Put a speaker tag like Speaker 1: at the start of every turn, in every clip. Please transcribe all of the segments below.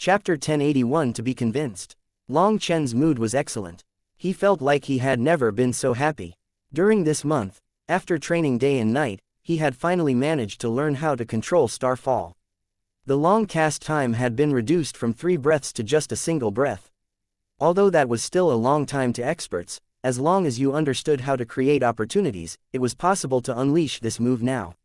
Speaker 1: Chapter 1081. To be convinced. Long Chen's mood was excellent. He felt like he had never been so happy. During this month, after training day and night, he had finally managed to learn how to control starfall. The long cast time had been reduced from 3 breaths to just a single breath. Although that was still a long time to experts, as long as you understood how to create opportunities, it was possible to unleash this move now.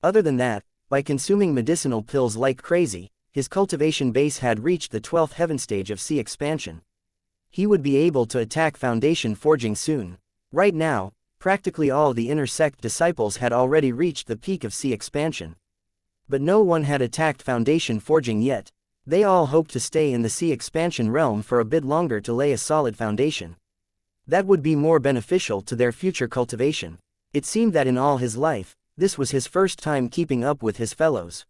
Speaker 1: Other than that, by consuming medicinal pills like crazy, his cultivation base had reached the 12th heaven stage of sea expansion. He would be able to attack foundation forging soon. Right now, practically all the inner sect disciples had already reached the peak of sea expansion. But no one had attacked foundation forging yet. They all hoped to stay in the sea expansion realm for a bit longer to lay a solid foundation. That would be more beneficial to their future cultivation. It seemed that in all his life, this was his first time keeping up with his fellows.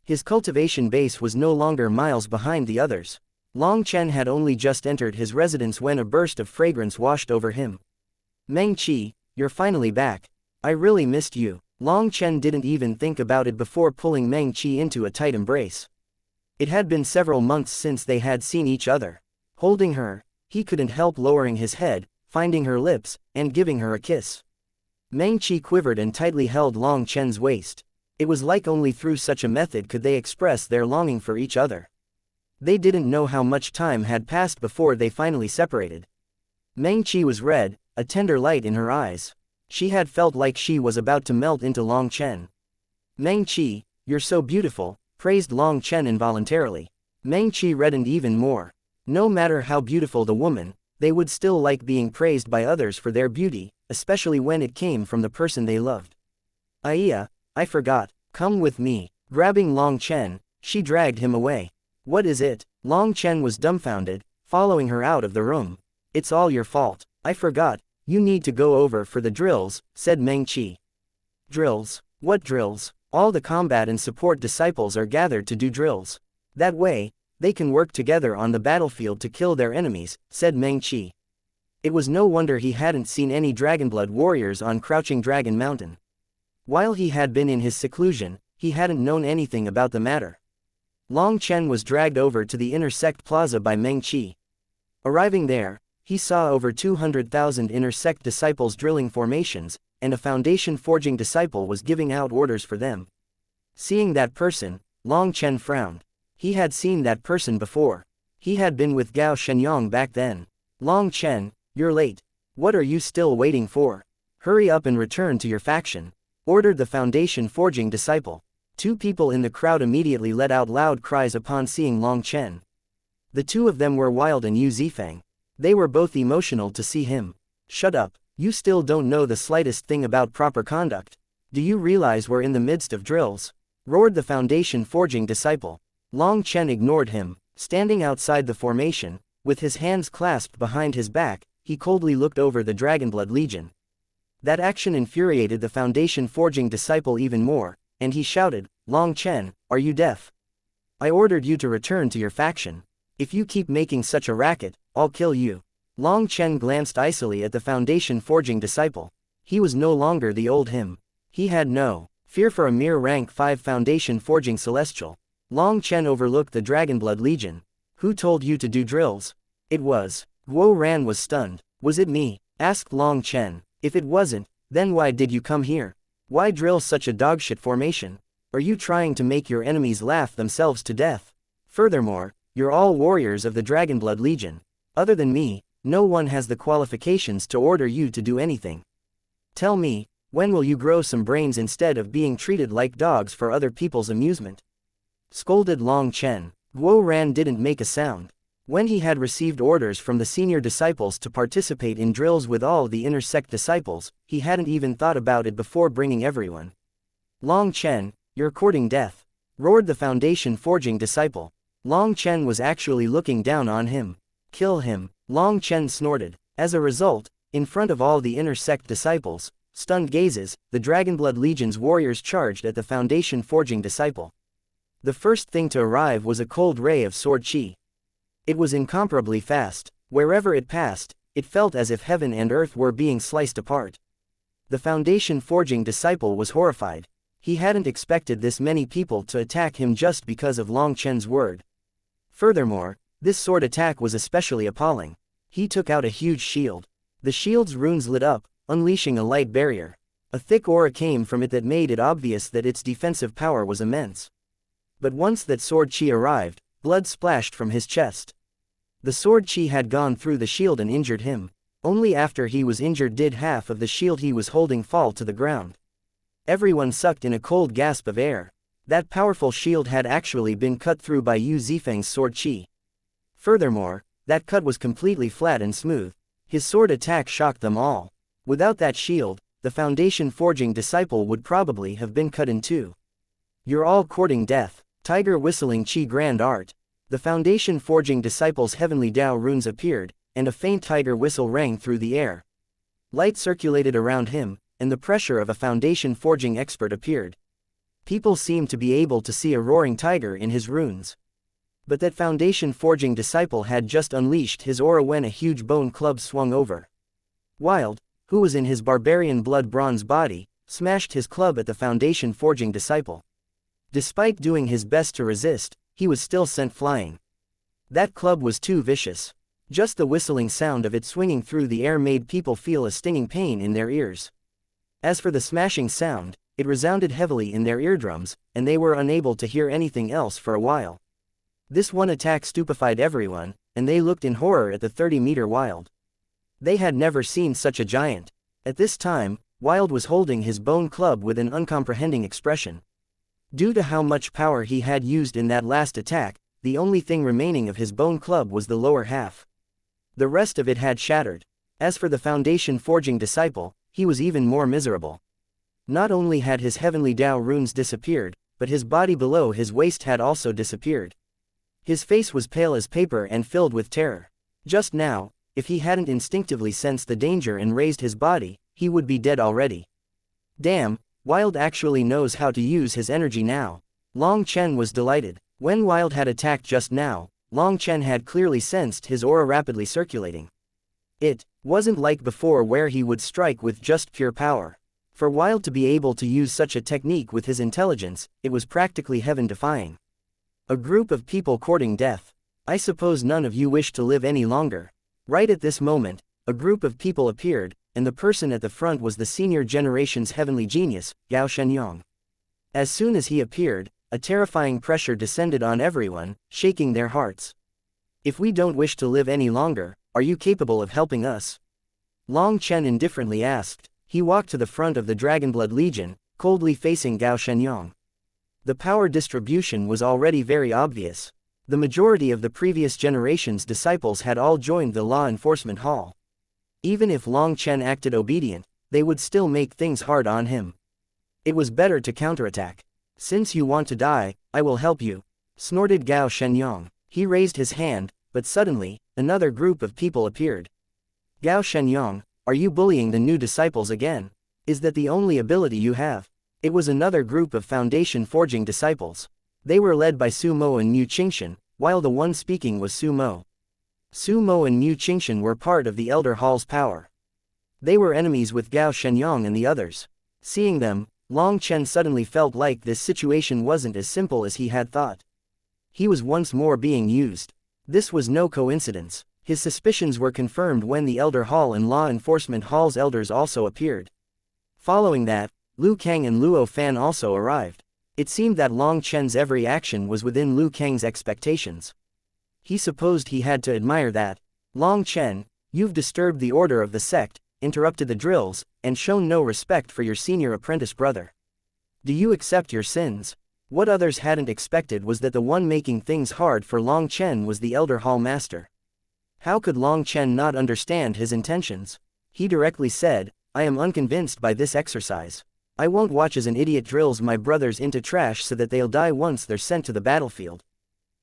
Speaker 1: His cultivation base was no longer miles behind the others. Long Chen had only just entered his residence when a burst of fragrance washed over him. "Meng Qi, you're finally back. I really missed you." Long Chen didn't even think about it before pulling Meng Qi into a tight embrace. It had been several months since they had seen each other. Holding her, he couldn't help lowering his head, finding her lips, and giving her a kiss. Meng Qi quivered and tightly held Long Chen's waist. It was like only through such a method could they express their longing for each other. They didn't know how much time had passed before they finally separated. Meng Qi was red, a tender light in her eyes. She had felt like she was about to melt into Long Chen. "Meng Qi, you're so beautiful," praised Long Chen involuntarily. Meng Qi reddened even more. No matter how beautiful the woman, they would still like being praised by others for their beauty, especially when it came from the person they loved. "Aya, I forgot, come with me." Grabbing Long Chen, she dragged him away. "What is it?" Long Chen was dumbfounded, following her out of the room. "It's all your fault. I forgot, you need to go over for the drills," said Meng Qi. "Drills? What drills?" "All the combat and support disciples are gathered to do drills. That way, they can work together on the battlefield to kill their enemies," said Meng Qi. It was no wonder he hadn't seen any Dragonblood warriors on Crouching Dragon Mountain. While he had been in his seclusion, he hadn't known anything about the matter. Long Chen was dragged over to the Inner Sect Plaza by Meng Qi. Arriving there, he saw over 200,000 Inner Sect disciples drilling formations, and a foundation forging disciple was giving out orders for them. Seeing that person, Long Chen frowned. He had seen that person before. He had been with Gao Shenyang back then. "Long Chen, you're late. What are you still waiting for? Hurry up and return to your faction," ordered the foundation forging disciple. 2 people in the crowd immediately let out loud cries upon seeing Long Chen. The 2 of them were Wild and Yu Zifeng. They were both emotional to see him. "Shut up, you still don't know the slightest thing about proper conduct. Do you realize we're in the midst of drills?" roared the foundation forging disciple. Long Chen ignored him. Standing outside the formation, with his hands clasped behind his back, he coldly looked over the Dragonblood Legion. That action infuriated the foundation forging disciple even more, and he shouted, "Long Chen, are you deaf? I ordered you to return to your faction. If you keep making such a racket, I'll kill you." Long Chen glanced icily at the foundation forging disciple. He was no longer the old him. He had no fear for a mere rank 5 foundation forging celestial. Long Chen overlooked the Dragonblood Legion. "Who told you to do drills?" "It was." Guo Ran was stunned. "Was it me?" asked Long Chen. "If it wasn't, then why did you come here? Why drill such a dogshit formation? Are you trying to make your enemies laugh themselves to death? Furthermore, you're all warriors of the Dragonblood Legion. Other than me, no one has the qualifications to order you to do anything. Tell me, when will you grow some brains instead of being treated like dogs for other people's amusement?" scolded Long Chen. Guo Ran didn't make a sound. When he had received orders from the senior disciples to participate in drills with all the inner sect disciples, he hadn't even thought about it before bringing everyone. "Long Chen, you're courting death," roared the foundation forging disciple. Long Chen was actually looking down on him. "Kill him," Long Chen snorted. As a result, in front of all the inner sect disciples, stunned gazes, the Dragonblood Legion's warriors charged at the foundation forging disciple. The first thing to arrive was a cold ray of sword chi. It was incomparably fast. Wherever it passed, it felt as if heaven and earth were being sliced apart. The foundation forging disciple was horrified. He hadn't expected this many people to attack him just because of Long Chen's word. Furthermore, this sword attack was especially appalling. He took out a huge shield. The shield's runes lit up, unleashing a light barrier. A thick aura came from it that made it obvious that its defensive power was immense. But once that sword chi arrived, blood splashed from his chest. The sword chi had gone through the shield and injured him. Only after he was injured did half of the shield he was holding fall to the ground. Everyone sucked in a cold gasp of air. That powerful shield had actually been cut through by Yu Zifeng's sword chi. Furthermore, that cut was completely flat and smooth. His sword attack shocked them all. Without that shield, the Foundation Forging disciple would probably have been cut in two. You're all courting death. Tiger whistling chi grand art. The Foundation Forging disciple's heavenly Dao runes appeared, and a faint tiger whistle rang through the air. Light circulated around him, and the pressure of a Foundation Forging expert appeared. People seemed to be able to see a roaring tiger in his runes. But that Foundation Forging disciple had just unleashed his aura when a huge bone club swung over. Wild, who was in his barbarian blood bronze body, smashed his club at the Foundation Forging disciple. Despite doing his best to resist, he was still sent flying. That club was too vicious. Just the whistling sound of it swinging through the air made people feel a stinging pain in their ears. As for the smashing sound, it resounded heavily in their eardrums, and they were unable to hear anything else for a while. This one attack stupefied everyone, and they looked in horror at the 30-meter Wild. They had never seen such a giant. At this time, Wild was holding his bone club with an uncomprehending expression. Due to how much power he had used in that last attack, the only thing remaining of his bone club was the lower half. The rest of it had shattered. As for the Foundation Forging disciple, he was even more miserable. Not only had his heavenly Dao runes disappeared, but his body below his waist had also disappeared. His face was pale as paper and filled with terror. Just now, if he hadn't instinctively sensed the danger and raised his body, he would be dead already. Damn, Wild actually knows how to use his energy now. Long Chen was delighted. When Wild had attacked just now, Long Chen had clearly sensed his aura rapidly circulating. It wasn't like before where he would strike with just pure power. For Wild to be able to use such a technique with his intelligence, it was practically heaven-defying. A group of people courting death. I suppose none of you wish to live any longer. Right at this moment, a group of people appeared, and the person at the front was the senior generation's heavenly genius, Gao Shenyang. As soon as he appeared, a terrifying pressure descended on everyone, shaking their hearts. If we don't wish to live any longer, are you capable of helping us? Long Chen indifferently asked. He walked to the front of the Dragonblood Legion, coldly facing Gao Shenyang. The power distribution was already very obvious. The majority of the previous generation's disciples had all joined the Law Enforcement Hall. Even if Long Chen acted obedient, they would still make things hard on him. It was better to counterattack. Since you want to die, I will help you, snorted Gao Shenyang. He raised his hand, but suddenly, another group of people appeared. Gao Shenyang, are you bullying the new disciples again? Is that the only ability you have? It was another group of Foundation Forging disciples. They were led by Su Mo and Mu Qingshan, while the one speaking was Su Mo. Su Mo and Mu Qingshan were part of the Elder Hall's power. They were enemies with Gao Shenyang and the others. Seeing them, Long Chen suddenly felt like this situation wasn't as simple as he had thought. He was once more being used. This was no coincidence. His suspicions were confirmed when the Elder Hall and Law Enforcement Hall's elders also appeared. Following that, Liu Kang and Luo Fan also arrived. It seemed that Long Chen's every action was within Liu Kang's expectations. He supposed he had to admire that. Long Chen, you've disturbed the order of the sect, interrupted the drills, and shown no respect for your senior apprentice brother. Do you accept your sins? What others hadn't expected was that the one making things hard for Long Chen was the Elder Hall Master. How could Long Chen not understand his intentions? He directly said, I am unconvinced by this exercise. I won't watch as an idiot drills my brothers into trash so that they'll die once they're sent to the battlefield.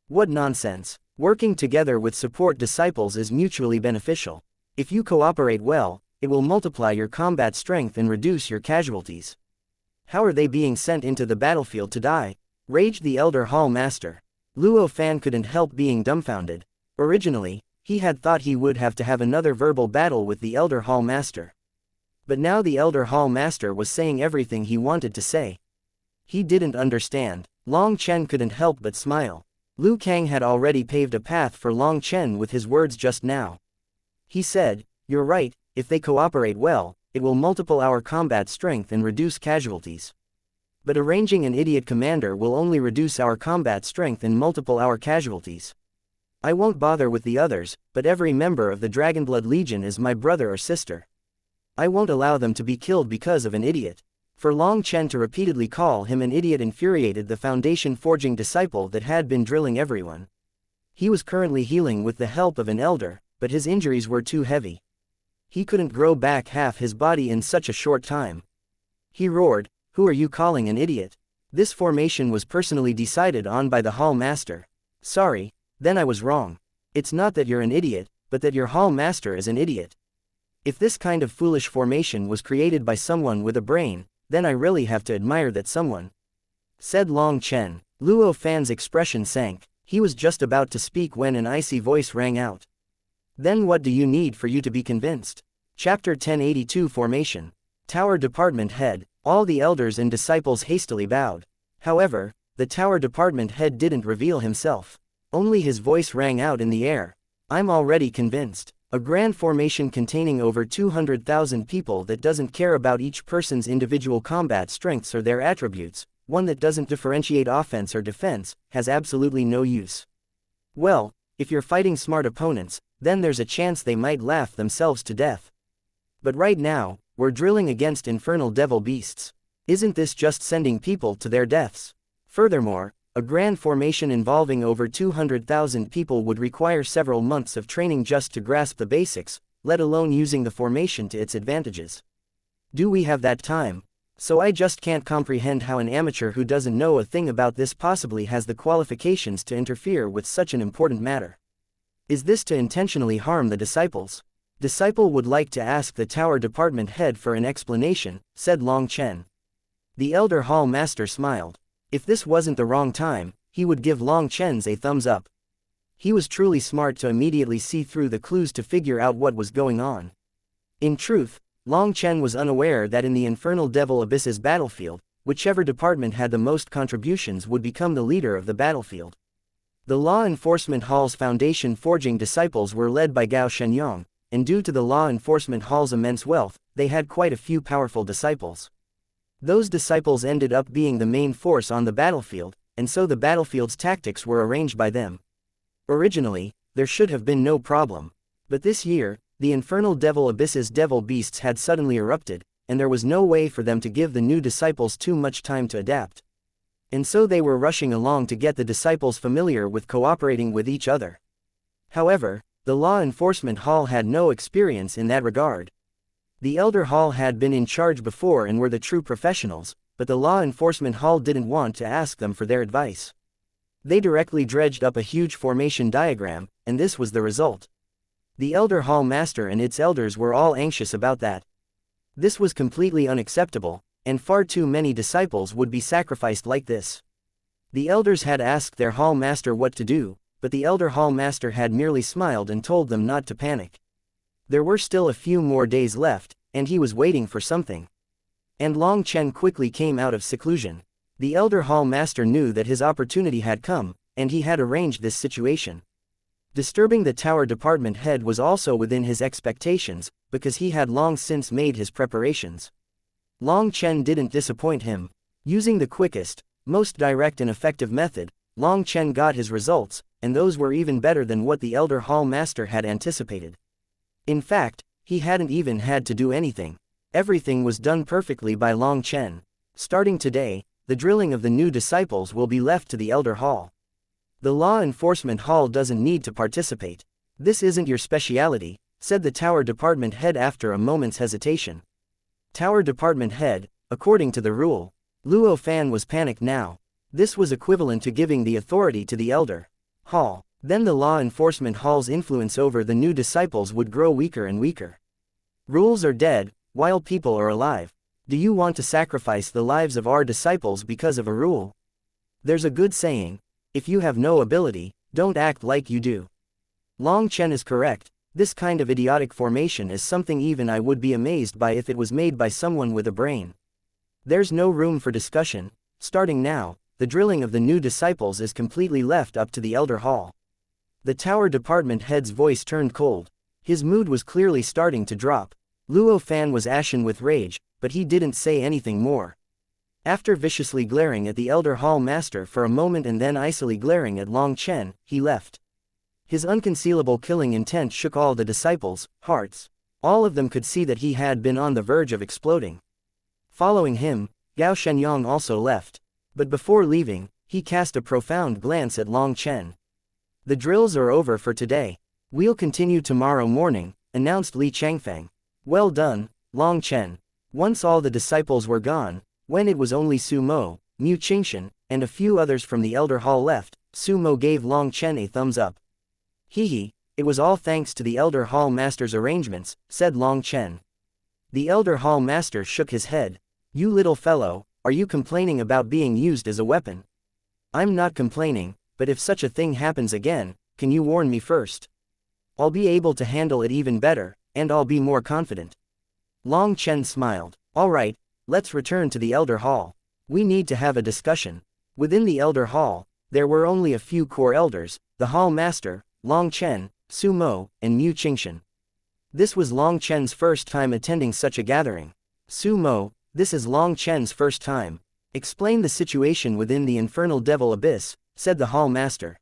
Speaker 1: What nonsense. Working together with support disciples is mutually beneficial. If you cooperate well, it will multiply your combat strength and reduce your casualties. How are they being sent into the battlefield to die? Raged the Elder Hall Master. Luo Fan couldn't help being dumbfounded. Originally, he had thought he would have to have another verbal battle with the Elder Hall Master. But now the Elder Hall Master was saying everything he wanted to say. He didn't understand. Long Chen couldn't help but smile. Liu Kang had already paved a path for Long Chen with his words just now. He said, "You're right, if they cooperate well, it will multiple our combat strength and reduce casualties. But arranging an idiot commander will only reduce our combat strength and multiple our casualties. I won't bother with the others, but every member of the Dragonblood Legion is my brother or sister. I won't allow them to be killed because of an idiot." For Long Chen to repeatedly call him an idiot infuriated the foundation forging disciple that had been drilling everyone. He was currently healing with the help of an elder, but his injuries were too heavy. He couldn't grow back half his body in such a short time. He roared, "Who are you calling an idiot? This formation was personally decided on by the Hall Master." "Sorry, then I was wrong. It's not that you're an idiot, but that your Hall Master is an idiot. If this kind of foolish formation was created by someone with a brain, then I really have to admire that someone," said Long Chen. Luo Fan's expression sank. He was just about to speak when an icy voice rang out. "Then what do you need for you to be convinced?" Chapter 1082 Formation. Tower Department Head. All the elders and disciples hastily bowed. However, the Tower Department Head didn't reveal himself. Only his voice rang out in the air. "I'm already convinced. A grand formation containing over 200,000 people that doesn't care about each person's individual combat strengths or their attributes, one that doesn't differentiate offense or defense, has absolutely no use. Well, if you're fighting smart opponents, then there's a chance they might laugh themselves to death. But right now, we're drilling against infernal devil beasts. Isn't this just sending people to their deaths? Furthermore, a grand formation involving over 200,000 people would require several months of training just to grasp the basics, let alone using the formation to its advantages. Do we have that time? So I just can't comprehend how an amateur who doesn't know a thing about this possibly has the qualifications to interfere with such an important matter. Is this to intentionally harm the disciples?" "Disciple would like to ask the Tower Department Head for an explanation," said Long Chen. The Elder Hall Master smiled. If this wasn't the wrong time, he would give Long Chen's a thumbs up. He was truly smart to immediately see through the clues to figure out what was going on. In truth, Long Chen was unaware that in the Infernal Devil Abyss's battlefield, whichever department had the most contributions would become the leader of the battlefield. The Law Enforcement Hall's foundation forging disciples were led by Gao Shenyang, and due to the Law Enforcement Hall's immense wealth, they had quite a few powerful disciples. Those disciples ended up being the main force on the battlefield, and so the battlefield's tactics were arranged by them. Originally, there should have been no problem. But this year, the Infernal Devil Abyss's devil beasts had suddenly erupted, and there was no way for them to give the new disciples too much time to adapt. And so they were rushing along to get the disciples familiar with cooperating with each other. However, the Law Enforcement Hall had no experience in that regard. The Elder Hall had been in charge before and were the true professionals, but the Law Enforcement Hall didn't want to ask them for their advice. They directly dredged up a huge formation diagram, and this was the result. The Elder Hall Master and its elders were all anxious about that. This was completely unacceptable, and far too many disciples would be sacrificed like this. The elders had asked their Hall Master what to do, but the Elder Hall Master had merely smiled and told them not to panic. There were still a few more days left, and he was waiting for something. And Long Chen quickly came out of seclusion. The Elder Hall Master knew that his opportunity had come, and he had arranged this situation. Disturbing the Tower Department Head was also within his expectations, because he had long since made his preparations. Long Chen didn't disappoint him. Using the quickest, most direct and effective method, Long Chen got his results, and those were even better than what the Elder Hall Master had anticipated. In fact, he hadn't even had to do anything. Everything was done perfectly by Long Chen. Starting today, the drilling of the new disciples will be left to the Elder Hall. The Law Enforcement Hall doesn't need to participate. "This isn't your speciality," said the Tower Department Head after a moment's hesitation. Tower Department Head, according to the rule. Luo Fan was panicked now. This was equivalent to giving the authority to the Elder Hall. Then the Law Enforcement Hall's influence over the new disciples would grow weaker and weaker. Rules are dead, while people are alive. Do you want to sacrifice the lives of our disciples because of a rule? There's a good saying, if you have no ability, don't act like you do. Long Chen is correct. This kind of idiotic formation is something even I would be amazed by if it was made by someone with a brain. There's no room for discussion. Starting now, the drilling of the new disciples is completely left up to the Elder Hall. The tower department head's voice turned cold. His mood was clearly starting to drop. Luo Fan was ashen with rage, but he didn't say anything more. After viciously glaring at the Elder Hall Master for a moment and then icily glaring at Long Chen, he left. His unconcealable killing intent shook all the disciples' hearts. All of them could see that he had been on the verge of exploding. Following him, Gao Shenyang also left. But before leaving, he cast a profound glance at Long Chen. "The drills are over for today. We'll continue tomorrow morning," announced Li Changfeng. "Well done, Long Chen." Once all the disciples were gone, when it was only Su Mo, Mu Qingshan, and a few others from the Elder Hall left, Su Mo gave Long Chen a thumbs up. "Hee, it was all thanks to the Elder Hall Master's arrangements," said Long Chen. The Elder Hall Master shook his head. "You little fellow, are you complaining about being used as a weapon?" "I'm not complaining, but if such a thing happens again, can you warn me first? I'll be able to handle it even better, and I'll be more confident." Long Chen smiled. "All right, let's return to the Elder Hall. We need to have a discussion." Within the Elder Hall, there were only a few core elders, the Hall Master, Long Chen, Su Mo, and Mu Qingshan. This was Long Chen's first time attending such a gathering. "Su Mo, this is Long Chen's first time. Explain the situation within the Infernal Devil Abyss," said the Hall Master.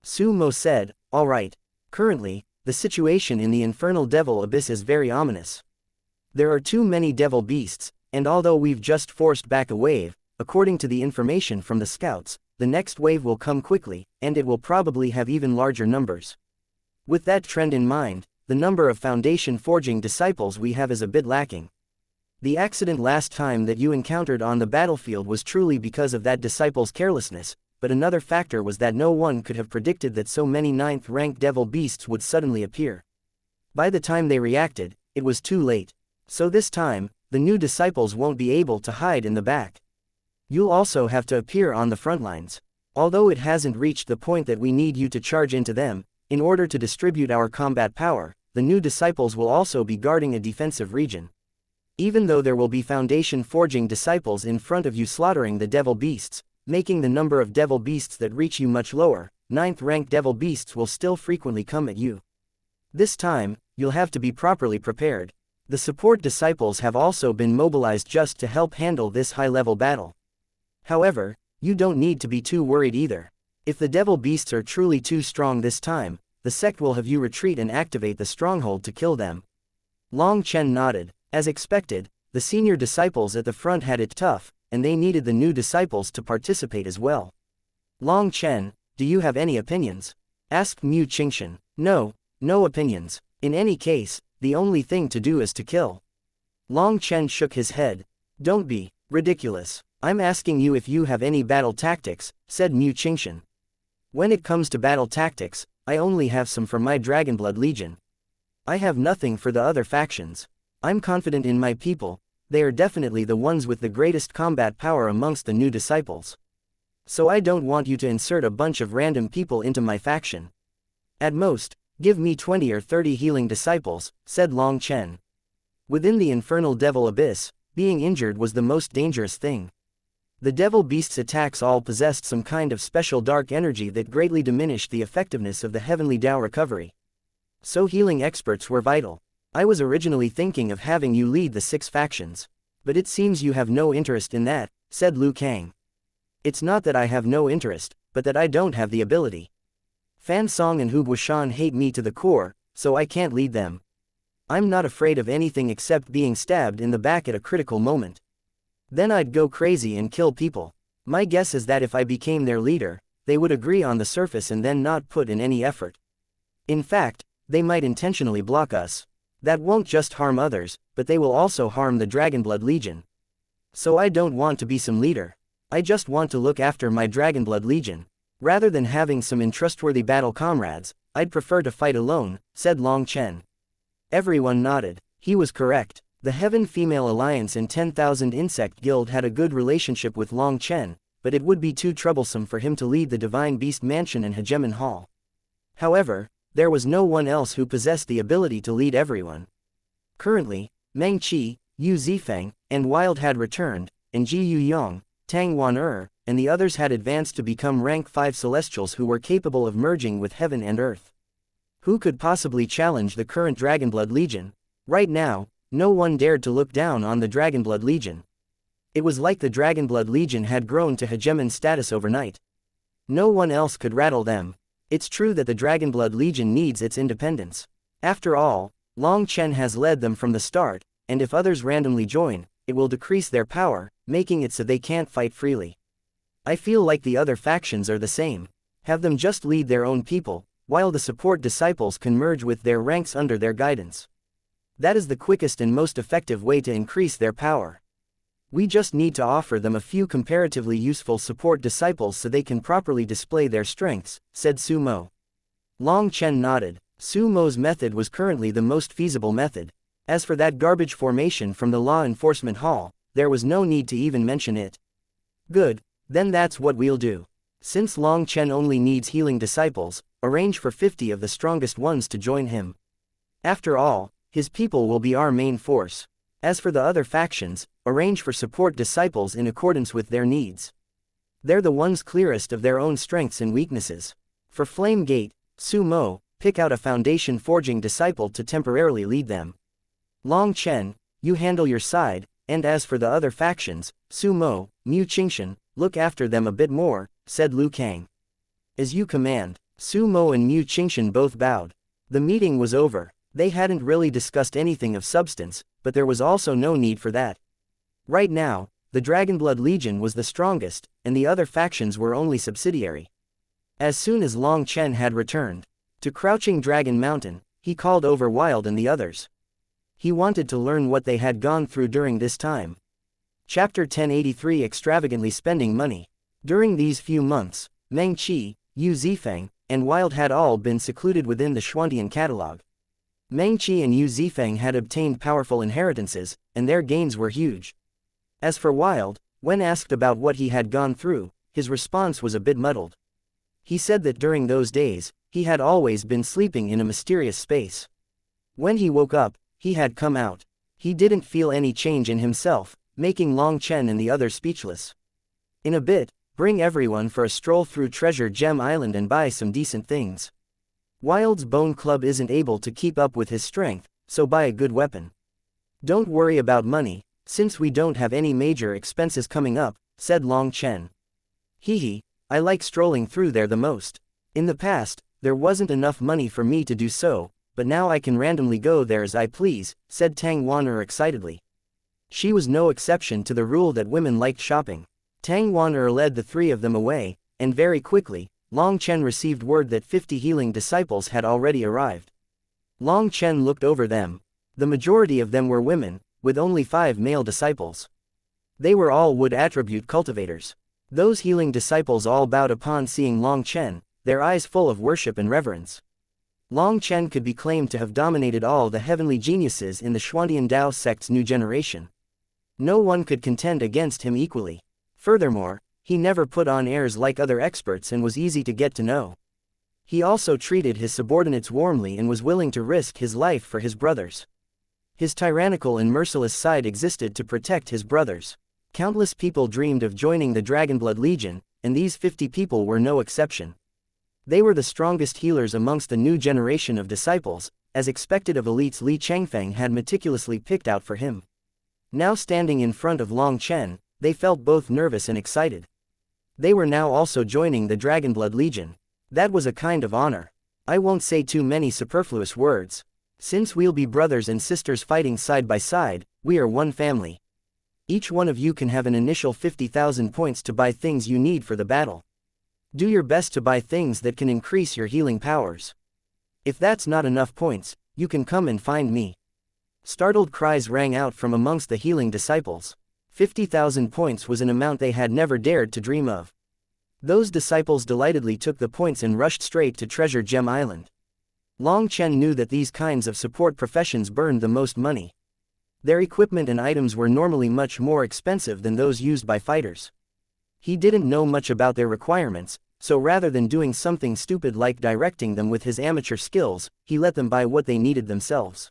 Speaker 1: Su Mo said, "All right. Currently, the situation in the Infernal Devil Abyss is very ominous. There are too many devil beasts, and although we've just forced back a wave, according to the information from the scouts, the next wave will come quickly, and it will probably have even larger numbers. With that trend in mind, the number of foundation forging disciples we have is a bit lacking. The accident last time that you encountered on the battlefield was truly because of that disciple's carelessness, but another factor was that no one could have predicted that so many 9th-ranked devil beasts would suddenly appear. By the time they reacted, it was too late. So this time, the new disciples won't be able to hide in the back. You'll also have to appear on the front lines. Although it hasn't reached the point that we need you to charge into them, in order to distribute our combat power, the new disciples will also be guarding a defensive region. Even though there will be foundation forging disciples in front of you slaughtering the devil beasts, making the number of devil beasts that reach you much lower, 9th-ranked devil beasts will still frequently come at you. This time, you'll have to be properly prepared. The support disciples have also been mobilized just to help handle this high-level battle. However, you don't need to be too worried either. If the devil beasts are truly too strong this time, the sect will have you retreat and activate the stronghold to kill them." Long Chen nodded. As expected, the senior disciples at the front had it tough, and they needed the new disciples to participate as well. "Long Chen, do you have any opinions?" asked Mu Qingshan. "No opinions. In any case, the only thing to do is to kill." Long Chen shook his head. "Don't be ridiculous. I'm asking you if you have any battle tactics," said Mu Qingshan. "When it comes to battle tactics, I only have some for my Dragonblood Legion. I have nothing for the other factions. I'm confident in my people, they are definitely the ones with the greatest combat power amongst the new disciples. So I don't want you to insert a bunch of random people into my faction. At most, give me 20 or 30 healing disciples," said Long Chen. Within the Infernal Devil Abyss, being injured was the most dangerous thing. The devil beasts' attacks all possessed some kind of special dark energy that greatly diminished the effectiveness of the Heavenly Dao recovery. So healing experts were vital. "I was originally thinking of having you lead the 6 factions. But it seems you have no interest in that," said Lu Kang. "It's not that I have no interest, but that I don't have the ability. Fan Song and Hu Buishan hate me to the core, so I can't lead them. I'm not afraid of anything except being stabbed in the back at a critical moment. Then I'd go crazy and kill people. My guess is that if I became their leader, they would agree on the surface and then not put in any effort. In fact, they might intentionally block us. That won't just harm others, but they will also harm the Dragonblood Legion. So I don't want to be some leader. I just want to look after my Dragonblood Legion. Rather than having some untrustworthy battle comrades, I'd prefer to fight alone," said Long Chen. Everyone nodded. He was correct. The Heaven Female Alliance and 10,000 Insect Guild had a good relationship with Long Chen, but it would be too troublesome for him to lead the Divine Beast Mansion and Hegemon Hall. However, there was no one else who possessed the ability to lead everyone. Currently, Meng Qi, Yu Zifeng, and Wild had returned, and Ji Yu Yong, Tang Wan and the others had advanced to become rank 5 celestials who were capable of merging with heaven and earth. Who could possibly challenge the current Dragonblood Legion? Right now, no one dared to look down on the Dragonblood Legion. It was like the Dragonblood Legion had grown to hegemon status overnight. No one else could rattle them. It's true that the Dragonblood Legion needs its independence. After all, Long Chen has led them from the start, and if others randomly join, it will decrease their power, making it so they can't fight freely. I feel like the other factions are the same. Have them just lead their own people, while the support disciples can merge with their ranks under their guidance. That is the quickest and most effective way to increase their power. We just need to offer them a few comparatively useful support disciples so they can properly display their strengths, said Su Mo. Long Chen nodded. Su Mo's method was currently the most feasible method. As for that garbage formation from the Law Enforcement Hall, there was no need to even mention it. Good, then that's what we'll do. Since Long Chen only needs healing disciples, arrange for 50 of the strongest ones to join him. After all, his people will be our main force. As for the other factions, arrange for support disciples in accordance with their needs. They're the ones clearest of their own strengths and weaknesses. For Flame Gate, Su Mo, pick out a foundation forging disciple to temporarily lead them. Long Chen, you handle your side, and as for the other factions, Su Mo, Mu Qingshan, look after them a bit more, said Lu Kang. As you command. Su Mo and Mu Qingshan both bowed. The meeting was over. They hadn't really discussed anything of substance, but there was also no need for that. Right now, the Dragonblood Legion was the strongest, and the other factions were only subsidiary. As soon as Long Chen had returned to Crouching Dragon Mountain, he called over Wild and the others. He wanted to learn what they had gone through during this time. Chapter 1083 Extravagantly Spending Money. During these few months, Meng Qi, Yu Zifeng, and Wild had all been secluded within the Xuantian catalog. Meng Qi and Yu Zifeng had obtained powerful inheritances, and their gains were huge. As for Wild, when asked about what he had gone through, his response was a bit muddled. He said that during those days, he had always been sleeping in a mysterious space. When he woke up, he had come out. He didn't feel any change in himself, making Long Chen and the others speechless. In a bit, bring everyone for a stroll through Treasure Gem Island and buy some decent things. Wild's Bone Club isn't able to keep up with his strength, so buy a good weapon. Don't worry about money, since we don't have any major expenses coming up, said Long Chen. Hehe, I like strolling through there the most. In the past, there wasn't enough money for me to do so, but now I can randomly go there as I please, said Tang Wan'er excitedly. She was no exception to the rule that women liked shopping. Tang Wan'er led the three of them away, and very quickly, Long Chen received word that 50 healing disciples had already arrived. Long Chen looked over them. The majority of them were women, with only 5 male disciples. They were all wood attribute cultivators. Those healing disciples all bowed upon seeing Long Chen, their eyes full of worship and reverence. Long Chen could be claimed to have dominated all the heavenly geniuses in the Xuantian Dao sect's new generation. No one could contend against him equally. Furthermore, he never put on airs like other experts and was easy to get to know. He also treated his subordinates warmly and was willing to risk his life for his brothers. His tyrannical and merciless side existed to protect his brothers. Countless people dreamed of joining the Dragonblood Legion, and these 50 people were no exception. They were the strongest healers amongst the new generation of disciples, as expected of elites Li Changfeng had meticulously picked out for him. Now standing in front of Long Chen, they felt both nervous and excited. They were now also joining the Dragonblood Legion. That was a kind of honor. I won't say too many superfluous words. Since we'll be brothers and sisters fighting side by side, we are one family. Each one of you can have an initial 50,000 points to buy things you need for the battle. Do your best to buy things that can increase your healing powers. If that's not enough points, you can come and find me. Startled cries rang out from amongst the healing disciples. 50,000 points was an amount they had never dared to dream of. Those disciples delightedly took the points and rushed straight to Treasure Gem Island. Long Chen knew that these kinds of support professions burned the most money. Their equipment and items were normally much more expensive than those used by fighters. He didn't know much about their requirements, so rather than doing something stupid like directing them with his amateur skills, he let them buy what they needed themselves.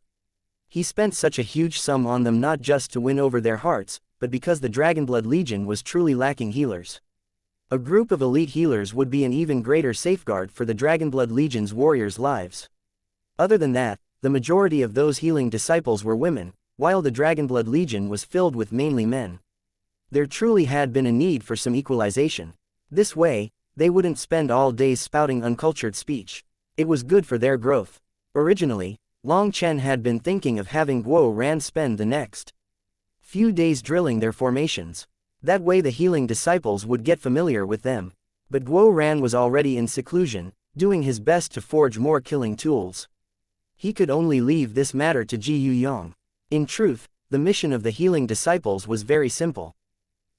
Speaker 1: He spent such a huge sum on them not just to win over their hearts, but because the Dragonblood Legion was truly lacking healers. A group of elite healers would be an even greater safeguard for the Dragonblood Legion's warriors' lives. Other than that, the majority of those healing disciples were women, while the Dragonblood Legion was filled with mainly men. There truly had been a need for some equalization. This way, they wouldn't spend all days spouting uncultured speech. It was good for their growth. Originally, Long Chen had been thinking of having Guo Ran spend the next few days drilling their formations. That way the healing disciples would get familiar with them. But Guo Ran was already in seclusion, doing his best to forge more killing tools. He could only leave this matter to Ji Yuyong. In truth, the mission of the healing disciples was very simple.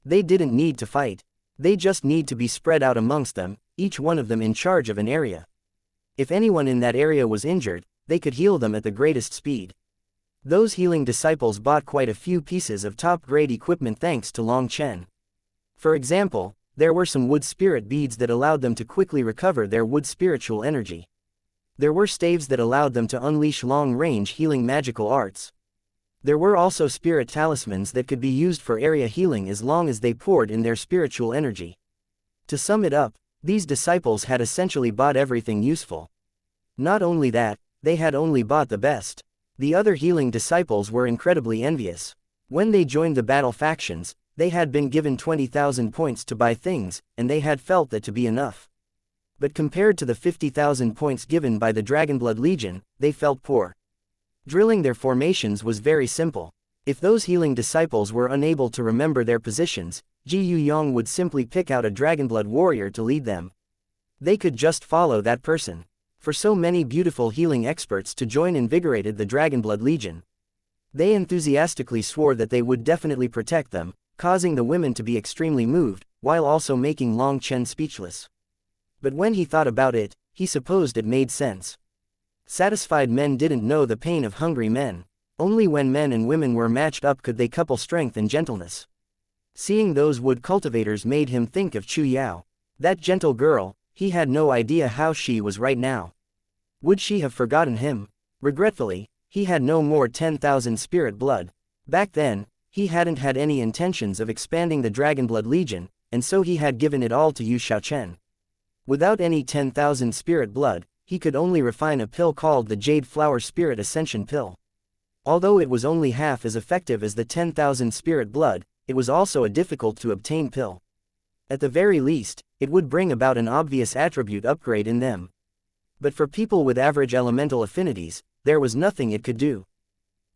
Speaker 1: They didn't need to fight. They just need to be spread out amongst them, each one of them in charge of an area. If anyone in that area was injured, they could heal them at the greatest speed. Those healing disciples bought quite a few pieces of top-grade equipment thanks to Long Chen. For example, there were some wood spirit beads that allowed them to quickly recover their wood spiritual energy. There were staves that allowed them to unleash long-range healing magical arts. There were also spirit talismans that could be used for area healing as long as they poured in their spiritual energy. To sum it up, these disciples had essentially bought everything useful. Not only that, they had only bought the best. The other healing disciples were incredibly envious. When they joined the battle factions, they had been given 20,000 points to buy things, and they had felt that to be enough. But compared to the 50,000 points given by the Dragonblood Legion, they felt poor. Drilling their formations was very simple. If those healing disciples were unable to remember their positions, Ji Yuyong would simply pick out a Dragonblood warrior to lead them. They could just follow that person. For so many beautiful healing experts to join invigorated the Dragonblood Legion. They enthusiastically swore that they would definitely protect them, causing the women to be extremely moved, while also making Long Chen speechless. But when he thought about it, he supposed it made sense. Satisfied men didn't know the pain of hungry men. Only when men and women were matched up could they couple strength and gentleness. Seeing those wood cultivators made him think of Chu Yao. That gentle girl, he had no idea how she was right now. Would she have forgotten him? Regretfully, he had no more 10,000 spirit blood. Back then, he hadn't had any intentions of expanding the Dragonblood Legion, and so he had given it all to Yu Xiaochen. Without any 10,000 spirit blood, he could only refine a pill called the Jade Flower Spirit Ascension Pill. Although it was only half as effective as the 10,000 spirit blood, it was also a difficult to obtain pill. At the very least, it would bring about an obvious attribute upgrade in them. But for people with average elemental affinities, there was nothing it could do.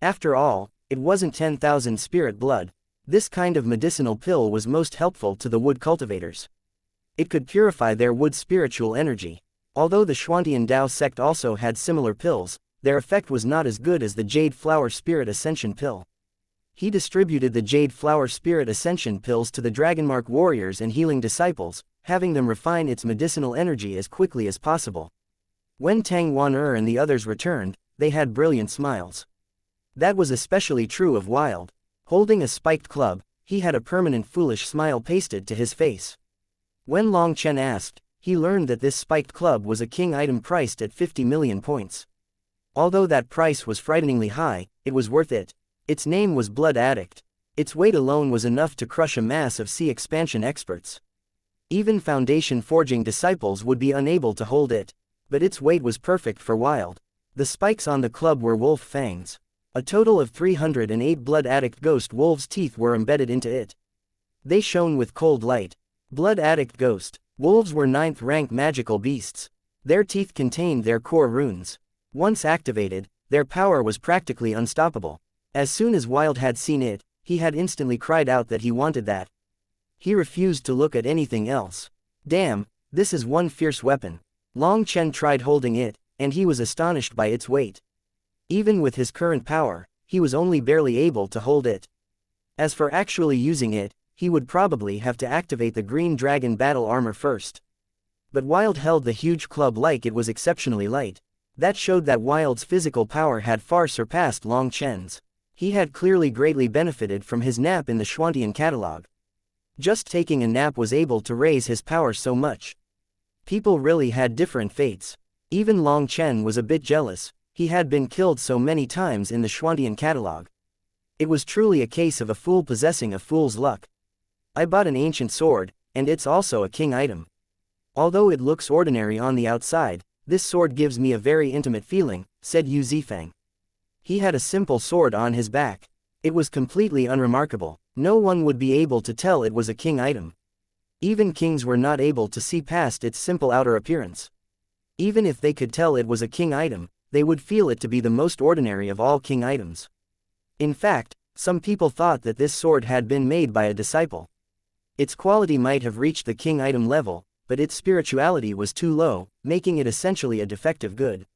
Speaker 1: After all, it wasn't 10,000 spirit blood. This kind of medicinal pill was most helpful to the wood cultivators. It could purify their wood spiritual energy. Although the Xuantian Dao sect also had similar pills, their effect was not as good as the Jade Flower Spirit Ascension Pill. He distributed the Jade Flower Spirit Ascension pills to the Dragonmark warriors and healing disciples, having them refine its medicinal energy as quickly as possible. When Tang Wan'er and the others returned, they had brilliant smiles. That was especially true of Wild. Holding a spiked club, he had a permanent foolish smile pasted to his face. When Long Chen asked, he learned that this spiked club was a king item priced at 50 million points. Although that price was frighteningly high, it was worth it. Its name was Blood Addict. Its weight alone was enough to crush a mass of sea expansion experts. Even Foundation forging disciples would be unable to hold it. But its weight was perfect for Wild. The spikes on the club were wolf fangs. A total of 308 Blood Addict ghost wolves' teeth were embedded into it. They shone with cold light. Blood Addict ghost. Wolves were 9th rank magical beasts. Their teeth contained their core runes. Once activated, their power was practically unstoppable. As soon as Wild had seen it, he had instantly cried out that he wanted that. He refused to look at anything else. Damn, this is one fierce weapon. Long Chen tried holding it, and he was astonished by its weight. Even with his current power, he was only barely able to hold it. As for actually using it, he would probably have to activate the Green Dragon battle armor first. But Wild held the huge club like it was exceptionally light. That showed that Wild's physical power had far surpassed Long Chen's. He had clearly greatly benefited from his nap in the Xuantian catalog. Just taking a nap was able to raise his power so much. People really had different fates. Even Long Chen was a bit jealous. He had been killed so many times in the Xuantian catalog. It was truly a case of a fool possessing a fool's luck. I bought an ancient sword, and it's also a king item. Although it looks ordinary on the outside, this sword gives me a very intimate feeling, said Yu Zifeng. He had a simple sword on his back. It was completely unremarkable. No one would be able to tell it was a king item. Even kings were not able to see past its simple outer appearance. Even if they could tell it was a king item, they would feel it to be the most ordinary of all king items. In fact, some people thought that this sword had been made by a disciple. Its quality might have reached the king item level, but its spirituality was too low, making it essentially a defective good.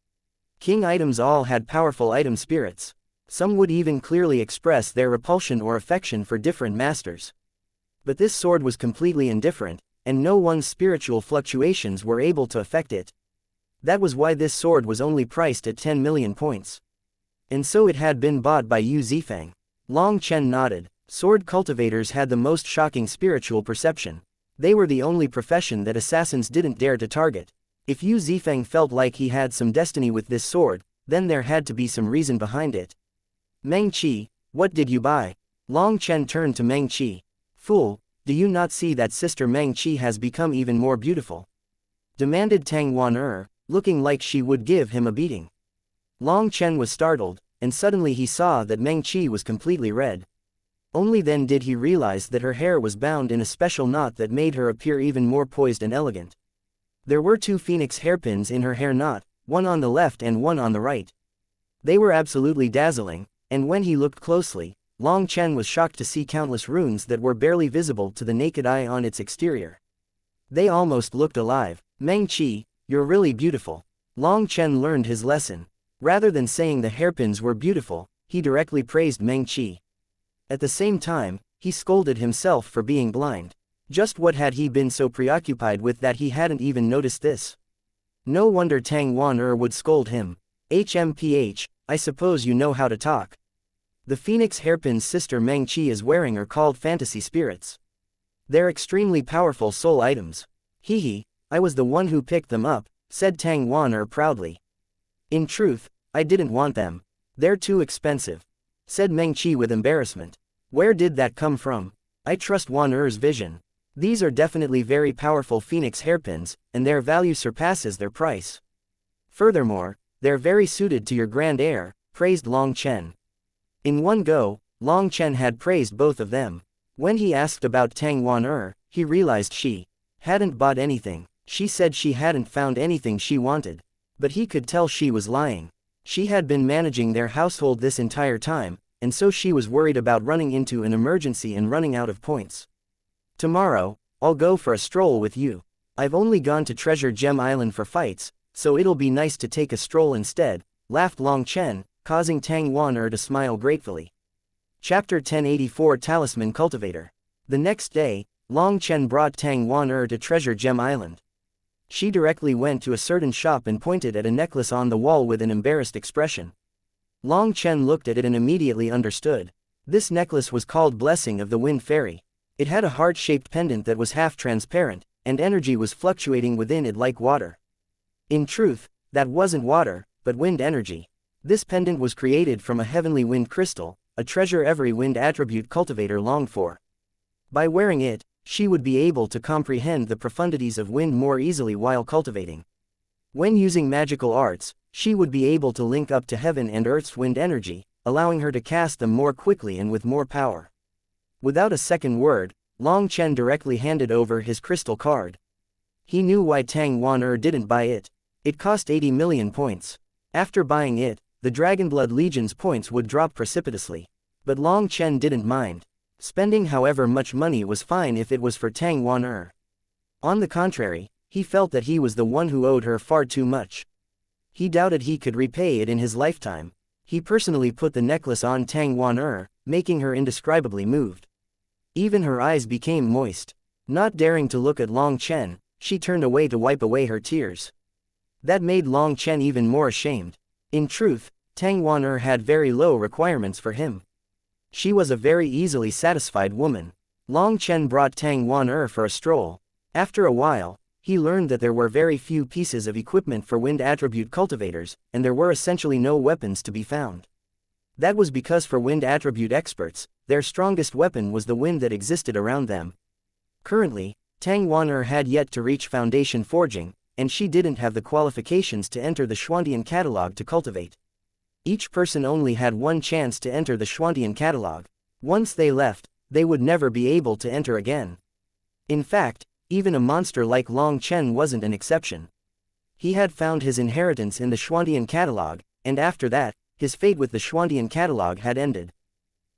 Speaker 1: King items all had powerful item spirits. Some would even clearly express their repulsion or affection for different masters. But this sword was completely indifferent, and no one's spiritual fluctuations were able to affect it. That was why this sword was only priced at 10 million points. And so it had been bought by Yu Zifeng. Long Chen nodded. Sword cultivators had the most shocking spiritual perception. They were the only profession that assassins didn't dare to target. If Yu Zifeng felt like he had some destiny with this sword, then there had to be some reason behind it. Meng Qi, what did you buy? Long Chen turned to Meng Qi. Fool, do you not see that Sister Meng Qi has become even more beautiful? Demanded Tang Wan looking like she would give him a beating. Long Chen was startled, and suddenly he saw that Meng Qi was completely red. Only then did he realize that her hair was bound in a special knot that made her appear even more poised and elegant. There were 2 phoenix hairpins in her hair knot, one on the left and one on the right. They were absolutely dazzling, and when he looked closely, Long Chen was shocked to see countless runes that were barely visible to the naked eye on its exterior. They almost looked alive. Meng Qi, you're really beautiful. Long Chen learned his lesson. Rather than saying the hairpins were beautiful, he directly praised Meng Qi. At the same time, he scolded himself for being blind. Just what had he been so preoccupied with that he hadn't even noticed this? No wonder Tang Wan would scold him. HMPH, I suppose you know how to talk. The phoenix hairpins Sister Meng Qi is wearing are called fantasy spirits. They're extremely powerful soul items. Hehe, I was the one who picked them up, said Tang Wan proudly. In truth, I didn't want them. They're too expensive, said Meng Qi with embarrassment. Where did that come from? I trust Wan-er's vision. These are definitely very powerful phoenix hairpins, and their value surpasses their price. Furthermore, they're very suited to your grand heir, praised Long Chen. In one go, Long Chen had praised both of them. When he asked about Tang Wan, he realized she hadn't bought anything. She said she hadn't found anything she wanted. But he could tell she was lying. She had been managing their household this entire time, and so she was worried about running into an emergency and running out of points. Tomorrow, I'll go for a stroll with you. I've only gone to Treasure Gem Island for fights, so it'll be nice to take a stroll instead, laughed Long Chen, causing Tang Wan to smile gratefully. Chapter 1084 Talisman Cultivator. The next day, Long Chen brought Tang Wan to Treasure Gem Island. She directly went to a certain shop and pointed at a necklace on the wall with an embarrassed expression. Long Chen looked at it and immediately understood. This necklace was called Blessing of the Wind Fairy. It had a heart-shaped pendant that was half transparent, and energy was fluctuating within it like water. In truth, that wasn't water, but wind energy. This pendant was created from a heavenly wind crystal, a treasure every wind attribute cultivator longed for. By wearing it, she would be able to comprehend the profundities of wind more easily while cultivating. When using magical arts, she would be able to link up to heaven and earth's wind energy, allowing her to cast them more quickly and with more power. Without a second word, Long Chen directly handed over his crystal card. He knew why Tang Wan didn't buy it. It cost 80 million points. After buying it, the Dragonblood Legion's points would drop precipitously. But Long Chen didn't mind. Spending however much money was fine if it was for Tang Wan. On the contrary, he felt that he was the one who owed her far too much. He doubted he could repay it in his lifetime. He personally put the necklace on Tang Wan, making her indescribably moved. Even her eyes became moist. Not daring to look at Long Chen, she turned away to wipe away her tears. That made Long Chen even more ashamed. In truth, Tang Wan had very low requirements for him. She was a very easily satisfied woman. Long Chen brought Tang Wan for a stroll. After a while, he learned that there were very few pieces of equipment for wind attribute cultivators, and there were essentially no weapons to be found. That was because for wind attribute experts, their strongest weapon was the wind that existed around them. Currently, Tang Wan'er had yet to reach foundation forging, and she didn't have the qualifications to enter the Xuantian catalog to cultivate. Each person only had one chance to enter the Xuantian catalog. Once they left, they would never be able to enter again. In fact, even a monster like Long Chen wasn't an exception. He had found his inheritance in the Xuantian catalog, and after that, his fate with the Xuantian catalog had ended.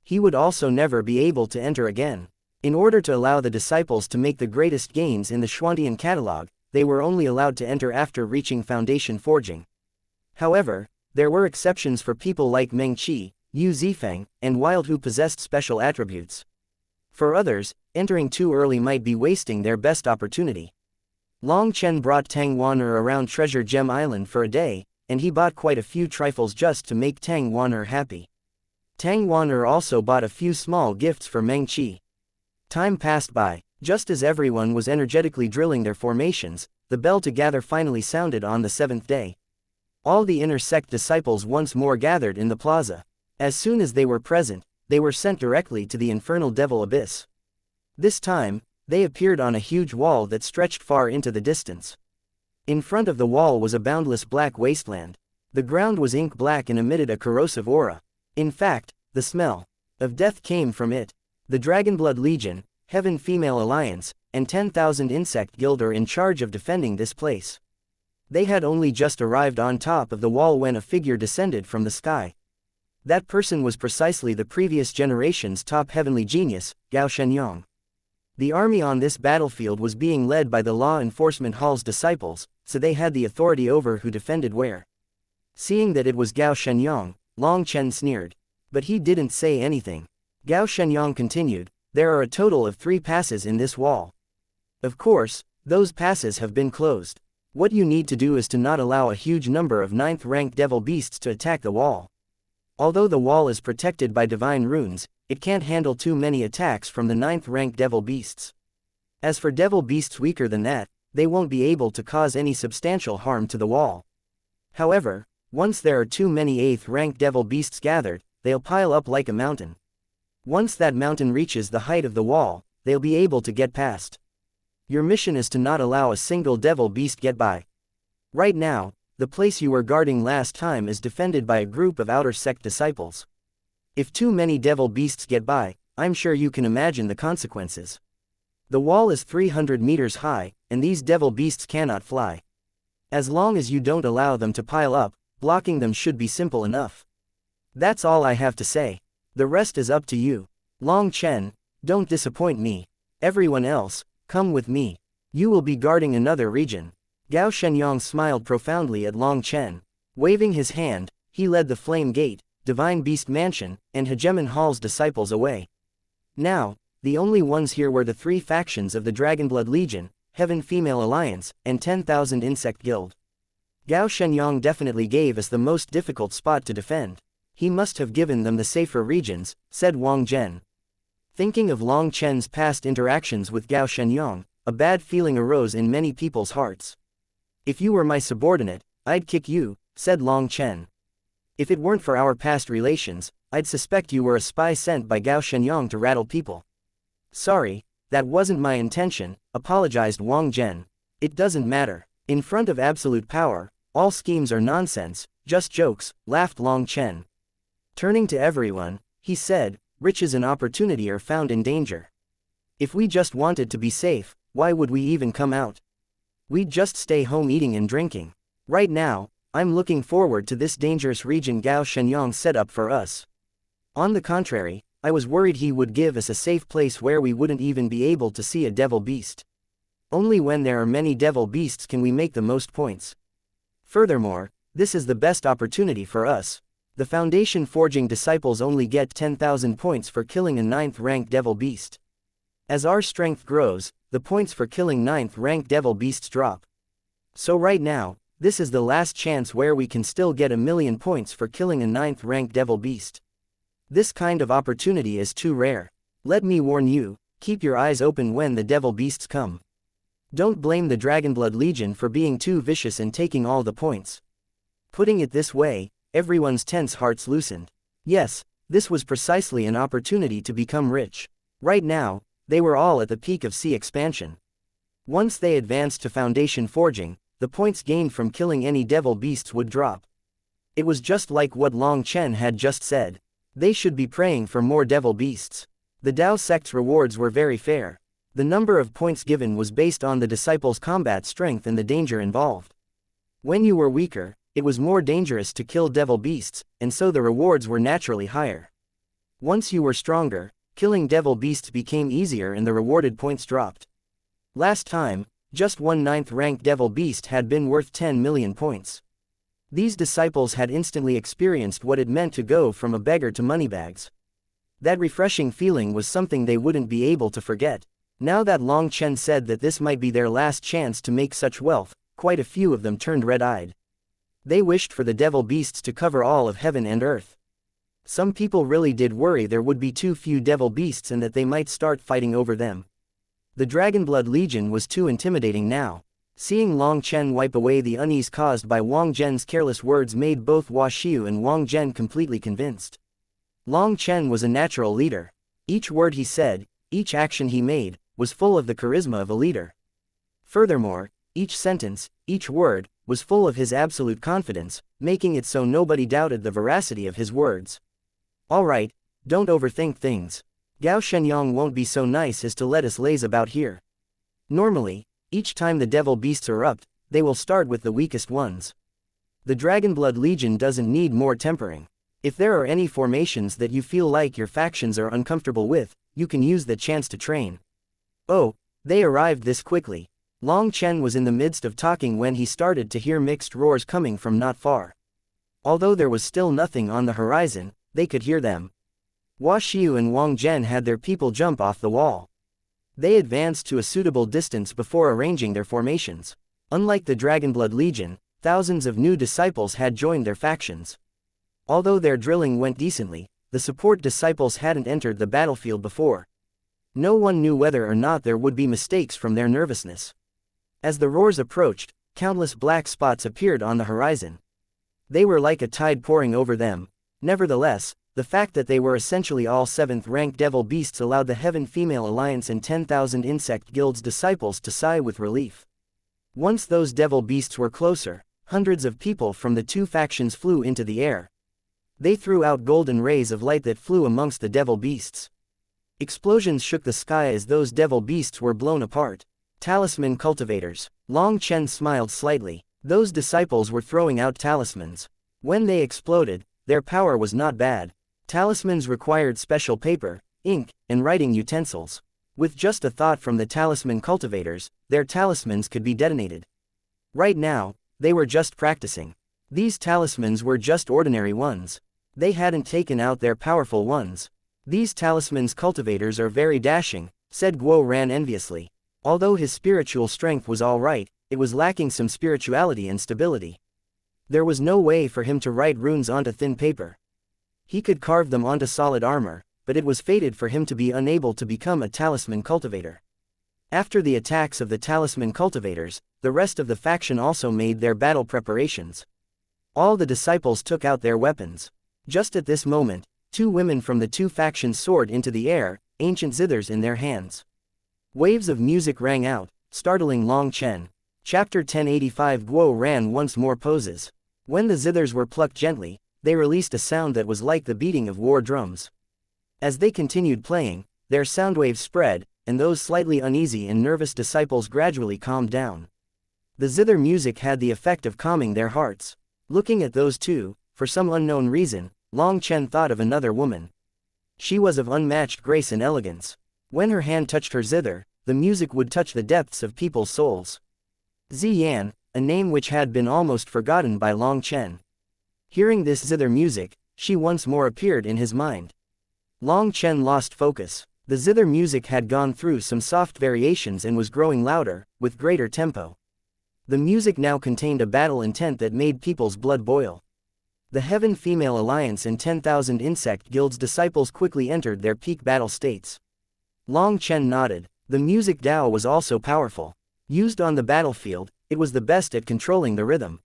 Speaker 1: He would also never be able to enter again. In order to allow the disciples to make the greatest gains in the Xuantian catalog, they were only allowed to enter after reaching foundation forging. However, there were exceptions for people like Meng Qi, Yu Zifeng, and Wild who possessed special attributes. For others, entering too early might be wasting their best opportunity. Long Chen brought Tang Wan'er around Treasure Gem Island for a day, and he bought quite a few trifles just to make Tang Wan'er happy. Tang Wan'er also bought a few small gifts for Meng Qi. Time passed by. Just as everyone was energetically drilling their formations, the bell to gather finally sounded on the 7th day. All the inner sect disciples once more gathered in the plaza. As soon as they were present, they were sent directly to the infernal devil abyss. This time, they appeared on a huge wall that stretched far into the distance. In front of the wall was a boundless black wasteland. The ground was ink black and emitted a corrosive aura. In fact, the smell of death came from it. The Dragonblood Legion, Heaven Female Alliance, and 10,000 Insect Guild are in charge of defending this place. They had only just arrived on top of the wall when a figure descended from the sky. That person was precisely the previous generation's top heavenly genius, Gao Shenyang. The army on this battlefield was being led by the Law Enforcement Hall's disciples, so they had the authority over who defended where. Seeing that it was Gao Shenyang, Long Chen sneered. But he didn't say anything. Gao Shenyang continued, "There are a total of 3 passes in this wall. Of course, those passes have been closed. What you need to do is to not allow a huge number of 9th-rank devil beasts to attack the wall. Although the wall is protected by divine runes, it can't handle too many attacks from the 9th-rank devil beasts. As for devil beasts weaker than that, they won't be able to cause any substantial harm to the wall. However, once there are too many 8th-rank devil beasts gathered, they'll pile up like a mountain. Once that mountain reaches the height of the wall, they'll be able to get past. Your mission is to not allow a single devil beast get by. Right now, the place you were guarding last time is defended by a group of outer sect disciples. If too many devil beasts get by, I'm sure you can imagine the consequences. The wall is 300 meters high, and these devil beasts cannot fly. As long as you don't allow them to pile up, blocking them should be simple enough. That's all I have to say. The rest is up to you. Long Chen, don't disappoint me. Everyone else, come with me. You will be guarding another region." Gao Shenyang smiled profoundly at Long Chen. Waving his hand, he led the Flame Gate, Divine Beast Mansion, and Hegemon Hall's disciples away. Now, the only ones here were the 3 factions of the Dragonblood Legion, Heaven Female Alliance, and 10,000 Insect Guild. Gao Shenyang definitely gave us the most difficult spot to defend. He must have given them the safer regions, said Wang Zhen. Thinking of Long Chen's past interactions with Gao Shenyang, a bad feeling arose in many people's hearts. "If you were my subordinate, I'd kick you," said Long Chen. "If it weren't for our past relations, I'd suspect you were a spy sent by Gao Shenyang to rattle people." "Sorry, that wasn't my intention," apologized Wang Zhen. "It doesn't matter. In front of absolute power, all schemes are nonsense, just jokes," laughed Long Chen. Turning to everyone, he said, "Riches and opportunity are found in danger. If we just wanted to be safe, why would we even come out? We'd just stay home eating and drinking. Right now, I'm looking forward to this dangerous region Gao Shenyang set up for us. On the contrary, I was worried he would give us a safe place where we wouldn't even be able to see a devil beast. Only when there are many devil beasts can we make the most points. Furthermore, this is the best opportunity for us. The Foundation Forging disciples only get 10,000 points for killing a 9th-rank devil beast. As our strength grows, the points for killing 9th-rank devil beasts drop. So right now, this is the last chance where we can still get 1,000,000 points for killing a 9th-rank devil beast. This kind of opportunity is too rare. Let me warn you, keep your eyes open when the devil beasts come. Don't blame the Dragonblood Legion for being too vicious and taking all the points." Putting it this way, everyone's tense hearts loosened. Yes, this was precisely an opportunity to become rich. Right now, they were all at the peak of sea expansion. Once they advanced to foundation forging, the points gained from killing any devil beasts would drop. It was just like what Long Chen had just said. They should be praying for more devil beasts. The Dao sect's rewards were very fair. The number of points given was based on the disciples' combat strength and the danger involved. When you were weaker, it was more dangerous to kill devil beasts, and so the rewards were naturally higher. Once you were stronger, killing devil beasts became easier and the rewarded points dropped. Last time, just one 9th rank devil beast had been worth 10 million points. These disciples had instantly experienced what it meant to go from a beggar to moneybags. That refreshing feeling was something they wouldn't be able to forget. Now that Long Chen said that this might be their last chance to make such wealth, quite a few of them turned red-eyed. They wished for the devil beasts to cover all of heaven and earth. Some people really did worry there would be too few devil beasts and that they might start fighting over them. The Dragonblood Legion was too intimidating now. Seeing Long Chen wipe away the unease caused by Wang Zhen's careless words made both Hua Xiu and Wang Zhen completely convinced. Long Chen was a natural leader. Each word he said, each action he made, was full of the charisma of a leader. Furthermore, each sentence, each word, was full of his absolute confidence, making it so nobody doubted the veracity of his words. Alright, don't overthink things. Gao Shenyang won't be so nice as to let us laze about here. Normally, each time the devil beasts erupt, they will start with the weakest ones. The Dragonblood Legion doesn't need more tempering. If there are any formations that you feel like your factions are uncomfortable with, you can use the chance to train. Oh, they arrived this quickly. Long Chen was in the midst of talking when he started to hear mixed roars coming from not far. Although there was still nothing on the horizon, they could hear them. Hua Xiu and Wang Zhen had their people jump off the wall. They advanced to a suitable distance before arranging their formations. Unlike the Dragonblood Legion, thousands of new disciples had joined their factions. Although their drilling went decently, the support disciples hadn't entered the battlefield before. No one knew whether or not there would be mistakes from their nervousness. As the roars approached, countless black spots appeared on the horizon. They were like a tide pouring over them. Nevertheless, the fact that they were essentially all 7th-rank devil beasts allowed the Heaven Female Alliance and 10,000 Insect Guild's disciples to sigh with relief. Once those devil beasts were closer, hundreds of people from the two factions flew into the air. They threw out golden rays of light that flew amongst the devil beasts. Explosions shook the sky as those devil beasts were blown apart. Talisman cultivators. Long Chen smiled slightly. Those disciples were throwing out talismans. When they exploded, their power was not bad. Talismans required special paper, ink, and writing utensils. With just a thought from the talisman cultivators, their talismans could be detonated. Right now, they were just practicing. These talismans were just ordinary ones. They hadn't taken out their powerful ones. These talismans cultivators are very dashing, said Guo Ran enviously. Although his spiritual strength was alright, it was lacking some spirituality and stability. There was no way for him to write runes onto thin paper. He could carve them onto solid armor, but it was fated for him to be unable to become a talisman cultivator. After the attacks of the talisman cultivators, the rest of the faction also made their battle preparations. All the disciples took out their weapons. Just at this moment, two women from the two factions soared into the air, ancient zithers in their hands. Waves of music rang out, startling Long Chen. Chapter 1085. Guo Ran once more poses. When the zithers were plucked gently, they released a sound that was like the beating of war drums. As they continued playing, their sound waves spread, and those slightly uneasy and nervous disciples gradually calmed down. The zither music had the effect of calming their hearts. Looking at those two, for some unknown reason, Long Chen thought of another woman. She was of unmatched grace and elegance. When her hand touched her zither, the music would touch the depths of people's souls. Ziyan, a name which had been almost forgotten by Long Chen. Hearing this zither music, she once more appeared in his mind. Long Chen lost focus. The zither music had gone through some soft variations and was growing louder, with greater tempo. The music now contained a battle intent that made people's blood boil. The Heaven Female Alliance and 10,000 Insect Guild's disciples quickly entered their peak battle states. Long Chen nodded. The music Dao was also powerful. Used on the battlefield, it was the best at controlling the rhythm.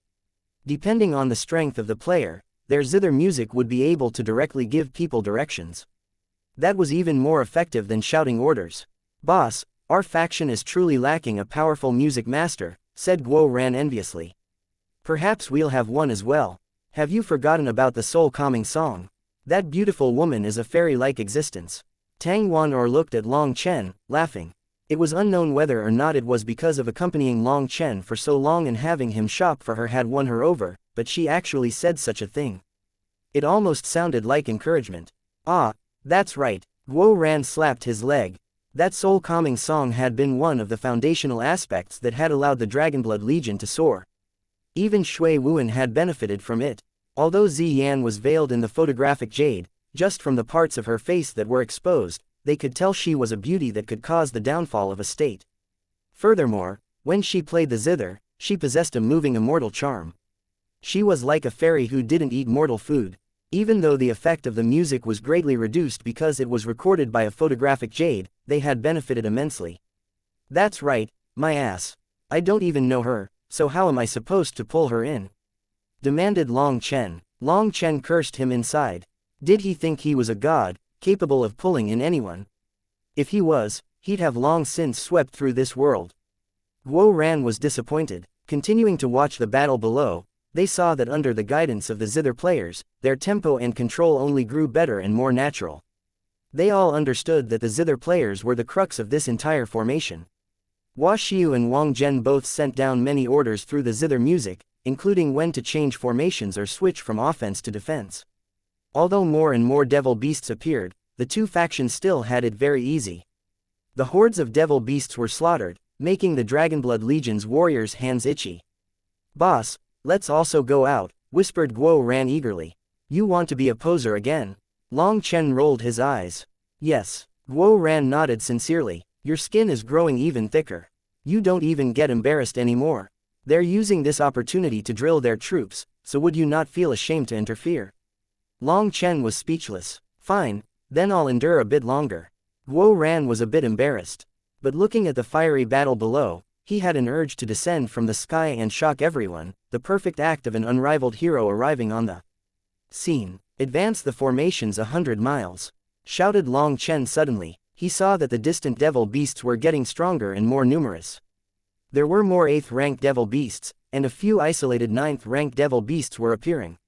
Speaker 1: Depending on the strength of the player, their zither music would be able to directly give people directions. That was even more effective than shouting orders. Boss, our faction is truly lacking a powerful music master, said Guo Ran enviously. Perhaps we'll have one as well. Have you forgotten about the soul-calming song? That beautiful woman is a fairy-like existence. Tang Wan'er looked at Long Chen, laughing. It was unknown whether or not it was because of accompanying Long Chen for so long and having him shop for her had won her over, but she actually said such a thing. It almost sounded like encouragement. Ah, that's right, Guo Ran slapped his leg. That soul-calming song had been one of the foundational aspects that had allowed the Dragonblood Legion to soar. Even Shui Wuan had benefited from it. Although Ziyan was veiled in the photographic jade, just from the parts of her face that were exposed, they could tell she was a beauty that could cause the downfall of a state. Furthermore, when she played the zither, she possessed a moving immortal charm. She was like a fairy who didn't eat mortal food. Even though the effect of the music was greatly reduced because it was recorded by a photographic jade, they had benefited immensely. That's right, my ass. I don't even know her, so how am I supposed to pull her in? Demanded Long Chen. Long Chen cursed him inside. Did he think he was a god, capable of pulling in anyone? If he was, he'd have long since swept through this world. Guo Ran was disappointed. Continuing to watch the battle below, they saw that under the guidance of the zither players, their tempo and control only grew better and more natural. They all understood that the zither players were the crux of this entire formation. Hua Xiu and Wang Zhen both sent down many orders through the zither music, including when to change formations or switch from offense to defense. Although more and more devil beasts appeared, the two factions still had it very easy. The hordes of devil beasts were slaughtered, making the Dragonblood Legion's warriors' hands itchy. Boss, let's also go out, whispered Guo Ran eagerly. You want to be a poser again? Long Chen rolled his eyes. Yes. Guo Ran nodded sincerely. Your skin is growing even thicker. You don't even get embarrassed anymore. They're using this opportunity to drill their troops, so would you not feel ashamed to interfere? Long Chen was speechless. Fine, then I'll endure a bit longer. Guo Ran was a bit embarrassed. But looking at the fiery battle below, he had an urge to descend from the sky and shock everyone, the perfect act of an unrivaled hero arriving on the scene. Advance the formations 100 miles. Shouted Long Chen suddenly. He saw that the distant devil beasts were getting stronger and more numerous. There were more 8th-rank devil beasts, and a few isolated 9th-rank devil beasts were appearing.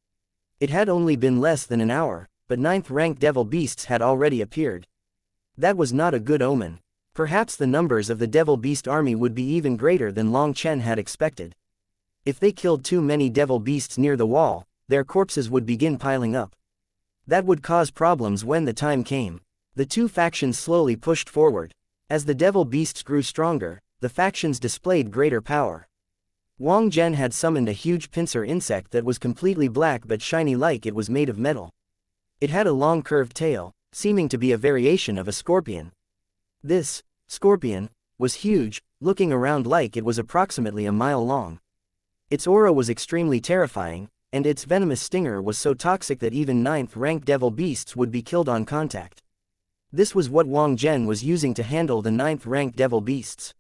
Speaker 1: It had only been less than an hour, but 9th-rank devil beasts had already appeared. That was not a good omen. Perhaps the numbers of the devil beast army would be even greater than Long Chen had expected. If they killed too many devil beasts near the wall, their corpses would begin piling up. That would cause problems when the time came. The two factions slowly pushed forward. As the devil beasts grew stronger, the factions displayed greater power. Wang Zhen had summoned a huge pincer insect that was completely black but shiny like it was made of metal. It had a long curved tail, seeming to be a variation of a scorpion. This scorpion was huge, looking around like it was approximately a mile long. Its aura was extremely terrifying, and its venomous stinger was so toxic that even 9th-rank devil beasts would be killed on contact. This was what Wang Zhen was using to handle the 9th-rank devil beasts.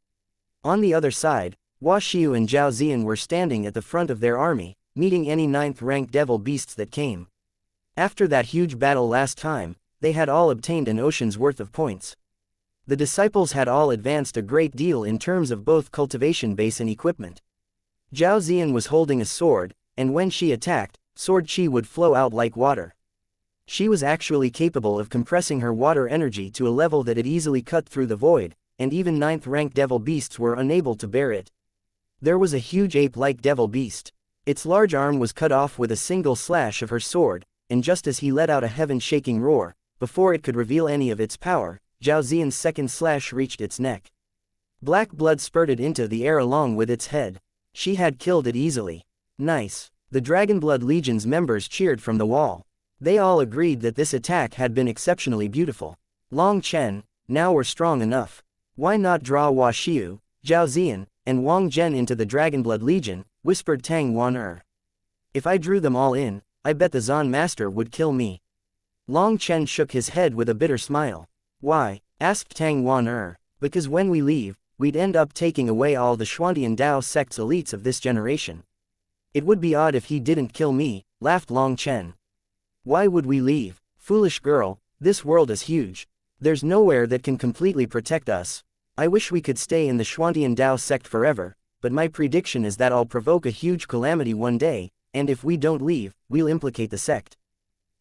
Speaker 1: On the other side, Hua Xiu and Zhao Ziyan were standing at the front of their army, meeting any 9th-rank devil beasts that came. After that huge battle last time, they had all obtained an ocean's worth of points. The disciples had all advanced a great deal in terms of both cultivation base and equipment. Zhao Ziyan was holding a sword, and when she attacked, sword chi would flow out like water. She was actually capable of compressing her water energy to a level that it easily cut through the void, and even 9th-rank devil beasts were unable to bear it. There was a huge ape-like devil beast. Its large arm was cut off with a single slash of her sword, and just as he let out a heaven-shaking roar, before it could reveal any of its power, Zhao Ziyan's second slash reached its neck. Black blood spurted into the air along with its head. She had killed it easily. Nice. The Dragonblood Legion's members cheered from the wall. They all agreed that this attack had been exceptionally beautiful. Long Chen, now we're strong enough. Why not draw Hua Xiu, Zhao Ziyan, and Wang Zhen into the Dragonblood Legion, whispered Tang Wan'er. If I drew them all in, I bet the Zan Master would kill me. Long Chen shook his head with a bitter smile. Why? Asked Tang Wan'er. Because when we leave, we'd end up taking away all the Xuantian Dao sect's elites of this generation. It would be odd if he didn't kill me, laughed Long Chen. Why would we leave? Foolish girl, this world is huge. There's nowhere that can completely protect us. I wish we could stay in the Xuantian Dao sect forever, but my prediction is that I'll provoke a huge calamity one day, and if we don't leave, we'll implicate the sect.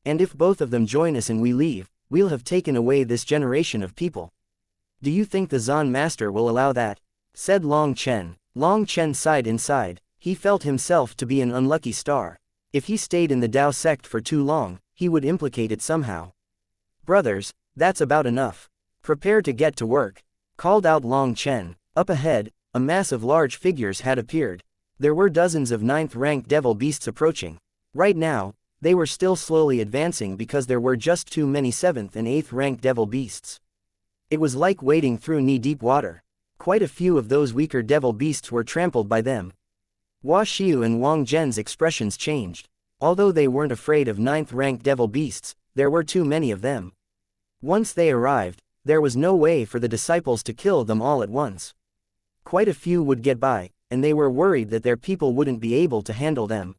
Speaker 1: And if both of them join us and we leave, we'll have taken away this generation of people. Do you think the Zan master will allow that? Said Long Chen. Long Chen sighed inside. He felt himself to be an unlucky star. If he stayed in the Dao sect for too long, he would implicate it somehow. Brothers, that's about enough. Prepare to get to work, called out Long Chen. Up ahead, a mass of large figures had appeared. There were dozens of 9th-ranked devil beasts approaching. Right now, they were still slowly advancing because there were just too many 7th and 8th-ranked devil beasts. It was like wading through knee-deep water. Quite a few of those weaker devil beasts were trampled by them. Hua Xiu and Wang Zhen's expressions changed. Although they weren't afraid of 9th-ranked devil beasts, there were too many of them. Once they arrived, there was no way for the disciples to kill them all at once. Quite a few would get by, and they were worried that their people wouldn't be able to handle them.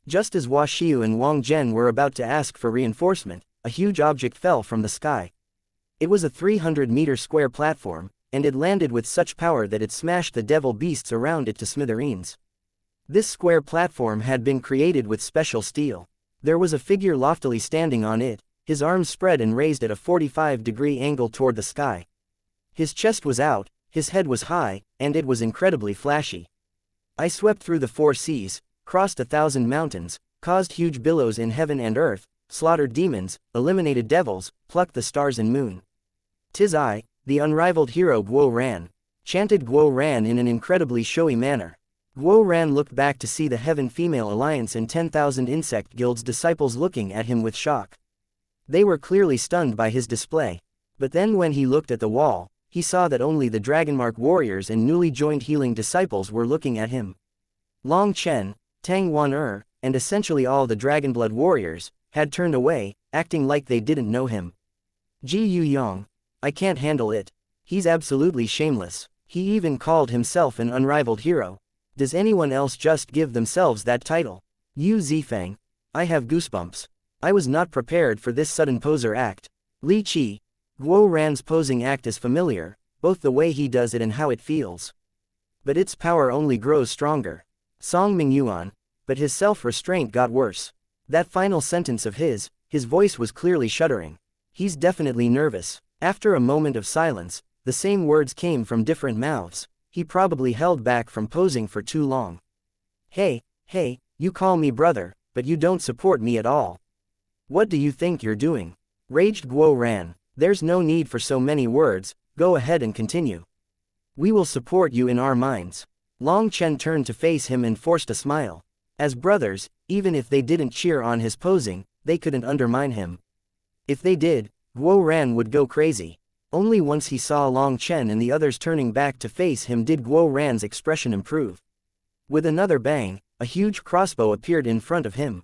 Speaker 1: Just as Hua Xiu and Wang Zhen were about to ask for reinforcement, a huge object fell from the sky. It was a 300-meter square platform, and it landed with such power that it smashed the devil beasts around it to smithereens. This square platform had been created with special steel. There was a figure loftily standing on it, his arms spread and raised at a 45-degree angle toward the sky. His chest was out, his head was high, and it was incredibly flashy. I swept through the 4 seas, crossed 1,000 mountains, caused huge billows in heaven and earth, slaughtered demons, eliminated devils, plucked the stars and moon. 'Tis I, the unrivaled hero Guo Ran, chanted Guo Ran in an incredibly showy manner. Guo Ran looked back to see the Heaven Female Alliance and 10,000 Insect Guild's disciples looking at him with shock. They were clearly stunned by his display. But then when he looked at the wall, he saw that only the Dragonmark warriors and newly joined healing disciples were looking at him. Long Chen, Tang Wan and essentially all the Dragonblood warriors, had turned away, acting like they didn't know him. Ji Yu Yang. I can't handle it. He's absolutely shameless. He even called himself an unrivaled hero. Does anyone else just give themselves that title? Yu Zifang. I have goosebumps. I was not prepared for this sudden poser act. Li Qi. Guo Ran's posing act is familiar, both the way he does it and how it feels. But its power only grows stronger. Song Mingyuan. But his self-restraint got worse. That final sentence of his voice was clearly shuddering. He's definitely nervous. After a moment of silence, the same words came from different mouths. He probably held back from posing for too long. Hey, you call me brother, but you don't support me at all. What do you think you're doing? Raged Guo Ran. There's no need for so many words, go ahead and continue. We will support you in our minds. Long Chen turned to face him and forced a smile. As brothers, even if they didn't cheer on his posing, they couldn't undermine him. If they did, Guo Ran would go crazy. Only once he saw Long Chen and the others turning back to face him did Guo Ran's expression improve. With another bang, a huge crossbow appeared in front of him.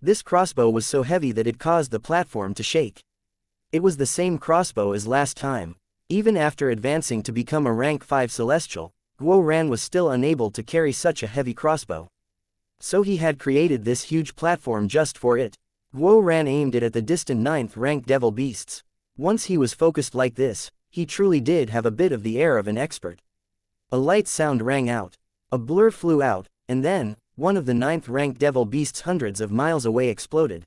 Speaker 1: This crossbow was so heavy that it caused the platform to shake. It was the same crossbow as last time. Even after advancing to become a rank 5 celestial, Guo Ran was still unable to carry such a heavy crossbow. So he had created this huge platform just for it. Guo Ran aimed it at the distant 9th-ranked devil beasts. Once he was focused like this, he truly did have a bit of the air of an expert. A light sound rang out. A blur flew out, and then, one of the 9th-ranked devil beasts hundreds of miles away exploded.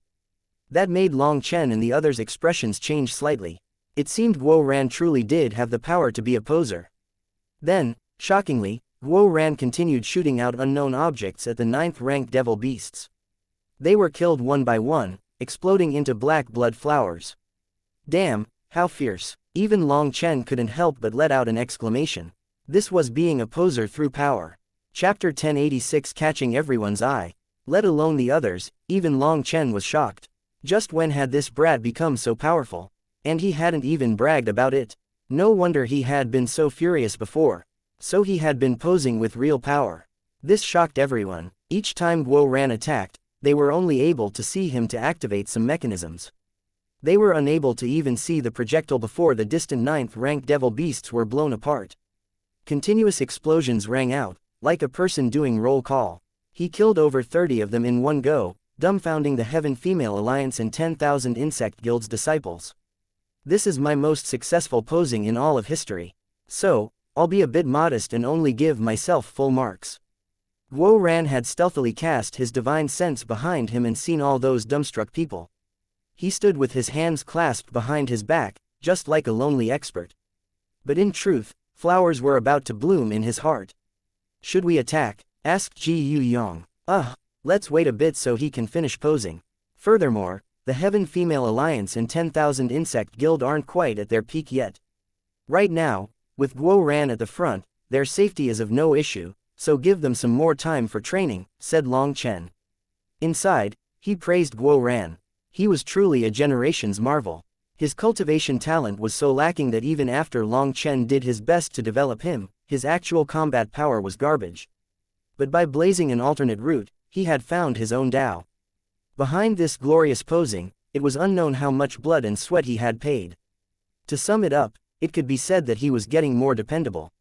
Speaker 1: That made Long Chen and the others' expressions change slightly. It seemed Guo Ran truly did have the power to be a poser. Then, shockingly, Guo Ran continued shooting out unknown objects at the 9th-ranked devil beasts. They were killed one by one, exploding into black blood flowers. Damn, how fierce. Even Long Chen couldn't help but let out an exclamation. This was being a poser through power. Chapter 1086 catching everyone's eye. Let alone the others, even Long Chen was shocked. Just when had this brat become so powerful? And he hadn't even bragged about it. No wonder he had been so furious before. So he had been posing with real power. This shocked everyone. Each time Guo Ran attacked, they were only able to see him to activate some mechanisms. They were unable to even see the projectile before the distant 9th-ranked devil beasts were blown apart. Continuous explosions rang out, like a person doing roll call. He killed over 30 of them in one go, dumbfounding the Heaven Female Alliance and 10,000 Insect Guild's disciples. This is my most successful posing in all of history. So, I'll be a bit modest and only give myself full marks. Guo Ran had stealthily cast his divine sense behind him and seen all those dumbstruck people. He stood with his hands clasped behind his back, just like a lonely expert. But in truth, flowers were about to bloom in his heart. Should we attack? Asked Ji Yu Yang. Let's wait a bit so he can finish posing. Furthermore, the Heaven Female Alliance and 10,000 Insect Guild aren't quite at their peak yet. Right now, with Guo Ran at the front, their safety is of no issue, so give them some more time for training, said Long Chen. Inside, he praised Guo Ran. He was truly a generation's marvel. His cultivation talent was so lacking that even after Long Chen did his best to develop him, his actual combat power was garbage. But by blazing an alternate route, he had found his own Tao. Behind this glorious posing, it was unknown how much blood and sweat he had paid. To sum it up, it could be said that he was getting more dependable.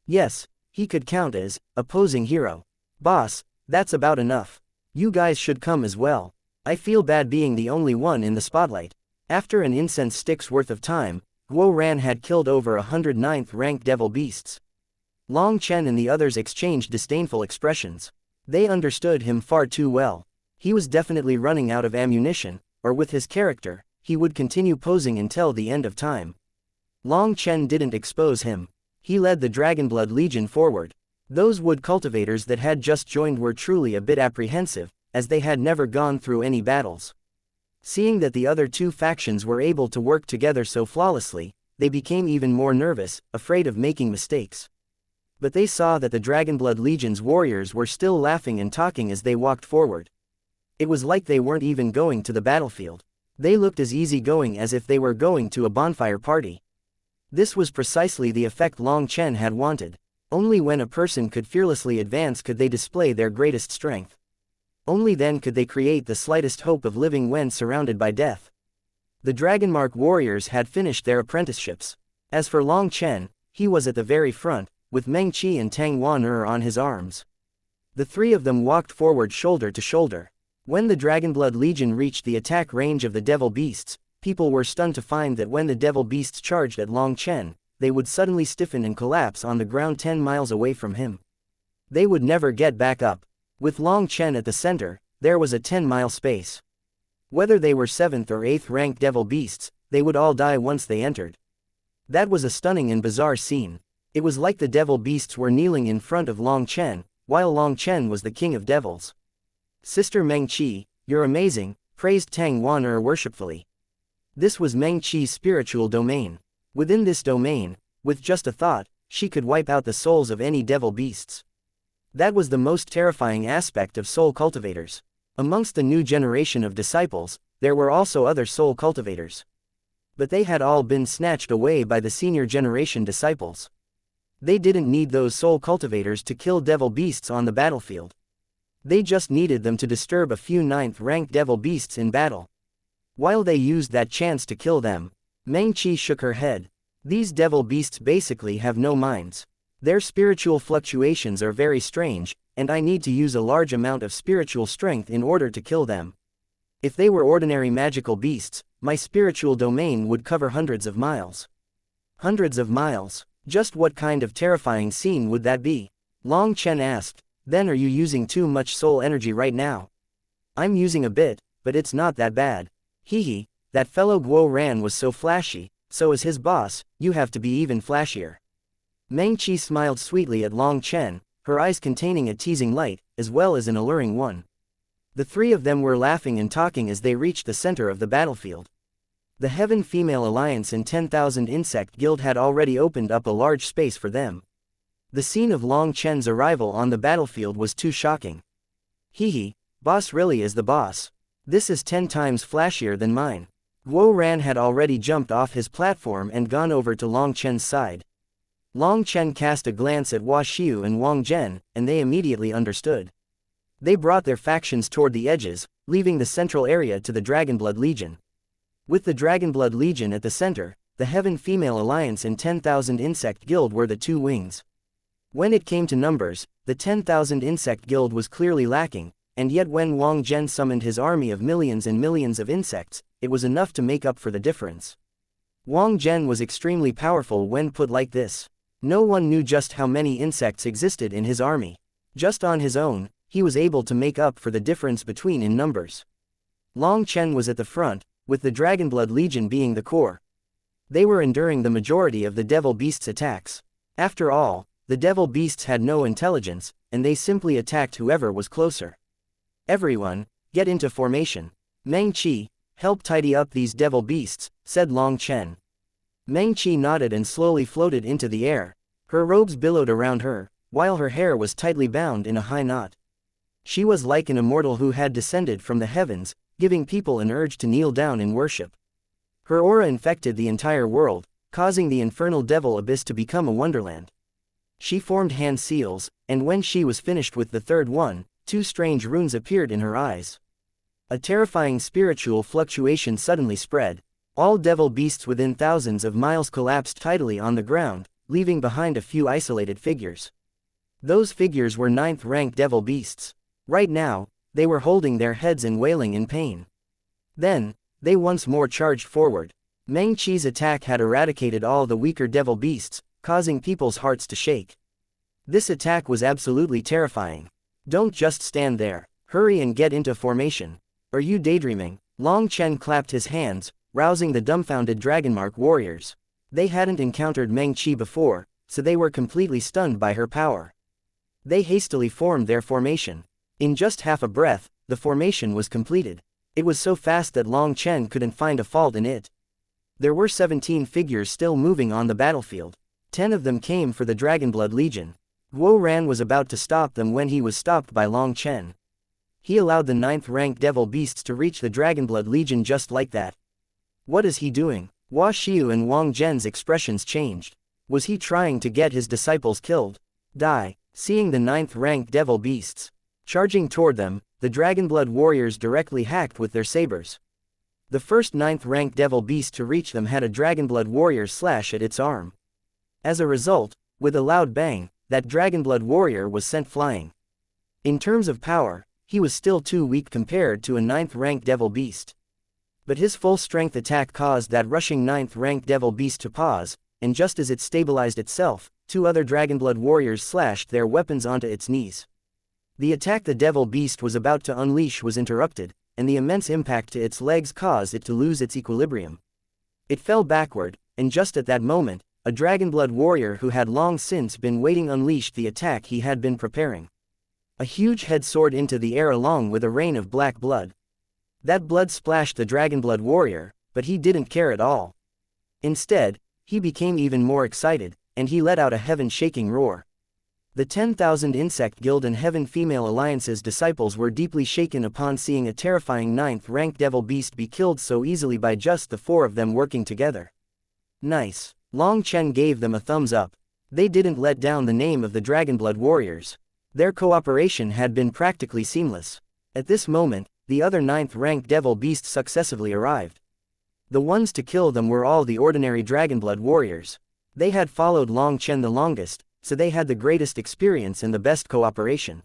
Speaker 1: Yes, he could count as a posing hero. Boss, that's about enough. You guys should come as well. I feel bad being the only one in the spotlight. After an incense stick's worth of time, Guo Ran had killed over 109th rank devil beasts. Long Chen and the others exchanged disdainful expressions. They understood him far too well. He was definitely running out of ammunition, or with his character, he would continue posing until the end of time. Long Chen didn't expose him. He led the Dragonblood Legion forward. Those wood cultivators that had just joined were truly a bit apprehensive, as they had never gone through any battles. Seeing that the other two factions were able to work together so flawlessly, they became even more nervous, afraid of making mistakes. But they saw that the Dragonblood Legion's warriors were still laughing and talking as they walked forward. It was like they weren't even going to the battlefield. They looked as easygoing as if they were going to a bonfire party. This was precisely the effect Long Chen had wanted. Only when a person could fearlessly advance could they display their greatest strength. Only then could they create the slightest hope of living when surrounded by death. The Dragonmark warriors had finished their apprenticeships. As for Long Chen, he was at the very front, with Meng Qi and Tang Wan on his arms. The three of them walked forward shoulder to shoulder. When the Dragonblood Legion reached the attack range of the devil beasts, people were stunned to find that when the devil beasts charged at Long Chen, they would suddenly stiffen and collapse on the ground 10 miles away from him. They would never get back up. With Long Chen at the center, there was a 10-mile space. Whether they were 7th or 8th ranked devil beasts, they would all die once they entered. That was a stunning and bizarre scene. It was like the devil beasts were kneeling in front of Long Chen, while Long Chen was the king of devils. Sister Meng Qi, you're amazing, praised Tang Wan worshipfully. This was Meng Qi's spiritual domain. Within this domain, with just a thought, she could wipe out the souls of any devil beasts. That was the most terrifying aspect of soul cultivators. Amongst the new generation of disciples, there were also other soul cultivators. But they had all been snatched away by the senior generation disciples. They didn't need those soul cultivators to kill devil beasts on the battlefield. They just needed them to disturb a few 9th-ranked devil beasts in battle. While they used that chance to kill them, Meng Qi shook her head. These devil beasts basically have no minds. Their spiritual fluctuations are very strange, and I need to use a large amount of spiritual strength in order to kill them. If they were ordinary magical beasts, my spiritual domain would cover hundreds of miles. Hundreds of miles? Just what kind of terrifying scene would that be? Long Chen asked. Then are you using too much soul energy right now? I'm using a bit, but it's not that bad. Hehe, that fellow Guo Ran was so flashy, so as his boss, you have to be even flashier. Meng Qi smiled sweetly at Long Chen, her eyes containing a teasing light, as well as an alluring one. The three of them were laughing and talking as they reached the center of the battlefield. The Heaven Female Alliance and 10,000 Insect Guild had already opened up a large space for them. The scene of Long Chen's arrival on the battlefield was too shocking. Hehe, boss really is the boss. This is 10 times flashier than mine. Guo Ran had already jumped off his platform and gone over to Long Chen's side. Long Chen cast a glance at Hua Xiu and Wang Zhen, and they immediately understood. They brought their factions toward the edges, leaving the central area to the Dragonblood Legion. With the Dragonblood Legion at the center, the Heaven Female Alliance and 10,000 Insect Guild were the two wings. When it came to numbers, the 10,000 Insect Guild was clearly lacking, and yet when Wang Zhen summoned his army of millions and millions of insects, it was enough to make up for the difference. Wang Zhen was extremely powerful when put like this. No one knew just how many insects existed in his army. Just on his own, he was able to make up for the difference between in numbers. Long Chen was at the front, with the Dragonblood Legion being the core. They were enduring the majority of the Devil Beasts' attacks. After all, the Devil Beasts had no intelligence, and they simply attacked whoever was closer. Everyone, get into formation. Meng Qi, help tidy up these Devil Beasts, said Long Chen. Meng Qi nodded and slowly floated into the air. Her robes billowed around her, while her hair was tightly bound in a high knot. She was like an immortal who had descended from the heavens, giving people an urge to kneel down in worship. Her aura infected the entire world, causing the infernal devil abyss to become a wonderland. She formed hand seals, and when she was finished with the third one, 2 strange runes appeared in her eyes. A terrifying spiritual fluctuation suddenly spread. All devil beasts within thousands of miles collapsed tidily on the ground, leaving behind a few isolated figures. Those figures were 9th-rank devil beasts. Right now, they were holding their heads and wailing in pain. Then, they once more charged forward. Meng Qi's attack had eradicated all the weaker devil beasts, causing people's hearts to shake. This attack was absolutely terrifying. Don't just stand there. Hurry and get into formation. Are you daydreaming? Long Chen clapped his hands, rousing the dumbfounded Dragonmark warriors. They hadn't encountered Meng Qi before, so they were completely stunned by her power. They hastily formed their formation. In just half a breath, the formation was completed. It was so fast that Long Chen couldn't find a fault in it. There were 17 figures still moving on the battlefield. 10 of them came for the Dragonblood Legion. Guo Ran was about to stop them when he was stopped by Long Chen. He allowed the 9th-rank devil beasts to reach the Dragonblood Legion just like that. What is he doing? Hua Xiu and Wang Zhen's expressions changed. Was he trying to get his disciples killed? Die. Seeing the 9th-rank devil beasts charging toward them, the Dragonblood warriors directly hacked with their sabers. The first 9th-rank devil beast to reach them had a Dragonblood warrior slash at its arm. As a result, with a loud bang, that Dragonblood warrior was sent flying. In terms of power, he was still too weak compared to a 9th-rank devil beast. But his full-strength attack caused that rushing 9th-rank devil beast to pause, and just as it stabilized itself, 2 other Dragonblood warriors slashed their weapons onto its knees. The attack the devil beast was about to unleash was interrupted, and the immense impact to its legs caused it to lose its equilibrium. It fell backward, and just at that moment, a Dragonblood warrior who had long since been waiting unleashed the attack he had been preparing. A huge head soared into the air along with a rain of black blood. That blood splashed the Dragonblood warrior, but he didn't care at all. Instead, he became even more excited, and he let out a heaven-shaking roar. The 10,000 Insect Guild and Heaven Female Alliance's disciples were deeply shaken upon seeing a terrifying 9th-rank devil beast be killed so easily by just the 4 of them working together. Nice. Long Chen gave them a thumbs up. They didn't let down the name of the Dragonblood warriors. Their cooperation had been practically seamless. At this moment, the other 9th-rank devil beasts successively arrived. The ones to kill them were all the ordinary Dragonblood warriors. They had followed Long Chen the longest, so they had the greatest experience and the best cooperation.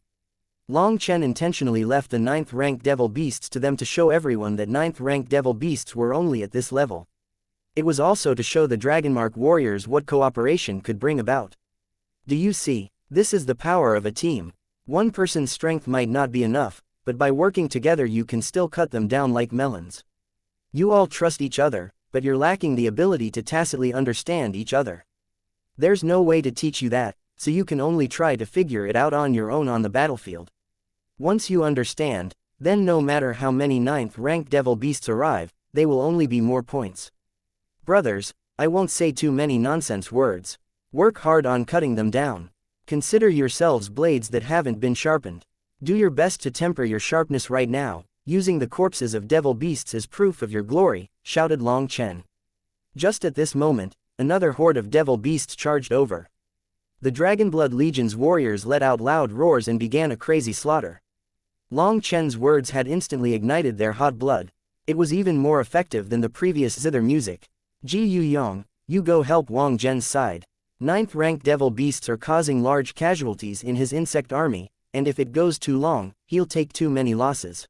Speaker 1: Long Chen intentionally left the 9th-rank devil beasts to them to show everyone that 9th-rank devil beasts were only at this level. It was also to show the Dragonmark warriors what cooperation could bring about. Do you see? This is the power of a team. One person's strength might not be enough, but by working together you can still cut them down like melons. You all trust each other, but you're lacking the ability to tacitly understand each other. There's no way to teach you that, so you can only try to figure it out on your own on the battlefield. Once you understand, then no matter how many 9th-rank devil beasts arrive, they will only be more points. Brothers, I won't say too many nonsense words. Work hard on cutting them down. Consider yourselves blades that haven't been sharpened. Do your best to temper your sharpness right now, using the corpses of devil beasts as proof of your glory, shouted Long Chen. Just at this moment, another horde of devil beasts charged over. The Dragonblood Legion's warriors let out loud roars and began a crazy slaughter. Long Chen's words had instantly ignited their hot blood. It was even more effective than the previous zither music. Ji Yu Yong, you go help Wang Zhen's side. 9th-rank devil beasts are causing large casualties in his insect army, and if it goes too long, he'll take too many losses.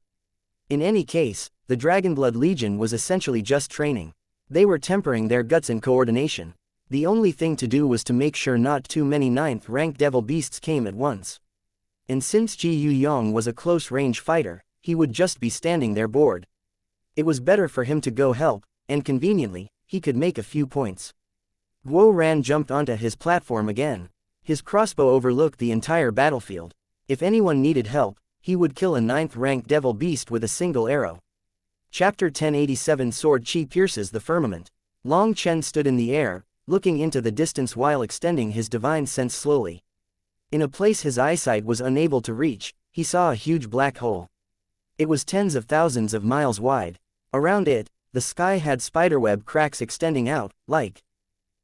Speaker 1: In any case, the Dragonblood Legion was essentially just training. They were tempering their guts and coordination. The only thing to do was to make sure not too many 9th rank devil beasts came at once. And since Ji Yu Yong was a close-range fighter, he would just be standing there bored. It was better for him to go help, and conveniently, he could make a few points. Guo Ran jumped onto his platform again. His crossbow overlooked the entire battlefield. If anyone needed help, he would kill a 9th rank devil beast with a single arrow. Chapter 1087 Sword Chi pierces the firmament. Long Chen stood in the air, looking into the distance while extending his divine sense slowly. In a place his eyesight was unable to reach, he saw a huge black hole. It was tens of thousands of miles wide. Around it, the sky had spiderweb cracks extending out, like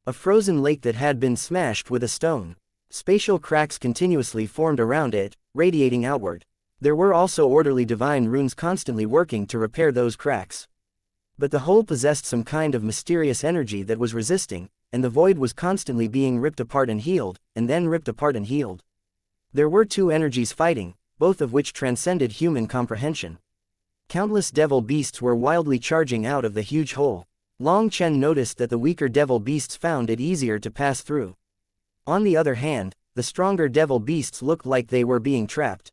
Speaker 1: a frozen lake that had been smashed with a stone. Spatial cracks continuously formed around it, radiating outward. There were also orderly divine runes constantly working to repair those cracks. But the whole possessed some kind of mysterious energy that was resisting, and the void was constantly being ripped apart and healed, and then ripped apart and healed. There were two energies fighting, both of which transcended human comprehension. Countless devil beasts were wildly charging out of the huge hole. Long Chen noticed that the weaker devil beasts found it easier to pass through. On the other hand, the stronger devil beasts looked like they were being trapped.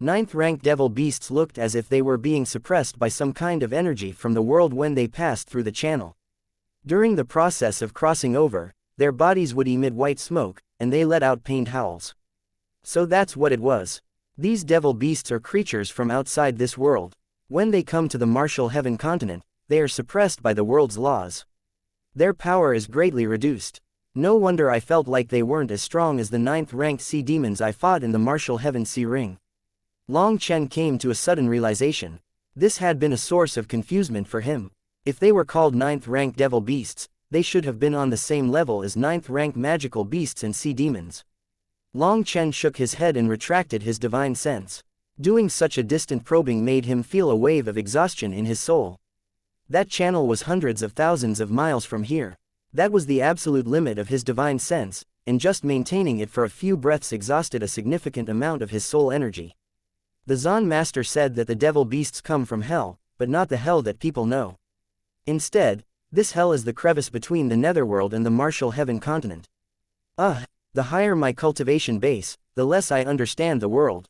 Speaker 1: 9th rank devil beasts looked as if they were being suppressed by some kind of energy from the world when they passed through the channel. During the process of crossing over, their bodies would emit white smoke, and they let out pained howls. So that's what it was. These devil beasts are creatures from outside this world. When they come to the martial heaven continent, they are suppressed by the world's laws. Their power is greatly reduced. No wonder I felt like they weren't as strong as the 9th ranked sea demons I fought in the martial heaven sea ring. Long Chen came to a sudden realization. This had been a source of confusement for him. If they were called 9th rank devil beasts, they should have been on the same level as 9th rank magical beasts and sea demons. Long Chen shook his head and retracted his divine sense. Doing such a distant probing made him feel a wave of exhaustion in his soul. That channel was hundreds of thousands of miles from here. That was the absolute limit of his divine sense, and just maintaining it for a few breaths exhausted a significant amount of his soul energy. The Zon Master said that the devil beasts come from hell, but not the hell that people know. Instead, this hell is the crevice between the netherworld and the martial heaven continent. The higher my cultivation base, the less I understand the world.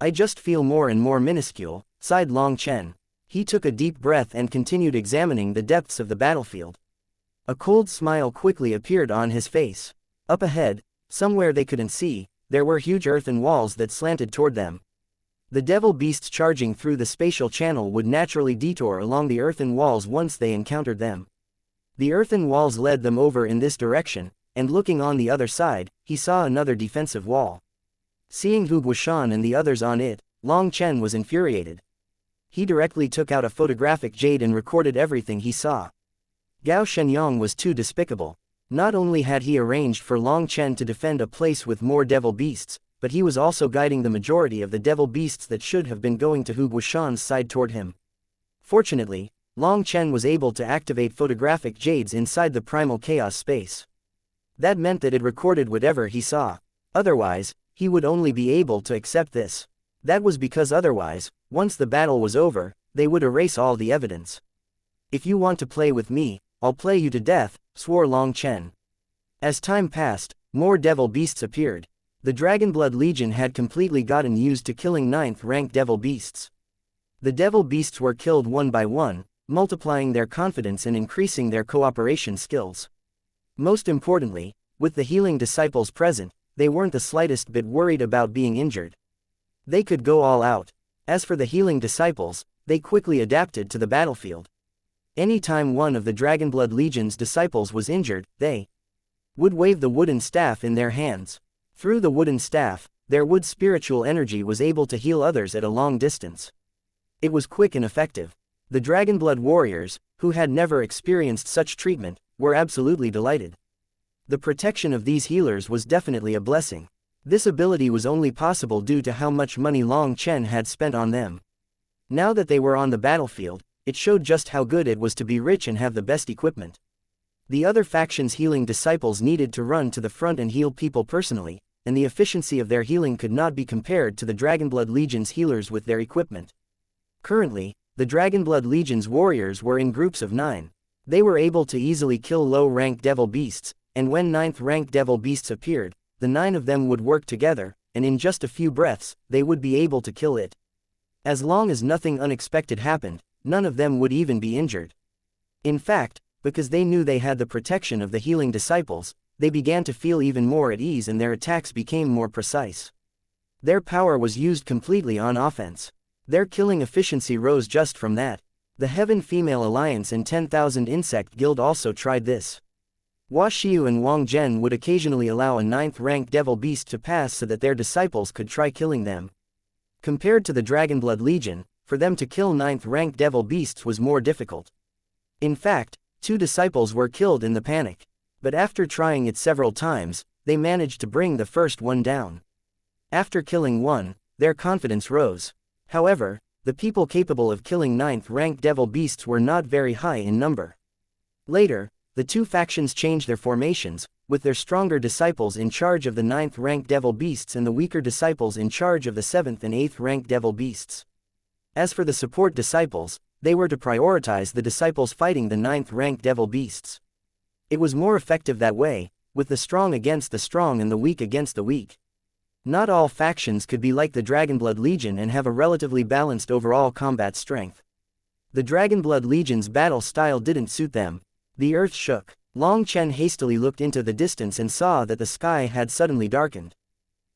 Speaker 1: I just feel more and more minuscule, sighed Long Chen. He took a deep breath and continued examining the depths of the battlefield. A cold smile quickly appeared on his face. Up ahead, somewhere they couldn't see, there were huge earthen walls that slanted toward them. The devil beasts charging through the spatial channel would naturally detour along the earthen walls once they encountered them. The earthen walls led them over in this direction, and looking on the other side, he saw another defensive wall. Seeing Hu Guishan and the others on it, Long Chen was infuriated. He directly took out a photographic jade and recorded everything he saw. Gao Shenyang was too despicable. Not only had he arranged for Long Chen to defend a place with more devil beasts, but he was also guiding the majority of the devil beasts that should have been going to Hu Guishan's side toward him. Fortunately, Long Chen was able to activate photographic jades inside the primal chaos space. That meant that it recorded whatever he saw. Otherwise, he would only be able to accept this. That was because otherwise, once the battle was over, they would erase all the evidence. If you want to play with me, I'll play you to death, swore Long Chen. As time passed, more devil beasts appeared. The Dragonblood Legion had completely gotten used to killing 9th rank devil beasts. The devil beasts were killed one by one, multiplying their confidence and increasing their cooperation skills. Most importantly, with the healing disciples present, they weren't the slightest bit worried about being injured. They could go all out. As for the healing disciples, they quickly adapted to the battlefield. Anytime one of the Dragonblood Legion's disciples was injured, they would wave the wooden staff in their hands. Through the wooden staff, their wood spiritual energy was able to heal others at a long distance. It was quick and effective. The Dragonblood warriors, who had never experienced such treatment, were absolutely delighted. The protection of these healers was definitely a blessing. This ability was only possible due to how much money Long Chen had spent on them. Now that they were on the battlefield, it showed just how good it was to be rich and have the best equipment. The other faction's healing disciples needed to run to the front and heal people personally, and the efficiency of their healing could not be compared to the Dragonblood Legion's healers with their equipment. Currently, the Dragonblood Legion's warriors were in groups of 9. They were able to easily kill low-rank devil beasts, and when 9th rank devil beasts appeared, the 9 of them would work together, and in just a few breaths, they would be able to kill it. As long as nothing unexpected happened, none of them would even be injured. In fact, because they knew they had the protection of the healing disciples, they began to feel even more at ease and their attacks became more precise. Their power was used completely on offense. Their killing efficiency rose just from that. The Heaven Female Alliance and 10,000 Insect Guild also tried this. Wuxia and Wang Zhen would occasionally allow a 9th rank devil beast to pass so that their disciples could try killing them. Compared to the Dragonblood Legion, for them to kill 9th rank devil beasts was more difficult. In fact, 2 disciples were killed in the panic. But after trying it several times, they managed to bring the first one down. After killing one, their confidence rose. However, the people capable of killing 9th rank devil beasts were not very high in number. Later, the 2 factions changed their formations, with their stronger disciples in charge of the 9th rank devil beasts and the weaker disciples in charge of the 7th and 8th rank devil beasts. As for the support disciples, they were to prioritize the disciples fighting the 9th rank devil beasts. It was more effective that way, with the strong against the strong and the weak against the weak. Not all factions could be like the Dragonblood Legion and have a relatively balanced overall combat strength. The Dragonblood Legion's battle style didn't suit them. The earth shook. Long Chen hastily looked into the distance and saw that the sky had suddenly darkened.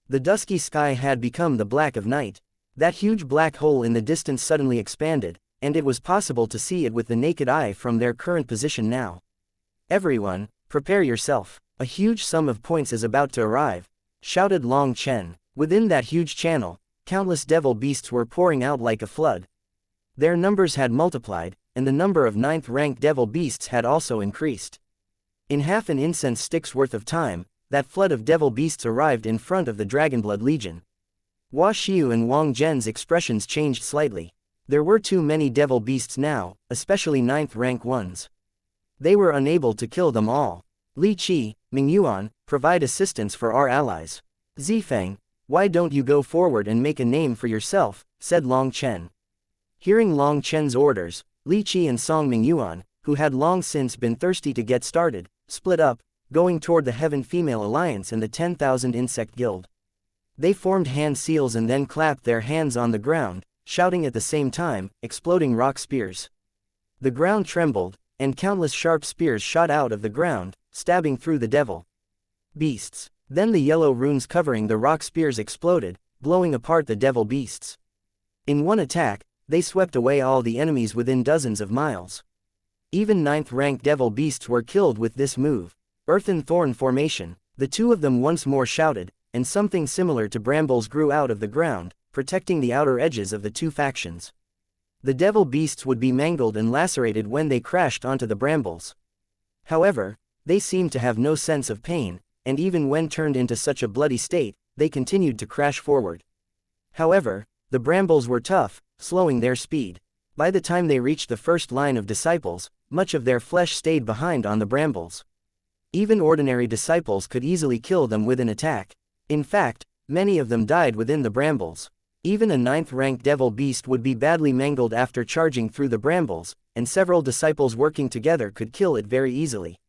Speaker 1: The dusky sky had become the black of night. That huge black hole in the distance suddenly expanded, and it was possible to see it with the naked eye from their current position now. "Everyone, prepare yourself. A huge sum of points is about to arrive," shouted Long Chen. Within that huge channel, countless devil beasts were pouring out like a flood. Their numbers had multiplied, and the number of 9th rank devil beasts had also increased. In half an incense stick's worth of time, that flood of devil beasts arrived in front of the Dragonblood Legion. Wuxia and Wang Zhen's expressions changed slightly. There were too many devil beasts now, especially 9th rank ones. They were unable to kill them all. Li Qi, Ming Yuan, provide assistance for our allies. Zifeng, why don't you go forward and make a name for yourself, said Long Chen. Hearing Long Chen's orders, Li Qi and Song Ming Yuan, who had long since been thirsty to get started, split up, going toward the Heaven Female Alliance and the 10,000 Insect Guild. They formed hand seals and then clapped their hands on the ground, shouting at the same time, exploding rock spears. The ground trembled, and countless sharp spears shot out of the ground, stabbing through the devil beasts. Then the yellow runes covering the rock spears exploded, blowing apart the devil beasts. In one attack, they swept away all the enemies within dozens of miles. Even 9th rank devil beasts were killed with this move. Earthen Thorn formation, the 2 of them once more shouted, and something similar to brambles grew out of the ground, protecting the outer edges of the 2 factions. The devil beasts would be mangled and lacerated when they crashed onto the brambles. However, they seemed to have no sense of pain, and even when turned into such a bloody state, they continued to crash forward. However, the brambles were tough, slowing their speed. By the time they reached the first line of disciples, much of their flesh stayed behind on the brambles. Even ordinary disciples could easily kill them with an attack. In fact, many of them died within the brambles. Even a 9th rank devil beast would be badly mangled after charging through the brambles, and several disciples working together could kill it very easily.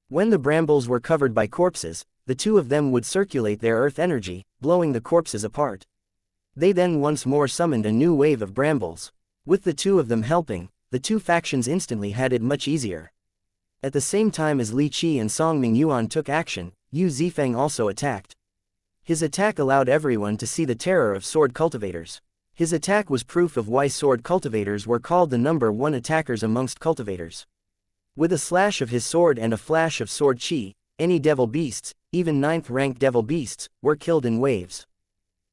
Speaker 1: When the brambles were covered by corpses, the 2 of them would circulate their earth energy, blowing the corpses apart. They then once more summoned a new wave of brambles. With the 2 of them helping, the 2 factions instantly had it much easier. At the same time as Li Qi and Song Ming Yuan took action, Yu Zifeng also attacked. His attack allowed everyone to see the terror of sword cultivators. His attack was proof of why sword cultivators were called the number 1 attackers amongst cultivators. With a slash of his sword and a flash of sword chi, any devil beasts, even 9th rank devil beasts, were killed in waves.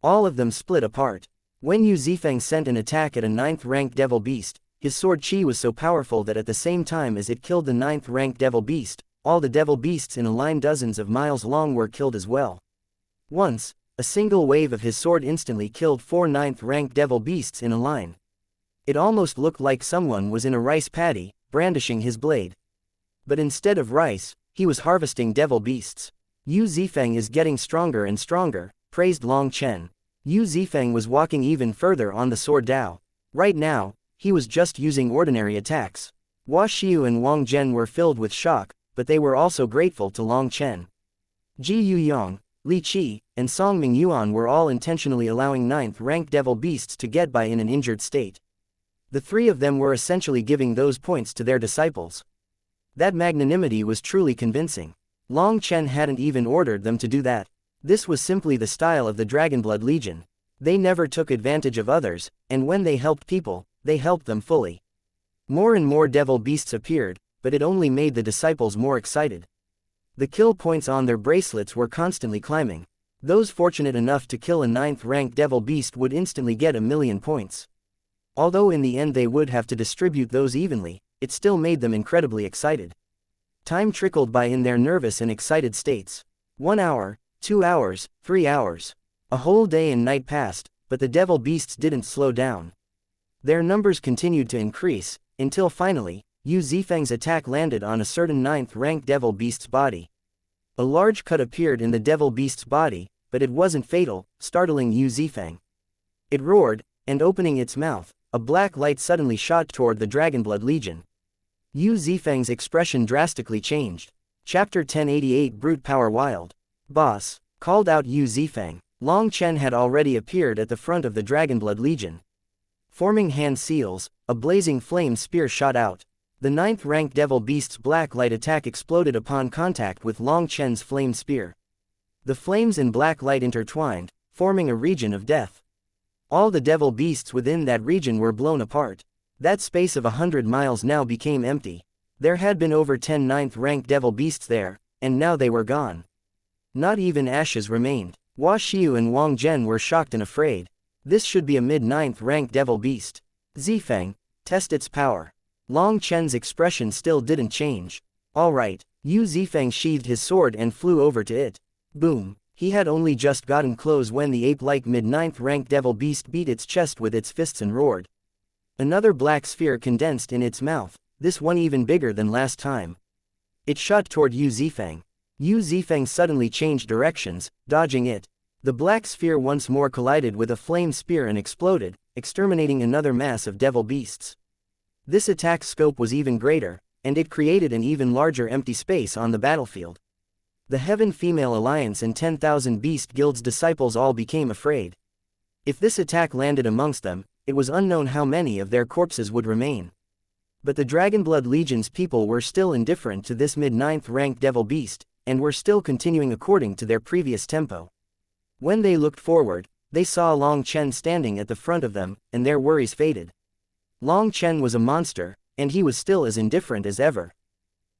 Speaker 1: All of them split apart. When Yu Zifeng sent an attack at a 9th rank devil beast, his sword chi was so powerful that at the same time as it killed the 9th rank devil beast, all the devil beasts in a line dozens of miles long were killed as well. Once, a single wave of his sword instantly killed 4 9th rank devil beasts in a line. It almost looked like someone was in a rice paddy, brandishing his blade. But instead of rice, he was harvesting devil beasts. Yu Zifeng is getting stronger and stronger, praised Long Chen. Yu Zifeng was walking even further on the sword Dao. Right now, he was just using ordinary attacks. Wuxia and Wang Zhen were filled with shock, but they were also grateful to Long Chen. Ji Yuyong, Li Qi, and Song Mingyuan were all intentionally allowing 9th-rank devil beasts to get by in an injured state. The three of them were essentially giving those points to their disciples. That magnanimity was truly convincing. Long Chen hadn't even ordered them to do that. This was simply the style of the Dragonblood Legion. They never took advantage of others, and when they helped people, they helped them fully. More and more devil beasts appeared, but it only made the disciples more excited. The kill points on their bracelets were constantly climbing. Those fortunate enough to kill a 9th-rank devil beast would instantly get 1,000,000 points. Although in the end they would have to distribute those evenly, it still made them incredibly excited. Time trickled by in their nervous and excited states. 1 hour, 2 hours, 3 hours. A whole day and night passed, but the devil beasts didn't slow down. Their numbers continued to increase, until finally, Yu Zifeng's attack landed on a certain 9th-rank devil beast's body. A large cut appeared in the devil beast's body, but it wasn't fatal, startling Yu Zifeng. It roared, and opening its mouth, a black light suddenly shot toward the Dragonblood Legion. Yu Zifeng's expression drastically changed. Chapter 1088 Brute Power Wild. Boss, called out Yu Zifeng. Long Chen had already appeared at the front of the Dragonblood Legion. Forming hand seals, a blazing flame spear shot out. The 9th-rank devil beast's black light attack exploded upon contact with Long Chen's flame spear. The flames and black light intertwined, forming a region of death. All the devil beasts within that region were blown apart. That space of 100 miles now became empty. There had been over 10 9th-rank devil beasts there, and now they were gone. Not even ashes remained. Hua Xiu and Wang Zhen were shocked and afraid. This should be a mid-9th-rank devil beast. Zifeng, test its power. Long Chen's expression still didn't change. Alright, Yu Zifeng sheathed his sword and flew over to it. Boom. He had only just gotten close when the ape-like mid-9th-rank devil beast beat its chest with its fists and roared. Another black sphere condensed in its mouth, this one even bigger than last time. It shot toward Yu Zifeng. Yu Zifeng suddenly changed directions, dodging it. The black sphere once more collided with a flame spear and exploded, exterminating another mass of devil beasts. This attack's scope was even greater, and it created an even larger empty space on the battlefield. The Heaven Female Alliance and 10,000 Beast Guild's disciples all became afraid. If this attack landed amongst them, it was unknown how many of their corpses would remain. But the Dragonblood Legion's people were still indifferent to this mid-9th-rank devil beast, and were still continuing according to their previous tempo. When they looked forward, they saw Long Chen standing at the front of them, and their worries faded. Long Chen was a monster, and he was still as indifferent as ever.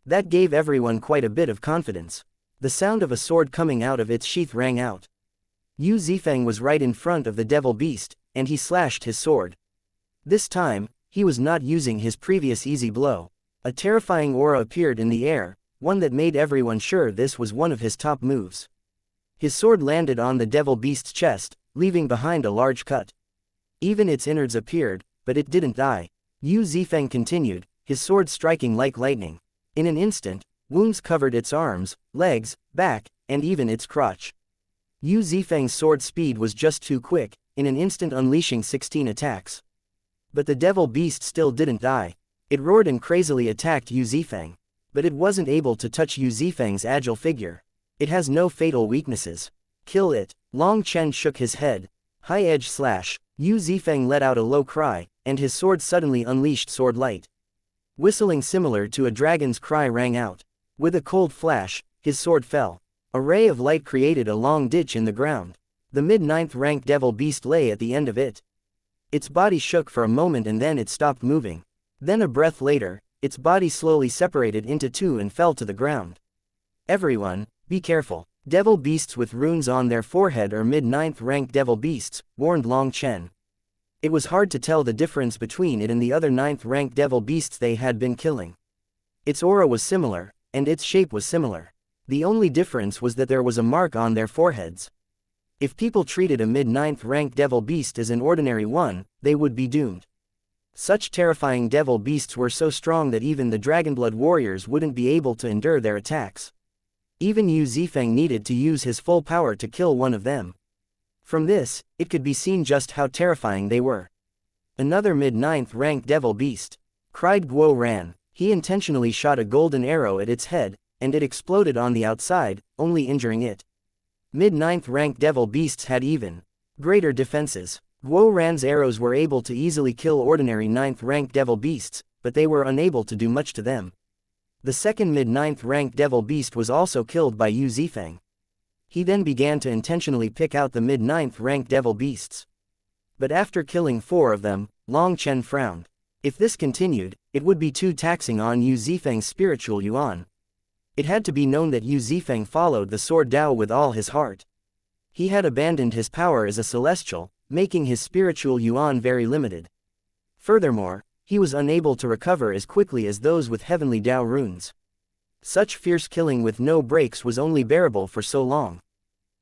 Speaker 1: That gave everyone quite a bit of confidence. The sound of a sword coming out of its sheath rang out. Yu Zifeng was right in front of the devil beast, and he slashed his sword. This time, he was not using his previous easy blow. A terrifying aura appeared in the air, one that made everyone sure this was one of his top moves. His sword landed on the devil beast's chest, leaving behind a large cut. Even its innards appeared, but it didn't die. Yu Zifeng continued, his sword striking like lightning. In an instant, wounds covered its arms, legs, back, and even its crotch. Yu Zifeng's sword speed was just too quick, in an instant unleashing 16 attacks. But the devil beast still didn't die. It roared and crazily attacked Yu Zifeng. But it wasn't able to touch Yu Zifeng's agile figure. It has no fatal weaknesses. Kill it. Long Chen shook his head. High edge slash. Yu Zifeng let out a low cry, and his sword suddenly unleashed sword light. Whistling similar to a dragon's cry rang out. With a cold flash, his sword fell. A ray of light created a long ditch in the ground. The mid-9th-rank devil beast lay at the end of it. Its body shook for a moment and then it stopped moving. Then a breath later, its body slowly separated into two and fell to the ground. Everyone, be careful. Devil beasts with runes on their forehead are mid-9th-rank devil beasts, warned Long Chen. It was hard to tell the difference between it and the other 9th-rank devil beasts they had been killing. Its aura was similar, and its shape was similar. The only difference was that there was a mark on their foreheads. If people treated a mid-9th-rank devil beast as an ordinary one, they would be doomed. Such terrifying devil beasts were so strong that even the Dragonblood warriors wouldn't be able to endure their attacks. Even Yu Zifeng needed to use his full power to kill one of them. From this, it could be seen just how terrifying they were. Another mid-9th-rank devil beast, cried Guo Ran. He intentionally shot a golden arrow at its head, and it exploded on the outside, only injuring it. Mid-9th rank devil beasts had even greater defenses. Guo Ran's arrows were able to easily kill ordinary 9th rank devil beasts, but they were unable to do much to them. The second mid-9th rank devil beast was also killed by Yu Zifeng. He then began to intentionally pick out the mid-9th rank devil beasts. But after killing 4 of them, Long Chen frowned. If this continued, it would be too taxing on Yu Zifeng's spiritual yuan. It had to be known that Yu Zifeng followed the sword Dao with all his heart. He had abandoned his power as a celestial, making his spiritual yuan very limited. Furthermore, he was unable to recover as quickly as those with heavenly Dao runes. Such fierce killing with no breaks was only bearable for so long.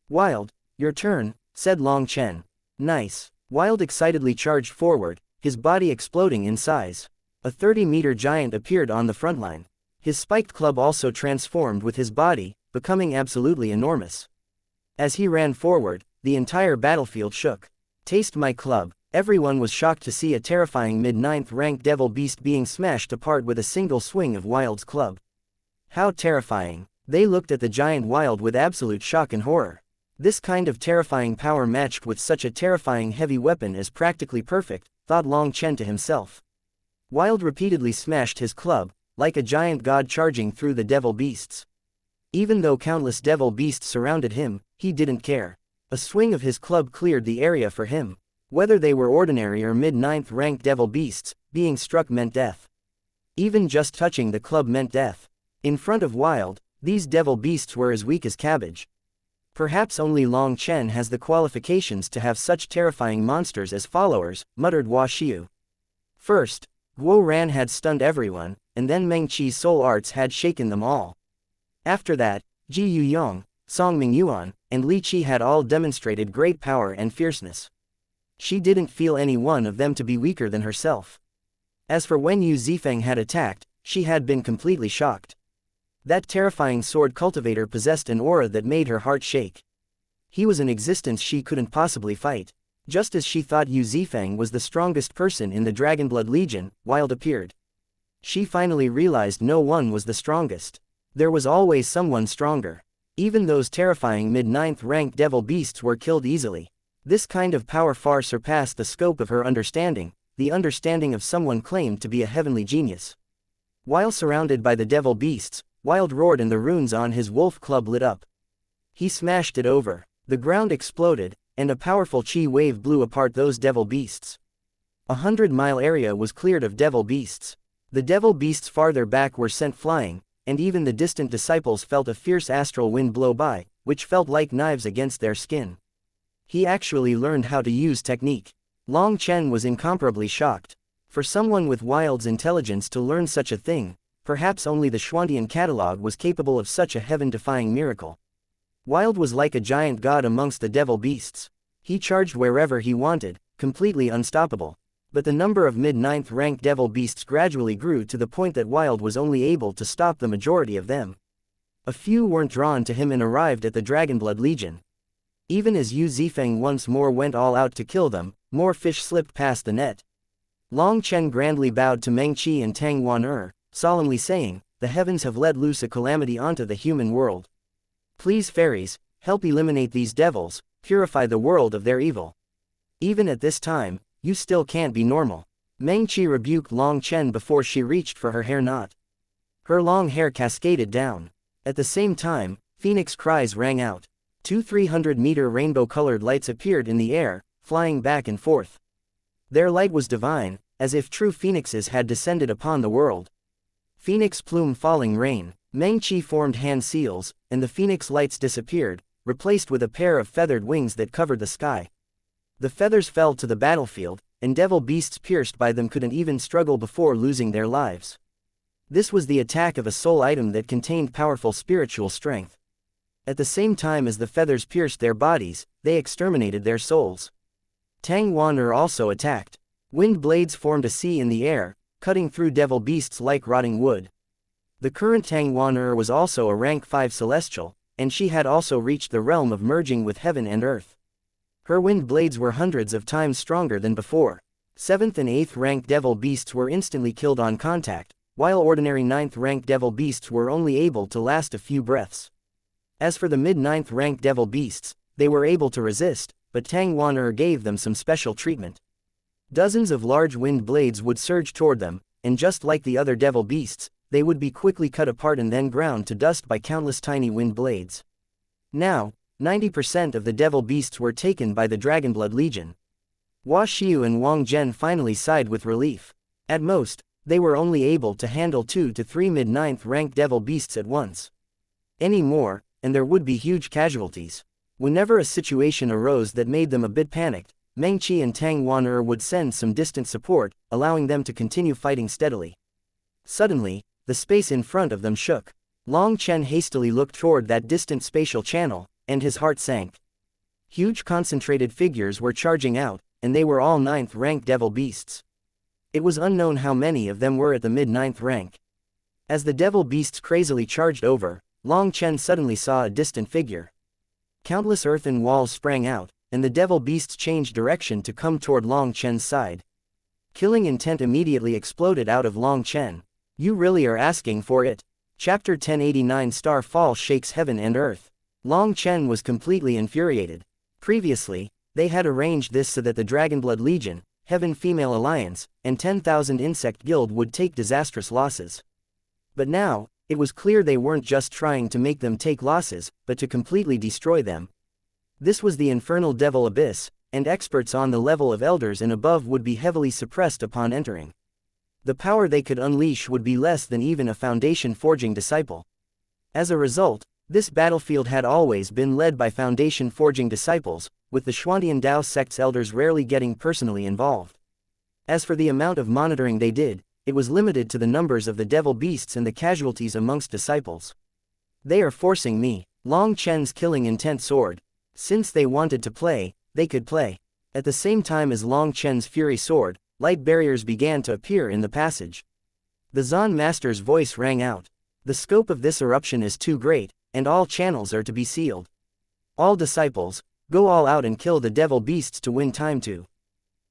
Speaker 1: Wild, your turn, said Long Chen. Nice. Wild excitedly charged forward, his body exploding in size. A 30-meter giant appeared on the front line. His spiked club also transformed with his body, becoming absolutely enormous. As he ran forward, the entire battlefield shook. Taste my club. Everyone was shocked to see a terrifying mid-9th rank devil beast being smashed apart with a single swing of Wild's club. How terrifying. They looked at the giant Wild with absolute shock and horror. This kind of terrifying power matched with such a terrifying heavy weapon is practically perfect, thought Long Chen to himself. Wild repeatedly smashed his club, like a giant god charging through the devil beasts. Even though countless devil beasts surrounded him, he didn't care. A swing of his club cleared the area for him. Whether they were ordinary or mid-9th rank devil beasts, being struck meant death. Even just touching the club meant death. In front of Wild, these devil beasts were as weak as cabbage. Perhaps only Long Chen has the qualifications to have such terrifying monsters as followers, muttered Hua Xiu. First, Guo Ran had stunned everyone, and then Meng Qi's soul arts had shaken them all. After that, Ji Yuyong, Song Mingyuan, and Li Qi had all demonstrated great power and fierceness. She didn't feel any one of them to be weaker than herself. As for when Yu Zifeng had attacked, she had been completely shocked. That terrifying sword cultivator possessed an aura that made her heart shake. He was an existence she couldn't possibly fight. Just as she thought Yu Zifeng was the strongest person in the Dragonblood Legion, Wild appeared. She finally realized no one was the strongest. There was always someone stronger. Even those terrifying mid-9th rank devil beasts were killed easily. This kind of power far surpassed the scope of her understanding, the understanding of someone claimed to be a heavenly genius. While surrounded by the devil beasts, Wild roared and the runes on his wolf club lit up. He smashed it over. The ground exploded, and a powerful chi wave blew apart those devil beasts. 100-mile area was cleared of devil beasts. The devil beasts farther back were sent flying, and even the distant disciples felt a fierce astral wind blow by, which felt like knives against their skin. He actually learned how to use technique. Long Chen was incomparably shocked. For someone with Wild's intelligence to learn such a thing, perhaps only the Xuantian catalog was capable of such a heaven-defying miracle. Wild was like a giant god amongst the devil beasts. He charged wherever he wanted, completely unstoppable. But the number of mid-9th rank devil beasts gradually grew to the point that Wild was only able to stop the majority of them. A few weren't drawn to him and arrived at the Dragonblood Legion. Even as Yu Zifeng once more went all out to kill them, more fish slipped past the net. Long Chen grandly bowed to Meng Qi and Tang Wan, solemnly saying, "The heavens have let loose a calamity onto the human world. Please fairies, help eliminate these devils, purify the world of their evil. Even at this time, you still can't be normal." Meng Qi rebuked Long Chen before she reached for her hair knot. Her long hair cascaded down. At the same time, phoenix cries rang out. 200-300-meter rainbow-colored lights appeared in the air, flying back and forth. Their light was divine, as if true phoenixes had descended upon the world. Phoenix plume falling rain. Meng Qi formed hand seals, and the phoenix lights disappeared, replaced with a pair of feathered wings that covered the sky. The feathers fell to the battlefield, and devil beasts pierced by them couldn't even struggle before losing their lives. This was the attack of a soul item that contained powerful spiritual strength. At the same time as the feathers pierced their bodies, they exterminated their souls. Tang Wan also attacked. Wind blades formed a sea in the air, cutting through devil beasts like rotting wood. The current Tang Wan was also a rank 5 celestial, and she had also reached the realm of merging with heaven and earth. Her wind blades were hundreds of times stronger than before. 7th and 8th rank devil beasts were instantly killed on contact, while ordinary 9th rank devil beasts were only able to last a few breaths. As for the mid-9th rank devil beasts, they were able to resist, but Tang Wan'er gave them some special treatment. Dozens of large wind blades would surge toward them, and just like the other devil beasts, they would be quickly cut apart and then ground to dust by countless tiny wind blades. Now, 90% of the devil beasts were taken by the Dragonblood Legion. Hua Xiu and Wang Zhen finally sighed with relief. At most, they were only able to handle 2 to 3 mid-9th rank devil beasts at once. Any more, and there would be huge casualties. Whenever a situation arose that made them a bit panicked, Meng Qi and Tang Wan'er would send some distant support, allowing them to continue fighting steadily. Suddenly, the space in front of them shook. Long Chen hastily looked toward that distant spatial channel, and his heart sank. Huge concentrated figures were charging out, and they were all 9th rank devil beasts. It was unknown how many of them were at the mid-9th rank. As the devil beasts crazily charged over, Long Chen suddenly saw a distant figure. Countless earthen walls sprang out, and the devil beasts changed direction to come toward Long Chen's side. Killing intent immediately exploded out of Long Chen. You really are asking for it. Chapter 1089 Star Fall shakes heaven and earth. Long Chen was completely infuriated. Previously, they had arranged this so that the Dragonblood Legion, Heaven Female Alliance, and 10,000 Insect Guild would take disastrous losses. But now, it was clear they weren't just trying to make them take losses, but to completely destroy them. This was the infernal devil abyss, and experts on the level of elders and above would be heavily suppressed upon entering. The power they could unleash would be less than even a foundation forging disciple. As a result, this battlefield had always been led by foundation forging disciples, with the Xuantian Dao sect's elders rarely getting personally involved. As for the amount of monitoring they did, it was limited to the numbers of the devil beasts and the casualties amongst disciples. They are forcing me. Long Chen's killing intent soared. Since they wanted to play, they could play. At the same time as Long Chen's fury soared, light barriers began to appear in the passage. The Zan Master's voice rang out. The scope of this eruption is too great, and all channels are to be sealed. All disciples, go all out and kill the devil beasts to win time to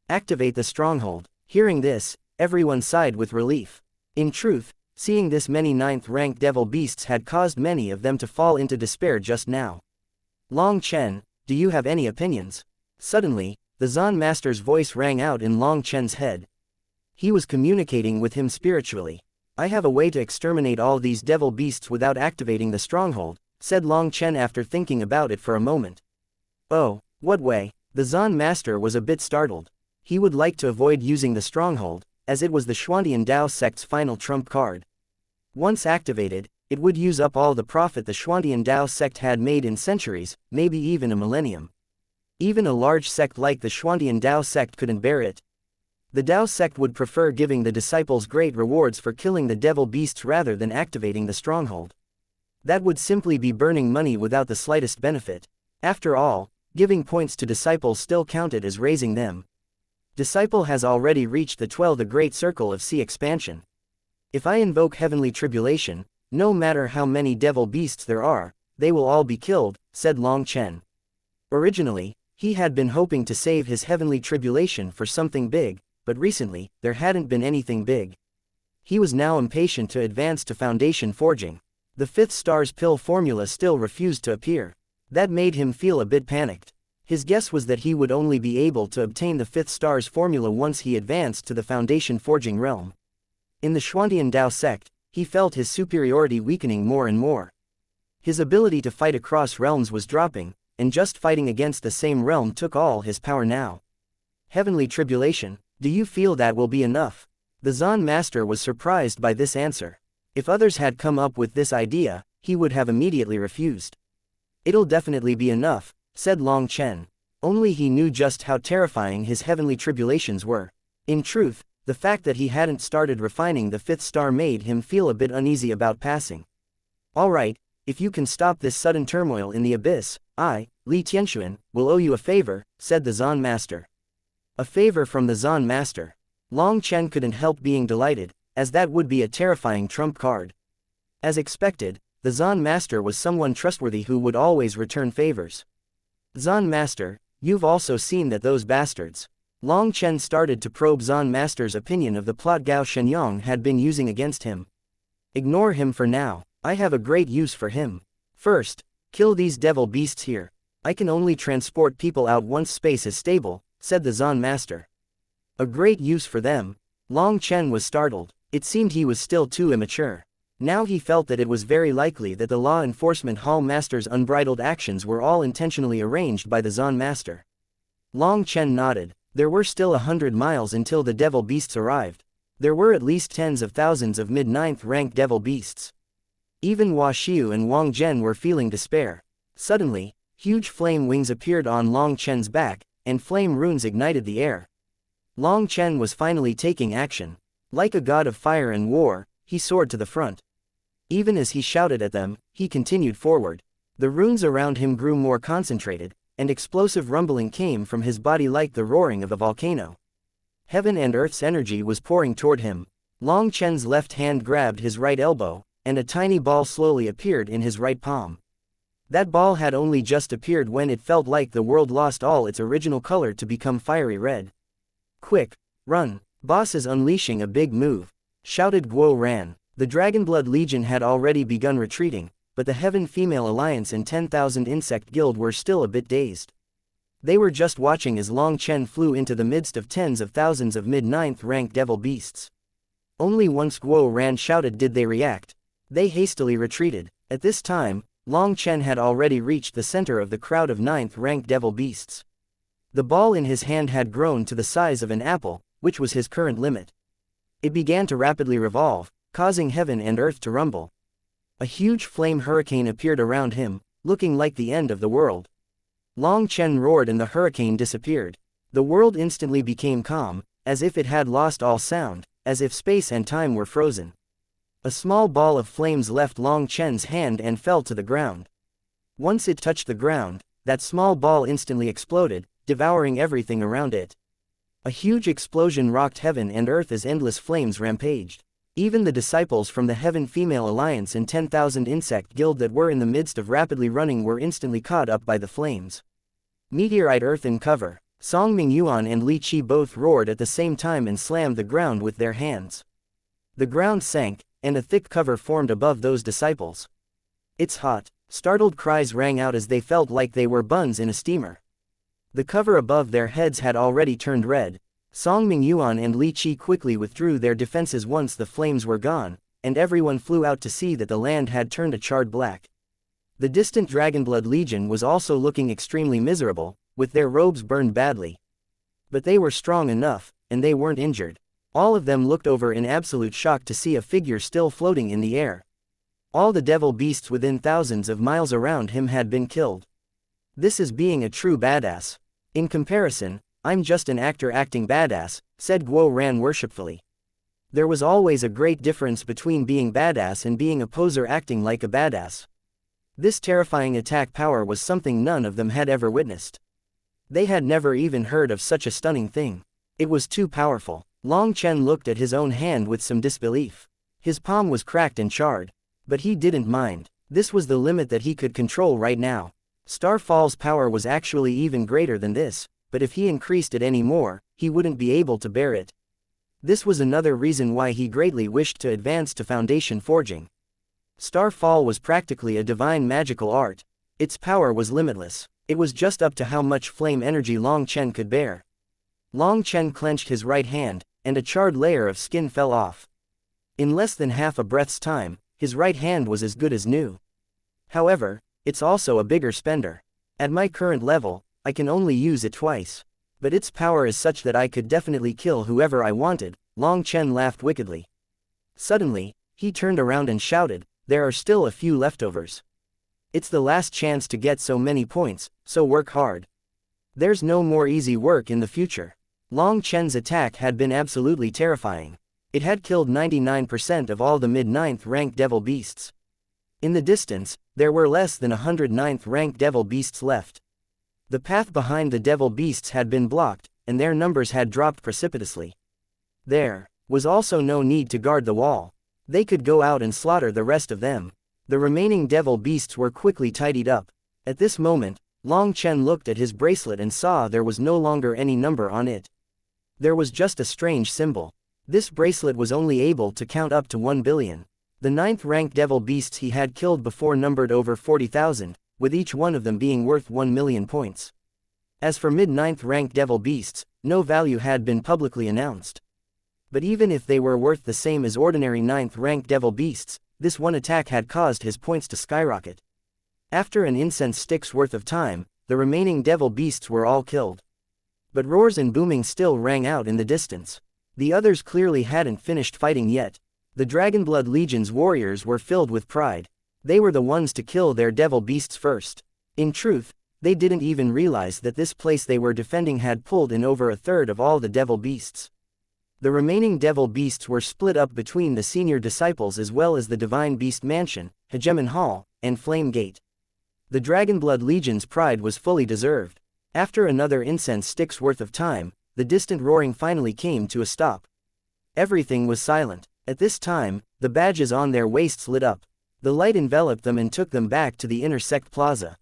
Speaker 1: activate the stronghold. Hearing this, everyone sighed with relief. In truth, seeing this many 9th rank devil beasts had caused many of them to fall into despair just now. Long Chen, do you have any opinions? Suddenly, the Zan Master's voice rang out in Long Chen's head. He was communicating with him spiritually. I have a way to exterminate all these devil beasts without activating the stronghold, said Long Chen after thinking about it for a moment. Oh, what way? The Zan Master was a bit startled. He would like to avoid using the stronghold, as it was the Xuantian Dao sect's final trump card. Once activated, it would use up all the profit the Xuantian Dao sect had made in centuries, maybe even a millennium. Even a large sect like the Xuantian Dao sect couldn't bear it. The Dao sect would prefer giving the disciples great rewards for killing the devil beasts rather than activating the stronghold. That would simply be burning money without the slightest benefit. After all, giving points to disciples still counted as raising them. Disciple has already reached the the great circle of sea expansion. If I invoke heavenly tribulation, no matter how many devil beasts there are, they will all be killed, said Long Chen. Originally, he had been hoping to save his heavenly tribulation for something big, but recently, there hadn't been anything big. He was now impatient to advance to foundation forging. The 5th star's pill formula still refused to appear. That made him feel a bit panicked. His guess was that he would only be able to obtain the 5th star's formula once he advanced to the foundation forging realm. In the Xuantian Dao sect, he felt his superiority weakening more and more. His ability to fight across realms was dropping, and just fighting against the same realm took all his power now. Heavenly tribulation, do you feel that will be enough? The Zan Master was surprised by this answer. If others had come up with this idea, he would have immediately refused. It'll definitely be enough, said Long Chen. Only he knew just how terrifying his heavenly tribulations were. In truth, the fact that he hadn't started refining the 5th star made him feel a bit uneasy about passing. Alright, if you can stop this sudden turmoil in the abyss, I, Li Tianxuan, will owe you a favor, said the Zan Master. A favor from the Zan Master. Long Chen couldn't help being delighted, as that would be a terrifying trump card. As expected, the Zan Master was someone trustworthy who would always return favors. Zan Master, you've also seen that those bastards. Long Chen started to probe Zan Master's opinion of the plot Gao Shenyang had been using against him. Ignore him for now, I have a great use for him. First, kill these devil beasts here. I can only transport people out once space is stable, said the Zan Master. A great use for them? Long Chen was startled. It seemed he was still too immature. Now he felt that it was very likely that the law enforcement hall master's unbridled actions were all intentionally arranged by the Zan Master. Long Chen nodded. There were still 100 miles until the devil beasts arrived. There were at least tens of thousands of mid-9th rank devil beasts. Even Hua Xiu and Wang Zhen were feeling despair. Suddenly, huge flame wings appeared on Long Chen's back, and flame runes ignited the air. Long Chen was finally taking action. Like a god of fire and war, he soared to the front. Even as he shouted at them, he continued forward. The runes around him grew more concentrated, and explosive rumbling came from his body like the roaring of a volcano. Heaven and earth's energy was pouring toward him. Long Chen's left hand grabbed his right elbow, and a tiny ball slowly appeared in his right palm. That ball had only just appeared when it felt like the world lost all its original color to become fiery red. Quick, run, boss is unleashing a big move, shouted Guo Ran. The Dragonblood Legion had already begun retreating, but the Heaven Female Alliance and 10,000 Insect Guild were still a bit dazed. They were just watching as Long Chen flew into the midst of tens of thousands of mid-9th rank devil beasts. Only once Guo Ran shouted did they react. They hastily retreated. At this time, Long Chen had already reached the center of the crowd of 9th rank devil beasts. The ball in his hand had grown to the size of an apple, which was his current limit. It began to rapidly revolve, causing heaven and earth to rumble. A huge flame hurricane appeared around him, looking like the end of the world. Long Chen roared and the hurricane disappeared. The world instantly became calm, as if it had lost all sound, as if space and time were frozen. A small ball of flames left Long Chen's hand and fell to the ground. Once it touched the ground, that small ball instantly exploded, devouring everything around it. A huge explosion rocked heaven and earth as endless flames rampaged. Even the disciples from the Heaven Female Alliance and 10,000 Insect Guild that were in the midst of rapidly running were instantly caught up by the flames. Meteorite earth in cover. Song Mingyuan and Li Qi both roared at the same time and slammed the ground with their hands. The ground sank, and a thick cover formed above those disciples. It's hot. Startled cries rang out as they felt like they were buns in a steamer. The cover above their heads had already turned red. Song Mingyuan and Li Qi quickly withdrew their defenses once the flames were gone, and everyone flew out to see that the land had turned a charred black. The distant Dragonblood Legion was also looking extremely miserable, with their robes burned badly. But they were strong enough, and they weren't injured. All of them looked over in absolute shock to see a figure still floating in the air. All the devil beasts within thousands of miles around him had been killed. This is being a true badass. In comparison, I'm just an actor acting badass, said Guo Ran worshipfully. There was always a great difference between being badass and being a poser acting like a badass. This terrifying attack power was something none of them had ever witnessed. They had never even heard of such a stunning thing. It was too powerful. Long Chen looked at his own hand with some disbelief. His palm was cracked and charred. But he didn't mind. This was the limit that he could control right now. Starfall's power was actually even greater than this, but if he increased it any more, he wouldn't be able to bear it. This was another reason why he greatly wished to advance to foundation forging. Starfall was practically a divine magical art. Its power was limitless. It was just up to how much flame energy Long Chen could bear. Long Chen clenched his right hand, and a charred layer of skin fell off. In less than half a breath's time, his right hand was as good as new. However, it's also a bigger spender. At my current level, I can only use it twice. But its power is such that I could definitely kill whoever I wanted, Long Chen laughed wickedly. Suddenly, he turned around and shouted, there are still a few leftovers. It's the last chance to get so many points, so work hard. There's no more easy work in the future. Long Chen's attack had been absolutely terrifying. It had killed 99% of all the mid-9th rank devil beasts. In the distance, there were less than 109th rank devil beasts left. The path behind the devil beasts had been blocked, and their numbers had dropped precipitously. There was also no need to guard the wall. They could go out and slaughter the rest of them. The remaining devil beasts were quickly tidied up. At this moment, Long Chen looked at his bracelet and saw there was no longer any number on it. There was just a strange symbol. This bracelet was only able to count up to 1 billion. The 9th rank devil beasts he had killed before numbered over 40,000, with each one of them being worth 1 million points. As for mid-9th rank devil beasts, no value had been publicly announced. But even if they were worth the same as ordinary 9th rank devil beasts, this one attack had caused his points to skyrocket. After an incense stick's worth of time, the remaining devil beasts were all killed. But roars and booming still rang out in the distance. The others clearly hadn't finished fighting yet. The Dragonblood Legion's warriors were filled with pride. They were the ones to kill their devil beasts first. In truth, they didn't even realize that this place they were defending had pulled in over a third of all the devil beasts. The remaining devil beasts were split up between the senior disciples as well as the Divine Beast Mansion, Hegemon Hall, and Flame Gate. The Dragonblood Legion's pride was fully deserved. After another incense stick's worth of time, the distant roaring finally came to a stop. Everything was silent. At this time, the badges on their waists lit up. The light enveloped them and took them back to the inner sect plaza.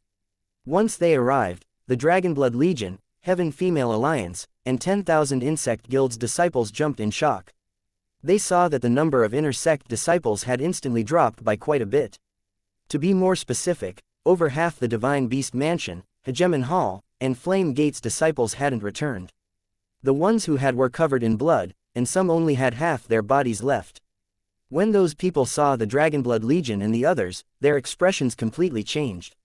Speaker 1: Once they arrived, the Dragonblood Legion, Heaven Female Alliance, and 10,000 Insect Guild's disciples jumped in shock. They saw that the number of inner sect disciples had instantly dropped by quite a bit. To be more specific, over half the Divine Beast Mansion, Hegemon Hall, and Flame Gate's disciples hadn't returned. The ones who had were covered in blood, and some only had half their bodies left. When those people saw the Dragonblood Legion and the others, their expressions completely changed.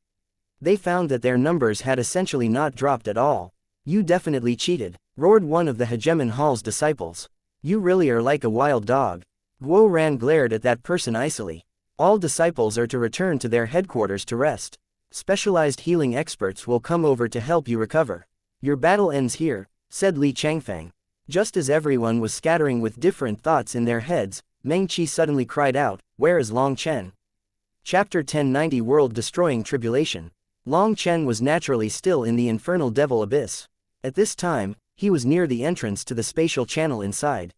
Speaker 1: They found that their numbers had essentially not dropped at all. "You definitely cheated," roared one of the Hegemon Hall's disciples. "You really are like a wild dog." Guo Ran glared at that person icily. "All disciples are to return to their headquarters to rest. Specialized healing experts will come over to help you recover. Your battle ends here," said Li Changfang. Just as everyone was scattering with different thoughts in their heads, Meng Qi suddenly cried out, "Where is Long Chen?" Chapter 1090 World-Destroying Tribulation. Long Chen was naturally still in the infernal devil abyss. At this time, he was near the entrance to the spatial channel inside.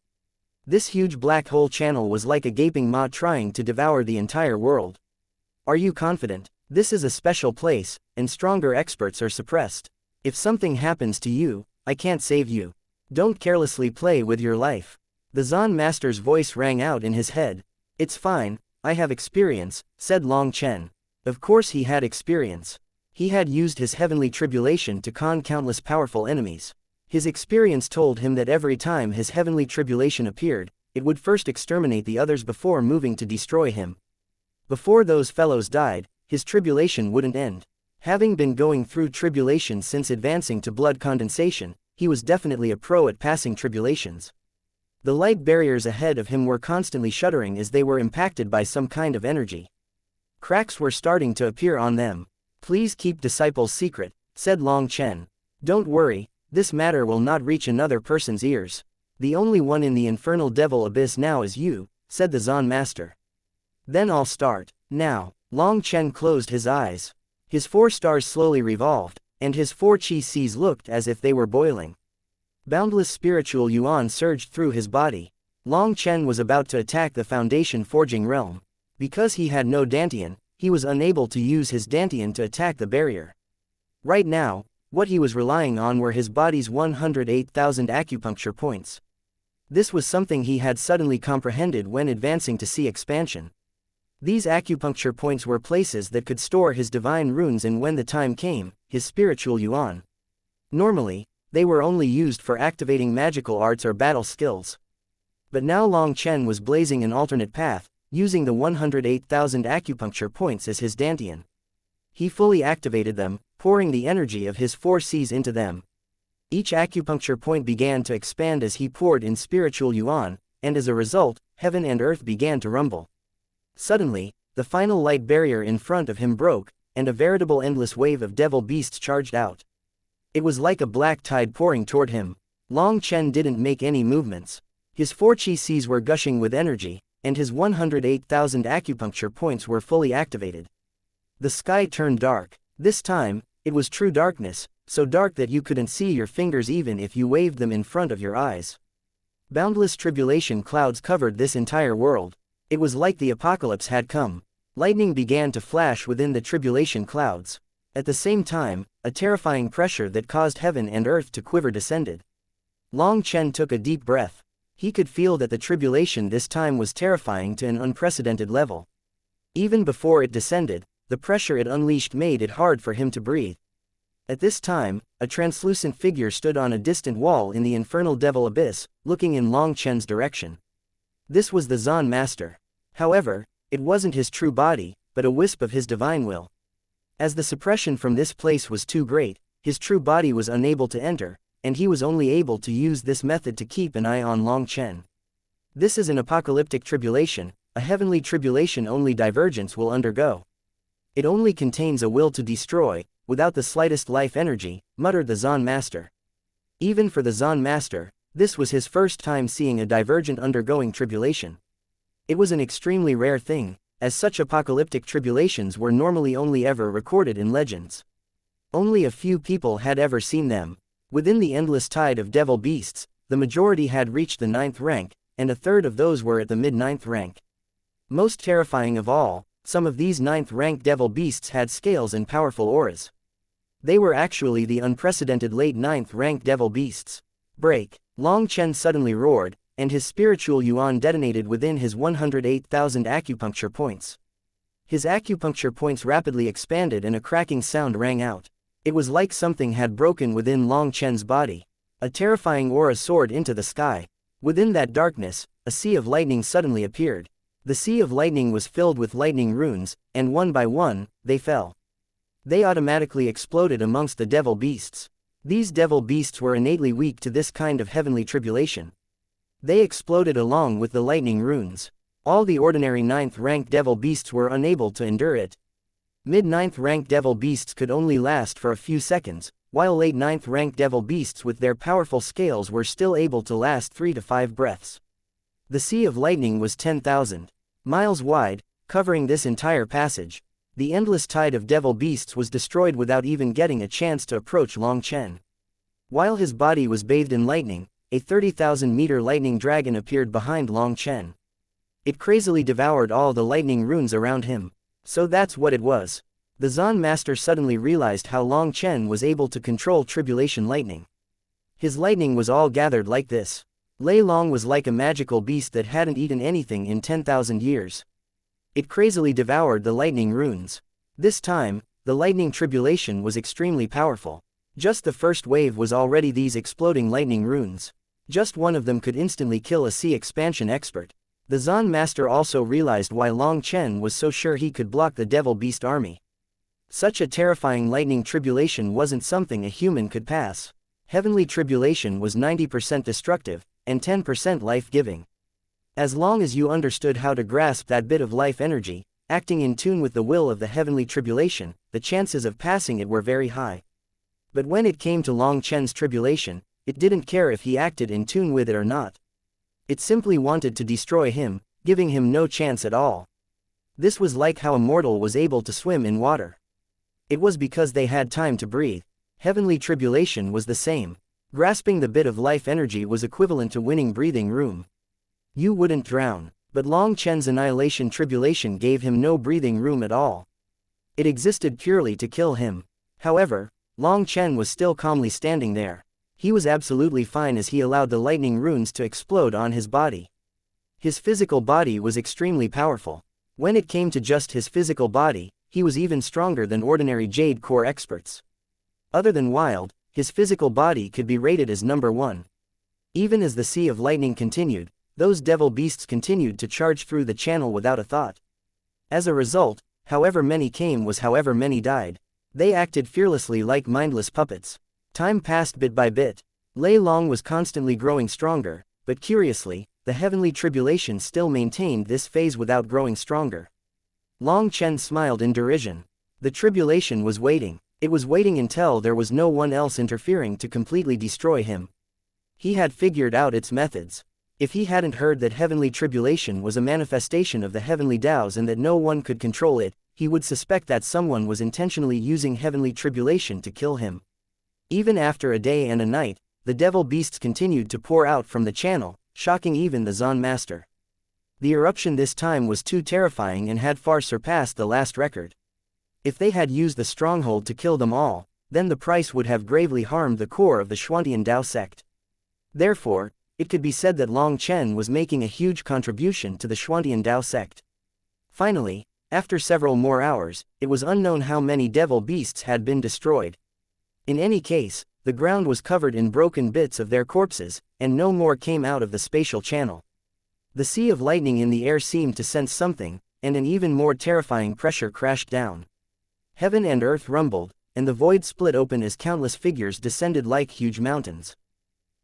Speaker 1: This huge black hole channel was like a gaping maw trying to devour the entire world. "Are you confident? This is a special place, and stronger experts are suppressed. If something happens to you, I can't save you. Don't carelessly play with your life." The Zan Master's voice rang out in his head. "It's fine, I have experience," said Long Chen. Of course he had experience. He had used his heavenly tribulation to con countless powerful enemies. His experience told him that every time his heavenly tribulation appeared, it would first exterminate the others before moving to destroy him. Before those fellows died, his tribulation wouldn't end. Having been going through tribulation since advancing to blood condensation, he was definitely a pro at passing tribulations. The light barriers ahead of him were constantly shuddering as they were impacted by some kind of energy. Cracks were starting to appear on them. "Please keep disciples secret," said Long Chen. "Don't worry, this matter will not reach another person's ears. The only one in the infernal devil abyss now is you," said the Zan Master. "Then I'll start. Now." Long Chen closed his eyes. His 4 stars slowly revolved, and his 4 chi seas looked as if they were boiling. Boundless spiritual yuan surged through his body. Long Chen was about to attack the Foundation Forging Realm. Because he had no Dantian, he was unable to use his Dantian to attack the barrier. Right now, what he was relying on were his body's 108,000 acupuncture points. This was something he had suddenly comprehended when advancing to see expansion. These acupuncture points were places that could store his divine runes and when the time came, his spiritual yuan. Normally, they were only used for activating magical arts or battle skills. But now Long Chen was blazing an alternate path, using the 108,000 acupuncture points as his Dantian. He fully activated them, pouring the energy of his 4 Cs into them. Each acupuncture point began to expand as he poured in spiritual yuan, and as a result, heaven and earth began to rumble. Suddenly, the final light barrier in front of him broke, and a veritable endless wave of devil beasts charged out. It was like a black tide pouring toward him. Long Chen didn't make any movements. His 4 chi seas were gushing with energy, and his 108,000 acupuncture points were fully activated. The sky turned dark. This time, it was true darkness, so dark that you couldn't see your fingers even if you waved them in front of your eyes. Boundless tribulation clouds covered this entire world. It was like the apocalypse had come. Lightning began to flash within the tribulation clouds. At the same time, a terrifying pressure that caused heaven and earth to quiver descended. Long Chen took a deep breath. He could feel that the tribulation this time was terrifying to an unprecedented level. Even before it descended, the pressure it unleashed made it hard for him to breathe. At this time, a translucent figure stood on a distant wall in the infernal devil abyss, looking in Long Chen's direction. This was the Zan Master. However, it wasn't his true body, but a wisp of his divine will. As the suppression from this place was too great, his true body was unable to enter, and he was only able to use this method to keep an eye on Long Chen. This is an apocalyptic tribulation, a heavenly tribulation only divergence will undergo. It only contains a will to destroy, without the slightest life energy, muttered the Zan Master. Even for the Zan Master, this was his first time seeing a divergent undergoing tribulation. It was an extremely rare thing, as such apocalyptic tribulations were normally only ever recorded in legends. Only a few people had ever seen them. Within the endless tide of devil beasts, the majority had reached the 9th rank, and a third of those were at the mid-9th rank. Most terrifying of all, some of these 9th rank devil beasts had scales and powerful auras. They were actually the unprecedented late 9th rank devil beasts. Break! Long Chen suddenly roared, and his spiritual yuan detonated within his 108,000 acupuncture points. His acupuncture points rapidly expanded and a cracking sound rang out. It was like something had broken within Long Chen's body. A terrifying aura soared into the sky. Within that darkness, a sea of lightning suddenly appeared. The sea of lightning was filled with lightning runes, and one by one, they fell. They automatically exploded amongst the devil beasts. These devil beasts were innately weak to this kind of heavenly tribulation. They exploded along with the lightning runes. All the ordinary 9th rank devil beasts were unable to endure it. Mid-9th rank devil beasts could only last for a few seconds, while late 9th rank devil beasts with their powerful scales were still able to last 3 to 5 breaths. The sea of lightning was 10,000 miles wide, covering this entire passage. The endless tide of devil beasts was destroyed without even getting a chance to approach Long Chen. While his body was bathed in lightning, a 30,000-meter lightning dragon appeared behind Long Chen. It crazily devoured all the lightning runes around him. So that's what it was. The Zan Master suddenly realized how Long Chen was able to control tribulation lightning. His lightning was all gathered like this. Lei Long was like a magical beast that hadn't eaten anything in 10,000 years. It crazily devoured the lightning runes. This time, the lightning tribulation was extremely powerful. Just the first wave was already these exploding lightning runes. Just one of them could instantly kill a sea expansion expert. The Zan Master also realized why Long Chen was so sure he could block the devil beast army. Such a terrifying lightning tribulation wasn't something a human could pass. Heavenly tribulation was 90% destructive, and 10% life-giving. As long as you understood how to grasp that bit of life energy, acting in tune with the will of the heavenly tribulation, the chances of passing it were very high. But when it came to Long Chen's tribulation, it didn't care if he acted in tune with it or not. It simply wanted to destroy him, giving him no chance at all. This was like how a mortal was able to swim in water. It was because they had time to breathe. Heavenly tribulation was the same. Grasping the bit of life energy was equivalent to winning breathing room. You wouldn't drown, but Long Chen's annihilation tribulation gave him no breathing room at all. It existed purely to kill him. However, Long Chen was still calmly standing there. He was absolutely fine as he allowed the lightning runes to explode on his body. His physical body was extremely powerful. When it came to just his physical body, he was even stronger than ordinary Jade Core experts. Other than wild, his physical body could be rated as number 1. Even as the sea of lightning continued, those devil beasts continued to charge through the channel without a thought. As a result, however many came was however many died. They acted fearlessly like mindless puppets. Time passed bit by bit. Lei Long was constantly growing stronger, but curiously, the heavenly tribulation still maintained this phase without growing stronger. Long Chen smiled in derision. The tribulation was waiting. It was waiting until there was no one else interfering to completely destroy him. He had figured out its methods. If he hadn't heard that heavenly tribulation was a manifestation of the heavenly Taos and that no one could control it, he would suspect that someone was intentionally using heavenly tribulation to kill him. Even after a day and a night, the devil beasts continued to pour out from the channel, shocking even the Zan Master. The eruption this time was too terrifying and had far surpassed the last record. If they had used the stronghold to kill them all, then the price would have gravely harmed the core of the Xuantian Dao sect. Therefore, it could be said that Long Chen was making a huge contribution to the Xuantian Dao sect. Finally, after several more hours, it was unknown how many devil beasts had been destroyed. In any case, the ground was covered in broken bits of their corpses, and no more came out of the spatial channel. The sea of lightning in the air seemed to sense something, and an even more terrifying pressure crashed down. Heaven and earth rumbled, and the void split open as countless figures descended like huge mountains.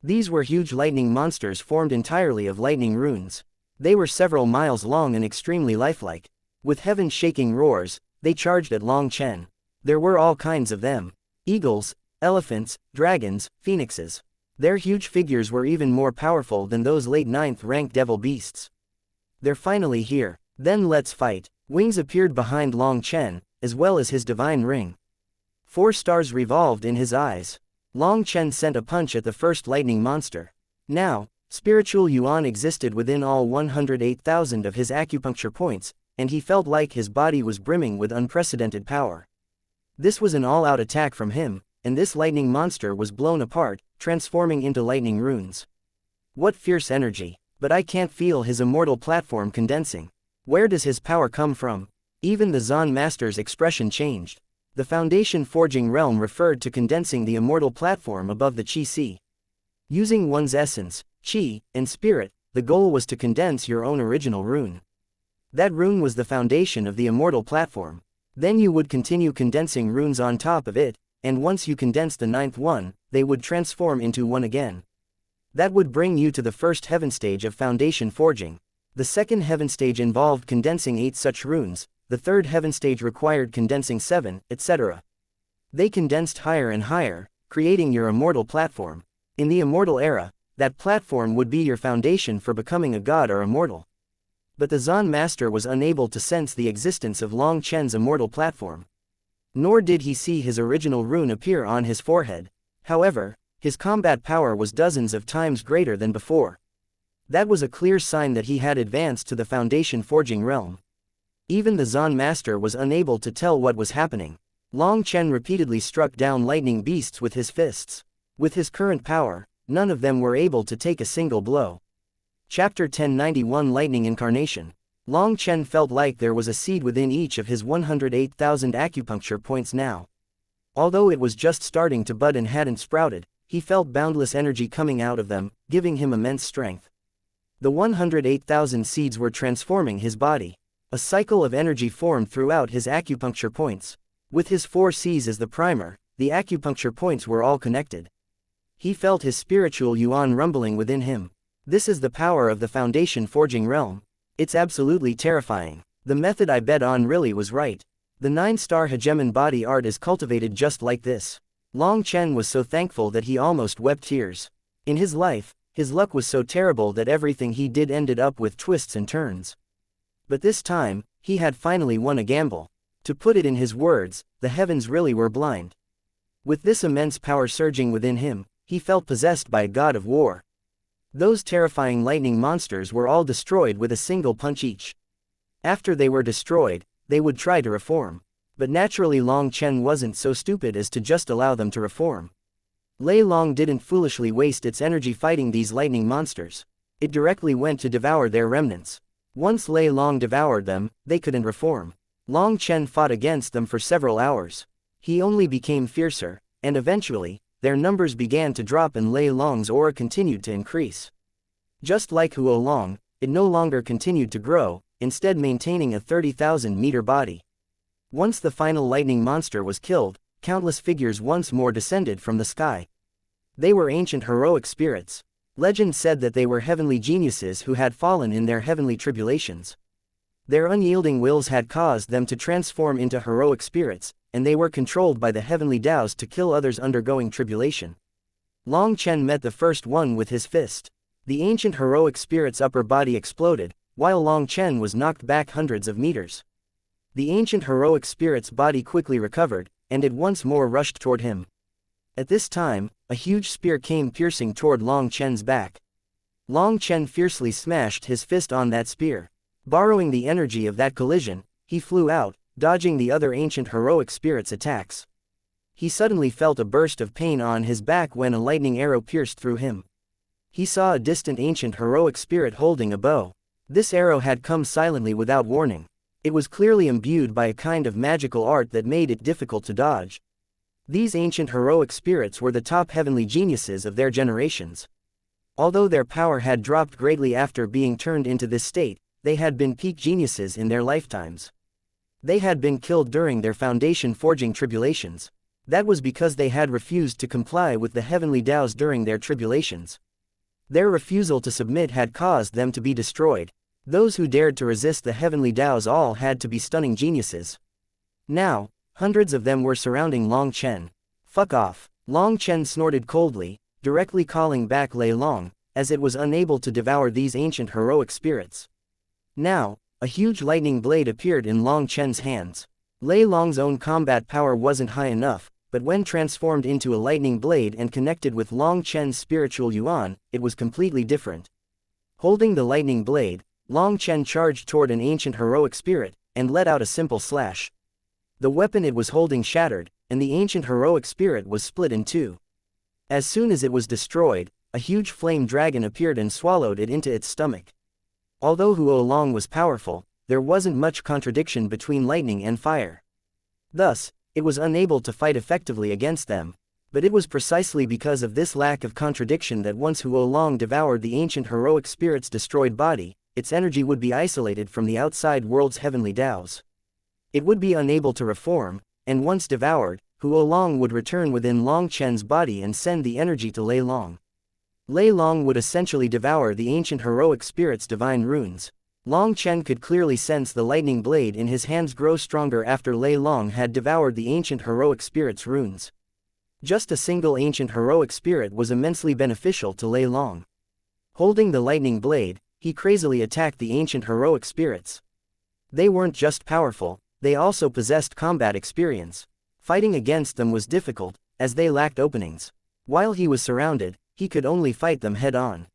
Speaker 1: These were huge lightning monsters formed entirely of lightning runes. They were several miles long and extremely lifelike. With heaven-shaking roars, they charged at Long Chen. There were all kinds of them: eagles, elephants, dragons, phoenixes. Their huge figures were even more powerful than those late 9th-rank devil beasts. They're finally here. Then let's fight. Wings appeared behind Long Chen, as well as his divine ring. 4 stars revolved in his eyes. Long Chen sent a punch at the first lightning monster. Now, spiritual yuan existed within all 108,000 of his acupuncture points, and he felt like his body was brimming with unprecedented power. This was an all-out attack from him, and this lightning monster was blown apart, transforming into lightning runes. What fierce energy! But I can't feel his immortal platform condensing. Where does his power come from? Even the Zan Master's expression changed. The Foundation Forging Realm referred to condensing the immortal platform above the Qi Sea. Using one's essence, Qi, and spirit, the goal was to condense your own original rune. That rune was the foundation of the immortal platform. Then you would continue condensing runes on top of it, and once you condensed the 9th one, they would transform into one again. That would bring you to the first heaven stage of Foundation Forging. The second heaven stage involved condensing 8 such runes, the third heaven stage required condensing 7, etc. They condensed higher and higher, creating your immortal platform. In the immortal era, that platform would be your foundation for becoming a god or immortal. But the Zan Master was unable to sense the existence of Long Chen's immortal platform. Nor did he see his original rune appear on his forehead. However, his combat power was dozens of times greater than before. That was a clear sign that he had advanced to the Foundation Forging realm. Even the Zan Master was unable to tell what was happening. Long Chen repeatedly struck down lightning beasts with his fists. With his current power, none of them were able to take a single blow. Chapter 1091 Lightning Incarnation. Long Chen felt like there was a seed within each of his 108,000 acupuncture points now. Although it was just starting to bud and hadn't sprouted, he felt boundless energy coming out of them, giving him immense strength. The 108,000 seeds were transforming his body. A cycle of energy formed throughout his acupuncture points. With his 4 Cs as the primer, the acupuncture points were all connected. He felt his spiritual yuan rumbling within him. This is the power of the Foundation Forging realm. It's absolutely terrifying. The method I bet on really was right. The 9-star hegemon body art is cultivated just like this. Long Chen was so thankful that he almost wept tears. In his life, his luck was so terrible that everything he did ended up with twists and turns. But this time, he had finally won a gamble. To put it in his words, the heavens really were blind. With this immense power surging within him, he felt possessed by a god of war. Those terrifying lightning monsters were all destroyed with a single punch each. After they were destroyed, they would try to reform. But naturally Long Chen wasn't so stupid as to just allow them to reform. Lei Long didn't foolishly waste its energy fighting these lightning monsters. It directly went to devour their remnants. Once Lei Long devoured them, they couldn't reform. Long Chen fought against them for several hours. He only became fiercer, and eventually, their numbers began to drop and Lei Long's aura continued to increase. Just like Huo Long, it no longer continued to grow, instead maintaining a 30,000-meter body. Once the final lightning monster was killed, countless figures once more descended from the sky. They were ancient heroic spirits. Legend said that they were heavenly geniuses who had fallen in their heavenly tribulations. Their unyielding wills had caused them to transform into heroic spirits, and they were controlled by the heavenly Taos to kill others undergoing tribulation. Long Chen met the first one with his fist. The ancient heroic spirit's upper body exploded, while Long Chen was knocked back hundreds of meters. The ancient heroic spirit's body quickly recovered, and it once more rushed toward him. At this time, a huge spear came piercing toward Long Chen's back. Long Chen fiercely smashed his fist on that spear. Borrowing the energy of that collision, he flew out, dodging the other ancient heroic spirit's attacks. He suddenly felt a burst of pain on his back when a lightning arrow pierced through him. He saw a distant ancient heroic spirit holding a bow. This arrow had come silently without warning. It was clearly imbued by a kind of magical art that made it difficult to dodge. These ancient heroic spirits were the top heavenly geniuses of their generations. Although their power had dropped greatly after being turned into this state, they had been peak geniuses in their lifetimes. They had been killed during their foundation forging tribulations. That was because they had refused to comply with the heavenly Taos during their tribulations. Their refusal to submit had caused them to be destroyed. Those who dared to resist the heavenly Taos all had to be stunning geniuses. Now, hundreds of them were surrounding Long Chen. Fuck off. Long Chen snorted coldly, directly calling back Lei Long, as it was unable to devour these ancient heroic spirits. Now, a huge lightning blade appeared in Long Chen's hands. Lei Long's own combat power wasn't high enough, but when transformed into a lightning blade and connected with Long Chen's spiritual yuan, it was completely different. Holding the lightning blade, Long Chen charged toward an ancient heroic spirit, and let out a simple slash. The weapon it was holding shattered, and the ancient heroic spirit was split in two. As soon as it was destroyed, a huge flame dragon appeared and swallowed it into its stomach. Although Huo Long was powerful, there wasn't much contradiction between lightning and fire. Thus, it was unable to fight effectively against them. But it was precisely because of this lack of contradiction that once Huo Long devoured the ancient heroic spirit's destroyed body, its energy would be isolated from the outside world's heavenly Taos. It would be unable to reform, and once devoured, Huo Long would return within Long Chen's body and send the energy to Lei Long. Lei Long would essentially devour the ancient heroic spirit's divine runes. Long Chen could clearly sense the lightning blade in his hands grow stronger after Lei Long had devoured the ancient heroic spirit's runes. Just a single ancient heroic spirit was immensely beneficial to Lei Long. Holding the lightning blade, he crazily attacked the ancient heroic spirits. They weren't just powerful, they also possessed combat experience. Fighting against them was difficult, as they lacked openings. While he was surrounded, he could only fight them head-on.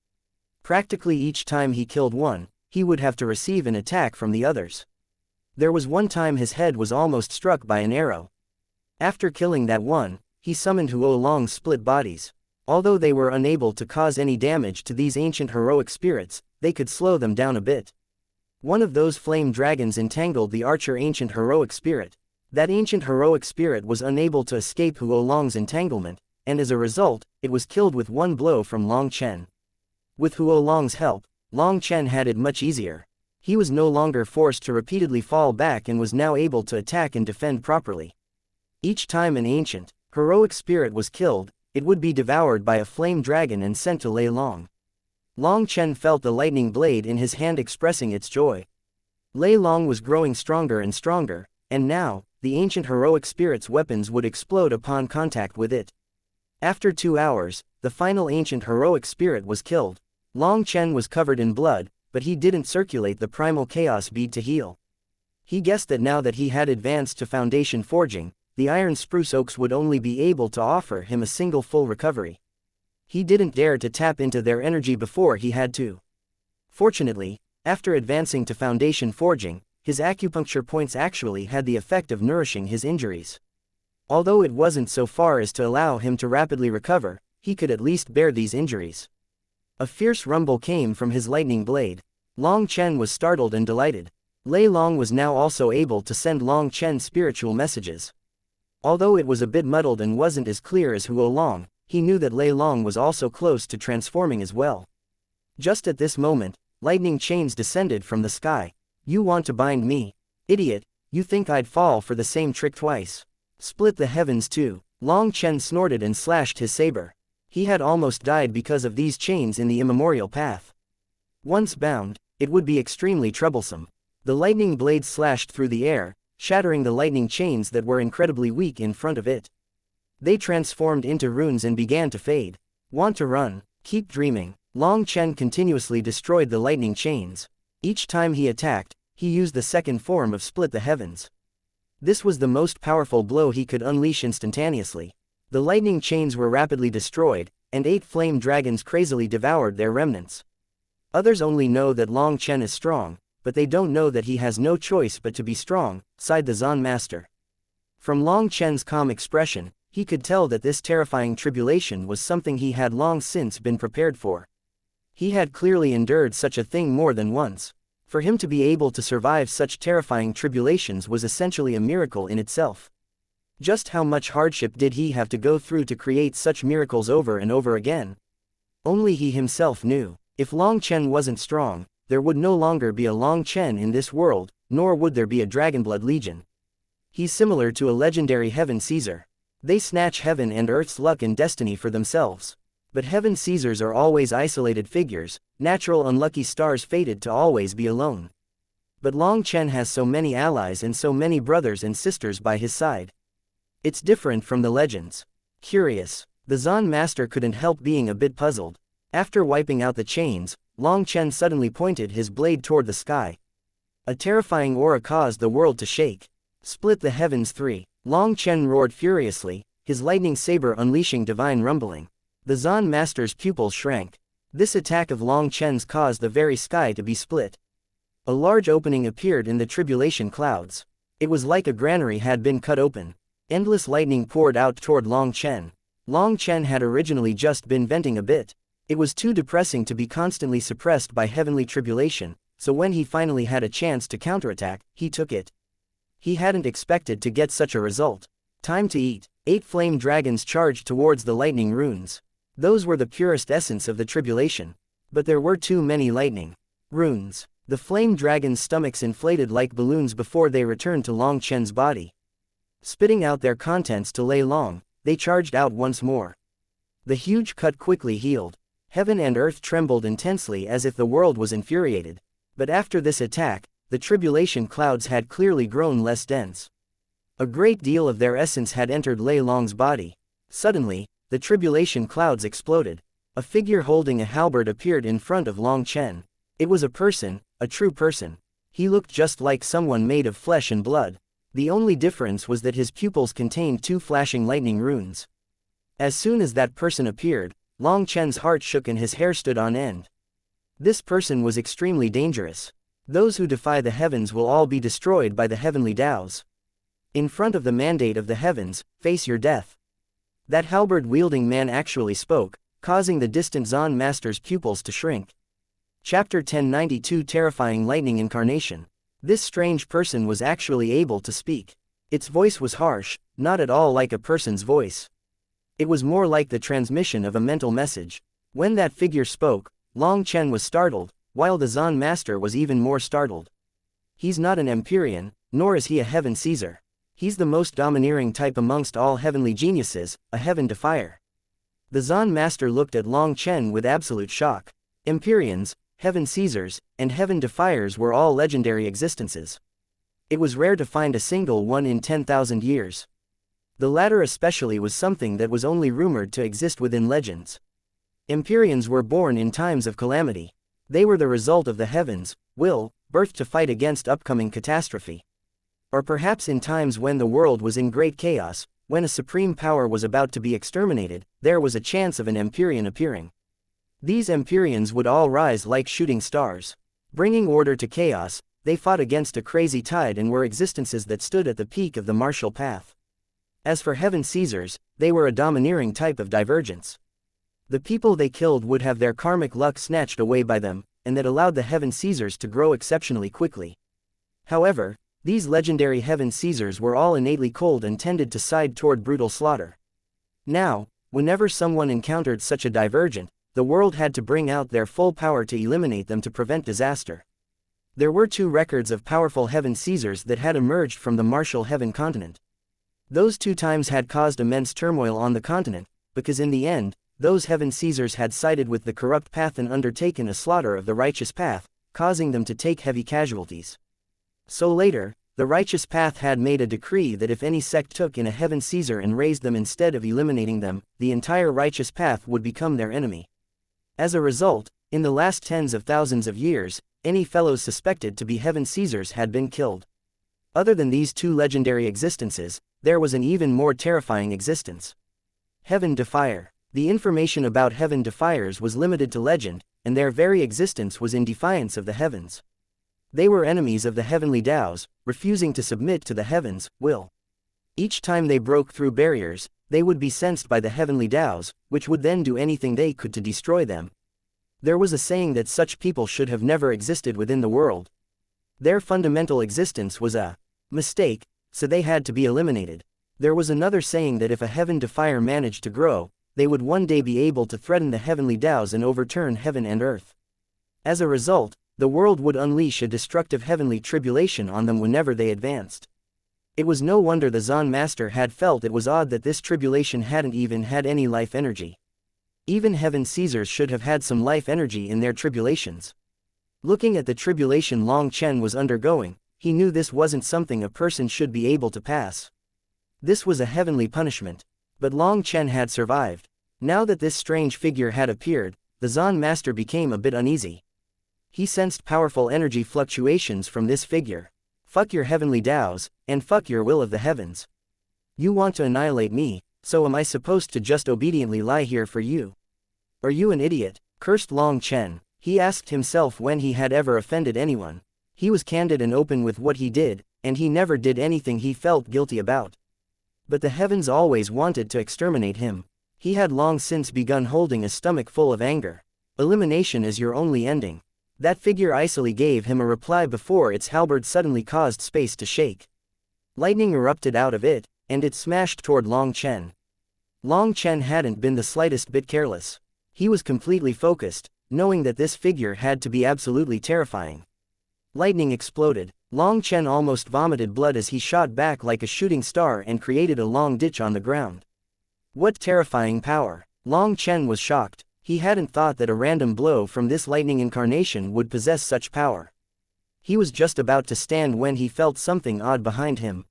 Speaker 1: Practically each time he killed one, he would have to receive an attack from the others. There was one time his head was almost struck by an arrow. After killing that one, he summoned Huo Long's split bodies. Although they were unable to cause any damage to these ancient heroic spirits, they could slow them down a bit. One of those flame dragons entangled the archer ancient heroic spirit. That ancient heroic spirit was unable to escape Huo Long's entanglement, and as a result, it was killed with one blow from Long Chen. With Huo Long's help, Long Chen had it much easier. He was no longer forced to repeatedly fall back and was now able to attack and defend properly. Each time an ancient, heroic spirit was killed, it would be devoured by a flame dragon and sent to Lei Long. Long Chen felt the lightning blade in his hand expressing its joy. Lei Long was growing stronger and stronger, and now, the ancient heroic spirit's weapons would explode upon contact with it. After 2 hours, the final ancient heroic spirit was killed. Long Chen was covered in blood, but he didn't circulate the primal chaos bead to heal. He guessed that now that he had advanced to foundation forging, the iron spruce oaks would only be able to offer him a single full recovery. He didn't dare to tap into their energy before he had to. Fortunately, after advancing to foundation forging, his acupuncture points actually had the effect of nourishing his injuries. Although it wasn't so far as to allow him to rapidly recover, he could at least bear these injuries. A fierce rumble came from his lightning blade. Long Chen was startled and delighted. Lei Long was now also able to send Long Chen spiritual messages. Although it was a bit muddled and wasn't as clear as Huo Long, he knew that Lei Long was also close to transforming as well. Just at this moment, lightning chains descended from the sky. "You want to bind me? Idiot, you think I'd fall for the same trick twice? Split the heavens too." Long Chen snorted and slashed his saber. He had almost died because of these chains in the immemorial path. Once bound, it would be extremely troublesome. The lightning blade slashed through the air, shattering the lightning chains that were incredibly weak in front of it. They transformed into runes and began to fade. "Want to run? Keep dreaming." Long Chen continuously destroyed the lightning chains. Each time he attacked, he used the second form of Split the Heavens. This was the most powerful blow he could unleash instantaneously. The lightning chains were rapidly destroyed, and 8 flame dragons crazily devoured their remnants. Others only know that Long Chen is strong, but they don't know that he has no choice but to be strong, sighed the Zan Master. From Long Chen's calm expression, he could tell that this terrifying tribulation was something he had long since been prepared for. He had clearly endured such a thing more than once. For him to be able to survive such terrifying tribulations was essentially a miracle in itself. Just how much hardship did he have to go through to create such miracles over and over again? Only he himself knew. If Long Chen wasn't strong, there would no longer be a Long Chen in this world, nor would there be a Dragonblood Legion. He's similar to a legendary Heaven Caesar. They snatch heaven and earth's luck and destiny for themselves. But Heaven Caesars are always isolated figures, natural unlucky stars fated to always be alone. But Long Chen has so many allies and so many brothers and sisters by his side. It's different from the legends. Curious, the Zan master couldn't help being a bit puzzled. After wiping out the chains, Long Chen suddenly pointed his blade toward the sky. A terrifying aura caused the world to shake. Split the heavens three. Long Chen roared furiously, his lightning saber unleashing divine rumbling. The Zan master's pupils shrank. This attack of Long Chen's caused the very sky to be split. A large opening appeared in the tribulation clouds. It was like a granary had been cut open. Endless lightning poured out toward Long Chen. Long Chen had originally just been venting a bit. It was too depressing to be constantly suppressed by heavenly tribulation, so when he finally had a chance to counterattack, he took it. He hadn't expected to get such a result. Time to eat. 8 flame dragons charged towards the lightning runes. Those were the purest essence of the tribulation. But there were too many lightning runes. The flame dragons' stomachs inflated like balloons before they returned to Long Chen's body. Spitting out their contents to Lei Long, they charged out once more. The huge cut quickly healed. Heaven and earth trembled intensely as if the world was infuriated. But after this attack, the tribulation clouds had clearly grown less dense. A great deal of their essence had entered Lei Long's body. Suddenly, the tribulation clouds exploded. A figure holding a halberd appeared in front of Long Chen. It was a person, a true person. He looked just like someone made of flesh and blood. The only difference was that his pupils contained 2 flashing lightning runes. As soon as that person appeared, Long Chen's heart shook and his hair stood on end. This person was extremely dangerous. Those who defy the heavens will all be destroyed by the heavenly Taos. In front of the mandate of the heavens, face your death. That halberd-wielding man actually spoke, causing the distant Zan master's pupils to shrink. Chapter 1092 Terrifying Lightning Incarnation. This strange person was actually able to speak. Its voice was harsh, not at all like a person's voice. It was more like the transmission of a mental message. When that figure spoke, Long Chen was startled, while the Zan master was even more startled. He's not an Empyrean, nor is he a Heaven Caesar. He's the most domineering type amongst all heavenly geniuses, a heaven defier. The Zan master looked at Long Chen with absolute shock. Empyreans, Heaven Caesars, and Heaven Defiers were all legendary existences. It was rare to find a single one in 10,000 years. The latter especially was something that was only rumored to exist within legends. Empyreans were born in times of calamity. They were the result of the heavens' will, birth to fight against upcoming catastrophe. Or perhaps in times when the world was in great chaos, when a supreme power was about to be exterminated, there was a chance of an Empyrean appearing. These Empyreans would all rise like shooting stars. Bringing order to chaos, they fought against a crazy tide and were existences that stood at the peak of the martial path. As for Heaven Caesars, they were a domineering type of divergence. The people they killed would have their karmic luck snatched away by them, and that allowed the Heaven Caesars to grow exceptionally quickly. However, these legendary Heaven Caesars were all innately cold and tended to side toward brutal slaughter. Now, whenever someone encountered such a divergent, the world had to bring out their full power to eliminate them to prevent disaster. There were 2 records of powerful Heaven Caesars that had emerged from the martial Heaven continent. Those 2 times had caused immense turmoil on the continent, because in the end, those Heaven Caesars had sided with the corrupt path and undertaken a slaughter of the righteous path, causing them to take heavy casualties. So later, the righteous path had made a decree that if any sect took in a Heaven Caesar and raised them instead of eliminating them, the entire righteous path would become their enemy. As a result, in the last tens of thousands of years, any fellows suspected to be Heaven Caesars had been killed. Other than these 2 legendary existences, there was an even more terrifying existence. Heaven Defier. The information about Heaven Defiers was limited to legend, and their very existence was in defiance of the heavens. They were enemies of the heavenly Taos, refusing to submit to the heavens' will. Each time they broke through barriers, they would be sensed by the heavenly Taos, which would then do anything they could to destroy them. There was a saying that such people should have never existed within the world. Their fundamental existence was a mistake, so they had to be eliminated. There was another saying that if a heaven defier managed to grow, they would one day be able to threaten the heavenly Taos and overturn heaven and earth. As a result, the world would unleash a destructive heavenly tribulation on them whenever they advanced. It was no wonder the Zon Master had felt it was odd that this tribulation hadn't even had any life energy. Even heaven Caesars should have had some life energy in their tribulations. Looking at the tribulation Long Chen was undergoing, he knew this wasn't something a person should be able to pass. This was a heavenly punishment. But Long Chen had survived. Now that this strange figure had appeared, the Zon Master became a bit uneasy. He sensed powerful energy fluctuations from this figure. Fuck your heavenly Taos, and fuck your will of the heavens. You want to annihilate me, so am I supposed to just obediently lie here for you? Are you an idiot? Cursed Long Chen. He asked himself when he had ever offended anyone. He was candid and open with what he did, and he never did anything he felt guilty about. But the heavens always wanted to exterminate him. He had long since begun holding a stomach full of anger. Elimination is your only ending. That figure icily gave him a reply before its halberd suddenly caused space to shake. Lightning erupted out of it, and it smashed toward Long Chen. Long Chen hadn't been the slightest bit careless. He was completely focused, knowing that this figure had to be absolutely terrifying. Lightning exploded. Long Chen almost vomited blood as he shot back like a shooting star and created a long ditch on the ground. What terrifying power! Long Chen was shocked. He hadn't thought that a random blow from this lightning incarnation would possess such power. He was just about to stand when he felt something odd behind him.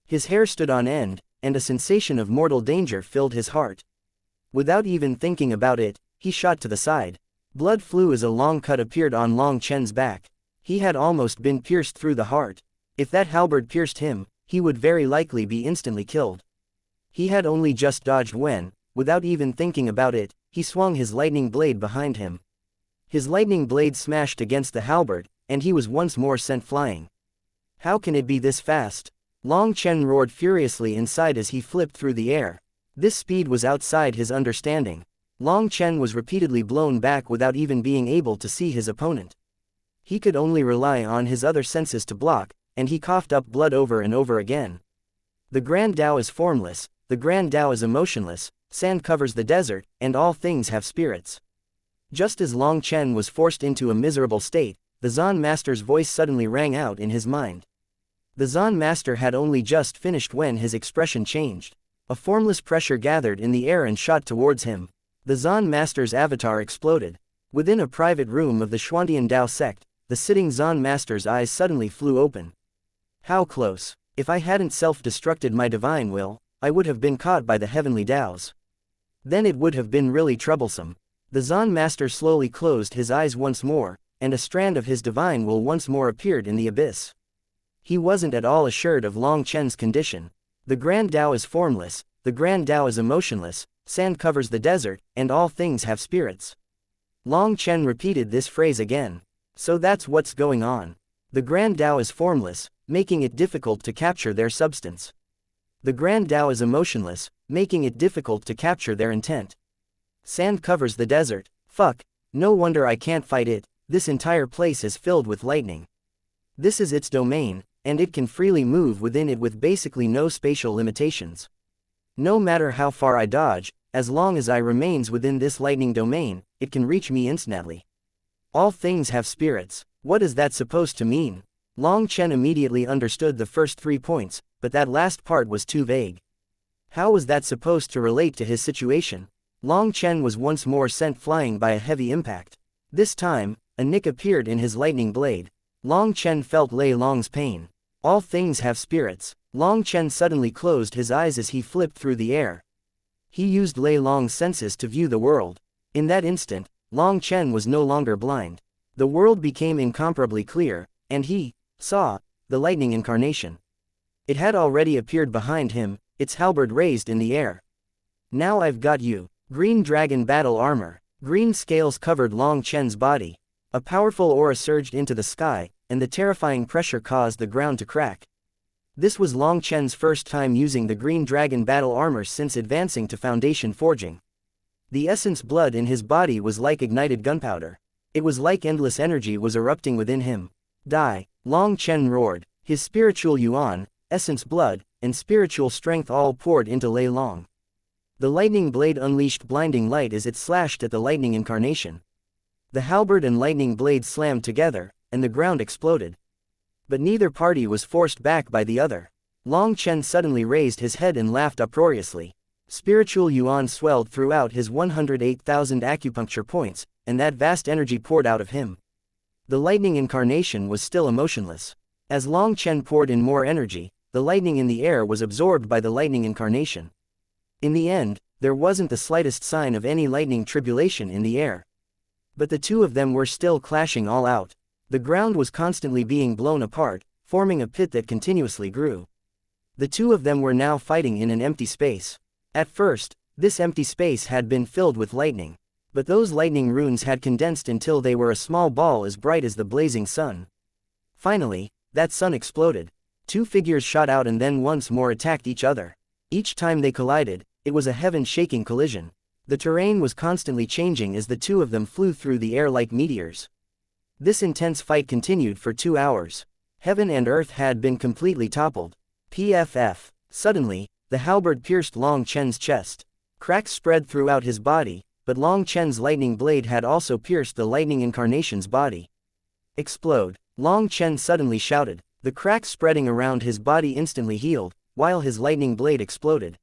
Speaker 1: His hair stood on end, and a sensation of mortal danger filled his heart. Without even thinking about it, he shot to the side. Blood flew as a long cut appeared on Long Chen's back. He had almost been pierced through the heart. If that halberd pierced him, he would very likely be instantly killed. He had only just dodged when, without even thinking about it, he swung his lightning blade behind him. His lightning blade smashed against the halberd, and he was once more sent flying. How can it be this fast? Long Chen roared furiously inside as he flipped through the air. This speed was outside his understanding. Long Chen was repeatedly blown back without even being able to see his opponent. He could only rely on his other senses to block, and he coughed up blood over and over again. The Grand Tao is formless, the Grand Tao is emotionless, sand covers the desert, and all things have spirits. Just as Long Chen was forced into a miserable state, the Zon Master's voice suddenly rang out in his mind. The Zon Master had only just finished when his expression changed. A formless pressure gathered in the air and shot towards him. The Zon Master's avatar exploded. Within a private room of the Xuantian Tao sect, the sitting Zon Master's eyes suddenly flew open. How close! If I hadn't self-destructed my divine will, I would have been caught by the heavenly Taos. Then it would have been really troublesome. The Zon Master slowly closed his eyes once more, and a strand of his divine will once more appeared in the abyss. He wasn't at all assured of Long Chen's condition. The Grand Tao is formless, the Grand Tao is emotionless, sand covers the desert, and all things have spirits. Long Chen repeated this phrase again. So that's what's going on. The Grand Tao is formless, making it difficult to capture their substance. The Grand Tao is emotionless, making it difficult to capture their intent. Sand covers the desert. Fuck, no wonder I can't fight it. This entire place is filled with lightning. This is its domain, and it can freely move within it with basically no spatial limitations. No matter how far I dodge, as long as I remains within this lightning domain, it can reach me instantly. All things have spirits. What is that supposed to mean? Long Chen immediately understood the first 3 points, but that last part was too vague. How was that supposed to relate to his situation? Long Chen was once more sent flying by a heavy impact. This time, a nick appeared in his lightning blade. Long Chen felt Lei Long's pain. All things have spirits. Long Chen suddenly closed his eyes as he flipped through the air. He used Lei Long's senses to view the world. In that instant, Long Chen was no longer blind. The world became incomparably clear, and he saw the lightning incarnation. It had already appeared behind him, its halberd raised in the air. Now I've got you. Green Dragon Battle Armor. Green scales covered Long Chen's body. A powerful aura surged into the sky, and the terrifying pressure caused the ground to crack. This was Long Chen's first time using the Green Dragon Battle Armor since advancing to Foundation Forging. The essence blood in his body was like ignited gunpowder. It was like endless energy was erupting within him. Die! Long Chen roared. His spiritual yuan, essence blood, and spiritual strength all poured into Lei Long. The lightning blade unleashed blinding light as it slashed at the lightning incarnation. The halberd and lightning blade slammed together, and the ground exploded. But neither party was forced back by the other. Long Chen suddenly raised his head and laughed uproariously. Spiritual yuan swelled throughout his 108,000 acupuncture points, and that vast energy poured out of him. The lightning incarnation was still emotionless. As Long Chen poured in more energy, the lightning in the air was absorbed by the lightning incarnation. In the end, there wasn't the slightest sign of any lightning tribulation in the air. But the two of them were still clashing all out. The ground was constantly being blown apart, forming a pit that continuously grew. The two of them were now fighting in an empty space. At first, this empty space had been filled with lightning. But those lightning runes had condensed until they were a small ball as bright as the blazing sun. Finally, that sun exploded. Two figures shot out and then once more attacked each other. Each time they collided, it was a heaven-shaking collision. The terrain was constantly changing as the two of them flew through the air like meteors. This intense fight continued for 2 hours. Heaven and earth had been completely toppled. PFF. Suddenly, the halberd pierced Long Chen's chest. Cracks spread throughout his body, but Long Chen's lightning blade had also pierced the lightning incarnation's body. Explode! Long Chen suddenly shouted. The cracks spreading around his body instantly healed, while his lightning blade exploded.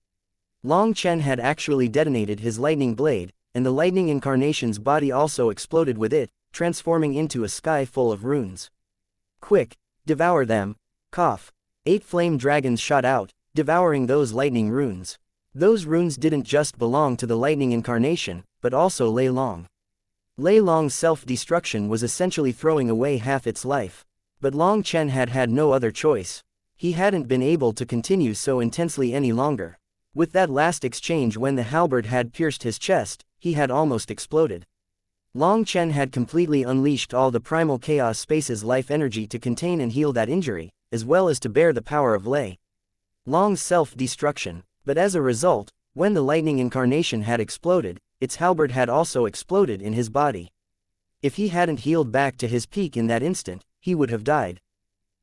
Speaker 1: Long Chen had actually detonated his lightning blade, and the lightning incarnation's body also exploded with it, transforming into a sky full of runes. Quick! Devour them! Cough! 8 flame dragons shot out, devouring those lightning runes. Those runes didn't just belong to the lightning incarnation, but also Lei Long. Lei Long's self-destruction was essentially throwing away half its life. But Long Chen had had no other choice. He hadn't been able to continue so intensely any longer. With that last exchange when the halberd had pierced his chest, he had almost exploded. Long Chen had completely unleashed all the primal chaos space's life energy to contain and heal that injury, as well as to bear the power of Lei Long's self-destruction. But as a result, when the lightning incarnation had exploded, its halberd had also exploded in his body. If he hadn't healed back to his peak in that instant, he would have died.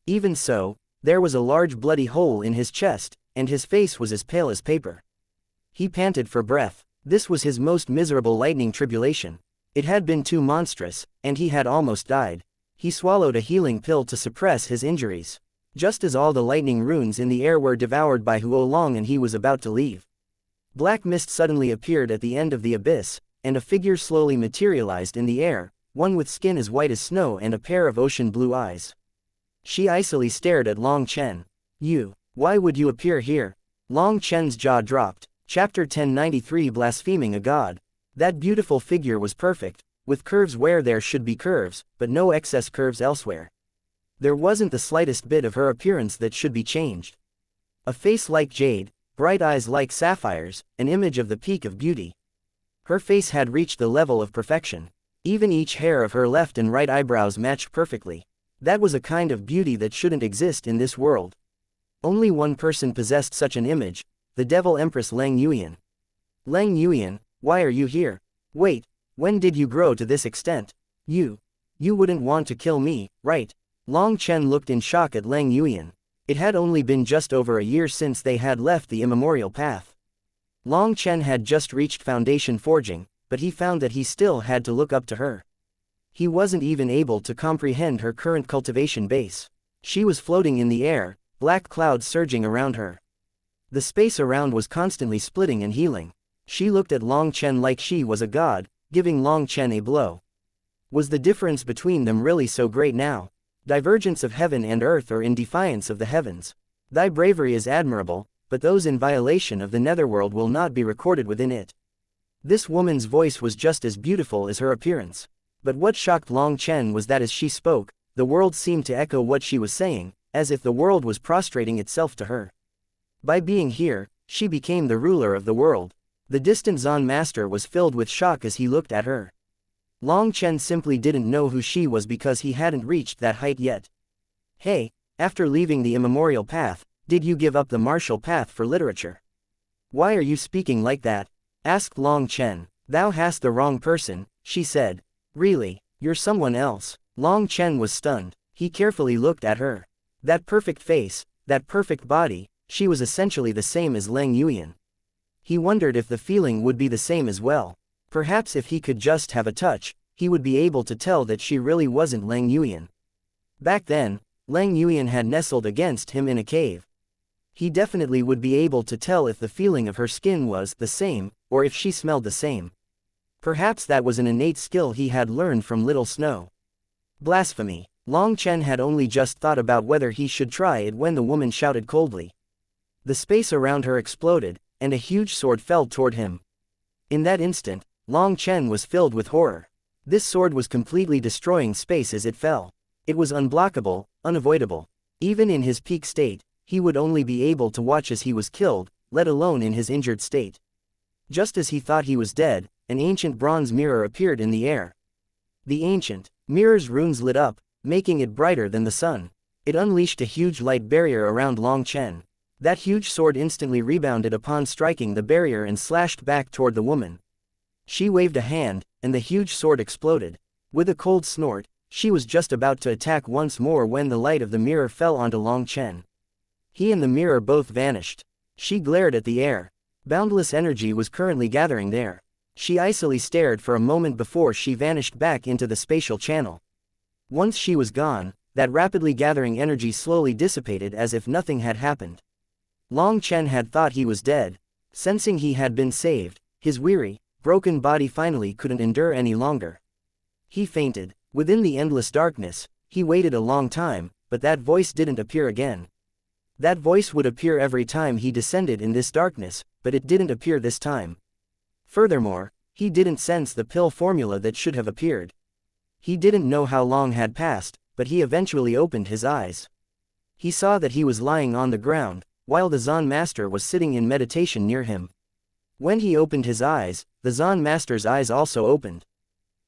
Speaker 1: Even so, there was a large bloody hole in his chest, and his face was as pale as paper. He panted for breath. This was his most miserable lightning tribulation. It had been too monstrous, and he had almost died. He swallowed a healing pill to suppress his injuries. Just as all the lightning runes in the air were devoured by Huo Long and he was about to leave. Black mist suddenly appeared at the end of the abyss, and a figure slowly materialized in the air, one with skin as white as snow and a pair of ocean blue eyes. She icily stared at Long Chen. Why would you appear here? Long Chen's jaw dropped. Chapter 1093 Blaspheming a God. That beautiful figure was perfect, with curves where there should be curves, but no excess curves elsewhere. There wasn't the slightest bit of her appearance that should be changed. A face like jade, bright eyes like sapphires, an image of the peak of beauty. Her face had reached the level of perfection. Even each hair of her left and right eyebrows matched perfectly. That was a kind of beauty that shouldn't exist in this world. Only one person possessed such an image, the Devil Empress Lang Yuyan. Lang Yuyan, why are you here? Wait, when did you grow to this extent? You wouldn't want to kill me, right? Long Chen looked in shock at Lang Yuyan. It had only been just over a year since they had left the immemorial path. Long Chen had just reached foundation forging, but he found that he still had to look up to her. He wasn't even able to comprehend her current cultivation base. She was floating in the air, black clouds surging around her. The space around was constantly splitting and healing. She looked at Long Chen like she was a god, giving Long Chen a blow. Was the difference between them really so great now? Divergence of heaven and earth or in defiance of the heavens. Thy bravery is admirable, but those in violation of the netherworld will not be recorded within it. This woman's voice was just as beautiful as her appearance. But what shocked Long Chen was that as she spoke, the world seemed to echo what she was saying, as if the world was prostrating itself to her. By being here, she became the ruler of the world. The distant Zon master was filled with shock as he looked at her. Long Chen simply didn't know who she was because he hadn't reached that height yet. Hey, after leaving the immemorial path, did you give up the martial path for literature? Why are you speaking like that? Asked Long Chen. Thou hast the wrong person, she said. Really, you're someone else. Long Chen was stunned. He carefully looked at her. That perfect face, that perfect body, she was essentially the same as Leng Yuyan. He wondered if the feeling would be the same as well. Perhaps if he could just have a touch, he would be able to tell that she really wasn't Leng Yuyan. Back then, Leng Yuyan had nestled against him in a cave. He definitely would be able to tell if the feeling of her skin was the same, or if she smelled the same. Perhaps that was an innate skill he had learned from Little Snow. Blasphemy. Long Chen had only just thought about whether he should try it when the woman shouted coldly. The space around her exploded, and a huge sword fell toward him. In that instant, Long Chen was filled with horror. This sword was completely destroying space as it fell. It was unblockable, unavoidable. Even in his peak state, he would only be able to watch as he was killed, let alone in his injured state. Just as he thought he was dead, an ancient bronze mirror appeared in the air. The ancient mirror's runes lit up, making it brighter than the sun. It unleashed a huge light barrier around Long Chen. That huge sword instantly rebounded upon striking the barrier and slashed back toward the woman. She waved a hand, and the huge sword exploded. With a cold snort, she was just about to attack once more when the light of the mirror fell onto Long Chen. He and the mirror both vanished. She glared at the air. Boundless energy was currently gathering there. She icily stared for a moment before she vanished back into the spatial channel. Once she was gone, that rapidly gathering energy slowly dissipated as if nothing had happened. Long Chen had thought he was dead. Sensing he had been saved, his weary, broken body finally couldn't endure any longer. He fainted. Within the endless darkness, he waited a long time, but that voice didn't appear again. That voice would appear every time he descended in this darkness, but it didn't appear this time. Furthermore, he didn't sense the pill formula that should have appeared. He didn't know how long had passed, but he eventually opened his eyes. He saw that he was lying on the ground, while the Zan Master was sitting in meditation near him. When he opened his eyes, the Zan Master's eyes also opened.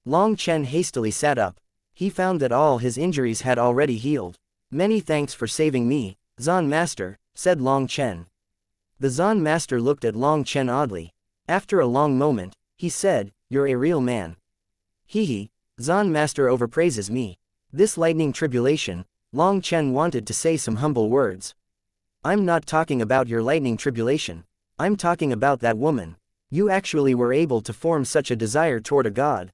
Speaker 1: Long Chen hastily sat up. He found that all his injuries had already healed. Many thanks for saving me, Zan Master, said Long Chen. The Zan Master looked at Long Chen oddly. After a long moment, he said, "You're a real man." Hee, Zan Master overpraises me. This lightning tribulation, Long Chen wanted to say some humble words. I'm not talking about your lightning tribulation. I'm talking about that woman. You actually were able to form such a desire toward a god.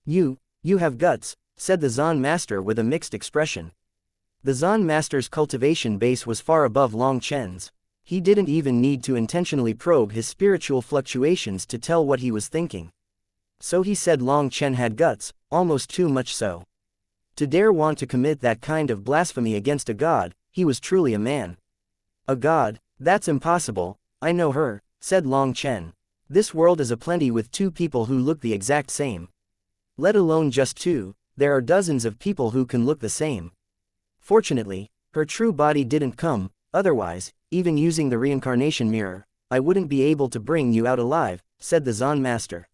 Speaker 1: You have guts, said the Zan Master with a mixed expression. The Zan Master's cultivation base was far above Long Chen's. He didn't even need to intentionally probe his spiritual fluctuations to tell what he was thinking. So he said Long Chen had guts, almost too much so. To dare want to commit that kind of blasphemy against a god, he was truly a man. A god? That's impossible, I know her, said Long Chen. This world is aplenty with two people who look the exact same. Let alone just two, there are dozens of people who can look the same. Fortunately, her true body didn't come, otherwise, even using the reincarnation mirror, I wouldn't be able to bring you out alive, said the Zan Master.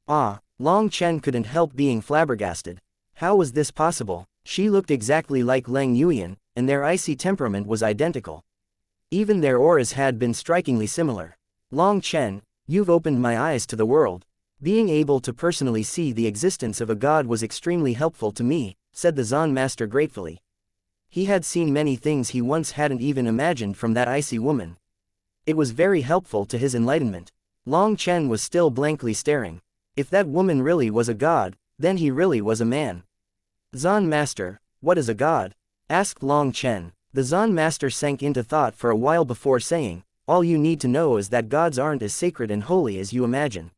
Speaker 1: Ah, Long Chen couldn't help being flabbergasted. How was this possible? She looked exactly like Leng Yuyan, and their icy temperament was identical. Even their auras had been strikingly similar. Long Chen, you've opened my eyes to the world. Being able to personally see the existence of a god was extremely helpful to me, said the Zan Master gratefully. He had seen many things he once hadn't even imagined from that icy woman. It was very helpful to his enlightenment. Long Chen was still blankly staring. If that woman really was a god, then he really was a man. Zan Master, what is a god? Asked Long Chen. The Zan Master sank into thought for a while before saying, all you need to know is that gods aren't as sacred and holy as you imagine.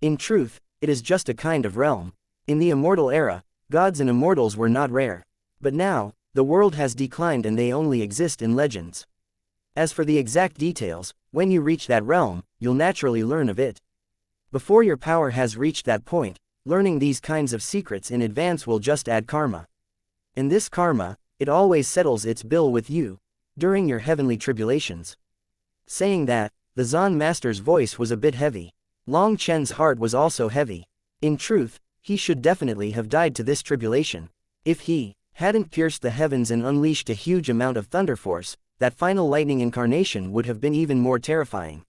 Speaker 1: In truth, it is just a kind of realm. In the immortal era, gods and immortals were not rare. But now, the world has declined and they only exist in legends. As for the exact details, when you reach that realm, you'll naturally learn of it. Before your power has reached that point, learning these kinds of secrets in advance will just add karma. And this karma, it always settles its bill with you, during your heavenly tribulations. Saying that, the Zan Master's voice was a bit heavy. Long Chen's heart was also heavy. In truth, he should definitely have died to this tribulation. If he hadn't pierced the heavens and unleashed a huge amount of thunder force, that final lightning incarnation would have been even more terrifying.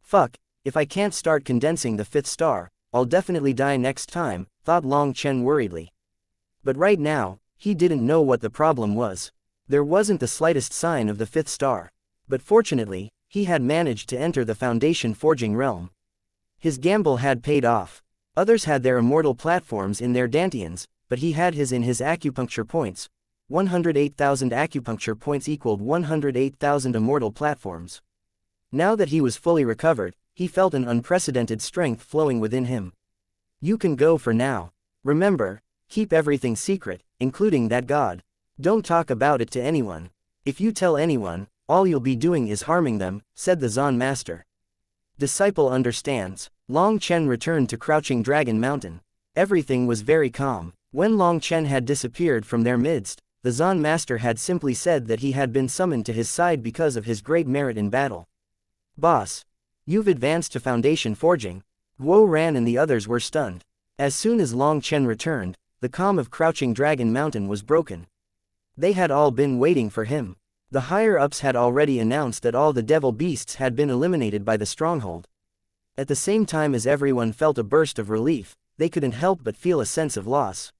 Speaker 1: Fuck, If I can't start condensing the 5th star, I'll definitely die next time, thought Long Chen worriedly. But right now, he didn't know what the problem was. There wasn't the slightest sign of the 5th star. But fortunately, he had managed to enter the foundation forging realm. His gamble had paid off. Others had their immortal platforms in their dantians, but he had his in his acupuncture points. 108,000 acupuncture points equaled 108,000 immortal platforms. Now that he was fully recovered, he felt an unprecedented strength flowing within him. You can go for now. Remember, keep everything secret, including that god. Don't talk about it to anyone. If you tell anyone, all you'll be doing is harming them, said the Zan master. Disciple understands. Long Chen returned to Crouching Dragon Mountain. Everything was very calm. When Long Chen had disappeared from their midst, the Zan master had simply said that he had been summoned to his side because of his great merit in battle. Boss, you've advanced to foundation forging. Guo Ran and the others were stunned. As soon as Long Chen returned, the calm of Crouching Dragon Mountain was broken. They had all been waiting for him. The higher-ups had already announced that all the devil beasts had been eliminated by the stronghold. At the same time as everyone felt a burst of relief, they couldn't help but feel a sense of loss.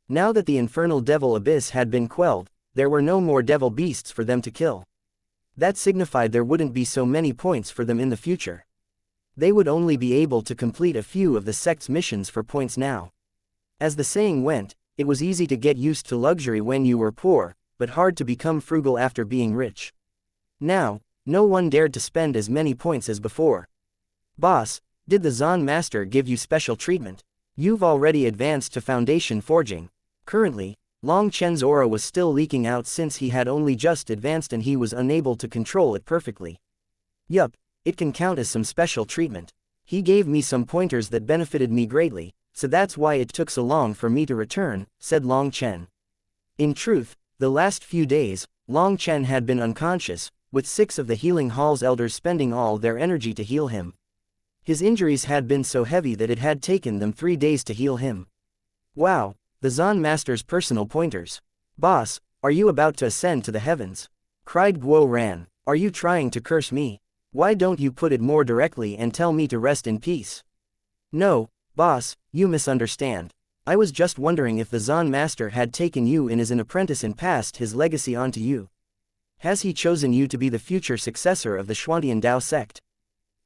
Speaker 1: Now that the infernal devil abyss had been quelled, there were no more devil beasts for them to kill. That signified there wouldn't be so many points for them in the future. They would only be able to complete a few of the sect's missions for points now. As the saying went, it was easy to get used to luxury when you were poor, but hard to become frugal after being rich. Now, no one dared to spend as many points as before. Boss, did the Zan master give you special treatment? You've already advanced to foundation forging. Currently, Long Chen's aura was still leaking out since he had only just advanced and he was unable to control it perfectly. Yup, it can count as some special treatment. He gave me some pointers that benefited me greatly, so that's why it took so long for me to return, said Long Chen. In truth, the last few days, Long Chen had been unconscious, with 6 of the healing hall's elders spending all their energy to heal him. His injuries had been so heavy that it had taken them 3 days to heal him. Wow, the Zan master's personal pointers. Boss, are you about to ascend to the heavens? Cried Guo Ran. Are you trying to curse me? Why don't you put it more directly and tell me to rest in peace? No, boss, you misunderstand. I was just wondering if the Zan master had taken you in as an apprentice and passed his legacy on to you. Has he chosen you to be the future successor of the Xuantian Dao sect?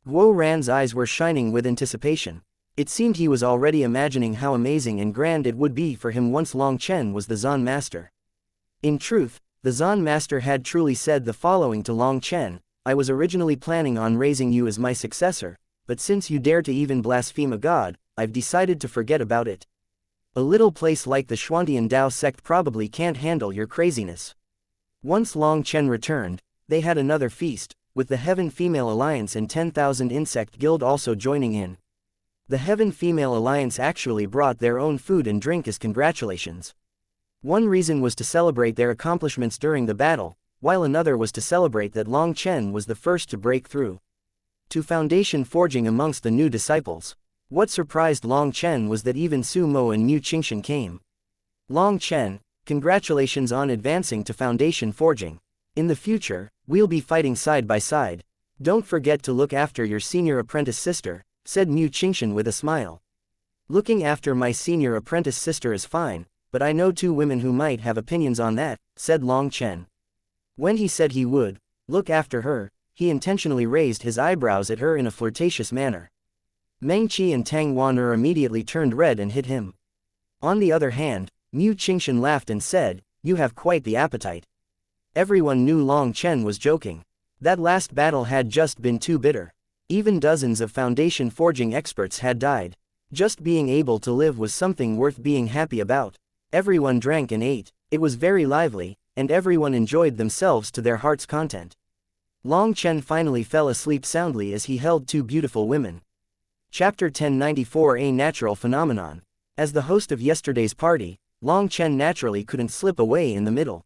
Speaker 1: Guo Ran's eyes were shining with anticipation. It seemed he was already imagining how amazing and grand it would be for him once Long Chen was the Zan master. In truth, the Zan master had truly said the following to Long Chen: I was originally planning on raising you as my successor, but since you dare to even blaspheme a god, I've decided to forget about it. A little place like the Xuantian Dao sect probably can't handle your craziness. Once Long Chen returned, they had another feast, with the Heaven Female Alliance and 10,000 Insect Guild also joining in. The Heaven Female Alliance actually brought their own food and drink as congratulations. One reason was to celebrate their accomplishments during the battle, while another was to celebrate that Long Chen was the first to break through to foundation forging amongst the new disciples. What surprised Long Chen was that even Su Mo and Mu Qingshan came. Long Chen, congratulations on advancing to foundation forging. In the future, we'll be fighting side by side. Don't forget to look after your senior apprentice sister, said Mu Qingshan with a smile. Looking after my senior apprentice sister is fine, but I know 2 women who might have opinions on that, said Long Chen. When he said he would look after her, he intentionally raised his eyebrows at her in a flirtatious manner. Meng Qi and Tang Wan'er immediately turned red and hit him. On the other hand, Mu Qingshan laughed and said, you have quite the appetite. Everyone knew Long Chen was joking. That last battle had just been too bitter. Even dozens of foundation forging experts had died. Just being able to live was something worth being happy about. Everyone drank and ate. It was very lively, and everyone enjoyed themselves to their heart's content. Long Chen finally fell asleep soundly as he held 2 beautiful women. Chapter 1094: A Natural Phenomenon. As the host of yesterday's party, Long Chen naturally couldn't slip away in the middle.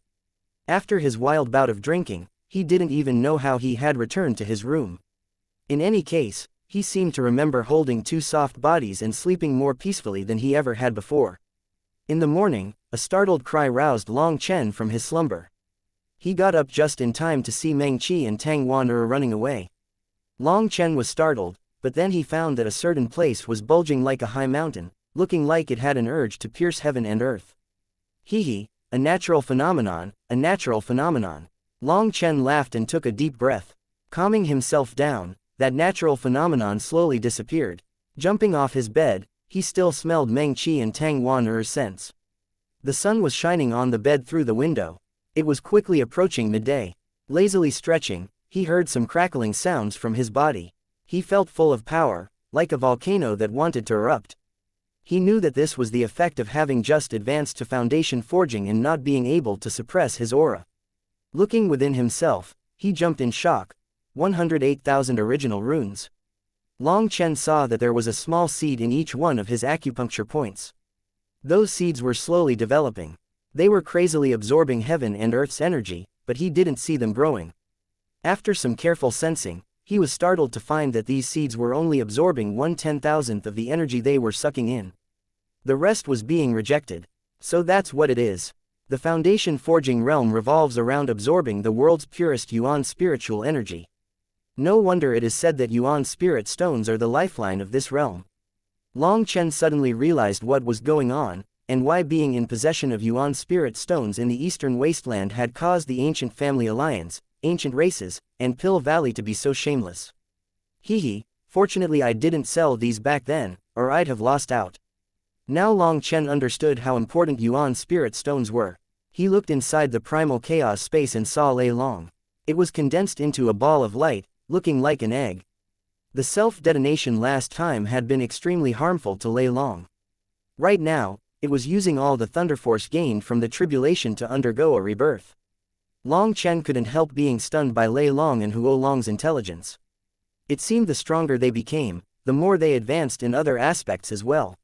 Speaker 1: After his wild bout of drinking, he didn't even know how he had returned to his room. In any case, he seemed to remember holding 2 soft bodies and sleeping more peacefully than he ever had before. In the morning, a startled cry roused Long Chen from his slumber. He got up just in time to see Meng Qi and Tang Wan'er running away. Long Chen was startled, but then he found that a certain place was bulging like a high mountain, looking like it had an urge to pierce heaven and earth. Hee, a natural phenomenon, a natural phenomenon. Long Chen laughed and took a deep breath. Calming himself down, that natural phenomenon slowly disappeared. Jumping off his bed, he still smelled Meng Qi and Tang Wan'er's scents. The sun was shining on the bed through the window. It was quickly approaching midday. Lazily stretching, he heard some crackling sounds from his body. He felt full of power, like a volcano that wanted to erupt. He knew that this was the effect of having just advanced to foundation forging and not being able to suppress his aura. Looking within himself, he jumped in shock. 108,000 original runes. Long Chen saw that there was a small seed in each one of his acupuncture points. Those seeds were slowly developing. They were crazily absorbing heaven and earth's energy, but he didn't see them growing. After some careful sensing, he was startled to find that these seeds were only absorbing 1/10,000th of the energy they were sucking in. The rest was being rejected. So that's what it is. The foundation forging realm revolves around absorbing the world's purest yuan spiritual energy. No wonder it is said that yuan spirit stones are the lifeline of this realm. Long Chen suddenly realized what was going on, and why being in possession of yuan spirit stones in the eastern wasteland had caused the ancient family alliance, ancient races, and Pill Valley to be so shameless. Fortunately I didn't sell these back then, or I'd have lost out. Now Long Chen understood how important yuan spirit stones were. He looked inside the primal chaos space and saw Lei Long. It was condensed into a ball of light, looking like an egg. The self-detonation last time had been extremely harmful to Lei Long. Right now, it was using all the thunder force gained from the tribulation to undergo a rebirth. Long Chen couldn't help being stunned by Lei Long and Huo Long's intelligence. It seemed the stronger they became, the more they advanced in other aspects as well.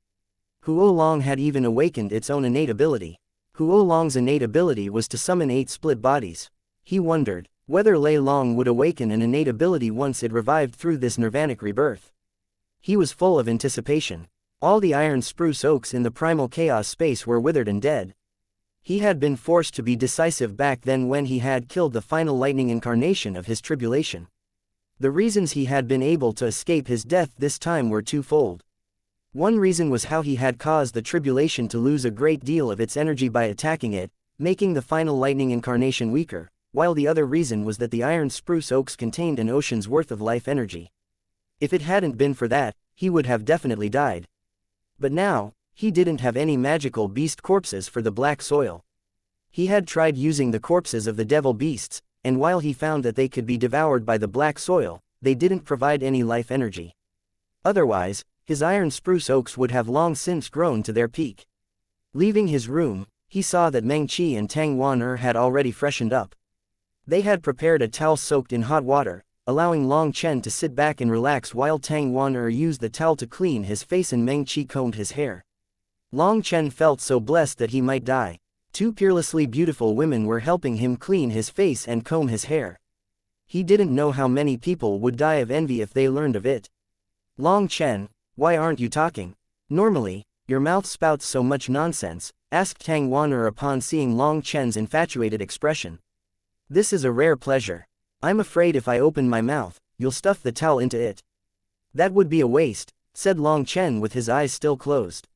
Speaker 1: Huo Long had even awakened its own innate ability. Huo Long's innate ability was to summon 8 split bodies. He wondered whether Lei Long would awaken an innate ability once it revived through this nirvanic rebirth. He was full of anticipation. All the iron spruce oaks in the primal chaos space were withered and dead. He had been forced to be decisive back then when he had killed the final lightning incarnation of his tribulation. The reasons he had been able to escape his death this time were twofold. One reason was how he had caused the tribulation to lose a great deal of its energy by attacking it, making the final lightning incarnation weaker, while the other reason was that the iron spruce oaks contained an ocean's worth of life energy. If it hadn't been for that, he would have definitely died. But now, he didn't have any magical beast corpses for the black soil. He had tried using the corpses of the devil beasts, and while he found that they could be devoured by the black soil, they didn't provide any life energy. Otherwise, his iron spruce oaks would have long since grown to their peak. Leaving his room, he saw that Meng Qi and Tang Wan'er had already freshened up. They had prepared a towel soaked in hot water, allowing Long Chen to sit back and relax while Tang Wan'er used the towel to clean his face and Meng Qi combed his hair. Long Chen felt so blessed that he might die. 2 peerlessly beautiful women were helping him clean his face and comb his hair. He didn't know how many people would die of envy if they learned of it. Long Chen, why aren't you talking? Normally, your mouth spouts so much nonsense, asked Tang Wan'er upon seeing Long Chen's infatuated expression. This is a rare pleasure. I'm afraid if I open my mouth, you'll stuff the towel into it. That would be a waste, said Long Chen with his eyes still closed.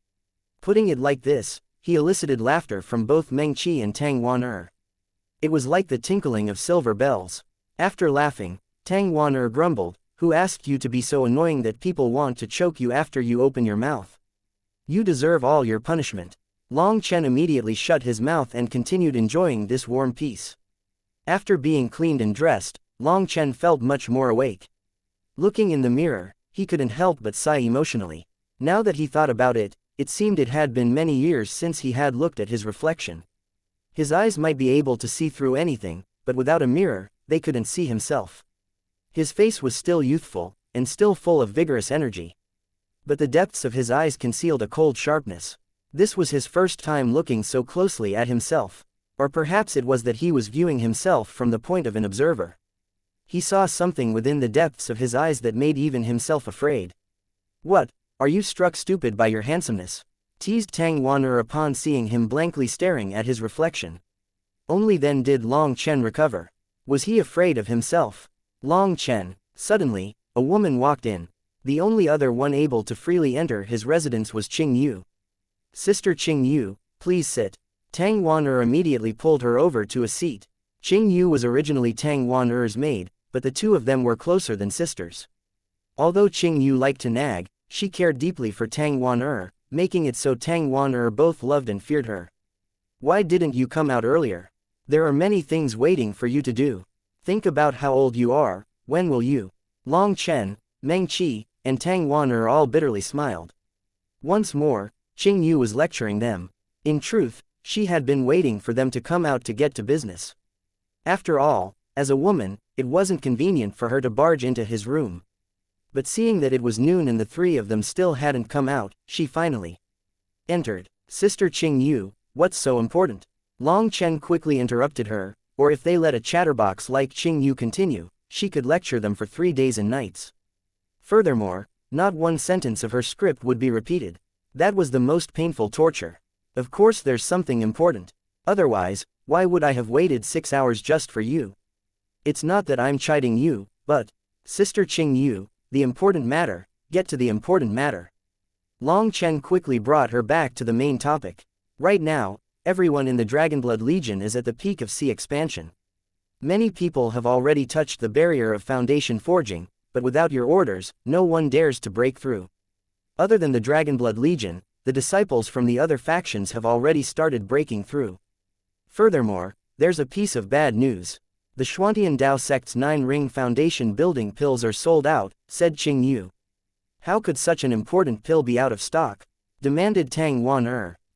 Speaker 1: Putting it like this, he elicited laughter from both Meng Qi and Tang Wan'er. It was like the tinkling of silver bells. After laughing, Tang Wan'er grumbled, "Who asked you to be so annoying that people want to choke you after you open your mouth? You deserve all your punishment." Long Chen immediately shut his mouth and continued enjoying this warm peace. After being cleaned and dressed, Long Chen felt much more awake. Looking in the mirror, he couldn't help but sigh emotionally. Now that he thought about it, it seemed it had been many years since he had looked at his reflection. His eyes might be able to see through anything, but without a mirror, they couldn't see himself. His face was still youthful, and still full of vigorous energy. But the depths of his eyes concealed a cold sharpness. This was his first time looking so closely at himself. Or perhaps it was that he was viewing himself from the point of an observer. He saw something within the depths of his eyes that made even himself afraid. "What, are you struck stupid by your handsomeness?" teased Tang Wan'er upon seeing him blankly staring at his reflection. Only then did Long Chen recover. Was he afraid of himself? Long Chen. Suddenly, a woman walked in. The only other one able to freely enter his residence was Qing Yu. "Sister Qing Yu, please sit." Tang Wan immediately pulled her over to a seat. Qing Yu was originally Tang Wan-er's maid, but the two of them were closer than sisters. Although Qing Yu liked to nag, she cared deeply for Tang Wan, making it so Tang Wan both loved and feared her. "Why didn't you come out earlier? There are many things waiting for you to do. Think about how old you are, when will you?" Long Chen, Meng Qi, and Tang Wan all bitterly smiled. Once more, Qing Yu was lecturing them. In truth, she had been waiting for them to come out to get to business. After all, as a woman, it wasn't convenient for her to barge into his room. But seeing that it was noon and the three of them still hadn't come out, she finally entered. "Sister Qing Yu, what's so important?" Long Chen quickly interrupted her, or if they let a chatterbox like Qing Yu continue, she could lecture them for 3 days and nights. Furthermore, not one sentence of her script would be repeated. That was the most painful torture. "Of course there's something important. Otherwise, why would I have waited 6 hours just for you? It's not that I'm chiding you, but, Sister Qing Yu, the important matter, get to the important matter." Long Chen quickly brought her back to the main topic. Right now, everyone in the Dragonblood Legion is at the peak of sea expansion. Many people have already touched the barrier of foundation forging, but without your orders, no one dares to break through. Other than the Dragonblood Legion, the disciples from the other factions have already started breaking through. Furthermore, there's a piece of bad news. "The Xuantian Dao sect's 9-ring foundation building pills are sold out," said Qing Yu. "How could such an important pill be out of stock?" demanded Tang Wan.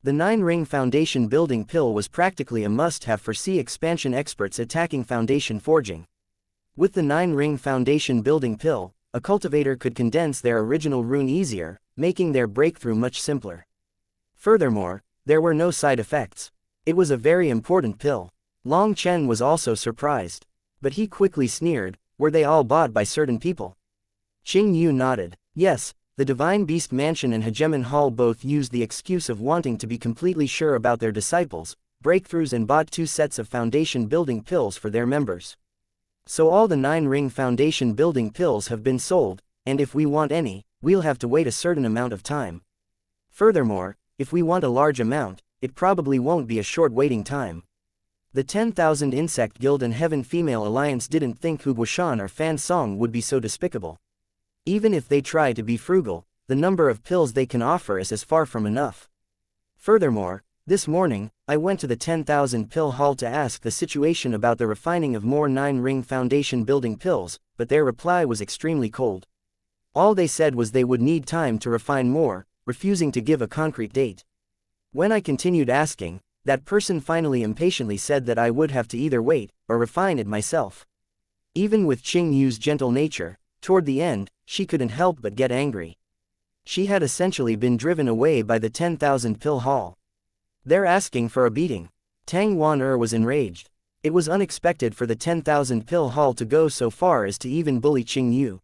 Speaker 1: The 9-ring foundation building pill was practically a must-have for sea expansion experts attacking foundation forging. With the 9-ring foundation building pill, a cultivator could condense their original rune easier, making their breakthrough much simpler. Furthermore, there were no side effects. It was a very important pill. Long Chen was also surprised. But he quickly sneered, "Were they all bought by certain people?" Qing Yu nodded. "Yes, the Divine Beast Mansion and Hegemon Hall both used the excuse of wanting to be completely sure about their disciples' breakthroughs and bought 2 sets of foundation building pills for their members. So all the 9-ring foundation building pills have been sold, and if we want any, we'll have to wait a certain amount of time. Furthermore, if we want a large amount, it probably won't be a short waiting time." The 10,000 Insect Guild and Heaven Female Alliance didn't think Hu Guoshan or Fan Song would be so despicable. Even if they try to be frugal, the number of pills they can offer is as far from enough. Furthermore, this morning, I went to the 10,000 pill hall to ask the situation about the refining of more 9-ring foundation building pills, but their reply was extremely cold. All they said was they would need time to refine more, refusing to give a concrete date. When I continued asking, that person finally impatiently said that I would have to either wait, or refine it myself. Even with Qing Yu's gentle nature, toward the end, she couldn't help but get angry. She had essentially been driven away by the 10,000 pill hall. "They're asking for a beating." Tang Wan was enraged. It was unexpected for the 10,000 pill hall to go so far as to even bully Qing Yu.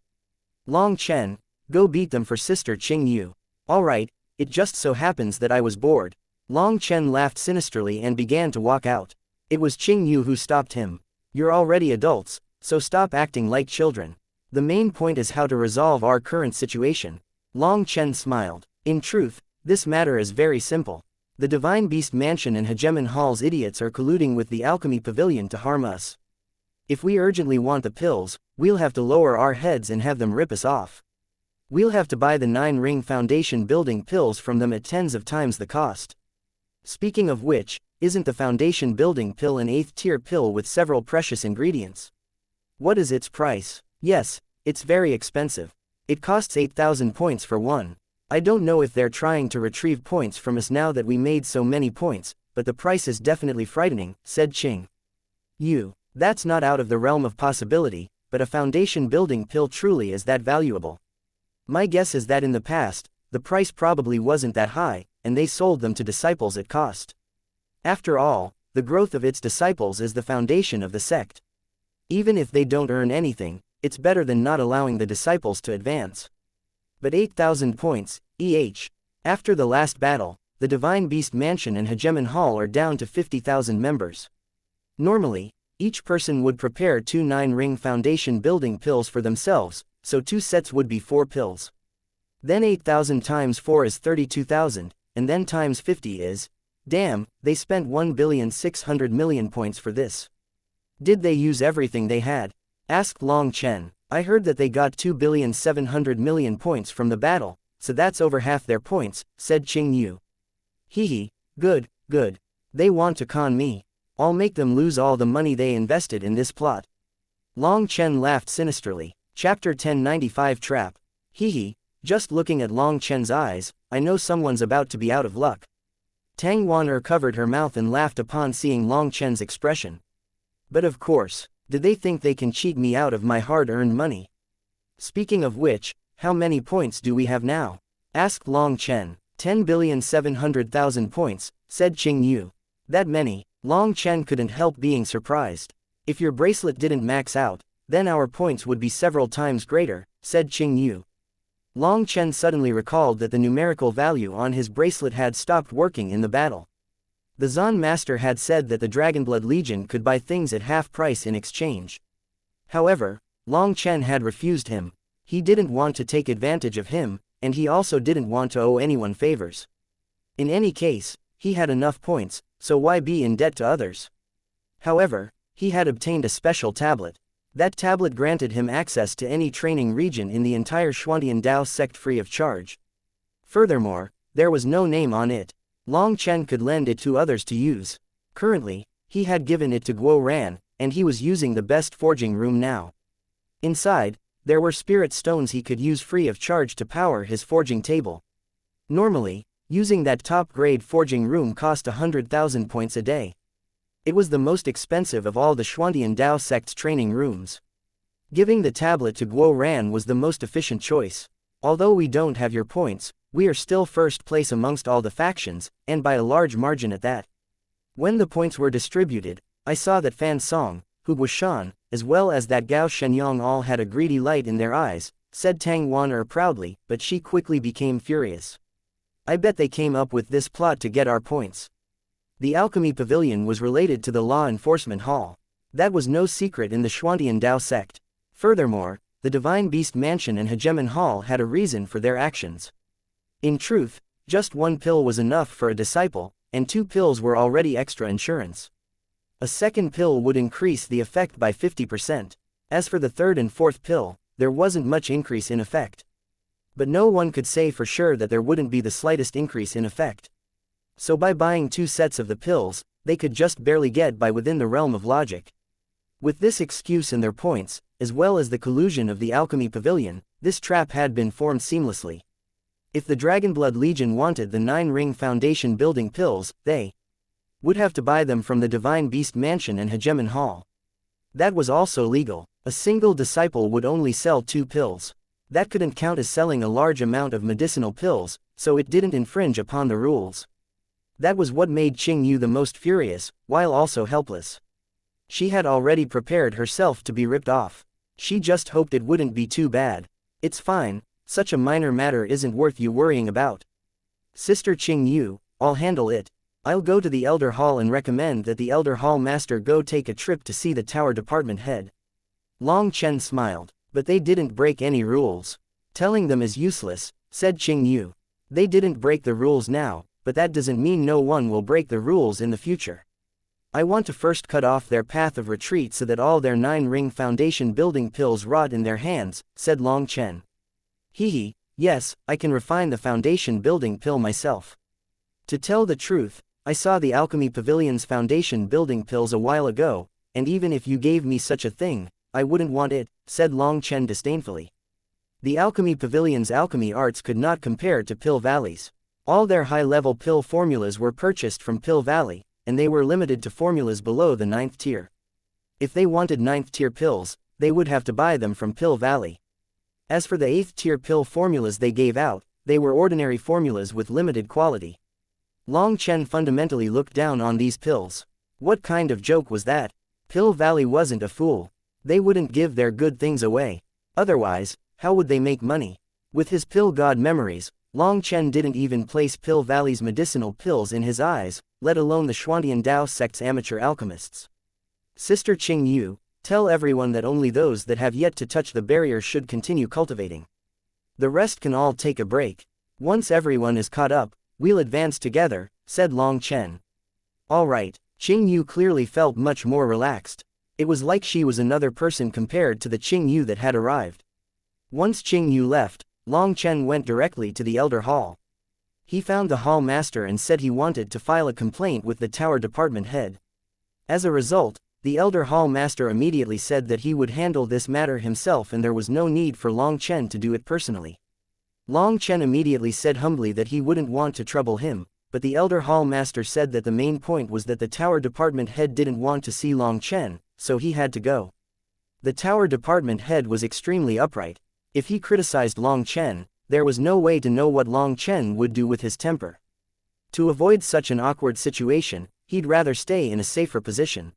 Speaker 1: "Long Chen, go beat them for Sister Qing Yu." "Alright, it just so happens that I was bored." Long Chen laughed sinisterly and began to walk out. It was Qing Yu who stopped him. "You're already adults, so stop acting like children. The main point is how to resolve our current situation." Long Chen smiled. "In truth, this matter is very simple. The Divine Beast Mansion and Hegemon Hall's idiots are colluding with the Alchemy Pavilion to harm us. If we urgently want the pills, we'll have to lower our heads and have them rip us off. We'll have to buy the 9-ring foundation building pills from them at tens of times the cost. Speaking of which, isn't the foundation building pill an 8th-tier pill with several precious ingredients? What is its price? Yes, it's very expensive. It costs 8,000 points for one. I don't know if they're trying to retrieve points from us now that we made so many points, but the price is definitely frightening," said Qing Yu. "That's not out of the realm of possibility, but a foundation building pill truly is that valuable. My guess is that in the past, the price probably wasn't that high, and they sold them to disciples at cost. After all, the growth of its disciples is the foundation of the sect. Even if they don't earn anything, it's better than not allowing the disciples to advance. But 8,000 points, After the last battle, the Divine Beast Mansion and Hegemon Hall are down to 50,000 members. Normally, each person would prepare 2 9-ring foundation building pills for themselves, so 2 sets would be 4 pills. Then 8,000 times 4 is 32,000, and then times 50 is, damn, they spent 1,600,000,000 points for this. Did they use everything they had? Asked Long Chen. I heard that they got 2,700,000,000 points from the battle, so that's over half their points, said Qing Yu. Hehe, good, good. They want to con me. I'll make them lose all the money they invested in this plot. Long Chen laughed sinisterly. Chapter 1095 Trap. Hehe, just looking at Long Chen's eyes, I know someone's about to be out of luck. Tang Wan'er covered her mouth and laughed upon seeing Long Chen's expression. But of course, did they think they can cheat me out of my hard-earned money? Speaking of which, how many points do we have now? Asked Long Chen. 10,700,000 points, said Qing Yu. That many? Long Chen couldn't help being surprised. If your bracelet didn't max out, then our points would be several times greater, said Qing Yu. Long Chen suddenly recalled that the numerical value on his bracelet had stopped working in the battle. The Zan Master had said that the Dragonblood Legion could buy things at half price in exchange. However, Long Chen had refused him. He didn't want to take advantage of him, and he also didn't want to owe anyone favors. In any case, he had enough points, so why be in debt to others? However, he had obtained a special tablet. That tablet granted him access to any training region in the entire Xuantian Dao sect free of charge. Furthermore, there was no name on it. Long Chen could lend it to others to use. Currently, he had given it to Guo Ran, and he was using the best forging room now. Inside, there were spirit stones he could use free of charge to power his forging table. Normally, using that top-grade forging room cost 100,000 points a day. It was the most expensive of all the Xuantian Dao sect's training rooms. Giving the tablet to Guo Ran was the most efficient choice. Although we don't have your points, we are still first place amongst all the factions, and by a large margin at that. When the points were distributed, I saw that Fan Song, Hu Guoshan, as well as that Gao Shenyang all had a greedy light in their eyes, said Tang Wan'er proudly, but she quickly became furious. I bet they came up with this plot to get our points. The Alchemy Pavilion was related to the Law Enforcement Hall. That was no secret in the Xuantian Dao sect. Furthermore, the Divine Beast Mansion and Hegemon Hall had a reason for their actions. In truth, just 1 pill was enough for a disciple, and 2 pills were already extra insurance. A second pill would increase the effect by 50%. As for the third and fourth pill, there wasn't much increase in effect. But no one could say for sure that there wouldn't be the slightest increase in effect. So by buying 2 sets of the pills, they could just barely get by within the realm of logic. With this excuse and their points, as well as the collusion of the Alchemy Pavilion, this trap had been formed seamlessly. If the Dragonblood Legion wanted the 9-ring foundation building pills, they would have to buy them from the Divine Beast Mansion and Hegemon Hall. That was also legal. A single disciple would only sell 2 pills. That couldn't count as selling a large amount of medicinal pills, so it didn't infringe upon the rules. That was what made Qing Yu the most furious, while also helpless. She had already prepared herself to be ripped off. She just hoped it wouldn't be too bad. It's fine, such a minor matter isn't worth you worrying about. Sister Qing Yu, I'll handle it. I'll go to the Elder Hall and recommend that the Elder Hall Master go take a trip to see the Tower Department head. Long Chen smiled, but they didn't break any rules. Telling them is useless, said Qing Yu. They didn't break the rules now, but that doesn't mean no one will break the rules in the future. I want to first cut off their path of retreat so that all their 9-ring foundation building pills rot in their hands, said Long Chen. Hehe, yes, I can refine the foundation building pill myself. To tell the truth, I saw the Alchemy Pavilion's foundation building pills a while ago, and even if you gave me such a thing, I wouldn't want it, said Long Chen disdainfully. The Alchemy Pavilion's alchemy arts could not compare to Pill Valley's. All their high-level pill formulas were purchased from Pill Valley, and they were limited to formulas below the 9th tier. If they wanted 9th tier pills, they would have to buy them from Pill Valley. As for the 8th tier pill formulas they gave out, they were ordinary formulas with limited quality. Long Chen fundamentally looked down on these pills. What kind of joke was that? Pill Valley wasn't a fool. They wouldn't give their good things away. Otherwise, how would they make money? With his pill god memories, Long Chen didn't even place Pill Valley's medicinal pills in his eyes, let alone the Xuantian Dao sect's amateur alchemists. Sister Qing Yu, Tell everyone that only those that have yet to touch the barrier should continue cultivating. The rest can all take a break. Once everyone is caught up, we'll advance together, said Long Chen. All right, Qing Yu clearly felt much more relaxed. It was like she was another person compared to the Qing Yu that had arrived. Once Qing Yu left, Long Chen went directly to the Elder Hall. He found the hall master and said he wanted to file a complaint with the tower department head. As a result, the Elder Hall master immediately said that he would handle this matter himself and there was no need for Long Chen to do it personally. Long Chen immediately said humbly that he wouldn't want to trouble him, but the Elder Hall master said that the main point was that the tower department head didn't want to see Long Chen, so he had to go. The tower department head was extremely upright. If he criticized Long Chen, there was no way to know what Long Chen would do with his temper. To avoid such an awkward situation, he'd rather stay in a safer position.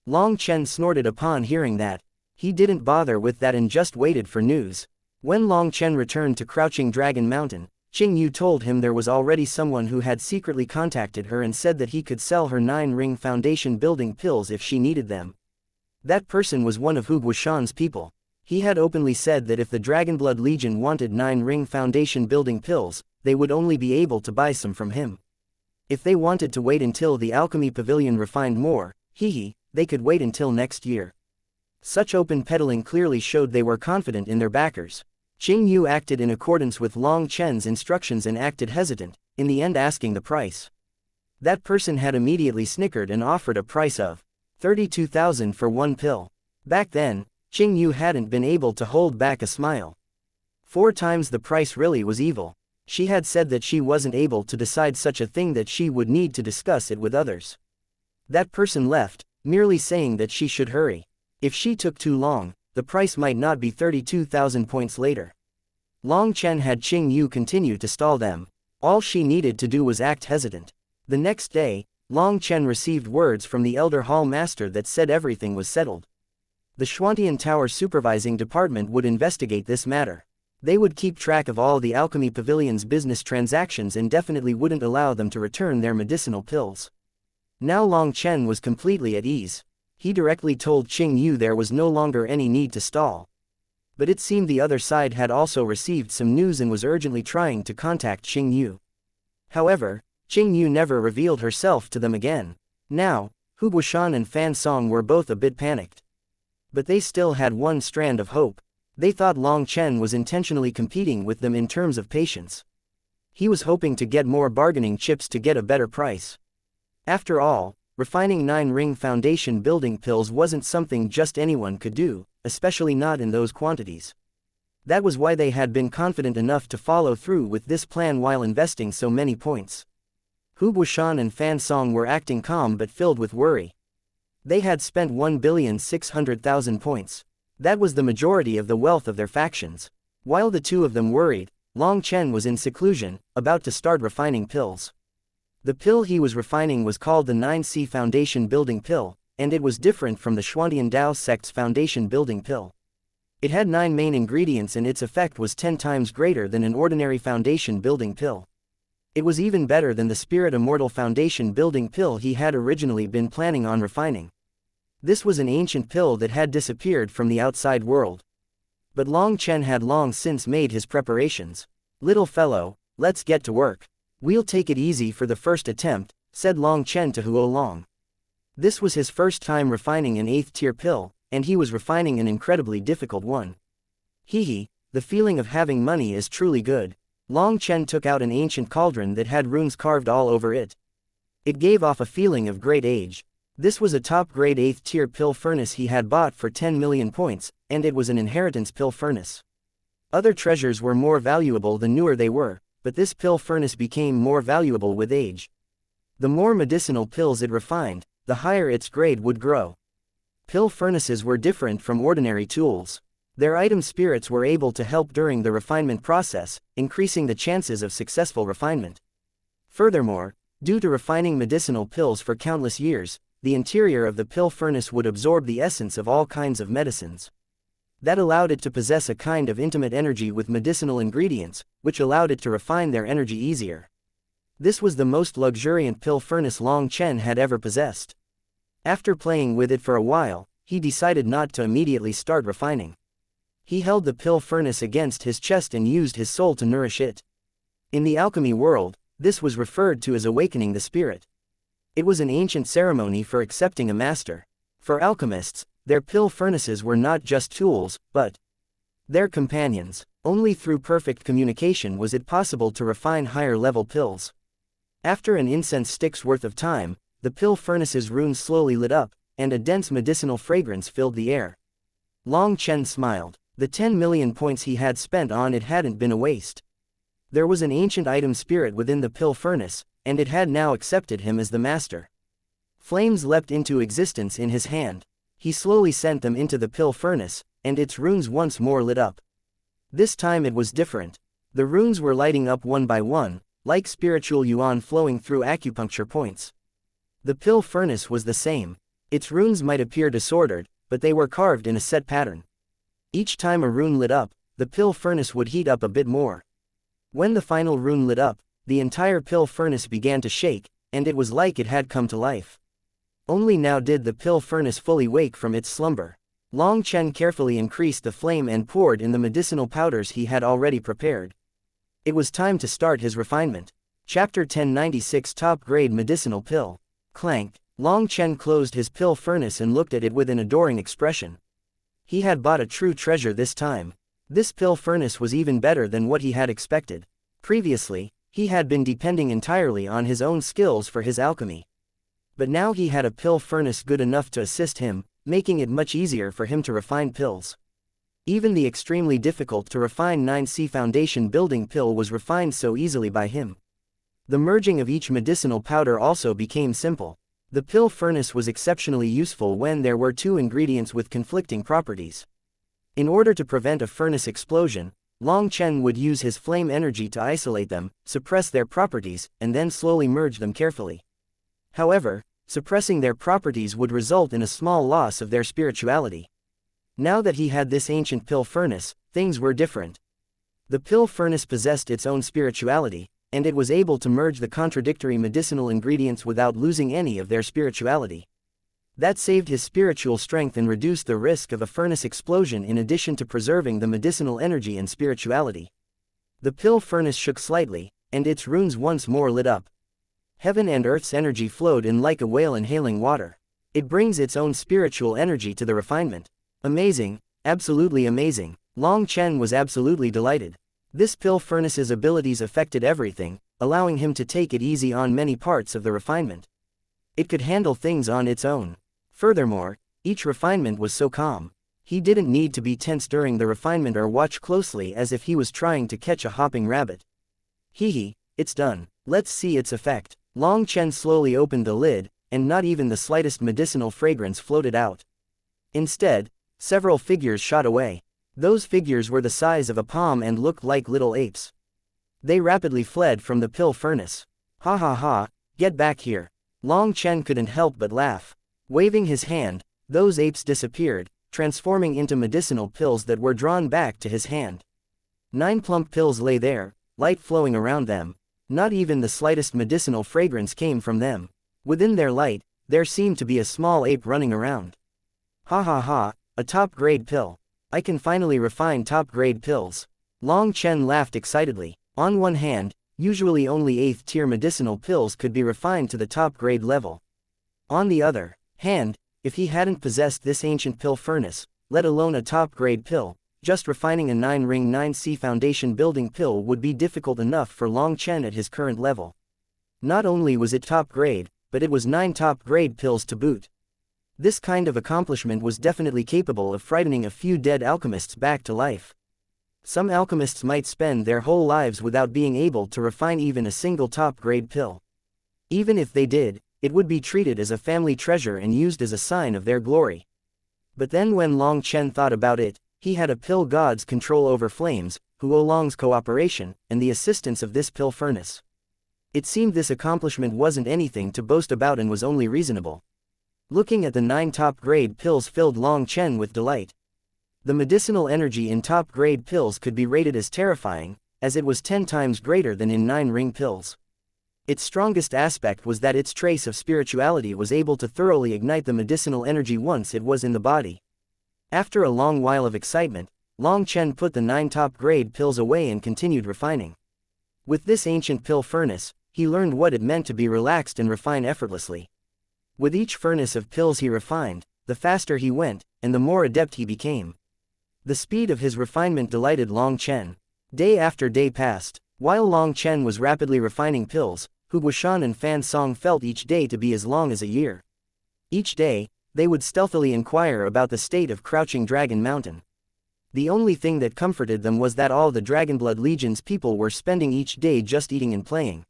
Speaker 1: Long Chen snorted upon hearing that. He didn't bother with that and just waited for news. When Long Chen returned to Crouching Dragon Mountain, Qing Yu told him there was already someone who had secretly contacted her and said that he could sell her 9-ring foundation building pills if she needed them. That person was one of Hu Guoshan's people. He had openly said that if the Dragonblood Legion wanted 9-ring foundation building pills, they would only be able to buy some from him. If they wanted to wait until the alchemy pavilion refined more, they could wait until next year. Such open peddling clearly showed they were confident in their backers. Qing Yu acted in accordance with Long Chen's instructions and acted hesitant, in the end asking the price. That person had immediately snickered and offered a price of 32,000 for one pill. Back then, Qing Yu hadn't been able to hold back a smile. 4 times the price really was evil. She had said that she wasn't able to decide such a thing, that she would need to discuss it with others. That person left, merely saying that she should hurry. If she took too long, the price might not be 32,000 points later. Long Chen had Qing Yu continue to stall them. All she needed to do was act hesitant. The next day, Long Chen received words from the Elder Hall Master that said everything was settled. The Xuantian Tower Supervising Department would investigate this matter. They would keep track of all the Alchemy Pavilion's business transactions and definitely wouldn't allow them to return their medicinal pills. Now Long Chen was completely at ease. He directly told Qing Yu there was no longer any need to stall. But it seemed the other side had also received some news and was urgently trying to contact Qing Yu. However, Qing Yu never revealed herself to them again. Now, Hu Guoshan and Fan Song were both a bit panicked. But they still had one strand of hope. They thought Long Chen was intentionally competing with them in terms of patience. He was hoping to get more bargaining chips to get a better price. After all, refining 9-ring foundation building pills wasn't something just anyone could do, especially not in those quantities. That was why they had been confident enough to follow through with this plan while investing so many points. Hu Guoshan and Fan Song were acting calm but filled with worry. They had spent 1,600,000 points. That was the majority of the wealth of their factions. While the two of them worried, Long Chen was in seclusion, about to start refining pills. The pill he was refining was called the 9C Foundation Building Pill, and it was different from the Xuantian Dao Sect's Foundation Building Pill. It had 9 main ingredients and its effect was 10 times greater than an ordinary Foundation Building Pill. It was even better than the Spirit Immortal Foundation Building Pill he had originally been planning on refining. This was an ancient pill that had disappeared from the outside world. But Long Chen had long since made his preparations. "Little fellow, let's get to work. We'll take it easy for the first attempt," said Long Chen to Huo Long. This was his first time refining an 8th-tier pill, and he was refining an incredibly difficult one. The feeling of having money is truly good. Long Chen took out an ancient cauldron that had runes carved all over it. It gave off a feeling of great age. This was a top-grade 8th-tier pill furnace he had bought for 10 million points, and it was an inheritance pill furnace. Other treasures were more valuable the newer they were, but this pill furnace became more valuable with age. The more medicinal pills it refined, the higher its grade would grow. Pill furnaces were different from ordinary tools. Their item spirits were able to help during the refinement process, increasing the chances of successful refinement. Furthermore, due to refining medicinal pills for countless years, the interior of the pill furnace would absorb the essence of all kinds of medicines. That allowed it to possess a kind of intimate energy with medicinal ingredients, which allowed it to refine their energy easier. This was the most luxuriant pill furnace Long Chen had ever possessed. After playing with it for a while, he decided not to immediately start refining. He held the pill furnace against his chest and used his soul to nourish it. In the alchemy world, this was referred to as awakening the spirit. It was an ancient ceremony for accepting a master. For alchemists, their pill furnaces were not just tools, but their companions. Only through perfect communication was it possible to refine higher-level pills. After an incense stick's worth of time, the pill furnace's runes slowly lit up, and a dense medicinal fragrance filled the air. Long Chen smiled. The 10 million points he had spent on it hadn't been a waste. There was an ancient item spirit within the pill furnace, and it had now accepted him as the master. Flames leapt into existence in his hand. He slowly sent them into the pill furnace, and its runes once more lit up. This time it was different. The runes were lighting up one by one, like spiritual yuan flowing through acupuncture points. The pill furnace was the same. Its runes might appear disordered, but they were carved in a set pattern. Each time a rune lit up, the pill furnace would heat up a bit more. When the final rune lit up, the entire pill furnace began to shake, and it was like it had come to life. Only now did the pill furnace fully wake from its slumber. Long Chen carefully increased the flame and poured in the medicinal powders he had already prepared. It was time to start his refinement. Chapter 1096 Top-Grade Medicinal Pill. Clank. Long Chen closed his pill furnace and looked at it with an adoring expression. He had bought a true treasure this time. This pill furnace was even better than what he had expected. Previously, he had been depending entirely on his own skills for his alchemy. But now he had a pill furnace good enough to assist him, making it much easier for him to refine pills. Even the extremely difficult to refine 9C foundation building pill was refined so easily by him. The merging of each medicinal powder also became simple. The pill furnace was exceptionally useful when there were two ingredients with conflicting properties. In order to prevent a furnace explosion, Long Chen would use his flame energy to isolate them, suppress their properties, and then slowly merge them carefully. However, suppressing their properties would result in a small loss of their spirituality. Now that he had this ancient pill furnace, things were different. The pill furnace possessed its own spirituality, and it was able to merge the contradictory medicinal ingredients without losing any of their spirituality. That saved his spiritual strength and reduced the risk of a furnace explosion in addition to preserving the medicinal energy and spirituality. The pill furnace shook slightly, and its runes once more lit up. Heaven and earth's energy flowed in like a whale inhaling water. It brings its own spiritual energy to the refinement. Amazing, absolutely amazing. Long Chen was absolutely delighted. This pill furnace's abilities affected everything, allowing him to take it easy on many parts of the refinement. It could handle things on its own. Furthermore, each refinement was so calm. He didn't need to be tense during the refinement or watch closely as if he was trying to catch a hopping rabbit. Hee, it's done. Let's see its effect. Long Chen slowly opened the lid, and not even the slightest medicinal fragrance floated out. Instead, several figures shot away. Those figures were the size of a palm and looked like little apes. They rapidly fled from the pill furnace. Ha ha ha, get back here. Long Chen couldn't help but laugh. Waving his hand, those apes disappeared, transforming into medicinal pills that were drawn back to his hand. 9 plump pills lay there, light flowing around them. Not even the slightest medicinal fragrance came from them. Within their light, there seemed to be a small ape running around. Ha ha ha, a top-grade pill. I can finally refine top-grade pills. Long Chen laughed excitedly. On one hand, usually only 8th-tier medicinal pills could be refined to the top-grade level. On the other hand, if he hadn't possessed this ancient pill furnace, let alone a top-grade pill, just refining a 9-ring 9C foundation building pill would be difficult enough for Long Chen at his current level. Not only was it top-grade, but it was 9 top-grade pills to boot. This kind of accomplishment was definitely capable of frightening a few dead alchemists back to life. Some alchemists might spend their whole lives without being able to refine even a single top-grade pill. Even if they did, it would be treated as a family treasure and used as a sign of their glory. But then when Long Chen thought about it, he had a pill god's control over flames, Huolong's cooperation, and the assistance of this pill furnace. It seemed this accomplishment wasn't anything to boast about and was only reasonable. Looking at the 9 top-grade pills filled Long Chen with delight. The medicinal energy in top-grade pills could be rated as terrifying, as it was 10 times greater than in 9-ring pills. Its strongest aspect was that its trace of spirituality was able to thoroughly ignite the medicinal energy once it was in the body. After a long while of excitement, Long Chen put the 9 top-grade pills away and continued refining. With this ancient pill furnace, he learned what it meant to be relaxed and refine effortlessly. With each furnace of pills he refined, the faster he went, and the more adept he became. The speed of his refinement delighted Long Chen. Day after day passed. While Long Chen was rapidly refining pills, Hu Guishan and Fan Song felt each day to be as long as a year. Each day, they would stealthily inquire about the state of Crouching Dragon Mountain. The only thing that comforted them was that all the Dragonblood Legion's people were spending each day just eating and playing.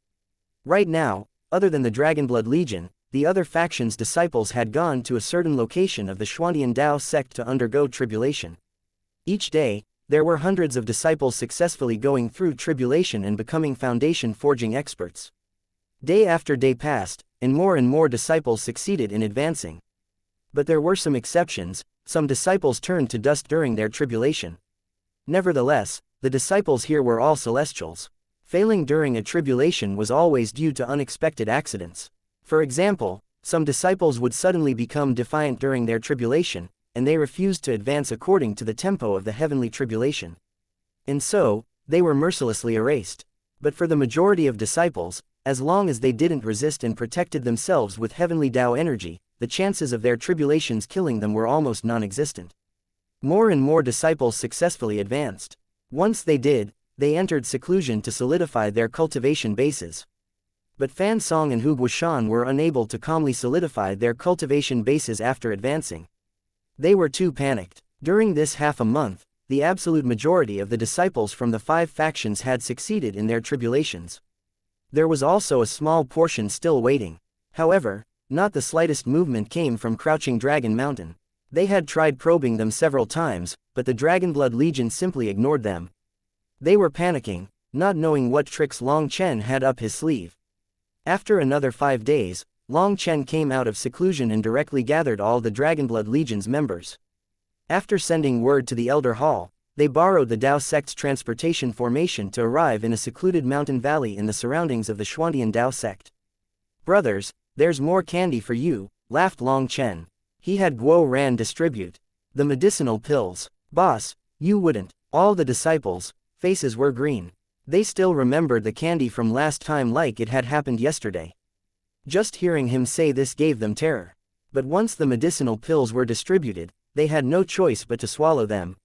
Speaker 1: Right now, other than the Dragonblood Legion, the other faction's disciples had gone to a certain location of the Xuantian Dao sect to undergo tribulation. Each day, there were hundreds of disciples successfully going through tribulation and becoming foundation forging experts. Day after day passed, and more disciples succeeded in advancing. But there were some exceptions. Some disciples turned to dust during their tribulation. Nevertheless, the disciples here were all celestials. Failing during a tribulation was always due to unexpected accidents. For example, some disciples would suddenly become defiant during their tribulation, and they refused to advance according to the tempo of the heavenly tribulation. And so, they were mercilessly erased. But for the majority of disciples, as long as they didn't resist and protected themselves with heavenly Tao energy, the chances of their tribulations killing them were almost non-existent. More and more disciples successfully advanced. Once they did, they entered seclusion to solidify their cultivation bases. But Fan Song and Hu Guishan were unable to calmly solidify their cultivation bases after advancing. They were too panicked. During this half a month, the absolute majority of the disciples from the 5 factions had succeeded in their tribulations. There was also a small portion still waiting. However, not the slightest movement came from Crouching Dragon Mountain. They had tried probing them several times, but the Dragonblood Legion simply ignored them. They were panicking, not knowing what tricks Long Chen had up his sleeve. After another 5 days, Long Chen came out of seclusion and directly gathered all the Dragonblood Legion's members. After sending word to the Elder Hall, they borrowed the Dao sect's transportation formation to arrive in a secluded mountain valley in the surroundings of the Xuantian Dao sect. "Brothers, there's more candy for you," laughed Long Chen. He had Guo Ran distribute the medicinal pills. "Boss, you wouldn't." All the disciples' faces were green. They still remembered the candy from last time like it had happened yesterday. Just hearing him say this gave them terror. But once the medicinal pills were distributed, they had no choice but to swallow them.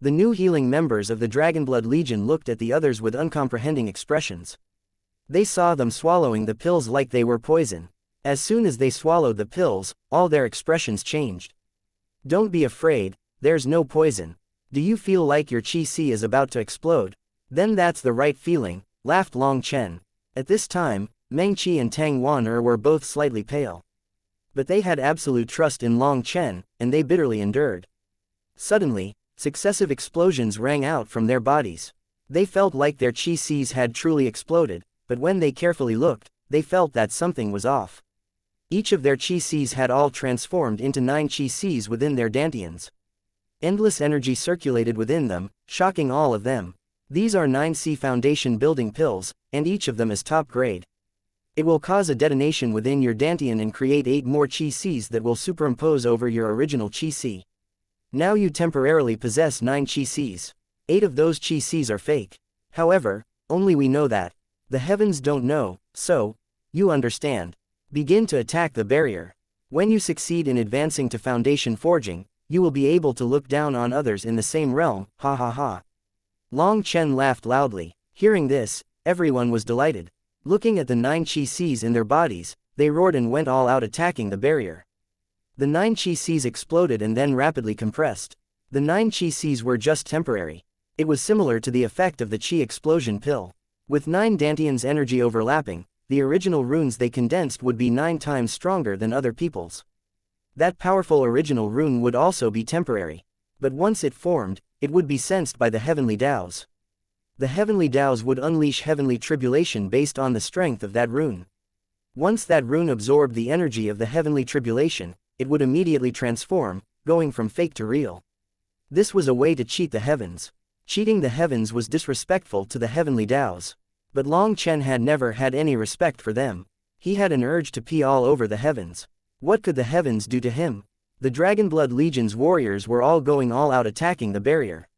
Speaker 1: The new healing members of the Dragonblood Legion looked at the others with uncomprehending expressions. They saw them swallowing the pills like they were poison. As soon as they swallowed the pills, all their expressions changed. "Don't be afraid, there's no poison. Do you feel like your qi is about to explode? Then that's the right feeling," laughed Long Chen. At this time, Meng Qi and Tang Wan were both slightly pale. But they had absolute trust in Long Chen, and they bitterly endured. Suddenly, successive explosions rang out from their bodies. They felt like their qi had truly exploded, but when they carefully looked, they felt that something was off. Each of their qi had all transformed into 9 qi within their dantians. Endless energy circulated within them, shocking all of them. These are 9C foundation building pills, and each of them is top grade. It will cause a detonation within your dantian and create 8 more qi that will superimpose over your original qi. Now you temporarily possess 9 qi. 8 of those qi are fake. However, only we know that. The heavens don't know, so, you understand. Begin to attack the barrier. When you succeed in advancing to foundation forging, you will be able to look down on others in the same realm, ha ha ha. Long Chen laughed loudly. Hearing this, everyone was delighted. Looking at the 9 qi in their bodies, they roared and went all out attacking the barrier. The 9 qi exploded and then rapidly compressed. The 9 qi were just temporary. It was similar to the effect of the qi explosion pill. With 9 dantians' energy overlapping, the original runes they condensed would be 9 times stronger than other people's. That powerful original rune would also be temporary. But once it formed, it would be sensed by the heavenly Daos. The heavenly Daos would unleash heavenly tribulation based on the strength of that rune. Once that rune absorbed the energy of the heavenly tribulation, it would immediately transform, going from fake to real. This was a way to cheat the heavens. Cheating the heavens was disrespectful to the heavenly Daos. But Long Chen had never had any respect for them. He had an urge to pee all over the heavens. What could the heavens do to him? The Dragonblood Legion's warriors were all going all out attacking the barrier.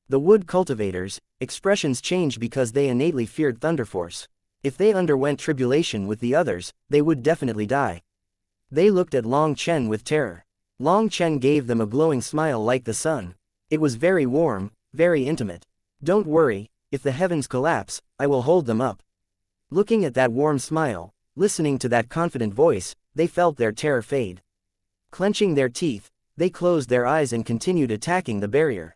Speaker 1: The wood cultivators' expressions changed because they innately feared Thunderforce. If they underwent tribulation with the others, they would definitely die. They looked at Long Chen with terror. Long Chen gave them a glowing smile like the sun. It was very warm, very intimate. Don't worry, if the heavens collapse, I will hold them up. Looking at that warm smile, listening to that confident voice, they felt their terror fade. Clenching their teeth, they closed their eyes and continued attacking the barrier.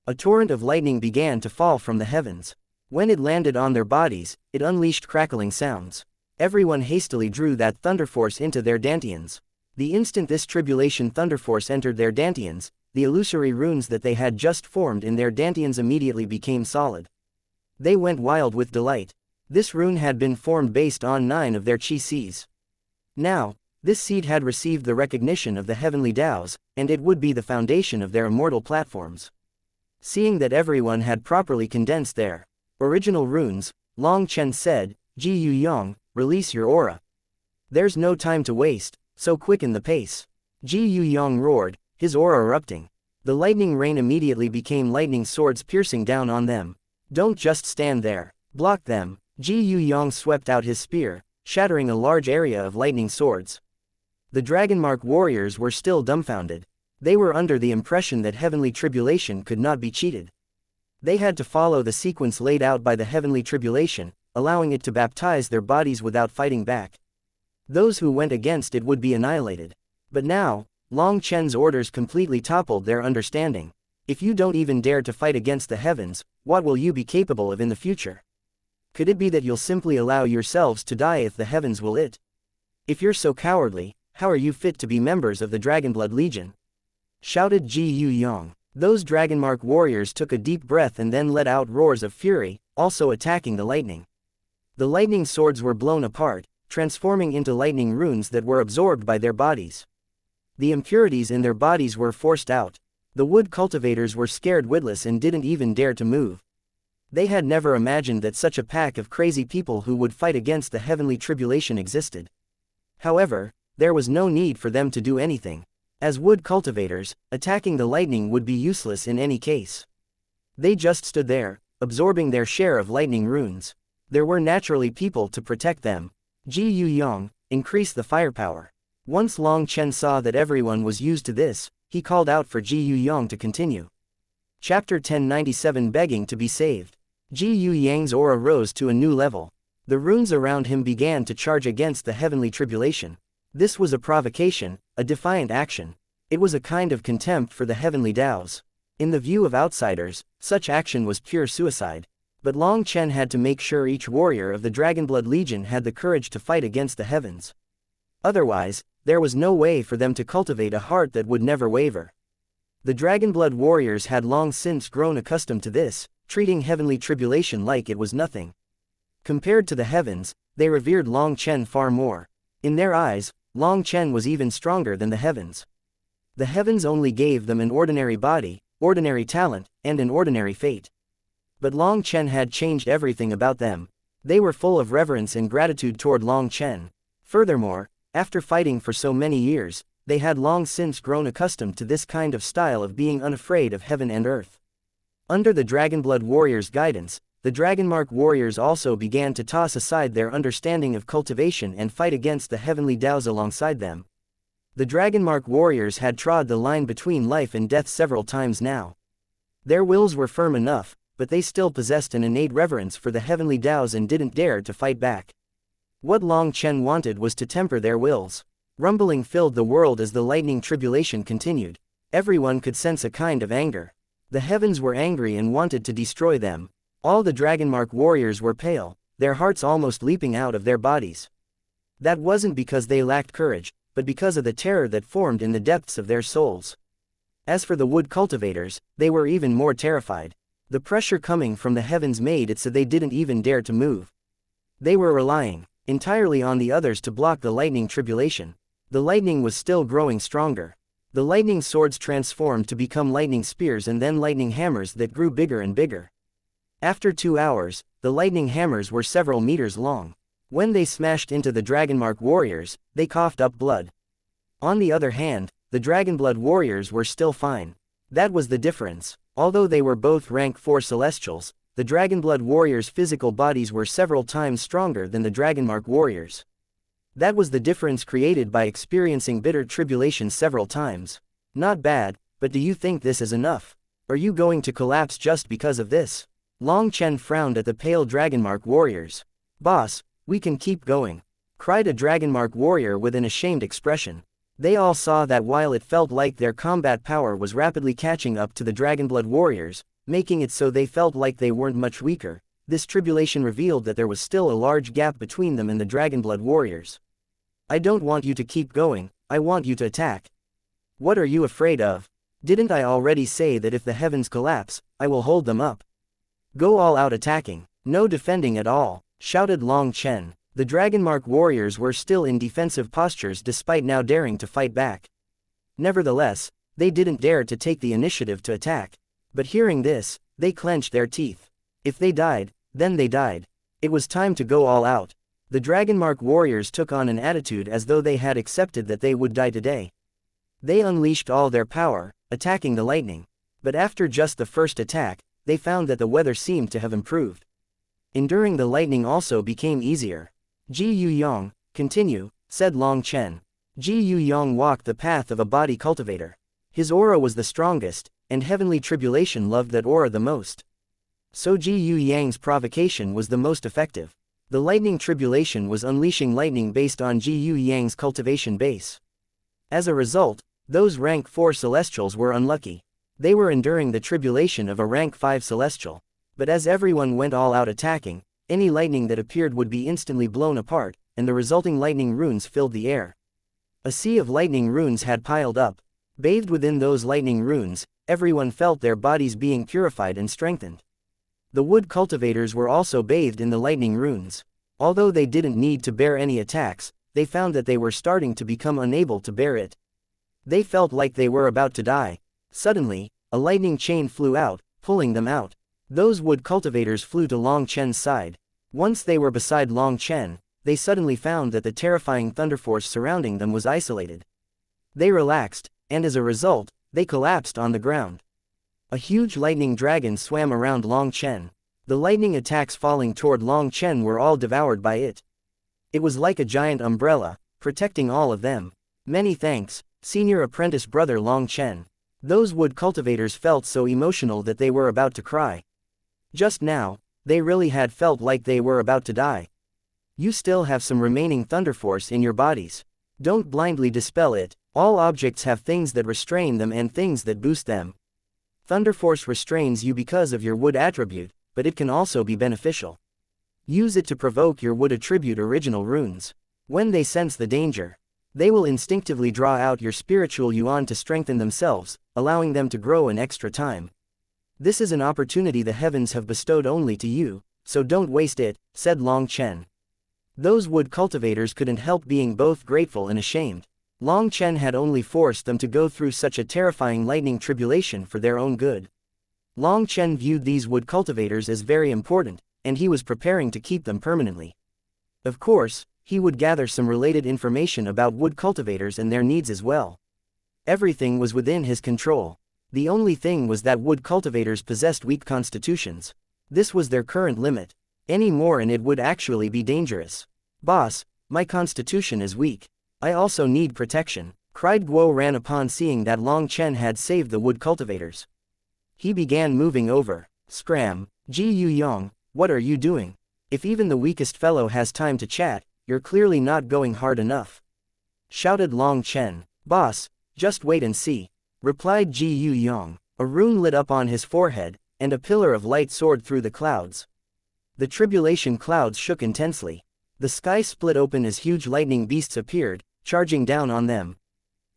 Speaker 1: A torrent of lightning began to fall from the heavens. When it landed on their bodies, it unleashed crackling sounds. Everyone hastily drew that Thunderforce into their dantians. The instant this tribulation Thunderforce entered their dantians, the illusory runes that they had just formed in their dantians immediately became solid. They went wild with delight. This rune had been formed based on 9 of their chi seeds. Now, this seed had received the recognition of the heavenly Taos, and it would be the foundation of their immortal platforms. Seeing that everyone had properly condensed their original runes, Long Chen said, "Ji Yu Yang, release your aura. There's no time to waste, so quicken the pace." Ji Yu Yang roared, his aura erupting. The lightning rain immediately became lightning swords piercing down on them. "Don't just stand there. Block them." Ji Yu Yang swept out his spear, shattering a large area of lightning swords. The Dragonmark warriors were still dumbfounded. They were under the impression that heavenly tribulation could not be cheated. They had to follow the sequence laid out by the heavenly tribulation, allowing it to baptize their bodies without fighting back. Those who went against it would be annihilated. But now, Long Chen's orders completely toppled their understanding. If you don't even dare to fight against the heavens, what will you be capable of in the future? Could it be that you'll simply allow yourselves to die if the heavens will it? If you're so cowardly, how are you fit to be members of the Dragonblood Legion? Shouted Ji Yu Yang. Those Dragonmark warriors took a deep breath and then let out roars of fury, also attacking the lightning. The lightning swords were blown apart, transforming into lightning runes that were absorbed by their bodies. The impurities in their bodies were forced out. The wood cultivators were scared witless and didn't even dare to move. They had never imagined that such a pack of crazy people who would fight against the heavenly tribulation existed. However, there was no need for them to do anything. As wood cultivators, attacking the lightning would be useless in any case. They just stood there, absorbing their share of lightning runes. There were naturally people to protect them. Ji Yu Yang, increase the firepower. Once Long Chen saw that everyone was used to this, he called out for Ji Yu Yang to continue. Chapter 1097 Begging to be saved. Ji Yu Yang's aura rose to a new level. The runes around him began to charge against the heavenly tribulation. This was a provocation, a defiant action. It was a kind of contempt for the heavenly Taos. In the view of outsiders, such action was pure suicide. But Long Chen had to make sure each warrior of the Dragonblood Legion had the courage to fight against the heavens. Otherwise, there was no way for them to cultivate a heart that would never waver. The Dragonblood warriors had long since grown accustomed to this, treating heavenly tribulation like it was nothing. Compared to the heavens, they revered Long Chen far more. In their eyes, Long Chen was even stronger than the heavens. The heavens only gave them an ordinary body, ordinary talent, and an ordinary fate. But Long Chen had changed everything about them. They were full of reverence and gratitude toward Long Chen. Furthermore, after fighting for so many years, they had long since grown accustomed to this kind of style of being unafraid of heaven and earth. Under the Dragonblood warriors' guidance, the Dragonmark warriors also began to toss aside their understanding of cultivation and fight against the heavenly Taos alongside them. The Dragonmark warriors had trod the line between life and death several times now. Their wills were firm enough, but they still possessed an innate reverence for the heavenly Taos and didn't dare to fight back. What Long Chen wanted was to temper their wills. Rumbling filled the world as the lightning tribulation continued. Everyone could sense a kind of anger. The heavens were angry and wanted to destroy them. All the Dragonmark warriors were pale, their hearts almost leaping out of their bodies. That wasn't because they lacked courage, but because of the terror that formed in the depths of their souls. As for the wood cultivators, they were even more terrified. The pressure coming from the heavens made it so they didn't even dare to move. They were relying entirely on the others to block the lightning tribulation. The lightning was still growing stronger. The lightning swords transformed to become lightning spears and then lightning hammers that grew bigger and bigger. After 2 hours, the lightning hammers were several meters long. When they smashed into the Dragonmark warriors, they coughed up blood. On the other hand, the Dragonblood warriors were still fine. That was the difference. Although they were both rank 4 celestials, the Dragonblood warriors' physical bodies were several times stronger than the Dragonmark warriors. That was the difference created by experiencing bitter tribulation several times. Not bad, but do you think this is enough? Are you going to collapse just because of this? Long Chen frowned at the pale Dragonmark warriors. Boss, we can keep going, cried a Dragonmark warrior with an ashamed expression. They all saw that while it felt like their combat power was rapidly catching up to the Dragonblood warriors, making it so they felt like they weren't much weaker, this tribulation revealed that there was still a large gap between them and the Dragonblood warriors. I don't want you to keep going, I want you to attack. What are you afraid of? Didn't I already say that if the heavens collapse, I will hold them up? Go all out attacking, no defending at all, shouted Long Chen. The Dragonmark warriors were still in defensive postures despite now daring to fight back. Nevertheless, they didn't dare to take the initiative to attack. But hearing this, they clenched their teeth. If they died, then they died. It was time to go all out. The Dragonmark warriors took on an attitude as though they had accepted that they would die today. They unleashed all their power, attacking the lightning. But after just the first attack, they found that the weather seemed to have improved. Enduring the lightning also became easier. Ji Yu Yang, continue, said Long Chen. Ji Yu Yang walked the path of a body cultivator. His aura was the strongest, and heavenly tribulation loved that aura the most. So Ji Yu Yang's provocation was the most effective. The lightning tribulation was unleashing lightning based on Ji Yu Yang's cultivation base. As a result, those rank 4 celestials were unlucky. They were enduring the tribulation of a rank 5 celestial. But as everyone went all out attacking, any lightning that appeared would be instantly blown apart, and the resulting lightning runes filled the air. A sea of lightning runes had piled up. Bathed within those lightning runes, everyone felt their bodies being purified and strengthened. The wood cultivators were also bathed in the lightning runes. Although they didn't need to bear any attacks, they found that they were starting to become unable to bear it. They felt like they were about to die. Suddenly, a lightning chain flew out, pulling them out. Those wood cultivators flew to Long Chen's side. Once they were beside Long Chen, they suddenly found that the terrifying thunderforce surrounding them was isolated. They relaxed, and as a result, they collapsed on the ground. A huge lightning dragon swam around Long Chen. The lightning attacks falling toward Long Chen were all devoured by it. It was like a giant umbrella, protecting all of them. Many thanks, senior apprentice brother Long Chen. Those wood cultivators felt so emotional that they were about to cry. Just now, they really had felt like they were about to die. You still have some remaining thunder force in your bodies. Don't blindly dispel it. All objects have things that restrain them and things that boost them. Thunder force restrains you because of your wood attribute, but it can also be beneficial. Use it to provoke your wood attribute original runes. When they sense the danger, they will instinctively draw out your spiritual yuan to strengthen themselves, allowing them to grow in extra time. This is an opportunity the heavens have bestowed only to you, so don't waste it, said Long Chen. Those wood cultivators couldn't help being both grateful and ashamed. Long Chen had only forced them to go through such a terrifying lightning tribulation for their own good. Long Chen viewed these wood cultivators as very important, and he was preparing to keep them permanently. Of course, he would gather some related information about wood cultivators and their needs as well. Everything was within his control. The only thing was that wood cultivators possessed weak constitutions. This was their current limit. Any more and it would actually be dangerous. Boss, my constitution is weak. I also need protection, cried Guo Ran upon seeing that Long Chen had saved the wood cultivators. He began moving over. Scram, Ji Yu Yang, what are you doing? If even the weakest fellow has time to chat, you're clearly not going hard enough. Shouted Long Chen. Boss, just wait and see, replied Ji Yu Yang. A rune lit up on his forehead, and a pillar of light soared through the clouds. The tribulation clouds shook intensely. The sky split open as huge lightning beasts appeared, charging down on them.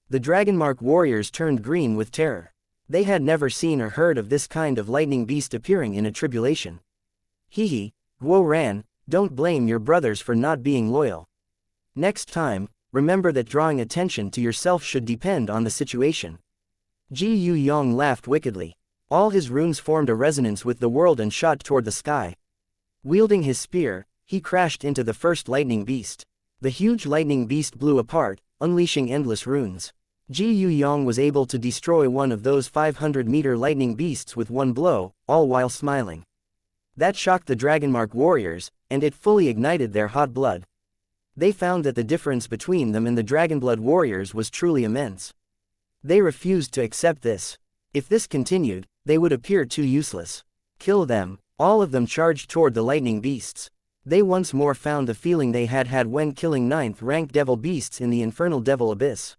Speaker 1: The Dragonmark warriors turned green with terror. They had never seen or heard of this kind of lightning beast appearing in a tribulation. Hee, Guo Ran, don't blame your brothers for not being loyal. Next time, remember that drawing attention to yourself should depend on the situation. Ji Yu Yang laughed wickedly. All his runes formed a resonance with the world and shot toward the sky. Wielding his spear, he crashed into the first lightning beast. The huge lightning beast blew apart, unleashing endless runes. Ji Yuyong was able to destroy one of those 500-meter lightning beasts with one blow, all while smiling. That shocked the Dragonmark warriors, and it fully ignited their hot blood. They found that the difference between them and the Dragonblood warriors was truly immense. They refused to accept this. If this continued, they would appear too useless. Kill them. All of them charged toward the lightning beasts. They once more found the feeling they had had when killing 9th-ranked devil beasts in the infernal devil abyss.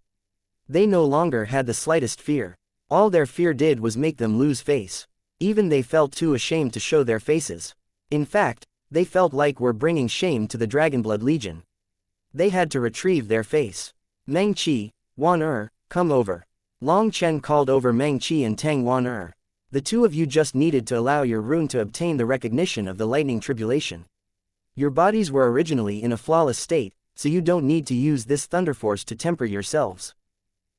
Speaker 1: They no longer had the slightest fear. All their fear did was make them lose face. Even they felt too ashamed to show their faces. In fact, they felt like were bringing shame to the Dragonblood Legion. They had to retrieve their face. Meng Qi, Wan come over. Long Chen called over Meng Qi and Tang Wan The two of you just needed to allow your rune to obtain the recognition of the lightning tribulation. Your bodies were originally in a flawless state, so you don't need to use this thunder force to temper yourselves.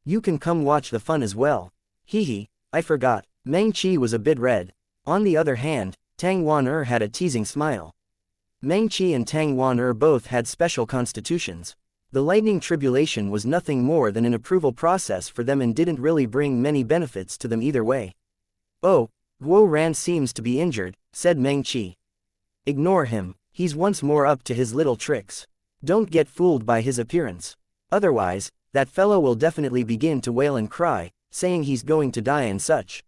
Speaker 1: You can come watch the fun as well. Hehe, I forgot. Meng Qi was a bit red. On the other hand, Tang Wan had a teasing smile. Meng Qi and Tang Wan both had special constitutions. The lightning tribulation was nothing more than an approval process for them and didn't really bring many benefits to them either way. Oh, Guo Ran seems to be injured, said Meng Qi. Ignore him, he's once more up to his little tricks. Don't get fooled by his appearance. Otherwise, that fellow will definitely begin to wail and cry, saying he's going to die and such.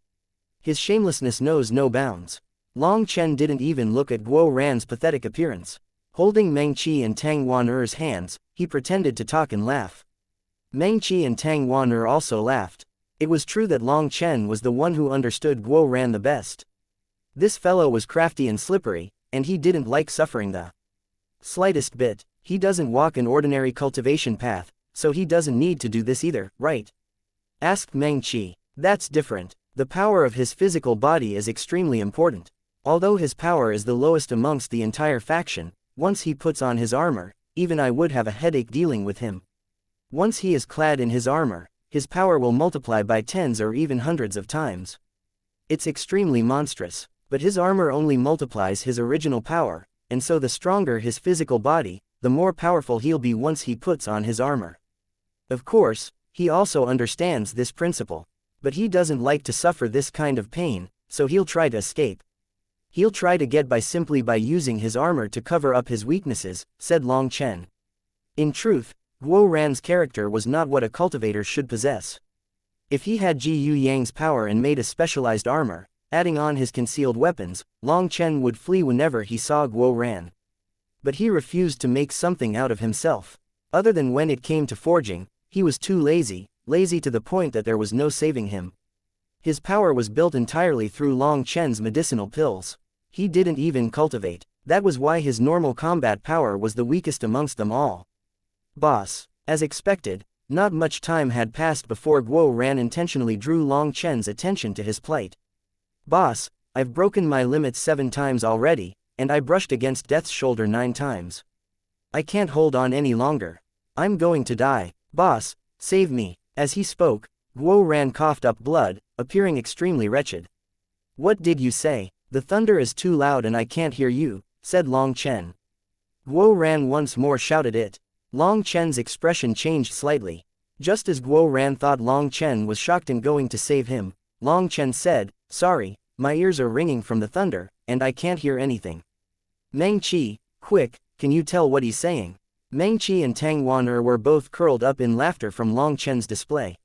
Speaker 1: His shamelessness knows no bounds. Long Chen didn't even look at Guo Ran's pathetic appearance. Holding Meng Qi and Tang Wan hands, he pretended to talk and laugh. Meng Qi and Tang Wan also laughed. It was true that Long Chen was the one who understood Guo Ran the best. This fellow was crafty and slippery, and he didn't like suffering the slightest bit. He doesn't walk an ordinary cultivation path, so he doesn't need to do this either, right? Asked Meng Qi. That's different. The power of his physical body is extremely important. Although his power is the lowest amongst the entire faction, once he puts on his armor, even I would have a headache dealing with him. Once he is clad in his armor, his power will multiply by tens or even hundreds of times. It's extremely monstrous, but his armor only multiplies his original power, and so the stronger his physical body, the more powerful he'll be once he puts on his armor. Of course, he also understands this principle, but he doesn't like to suffer this kind of pain, so he'll try to escape. He'll try to get by simply by using his armor to cover up his weaknesses, said Long Chen. In truth, Guo Ran's character was not what a cultivator should possess. If he had Ji Yuyang's power and made a specialized armor, adding on his concealed weapons, Long Chen would flee whenever he saw Guo Ran. But he refused to make something out of himself. Other than when it came to forging, he was too lazy to the point that there was no saving him. His power was built entirely through Long Chen's medicinal pills. He didn't even cultivate. That was why his normal combat power was the weakest amongst them all. Boss. As expected, not much time had passed before Guo Ran intentionally drew Long Chen's attention to his plight. Boss, I've broken my limits 7 times already, and I brushed against death's shoulder 9 times. I can't hold on any longer. I'm going to die. Boss, save me. As he spoke, Guo Ran coughed up blood, appearing extremely wretched. What did you say? The thunder is too loud and I can't hear you, said Long Chen. Guo Ran once more shouted it. Long Chen's expression changed slightly. Just as Guo Ran thought Long Chen was shocked and going to save him, Long Chen said, sorry, my ears are ringing from the thunder, and I can't hear anything. Meng Qi, quick, can you tell what he's saying? Meng Qi and Tang Wan were both curled up in laughter from Long Chen's display.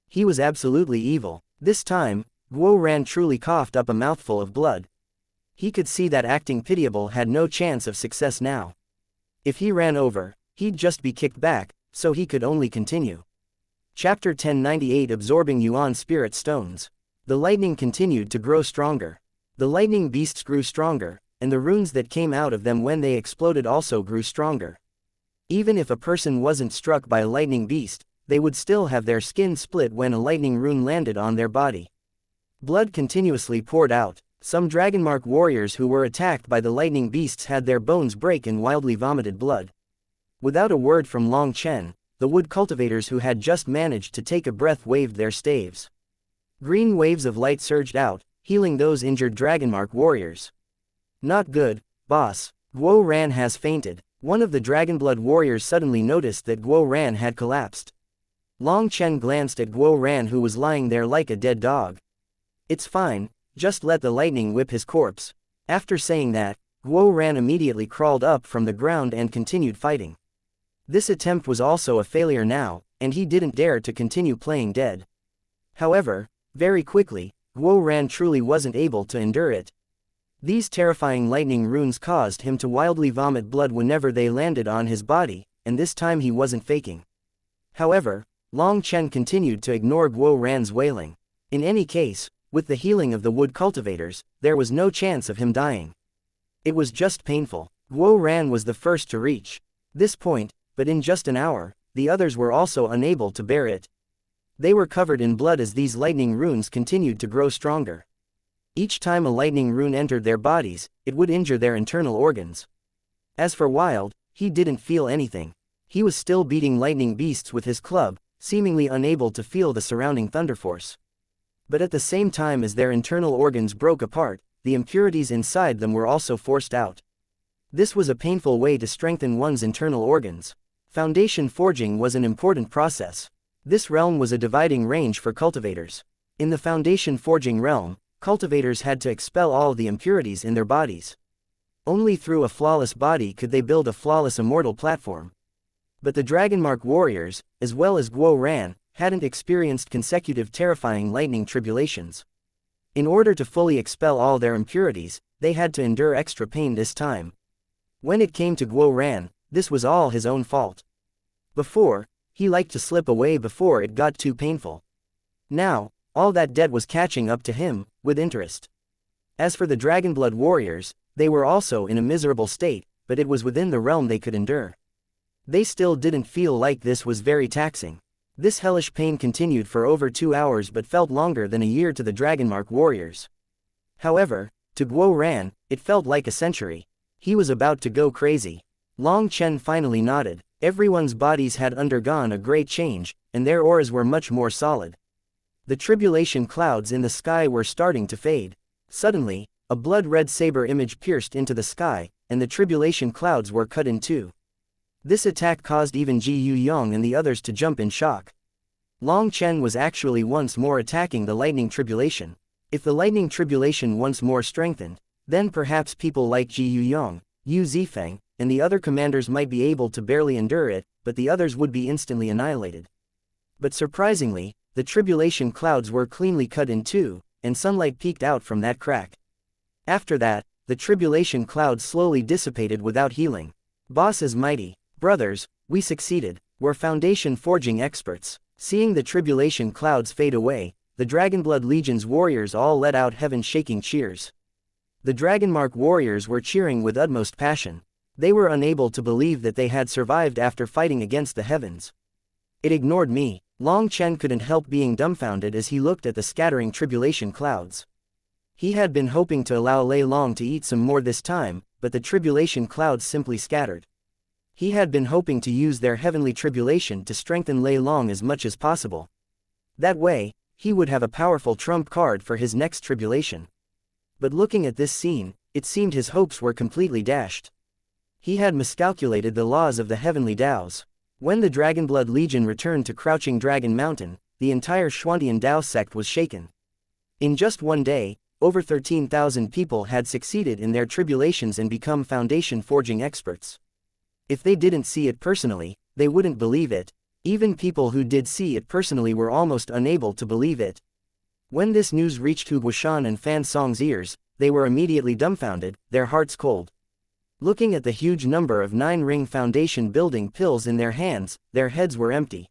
Speaker 1: He was absolutely evil. This time, Guo Ran truly coughed up a mouthful of blood. He could see that acting pitiable had no chance of success now. If he ran over, he'd just be kicked back, so he could only continue. Chapter 1098 Absorbing Yuan Spirit Stones. The lightning continued to grow stronger. The lightning beasts grew stronger, and the runes that came out of them when they exploded also grew stronger. Even if a person wasn't struck by a lightning beast, they would still have their skin split when a lightning rune landed on their body. Blood continuously poured out. Some Dragonmark warriors who were attacked by the lightning beasts had their bones break and wildly vomited blood. Without a word from Long Chen, the wood cultivators who had just managed to take a breath waved their staves. Green waves of light surged out, healing those injured Dragonmark warriors. Not good, boss. Guo Ran has fainted. One of the Dragonblood warriors suddenly noticed that Guo Ran had collapsed. Long Chen glanced at Guo Ran, who was lying there like a dead dog. It's fine, just let the lightning whip his corpse. After saying that, Guo Ran immediately crawled up from the ground and continued fighting. This attempt was also a failure now, and he didn't dare to continue playing dead. However, very quickly, Guo Ran truly wasn't able to endure it. These terrifying lightning runes caused him to wildly vomit blood whenever they landed on his body, and this time he wasn't faking. However, Long Chen continued to ignore Guo Ran's wailing. In any case, with the healing of the wood cultivators, there was no chance of him dying. It was just painful. Guo Ran was the first to reach this point, but in just an hour, the others were also unable to bear it. They were covered in blood as these lightning runes continued to grow stronger. Each time a lightning rune entered their bodies, it would injure their internal organs. As for Wild, he didn't feel anything. He was still beating lightning beasts with his club, seemingly unable to feel the surrounding thunder force. But at the same time as their internal organs broke apart, the impurities inside them were also forced out. This was a painful way to strengthen one's internal organs. Foundation forging was an important process. This realm was a dividing range for cultivators. In the foundation forging realm, cultivators had to expel all the impurities in their bodies. Only through a flawless body could they build a flawless immortal platform. But the Dragonmark warriors, as well as Guo Ran, hadn't experienced consecutive terrifying lightning tribulations. In order to fully expel all their impurities, they had to endure extra pain this time. When it came to Guo Ran, this was all his own fault. Before, he liked to slip away before it got too painful. Now, all that debt was catching up to him, with interest. As for the Dragonblood warriors, they were also in a miserable state, but it was within the realm they could endure. They still didn't feel like this was very taxing. This hellish pain continued for over 2 hours but felt longer than a year to the Dragonmark warriors. However, to Guo Ran, it felt like a century. He was about to go crazy. Long Chen finally nodded. Everyone's bodies had undergone a great change, and their auras were much more solid. The tribulation clouds in the sky were starting to fade. Suddenly, a blood-red saber image pierced into the sky, and the tribulation clouds were cut in two. This attack caused even Ji Yuyong and the others to jump in shock. Long Chen was actually once more attacking the lightning tribulation. If the lightning tribulation once more strengthened, then perhaps people like Ji Yuyong, Yu Zifeng, and the other commanders might be able to barely endure it, but the others would be instantly annihilated. But surprisingly, the tribulation clouds were cleanly cut in two, and sunlight peeked out from that crack. After that, the tribulation clouds slowly dissipated without healing. Boss is mighty. Brothers, we succeeded. We're foundation forging experts. Seeing the tribulation clouds fade away, the Dragonblood Legion's warriors all let out heaven-shaking cheers. The Dragonmark warriors were cheering with utmost passion. They were unable to believe that they had survived after fighting against the heavens. It ignored me. Long Chen couldn't help being dumbfounded as he looked at the scattering tribulation clouds. He had been hoping to allow Lei Long to eat some more this time, but the tribulation clouds simply scattered. He had been hoping to use their heavenly tribulation to strengthen Lei Long as much as possible. That way, he would have a powerful trump card for his next tribulation. But looking at this scene, it seemed his hopes were completely dashed. He had miscalculated the laws of the heavenly Daos. When the Dragonblood Legion returned to Crouching Dragon Mountain, the entire Xuantian Dao sect was shaken. In just one day, over 13,000 people had succeeded in their tribulations and become foundation forging experts. If they didn't see it personally, they wouldn't believe it. Even people who did see it personally were almost unable to believe it. When this news reached Hu Guoshan and Fan Song's ears, they were immediately dumbfounded, their hearts cold. Looking at the huge number of 9-ring foundation building pills in their hands, their heads were empty.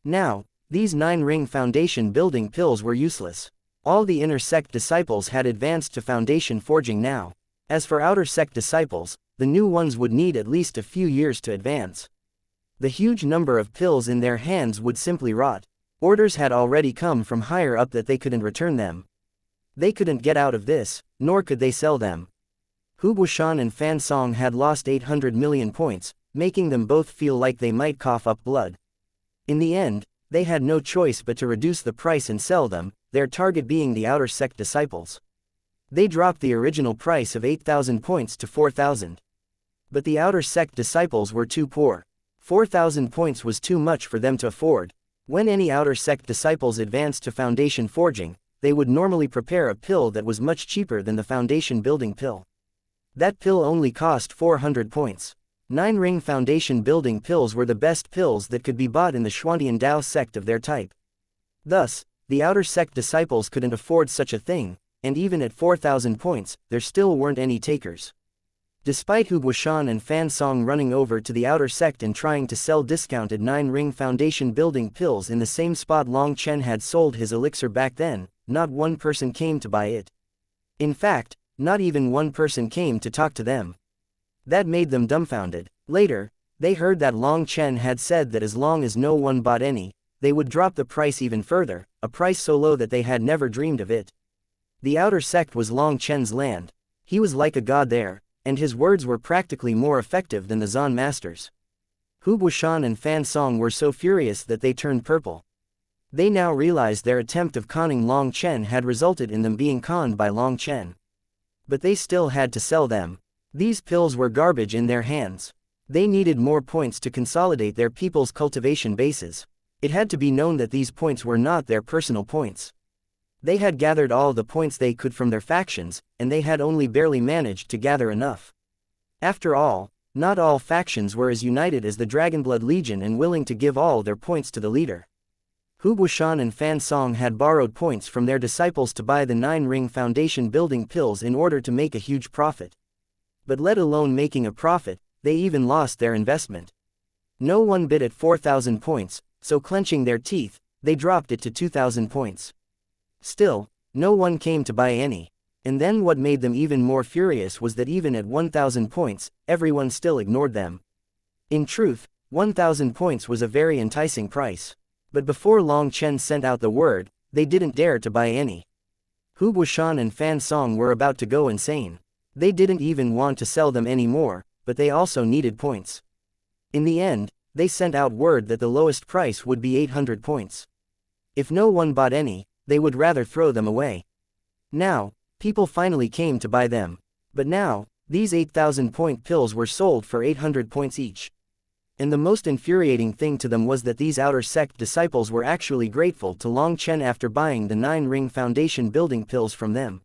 Speaker 1: Now, these 9-ring foundation building pills were useless. All the inner sect disciples had advanced to foundation forging now. As for outer sect disciples, the new ones would need at least a few years to advance. The huge number of pills in their hands would simply rot. Orders had already come from higher up that they couldn't return them. They couldn't get out of this, nor could they sell them. Hu Guoshan and Fan Song had lost 800 million points, making them both feel like they might cough up blood. In the end, they had no choice but to reduce the price and sell them, their target being the outer sect disciples. They dropped the original price of 8,000 points to 4,000. But the outer sect disciples were too poor. 4,000 points was too much for them to afford. When any outer sect disciples advanced to foundation forging, they would normally prepare a pill that was much cheaper than the foundation building pill. That pill only cost 400 points. 9-ring foundation building pills were the best pills that could be bought in the Xuantian Dao sect of their type. Thus, the outer sect disciples couldn't afford such a thing, and even at 4,000 points, there still weren't any takers. Despite Hu Guoshan and Fan Song running over to the outer sect and trying to sell discounted 9-ring foundation building pills in the same spot Long Chen had sold his elixir back then, not one person came to buy it. In fact, not even one person came to talk to them. That made them dumbfounded. Later, they heard that Long Chen had said that as long as no one bought any, they would drop the price even further, a price so low that they had never dreamed of it. The outer sect was Long Chen's land. He was like a god there, and his words were practically more effective than the Zan masters. Hu Guoshan and Fan Song were so furious that they turned purple. They now realized their attempt of conning Long Chen had resulted in them being conned by Long Chen. But they still had to sell them. These pills were garbage in their hands. They needed more points to consolidate their people's cultivation bases. It had to be known that these points were not their personal points. They had gathered all the points they could from their factions, and they had only barely managed to gather enough. After all, not all factions were as united as the Dragonblood Legion and willing to give all their points to the leader. Hu Guoshan and Fan Song had borrowed points from their disciples to buy the 9-ring foundation building pills in order to make a huge profit. But let alone making a profit, they even lost their investment. No one bid at 4,000 points, so clenching their teeth, they dropped it to 2,000 points. Still, no one came to buy any. And then what made them even more furious was that even at 1,000 points, everyone still ignored them. In truth, 1,000 points was a very enticing price. But before Long Chen sent out the word, they didn't dare to buy any. Hu Guoshan and Fan Song were about to go insane. They didn't even want to sell them anymore, but they also needed points. In the end, they sent out word that the lowest price would be 800 points. If no one bought any, they would rather throw them away. Now, people finally came to buy them. But now, these 8,000 point pills were sold for 800 points each. And the most infuriating thing to them was that these outer sect disciples were actually grateful to Long Chen after buying the 9-ring foundation building pills from them.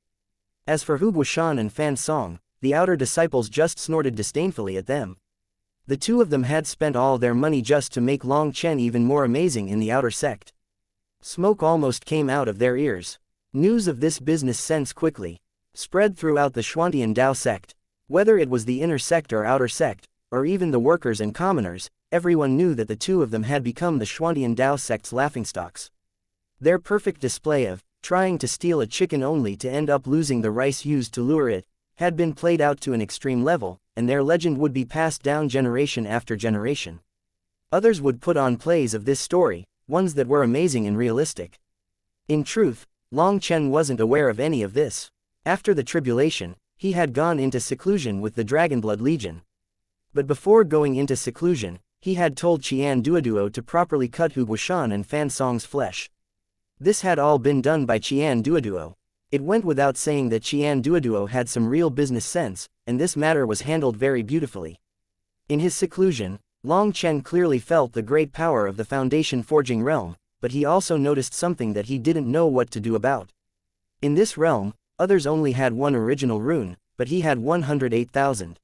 Speaker 1: As for Hu Guoshan and Fan Song, the outer disciples just snorted disdainfully at them. The two of them had spent all their money just to make Long Chen even more amazing in the outer sect. Smoke almost came out of their ears. News of this business sense quickly spread throughout the Xuantian Dao sect. Whether it was the inner sect or outer sect, or even the workers and commoners, everyone knew that the two of them had become the Xuantian Dao sect's laughingstocks. Their perfect display of trying to steal a chicken only to end up losing the rice used to lure it had been played out to an extreme level, and their legend would be passed down generation after generation. Others would put on plays of this story, ones that were amazing and realistic. In truth, Long Chen wasn't aware of any of this. After the tribulation, he had gone into seclusion with the Dragonblood Legion. But before going into seclusion, he had told Qian Duoduo to properly cut Hu Guoshan and Fan Song's flesh. This had all been done by Qian Duoduo. It went without saying that Qian Duoduo had some real business sense, and this matter was handled very beautifully. In his seclusion, Long Chen clearly felt the great power of the foundation forging realm, but he also noticed something that he didn't know what to do about. In this realm, others only had one original rune, but he had 108,000.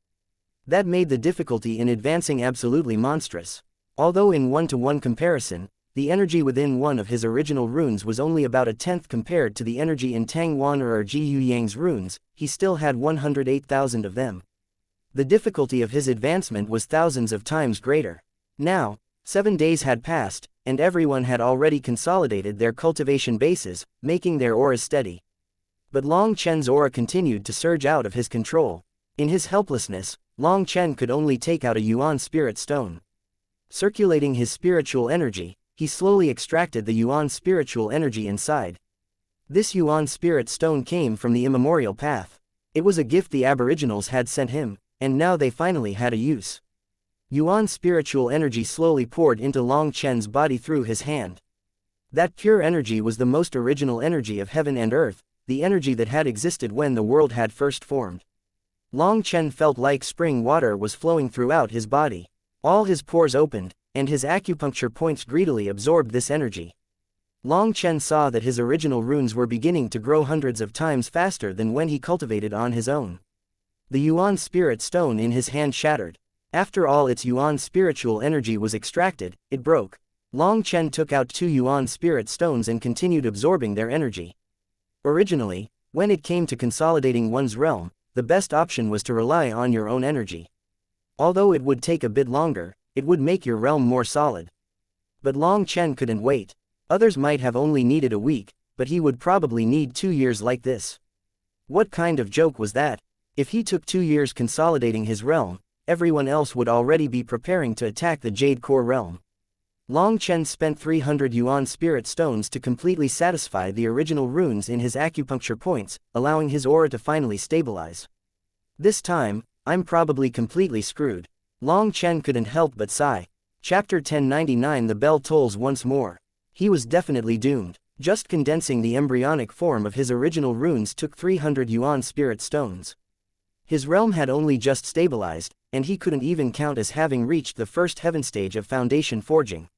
Speaker 1: That made the difficulty in advancing absolutely monstrous. Although in one-to-one comparison, the energy within one of his original runes was only about a tenth compared to the energy in Tang Wan or Ji Yu Yang's runes, he still had 108,000 of them. The difficulty of his advancement was thousands of times greater. Now, 7 days had passed, and everyone had already consolidated their cultivation bases, making their auras steady. But Long Chen's aura continued to surge out of his control. In his helplessness, Long Chen could only take out a Yuan spirit stone. Circulating his spiritual energy, he slowly extracted the Yuan spiritual energy inside. This Yuan spirit stone came from the immemorial path. It was a gift the Aboriginals had sent him, and now they finally had a use. Yuan spiritual energy slowly poured into Long Chen's body through his hand. That pure energy was the most original energy of heaven and earth, the energy that had existed when the world had first formed. Long Chen felt like spring water was flowing throughout his body. All his pores opened, and his acupuncture points greedily absorbed this energy. Long Chen saw that his original runes were beginning to grow hundreds of times faster than when he cultivated on his own. The Yuan spirit stone in his hand shattered. After all its Yuan spiritual energy was extracted, it broke. Long Chen took out 2 Yuan spirit stones and continued absorbing their energy. Originally, when it came to consolidating one's realm, the best option was to rely on your own energy. Although it would take a bit longer, it would make your realm more solid. But Long Chen couldn't wait. Others might have only needed a week, but he would probably need 2 years like this. What kind of joke was that? If he took 2 years consolidating his realm, everyone else would already be preparing to attack the Jade Core realm. Long Chen spent 300 Yuan spirit stones to completely satisfy the original runes in his acupuncture points, allowing his aura to finally stabilize. This time, I'm probably completely screwed. Long Chen couldn't help but sigh. Chapter 1099. The bell tolls once more. He was definitely doomed. Just condensing the embryonic form of his original runes took 300 Yuan spirit stones. His realm had only just stabilized, and he couldn't even count as having reached the first heaven stage of foundation forging.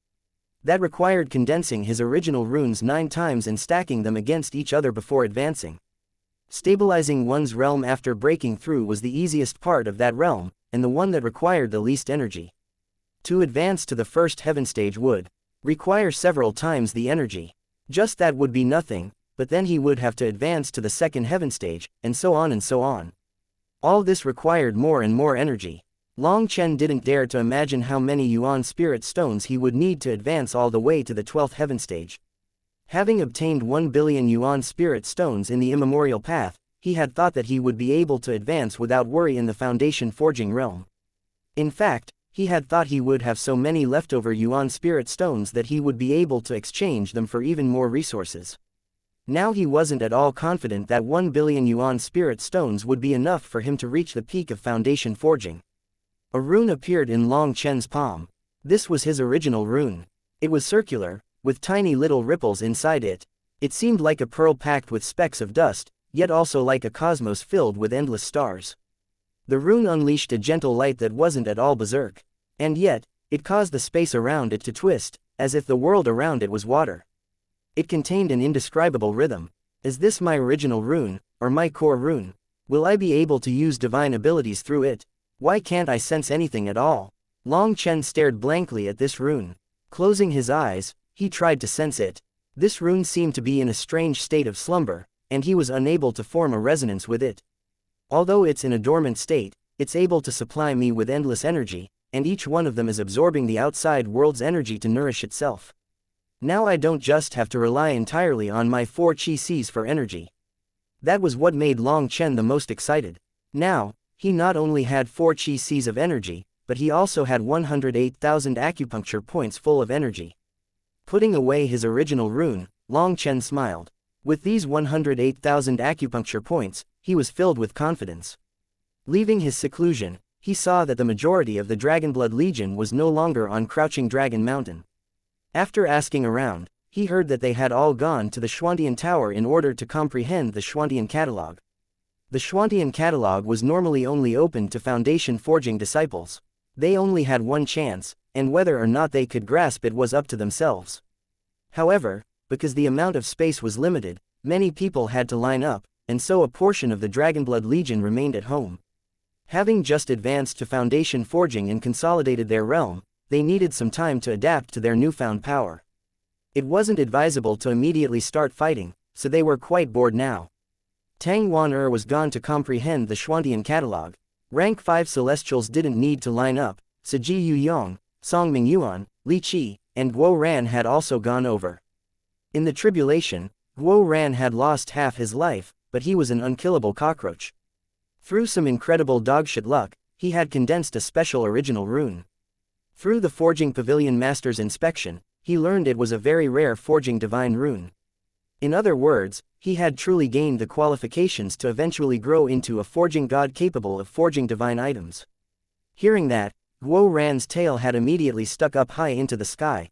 Speaker 1: That required condensing his original runes 9 times and stacking them against each other before advancing. Stabilizing one's realm after breaking through was the easiest part of that realm, and the one that required the least energy. To advance to the first heaven stage would require several times the energy. Just that would be nothing, but then he would have to advance to the second heaven stage, and so on and so on. All this required more and more energy. Long Chen didn't dare to imagine how many Yuan spirit stones he would need to advance all the way to the 12th heaven stage. Having obtained 1 billion Yuan spirit stones in the immemorial path, he had thought that he would be able to advance without worry in the foundation forging realm. In fact, he had thought he would have so many leftover Yuan spirit stones that he would be able to exchange them for even more resources. Now he wasn't at all confident that 1 billion Yuan spirit stones would be enough for him to reach the peak of foundation forging. A rune appeared in Long Chen's palm. This was his original rune. It was circular, with tiny little ripples inside it. It seemed like a pearl packed with specks of dust, yet also like a cosmos filled with endless stars. The rune unleashed a gentle light that wasn't at all berserk. And yet, it caused the space around it to twist, as if the world around it was water. It contained an indescribable rhythm. Is this my original rune, or my core rune? Will I be able to use divine abilities through it? Why can't I sense anything at all? Long Chen stared blankly at this rune. Closing his eyes, he tried to sense it. This rune seemed to be in a strange state of slumber, and he was unable to form a resonance with it. Although it's in a dormant state, it's able to supply me with endless energy, and each one of them is absorbing the outside world's energy to nourish itself. Now I don't just have to rely entirely on my 4 chi Cs for energy. That was what made Long Chen the most excited. Now, he not only had 4 chi Cs of energy, but he also had 108,000 acupuncture points full of energy. Putting away his original rune, Long Chen smiled. With these 108,000 acupuncture points, he was filled with confidence. Leaving his seclusion, he saw that the majority of the Dragonblood Legion was no longer on Crouching Dragon Mountain. After asking around, he heard that they had all gone to the Xuantian Tower in order to comprehend the Xuantian Catalog. The Xuantian Catalog was normally only open to Foundation Forging disciples. They only had one chance, and whether or not they could grasp it was up to themselves. However, because the amount of space was limited, many people had to line up, and so a portion of the Dragonblood Legion remained at home. Having just advanced to Foundation Forging and consolidated their realm, they needed some time to adapt to their newfound power. It wasn't advisable to immediately start fighting, so they were quite bored now. Tang Wan was gone to comprehend the Xuantian Catalog. Rank 5 Celestials didn't need to line up. Siji Yuyong, Song Mingyuan, Li Qi, and Guo Ran had also gone over. In the tribulation, Guo Ran had lost half his life, but he was an unkillable cockroach. Through some incredible dogshit luck, he had condensed a special original rune. Through the Forging Pavilion Master's inspection, he learned it was a very rare Forging Divine rune. In other words, he had truly gained the qualifications to eventually grow into a forging god capable of forging divine items. Hearing that, Guo Ran's tail had immediately stuck up high into the sky.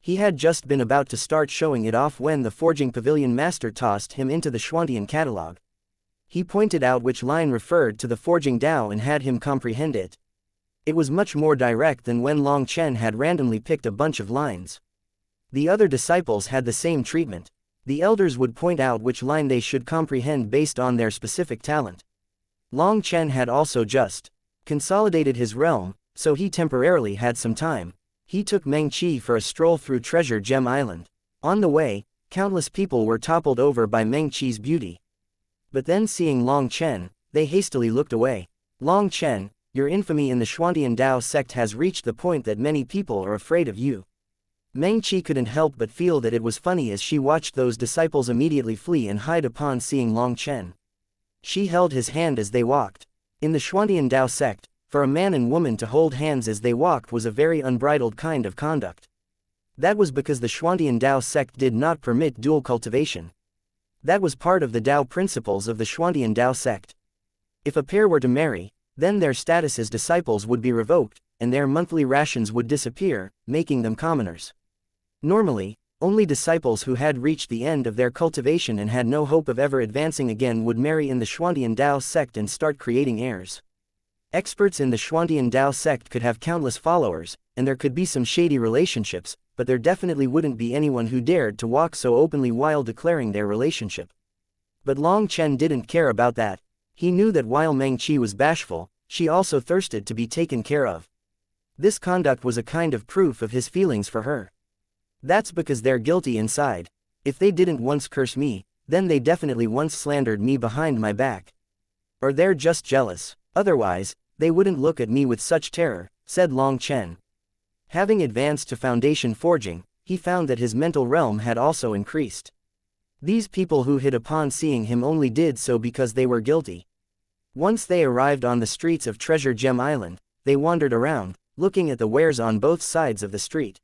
Speaker 1: He had just been about to start showing it off when the forging pavilion master tossed him into the Xuantian catalog. He pointed out which line referred to the forging Tao and had him comprehend it. It was much more direct than when Long Chen had randomly picked a bunch of lines. The other disciples had the same treatment. The elders would point out which line they should comprehend based on their specific talent. Long Chen had also just consolidated his realm, so he temporarily had some time. He took Meng Qi for a stroll through Treasure Gem Island. On the way, countless people were toppled over by Meng Qi's beauty. But then seeing Long Chen, they hastily looked away. Long Chen, your infamy in the Xuantian Dao sect has reached the point that many people are afraid of you. Meng Qi couldn't help but feel that it was funny as she watched those disciples immediately flee and hide upon seeing Long Chen. She held his hand as they walked. In the Xuantian Dao sect, for a man and woman to hold hands as they walked was a very unbridled kind of conduct. That was because the Xuantian Dao sect did not permit dual cultivation. That was part of the Dao principles of the Xuantian Dao sect. If a pair were to marry, then their status as disciples would be revoked, and their monthly rations would disappear, making them commoners. Normally, only disciples who had reached the end of their cultivation and had no hope of ever advancing again would marry in the Xuantian Dao sect and start creating heirs. Experts in the Xuantian Dao sect could have countless followers, and there could be some shady relationships, but there definitely wouldn't be anyone who dared to walk so openly while declaring their relationship. But Long Chen didn't care about that. He knew that while Meng Qi was bashful, she also thirsted to be taken care of. This conduct was a kind of proof of his feelings for her. That's because they're guilty inside. If they didn't once curse me, then they definitely once slandered me behind my back. Or they're just jealous. Otherwise, they wouldn't look at me with such terror, said Long Chen. Having advanced to foundation forging, he found that his mental realm had also increased. These people who hid upon seeing him only did so because they were guilty. Once they arrived on the streets of Treasure Gem Island, they wandered around, looking at the wares on both sides of the street.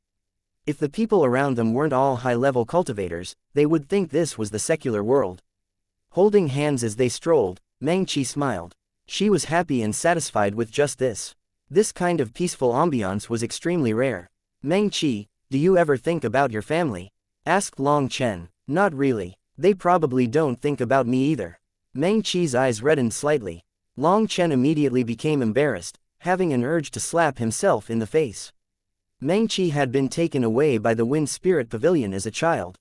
Speaker 1: If the people around them weren't all high-level cultivators, they would think this was the secular world. Holding hands as they strolled, Meng Qi smiled. She was happy and satisfied with just this. This kind of peaceful ambiance was extremely rare. Meng Qi, do you ever think about your family? Asked Long Chen. Not really. They probably don't think about me either. Meng Qi's eyes reddened slightly. Long Chen immediately became embarrassed, having an urge to slap himself in the face. Meng Qi had been taken away by the Wind Spirit Pavilion as a child.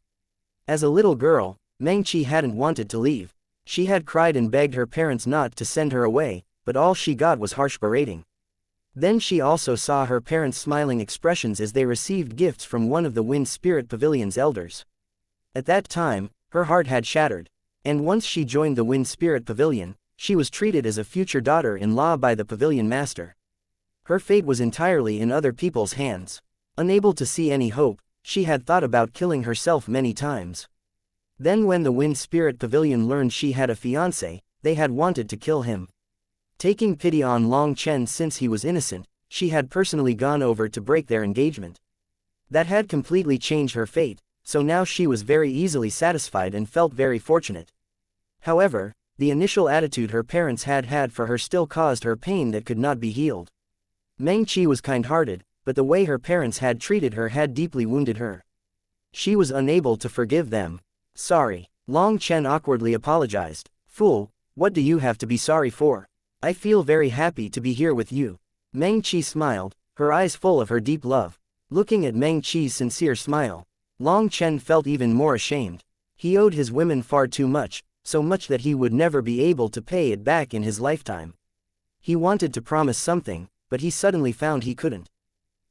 Speaker 1: As a little girl, Meng Qi hadn't wanted to leave. She had cried and begged her parents not to send her away, but all she got was harsh berating. Then she also saw her parents' smiling expressions as they received gifts from one of the Wind Spirit Pavilion's elders. At that time, her heart had shattered. And once she joined the Wind Spirit Pavilion, she was treated as a future daughter-in-law by the pavilion master. Her fate was entirely in other people's hands. Unable to see any hope, she had thought about killing herself many times. Then when the Wind Spirit Pavilion learned she had a fiancé, they had wanted to kill him. Taking pity on Long Chen since he was innocent, she had personally gone over to break their engagement. That had completely changed her fate, so now she was very easily satisfied and felt very fortunate. However, the initial attitude her parents had had for her still caused her pain that could not be healed. Meng Qi was kind-hearted, but the way her parents had treated her had deeply wounded her. She was unable to forgive them. Sorry. Long Chen awkwardly apologized. Fool, what do you have to be sorry for? I feel very happy to be here with you. Meng Qi smiled, her eyes full of her deep love. Looking at Meng Qi's sincere smile, Long Chen felt even more ashamed. He owed his women far too much, so much that he would never be able to pay it back in his lifetime. He wanted to promise something, but he suddenly found he couldn't.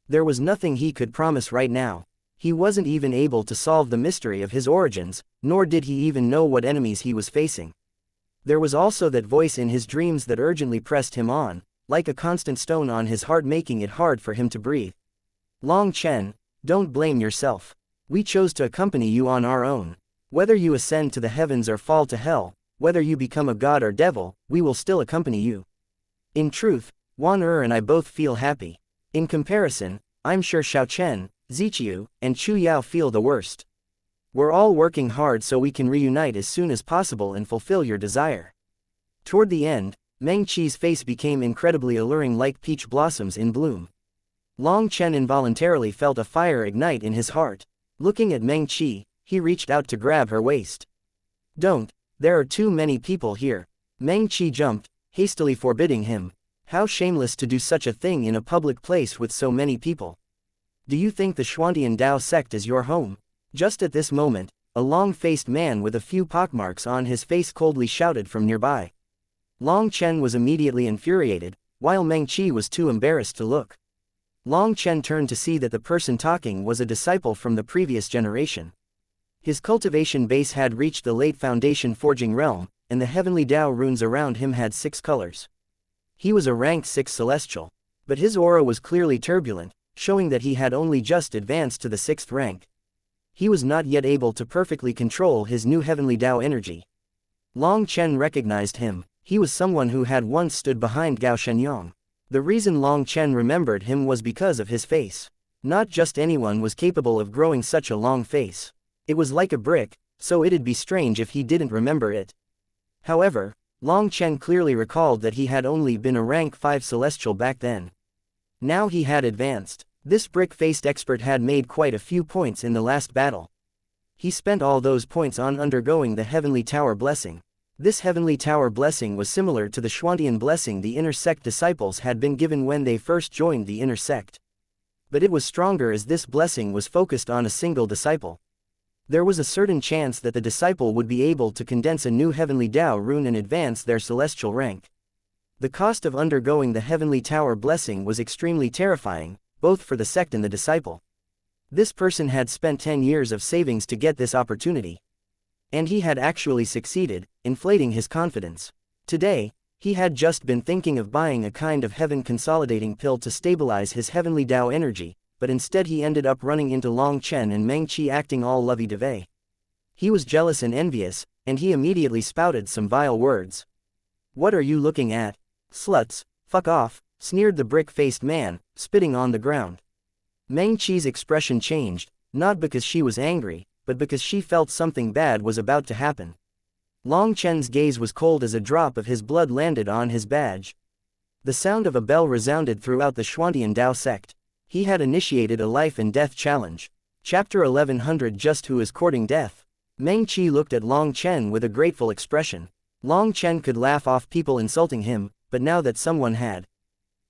Speaker 1: There was nothing he could promise right now. He wasn't even able to solve the mystery of his origins, nor did he even know what enemies he was facing. There was also that voice in his dreams that urgently pressed him on, like a constant stone on his heart, making it hard for him to breathe. Long Chen, don't blame yourself. We chose to accompany you on our own. Whether you ascend to the heavens or fall to hell, whether you become a god or devil, we will still accompany you. In truth, Wan and I both feel happy. In comparison, I'm sure Xiao Chen, Ziqiu, and Chu Yao feel the worst. We're all working hard so we can reunite as soon as possible and fulfill your desire. Toward the end, Meng Qi's face became incredibly alluring, like peach blossoms in bloom. Long Chen involuntarily felt a fire ignite in his heart. Looking at Meng Qi, he reached out to grab her waist. Don't, there are too many people here. Meng Qi jumped, hastily forbidding him. How shameless to do such a thing in a public place with so many people. Do you think the Xuantian Dao sect is your home? Just at this moment, a long-faced man with a few pockmarks on his face coldly shouted from nearby. Long Chen was immediately infuriated, while Meng Qi was too embarrassed to look. Long Chen turned to see that the person talking was a disciple from the previous generation. His cultivation base had reached the late foundation forging realm, and the heavenly Dao runes around him had 6 colors. He was a rank 6 celestial, but his aura was clearly turbulent, showing that he had only just advanced to the 6th rank. He was not yet able to perfectly control his new heavenly Dao energy. Long Chen recognized him. He was someone who had once stood behind Gao Shenyang. The reason Long Chen remembered him was because of his face. Not just anyone was capable of growing such a long face. It was like a brick, so it'd be strange if he didn't remember it. However, Long Chen clearly recalled that he had only been a rank 5 celestial back then. Now he had advanced. This brick-faced expert had made quite a few points in the last battle. He spent all those points on undergoing the Heavenly Tower Blessing. This Heavenly Tower Blessing was similar to the Xuantian Blessing the inner sect disciples had been given when they first joined the inner sect. But it was stronger as this blessing was focused on a single disciple. There was a certain chance that the disciple would be able to condense a new Heavenly Dao rune and advance their celestial rank. The cost of undergoing the Heavenly Tower Blessing was extremely terrifying, both for the sect and the disciple. This person had spent 10 years of savings to get this opportunity. And he had actually succeeded, inflating his confidence. Today, he had just been thinking of buying a kind of heaven consolidating pill to stabilize his heavenly Dao energy, but instead he ended up running into Long Chen and Meng Qi acting all lovey-dovey. He was jealous and envious, and he immediately spouted some vile words. "What are you looking at? Sluts, fuck off," sneered the brick-faced man, spitting on the ground. Meng Qi's expression changed, not because she was angry, but because she felt something bad was about to happen. Long Chen's gaze was cold as a drop of his blood landed on his badge. The sound of a bell resounded throughout the Xuantian Dao sect. He had initiated a life and death challenge. Chapter 1100 Just Who is Courting Death? Meng Qi looked at Long Chen with a grateful expression. Long Chen could laugh off people insulting him, but now that someone had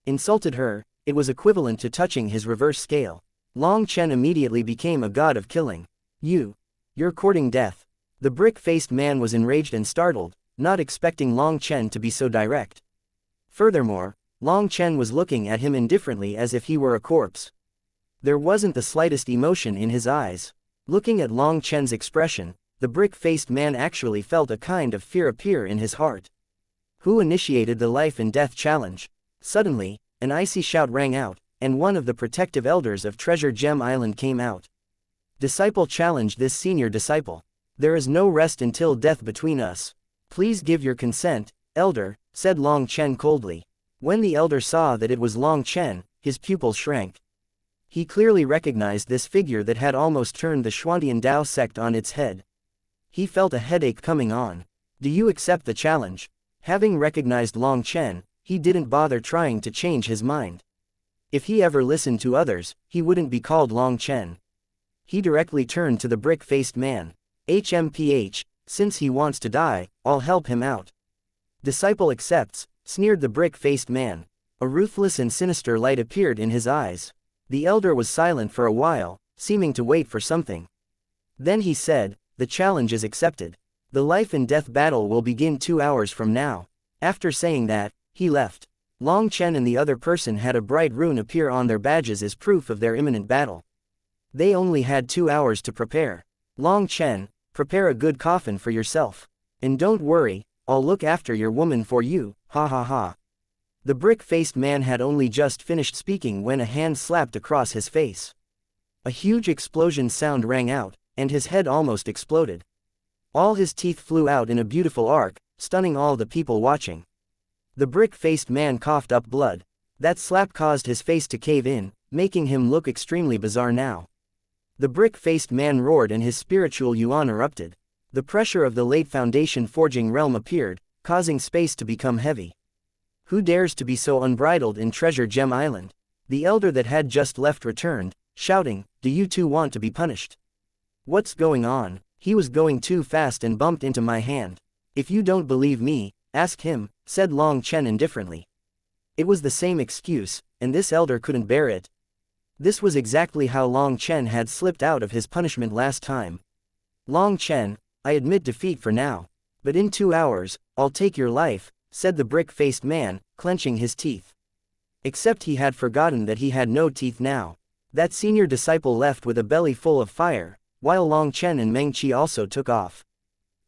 Speaker 1: insulted her, it was equivalent to touching his reverse scale. Long Chen immediately became a god of killing. You're courting death. The brick-faced man was enraged and startled, not expecting Long Chen to be so direct. Furthermore, Long Chen was looking at him indifferently as if he were a corpse. There wasn't the slightest emotion in his eyes. Looking at Long Chen's expression, the brick-faced man actually felt a kind of fear appear in his heart. Who initiated the life and death challenge? Suddenly, an icy shout rang out, and one of the protective elders of Treasure Gem Island came out. Disciple challenged this senior disciple. There is no rest until death between us. Please give your consent, elder, said Long Chen coldly. When the elder saw that it was Long Chen, his pupils shrank. He clearly recognized this figure that had almost turned the Xuantian Dao sect on its head. He felt a headache coming on. Do you accept the challenge? Having recognized Long Chen, he didn't bother trying to change his mind. If he ever listened to others, he wouldn't be called Long Chen. He directly turned to the brick-faced man. HMPH, since he wants to die, I'll help him out. Disciple accepts, sneered the brick-faced man. A ruthless and sinister light appeared in his eyes. The elder was silent for a while, seeming to wait for something. Then he said, the challenge is accepted. The life and death battle will begin 2 hours from now. After saying that, he left. Long Chen and the other person had a bright rune appear on their badges as proof of their imminent battle. They only had 2 hours to prepare. Long Chen, prepare a good coffin for yourself. And don't worry, I'll look after your woman for you, ha ha ha. The brick-faced man had only just finished speaking when a hand slapped across his face. A huge explosion sound rang out, and his head almost exploded. All his teeth flew out in a beautiful arc, stunning all the people watching. The brick-faced man coughed up blood. That slap caused his face to cave in, making him look extremely bizarre now. The brick-faced man roared and his spiritual yuan erupted. The pressure of the late foundation forging realm appeared, causing space to become heavy. Who dares to be so unbridled in Treasure Gem Island? The elder that had just left returned, shouting, "Do you two want to be punished? What's going on? He was going too fast and bumped into my hand. If you don't believe me, ask him," said Long Chen indifferently. It was the same excuse, and this elder couldn't bear it. This was exactly how Long Chen had slipped out of his punishment last time. "Long Chen, I admit defeat for now. But in 2 hours, I'll take your life," said the brick-faced man, clenching his teeth. Except he had forgotten that he had no teeth now. That senior disciple left with a belly full of fire, while Long Chen and Meng Qi also took off.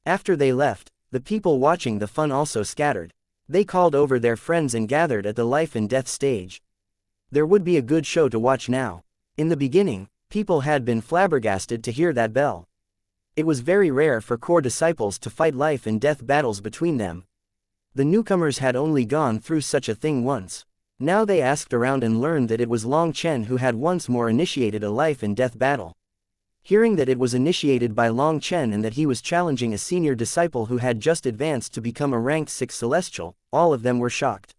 Speaker 1: After they left, the people watching the fun also scattered. They called over their friends and gathered at the life and death stage. There would be a good show to watch now. In the beginning, people had been flabbergasted to hear that bell. It was very rare for core disciples to fight life and death battles between them. The newcomers had only gone through such a thing once. Now they asked around and learned that it was Long Chen who had once more initiated a life and death battle. Hearing that it was initiated by Long Chen and that he was challenging a senior disciple who had just advanced to become a ranked 6th celestial, all of them were shocked.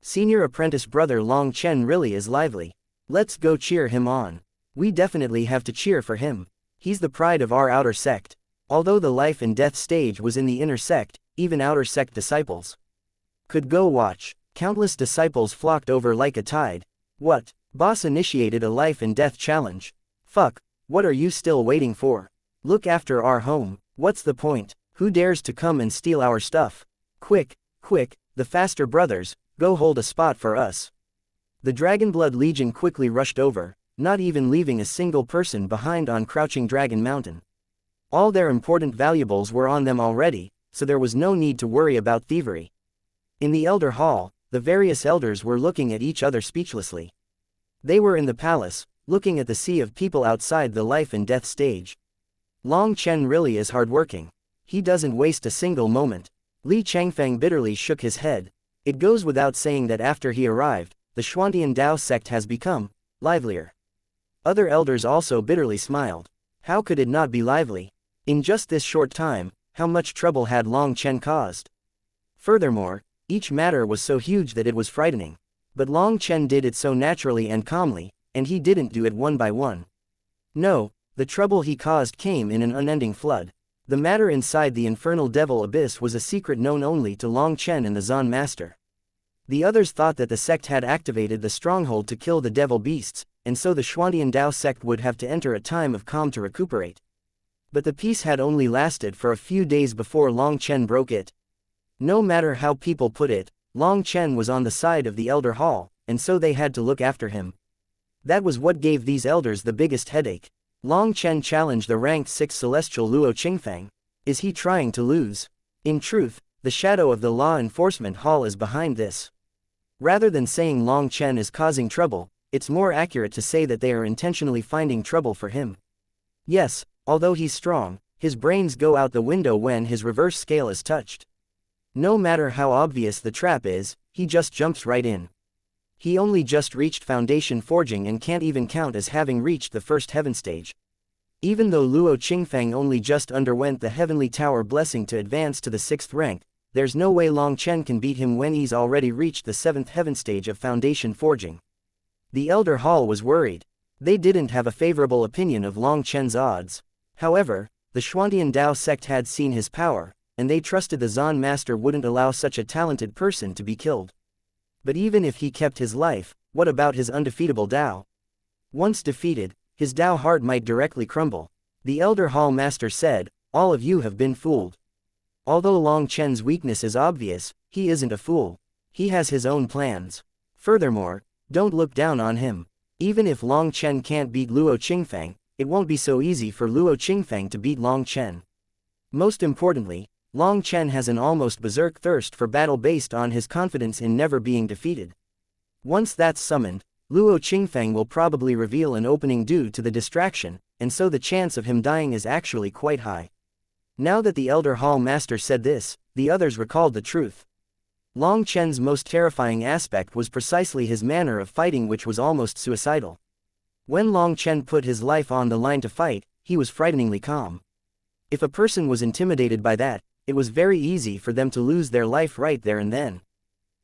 Speaker 1: Senior apprentice brother Long Chen really is lively. Let's go cheer him on. We definitely have to cheer for him. He's the pride of our outer sect. Although the life and death stage was in the inner sect, even outer sect disciples could go watch. Countless disciples flocked over like a tide. What? Boss initiated a life and death challenge. Fuck. What are you still waiting for? Look after our home. What's the point? Who dares to come and steal our stuff? Quick, quick, the faster brothers, go hold a spot for us. The Dragonblood Legion quickly rushed over, not even leaving a single person behind on Crouching Dragon Mountain. All their important valuables were on them already, so there was no need to worry about thievery. In the Elder Hall, the various elders were looking at each other speechlessly. They were in the palace, looking at the sea of people outside the life and death stage. Long Chen really is hardworking. He doesn't waste a single moment. Li Changfeng bitterly shook his head. It goes without saying that after he arrived, the Xuantian Dao sect has become livelier. Other elders also bitterly smiled. How could it not be lively? In just this short time, how much trouble had Long Chen caused? Furthermore, each matter was so huge that it was frightening. But Long Chen did it so naturally and calmly, and he didn't do it one by one. No, the trouble he caused came in an unending flood. The matter inside the infernal devil abyss was a secret known only to Long Chen and the Zan Master. The others thought that the sect had activated the stronghold to kill the devil beasts, and so the Xuantian Dao sect would have to enter a time of calm to recuperate. But the peace had only lasted for a few days before Long Chen broke it. No matter how people put it, Long Chen was on the side of the Elder Hall, and so they had to look after him. That was what gave these elders the biggest headache. Long Chen challenged the ranked 6th celestial Luo Qingfeng. Is he trying to lose? In truth, the shadow of the law enforcement hall is behind this. Rather than saying Long Chen is causing trouble, it's more accurate to say that they are intentionally finding trouble for him. Yes, although he's strong, his brains go out the window when his reverse scale is touched. No matter how obvious the trap is, he just jumps right in. He only just reached foundation forging and can't even count as having reached the first heaven stage. Even though Luo Qingfeng only just underwent the heavenly tower blessing to advance to the 6th rank, there's no way Long Chen can beat him when he's already reached the 7th heaven stage of foundation forging. The Elder Hall was worried. They didn't have a favorable opinion of Long Chen's odds. However, the Xuantian Dao sect had seen his power, and they trusted the Zan Master wouldn't allow such a talented person to be killed. But even if he kept his life, what about his undefeatable Dao? Once defeated, his Dao heart might directly crumble. The Elder Hall Master said, "All of you have been fooled." Although Long Chen's weakness is obvious, he isn't a fool. He has his own plans. Furthermore, don't look down on him. Even if Long Chen can't beat Luo Qingfeng, it won't be so easy for Luo Qingfeng to beat Long Chen. Most importantly, Long Chen has an almost berserk thirst for battle based on his confidence in never being defeated. Once that's summoned, Luo Qingfeng will probably reveal an opening due to the distraction, and so the chance of him dying is actually quite high. Now that the Elder Hall Master said this, the others recalled the truth. Long Chen's most terrifying aspect was precisely his manner of fighting, which was almost suicidal. When Long Chen put his life on the line to fight, he was frighteningly calm. If a person was intimidated by that, it was very easy for them to lose their life right there and then.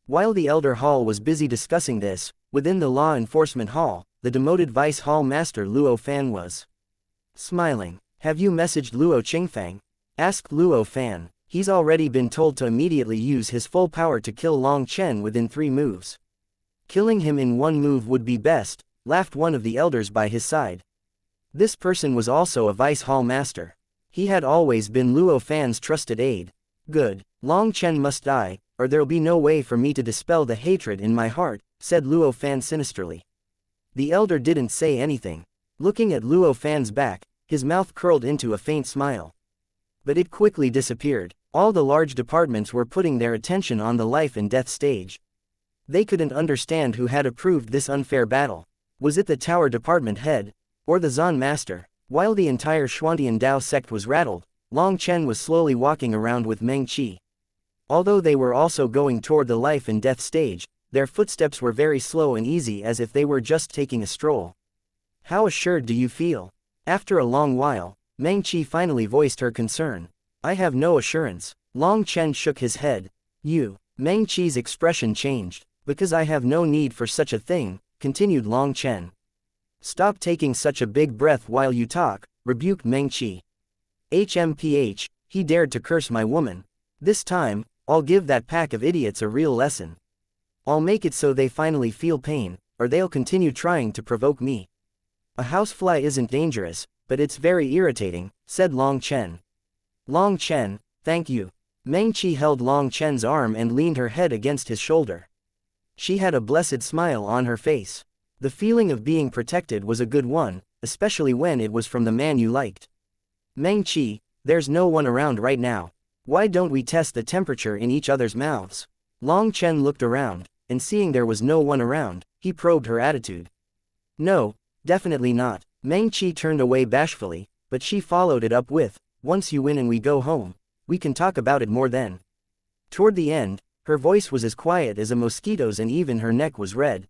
Speaker 1: While the Elder Hall was busy discussing this, within the Law Enforcement Hall, the demoted Vice Hall Master Luo Fan was smiling. "Have you messaged Luo Qingfang?" asked Luo Fan. "He's already been told to immediately use his full power to kill Long Chen within 3 moves. Killing him in 1 move would be best," laughed one of the elders by his side. This person was also a Vice Hall Master. He had always been Luo Fan's trusted aide. "Good. Long Chen must die, or there'll be no way for me to dispel the hatred in my heart," said Luo Fan sinisterly. The elder didn't say anything. Looking at Luo Fan's back, his mouth curled into a faint smile. But it quickly disappeared. All the large departments were putting their attention on the life and death stage. They couldn't understand who had approved this unfair battle. Was it the Tower Department head? Or the Zan Master? While the entire Xuantian Dao sect was rattled, Long Chen was slowly walking around with Meng Qi. Although they were also going toward the life and death stage, their footsteps were very slow and easy as if they were just taking a stroll. "How assured do you feel?" After a long while, Meng Qi finally voiced her concern. "I have no assurance." Long Chen shook his head. "You." Meng Qi's expression changed. "Because I have no need for such a thing," continued Long Chen. "Stop taking such a big breath while you talk," rebuked Meng Qi. "HMPH, he dared to curse my woman. This time, I'll give that pack of idiots a real lesson. I'll make it so they finally feel pain, or they'll continue trying to provoke me." "A housefly isn't dangerous, but it's very irritating," said Long Chen. "Long Chen, thank you." Meng Qi held Long Chen's arm and leaned her head against his shoulder. She had a blessed smile on her face. The feeling of being protected was a good one, especially when it was from the man you liked. "Meng Qi, there's no one around right now. Why don't we test the temperature in each other's mouths?" Long Chen looked around, and seeing there was no one around, he probed her attitude. "No, definitely not." Meng Qi turned away bashfully, but she followed it up with, "Once you win and we go home, we can talk about it more then." Toward the end, her voice was as quiet as a mosquito's and even her neck was red.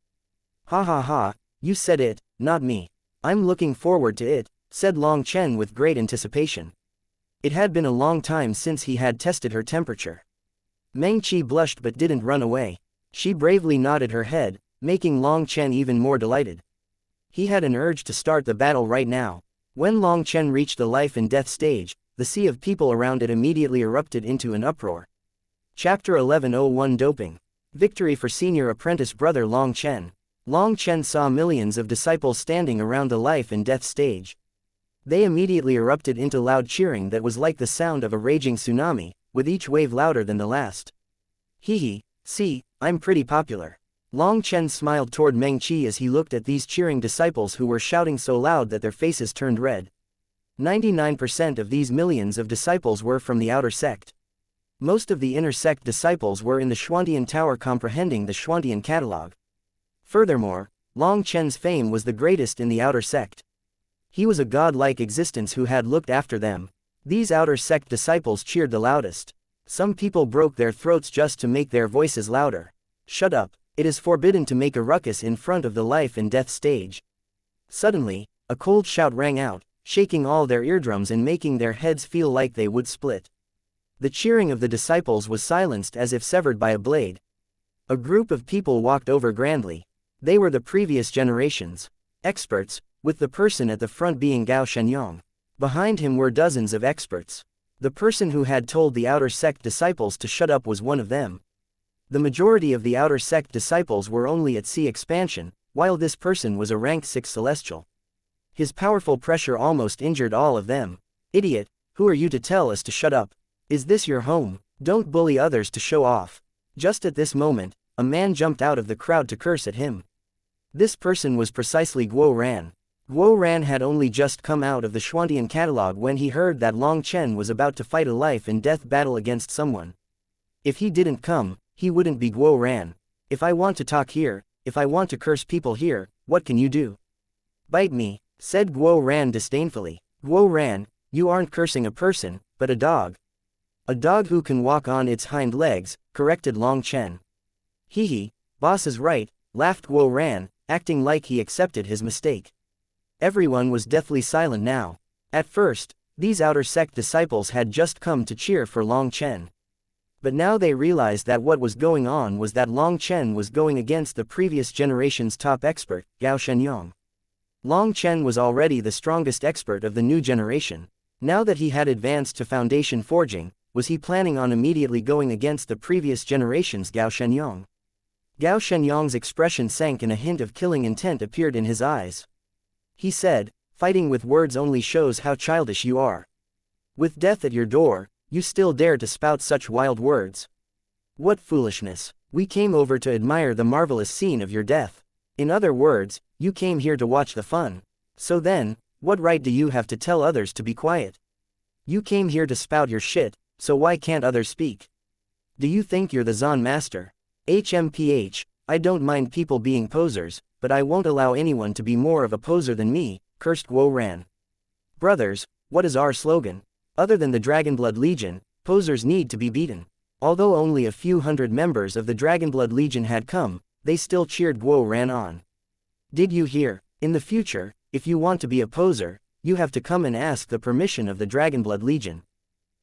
Speaker 1: "Ha ha ha, you said it, not me. I'm looking forward to it," said Long Chen with great anticipation. It had been a long time since he had tested her temperature. Meng Qi blushed but didn't run away. She bravely nodded her head, making Long Chen even more delighted. He had an urge to start the battle right now. When Long Chen reached the life and death stage, the sea of people around it immediately erupted into an uproar. Chapter 11:01 Doping. Victory for Senior Apprentice Brother Long Chen. Long Chen saw millions of disciples standing around the life and death stage. They immediately erupted into loud cheering that was like the sound of a raging tsunami, with each wave louder than the last. "Hee, see, I'm pretty popular." Long Chen smiled toward Meng Qi as he looked at these cheering disciples who were shouting so loud that their faces turned red. 99% of these millions of disciples were from the outer sect. Most of the inner sect disciples were in the Xuantian Tower comprehending the Xuantian catalog. Furthermore, Long Chen's fame was the greatest in the outer sect. He was a god-like existence who had looked after them. These outer sect disciples cheered the loudest. Some people broke their throats just to make their voices louder. "Shut up, it is forbidden to make a ruckus in front of the life and death stage." Suddenly, a cold shout rang out, shaking all their eardrums and making their heads feel like they would split. The cheering of the disciples was silenced as if severed by a blade. A group of people walked over grandly. They were the previous generation's experts, with the person at the front being Gao Shenyang. Behind him were dozens of experts. The person who had told the outer sect disciples to shut up was one of them. The majority of the outer sect disciples were only at C expansion, while this person was a rank 6 celestial. His powerful pressure almost injured all of them. "Idiot, who are you to tell us to shut up? Is this your home? Don't bully others to show off." Just at this moment, a man jumped out of the crowd to curse at him. This person was precisely Guo Ran. Guo Ran had only just come out of the Xuantian catalog when he heard that Long Chen was about to fight a life and death battle against someone. If he didn't come, he wouldn't be Guo Ran. "If I want to talk here, if I want to curse people here, what can you do?" "Bite me," said Guo Ran disdainfully. "Guo Ran, you aren't cursing a person, but a dog." "A dog who can walk on its hind legs," corrected Long Chen. "Hee, boss is right," laughed Guo Ran, acting like he accepted his mistake. Everyone was deathly silent now. At first, these outer sect disciples had just come to cheer for Long Chen. But now they realized that what was going on was that Long Chen was going against the previous generation's top expert, Gao Shenyang. Long Chen was already the strongest expert of the new generation. Now that he had advanced to foundation forging, was he planning on immediately going against the previous generation's Gao Shenyang? Gao Shenyang's expression sank and a hint of killing intent appeared in his eyes. He said, "Fighting with words only shows how childish you are. With death at your door, you still dare to spout such wild words. What foolishness! We came over to admire the marvelous scene of your death. In other words, you came here to watch the fun. So then, what right do you have to tell others to be quiet? You came here to spout your shit, so why can't others speak? Do you think you're the Zon master? HMPH, I don't mind people being posers, but I won't allow anyone to be more of a poser than me," cursed Guo Ran. "Brothers, what is our slogan? Other than the Dragonblood Legion, posers need to be beaten." Although only a few hundred members of the Dragonblood Legion had come, they still cheered Guo Ran on. "Did you hear? In the future, if you want to be a poser, you have to come and ask the permission of the Dragonblood Legion.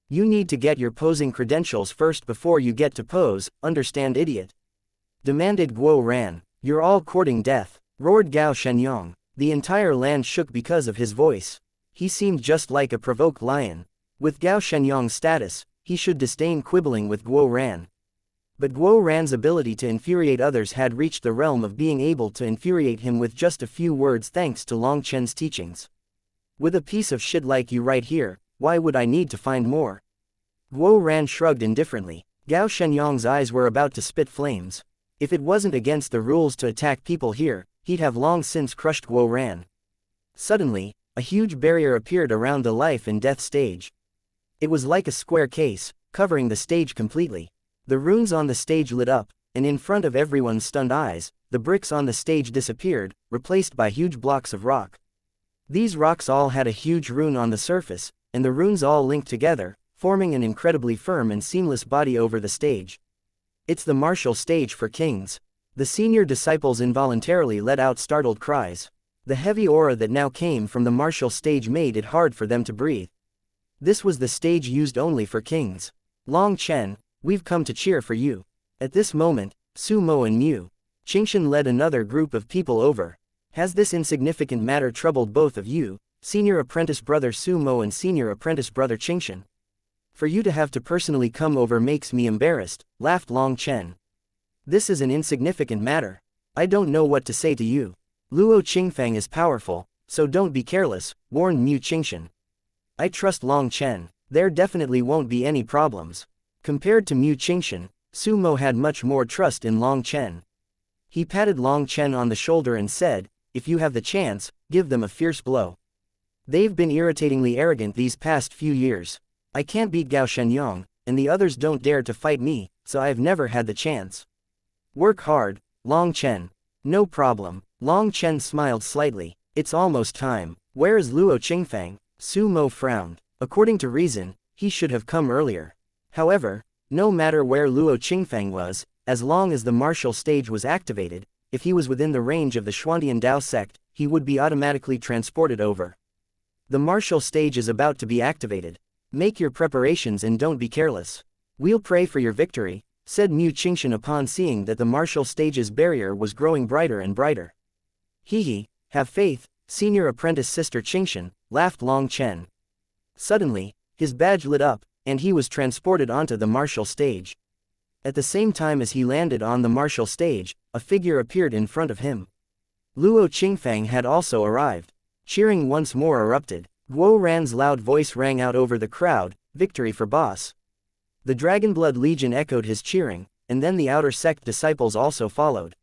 Speaker 1: You need to get your posing credentials first before you get to pose, understand, idiot?" demanded Guo Ran. "You're all courting death," roared Gao Shenyang. The entire land shook because of his voice. He seemed just like a provoked lion. With Gao Shenyang's status, he should disdain quibbling with Guo Ran. But Guo Ran's ability to infuriate others had reached the realm of being able to infuriate him with just a few words thanks to Long Chen's teachings. "With a piece of shit like you right here, why would I need to find more?" Guo Ran shrugged indifferently. Gao Shenyang's eyes were about to spit flames. If it wasn't against the rules to attack people here, he'd have long since crushed Guo Ran. Suddenly, a huge barrier appeared around the life and death stage. It was like a square case, covering the stage completely. The runes on the stage lit up, and in front of everyone's stunned eyes, the bricks on the stage disappeared, replaced by huge blocks of rock. These rocks all had a huge rune on the surface, and the runes all linked together, forming an incredibly firm and seamless body over the stage. "It's the martial stage for kings." The senior disciples involuntarily let out startled cries. The heavy aura that now came from the martial stage made it hard for them to breathe. This was the stage used only for kings. "Long Chen, we've come to cheer for you." At this moment, Su Mo and Mu Qingshan led another group of people over. "Has this insignificant matter troubled both of you, senior apprentice brother Su Mo and senior apprentice brother Qingshan? For you to have to personally come over makes me embarrassed," laughed Long Chen. "This is an insignificant matter. I don't know what to say to you. Luo Qingfang is powerful, so don't be careless," warned Mu Qingshan. "I trust Long Chen. There definitely won't be any problems." Compared to Mu Qingshan, Su Mo had much more trust in Long Chen. He patted Long Chen on the shoulder and said, "If you have the chance, give them a fierce blow. They've been irritatingly arrogant these past few years. I can't beat Gao Shenyang, and the others don't dare to fight me, so I've never had the chance. Work hard, Long Chen." "No problem." Long Chen smiled slightly. "It's almost time. Where is Luo Qingfang?" Su Mo frowned. According to reason, he should have come earlier. However, no matter where Luo Qingfang was, as long as the martial stage was activated, if he was within the range of the Xuantian Dao sect, he would be automatically transported over. "The martial stage is about to be activated. Make your preparations and don't be careless. We'll pray for your victory," said Mu Qingshan upon seeing that the martial stage's barrier was growing brighter and brighter. "Hee, have faith, senior apprentice sister Qingshan," laughed Long Chen. Suddenly, his badge lit up, and he was transported onto the martial stage. At the same time as he landed on the martial stage, a figure appeared in front of him. Luo Qingfang had also arrived. Cheering once more erupted. Guo Ran's loud voice rang out over the crowd, "Victory for boss." The Dragonblood Legion echoed his cheering, and then the outer sect disciples also followed.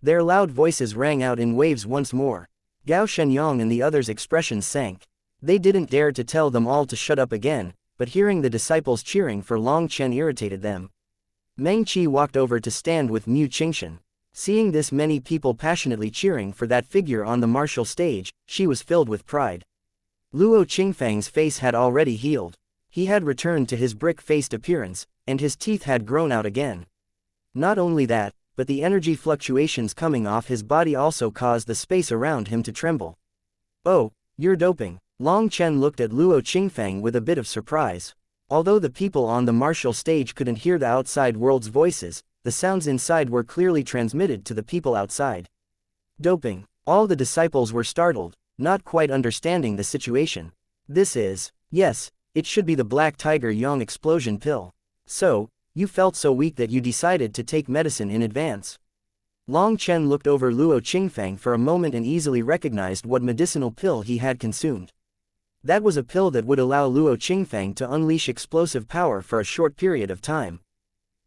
Speaker 1: Their loud voices rang out in waves once more. Gao Shenyang and the others' expressions sank. They didn't dare to tell them all to shut up again, but hearing the disciples cheering for Long Chen irritated them. Meng Qi walked over to stand with Mu Qingshan. Seeing this many people passionately cheering for that figure on the martial stage, she was filled with pride. Luo Qingfang's face had already healed. He had returned to his brick-faced appearance, and his teeth had grown out again. Not only that, but the energy fluctuations coming off his body also caused the space around him to tremble. "Oh, you're doping." Long Chen looked at Luo Qingfang with a bit of surprise. Although the people on the martial stage couldn't hear the outside world's voices, the sounds inside were clearly transmitted to the people outside. Doping. All the disciples were startled, not quite understanding the situation. This is, yes, it should be the Black Tiger Yang explosion pill. So, you felt so weak that you decided to take medicine in advance. Long Chen looked over Luo Qingfang for a moment and easily recognized what medicinal pill he had consumed. That was a pill that would allow Luo Qingfang to unleash explosive power for a short period of time.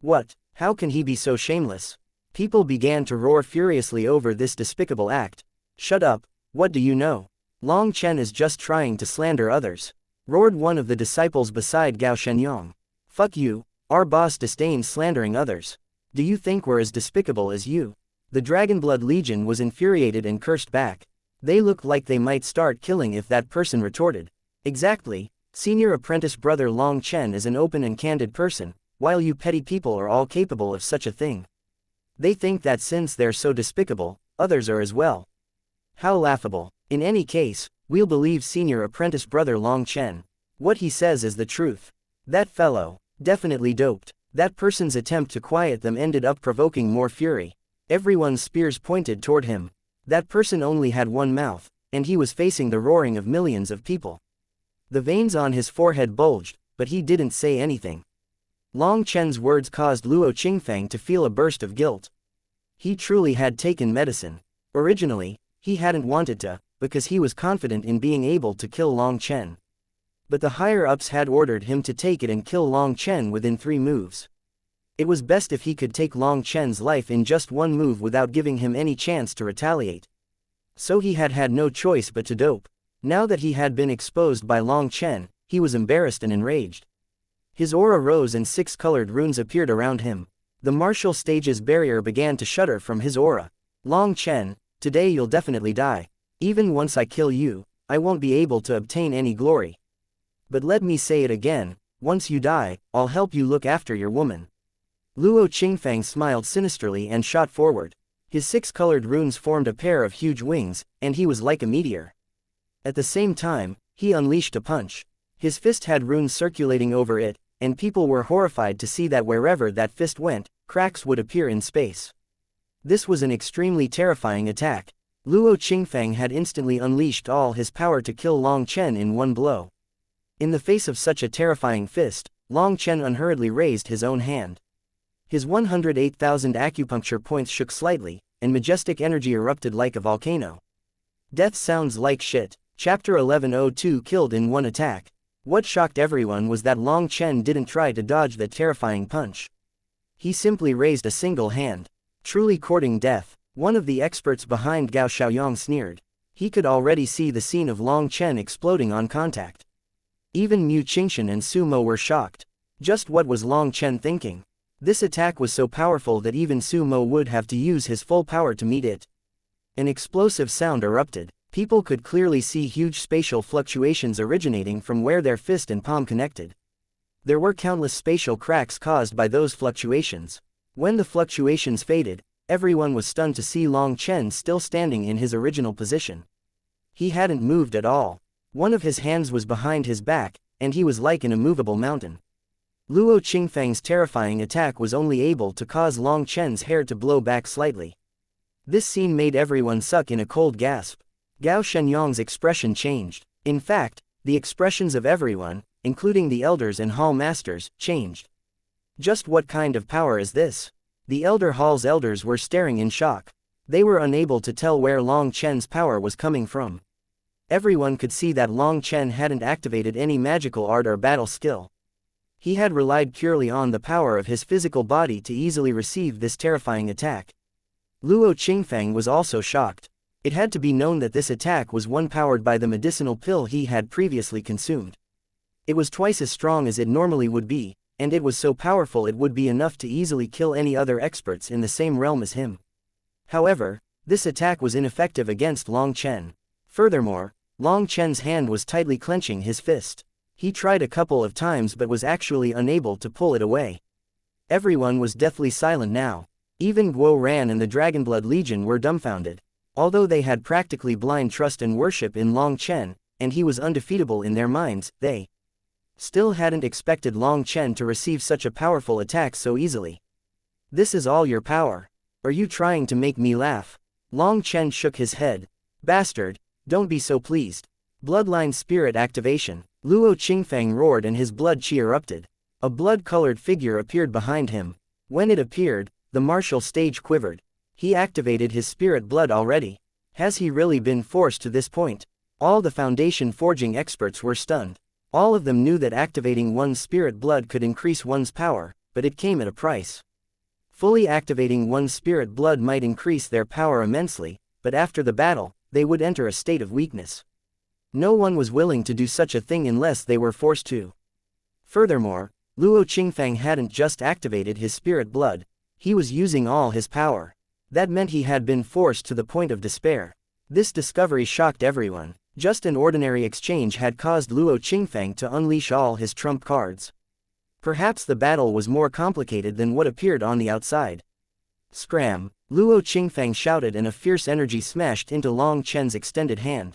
Speaker 1: What? How can he be so shameless? People began to roar furiously over this despicable act. Shut up, what do you know? Long Chen is just trying to slander others, roared one of the disciples beside Gao Shenyang. Fuck you, our boss disdains slandering others. Do you think we're as despicable as you? The Dragonblood Legion was infuriated and cursed back. They looked like they might start killing if that person retorted. Exactly, senior apprentice brother Long Chen is an open and candid person, while you petty people are all capable of such a thing. They think that since they're so despicable, others are as well. How laughable. In any case, we'll believe senior apprentice brother Long Chen. What he says is the truth. That fellow, definitely doped. That person's attempt to quiet them ended up provoking more fury. Everyone's spears pointed toward him. That person only had one mouth, and he was facing the roaring of millions of people. The veins on his forehead bulged, but he didn't say anything. Long Chen's words caused Luo Qingfang to feel a burst of guilt. He truly had taken medicine. Originally, he hadn't wanted to, because he was confident in being able to kill Long Chen. But the higher-ups had ordered him to take it and kill Long Chen within 3 moves. It was best if he could take Long Chen's life in just 1 move without giving him any chance to retaliate. So he had had no choice but to dope. Now that he had been exposed by Long Chen, he was embarrassed and enraged. His aura rose and 6 colored runes appeared around him. The martial stage's barrier began to shudder from his aura. Long Chen, today you'll definitely die. Even once I kill you, I won't be able to obtain any glory. But let me say it again, once you die, I'll help you look after your woman. Luo Qingfang smiled sinisterly and shot forward. His 6 colored runes formed a pair of huge wings, and he was like a meteor. At the same time, he unleashed a punch. His fist had runes circulating over it, and people were horrified to see that wherever that fist went, cracks would appear in space. This was an extremely terrifying attack. Luo Qingfang had instantly unleashed all his power to kill Long Chen in 1 blow. In the face of such a terrifying fist, Long Chen unhurriedly raised his own hand. His 108,000 acupuncture points shook slightly, and majestic energy erupted like a volcano. Death sounds like shit. Chapter 1102 Killed in 1 attack. What shocked everyone was that Long Chen didn't try to dodge the terrifying punch. He simply raised a single hand. Truly courting death. One of the experts behind Gao Xiaoyang sneered. He could already see the scene of Long Chen exploding on contact. Even Mu Qingshan and Sumo were shocked. Just what was Long Chen thinking? This attack was so powerful that even Sumo would have to use his full power to meet it. An explosive sound erupted. People could clearly see huge spatial fluctuations originating from where their fist and palm connected. There were countless spatial cracks caused by those fluctuations. When the fluctuations faded, everyone was stunned to see Long Chen still standing in his original position. He hadn't moved at all. One of his hands was behind his back, and he was like an immovable mountain. Luo Qingfang's terrifying attack was only able to cause Long Chen's hair to blow back slightly. This scene made everyone suck in a cold gasp. Gao Shenyang's expression changed. In fact, the expressions of everyone, including the elders and hall masters, changed. Just what kind of power is this? The Elder Hall's elders were staring in shock. They were unable to tell where Long Chen's power was coming from. Everyone could see that Long Chen hadn't activated any magical art or battle skill. He had relied purely on the power of his physical body to easily receive this terrifying attack. Luo Qingfang was also shocked. It had to be known that this attack was one powered by the medicinal pill he had previously consumed. It was twice as strong as it normally would be, and it was so powerful it would be enough to easily kill any other experts in the same realm as him. However, this attack was ineffective against Long Chen. Furthermore, Long Chen's hand was tightly clenching his fist. He tried a couple of times but was actually unable to pull it away. Everyone was deathly silent now. Even Guo Ran and the Dragonblood Legion were dumbfounded. Although they had practically blind trust and worship in Long Chen, and he was undefeatable in their minds, they Still hadn't expected Long Chen to receive such a powerful attack so easily. This is all your power? Are you trying to make me laugh? Long Chen shook his head. Bastard, don't be so pleased. Bloodline spirit activation. Luo Qingfang roared and his blood qi erupted. A blood-colored figure appeared behind him. When it appeared, the martial stage quivered. He activated his spirit blood already. Has he really been forced to this point? All the foundation forging experts were stunned. All of them knew that activating one's spirit blood could increase one's power, but it came at a price. Fully activating one's spirit blood might increase their power immensely, but after the battle, they would enter a state of weakness. No one was willing to do such a thing unless they were forced to. Furthermore, Luo Qingfang hadn't just activated his spirit blood, he was using all his power. That meant he had been forced to the point of despair. This discovery shocked everyone. Just an ordinary exchange had caused Luo Qingfang to unleash all his trump cards. Perhaps the battle was more complicated than what appeared on the outside. Scram! Luo Qingfang shouted and a fierce energy smashed into Long Chen's extended hand.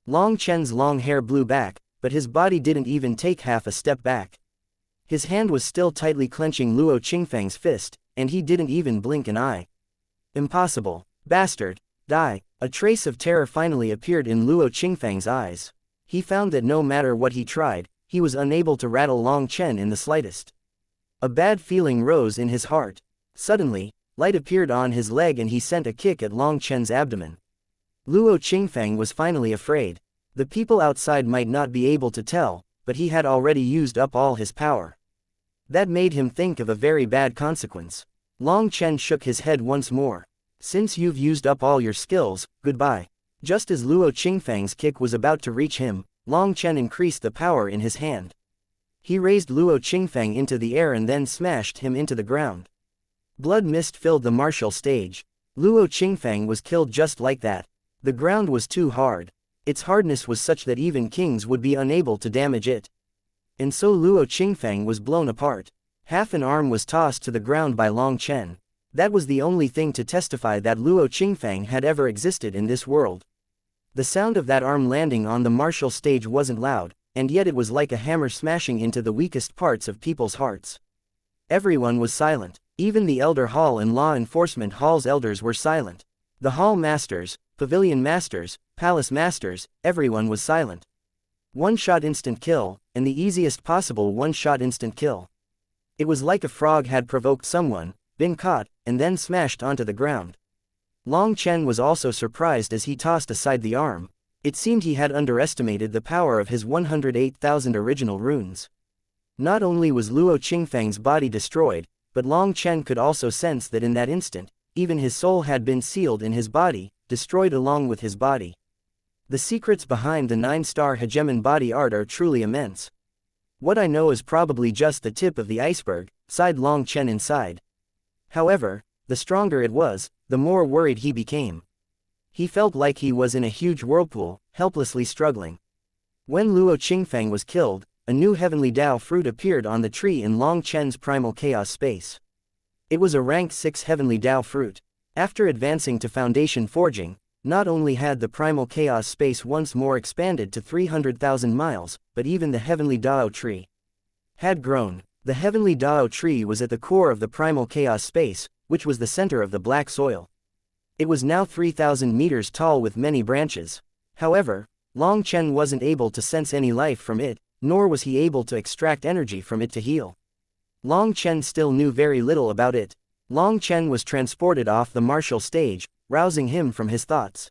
Speaker 1: Long Chen's long hair blew back, but his body didn't even take half a step back. His hand was still tightly clenching Luo Qingfang's fist, and he didn't even blink an eye. Impossible! Bastard! Die! A trace of terror finally appeared in Luo Qingfang's eyes. He found that no matter what he tried, he was unable to rattle Long Chen in the slightest. A bad feeling rose in his heart. Suddenly, light appeared on his leg and he sent a kick at Long Chen's abdomen. Luo Qingfang was finally afraid. The people outside might not be able to tell, but he had already used up all his power. That made him think of a very bad consequence. Long Chen shook his head once more. Since you've used up all your skills, goodbye. Just as Luo Qingfang's kick was about to reach him, Long Chen increased the power in his hand. He raised Luo Qingfang into the air and then smashed him into the ground. Blood mist filled the martial stage. Luo Qingfang was killed just like that. The ground was too hard. Its hardness was such that even kings would be unable to damage it. And so Luo Qingfang was blown apart. Half an arm was tossed to the ground by Long Chen. That was the only thing to testify that Luo Qingfang had ever existed in this world. The sound of that arm landing on the martial stage wasn't loud, and yet it was like a hammer smashing into the weakest parts of people's hearts. Everyone was silent. Even the Elder Hall and Law Enforcement Hall's elders were silent. The Hall Masters, Pavilion Masters, Palace Masters, everyone was silent. One-shot instant kill, and the easiest possible one-shot instant kill. It was like a frog had provoked someone, been caught, and then smashed onto the ground. Long Chen was also surprised as he tossed aside the arm. It seemed he had underestimated the power of his 108,000 original runes. Not only was Luo Qingfang's body destroyed, but Long Chen could also sense that in that instant, even his soul had been sealed in his body, destroyed along with his body. The secrets behind the 9-star hegemon body art are truly immense. What I know is probably just the tip of the iceberg, sighed Long Chen inside. However, the stronger it was, the more worried he became. He felt like he was in a huge whirlpool, helplessly struggling. When Luo Qingfang was killed, a new heavenly Dao fruit appeared on the tree in Long Chen's primal chaos space. It was a rank 6 heavenly Dao fruit. After advancing to foundation forging, not only had the primal chaos space once more expanded to 300,000 miles, but even the heavenly Dao tree had grown. The heavenly Dao tree was at the core of the primal chaos space, which was the center of the black soil. It was now 3,000 meters tall with many branches. However, Long Chen wasn't able to sense any life from it, nor was he able to extract energy from it to heal. Long Chen still knew very little about it. Long Chen was transported off the martial stage, rousing him from his thoughts.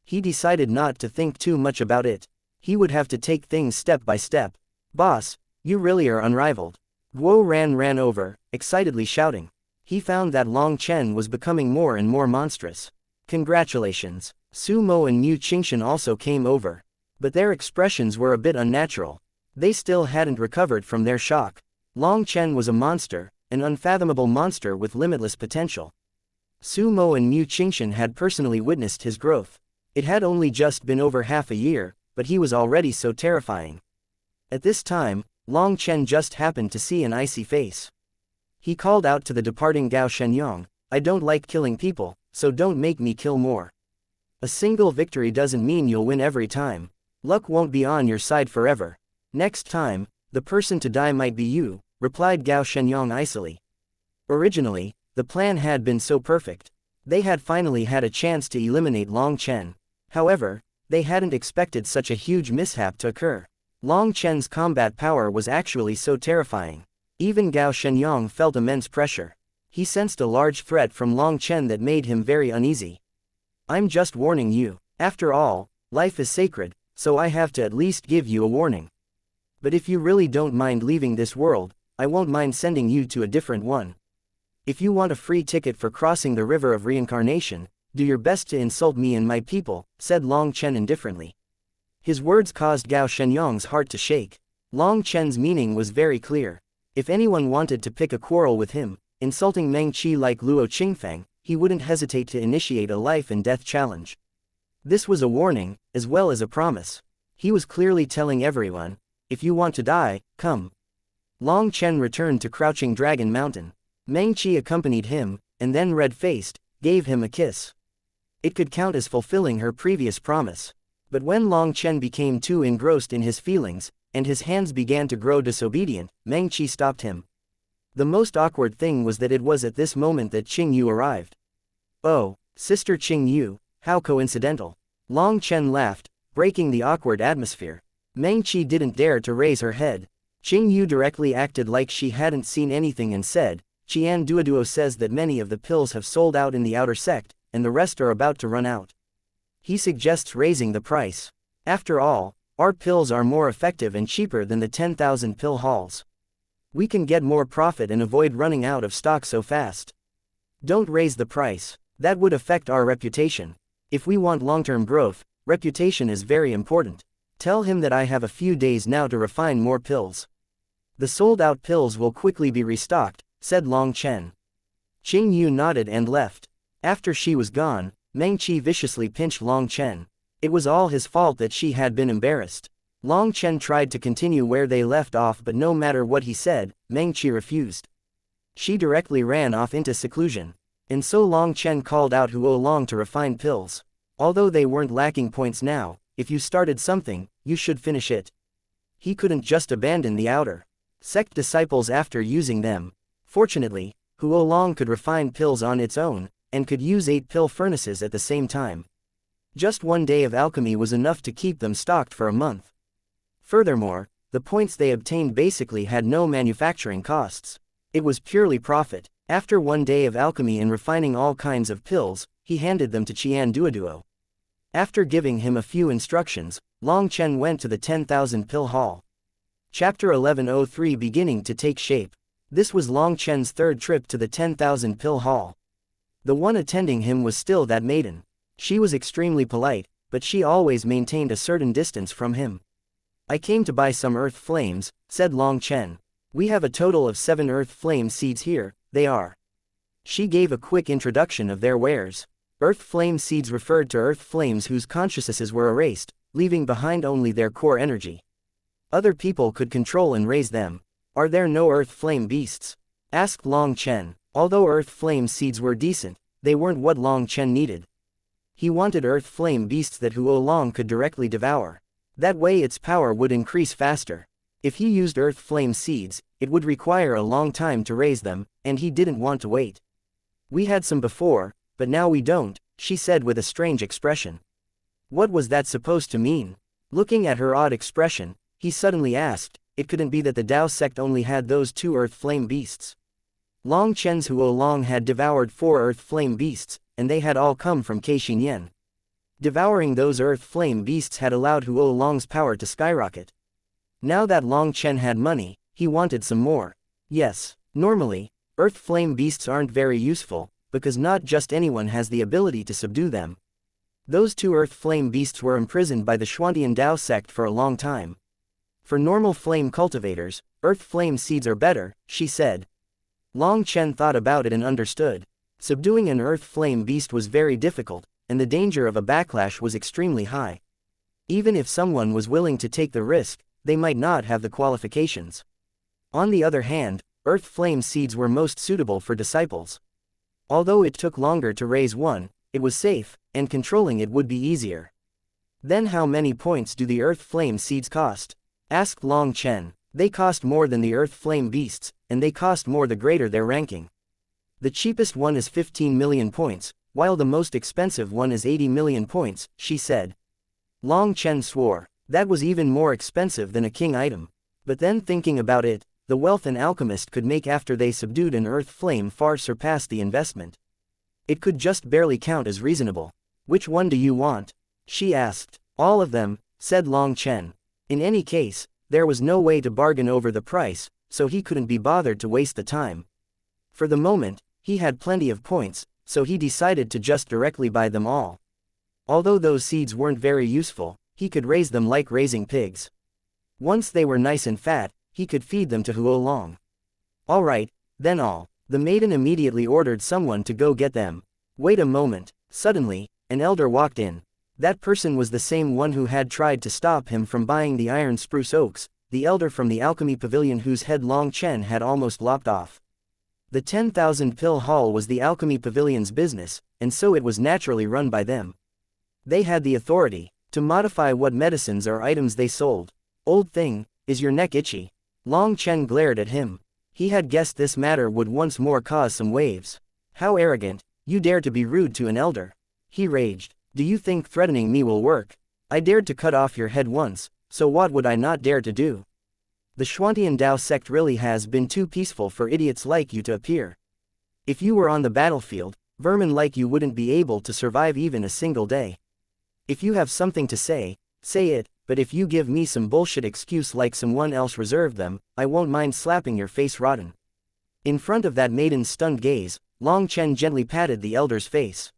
Speaker 1: He decided not to think too much about it. He would have to take things step by step. Boss, you really are unrivaled. Guo ran over, excitedly shouting. He found that Long Chen was becoming more and more monstrous. Congratulations. Su Mo and Mu Qingshan also came over. But their expressions were a bit unnatural. They still hadn't recovered from their shock. Long Chen was a monster, an unfathomable monster with limitless potential. Su Mo and Mu Qingshan had personally witnessed his growth. It had only just been over half a year, but he was already so terrifying. At this time, Long Chen just happened to see an icy face. He called out to the departing Gao Shenyang, I don't like killing people, so don't make me kill more. A single victory doesn't mean you'll win every time. Luck won't be on your side forever. Next time, The person to die might be you, replied Gao Shenyang icily. Originally, the plan had been so perfect. They had finally had a chance to eliminate Long Chen. However, they hadn't expected such a huge mishap to occur. Long Chen's combat power was actually so terrifying. Even Gao Shenyang felt immense pressure. He sensed a large threat from Long Chen that made him very uneasy. I'm just warning you. After all, life is sacred, so I have to at least give you a warning. But if you really don't mind leaving this world, I won't mind sending you to a different one. If you want a free ticket for crossing the river of reincarnation, do your best to insult me and my people, said Long Chen indifferently. His words caused Gao Shenyang's heart to shake. Long Chen's meaning was very clear. If anyone wanted to pick a quarrel with him, insulting Meng Qi like Luo Qingfeng, he wouldn't hesitate to initiate a life and death challenge. This was a warning, as well as a promise. He was clearly telling everyone, if you want to die, come. Long Chen returned to Crouching Dragon Mountain. Meng Qi accompanied him, and then red-faced, gave him a kiss. It could count as fulfilling her previous promise. But when Long Chen became too engrossed in his feelings, and his hands began to grow disobedient, Meng Qi stopped him. The most awkward thing was that it was at this moment that Qing Yu arrived. Oh, Sister Qing Yu, how coincidental. Long Chen laughed, breaking the awkward atmosphere. Meng Qi didn't dare to raise her head. Qing Yu directly acted like she hadn't seen anything and said, Qian Duoduo says that many of the pills have sold out in the outer sect, and the rest are about to run out. He suggests raising the price. After all, our pills are more effective and cheaper than the 10,000 pill halls. We can get more profit and avoid running out of stock so fast. Don't raise the price. That would affect our reputation. If we want long-term growth, reputation is very important. Tell him that I have a few days now to refine more pills. The sold-out pills will quickly be restocked, said Long Chen. Qing Yu nodded and left. After she was gone, Meng Qi viciously pinched Long Chen. It was all his fault that she had been embarrassed. Long Chen tried to continue where they left off, but no matter what he said, Meng Qi refused. She directly ran off into seclusion. And so Long Chen called out Huo Long to refine pills. Although they weren't lacking points now, if you started something, you should finish it. He couldn't just abandon the outer sect disciples after using them. Fortunately, Huo Long could refine pills on its own, and could use 8 pill furnaces at the same time. Just one day of alchemy was enough to keep them stocked for a month. Furthermore, the points they obtained basically had no manufacturing costs. It was purely profit. After one day of alchemy and refining all kinds of pills, he handed them to Qian Duoduo. After giving him a few instructions, Long Chen went to the 10,000 pill hall. Chapter 1103 beginning to take shape. This was Long Chen's third trip to the 10,000 pill hall. The one attending him was still that maiden. She was extremely polite, but she always maintained a certain distance from him. I came to buy some earth flames, said Long Chen. We have a total of 7 earth flame seeds here, they are. She gave a quick introduction of their wares. Earth flame seeds referred to earth flames whose consciousnesses were erased, leaving behind only their core energy. Other people could control and raise them. Are there no earth flame beasts? Asked Long Chen. Although earth flame seeds were decent, they weren't what Long Chen needed. He wanted earth flame beasts that Huo Long could directly devour. That way its power would increase faster. If he used earth flame seeds, it would require a long time to raise them, and he didn't want to wait. We had some before, but now we don't, she said with a strange expression. What was that supposed to mean? Looking at her odd expression, he suddenly asked, it couldn't be that the Dao sect only had those 2 earth flame beasts. Long Chen's Huo Long had devoured 4 earth flame beasts, and they had all come from Keishinyan. Devouring those earth flame beasts had allowed Huo Long's power to skyrocket. Now that Long Chen had money, he wanted some more. Yes, normally, earth flame beasts aren't very useful, because not just anyone has the ability to subdue them. Those 2 earth flame beasts were imprisoned by the Xuantian Dao sect for a long time. For normal flame cultivators, earth flame seeds are better, she said. Long Chen thought about it and understood. Subduing an earth flame beast was very difficult, and the danger of a backlash was extremely high. Even if someone was willing to take the risk, they might not have the qualifications. On the other hand, earth flame seeds were most suitable for disciples. Although it took longer to raise one, it was safe, and controlling it would be easier. Then how many points do the earth flame seeds cost? Asked Long Chen. They cost more than the earth flame beasts, and they cost more the greater their ranking. The cheapest one is 15 million points, while the most expensive one is 80 million points, she said. Long Chen swore. That was even more expensive than a king item. But then thinking about it, the wealth an alchemist could make after they subdued an earth flame far surpassed the investment. It could just barely count as reasonable. Which one do you want? She asked. All of them, said Long Chen. In any case, there was no way to bargain over the price, so he couldn't be bothered to waste the time. For the moment, he had plenty of points, so he decided to just directly buy them all. Although those seeds weren't very useful, he could raise them like raising pigs. Once they were nice and fat, he could feed them to Huolong. All right, then all. The maiden immediately ordered someone to go get them. Wait a moment. Suddenly, an elder walked in. That person was the same one who had tried to stop him from buying the iron spruce oaks, the elder from the alchemy pavilion whose head Long Chen had almost lopped off. The 10,000 pill hall was the alchemy pavilion's business, and so it was naturally run by them. They had the authority to modify what medicines or items they sold. Old thing, is your neck itchy? Long Chen glared at him. He had guessed this matter would once more cause some waves. How arrogant, you dare to be rude to an elder. He raged. Do you think threatening me will work? I dared to cut off your head once, so what would I not dare to do? The Xuantian Dao sect really has been too peaceful for idiots like you to appear. If you were on the battlefield, vermin like you wouldn't be able to survive even a single day. If you have something to say it, but if you give me some bullshit excuse like someone else reserved them, I won't mind slapping your face rotten. In front of that maiden's stunned gaze, Long Chen gently patted the elder's face.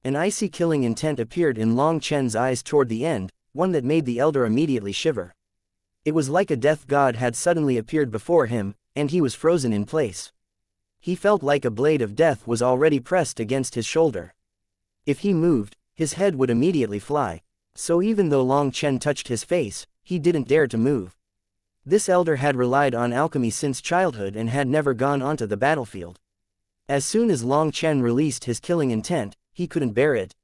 Speaker 1: An icy killing intent appeared in Long Chen's eyes toward the end, one that made the elder immediately shiver. It was like a death god had suddenly appeared before him, and he was frozen in place. He felt like a blade of death was already pressed against his shoulder. If he moved, his head would immediately fly. So even though Long Chen touched his face, he didn't dare to move. This elder had relied on alchemy since childhood and had never gone onto the battlefield. As soon as Long Chen released his killing intent, he couldn't bear it.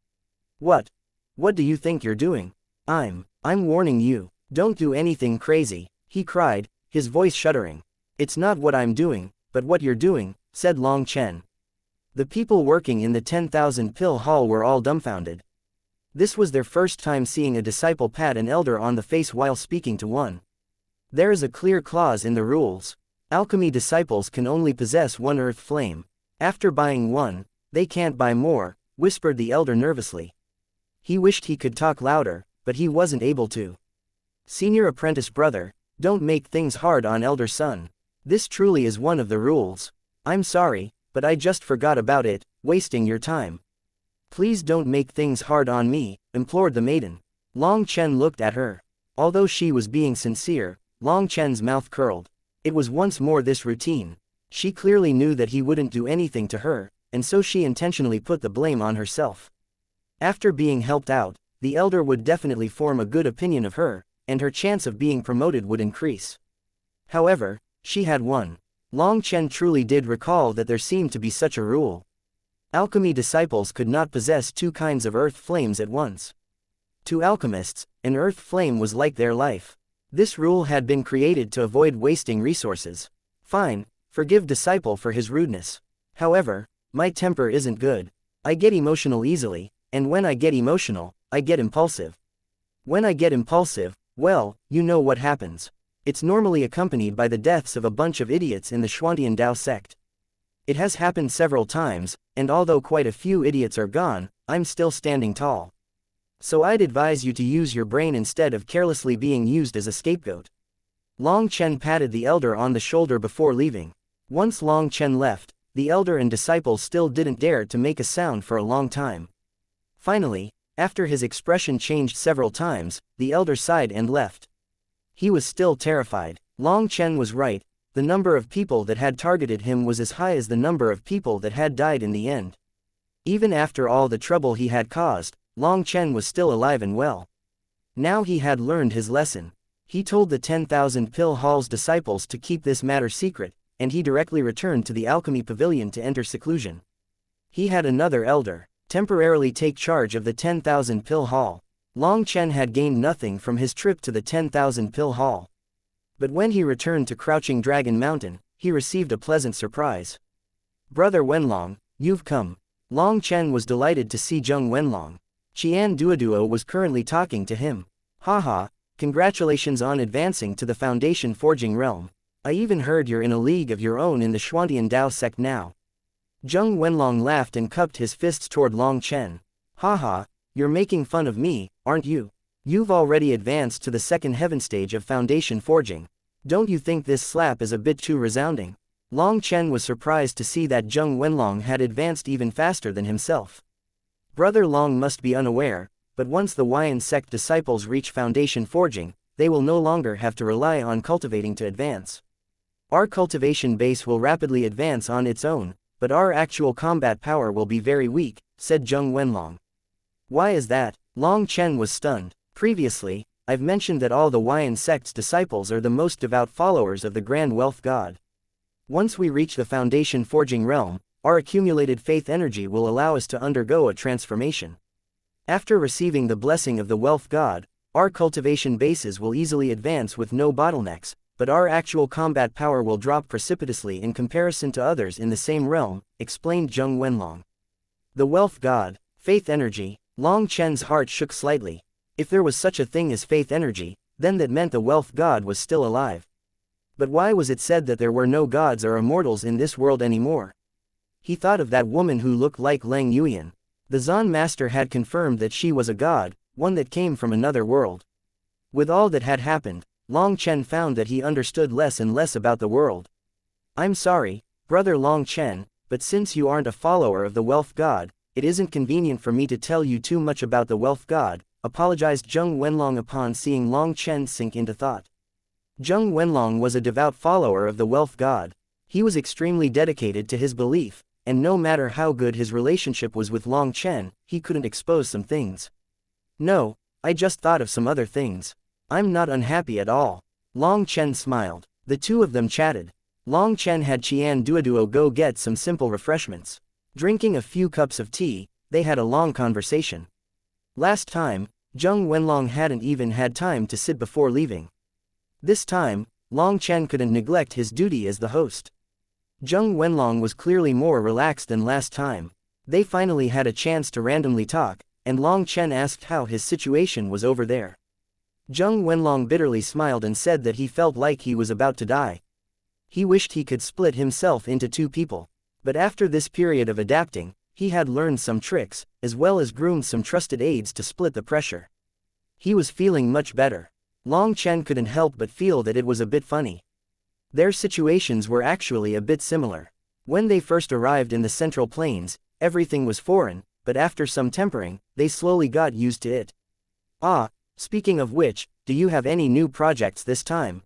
Speaker 1: What? What do you think you're doing? I'm warning you, don't do anything crazy, he cried, his voice shuddering. It's not what I'm doing, but what you're doing, said Long Chen. The people working in the 10,000 pill hall were all dumbfounded. This was their first time seeing a disciple pat an elder on the face while speaking to one. There is a clear clause in the rules. Alchemy disciples can only possess one earth flame. After buying one, they can't buy more, whispered the elder nervously. He wished he could talk louder, but he wasn't able to. Senior apprentice brother, don't make things hard on elder son. This truly is one of the rules. I'm sorry, but I just forgot about it, wasting your time. Please don't make things hard on me, implored the maiden. Long Chen looked at her. Although she was being sincere, Long Chen's mouth curled. It was once more this routine. She clearly knew that he wouldn't do anything to her, and so she intentionally put the blame on herself. After being helped out, the elder would definitely form a good opinion of her, and her chance of being promoted would increase. However, she had won. Long Chen truly did recall that there seemed to be such a rule. Alchemy disciples could not possess two kinds of earth flames at once. To alchemists, an earth flame was like their life. This rule had been created to avoid wasting resources. Fine, forgive disciple for his rudeness. However, my temper isn't good. I get emotional easily, and when I get emotional, I get impulsive. When I get impulsive, well, you know what happens. It's normally accompanied by the deaths of a bunch of idiots in the Xuantian Dao sect. It has happened several times, and although quite a few idiots are gone, I'm still standing tall. So I'd advise you to use your brain instead of carelessly being used as a scapegoat. Long Chen patted the elder on the shoulder before leaving. Once Long Chen left, the elder and disciple still didn't dare to make a sound for a long time. Finally, after his expression changed several times, the elder sighed and left. He was still terrified. Long Chen was right. The number of people that had targeted him was as high as the number of people that had died in the end. Even after all the trouble he had caused, Long Chen was still alive and well. Now he had learned his lesson. He told the 10,000 pill hall's disciples to keep this matter secret, and he directly returned to the alchemy pavilion to enter seclusion. He had another elder temporarily take charge of the 10,000 pill hall. Long Chen had gained nothing from his trip to the 10,000 pill hall. But when he returned to Crouching Dragon Mountain, he received a pleasant surprise. "Brother Wenlong, you've come." Long Chen was delighted to see Zheng Wenlong. Qian Duoduo was currently talking to him. "Haha, congratulations on advancing to the Foundation Forging realm. I even heard you're in a league of your own in the Xuantian Dao sect now." Zheng Wenlong laughed and cupped his fists toward Long Chen. "Haha, you're making fun of me, aren't you? You've already advanced to the second heaven stage of Foundation Forging. Don't you think this slap is a bit too resounding?" Long Chen was surprised to see that Zheng Wenlong had advanced even faster than himself. Brother Long must be unaware, but once the Huayan sect disciples reach Foundation Forging, they will no longer have to rely on cultivating to advance. Our cultivation base will rapidly advance on its own, but our actual combat power will be very weak, said Zheng Wenlong. "Why is that?" Long Chen was stunned. "Previously, I've mentioned that all the Huayan sect's disciples are the most devout followers of the Grand Wealth God. Once we reach the Foundation Forging realm, our accumulated faith energy will allow us to undergo a transformation. After receiving the blessing of the Wealth God, our cultivation bases will easily advance with no bottlenecks, but our actual combat power will drop precipitously in comparison to others in the same realm," explained Zheng Wenlong. "The Wealth God, faith energy." Long Chen's heart shook slightly. If there was such a thing as faith energy, then that meant the Wealth God was still alive. But why was it said that there were no gods or immortals in this world anymore? He thought of that woman who looked like Lang Yuyan. The Zan master had confirmed that she was a god, one that came from another world. With all that had happened, Long Chen found that he understood less and less about the world. "I'm sorry, brother Long Chen, but since you aren't a follower of the Wealth God, it isn't convenient for me to tell you too much about the Wealth God," apologized Zheng Wenlong upon seeing Long Chen sink into thought. Zheng Wenlong was a devout follower of the Wealth God. He was extremely dedicated to his belief, and no matter how good his relationship was with Long Chen, he couldn't expose some things. "No, I just thought of some other things. I'm not unhappy at all." Long Chen smiled. The two of them chatted. Long Chen had Qian Duoduo go get some simple refreshments. Drinking a few cups of tea, they had a long conversation. Last time, Zheng Wenlong hadn't even had time to sit before leaving. This time, Long Chen couldn't neglect his duty as the host. Zheng Wenlong was clearly more relaxed than last time. They finally had a chance to randomly talk, and Long Chen asked how his situation was over there. Zheng Wenlong bitterly smiled and said that he felt like he was about to die. He wished he could split himself into two people. But after this period of adapting, he had learned some tricks, as well as groomed some trusted aides to split the pressure. He was feeling much better. Long Chen couldn't help but feel that it was a bit funny. Their situations were actually a bit similar. When they first arrived in the Central Plains, everything was foreign, but after some tempering, they slowly got used to it. "Ah, speaking of which, do you have any new projects this time?"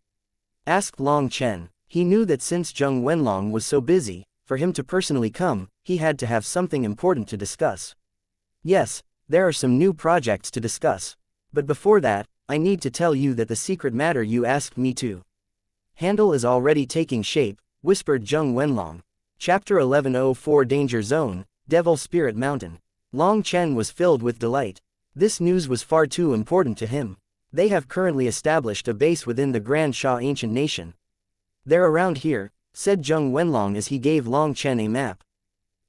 Speaker 1: asked Long Chen. He knew that since Zheng Wenlong was so busy, for him to personally come, he had to have something important to discuss. "Yes, there are some new projects to discuss. But before that, I need to tell you that the secret matter you asked me to handle is already taking shape," whispered Zheng Wenlong. Chapter 1104 Danger Zone, Devil Spirit Mountain. Long Chen was filled with delight. This news was far too important to him. They have currently established a base within the Grand Sha ancient nation. "They're around here," said Zheng Wenlong as he gave Long Chen a map.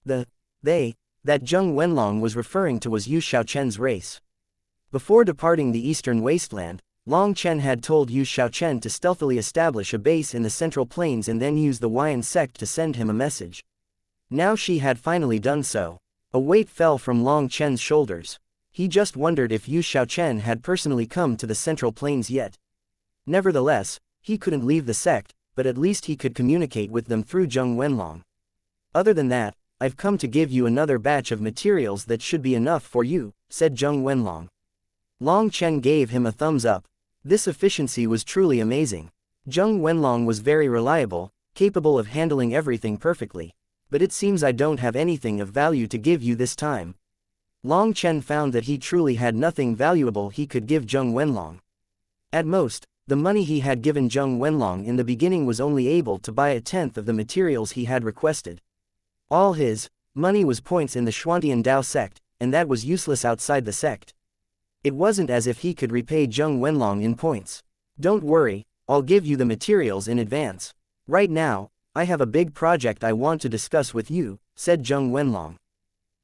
Speaker 1: They that Zheng Wenlong was referring to was Yu Xiaochen's race. Before departing the eastern wasteland, Long Chen had told Yu Xiaochen to stealthily establish a base in the Central Plains and then use the Huayan sect to send him a message. Now she had finally done so. A weight fell from Long Chen's shoulders. He just wondered if Yu Xiaochen had personally come to the Central Plains yet. Nevertheless, he couldn't leave the sect, but at least he could communicate with them through Zheng Wenlong. "Other than that, I've come to give you another batch of materials that should be enough for you," said Zheng Wenlong. Long Chen gave him a thumbs up. This efficiency was truly amazing. Zheng Wenlong was very reliable, capable of handling everything perfectly. "But it seems I don't have anything of value to give you this time." Long Chen found that he truly had nothing valuable he could give Zheng Wenlong. At most, the money he had given Zheng Wenlong in the beginning was only able to buy a tenth of the materials he had requested. All his money was points in the Xuantian Dao sect, and that was useless outside the sect. It wasn't as if he could repay Zheng Wenlong in points. "Don't worry, I'll give you the materials in advance. Right now, I have a big project I want to discuss with you, said Zheng Wenlong.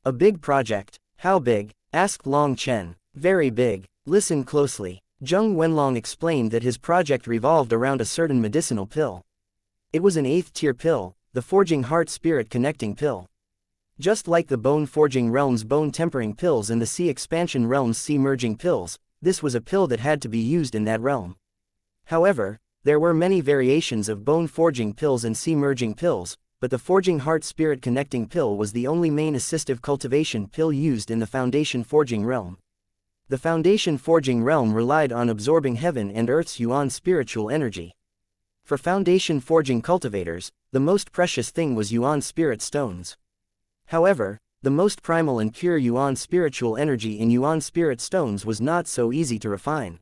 Speaker 1: A big project? How big? Asked Long Chen. Very big. Listen closely. Zheng Wenlong explained that his project revolved around a certain medicinal pill. It was an 8th-tier pill, the Forging Heart Spirit Connecting Pill. Just like the Bone Forging Realm's Bone Tempering Pills and the Sea Expansion Realm's Sea Merging Pills, this was a pill that had to be used in that realm. However, there were many variations of Bone Forging Pills and Sea Merging Pills, but the Forging Heart Spirit Connecting Pill was the only main assistive cultivation pill used in the Foundation Forging Realm. The Foundation Forging Realm relied on absorbing heaven and earth's yuan spiritual energy. For Foundation Forging cultivators, the most precious thing was yuan spirit stones. However, the most primal and pure yuan spiritual energy in yuan spirit stones was not so easy to refine.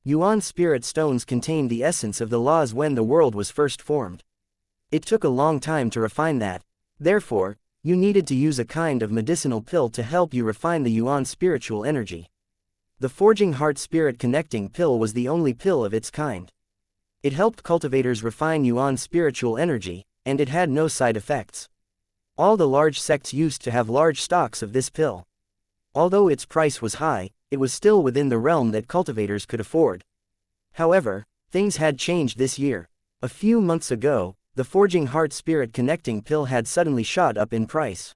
Speaker 1: Yuan spirit stones contained the essence of the laws when the world was first formed. It took a long time to refine that. Therefore, you needed to use a kind of medicinal pill to help you refine the yuan spiritual energy. The Forging Heart Spirit Connecting Pill was the only pill of its kind. It helped cultivators refine yuan spiritual energy, and it had no side effects. All the large sects used to have large stocks of this pill. Although its price was high, it was still within the realm that cultivators could afford. However, things had changed this year. A few months ago, the Forging Heart Spirit Connecting Pill had suddenly shot up in price.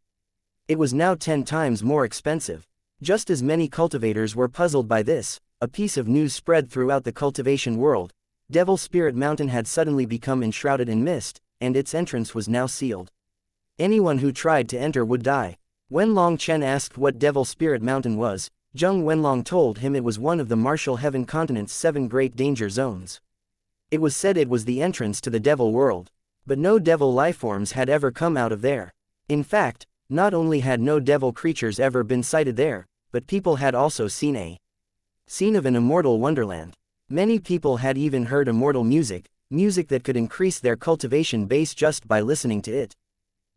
Speaker 1: It was now 10 times more expensive. Just as many cultivators were puzzled by this, a piece of news spread throughout the cultivation world. Devil Spirit Mountain had suddenly become enshrouded in mist, and its entrance was now sealed. Anyone who tried to enter would die. When Long Chen asked what Devil Spirit Mountain was, Zheng Wenlong told him it was one of the Martial Heaven Continent's 7 great danger zones. It was said it was the entrance to the Devil world. But no devil lifeforms had ever come out of there. In fact, not only had no devil creatures ever been sighted there, but people had also seen a scene of an immortal wonderland. Many people had even heard immortal music, music that could increase their cultivation base just by listening to it.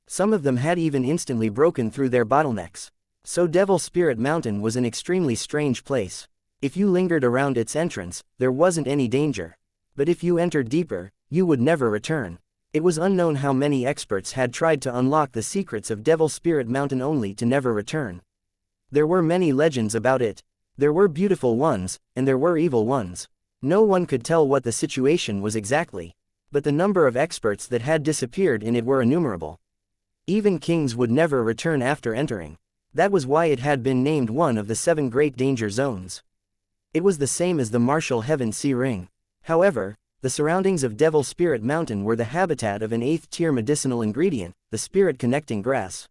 Speaker 1: Some of them had even instantly broken through their bottlenecks. So Devil Spirit Mountain was an extremely strange place. If you lingered around its entrance, there wasn't any danger. But if you entered deeper, you would never return. It was unknown how many experts had tried to unlock the secrets of Devil Spirit Mountain only to never return. There were many legends about it. There were beautiful ones, and there were evil ones. No one could tell what the situation was exactly. But the number of experts that had disappeared in it were innumerable. Even kings would never return after entering. That was why it had been named one of the 7 great danger zones. It was the same as the Martial Heaven Sea Ring. However, the surroundings of Devil Spirit Mountain were the habitat of an 8th-tier medicinal ingredient, the Spirit Connecting Grass.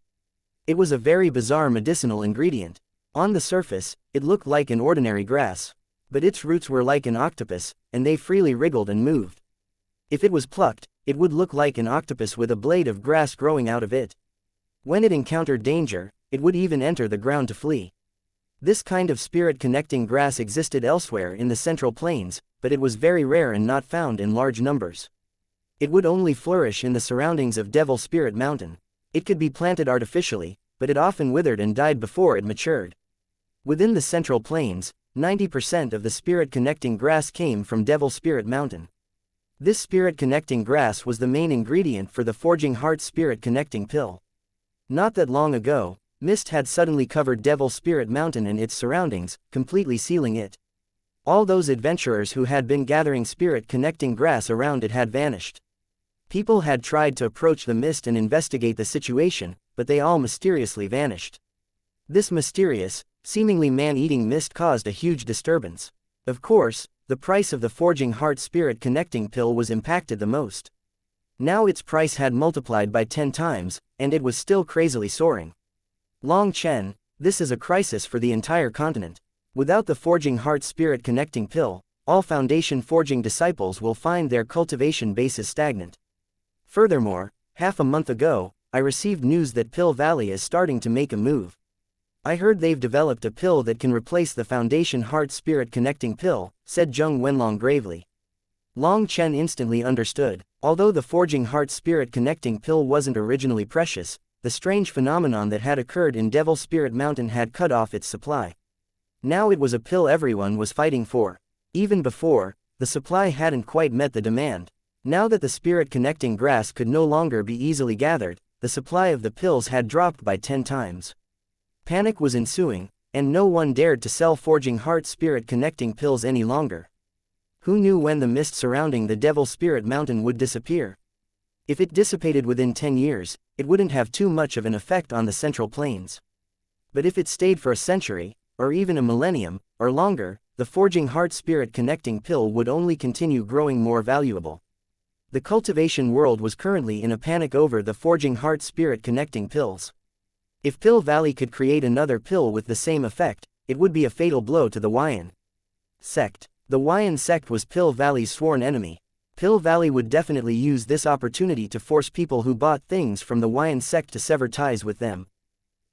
Speaker 1: It was a very bizarre medicinal ingredient. On the surface, it looked like an ordinary grass. But its roots were like an octopus, and they freely wriggled and moved. If it was plucked, it would look like an octopus with a blade of grass growing out of it. When it encountered danger, it would even enter the ground to flee. This kind of spirit-connecting grass existed elsewhere in the Central Plains, but it was very rare and not found in large numbers. It would only flourish in the surroundings of Devil Spirit Mountain. It could be planted artificially, but it often withered and died before it matured. Within the Central Plains, 90% of the spirit-connecting grass came from Devil Spirit Mountain. This spirit-connecting grass was the main ingredient for the Forging Heart Spirit Connecting Pill. Not that long ago, mist had suddenly covered Devil Spirit Mountain and its surroundings, completely sealing it. All those adventurers who had been gathering spirit-connecting grass around it had vanished. People had tried to approach the mist and investigate the situation, but they all mysteriously vanished. This mysterious, seemingly man-eating mist caused a huge disturbance. Of course, the price of the Forging Heart Spirit Connecting Pill was impacted the most. Now its price had multiplied by 10 times, and it was still crazily soaring. Long Chen, this is a crisis for the entire continent. Without the Forging Heart Spirit Connecting Pill, all Foundation Forging disciples will find their cultivation bases stagnant. Furthermore, half a month ago, I received news that Pill Valley is starting to make a move. I heard they've developed a pill that can replace the Foundation Heart Spirit Connecting Pill, said Zheng Wenlong gravely. Long Chen instantly understood. Although the Forging Heart Spirit Connecting Pill wasn't originally precious, the strange phenomenon that had occurred in Devil Spirit Mountain had cut off its supply. Now it was a pill everyone was fighting for. Even before, the supply hadn't quite met the demand. Now that the spirit-connecting grass could no longer be easily gathered, the supply of the pills had dropped by 10 times. Panic was ensuing, and no one dared to sell Forging Heart spirit-connecting pills any longer. Who knew when the mist surrounding the Devil Spirit Mountain would disappear? If it dissipated within 10 years, it wouldn't have too much of an effect on the Central Plains. But if it stayed for a century, or even a millennium, or longer, the Forging Heart spirit-connecting pill would only continue growing more valuable. The cultivation world was currently in a panic over the Forging Heart spirit-connecting pills. If Pill Valley could create another pill with the same effect, it would be a fatal blow to the Xian sect. The Xian sect was Pill Valley's sworn enemy. Pill Valley would definitely use this opportunity to force people who bought things from the Xian sect to sever ties with them.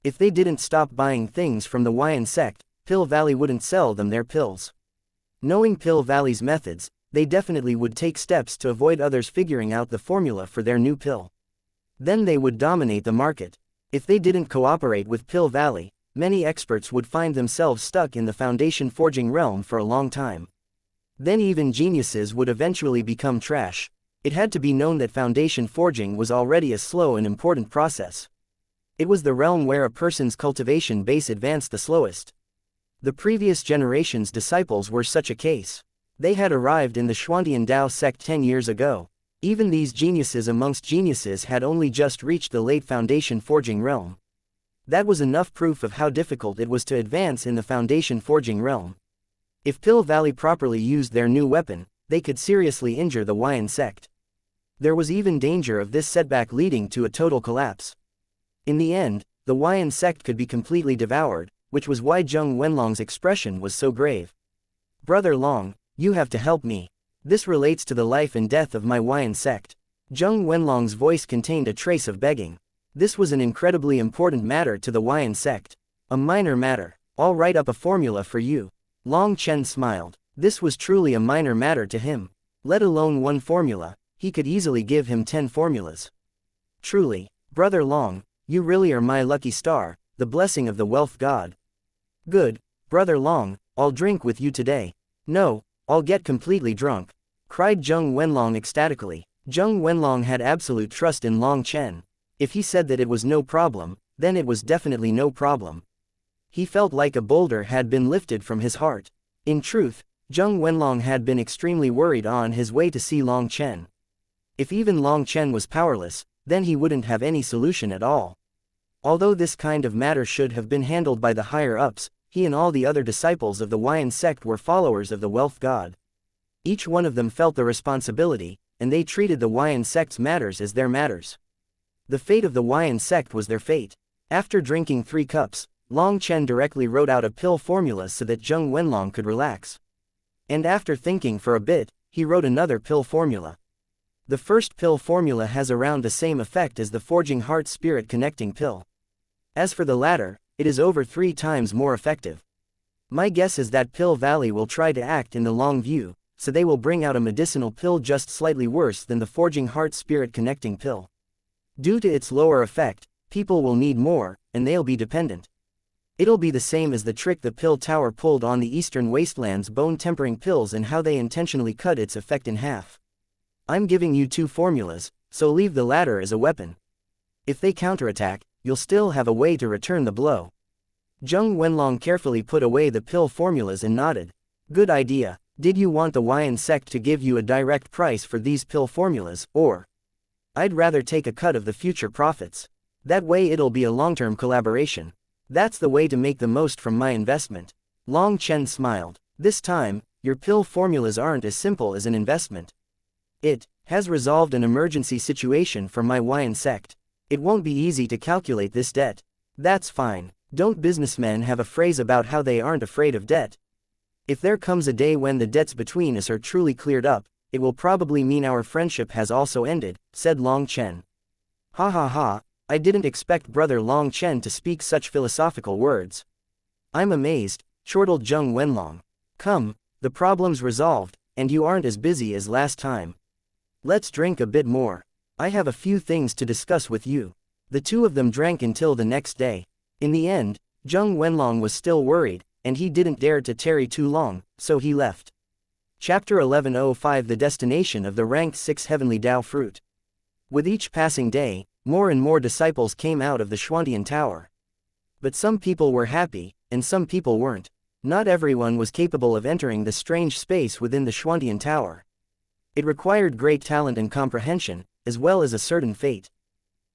Speaker 1: If they didn't stop buying things from the Xian sect, Pill Valley wouldn't sell them their pills. Knowing Pill Valley's methods, they definitely would take steps to avoid others figuring out the formula for their new pill. Then they would dominate the market. If they didn't cooperate with Pill Valley, many experts would find themselves stuck in the foundation forging realm for a long time. Then even geniuses would eventually become trash. It had to be known that foundation forging was already a slow and important process. It was the realm where a person's cultivation base advanced the slowest. The previous generation's disciples were such a case. They had arrived in the Xuantian Dao sect 10 years ago. Even these geniuses amongst geniuses had only just reached the late foundation forging realm. That was enough proof of how difficult it was to advance in the foundation forging realm. If Pill Valley properly used their new weapon, they could seriously injure the Xian sect. There was even danger of this setback leading to a total collapse. In the end, the Xian sect could be completely devoured, which was why Zheng Wenlong's expression was so grave. "Brother Long, you have to help me. This relates to the life and death of my Xian sect." Zheng Wenlong's voice contained a trace of begging. This was an incredibly important matter to the Xian sect. "A minor matter. I'll write up a formula for you." Long Chen smiled. This was truly a minor matter to him. Let alone one formula, he could easily give him 10 formulas. "Truly, Brother Long, you really are my lucky star, the blessing of the wealth god." "Good, Brother Long, I'll drink with you today." "No, I'll get completely drunk," cried Zheng Wenlong ecstatically. Zheng Wenlong had absolute trust in Long Chen. If he said that it was no problem, then it was definitely no problem. He felt like a boulder had been lifted from his heart. In truth, Zheng Wenlong had been extremely worried on his way to see Long Chen. If even Long Chen was powerless, then he wouldn't have any solution at all. Although this kind of matter should have been handled by the higher-ups, he and all the other disciples of the Xian sect were followers of the wealth god. Each one of them felt the responsibility, and they treated the Xian sect's matters as their matters. The fate of the Xian sect was their fate. After drinking 3 cups, Long Chen directly wrote out a pill formula so that Zheng Wenlong could relax. And after thinking for a bit, he wrote another pill formula. The first pill formula has around the same effect as the Forging Heart Spirit Connecting pill. As for the latter, it is over 3 times more effective. My guess is that Pill Valley will try to act in the long view, so they will bring out a medicinal pill just slightly worse than the Forging Heart Spirit Connecting pill. Due to its lower effect, people will need more, and they'll be dependent. It'll be the same as the trick the Pill Tower pulled on the Eastern Wasteland's bone-tempering pills and how they intentionally cut its effect in half. I'm giving you 2 formulas, so leave the latter as a weapon. If they counterattack, you'll still have a way to return the blow. Zheng Wenlong carefully put away the pill formulas and nodded. Good idea. Did you want the Xian sect to give you a direct price for these pill formulas, or? I'd rather take a cut of the future profits. That way it'll be a long-term collaboration. That's the way to make the most from my investment. Long Chen smiled. This time, your pill formulas aren't as simple as an investment. It has resolved an emergency situation for my Xian sect. It won't be easy to calculate this debt. That's fine. Don't businessmen have a phrase about how they aren't afraid of debt? If there comes a day when the debts between us are truly cleared up, it will probably mean our friendship has also ended, said Long Chen. Ha ha ha, I didn't expect Brother Long Chen to speak such philosophical words. I'm amazed, chortled Zheng Wenlong. Come, the problem's resolved, and you aren't as busy as last time. Let's drink a bit more. I have a few things to discuss with you. The two of them drank until the next day. In the end, Zheng Wenlong was still worried, and he didn't dare to tarry too long, so he left. Chapter 1105 The Destination of the Ranked 6 Heavenly Tao Fruit. With each passing day, more and more disciples came out of the Xuantian Tower. But some people were happy, and some people weren't. Not everyone was capable of entering the strange space within the Xuantian Tower. It required great talent and comprehension, as well as a certain fate.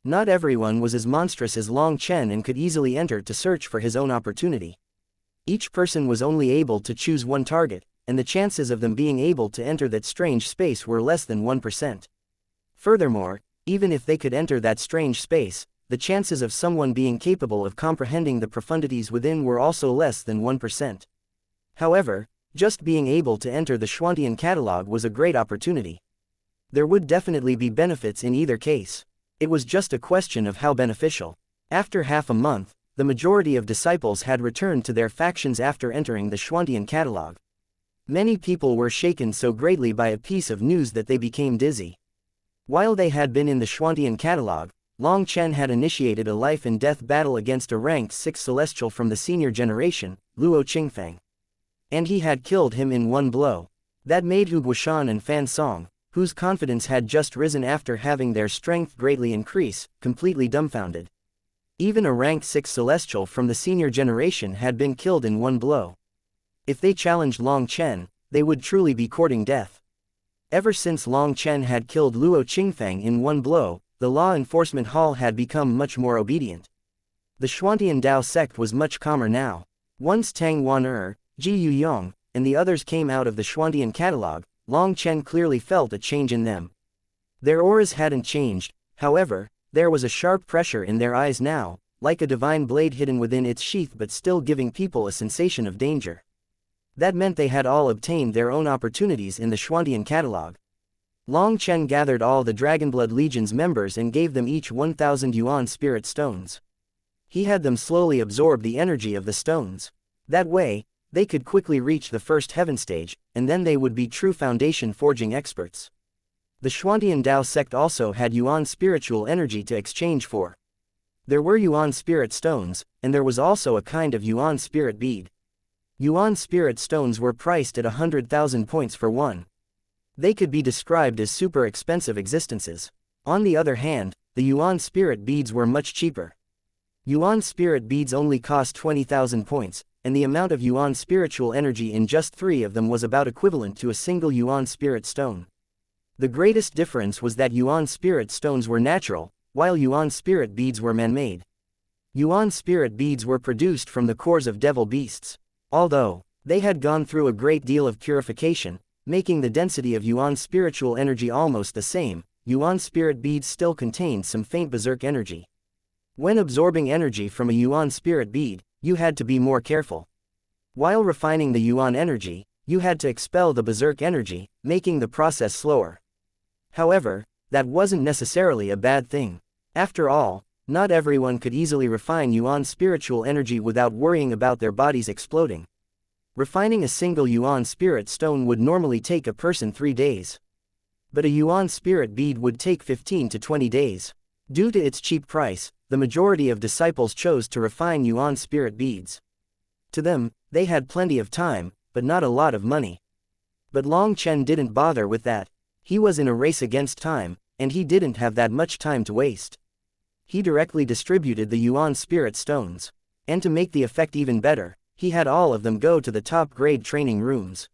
Speaker 1: Not everyone was as monstrous as Long Chen and could easily enter to search for his own opportunity. Each person was only able to choose one target, and the chances of them being able to enter that strange space were less than 1%. Furthermore, even if they could enter that strange space, the chances of someone being capable of comprehending the profundities within were also less than 1%. However, just being able to enter the Xuantian catalog was a great opportunity. There would definitely be benefits in either case. It was just a question of how beneficial. After half a month, the majority of disciples had returned to their factions after entering the Xuantian catalog. Many people were shaken so greatly by a piece of news that they became dizzy. While they had been in the Xuantian catalog, Long Chen had initiated a life-and-death battle against a ranked 6 celestial from the senior generation, Luo Qingfeng. And he had killed him in one blow. That made Hu Guoshan and Fan Song, whose confidence had just risen after having their strength greatly increase, completely dumbfounded. Even a ranked 6 celestial from the senior generation had been killed in one blow. If they challenged Long Chen, they would truly be courting death. Ever since Long Chen had killed Luo Qingfeng in one blow, the law enforcement hall had become much more obedient. The Xuantian Dao sect was much calmer now. Once Tang Wan Ji Yuyong, and the others came out of the Xuantian catalog, Long Chen clearly felt a change in them. Their auras hadn't changed, however, there was a sharp pressure in their eyes now, like a divine blade hidden within its sheath but still giving people a sensation of danger. That meant they had all obtained their own opportunities in the Xuantian catalog. Long Chen gathered all the Dragonblood Legion's members and gave them each 1,000 yuan spirit stones. He had them slowly absorb the energy of the stones. That way, they could quickly reach the first heaven stage, and then they would be true foundation forging experts. The Xuantian Dao sect also had yuan spiritual energy to exchange for. There were yuan spirit stones, and there was also a kind of yuan spirit bead. Yuan spirit stones were priced at 100,000 points for one. They could be described as super expensive existences. On the other hand, the yuan spirit beads were much cheaper. Yuan spirit beads only cost 20,000 points, and the amount of yuan spiritual energy in just 3 of them was about equivalent to a single yuan spirit stone. The greatest difference was that yuan spirit stones were natural, while yuan spirit beads were man-made. Yuan spirit beads were produced from the cores of devil beasts. Although they had gone through a great deal of purification, making the density of yuan spiritual energy almost the same, yuan spirit beads still contained some faint berserk energy. When absorbing energy from a yuan spirit bead, you had to be more careful. While refining the yuan energy, you had to expel the berserk energy, making the process slower. However, that wasn't necessarily a bad thing. After all, not everyone could easily refine yuan spiritual energy without worrying about their bodies exploding. Refining a single yuan spirit stone would normally take a person 3 days. But a yuan spirit bead would take 15 to 20 days. Due to its cheap price, the majority of disciples chose to refine yuan spirit beads. To them, they had plenty of time, but not a lot of money. But Long Chen didn't bother with that. He was in a race against time, and he didn't have that much time to waste. He directly distributed the yuan spirit stones. And to make the effect even better, he had all of them go to the top-grade training rooms.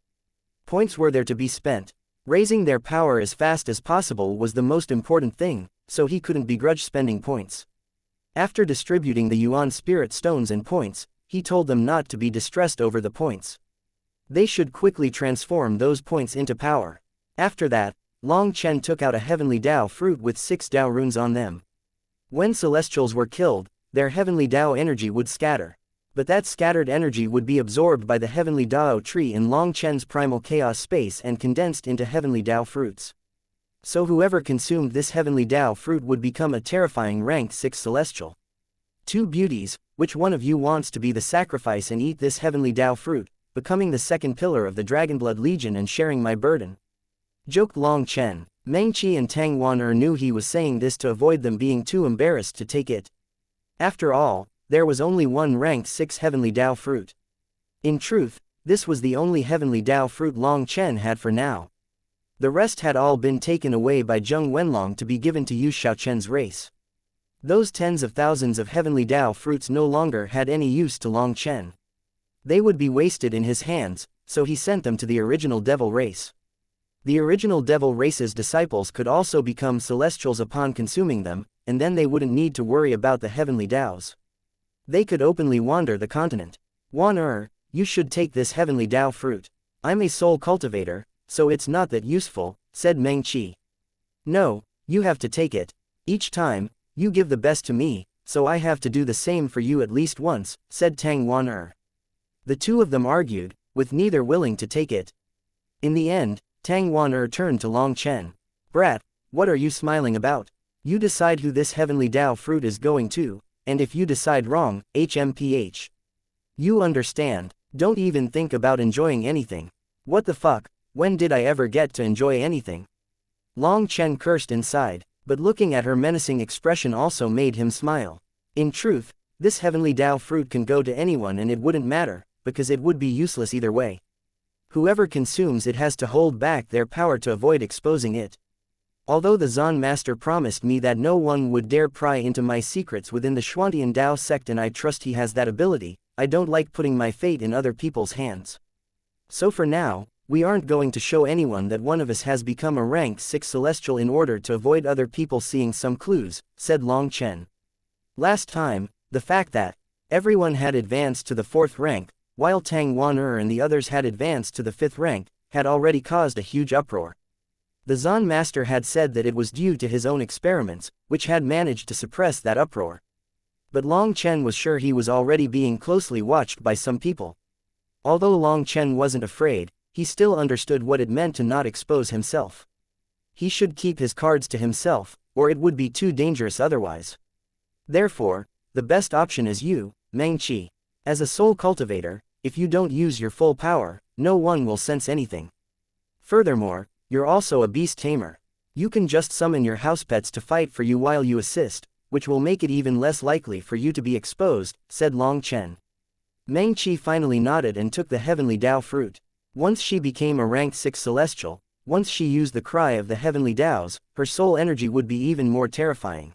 Speaker 1: Points were there to be spent. Raising their power as fast as possible was the most important thing, so he couldn't begrudge spending points. After distributing the yuan spirit stones and points, he told them not to be distressed over the points. They should quickly transform those points into power. After that, Long Chen took out a heavenly Dao fruit with 6 Dao runes on them. When celestials were killed, their heavenly Dao energy would scatter. But that scattered energy would be absorbed by the heavenly Dao tree in Long Chen's primal chaos space and condensed into heavenly Dao fruits. So whoever consumed this heavenly Dao fruit would become a terrifying ranked 6 celestial. 2 beauties, which one of you wants to be the sacrifice and eat this heavenly Dao fruit, becoming the second pillar of the Dragonblood Legion and sharing my burden? Joked Long Chen. Meng Qi and Tang Wan knew he was saying this to avoid them being too embarrassed to take it. After all, there was only one ranked 6 heavenly Dao fruit. In truth, This was the only heavenly Tao fruit Long Chen had for now. The rest had all been taken away by Zheng Wenlong to be given to Yu Xiaochen's race. Those tens of thousands of heavenly Tao fruits no longer had any use to Long Chen. They would be wasted in his hands, so he sent them to the original devil race. The original devil race's disciples could also become celestials upon consuming them, and then they wouldn't need to worry about the heavenly Taos. They could openly wander the continent. Wan you should take this heavenly Tao fruit. I'm a soul cultivator, so it's not that useful, said Meng Qi. No, you have to take it. Each time, you give the best to me, so I have to do the same for you at least once, said Tang Wan. The two of them argued, with neither willing to take it. In the end, Tang Wan turned to Long Chen. Brat, what are you smiling about? You decide who this heavenly Tao fruit is going to, and if you decide wrong, HMPH. You understand, don't even think about enjoying anything. What the fuck, when did I ever get to enjoy anything? Long Chen cursed inside, but looking at her menacing expression also made him smile. In truth, this heavenly Tao fruit can go to anyone and it wouldn't matter, because it would be useless either way. Whoever consumes it has to hold back their power to avoid exposing it. Although the Zan master promised me that no one would dare pry into my secrets within the Xuantian Dao sect and I trust he has that ability, I don't like putting my fate in other people's hands. So for now, we aren't going to show anyone that one of us has become a rank 6 celestial in order to avoid other people seeing some clues, said Long Chen. Last time, the fact that everyone had advanced to the 4th rank, while Tang Wan and the others had advanced to the 5th rank, had already caused a huge uproar. The Zan master had said that it was due to his own experiments, which had managed to suppress that uproar. But Long Chen was sure he was already being closely watched by some people. Although Long Chen wasn't afraid, he still understood what it meant to not expose himself. He should keep his cards to himself, or it would be too dangerous otherwise. Therefore, the best option is you, Meng Qi. As a soul cultivator, if you don't use your full power, no one will sense anything. Furthermore, you're also a beast tamer. You can just summon your house pets to fight for you while you assist, which will make it even less likely for you to be exposed, said Long Chen. Meng Qi finally nodded and took the heavenly Tao fruit. Once she became a rank 6 celestial, once she used the cry of the heavenly Taos, her soul energy would be even more terrifying.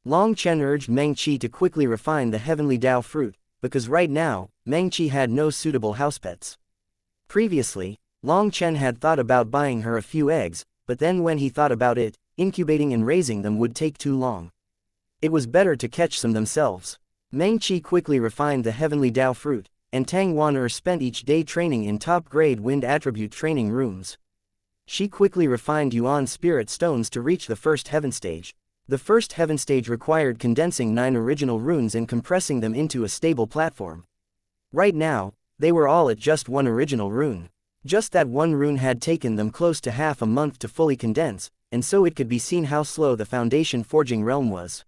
Speaker 1: Long Chen urged Meng Qi to quickly refine the heavenly Tao fruit, because right now, Meng Qi had no suitable house pets. Previously, Long Chen had thought about buying her a few eggs, but then when he thought about it, incubating and raising them would take too long. It was better to catch them themselves. Meng Qi quickly refined the heavenly Tao fruit, and Tang Wan spent each day training in top-grade wind attribute training rooms. She quickly refined Yuan spirit stones to reach the 1st heaven stage. The 1st heaven stage required condensing 9 original runes and compressing them into a stable platform. Right now, they were all at just 1 original rune. Just that 1 rune had taken them close to half a month to fully condense, and so it could be seen how slow the foundation forging realm was.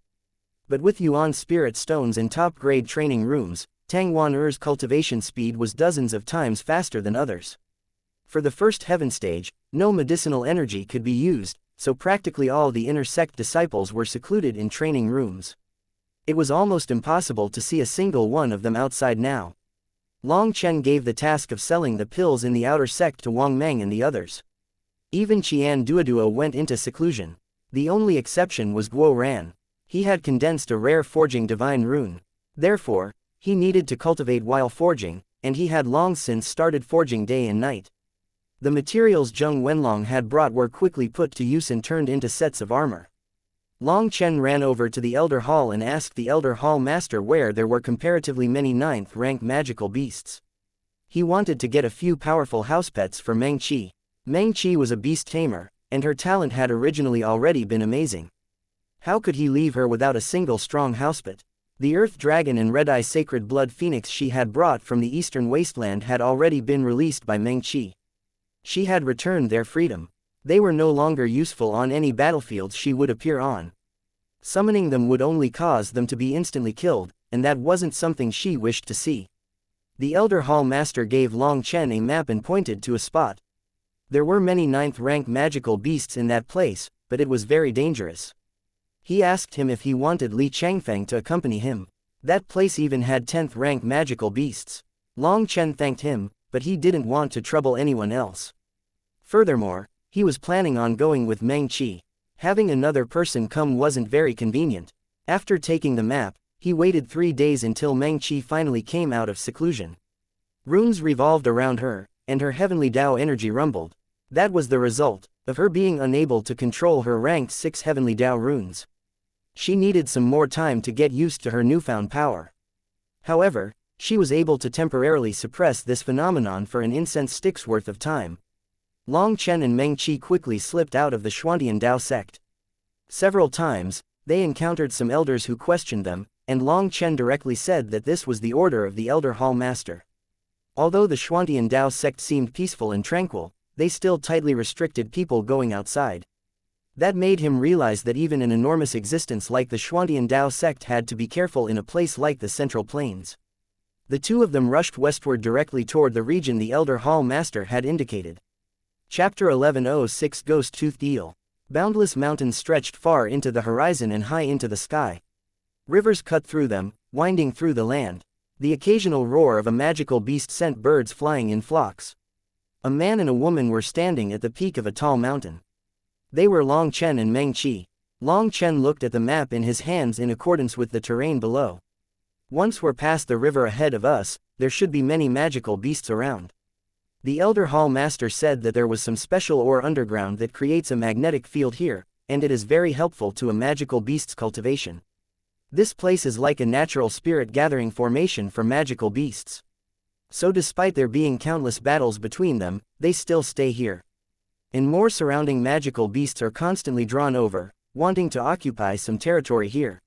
Speaker 1: But with Yuan spirit stones and top-grade training rooms, Tang Wan cultivation speed was dozens of times faster than others. For the 1st heaven stage, no medicinal energy could be used, so practically all the inner sect disciples were secluded in training rooms. It was almost impossible to see a single one of them outside now. Long Chen gave the task of selling the pills in the outer sect to Wang Meng and the others. Even Qian Duoduo went into seclusion. The only exception was Guo Ran. He had condensed a rare forging divine rune. Therefore, he needed to cultivate while forging, and he had long since started forging day and night. The materials Zheng Wenlong had brought were quickly put to use and turned into sets of armor. Long Chen ran over to the Elder Hall and asked the Elder Hall Master where there were comparatively many 9th rank magical beasts. He wanted to get a few powerful house pets for Meng Qi. Meng Qi was a beast tamer, and her talent had originally already been amazing. How could he leave her without a single strong housepet? The Earth Dragon and Red-Eye Sacred Blood Phoenix she had brought from the Eastern Wasteland had already been released by Meng Qi. She had returned their freedom. They were no longer useful on any battlefields she would appear on. Summoning them would only cause them to be instantly killed, and that wasn't something she wished to see. The Elder Hall Master gave Long Chen a map and pointed to a spot. There were many 9th rank magical beasts in that place, but it was very dangerous. He asked him if he wanted Li Changfeng to accompany him. That place even had 10th rank magical beasts. Long Chen thanked him, but he didn't want to trouble anyone else. Furthermore, he was planning on going with Meng Qi. Having another person come wasn't very convenient. After taking the map, he waited 3 days until Meng Qi finally came out of seclusion. Runes revolved around her, and her heavenly Tao energy rumbled. That was the result of her being unable to control her ranked 6 heavenly Tao runes. She needed some more time to get used to her newfound power. However, she was able to temporarily suppress this phenomenon for an incense stick's worth of time. Long Chen and Meng Qi quickly slipped out of the Xuantian Dao sect. Several times, they encountered some elders who questioned them, and Long Chen directly said that this was the order of the Elder Hall Master. Although the Xuantian Dao sect seemed peaceful and tranquil, they still tightly restricted people going outside. That made him realize that even an enormous existence like the Xuantian Dao sect had to be careful in a place like the Central Plains. The two of them rushed westward directly toward the region the Elder Hall Master had indicated. Chapter 1106 Ghost-Toothed Eel. Boundless mountains stretched far into the horizon and high into the sky. Rivers cut through them, winding through the land. The occasional roar of a magical beast sent birds flying in flocks. A man and a woman were standing at the peak of a tall mountain. They were Long Chen and Meng Qi. Long Chen looked at the map in his hands in accordance with the terrain below. Once we're past the river ahead of us, there should be many magical beasts around. The Elder Hall Master said that there was some special ore underground that creates a magnetic field here, and it is very helpful to a magical beast's cultivation. This place is like a natural spirit gathering formation for magical beasts. So despite there being countless battles between them, they still stay here. And more surrounding magical beasts are constantly drawn over, wanting to occupy some territory here.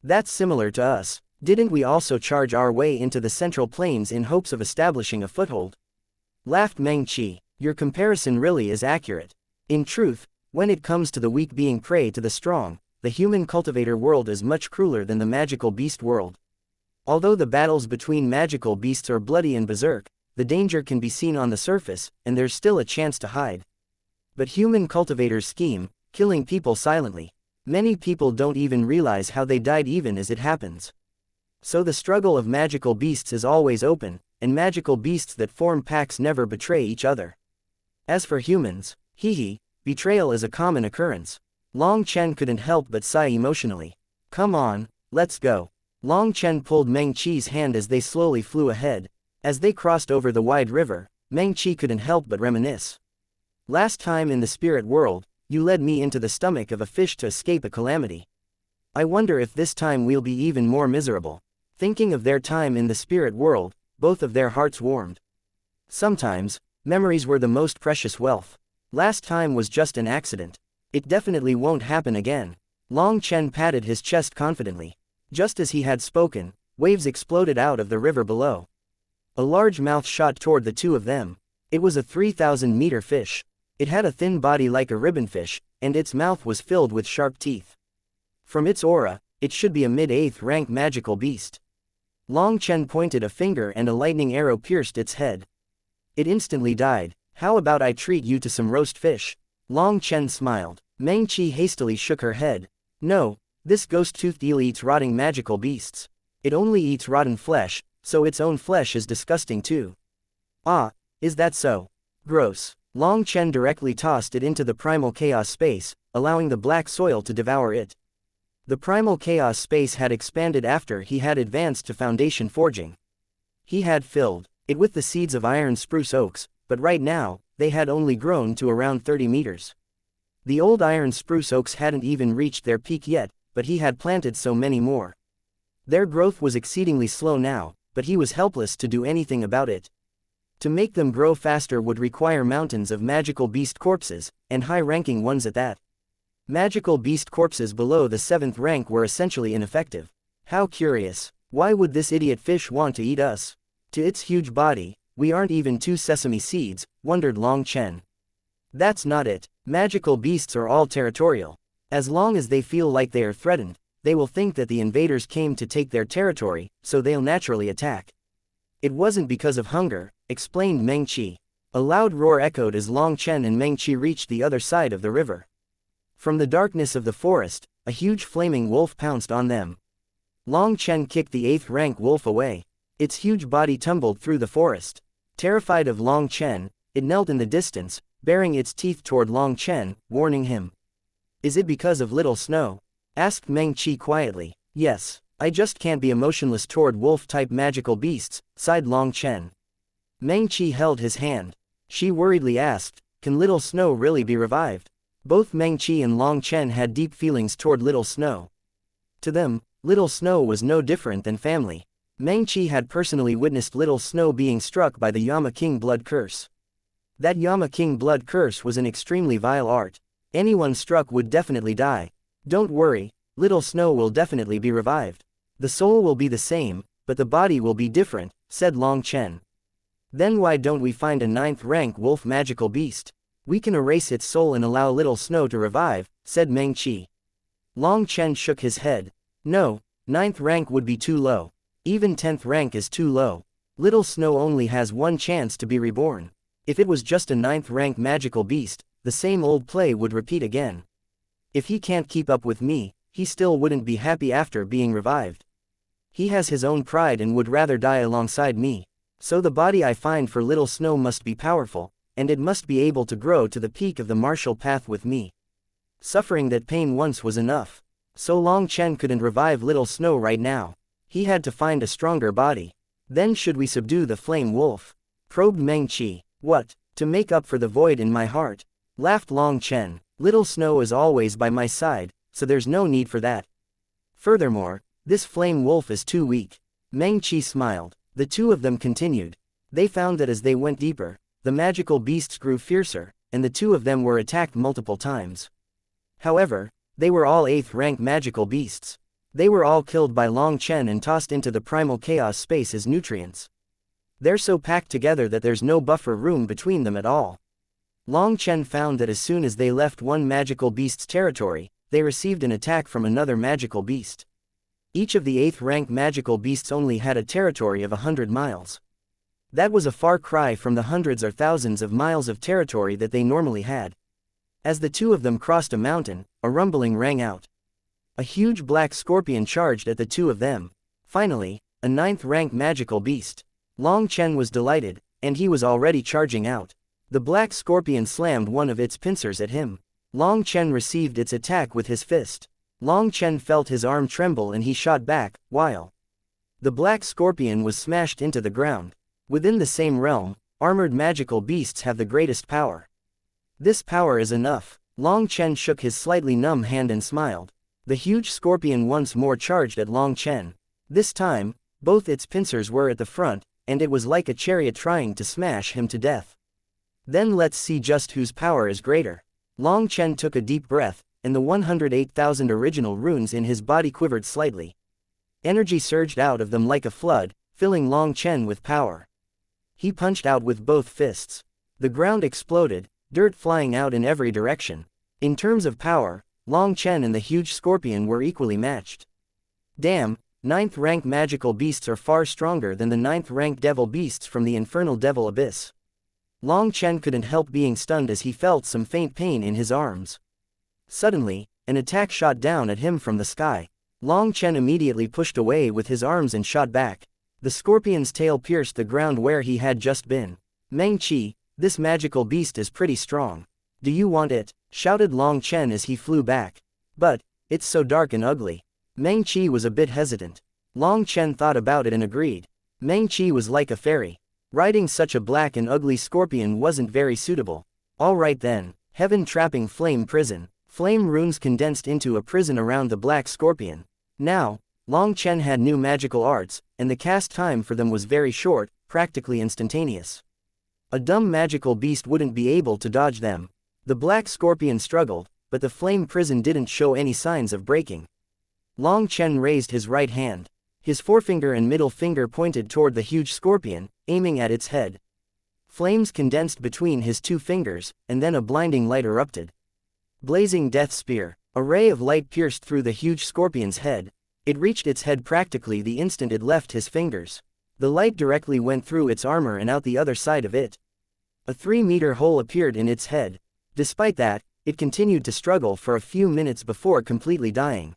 Speaker 1: That's similar to us. Didn't we also charge our way into the Central Plains in hopes of establishing a foothold? Laughed Meng Qi. Your comparison really is accurate. In truth, when it comes to the weak being prey to the strong, the human cultivator world is much crueler than the magical beast world. Although the battles between magical beasts are bloody and berserk, the danger can be seen on the surface, and there's still a chance to hide. But human cultivators scheme, killing people silently. Many people don't even realize how they died even as it happens. So the struggle of magical beasts is always open, and magical beasts that form packs never betray each other. As for humans, betrayal is a common occurrence. Long Chen couldn't help but sigh emotionally. Come on, let's go. Long Chen pulled Meng Qi's hand as they slowly flew ahead. As they crossed over the wide river, Meng Qi couldn't help but reminisce. Last time in the spirit world, you led me into the stomach of a fish to escape a calamity. I wonder if this time we'll be even more miserable. Thinking of their time in the spirit world, both of their hearts warmed. Sometimes, memories were the most precious wealth. Last time was just an accident. It definitely won't happen again. Long Chen patted his chest confidently. Just as he had spoken, waves exploded out of the river below. A large mouth shot toward the two of them. It was a 3,000-meter fish. It had a thin body like a ribbonfish, and its mouth was filled with sharp teeth. From its aura, it should be a mid-8th rank magical beast. Long Chen pointed a finger and a lightning arrow pierced its head. It instantly died. How about I treat you to some roast fish? Long Chen smiled. Meng Qi hastily shook her head. No, this ghost-toothed eel eats rotting magical beasts. It only eats rotten flesh, so its own flesh is disgusting too. Ah, is that so? Gross. Long Chen directly tossed it into the primal chaos space, allowing the black soil to devour it. The primal chaos space had expanded after he had advanced to foundation forging. He had filled it with the seeds of iron spruce oaks, but right now, they had only grown to around 30 meters. The old iron spruce oaks hadn't even reached their peak yet, but he had planted so many more. Their growth was exceedingly slow now, but he was helpless to do anything about it. To make them grow faster would require mountains of magical beast corpses, and high-ranking ones at that. Magical beast corpses below the 7th rank were essentially ineffective. How curious. Why would this idiot fish want to eat us? To its huge body, we aren't even 2 sesame seeds, wondered Long Chen. That's not it. Magical beasts are all territorial. As long as they feel like they are threatened, they will think that the invaders came to take their territory, so they'll naturally attack. It wasn't because of hunger, explained Meng Qi. A loud roar echoed as Long Chen and Meng Qi reached the other side of the river. From the darkness of the forest, a huge flaming wolf pounced on them. Long Chen kicked the 8th rank wolf away. Its huge body tumbled through the forest. Terrified of Long Chen, it knelt in the distance, baring its teeth toward Long Chen, warning him. Is it because of Little Snow? Asked Meng Qi quietly. Yes, I just can't be emotionless toward wolf-type magical beasts, sighed Long Chen. Meng Qi held his hand. She worriedly asked, can Little Snow really be revived? Both Meng Qi and Long Chen had deep feelings toward Little Snow. To them, Little Snow was no different than family. Meng Qi had personally witnessed Little Snow being struck by the Yama King blood curse. That Yama King blood curse was an extremely vile art. Anyone struck would definitely die. Don't worry, Little Snow will definitely be revived. The soul will be the same, but the body will be different, said Long Chen. Then why don't we find a 9th rank wolf magical beast? We can erase its soul and allow Little Snow to revive, said Meng Qi. Long Chen shook his head. No, 9th rank would be too low. Even 10th rank is too low. Little Snow only has one chance to be reborn. If it was just a 9th rank magical beast, the same old play would repeat again. If he can't keep up with me, he still wouldn't be happy after being revived. He has his own pride and would rather die alongside me. So the body I find for Little Snow must be powerful, and it must be able to grow to the peak of the martial path with me. Suffering that pain once was enough. So Long Chen couldn't revive Little Snow right now. He had to find a stronger body. Then should we subdue the flame wolf? Probed Meng Qi. What? To make up for the void in my heart? Laughed Long Chen. Little Snow is always by my side, so there's no need for that. Furthermore, this flame wolf is too weak. Meng Qi smiled. The two of them continued. They found that as they went deeper, the magical beasts grew fiercer, and the two of them were attacked multiple times. However, they were all 8th rank magical beasts. They were all killed by Long Chen and tossed into the primal chaos space as nutrients. They're so packed together that there's no buffer room between them at all. Long Chen found that as soon as they left one magical beast's territory, they received an attack from another magical beast. Each of the 8th rank magical beasts only had a territory of 100 miles. That was a far cry from the hundreds or thousands of miles of territory that they normally had. As the two of them crossed a mountain, a rumbling rang out. A huge black scorpion charged at the two of them. Finally, a 9th rank magical beast. Long Chen was delighted, and he was already charging out. The black scorpion slammed one of its pincers at him. Long Chen received its attack with his fist. Long Chen felt his arm tremble and he shot back, while the black scorpion was smashed into the ground. Within the same realm, armored magical beasts have the greatest power. This power is enough. Long Chen shook his slightly numb hand and smiled. The huge scorpion once more charged at Long Chen. This time, both its pincers were at the front, and it was like a chariot trying to smash him to death. Then let's see just whose power is greater. Long Chen took a deep breath, and the 108,000 original runes in his body quivered slightly. Energy surged out of them like a flood, filling Long Chen with power. He punched out with both fists. The ground exploded, dirt flying out in every direction. In terms of power, Long Chen and the huge scorpion were equally matched. Damn, 9th rank magical beasts are far stronger than the 9th rank devil beasts from the infernal devil abyss. Long Chen couldn't help being stunned as he felt some faint pain in his arms. Suddenly, an attack shot down at him from the sky. Long Chen immediately pushed away with his arms and shot back. The scorpion's tail pierced the ground where he had just been. Meng Qi, this magical beast is pretty strong. Do you want it? Shouted Long Chen as he flew back. But, it's so dark and ugly. Meng Qi was a bit hesitant. Long Chen thought about it and agreed. Meng Qi was like a fairy. Riding such a black and ugly scorpion wasn't very suitable. Alright then, heaven-trapping flame prison. Flame runes condensed into a prison around the black scorpion. Now, Long Chen had new magical arts, and the cast time for them was very short, practically instantaneous. A dumb magical beast wouldn't be able to dodge them. The black scorpion struggled, but the flame prison didn't show any signs of breaking. Long Chen raised his right hand. His forefinger and middle finger pointed toward the huge scorpion, aiming at its head. Flames condensed between his two fingers, and then a blinding light erupted. Blazing death spear. A ray of light pierced through the huge scorpion's head. It reached its head practically the instant it left his fingers. The light directly went through its armor and out the other side of it. A 3-meter hole appeared in its head. Despite that, it continued to struggle for a few minutes before completely dying.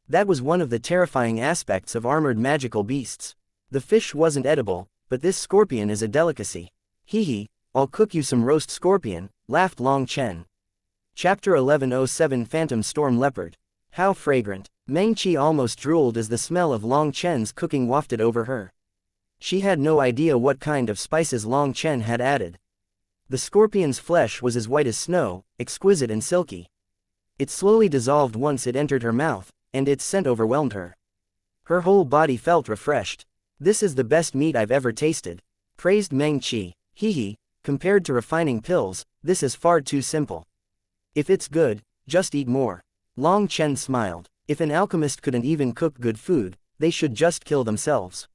Speaker 1: That was one of the terrifying aspects of armored magical beasts. The fish wasn't edible, but this scorpion is a delicacy. Hee hee, I'll cook you some roast scorpion, laughed Long Chen. Chapter 1107 Phantom Storm Leopard. How fragrant. Meng Qi almost drooled as the smell of Long Chen's cooking wafted over her. She had no idea what kind of spices Long Chen had added. The scorpion's flesh was as white as snow, exquisite and silky. It slowly dissolved once it entered her mouth, and its scent overwhelmed her. Her whole body felt refreshed. This is the best meat I've ever tasted, praised Meng Qi. Hee hee, compared to refining pills, this is far too simple. If it's good, just eat more. Long Chen smiled. If an alchemist couldn't even cook good food, they should just kill themselves.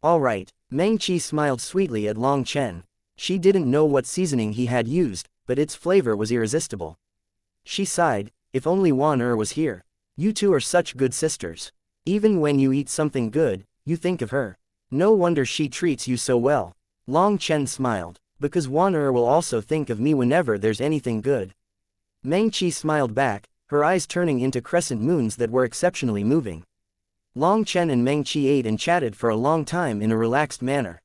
Speaker 1: All right, Meng Qi smiled sweetly at Long Chen. She didn't know what seasoning he had used, but its flavor was irresistible. She sighed, if only Wan was here. You two are such good sisters. Even when you eat something good, you think of her. No wonder she treats you so well. Long Chen smiled, because Wan will also think of me whenever there's anything good. Meng Qi smiled back, her eyes turning into crescent moons that were exceptionally moving. Long Chen and Meng Qi ate and chatted for a long time in a relaxed manner.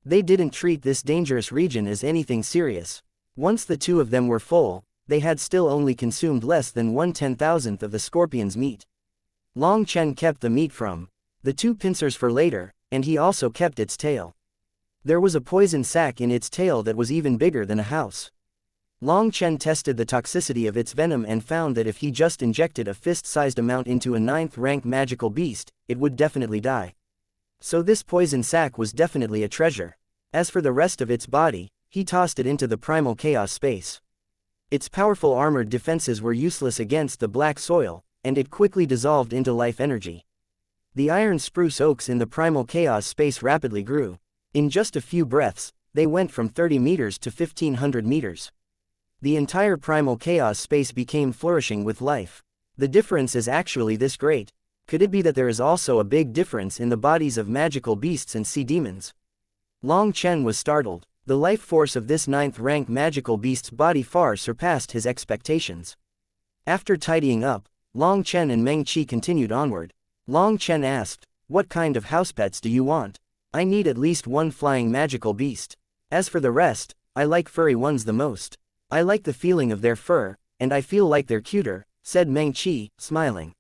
Speaker 1: They didn't treat this dangerous region as anything serious. Once the two of them were full, they had still only consumed less than 1/10,000th of the scorpion's meat. Long Chen kept the meat from the two pincers for later, and he also kept its tail. There was a poison sac in its tail that was even bigger than a house. Long Chen tested the toxicity of its venom and found that if he just injected a fist-sized amount into a 9th-rank magical beast, it would definitely die. So this poison sac was definitely a treasure. As for the rest of its body, he tossed it into the primal chaos space. Its powerful armored defenses were useless against the black soil, and it quickly dissolved into life energy. The iron spruce oaks in the primal chaos space rapidly grew. In just a few breaths, they went from 30 meters to 1,500 meters. The entire primal chaos space became flourishing with life. The difference is actually this great. Could it be that there is also a big difference in the bodies of magical beasts and sea demons? Long Chen was startled. The life force of this 9th-rank magical beast's body far surpassed his expectations. After tidying up, Long Chen and Meng Qi continued onward. Long Chen asked, "What kind of house pets do you want? I need at least one flying magical beast. As for the rest, I like furry ones the most. I like the feeling of their fur, and I feel like they're cuter," said Meng Qi, smiling.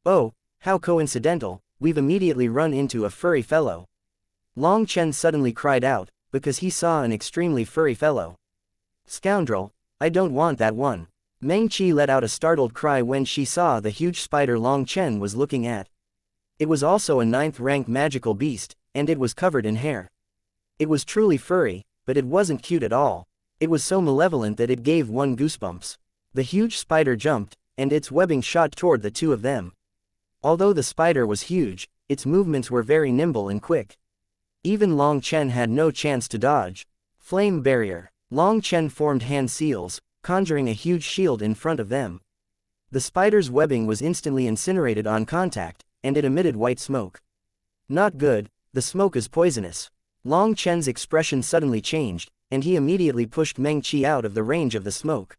Speaker 1: "Oh, how coincidental, we've immediately run into a furry fellow." Long Chen suddenly cried out, because he saw an extremely furry fellow. "Scoundrel, I don't want that one." Meng Qi let out a startled cry when she saw the huge spider Long Chen was looking at. It was also a 9th-rank magical beast, and it was covered in hair. It was truly furry, but it wasn't cute at all. It was so malevolent that it gave one goosebumps. The huge spider jumped, and its webbing shot toward the two of them. Although the spider was huge, its movements were very nimble and quick. Even Long Chen had no chance to dodge. Flame barrier. Long Chen formed hand seals, conjuring a huge shield in front of them. The spider's webbing was instantly incinerated on contact, and it emitted white smoke. "Not good, the smoke is poisonous." Long Chen's expression suddenly changed, and he immediately pushed Meng Qi out of the range of the smoke.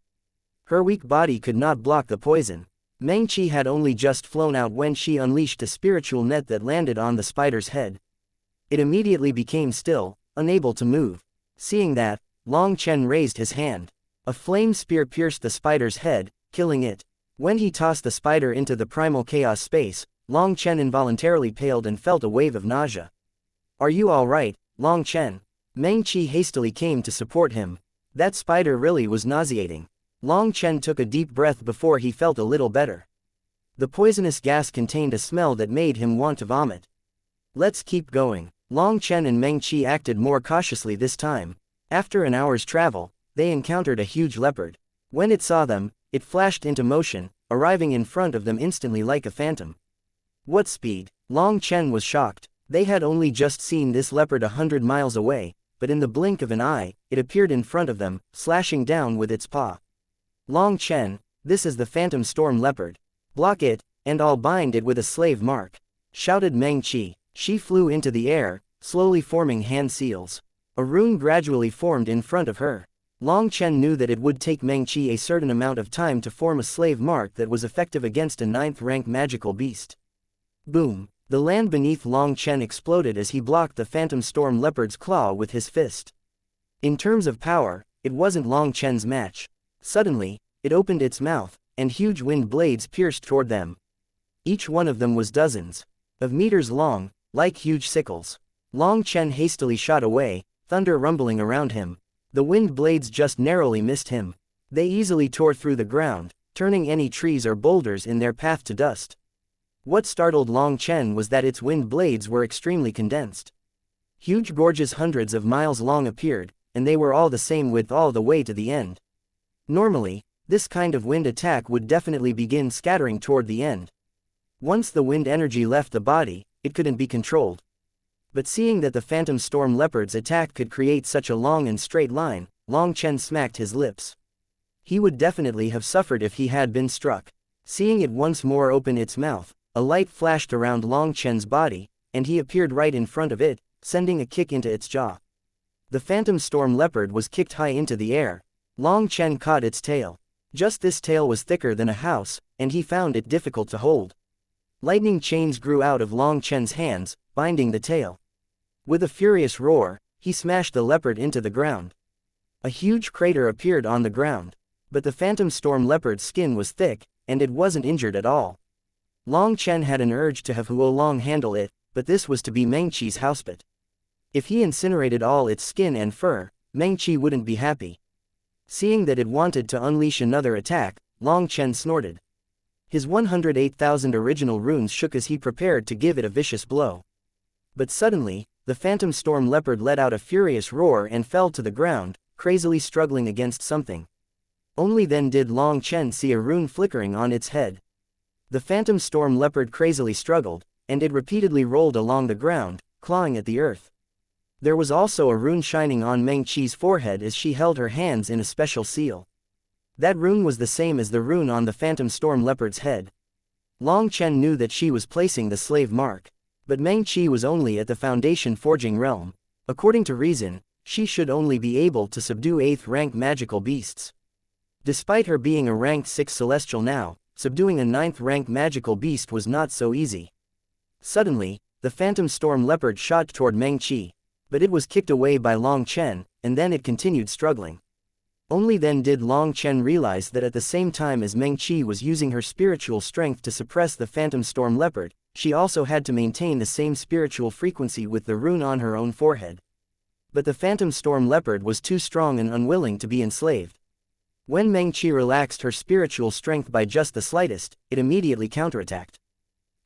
Speaker 1: Her weak body could not block the poison. Meng Qi had only just flown out when she unleashed a spiritual net that landed on the spider's head. It immediately became still, unable to move. Seeing that, Long Chen raised his hand. A flame spear pierced the spider's head, killing it. When he tossed the spider into the primal chaos space, Long Chen involuntarily paled and felt a wave of nausea. "Are you all right, Long Chen?" Meng Qi hastily came to support him. That spider really was nauseating. Long Chen took a deep breath before he felt a little better. The poisonous gas contained a smell that made him want to vomit. "Let's keep going." Long Chen and Meng Qi acted more cautiously this time. After an hour's travel, they encountered a huge leopard. When it saw them, it flashed into motion, arriving in front of them instantly like a phantom. What speed! Long Chen was shocked. They had only just seen this leopard 100 miles away, but in the blink of an eye, it appeared in front of them, slashing down with its paw. "Long Chen, this is the Phantom Storm Leopard. Block it, and I'll bind it with a slave mark," shouted Meng Qi. She flew into the air, slowly forming hand seals. A rune gradually formed in front of her. Long Chen knew that it would take Meng Qi a certain amount of time to form a slave mark that was effective against a 9th-rank magical beast. Boom! The land beneath Long Chen exploded as he blocked the phantom storm leopard's claw with his fist. In terms of power, it wasn't Long Chen's match. Suddenly, it opened its mouth, and huge wind blades pierced toward them. Each one of them was dozens of meters long, like huge sickles. Long Chen hastily shot away, thunder rumbling around him. The wind blades just narrowly missed him. They easily tore through the ground, turning any trees or boulders in their path to dust. What startled Long Chen was that its wind blades were extremely condensed. Huge gorges hundreds of miles long appeared, and they were all the same width all the way to the end. Normally, this kind of wind attack would definitely begin scattering toward the end. Once the wind energy left the body, it couldn't be controlled. But seeing that the phantom storm leopard's attack could create such a long and straight line, Long Chen smacked his lips. He would definitely have suffered if he had been struck. Seeing it once more open its mouth, a light flashed around Long Chen's body, and he appeared right in front of it, sending a kick into its jaw. The phantom storm leopard was kicked high into the air. Long Chen caught its tail. Just this tail was thicker than a house, and he found it difficult to hold. Lightning chains grew out of Long Chen's hands, binding the tail. With a furious roar, he smashed the leopard into the ground. A huge crater appeared on the ground. But the phantom storm leopard's skin was thick, and it wasn't injured at all. Long Chen had an urge to have Huolong handle it, but this was to be Mengqi's housepet. If he incinerated all its skin and fur, Mengqi wouldn't be happy. Seeing that it wanted to unleash another attack, Long Chen snorted. His 108,000 original runes shook as he prepared to give it a vicious blow. But suddenly, the phantom storm leopard let out a furious roar and fell to the ground, crazily struggling against something. Only then did Long Chen see a rune flickering on its head. The phantom storm leopard crazily struggled, and it repeatedly rolled along the ground, clawing at the earth. There was also a rune shining on Mengqi's forehead as she held her hands in a special seal. That rune was the same as the rune on the phantom storm leopard's head. Long Chen knew that she was placing the slave mark. But Mengqi was only at the foundation forging realm. According to reason, she should only be able to subdue 8th rank magical beasts. Despite her being a rank 6 celestial now, subduing a 9th rank magical beast was not so easy. Suddenly, the phantom storm leopard shot toward Mengqi, but it was kicked away by Long Chen, and then it continued struggling. Only then did Long Chen realize that at the same time as Mengqi was using her spiritual strength to suppress the phantom storm leopard, she also had to maintain the same spiritual frequency with the rune on her own forehead. But the phantom storm leopard was too strong and unwilling to be enslaved. When Mengqi relaxed her spiritual strength by just the slightest, it immediately counterattacked.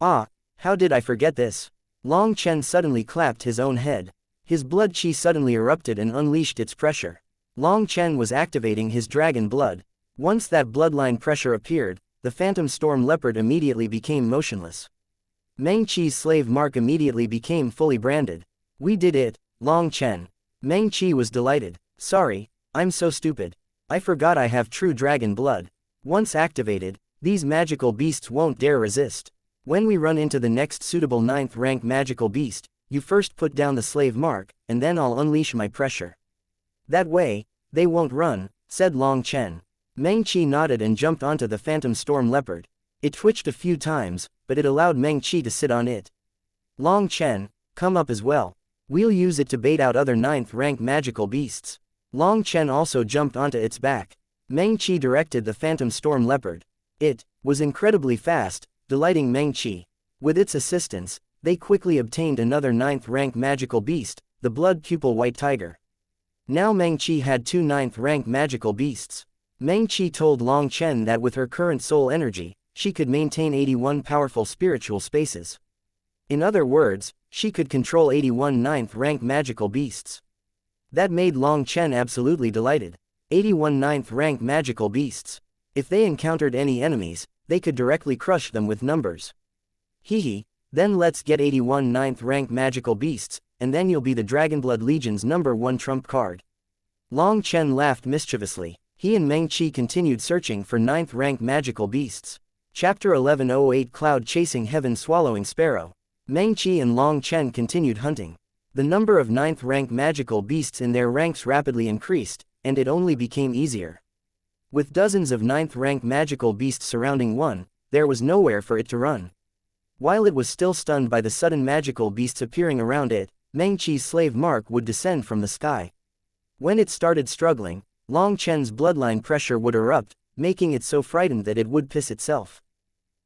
Speaker 1: Ah, how did I forget this? Long Chen suddenly clapped his own head. His blood chi suddenly erupted and unleashed its pressure. Long Chen was activating his dragon blood. Once that bloodline pressure appeared, the phantom storm leopard immediately became motionless. Mengqi's slave mark immediately became fully branded. We did it, Long Chen. Mengqi was delighted. Sorry, I'm so stupid. I forgot I have true dragon blood. Once activated, these magical beasts won't dare resist. When we run into the next suitable 9th rank magical beast, you first put down the slave mark, and then I'll unleash my pressure. That way, they won't run, said Long Chen. Mengqi nodded and jumped onto the phantom storm leopard. It twitched a few times, but it allowed Mengqi to sit on it. Long Chen, come up as well. We'll use it to bait out other 9th rank magical beasts. Long Chen also jumped onto its back. Mengqi directed the phantom storm leopard. It was incredibly fast, delighting Mengqi. With its assistance, they quickly obtained another 9th rank magical beast, the blood pupil white tiger. Now Mengqi had 2 9th rank magical beasts. Mengqi told Long Chen that with her current soul energy, she could maintain 81 powerful spiritual spaces. In other words, she could control 81 9th rank magical beasts. That made Long Chen absolutely delighted. 81 9th rank magical beasts. If they encountered any enemies, they could directly crush them with numbers. Hehe, then let's get 81 9th rank magical beasts, and then you'll be the Dragonblood Legion's #1 trump card. Long Chen laughed mischievously. He and Mengqi continued searching for 9th rank magical beasts. Chapter 1108 Cloud Chasing Heaven Swallowing Sparrow. Mengqi and Long Chen continued hunting. The number of 9th rank magical beasts in their ranks rapidly increased, and it only became easier. With dozens of 9th rank magical beasts surrounding one, there was nowhere for it to run. While it was still stunned by the sudden magical beasts appearing around it, Meng Qi's slave mark would descend from the sky. When it started struggling, Long Chen's bloodline pressure would erupt, making it so frightened that it would piss itself.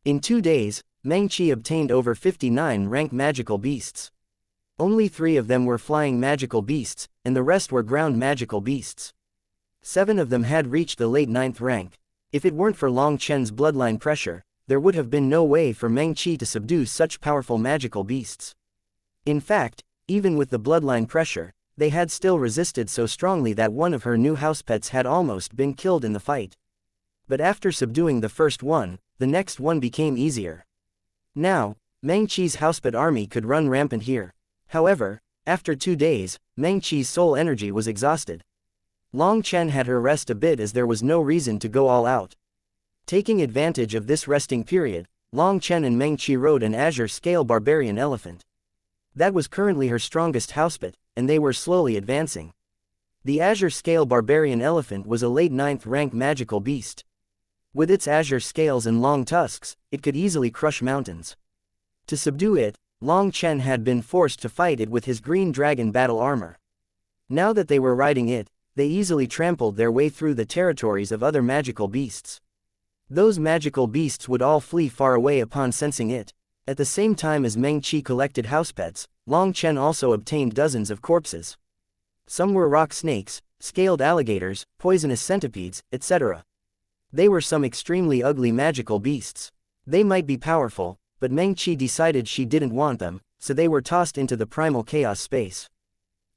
Speaker 1: In 2 days, Meng Qi obtained over 59 rank magical beasts. Only 3 of them were flying magical beasts, and the rest were ground magical beasts. 7 of them had reached the late 9th rank. If it weren't for Long Chen's bloodline pressure, there would have been no way for Meng Qi to subdue such powerful magical beasts. In fact, even with the bloodline pressure, they had still resisted so strongly that one of her new house pets had almost been killed in the fight. But after subduing the first one, the next one became easier. Now, Meng Qi's housepet army could run rampant here. However, after 2 days, Meng Qi's soul energy was exhausted. Long Chen had her rest a bit as there was no reason to go all out. Taking advantage of this resting period, Long Chen and Meng Qi rode an azure scale barbarian elephant. That was currently her strongest housepet, and they were slowly advancing. The azure scale barbarian elephant was a late 9th rank magical beast. With its azure scales and long tusks, it could easily crush mountains. To subdue it, Long Chen had been forced to fight it with his green dragon battle armor. Now that they were riding it, they easily trampled their way through the territories of other magical beasts. Those magical beasts would all flee far away upon sensing it. At the same time as Meng Qi collected housepets, Long Chen also obtained dozens of corpses. Some were rock snakes, scaled alligators, poisonous centipedes, etc. They were some extremely ugly magical beasts. They might be powerful, but Meng Qi decided she didn't want them, so they were tossed into the primal chaos space.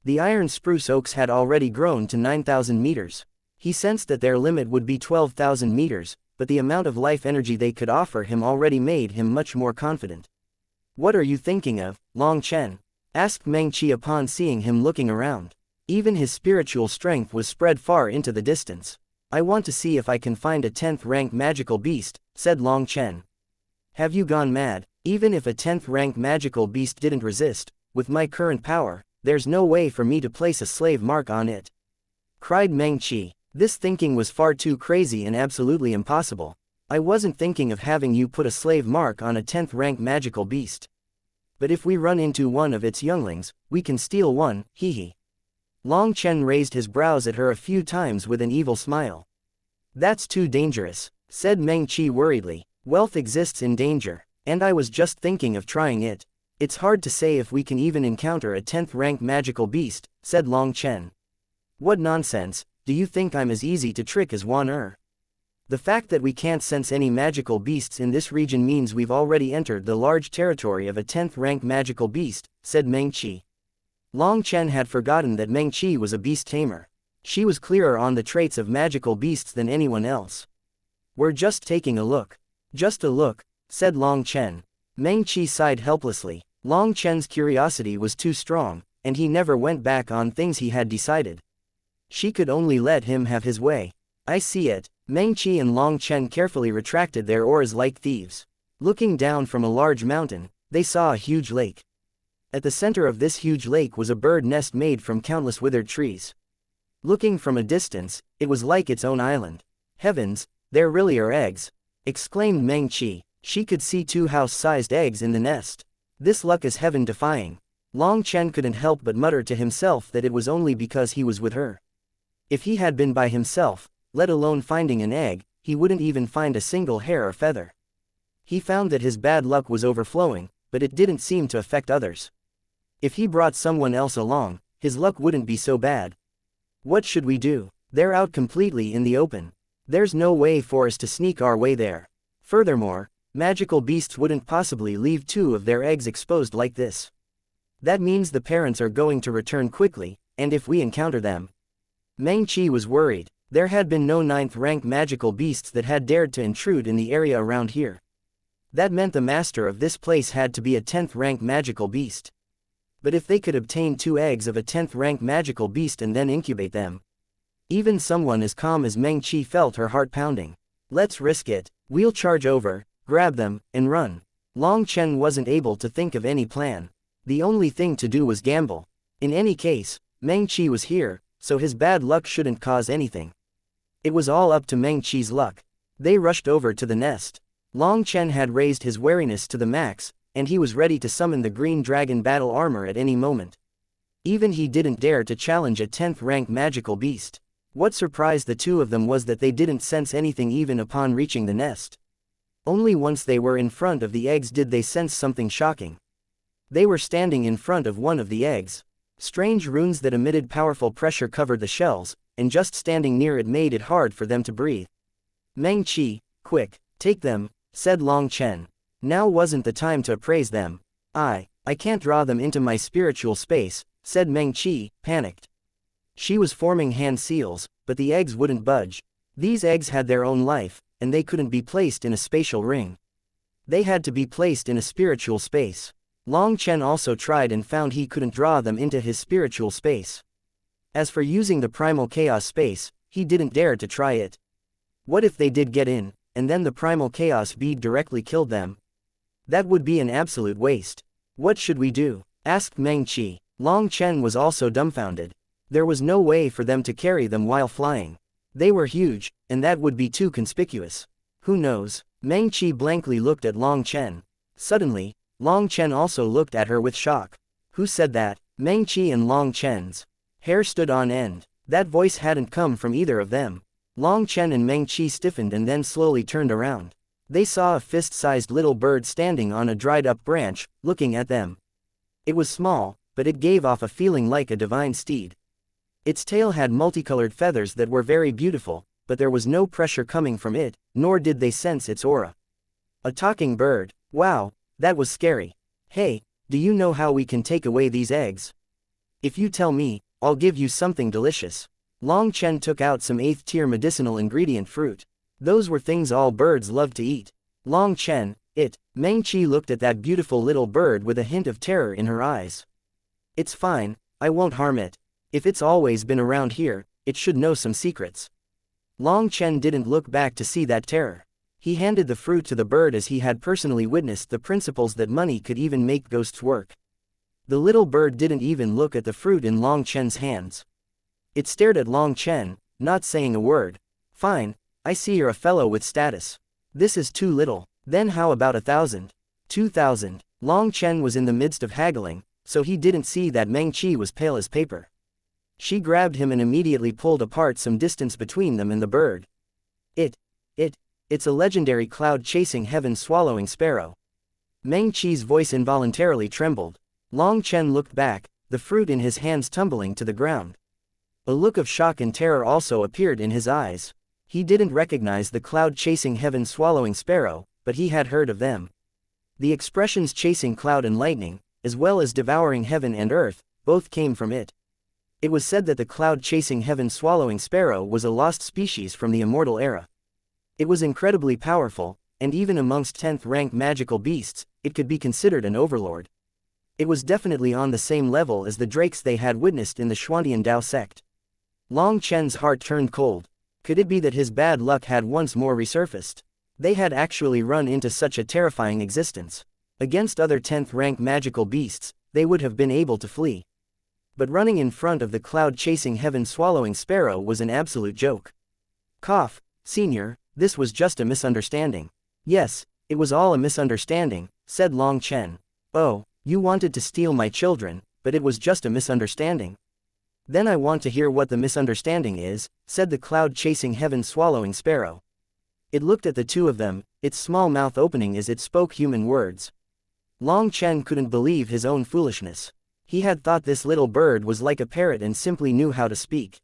Speaker 1: The iron spruce oaks had already grown to 9,000 meters. He sensed that their limit would be 12,000 meters, but the amount of life energy they could offer him already made him much more confident. "What are you thinking of, Long Chen?" asked Meng Qi upon seeing him looking around. Even his spiritual strength was spread far into the distance. "I want to see if I can find a 10th rank magical beast," said Long Chen. "Have you gone mad? Even if a 10th rank magical beast didn't resist, with my current power, there's no way for me to place a slave mark on it," cried Meng Qi. This thinking was far too crazy and absolutely impossible. "I wasn't thinking of having you put a slave mark on a 10th rank magical beast. But if we run into one of its younglings, we can steal one, hee. Long Chen raised his brows at her a few times with an evil smile. "That's too dangerous," said Meng Qi worriedly. "Wealth exists in danger, and I was just thinking of trying it. It's hard to say if we can even encounter a 10th rank magical beast," said Long Chen. "What nonsense, do you think I'm as easy to trick as Wan Er? The fact that we can't sense any magical beasts in this region means we've already entered the large territory of a 10th rank magical beast," said Meng Qi. Long Chen had forgotten that Meng Qi was a beast tamer. She was clearer on the traits of magical beasts than anyone else. "We're just taking a look." "Just a look," said Long Chen. Meng Qi sighed helplessly. Long Chen's curiosity was too strong, and he never went back on things he had decided. She could only let him have his way. "I see it." Meng Qi and Long Chen carefully retracted their oars like thieves. Looking down from a large mountain, they saw a huge lake. At the center of this huge lake was a bird nest made from countless withered trees. Looking from a distance, it was like its own island. "Heavens, there really are eggs!" exclaimed Meng Qi. She could see 2 house-sized eggs in the nest. "This luck is heaven-defying." Long Chen couldn't help but mutter to himself that it was only because he was with her. If he had been by himself, let alone finding an egg, he wouldn't even find a single hair or feather. He found that his bad luck was overflowing, but it didn't seem to affect others. If he brought someone else along, his luck wouldn't be so bad. "What should we do? They're out completely in the open. There's no way for us to sneak our way there. Furthermore, magical beasts wouldn't possibly leave 2 of their eggs exposed like this. That means the parents are going to return quickly, and if we encounter them..." Meng Qi was worried. There had been no 9th rank magical beasts that had dared to intrude in the area around here. That meant the master of this place had to be a 10th rank magical beast. But if they could obtain 2 eggs of a 10th rank magical beast and then incubate them. Even someone as calm as Meng Qi felt her heart pounding. "Let's risk it. We'll charge over, grab them, and run." Long Chen wasn't able to think of any plan. The only thing to do was gamble. In any case, Meng Qi was here, so his bad luck shouldn't cause anything. It was all up to Meng Qi's luck. They rushed over to the nest. Long Chen had raised his wariness to the max, and he was ready to summon the green dragon battle armor at any moment. Even he didn't dare to challenge a 10th rank magical beast. What surprised the two of them was that they didn't sense anything even upon reaching the nest. Only once they were in front of the eggs did they sense something shocking. They were standing in front of one of the eggs. Strange runes that emitted powerful pressure covered the shells, and just standing near it made it hard for them to breathe. Meng Qi, quick, take them, said Long Chen. Now wasn't the time to appraise them. I can't draw them into my spiritual space, said Meng Qi, panicked. She was forming hand seals, but the eggs wouldn't budge. These eggs had their own life, and they couldn't be placed in a spatial ring. They had to be placed in a spiritual space. Long Chen also tried and found he couldn't draw them into his spiritual space. As for using the primal chaos space, he didn't dare to try it. What if they did get in, and then the primal chaos bead directly killed them? That would be an absolute waste. What should we do? Asked Meng Qi. Long Chen was also dumbfounded. There was no way for them to carry them while flying. They were huge, and that would be too conspicuous. Who knows? Meng Qi blankly looked at Long Chen. Suddenly, Long Chen also looked at her with shock. Who said that? Meng Qi and Long Chen's hair stood on end. That voice hadn't come from either of them. Long Chen and Meng Qi stiffened and then slowly turned around. They saw a fist-sized little bird standing on a dried-up branch, looking at them. It was small, but it gave off a feeling like a divine steed. Its tail had multicolored feathers that were very beautiful, but there was no pressure coming from it, nor did they sense its aura. A talking bird. Wow, that was scary. Hey, do you know how we can take away these eggs? If you tell me, I'll give you something delicious. Long Chen took out some 8th-tier medicinal ingredient fruit. Those were things all birds love to eat. Long Chen, Meng Qi looked at that beautiful little bird with a hint of terror in her eyes. It's fine, I won't harm it. If it's always been around here, it should know some secrets. Long Chen didn't look back to see that terror. He handed the fruit to the bird as he had personally witnessed the principles that money could even make ghosts work. The little bird didn't even look at the fruit in Long Chen's hands. It stared at Long Chen, not saying a word. Fine, I see you're a fellow with status. This is too little. Then how about 1,000? 2,000. Long Chen was in the midst of haggling, so he didn't see that Meng Qi was pale as paper. She grabbed him and immediately pulled apart some distance between them and the bird. It's a legendary cloud-chasing heaven-swallowing sparrow. Meng Qi's voice involuntarily trembled. Long Chen looked back, the fruit in his hands tumbling to the ground. A look of shock and terror also appeared in his eyes. He didn't recognize the cloud-chasing heaven-swallowing sparrow, but he had heard of them. The expressions chasing cloud and lightning, as well as devouring heaven and earth, both came from it. It was said that the cloud-chasing heaven-swallowing sparrow was a lost species from the immortal era. It was incredibly powerful, and even amongst 10th-rank magical beasts, it could be considered an overlord. It was definitely on the same level as the drakes they had witnessed in the Xuantian Dao sect. Long Chen's heart turned cold. Could it be that his bad luck had once more resurfaced? They had actually run into such a terrifying existence. Against other 10th-rank magical beasts, they would have been able to flee. But running in front of the cloud-chasing heaven-swallowing sparrow was an absolute joke. Cough, Senior, this was just a misunderstanding. Yes, it was all a misunderstanding, said Long Chen. Oh, you wanted to steal my children, but it was just a misunderstanding. Then I want to hear what the misunderstanding is, said the cloud-chasing heaven-swallowing sparrow. It looked at the two of them, its small mouth opening as it spoke human words. Long Chen couldn't believe his own foolishness. He had thought this little bird was like a parrot and simply knew how to speak.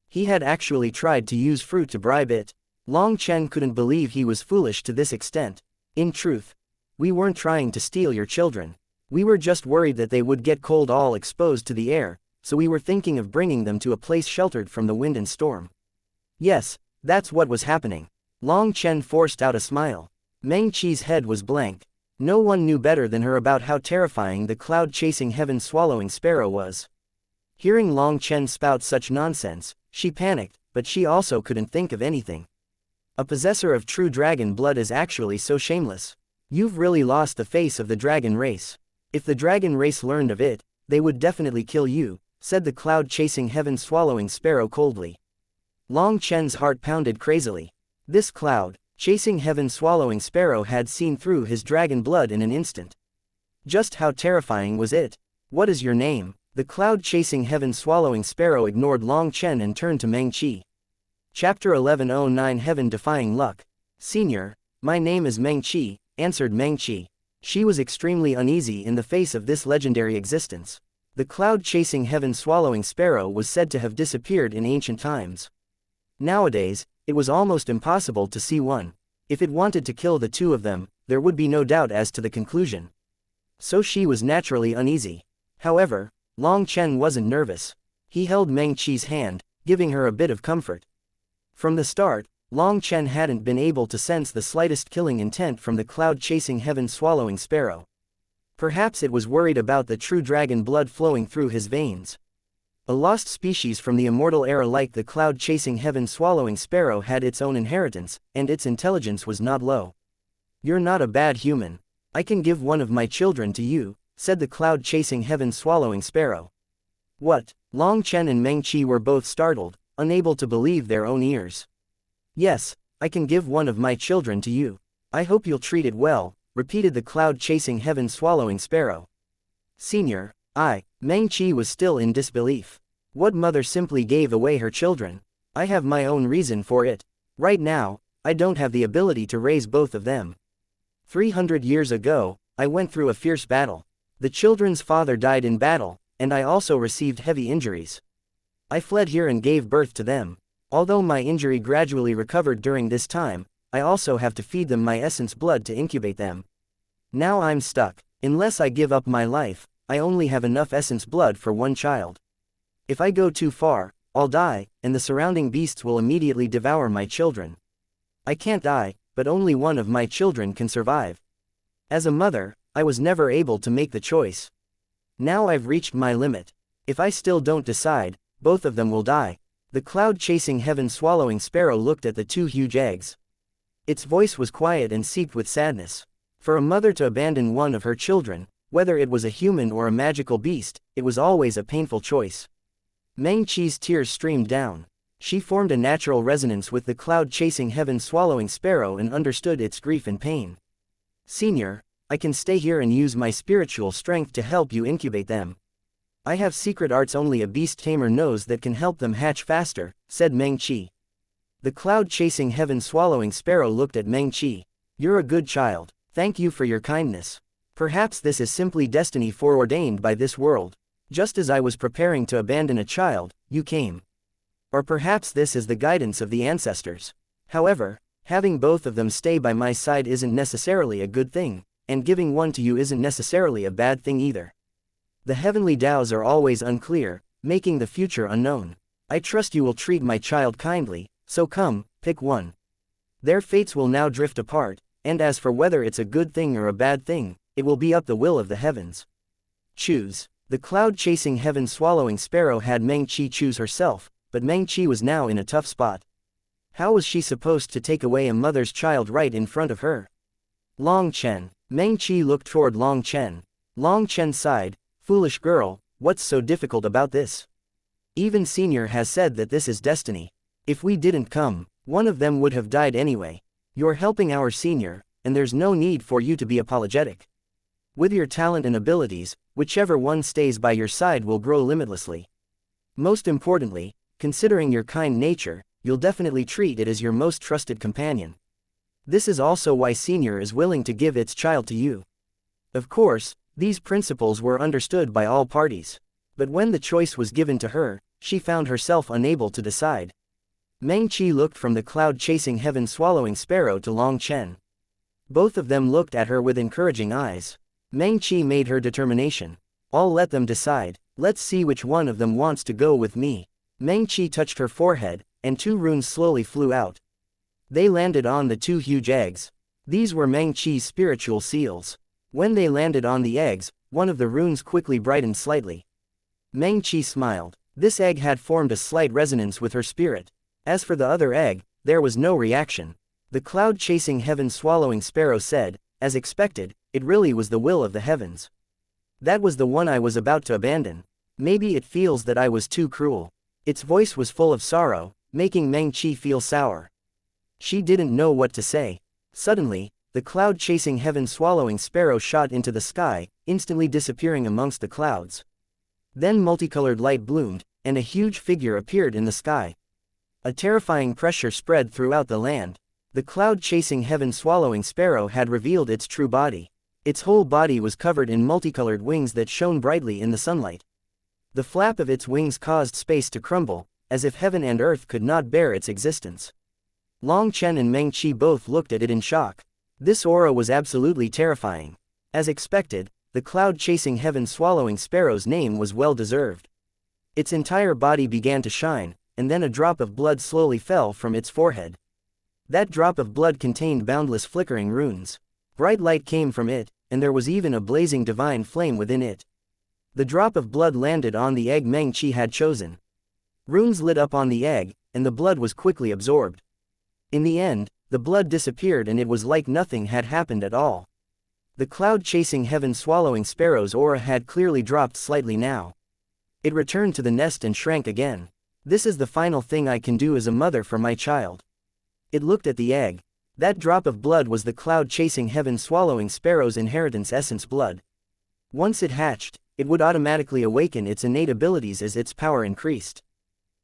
Speaker 1: He had actually tried to use fruit to bribe it. Long Chen couldn't believe he was foolish to this extent. In truth, we weren't trying to steal your children. We were just worried that they would get cold all exposed to the air, so we were thinking of bringing them to a place sheltered from the wind and storm. Yes, that's what was happening. Long Chen forced out a smile. Meng Qi's head was blank. No one knew better than her about how terrifying the cloud-chasing heaven-swallowing sparrow was. Hearing Long Chen spout such nonsense, she panicked, but she also couldn't think of anything. A possessor of true dragon blood is actually so shameless. You've really lost the face of the dragon race. If the dragon race learned of it, they would definitely kill you, said the cloud-chasing heaven-swallowing sparrow coldly. Long Chen's heart pounded crazily. This cloud-chasing heaven-swallowing sparrow had seen through his dragon blood in an instant. Just how terrifying was it? What is your name? The cloud-chasing heaven-swallowing sparrow ignored Long Chen and turned to Meng Qi. Chapter 1109 Heaven-Defying Luck. Senior, my name is Meng Qi, answered Meng Qi. She was extremely uneasy in the face of this legendary existence. The cloud-chasing heaven-swallowing sparrow was said to have disappeared in ancient times. Nowadays, it was almost impossible to see one. If it wanted to kill the two of them, there would be no doubt as to the conclusion. So she was naturally uneasy. However, Long Chen wasn't nervous. He held Meng Qi's hand, giving her a bit of comfort. From the start, Long Chen hadn't been able to sense the slightest killing intent from the cloud-chasing heaven-swallowing sparrow. Perhaps it was worried about the true dragon blood flowing through his veins. A lost species from the immortal era like the cloud-chasing heaven-swallowing sparrow had its own inheritance, and its intelligence was not low. You're not a bad human. I can give one of my children to you, said the cloud-chasing heaven-swallowing sparrow. What? Long Chen and Meng Qi were both startled, unable to believe their own ears. Yes, I can give one of my children to you. I hope you'll treat it well, repeated the cloud-chasing heaven-swallowing sparrow. Senior, Meng Qi was still in disbelief. What mother simply gave away her children? I have my own reason for it. Right now, I don't have the ability to raise both of them. 300 years ago, I went through a fierce battle. The children's father died in battle, and I also received heavy injuries. I fled here and gave birth to them. Although my injury gradually recovered during this time, I also have to feed them my essence blood to incubate them. Now I'm stuck. Unless I give up my life, I only have enough essence blood for one child. If I go too far, I'll die, and the surrounding beasts will immediately devour my children. I can't die, but only one of my children can survive. As a mother, I was never able to make the choice. Now I've reached my limit. If I still don't decide, both of them will die. The cloud-chasing heaven-swallowing sparrow looked at the two huge eggs. Its voice was quiet and seeped with sadness. For a mother to abandon one of her children, whether it was a human or a magical beast, it was always a painful choice. Meng Qi's tears streamed down. She formed a natural resonance with the cloud-chasing heaven-swallowing sparrow and understood its grief and pain. Senior, I can stay here and use my spiritual strength to help you incubate them. I have secret arts only a beast tamer knows that can help them hatch faster, said Meng Qi. The cloud-chasing heaven-swallowing sparrow looked at Meng Qi. You're a good child. Thank you for your kindness. Perhaps this is simply destiny foreordained by this world. Just as I was preparing to abandon a child, you came. Or perhaps this is the guidance of the ancestors. However, having both of them stay by my side isn't necessarily a good thing, and giving one to you isn't necessarily a bad thing either. The heavenly Tao's are always unclear, making the future unknown. I trust you will treat my child kindly, so come, pick one. Their fates will now drift apart, and as for whether it's a good thing or a bad thing, it will be up the will of the heavens. Choose. The cloud-chasing heaven-swallowing sparrow had Meng Qi choose herself, but Meng Qi was now in a tough spot. How was she supposed to take away a mother's child right in front of her? Long Chen. Meng Qi looked toward Long Chen. Long Chen sighed. Foolish girl, what's so difficult about this? Even Senior has said that this is destiny. If we didn't come, one of them would have died anyway. You're helping our Senior, and there's no need for you to be apologetic. With your talent and abilities, whichever one stays by your side will grow limitlessly. Most importantly, considering your kind nature, you'll definitely treat it as your most trusted companion. This is also why Senior is willing to give its child to you. Of course, these principles were understood by all parties. But when the choice was given to her, she found herself unable to decide. Meng Qi looked from the cloud-chasing heaven-swallowing sparrow to Long Chen. Both of them looked at her with encouraging eyes. Meng Qi made her determination. I'll let them decide. Let's see which one of them wants to go with me. Meng Qi touched her forehead, and two runes slowly flew out. They landed on the two huge eggs. These were Meng Qi's spiritual seals. When they landed on the eggs, one of the runes quickly brightened slightly. Meng Qi smiled. This egg had formed a slight resonance with her spirit. As for the other egg, there was no reaction. The cloud-chasing heaven-swallowing sparrow said, as expected, it really was the will of the heavens. That was the one I was about to abandon. Maybe it feels that I was too cruel. Its voice was full of sorrow, making Meng Qi feel sour. She didn't know what to say. Suddenly, the cloud-chasing heaven-swallowing sparrow shot into the sky, instantly disappearing amongst the clouds. Then multicolored light bloomed, and a huge figure appeared in the sky. A terrifying pressure spread throughout the land. The cloud-chasing heaven-swallowing sparrow had revealed its true body. Its whole body was covered in multicolored wings that shone brightly in the sunlight. The flap of its wings caused space to crumble, as if heaven and earth could not bear its existence. Long Chen and Meng Qi both looked at it in shock. This aura was absolutely terrifying. As expected, the cloud-chasing heaven-swallowing sparrow's name was well-deserved. Its entire body began to shine, and then a drop of blood slowly fell from its forehead. That drop of blood contained boundless flickering runes. Bright light came from it, and there was even a blazing divine flame within it. The drop of blood landed on the egg Meng Qi had chosen. Runes lit up on the egg, and the blood was quickly absorbed. In the end, the blood disappeared and it was like nothing had happened at all. The cloud-chasing heaven-swallowing sparrow's aura had clearly dropped slightly now. It returned to the nest and shrank again. This is the final thing I can do as a mother for my child. It looked at the egg. That drop of blood was the cloud-chasing heaven-swallowing sparrow's inheritance essence blood. Once it hatched, it would automatically awaken its innate abilities as its power increased.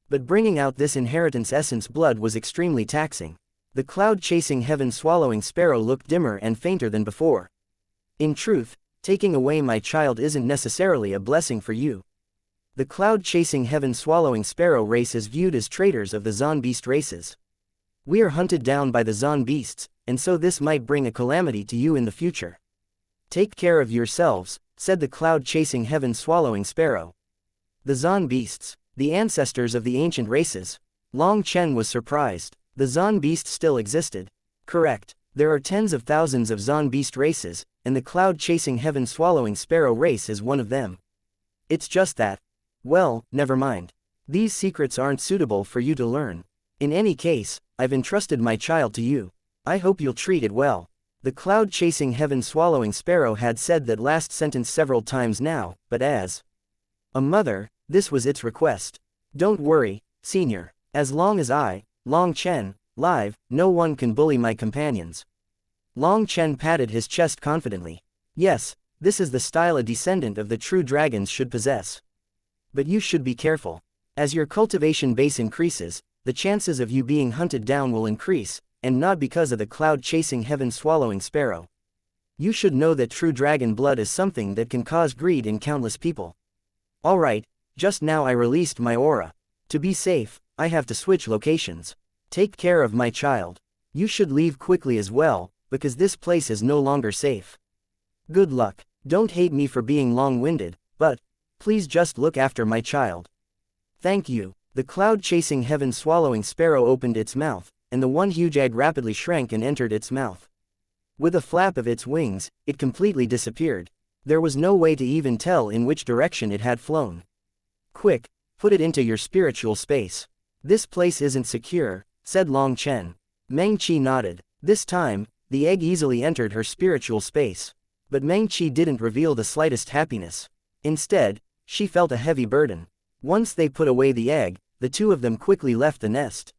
Speaker 1: But bringing out this inheritance essence blood was extremely taxing. The cloud-chasing heaven-swallowing sparrow looked dimmer and fainter than before. In truth, taking away my child isn't necessarily a blessing for you. The cloud-chasing heaven-swallowing sparrow race is viewed as traitors of the Zon beast races. We are hunted down by the Zon beasts, and so this might bring a calamity to you in the future. Take care of yourselves, said the cloud-chasing heaven-swallowing sparrow. The Zon beasts, the ancestors of the ancient races. Long Chen was surprised. The Zon beast still existed. Correct, there are tens of thousands of Zon beast races, and the cloud-chasing heaven-swallowing sparrow race is one of them. It's just that. Well, never mind. These secrets aren't suitable for you to learn. In any case, I've entrusted my child to you. I hope you'll treat it well. The cloud-chasing heaven-swallowing sparrow had said that last sentence several times now, but as a mother, this was its request. Don't worry, senior. As long as I, Long Chen, live, no one can bully my companions. Long Chen patted his chest confidently. Yes, this is the style a descendant of the true dragons should possess. But you should be careful. As your cultivation base increases, the chances of you being hunted down will increase, and not because of the cloud-chasing heaven-swallowing sparrow. You should know that true dragon blood is something that can cause greed in countless people. Alright, just now I released my aura. To be safe, I have to switch locations. Take care of my child. You should leave quickly as well, because this place is no longer safe. Good luck. Don't hate me for being long-winded, but please just look after my child. Thank you. The cloud-chasing heaven-swallowing sparrow opened its mouth, and the one huge egg rapidly shrank and entered its mouth. With a flap of its wings, it completely disappeared. There was no way to even tell in which direction it had flown. Quick, put it into your spiritual space. This place isn't secure, said Long Chen. Meng Qi nodded. This time, the egg easily entered her spiritual space. But Meng Qi didn't reveal the slightest happiness. Instead, she felt a heavy burden. Once they put away the egg, the two of them quickly left the nest.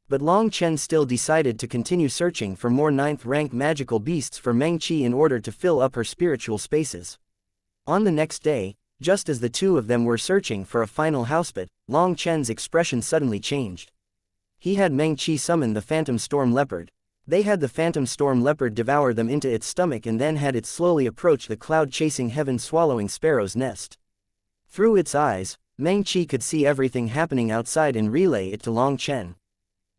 Speaker 1: But Long Chen still decided to continue searching for more 9th-rank magical beasts for Meng Qi in order to fill up her spiritual spaces. On the next day, just as the two of them were searching for a final housepit, Long Chen's expression suddenly changed. He had Meng Qi summon the Phantom Storm Leopard. They had the Phantom Storm Leopard devour them into its stomach and then had it slowly approach the cloud-chasing heaven-swallowing sparrow's nest. Through its eyes, Meng Qi could see everything happening outside and relay it to Long Chen.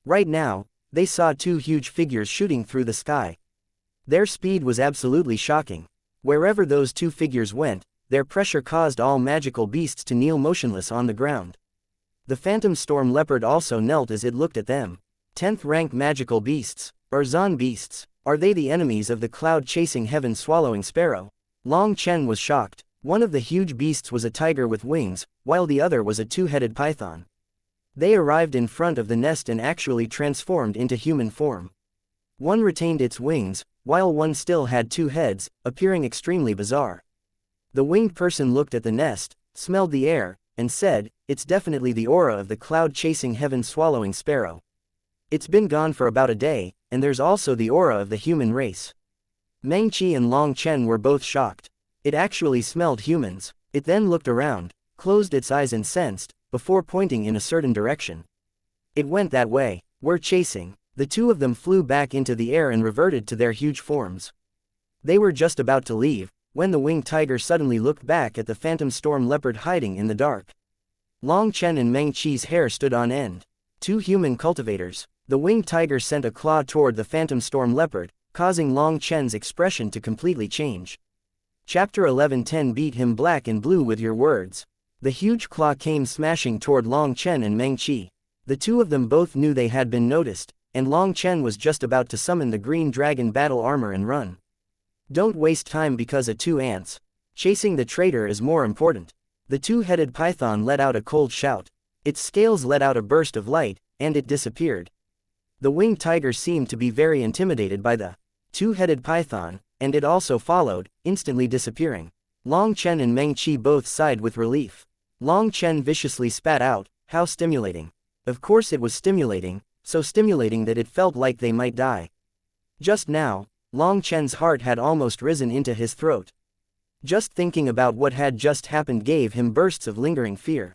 Speaker 1: Right now, they saw two huge figures shooting through the sky. Their speed was absolutely shocking. Wherever those two figures went, their pressure caused all magical beasts to kneel motionless on the ground. The Phantom Storm Leopard also knelt as it looked at them. 10th-rank magical beasts, or Zon beasts, are they the enemies of the cloud-chasing heaven-swallowing sparrow? Long Chen was shocked. One of the huge beasts was a tiger with wings, while the other was a two-headed python. They arrived in front of the nest and actually transformed into human form. One retained its wings, while one still had two heads, appearing extremely bizarre. The winged person looked at the nest, smelled the air, and said, "It's definitely the aura of the cloud-chasing heaven-swallowing sparrow. It's been gone for about a day, and there's also the aura of the human race. Meng Qi and Long Chen were both shocked. It actually smelled humans. It then looked around, closed its eyes and sensed, before pointing in a certain direction. It went that way. We're chasing. The two of them flew back into the air and reverted to their huge forms. They were just about to leave, when the winged tiger suddenly looked back at the phantom storm leopard hiding in the dark. Long Chen and Meng Qi's hair stood on end. Two human cultivators. The winged tiger sent a claw toward the phantom storm leopard, causing Long Chen's expression to completely change. Chapter 11:10 Beat him black and blue with your words. The huge claw came smashing toward Long Chen and Meng Qi. The two of them both knew they had been noticed, and Long Chen was just about to summon the green dragon battle armor and run. Don't waste time because of two ants. Chasing the traitor is more important. The two-headed python let out a cold shout. Its scales let out a burst of light, and it disappeared. The winged tiger seemed to be very intimidated by the two-headed python, and it also followed, instantly disappearing. Long Chen and Meng Qi both sighed with relief. Long Chen viciously spat out, "How stimulating." Of course it was stimulating, so stimulating that it felt like they might die. Just now, Long Chen's heart had almost risen into his throat. Just thinking about what had just happened gave him bursts of lingering fear.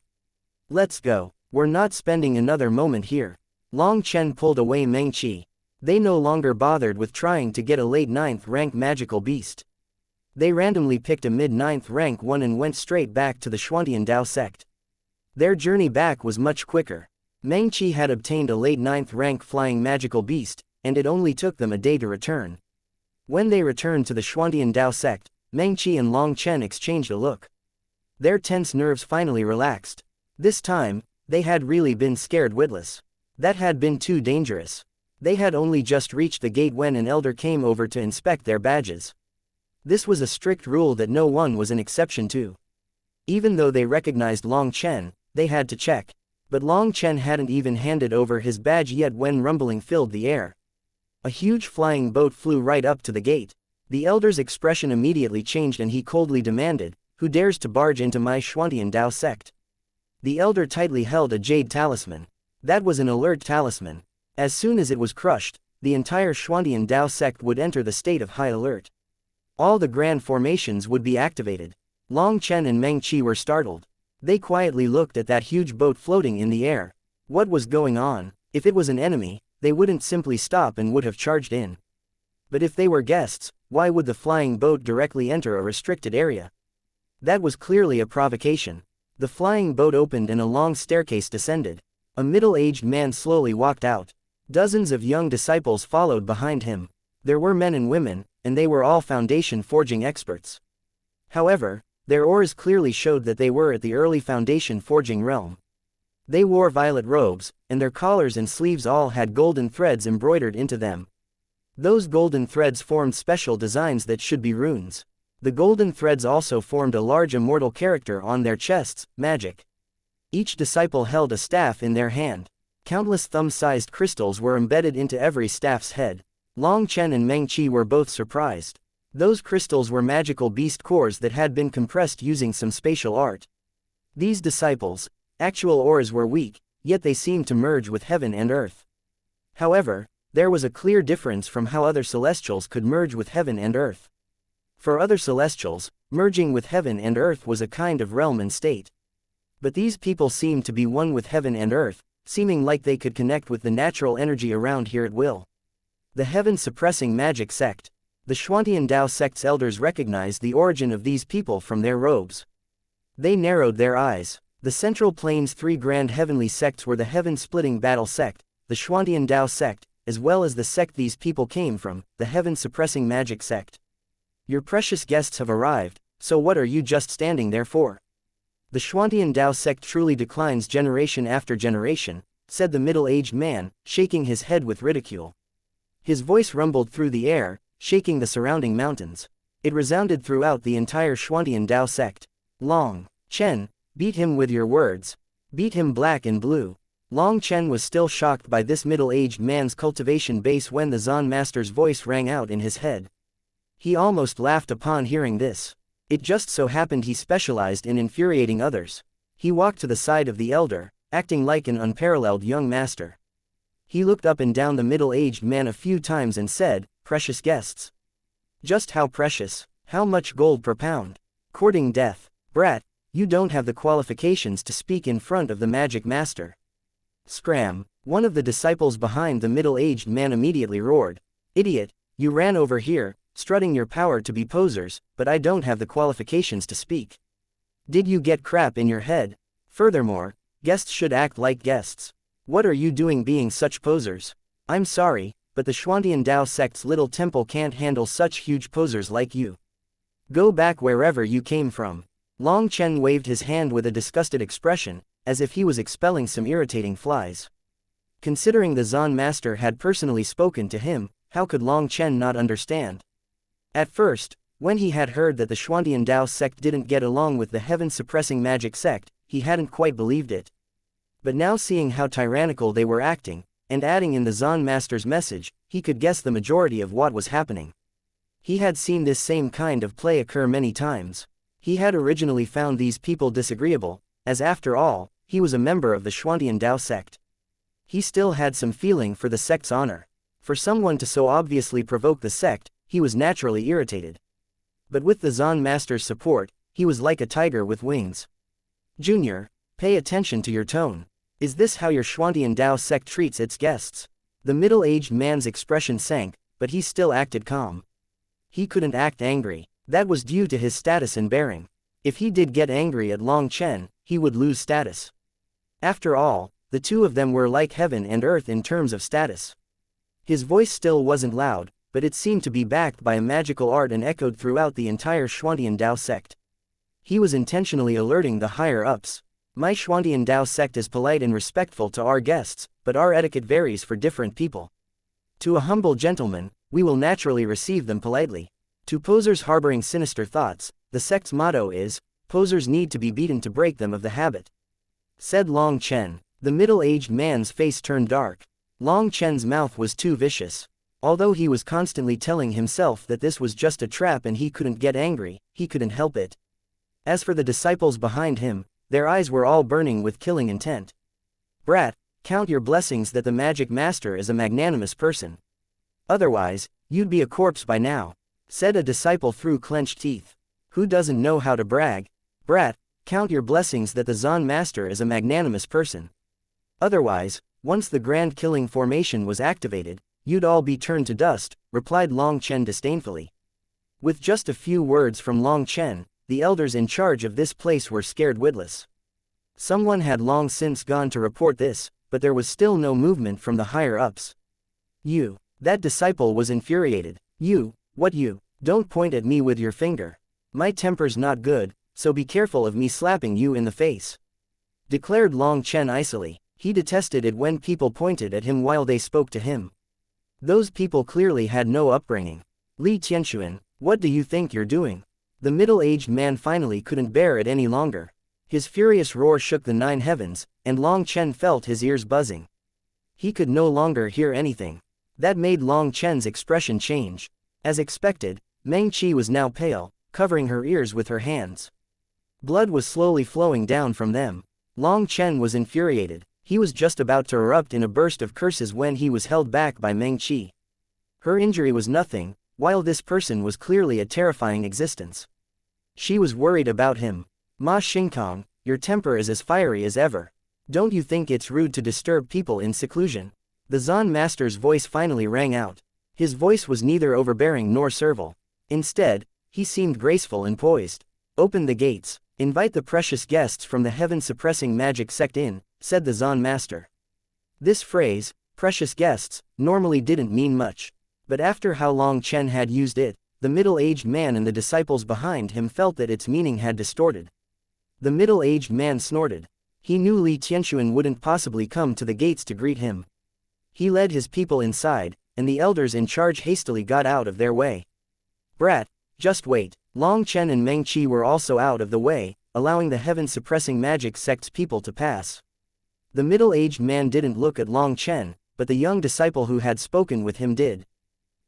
Speaker 1: Let's go. We're not spending another moment here. Long Chen pulled away Meng Qi. They no longer bothered with trying to get a late 9th rank magical beast. They randomly picked a mid-9th rank one and went straight back to the Xuantian Dao sect. Their journey back was much quicker. Meng Qi had obtained a late 9th rank flying magical beast, and it only took them a day to return. When they returned to the Xuantian Dao sect, Meng Qi and Long Chen exchanged a look. Their tense nerves finally relaxed. This time, they had really been scared witless. That had been too dangerous. They had only just reached the gate when an elder came over to inspect their badges. This was a strict rule that no one was an exception to. Even though they recognized Long Chen, they had to check. But Long Chen hadn't even handed over his badge yet when rumbling filled the air. A huge flying boat flew right up to the gate. The elder's expression immediately changed and he coldly demanded, "Who dares to barge into my Xuantian Dao sect?" The elder tightly held a jade talisman. That was an alert talisman. As soon as it was crushed, the entire Xuantian Dao sect would enter the state of high alert. All the grand formations would be activated. Long Chen and Meng Qi were startled. They quietly looked at that huge boat floating in the air. What was going on? If it was an enemy, they wouldn't simply stop and would have charged in. But if they were guests, why would the flying boat directly enter a restricted area? That was clearly a provocation. The flying boat opened and a long staircase descended. A middle-aged man slowly walked out. Dozens of young disciples followed behind him. There were men and women, and they were all foundation forging experts. However, their ores clearly showed that they were at the early foundation forging realm. They wore violet robes, and their collars and sleeves all had golden threads embroidered into them. Those golden threads formed special designs that should be runes. The golden threads also formed a large immortal character on their chests, magic. Each disciple held a staff in their hand. Countless thumb-sized crystals were embedded into every staff's head. Long Chen and Meng Qi were both surprised. Those crystals were magical beast cores that had been compressed using some spatial art. These disciples' actual ores were weak, yet they seemed to merge with heaven and earth. However, there was a clear difference from how other celestials could merge with heaven and earth. For other celestials, merging with heaven and earth was a kind of realm and state. But these people seemed to be one with heaven and earth, seeming like they could connect with the natural energy around here at will. The heaven-suppressing magic sect. The Xuantian Dao sect's elders recognized the origin of these people from their robes. They narrowed their eyes. The Central Plains' three grand heavenly sects were the heaven-splitting battle sect, the Xuantian Dao sect, as well as the sect these people came from, the heaven-suppressing magic sect. Your precious guests have arrived, so what are you just standing there for? The Xuantian Dao sect truly declines generation after generation, said the middle-aged man, shaking his head with ridicule. His voice rumbled through the air, shaking the surrounding mountains. It resounded throughout the entire Xuantian Dao sect. Long Chen, beat him with your words. Beat him black and blue. Long Chen was still shocked by this middle-aged man's cultivation base when the Zon Master's voice rang out in his head. He almost laughed upon hearing this. It just so happened he specialized in infuriating others. He walked to the side of the elder, acting like an unparalleled young master. He looked up and down the middle-aged man a few times and said, "Precious guests. Just how precious? How much gold per pound? Courting death. Brat, you don't have the qualifications to speak in front of the magic master. Scram, one of the disciples behind the middle-aged man immediately roared. Idiot, you ran over here, strutting your power to be posers, but I don't have the qualifications to speak. Did you get crap in your head? Furthermore, guests should act like guests. What are you doing being such posers? I'm sorry, but the Xuantian Dao sect's little temple can't handle such huge posers like you. Go back wherever you came from. Long Chen waved his hand with a disgusted expression, as if he was expelling some irritating flies. Considering the Zan master had personally spoken to him, how could Long Chen not understand? At first, when he had heard that the Xuantian Dao sect didn't get along with the heaven-suppressing magic sect, he hadn't quite believed it. But now seeing how tyrannical they were acting, and adding in the Zan master's message, he could guess the majority of what was happening. He had seen this same kind of play occur many times. He had originally found these people disagreeable, as after all, he was a member of the Xuantian Dao sect. He still had some feeling for the sect's honor. For someone to so obviously provoke the sect, he was naturally irritated. But with the Zan master's support, he was like a tiger with wings. Junior, pay attention to your tone. Is this how your Xuantian Dao sect treats its guests? The middle-aged man's expression sank, but he still acted calm. He couldn't act angry. That was due to his status and bearing. If he did get angry at Long Chen, he would lose status. After all, the two of them were like heaven and earth in terms of status. His voice still wasn't loud, but it seemed to be backed by a magical art and echoed throughout the entire Xuantian Dao sect. He was intentionally alerting the higher-ups. My Xuantian Dao sect is polite and respectful to our guests, but our etiquette varies for different people. To a humble gentleman, we will naturally receive them politely. To posers harboring sinister thoughts, the sect's motto is, posers need to be beaten to break them of the habit. Said Long Chen. The middle-aged man's face turned dark. Long Chen's mouth was too vicious. Although he was constantly telling himself that this was just a trap and he couldn't get angry, he couldn't help it. As for the disciples behind him, their eyes were all burning with killing intent. Brat, count your blessings that the magic master is a magnanimous person. Otherwise, you'd be a corpse by now, said a disciple through clenched teeth. Who doesn't know how to brag? Brat, count your blessings that the Zan master is a magnanimous person. Otherwise, once the grand killing formation was activated, you'd all be turned to dust, replied Long Chen disdainfully. With just a few words from Long Chen, the elders in charge of this place were scared witless. Someone had long since gone to report this, but there was still no movement from the higher-ups. You. That disciple was infuriated. You, what you? Don't point at me with your finger. My temper's not good, so be careful of me slapping you in the face. Declared Long Chen icily. He detested it when people pointed at him while they spoke to him. Those people clearly had no upbringing. Li Tianxuan, what do you think you're doing? The middle-aged man finally couldn't bear it any longer. His furious roar shook the 9 heavens, and Long Chen felt his ears buzzing. He could no longer hear anything. That made Long Chen's expression change. As expected, Meng Qi was now pale, covering her ears with her hands. Blood was slowly flowing down from them. Long Chen was infuriated. He was just about to erupt in a burst of curses when he was held back by Meng Qi. Her injury was nothing, while this person was clearly a terrifying existence. She was worried about him. Ma Xingkong, your temper is as fiery as ever. Don't you think it's rude to disturb people in seclusion? The Zan master's voice finally rang out. His voice was neither overbearing nor servile. Instead, he seemed graceful and poised. Open the gates. Invite the precious guests from the heaven-suppressing magic sect in, said the Zan master. This phrase, precious guests, normally didn't mean much. But after how Long Chen had used it, the middle-aged man and the disciples behind him felt that its meaning had distorted. The middle-aged man snorted. He knew Li Tianxuan wouldn't possibly come to the gates to greet him. He led his people inside, and the elders in charge hastily got out of their way. Brat, just wait. Long Chen and Meng Qi were also out of the way, allowing the heaven-suppressing magic sect's people to pass. The middle-aged man didn't look at Long Chen, but the young disciple who had spoken with him did.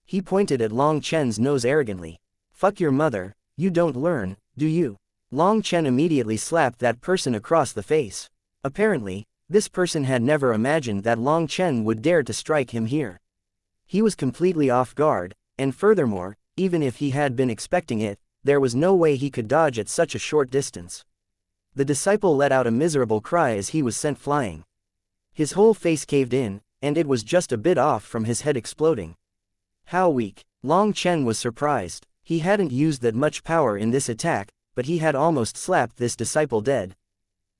Speaker 1: He pointed at Long Chen's nose arrogantly. Fuck your mother, you don't learn, do you? Long Chen immediately slapped that person across the face. Apparently, this person had never imagined that Long Chen would dare to strike him here. He was completely off guard, and furthermore, even if he had been expecting it, there was no way he could dodge at such a short distance. The disciple let out a miserable cry as he was sent flying. His whole face caved in, and it was just a bit off from his head exploding. How weak! Long Chen was surprised. He hadn't used that much power in this attack, but he had almost slapped this disciple dead.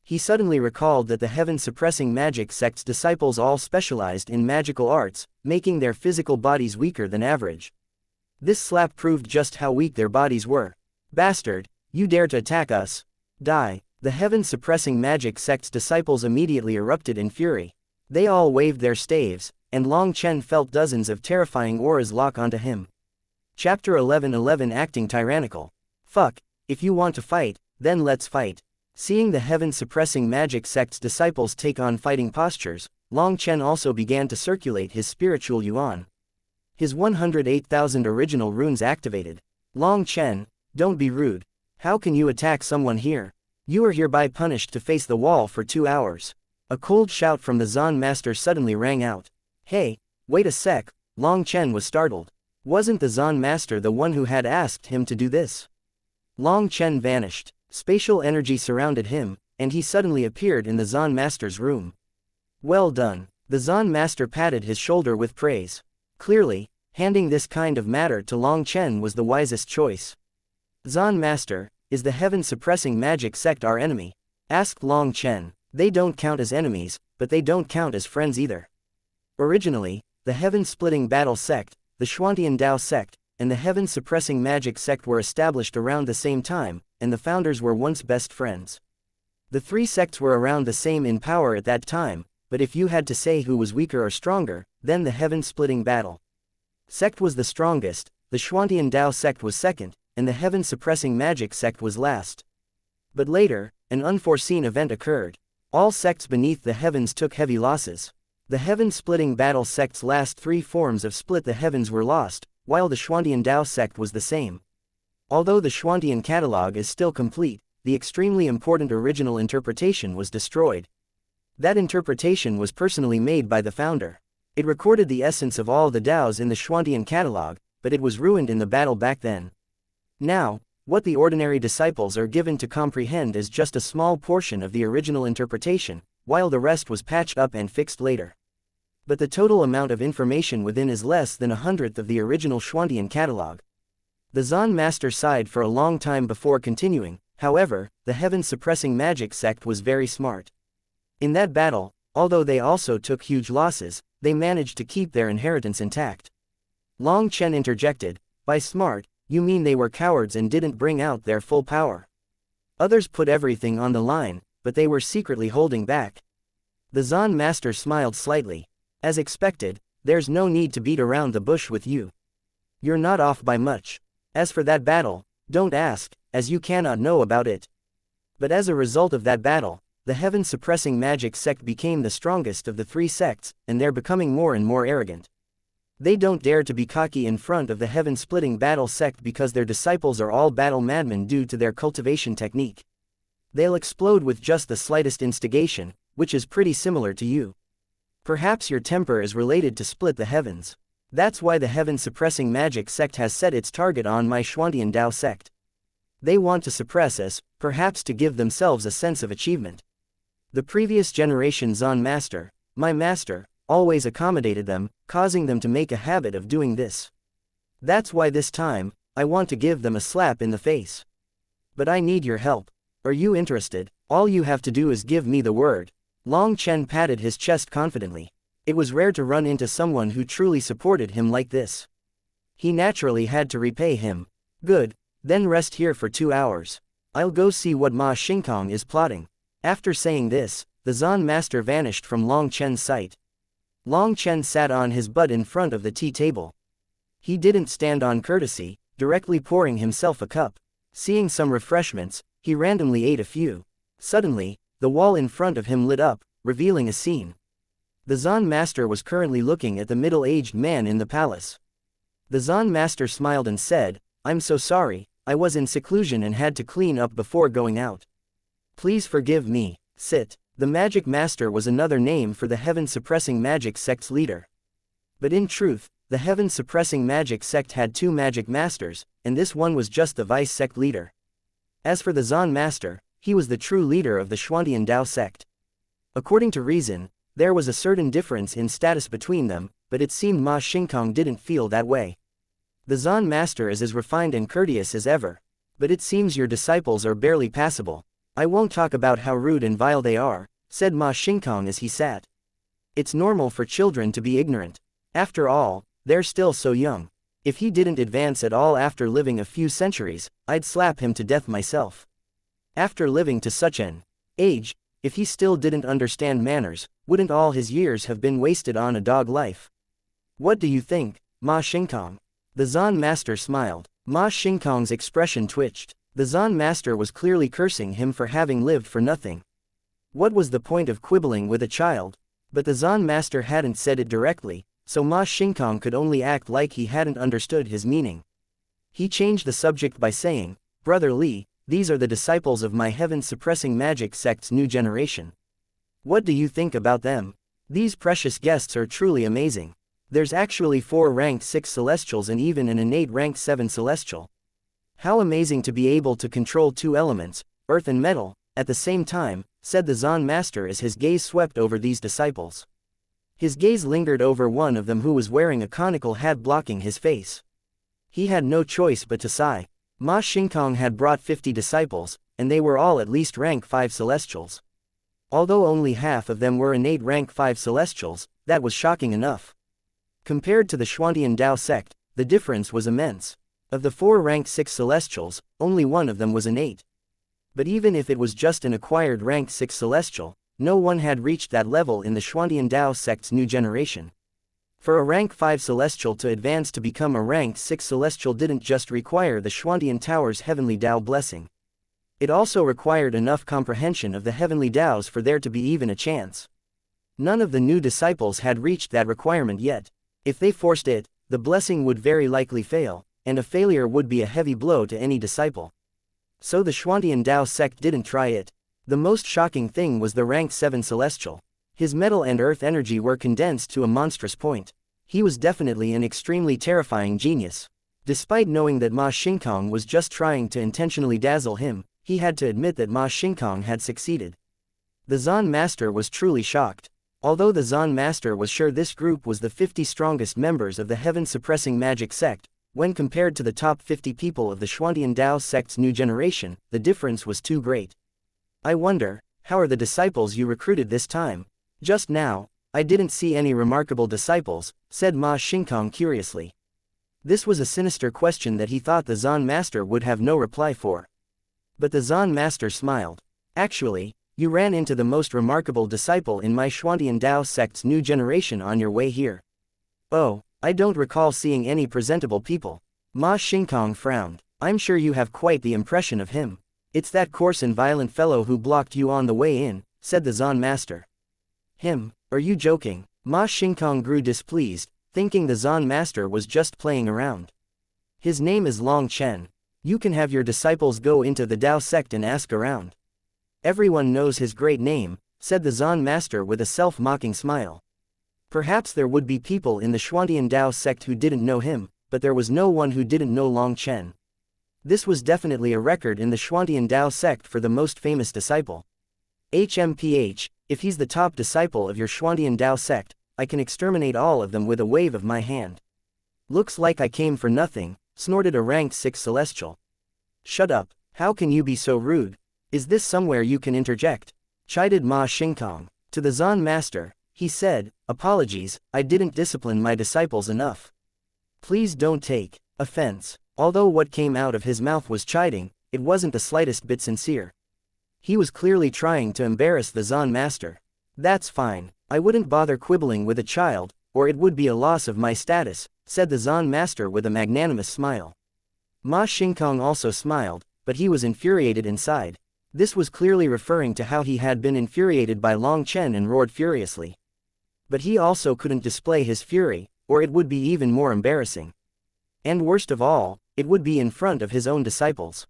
Speaker 1: He suddenly recalled that the heaven-suppressing magic sect's disciples all specialized in magical arts, making their physical bodies weaker than average. This slap proved just how weak their bodies were. Bastard, you dare to attack us? Die! The heaven-suppressing magic sect's disciples immediately erupted in fury. They all waved their staves, and Long Chen felt dozens of terrifying auras lock onto him. Chapter 11:11 Acting Tyrannical. Fuck, if you want to fight, then let's fight. Seeing the heaven-suppressing magic sect's disciples take on fighting postures, Long Chen also began to circulate his spiritual yuan. His 108,000 original runes activated. Long Chen, don't be rude. How can you attack someone here? You are hereby punished to face the wall for 2 hours. A cold shout from the Zan master suddenly rang out. Hey, wait a sec, Long Chen was startled. Wasn't the Zan master the one who had asked him to do this? Long Chen vanished. Spatial energy surrounded him, and he suddenly appeared in the Zan master's room. Well done. The Zan master patted his shoulder with praise. Clearly, handing this kind of matter to Long Chen was the wisest choice. Zan master, is the heaven-suppressing magic sect our enemy? Asked Long Chen. They don't count as enemies, but they don't count as friends either. Originally, the heaven-splitting battle sect, the Xuantian Dao sect, and the heaven-suppressing magic sect were established around the same time, and the founders were once best friends. The three sects were around the same in power at that time, but if you had to say who was weaker or stronger, then the heaven-splitting battle sect was the strongest, the Xuantian Dao sect was second, and the heaven-suppressing magic sect was last. But later, an unforeseen event occurred. All sects beneath the heavens took heavy losses. The heaven-splitting battle sect's last 3 forms of split the heavens were lost, while the Xuantian Dao sect was the same. Although the Xuantian catalog is still complete, the extremely important original interpretation was destroyed. That interpretation was personally made by the founder. It recorded the essence of all the Daos in the Xuantian catalog, but it was ruined in the battle back then. Now, what the ordinary disciples are given to comprehend is just a small portion of the original interpretation, while the rest was patched up and fixed later. But the total amount of information within is less than 1/100th of the original Xuantian catalog. The Zan master sighed for a long time before continuing. However, the heaven-suppressing magic sect was very smart. In that battle, although they also took huge losses, they managed to keep their inheritance intact. Long Chen interjected, by smart, you mean they were cowards and didn't bring out their full power. Others put everything on the line, but they were secretly holding back. The Zan master smiled slightly. As expected, there's no need to beat around the bush with you. You're not off by much. As for that battle, don't ask, as you cannot know about it. But as a result of that battle, the heaven-suppressing magic sect became the strongest of the 3 sects, and they're becoming more and more arrogant. They don't dare to be cocky in front of the heaven-splitting battle sect because their disciples are all battle madmen due to their cultivation technique. They'll explode with just the slightest instigation, which is pretty similar to you. Perhaps your temper is related to split the heavens. That's why the heaven-suppressing magic sect has set its target on my Xuantian Dao sect. They want to suppress us, perhaps to give themselves a sense of achievement. The previous generation Zan master, my master, always accommodated them, causing them to make a habit of doing this. That's why this time, I want to give them a slap in the face. But I need your help. Are you interested? All you have to do is give me the word. Long Chen patted his chest confidently. It was rare to run into someone who truly supported him like this. He naturally had to repay him. Good, then rest here for 2 hours. I'll go see what Ma Xingkong is plotting. After saying this, the Zan master vanished from Long Chen's sight. Long Chen sat on his butt in front of the tea table. He didn't stand on courtesy, directly pouring himself a cup. Seeing some refreshments, he randomly ate a few. Suddenly, the wall in front of him lit up, revealing a scene. The Zan master was currently looking at the middle-aged man in the palace. The Zan master smiled and said, I'm so sorry, I was in seclusion and had to clean up before going out. Please forgive me, sit. The magic master was another name for the heaven-suppressing magic sect's leader. But in truth, the heaven-suppressing magic sect had 2 magic masters, and this one was just the vice sect leader. As for the Zan master, he was the true leader of the Xuantian Dao sect. According to reason, there was a certain difference in status between them, but it seemed Ma Xingkang didn't feel that way. The Zan master is as refined and courteous as ever. But it seems your disciples are barely passable. I won't talk about how rude and vile they are, said Ma Xingkang as he sat. It's normal for children to be ignorant. After all, they're still so young. If he didn't advance at all after living a few centuries, I'd slap him to death myself. After living to such an age, if he still didn't understand manners, wouldn't all his years have been wasted on a dog life? What do you think, Ma Xingkang? The Zan master smiled. Ma Xingkang's expression twitched. The Zan master was clearly cursing him for having lived for nothing. What was the point of quibbling with a child? But the Zan master hadn't said it directly, so Ma Xingkang could only act like he hadn't understood his meaning. He changed the subject by saying, Brother Li, these are the disciples of my heaven-suppressing magic sect's new generation. What do you think about them? These precious guests are truly amazing. There's actually 4 ranked 6 celestials and even an innate ranked 7 celestial. How amazing to be able to control 2 elements, earth and metal, at the same time, said the Zan master as his gaze swept over these disciples. His gaze lingered over one of them who was wearing a conical hat blocking his face. He had no choice but to sigh. Ma Xingkang had brought 50 disciples, and they were all at least rank 5 celestials. Although only half of them were innate rank 5 celestials, that was shocking enough. Compared to the Xuantian Dao sect, the difference was immense. Of the 4 ranked 6 celestials, only one of them was innate. But even if it was just an acquired ranked 6 celestial, no one had reached that level in the Xuantian Dao sect's new generation. For a rank 5 celestial to advance to become a rank 6 celestial didn't just require the Xuantian Tower's heavenly Dao blessing. It also required enough comprehension of the heavenly Daos for there to be even a chance. None of the new disciples had reached that requirement yet. If they forced it, the blessing would very likely fail, and a failure would be a heavy blow to any disciple. So the Xuantian Dao sect didn't try it. The most shocking thing was the rank 7 celestial. His metal and earth energy were condensed to a monstrous point. He was definitely an extremely terrifying genius. Despite knowing that Ma Xingkang was just trying to intentionally dazzle him, he had to admit that Ma Xingkang had succeeded. The Zan master was truly shocked. Although the Zan master was sure this group was the 50 strongest members of the heaven-suppressing magic sect, when compared to the top 50 people of the Xuantian Dao sect's new generation, the difference was too great. I wonder, how are the disciples you recruited this time? Just now, I didn't see any remarkable disciples, said Ma Xingkang curiously. This was a sinister question that he thought the Zan master would have no reply for. But the Zan master smiled. Actually, you ran into the most remarkable disciple in my Xuantian Dao sect's new generation on your way here. Oh, I don't recall seeing any presentable people. Ma Xingkang frowned. I'm sure you have quite the impression of him. It's that coarse and violent fellow who blocked you on the way in, said the Zan master. Him? Are you joking? Ma Xingkang grew displeased, thinking the Zan master was just playing around. His name is Long Chen. You can have your disciples go into the Dao sect and ask around. Everyone knows his great name, said the Zan master with a self-mocking smile. Perhaps there would be people in the Xuantian Dao sect who didn't know him, but there was no one who didn't know Long Chen. This was definitely a record in the Xuantian Dao sect for the most famous disciple. HMPH, if he's the top disciple of your Xuantian Dao sect, I can exterminate all of them with a wave of my hand. Looks like I came for nothing, snorted a ranked 6 celestial. Shut up, how can you be so rude? Is this somewhere you can interject? Chided Ma Xingkang. To the Zan master, he said, apologies, I didn't discipline my disciples enough. Please don't take offense. Although what came out of his mouth was chiding, it wasn't the slightest bit sincere. He was clearly trying to embarrass the Zan master. That's fine, I wouldn't bother quibbling with a child, or it would be a loss of my status, said the Zan master with a magnanimous smile. Ma Xingkang also smiled, but he was infuriated inside. This was clearly referring to how he had been infuriated by Long Chen and roared furiously. But he also couldn't display his fury, or it would be even more embarrassing. And worst of all, it would be in front of his own disciples.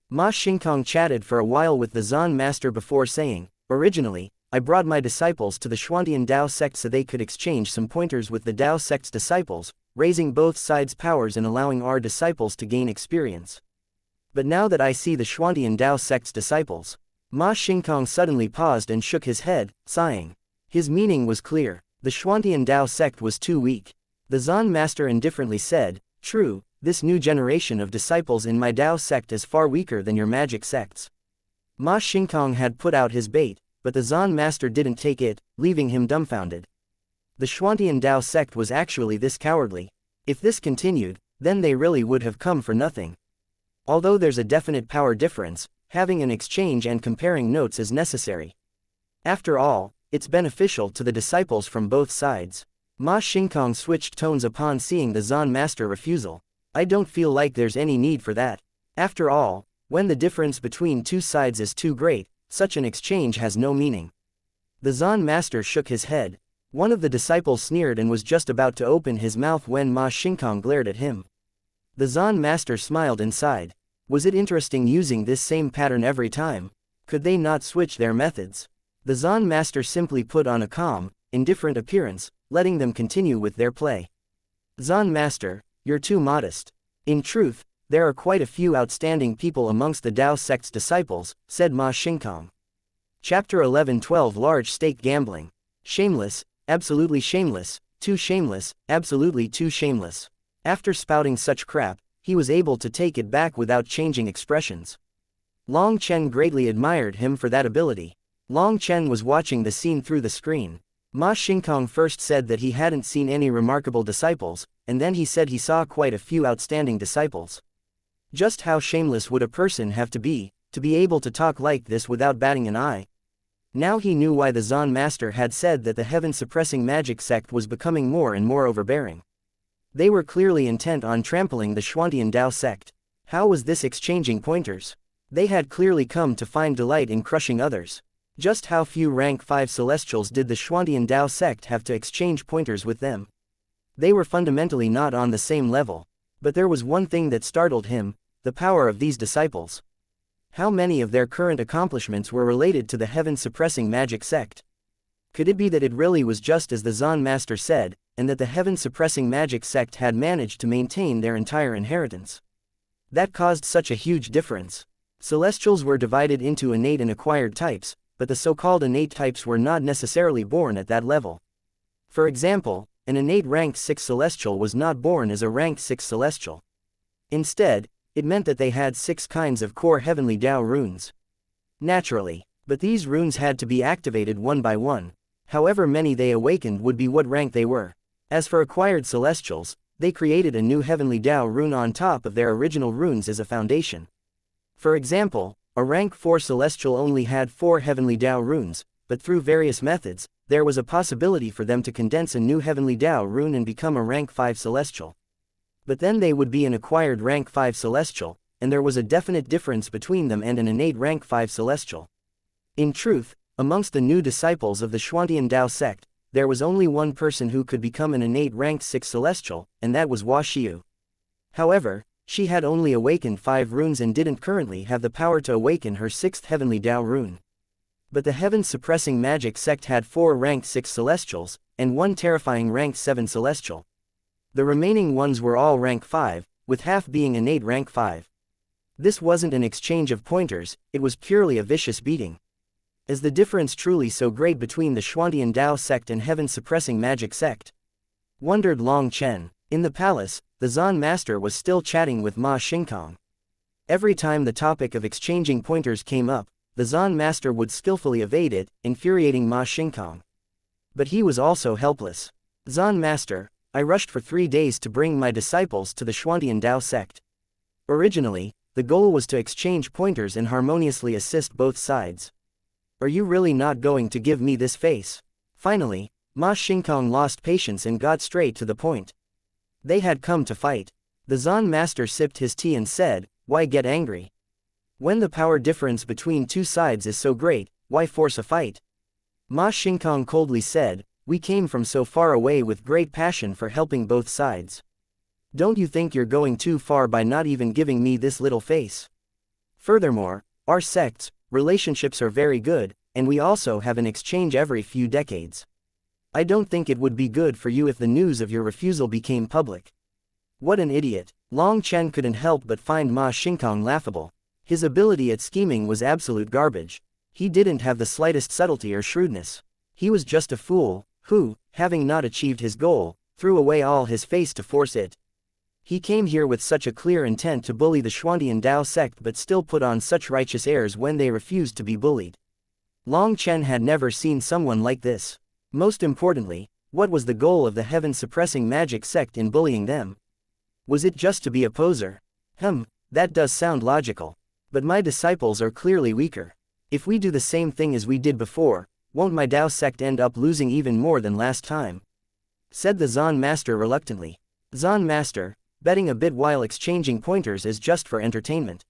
Speaker 1: Ma Xingkang chatted for a while with the Zan master before saying, originally, I brought my disciples to the Xuantian Dao sect so they could exchange some pointers with the Dao sect's disciples, raising both sides' powers and allowing our disciples to gain experience. But now that I see the Xuantian Dao sect's disciples. Ma Xingkong suddenly paused and shook his head, sighing. His meaning was clear. The Xuantian Dao sect was too weak. The Zan master indifferently said, "True, this new generation of disciples in my Dao sect is far weaker than your magic sects." Ma Xingkong had put out his bait, but the Zan master didn't take it, leaving him dumbfounded. The Xuantian Dao sect was actually this cowardly. If this continued, then they really would have come for nothing. Although there's a definite power difference, having an exchange and comparing notes is necessary. After all, it's beneficial to the disciples from both sides. Ma Xingkong switched tones upon seeing the Zan master refusal. I don't feel like there's any need for that. After all, when the difference between two sides is too great, such an exchange has no meaning. The Zan master shook his head. One of the disciples sneered and was just about to open his mouth when Ma Xingkong glared at him. The Zan master smiled and sighed. Was it interesting using this same pattern every time? Could they not switch their methods? The Zan master simply put on a calm, indifferent appearance, letting them continue with their play. Zan master, you're too modest. In truth, there are quite a few outstanding people amongst the Dao sect's disciples, said Ma Xingkong. Chapter 11:12 Large Stake Gambling. Shameless, absolutely shameless, too shameless, absolutely too shameless. After spouting such crap, he was able to take it back without changing expressions. Long Chen greatly admired him for that ability. Long Chen was watching the scene through the screen. Ma Xingkong first said that he hadn't seen any remarkable disciples, and then he said he saw quite a few outstanding disciples. Just how shameless would a person have to be able to talk like this without batting an eye? Now he knew why the Zan master had said that the heaven-suppressing magic sect was becoming more and more overbearing. They were clearly intent on trampling the Xuantian Dao sect. How was this exchanging pointers? They had clearly come to find delight in crushing others. Just how few rank 5 celestials did the Xuantian Dao sect have to exchange pointers with them? They were fundamentally not on the same level. But there was one thing that startled him, the power of these disciples. How many of their current accomplishments were related to the heaven-suppressing magic sect? Could it be that it really was just as the Zan master said, and that the heaven-suppressing magic sect had managed to maintain their entire inheritance? That caused such a huge difference. Celestials were divided into innate and acquired types, but the so-called innate types were not necessarily born at that level. For example, an innate rank 6 celestial was not born as a rank 6 celestial. Instead, it meant that they had 6 kinds of core heavenly Dao runes. Naturally, but these runes had to be activated one by one. However many they awakened would be what rank they were. As for acquired celestials, they created a new heavenly Dao rune on top of their original runes as a foundation. For example, a rank 4 celestial only had 4 heavenly Dao runes, but through various methods, there was a possibility for them to condense a new heavenly Dao rune and become a rank 5 celestial. But then they would be an acquired rank 5 celestial, and there was a definite difference between them and an innate rank 5 celestial. In truth, amongst the new disciples of the Xuantian Dao sect, there was only one person who could become an innate rank 6 celestial, and that was Wuxia. However, she had only awakened 5 runes and didn't currently have the power to awaken her 6th heavenly Dao rune. But the heaven-suppressing magic sect had 4 rank 6 celestials, and 1 terrifying rank 7 celestial. The remaining ones were all rank 5, with half being innate rank 5. This wasn't an exchange of pointers, it was purely a vicious beating. Is the difference truly so great between the Xuantian Dao sect and heaven-suppressing magic sect? Wondered Long Chen. In the palace, the Zan master was still chatting with Ma Xingkong. Every time the topic of exchanging pointers came up, the Zan master would skillfully evade it, infuriating Ma Xingkong. But he was also helpless. Zan master, I rushed for 3 days to bring my disciples to the Xuantian Dao sect. Originally, the goal was to exchange pointers and harmoniously assist both sides. Are you really not going to give me this face? Finally, Ma Xingkong lost patience and got straight to the point. They had come to fight. The Zan master sipped his tea and said, why get angry? When the power difference between two sides is so great, why force a fight? Ma Xingkong coldly said, we came from so far away with great passion for helping both sides. Don't you think you're going too far by not even giving me this little face? Furthermore, our sects, relationships are very good, and we also have an exchange every few decades. I don't think it would be good for you if the news of your refusal became public. What an idiot. Long Chen couldn't help but find Ma Xingkang laughable. His ability at scheming was absolute garbage. He didn't have the slightest subtlety or shrewdness. He was just a fool, who, having not achieved his goal, threw away all his face to force it. He came here with such a clear intent to bully the Xuantian Dao sect but still put on such righteous airs when they refused to be bullied. Long Chen had never seen someone like this. Most importantly, what was the goal of the heaven-suppressing magic sect in bullying them? Was it just to be a poser? That does sound logical. But my disciples are clearly weaker. If we do the same thing as we did before, won't my Dao sect end up losing even more than last time? Said the Zan Master reluctantly. Zan Master, betting a bit while exchanging pointers is just for entertainment.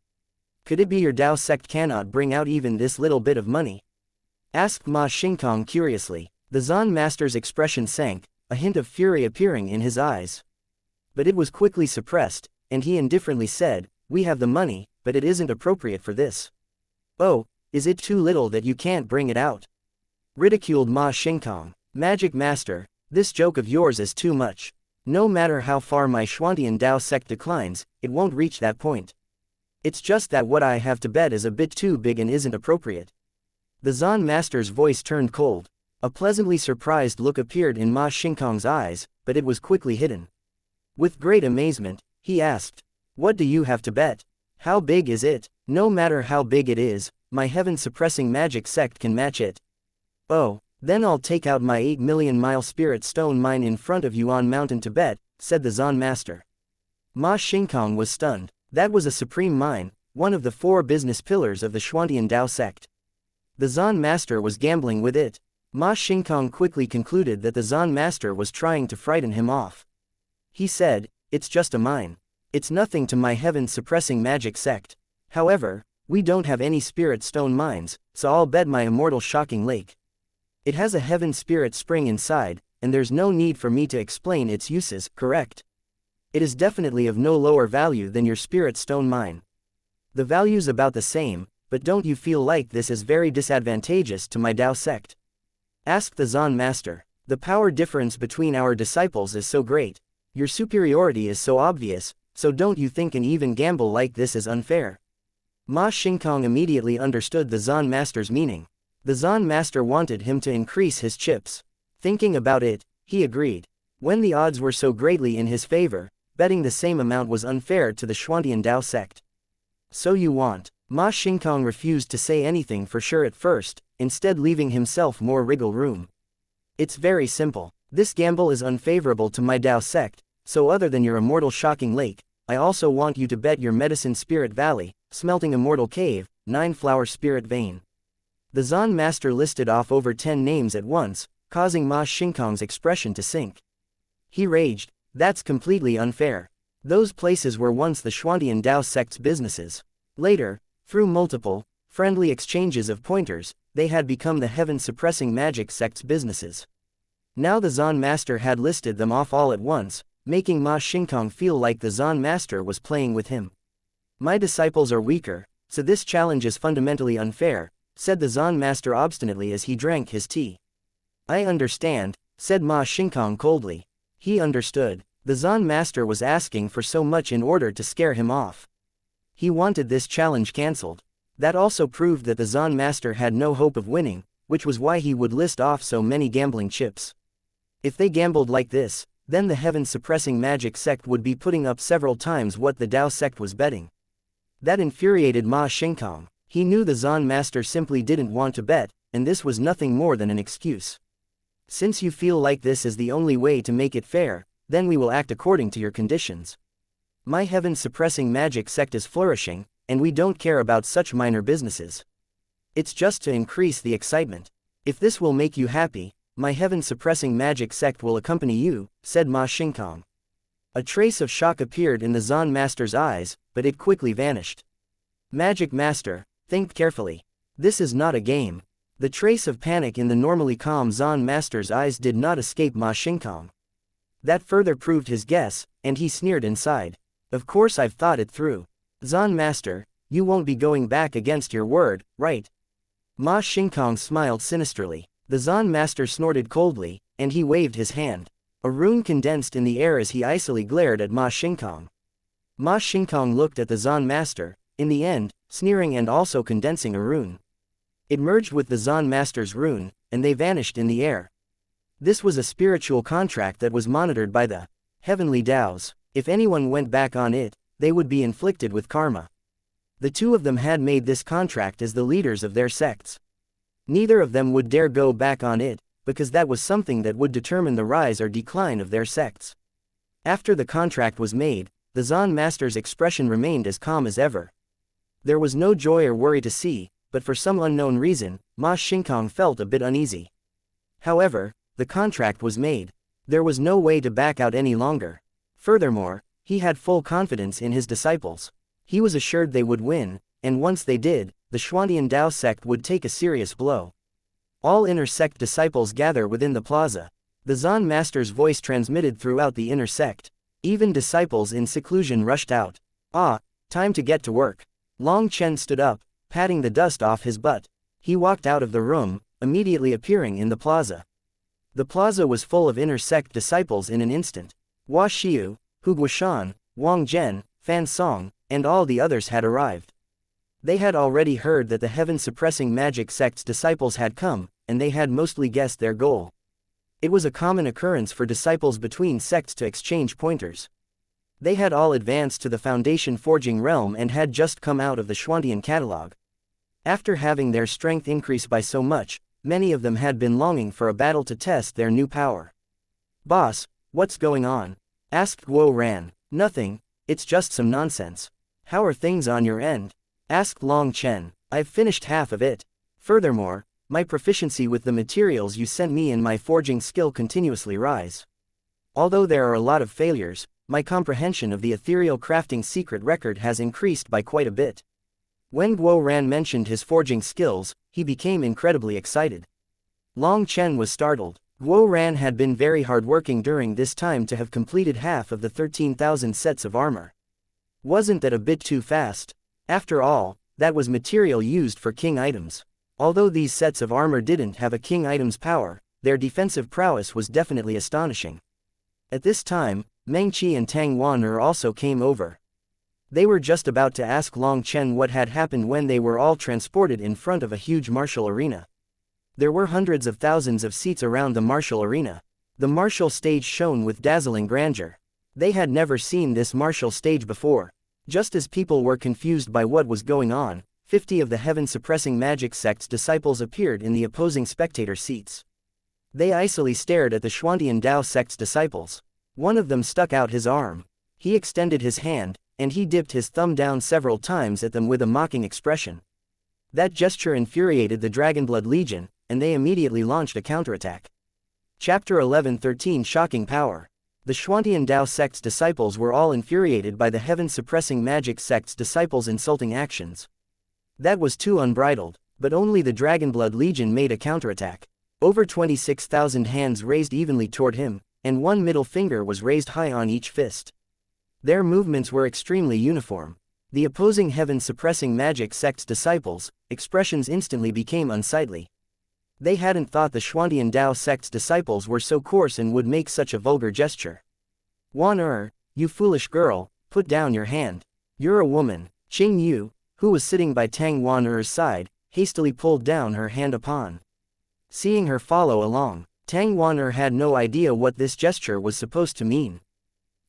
Speaker 1: Could it be your Dao sect cannot bring out even this little bit of money? Asked Ma Xingkang curiously. The Zan Master's expression sank, a hint of fury appearing in his eyes. But it was quickly suppressed, and he indifferently said, "We have the money, but it isn't appropriate for this." "Oh, is it too little that you can't bring it out?" ridiculed Ma Xingkang. "Magic Master, this joke of yours is too much. No matter how far my Xuantian Dao sect declines, it won't reach that point. It's just that what I have to bet is a bit too big and isn't appropriate." The Zan Master's voice turned cold. A pleasantly surprised look appeared in Ma Xingkang's eyes, but it was quickly hidden. With great amazement, he asked, "What do you have to bet? How big is it?" "No matter how big it is, my heaven-suppressing magic sect can match it." "Oh, then I'll take out my 8 million mile spirit stone mine in front of you on mountain to bet," said the Zan Master. Ma Xingkang was stunned. That was a supreme mine, one of the 4 business pillars of the Xuantian Dao sect. The Zan Master was gambling with it. Ma Xingkang quickly concluded that the Zan Master was trying to frighten him off. He said, "It's just a mine. It's nothing to my heaven-suppressing magic sect. However, we don't have any spirit stone mines, so I'll bet my immortal shocking lake. It has a heaven spirit spring inside, and there's no need for me to explain its uses, correct? It is definitely of no lower value than your spirit stone mine. The value's about the same, but don't you feel like this is very disadvantageous to my Dao sect?" Asked the Zan Master. "The power difference between our disciples is so great. Your superiority is so obvious, so don't you think an even gamble like this is unfair?" Ma Xingkang immediately understood the Zan Master's meaning. The Zan Master wanted him to increase his chips. Thinking about it, he agreed. When the odds were so greatly in his favor, betting the same amount was unfair to the Xuantian Dao sect. "So you want?" Ma Xingkang refused to say anything for sure at first, instead leaving himself more wriggle room. "It's very simple. This gamble is unfavorable to my Dao sect, so other than your immortal shocking lake, I also want you to bet your medicine spirit valley, smelting immortal cave, 9-flower spirit vein." The Zan Master listed off over 10 names at once, causing Ma Xingkang's expression to sink. He raged, "That's completely unfair. Those places were once the Xuantian Dao sect's businesses. Later, through multiple, friendly exchanges of pointers, they had become the heaven-suppressing magic sect's businesses. Now the Zan Master had listed them off all at once, making Ma Xingkang feel like the Zan Master was playing with him. "My disciples are weaker, so this challenge is fundamentally unfair," said the Zan Master obstinately as he drank his tea. "I understand," said Ma Xingkang coldly. He understood. The Zan Master was asking for so much in order to scare him off. He wanted this challenge cancelled. That also proved that the Zan Master had no hope of winning, which was why he would list off so many gambling chips. If they gambled like this, then the heaven-suppressing magic sect would be putting up several times what the Dao sect was betting. That infuriated Ma Xingkang. He knew the Zan Master simply didn't want to bet, and this was nothing more than an excuse. "Since you feel like this is the only way to make it fair, then we will act according to your conditions. My heaven-suppressing magic sect is flourishing, and we don't care about such minor businesses. It's just to increase the excitement. If this will make you happy, my heaven-suppressing magic sect will accompany you," said Ma Xingkang. A trace of shock appeared in the Zan Master's eyes, but it quickly vanished. "Magic Master, think carefully. This is not a game." The trace of panic in the normally calm Zan Master's eyes did not escape Ma Xingkang. That further proved his guess, and he sneered inside. "Of course I've thought it through. Zan Master, you won't be going back against your word, right?" Ma Xingkang smiled sinisterly. The Zan Master snorted coldly, and he waved his hand. A rune condensed in the air as he icily glared at Ma Xingkong. Ma Xingkong looked at the Zan master, in the end, sneering and also condensing a rune. It merged with the Zan master's rune, and they vanished in the air. This was a spiritual contract that was monitored by the heavenly Taos. If anyone went back on it, they would be inflicted with karma. The two of them had made this contract as the leaders of their sects. Neither of them would dare go back on it, because that was something that would determine the rise or decline of their sects. After the contract was made, the Zan master's expression remained as calm as ever. There was no joy or worry to see, but for some unknown reason, Ma Xingkong felt a bit uneasy. However, the contract was made. There was no way to back out any longer. Furthermore, he had full confidence in his disciples. He was assured they would win, and once they did, the Xuantian Dao sect would take a serious blow. All inner sect disciples gather within the plaza. The Zan master's voice transmitted throughout the inner sect. Even disciples in seclusion rushed out. Ah, time to get to work. Long Chen stood up, patting the dust off his butt. He walked out of the room, immediately appearing in the plaza. The plaza was full of inner sect disciples in an instant. Hua Xiu, Hu Guoshan, Wang Zhen, Fan Song, and all the others had arrived. They had already heard that the heaven-suppressing magic sect's disciples had come, and they had mostly guessed their goal. It was a common occurrence for disciples between sects to exchange pointers. They had all advanced to the foundation forging realm and had just come out of the Xuantian catalog. After having their strength increase by so much, many of them had been longing for a battle to test their new power. "Boss, what's going on?" asked Guo Ran. "Nothing, it's just some nonsense." "How are things on your end?" asked Long Chen. "I've finished half of it. Furthermore, my proficiency with the materials you sent me and my forging skill continuously rise. Although there are a lot of failures, my comprehension of the ethereal crafting secret record has increased by quite a bit." When Guo Ran mentioned his forging skills, he became incredibly excited. Long Chen was startled. Guo Ran had been very hardworking during this time to have completed half of the 13,000 sets of armor. Wasn't that a bit too fast? After all, that was material used for king items. Although these sets of armor didn't have a king item's power, their defensive prowess was definitely astonishing. At this time, Meng Qi and Tang Wan'er also came over. They were just about to ask Long Chen what had happened when they were all transported in front of a huge martial arena. There were hundreds of thousands of seats around the martial arena. The martial stage shone with dazzling grandeur. They had never seen this martial stage before. Just as people were confused by what was going on, 50 of the heaven-suppressing magic sect's disciples appeared in the opposing spectator seats. They icily stared at the Xuantian Dao sect's disciples. One of them stuck out his arm. He extended his hand, and he dipped his thumb down several times at them with a mocking expression. That gesture infuriated the Dragonblood Legion, and they immediately launched a counterattack. Chapter 11-13 Shocking Power. The Xuantian Dao sect's disciples were all infuriated by the heaven-suppressing magic sect's disciples' insulting actions. That was too unbridled, but only the Dragonblood Legion made a counterattack. Over 26,000 hands raised evenly toward him, and one middle finger was raised high on each fist. Their movements were extremely uniform. The opposing heaven-suppressing magic sect's disciples' expressions instantly became unsightly. They hadn't thought the Xuantian Dao sect's disciples were so coarse and would make such a vulgar gesture. "Wan'er, you foolish girl, put down your hand. You're a woman." Qing Yu, who was sitting by Tang Wan'er's side, hastily pulled down her hand upon. Seeing her follow along, Tang Wan'er had no idea what this gesture was supposed to mean.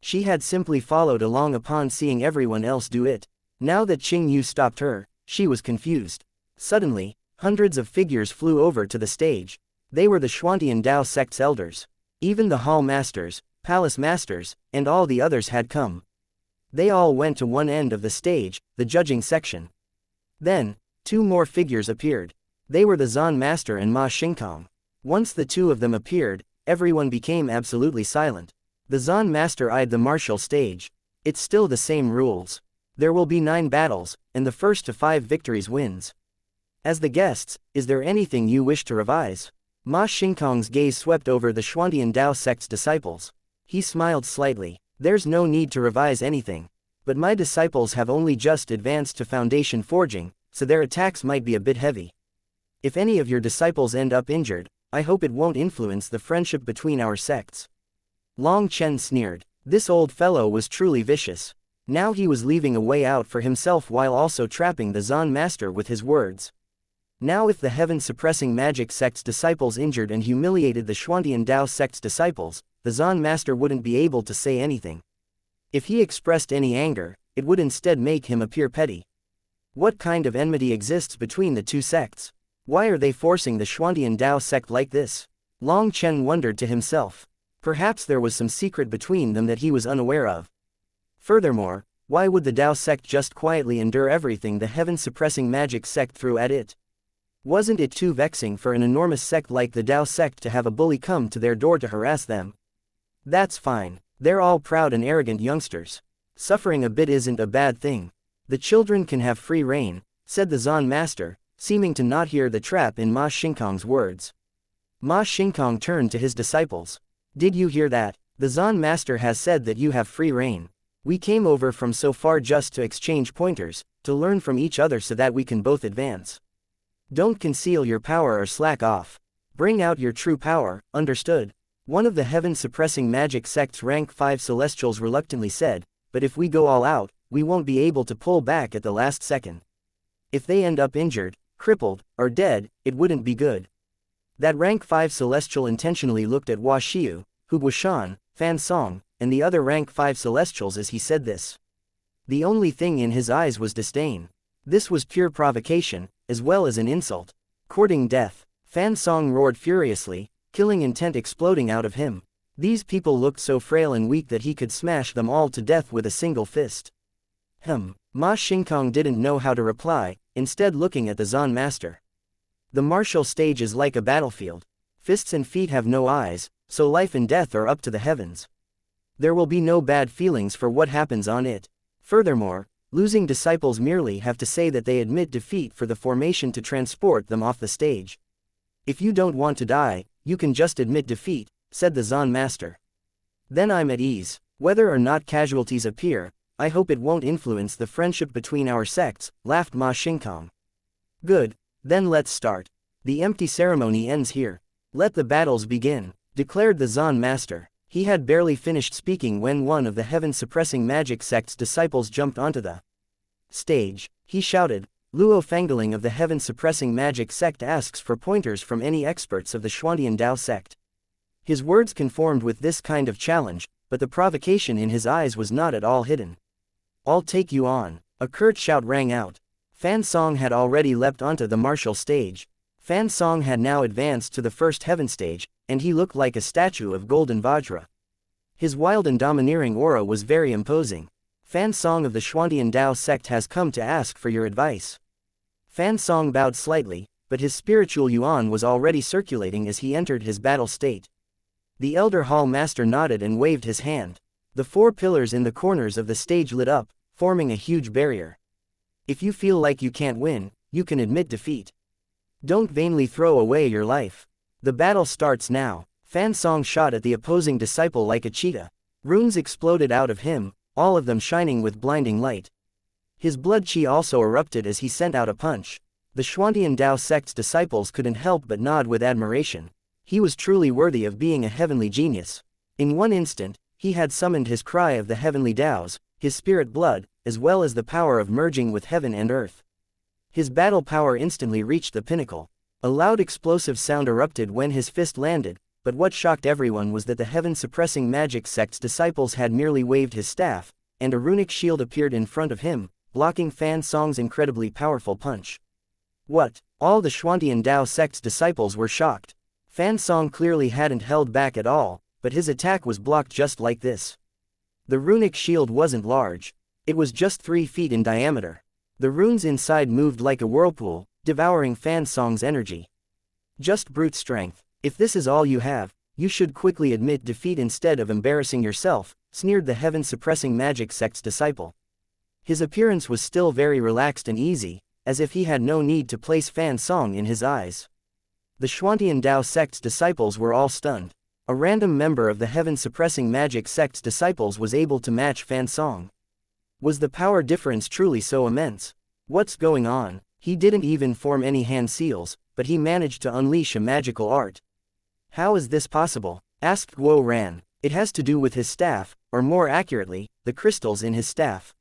Speaker 1: She had simply followed along upon seeing everyone else do it. Now that Qing Yu stopped her, she was confused. Suddenly, hundreds of figures flew over to the stage. They were the Xuantian Dao sect's elders. Even the hall masters, palace masters, and all the others had come. They all went to one end of the stage, the judging section. Then, two more figures appeared. They were the Zan master and Ma Xingkong. Once the two of them appeared, everyone became absolutely silent. The Zan master eyed the martial stage. "It's still the same rules. There will be 9 battles, and the first to 5 victories wins. As the guests, is there anything you wish to revise?" Ma Xingkong's gaze swept over the Xuantian Dao sect's disciples. He smiled slightly. "There's no need to revise anything. But my disciples have only just advanced to foundation forging, so their attacks might be a bit heavy. If any of your disciples end up injured, I hope it won't influence the friendship between our sects. Long Chen sneered. This old fellow was truly vicious. Now he was leaving a way out for himself while also trapping the Zan master with his words. Now if the heaven-suppressing magic sect's disciples injured and humiliated the Xuantian Dao sect's disciples, the Zan master wouldn't be able to say anything. If he expressed any anger, it would instead make him appear petty. What kind of enmity exists between the two sects? Why are they forcing the Xuantian Dao sect like this? Long Chen wondered to himself. Perhaps there was some secret between them that he was unaware of. Furthermore, why would the Dao sect just quietly endure everything the heaven-suppressing magic sect threw at it? Wasn't it too vexing for an enormous sect like the Dao sect to have a bully come to their door to harass them? That's fine. They're all proud and arrogant youngsters. Suffering a bit isn't a bad thing. The children can have free reign, said the Zan master, seeming to not hear the trap in Ma Xingkong's words. Ma Xingkong turned to his disciples. Did you hear that? The Zan master has said that you have free reign. We came over from so far just to exchange pointers, to learn from each other so that we can both advance. Don't conceal your power or slack off. Bring out your true power, understood? One of the heaven-suppressing magic sect's rank 5 celestials reluctantly said, but if we go all out, we won't be able to pull back at the last second. If they end up injured, crippled, or dead, it wouldn't be good. That rank 5 celestial intentionally looked at Hua Xiu, Hu Guoshan, Fan Song, and the other rank 5 celestials as he said this. The only thing in his eyes was disdain. This was pure provocation, as well as an insult. Courting death. Fan Song roared furiously, killing intent exploding out of him. These people looked so frail and weak that he could smash them all to death with a single fist. Ma Xingkong didn't know how to reply, instead looking at the Zan master. The martial stage is like a battlefield. Fists and feet have no eyes, so life and death are up to the heavens. There will be no bad feelings for what happens on it. Furthermore, losing disciples merely have to say that they admit defeat for the formation to transport them off the stage. If you don't want to die, you can just admit defeat, said the Zan master. Then I'm at ease. Whether or not casualties appear, I hope it won't influence the friendship between our sects, laughed Ma Xingkong. Good, then let's start. The empty ceremony ends here. Let the battles begin, declared the Zan master. He had barely finished speaking when one of the heaven-suppressing magic sect's disciples jumped onto the stage. He shouted, Luo Fangling of the heaven-suppressing magic sect asks for pointers from any experts of the Xuantian Dao sect. His words conformed with this kind of challenge, but the provocation in his eyes was not at all hidden. I'll take you on. A curt shout rang out. Fan Song had already leapt onto the martial stage. Fan Song had now advanced to the first heaven stage, and he looked like a statue of golden Vajra. His wild and domineering aura was very imposing. Fan Song of the Xuantian Dao sect has come to ask for your advice. Fan Song bowed slightly, but his spiritual yuan was already circulating as he entered his battle state. The Elder Hall Master nodded and waved his hand. The 4 pillars in the corners of the stage lit up, forming a huge barrier. If you feel like you can't win, you can admit defeat. Don't vainly throw away your life. The battle starts now. Fan Song shot at the opposing disciple like a cheetah. Runes exploded out of him, all of them shining with blinding light. His blood chi also erupted as he sent out a punch. The Xuantian Dao sect's disciples couldn't help but nod with admiration. He was truly worthy of being a heavenly genius. In one instant, he had summoned his cry of the heavenly Daos, his spirit blood, as well as the power of merging with heaven and earth. His battle power instantly reached the pinnacle. A loud explosive sound erupted when his fist landed, but what shocked everyone was that the heaven-suppressing magic sect's disciples had merely waved his staff, and a runic shield appeared in front of him, blocking Fan Song's incredibly powerful punch. What? All the Xuantian Dao sect's disciples were shocked. Fan Song clearly hadn't held back at all, but his attack was blocked just like this. The runic shield wasn't large. It was just 3 feet in diameter. The runes inside moved like a whirlpool, devouring Fan Song's energy. Just brute strength. If this is all you have, you should quickly admit defeat instead of embarrassing yourself, sneered the heaven-suppressing magic sect's disciple. His appearance was still very relaxed and easy, as if he had no need to place Fan Song in his eyes. The Xuantian Dao sect's disciples were all stunned. A random member of the heaven-suppressing magic sect's disciples was able to match Fan Song. Was the power difference truly so immense? What's going on? He didn't even form any hand seals, but he managed to unleash a magical art. How is this possible? Asked Guo Ran. It has to do with his staff, or more accurately, the crystals in his staff.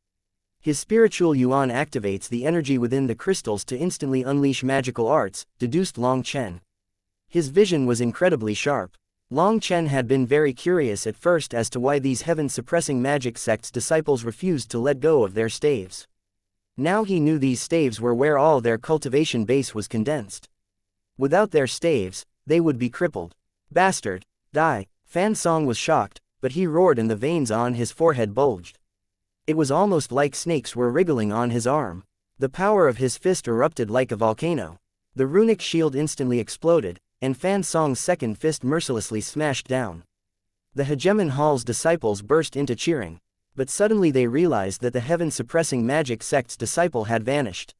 Speaker 1: His spiritual yuan activates the energy within the crystals to instantly unleash magical arts, deduced Long Chen. His vision was incredibly sharp. Long Chen had been very curious at first as to why these heaven-suppressing magic sects' disciples refused to let go of their staves. Now he knew these staves were where all their cultivation base was condensed. Without their staves, they would be crippled. Bastard! Die! Fan Song was shocked, but he roared and the veins on his forehead bulged. It was almost like snakes were wriggling on his arm. The power of his fist erupted like a volcano. The runic shield instantly exploded, and Fan Song's second fist mercilessly smashed down. The Hegemon Hall's disciples burst into cheering. But suddenly they realized that the heaven-suppressing magic sect's disciple had vanished.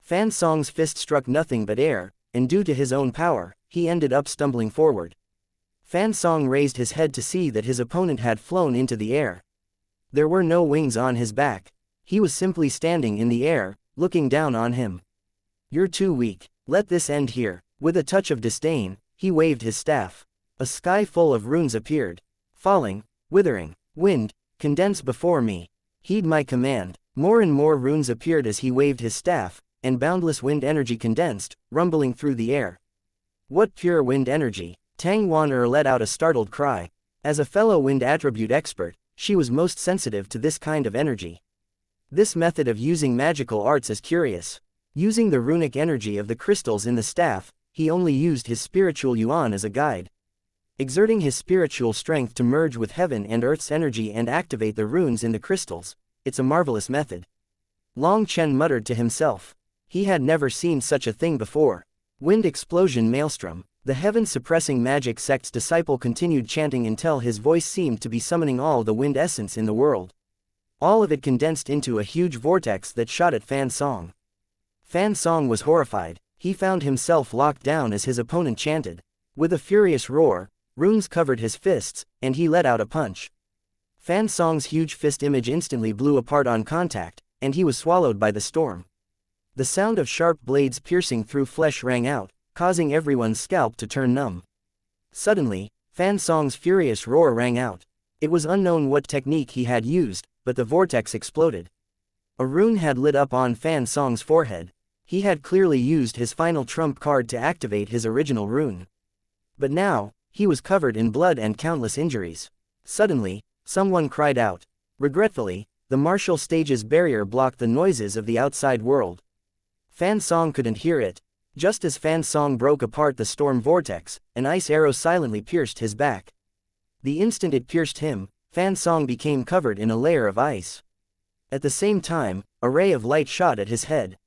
Speaker 1: Fan Song's fist struck nothing but air, and due to his own power, he ended up stumbling forward. Fan Song raised his head to see that his opponent had flown into the air. There were no wings on his back. He was simply standing in the air, looking down on him. You're too weak. Let this end here. With a touch of disdain, he waved his staff. A sky full of runes appeared. Falling, withering, wind, condense before me. Heed my command. More and more runes appeared as he waved his staff, and boundless wind energy condensed, rumbling through the air. What pure wind energy! Tang Wan let out a startled cry. As a fellow wind attribute expert, she was most sensitive to this kind of energy. This method of using magical arts is curious. Using the runic energy of the crystals in the staff, he only used his spiritual yuan as a guide. Exerting his spiritual strength to merge with heaven and earth's energy and activate the runes in the crystals, it's a marvelous method. Long Chen muttered to himself. He had never seen such a thing before. Wind explosion maelstrom. The heaven-suppressing magic sect's disciple continued chanting until his voice seemed to be summoning all the wind essence in the world. All of it condensed into a huge vortex that shot at Fan Song. Fan Song was horrified. He found himself locked down as his opponent chanted. With a furious roar, runes covered his fists, and he let out a punch. Fan Song's huge fist image instantly blew apart on contact, and he was swallowed by the storm. The sound of sharp blades piercing through flesh rang out, causing everyone's scalp to turn numb. Suddenly, Fan Song's furious roar rang out. It was unknown what technique he had used, but the vortex exploded. A rune had lit up on Fan Song's forehead. He had clearly used his final trump card to activate his original rune. But now, he was covered in blood and countless injuries. Suddenly, someone cried out. Regretfully, the martial stage's barrier blocked the noises of the outside world. Fan Song couldn't hear it. Just as Fan Song broke apart the storm vortex, an ice arrow silently pierced his back. The instant it pierced him, Fan Song became covered in a layer of ice. At the same time, a ray of light shot at his head.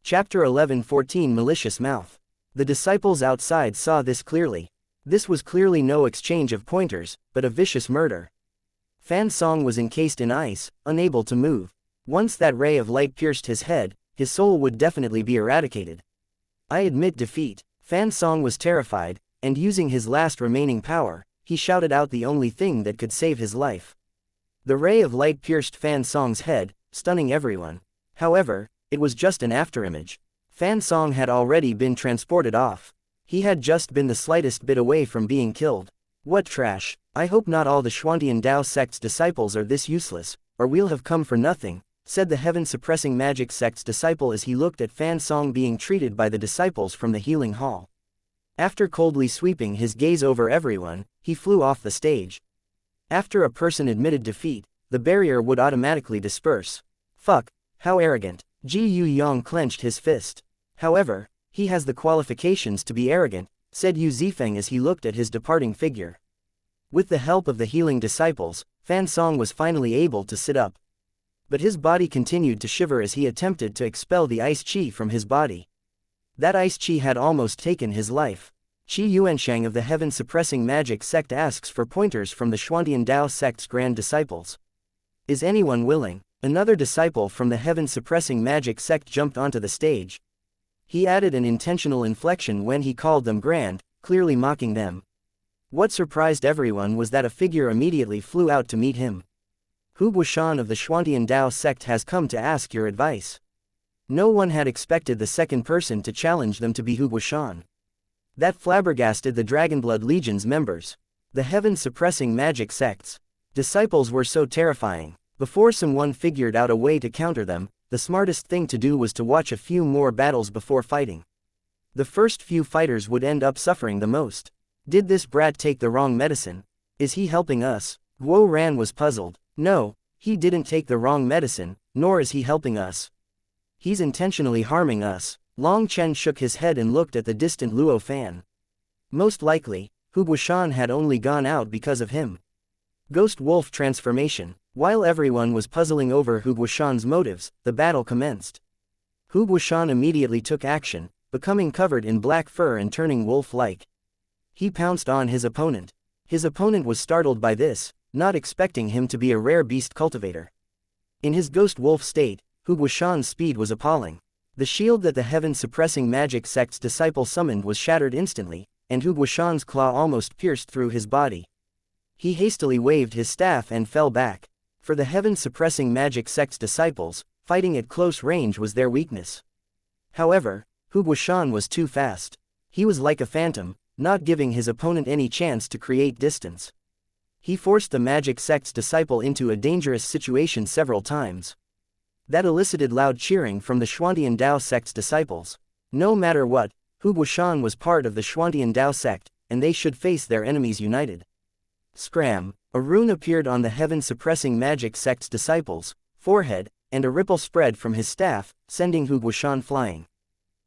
Speaker 1: Chapter 11:14 Malicious Mouth. The disciples outside saw this clearly. This was clearly no exchange of pointers, but a vicious murder. Fan Song was encased in ice, unable to move. Once that ray of light pierced his head, his soul would definitely be eradicated. I admit defeat. Fan Song was terrified, and using his last remaining power, he shouted out the only thing that could save his life. The ray of light pierced Fan Song's head, stunning everyone. However, it was just an afterimage. Fan Song had already been transported off. He had just been the slightest bit away from being killed. What trash! I hope not all the Xuantian Dao sect's disciples are this useless, or we'll have come for nothing, said the heaven-suppressing magic sect's disciple as he looked at Fan Song being treated by the disciples from the healing hall. After coldly sweeping his gaze over everyone, he flew off the stage. After a person admitted defeat, the barrier would automatically disperse. Fuck, how arrogant. Ji Yu Yang clenched his fist. However, he has the qualifications to be arrogant, said Yu Zifeng as he looked at his departing figure. With the help of the healing disciples, Fan Song was finally able to sit up. But his body continued to shiver as he attempted to expel the ice chi from his body. That ice chi had almost taken his life. Qi Yuanshang of the heaven-suppressing magic sect asks for pointers from the Xuantian Dao sect's grand disciples. Is anyone willing? Another disciple from the heaven-suppressing magic sect jumped onto the stage. He added an intentional inflection when he called them grand, clearly mocking them. What surprised everyone was that a figure immediately flew out to meet him. Hu Buishan of the Xuantian Dao sect has come to ask your advice. No one had expected the second person to challenge them to be Hu Buishan. That flabbergasted the Dragonblood Legion's members. The heaven-suppressing magic sect's disciples were so terrifying. Before someone figured out a way to counter them, the smartest thing to do was to watch a few more battles before fighting. The first few fighters would end up suffering the most. Did this brat take the wrong medicine? Is he helping us? Guo Ran was puzzled. No, he didn't take the wrong medicine, nor is he helping us. He's intentionally harming us. Long Chen shook his head and looked at the distant Luo Fan. Most likely, Hu Guoshan had only gone out because of him. Ghost Wolf transformation. While everyone was puzzling over Hu Guoshan's motives, the battle commenced. Hu Guoshan immediately took action, becoming covered in black fur and turning wolf-like. He pounced on his opponent. His opponent was startled by this, not expecting him to be a rare beast cultivator. In his ghost wolf state, Hu Guoshan's speed was appalling. The shield that the heaven-suppressing magic sect's disciple summoned was shattered instantly, and Hu Guoshan's claw almost pierced through his body. He hastily waved his staff and fell back. For the heaven-suppressing magic sect's disciples, fighting at close range was their weakness. However, Hu Guoshan was too fast. He was like a phantom, not giving his opponent any chance to create distance. He forced the magic sect's disciple into a dangerous situation several times. That elicited loud cheering from the Xuantian Dao sect's disciples. No matter what, Hu Guoshan was part of the Xuantian Dao sect, and they should face their enemies united. Scram! A rune appeared on the heaven-suppressing magic sect's disciples' forehead, and a ripple spread from his staff, sending Hu Guoshan flying.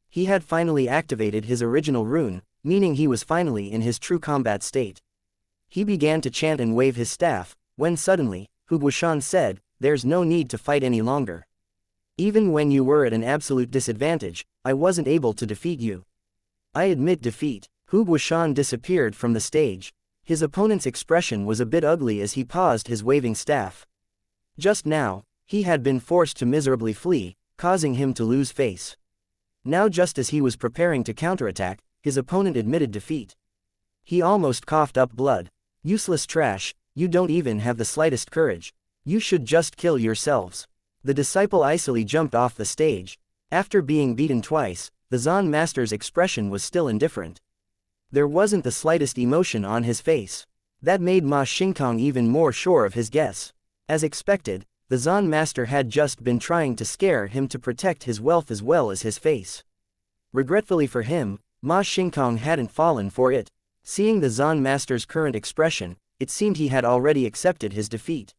Speaker 1: He had finally activated his original rune, meaning he was finally in his true combat state. He began to chant and wave his staff, when suddenly, Hu Guoshan said, "There's no need to fight any longer. Even when you were at an absolute disadvantage, I wasn't able to defeat you. I admit defeat." Hu Guoshan disappeared from the stage. His opponent's expression was a bit ugly as he paused his waving staff. Just now, he had been forced to miserably flee, causing him to lose face. Now just as he was preparing to counterattack, his opponent admitted defeat. He almost coughed up blood. "Useless trash, you don't even have the slightest courage. You should just kill yourselves." The disciple icily jumped off the stage. After being beaten twice, the Zan master's expression was still indifferent. There wasn't the slightest emotion on his face. That made Ma Xingkong even more sure of his guess. As expected, the Zan master had just been trying to scare him to protect his wealth as well as his face. Regretfully for him, Ma Xingkong hadn't fallen for it. Seeing the Zan master's current expression, it seemed he had already accepted his defeat.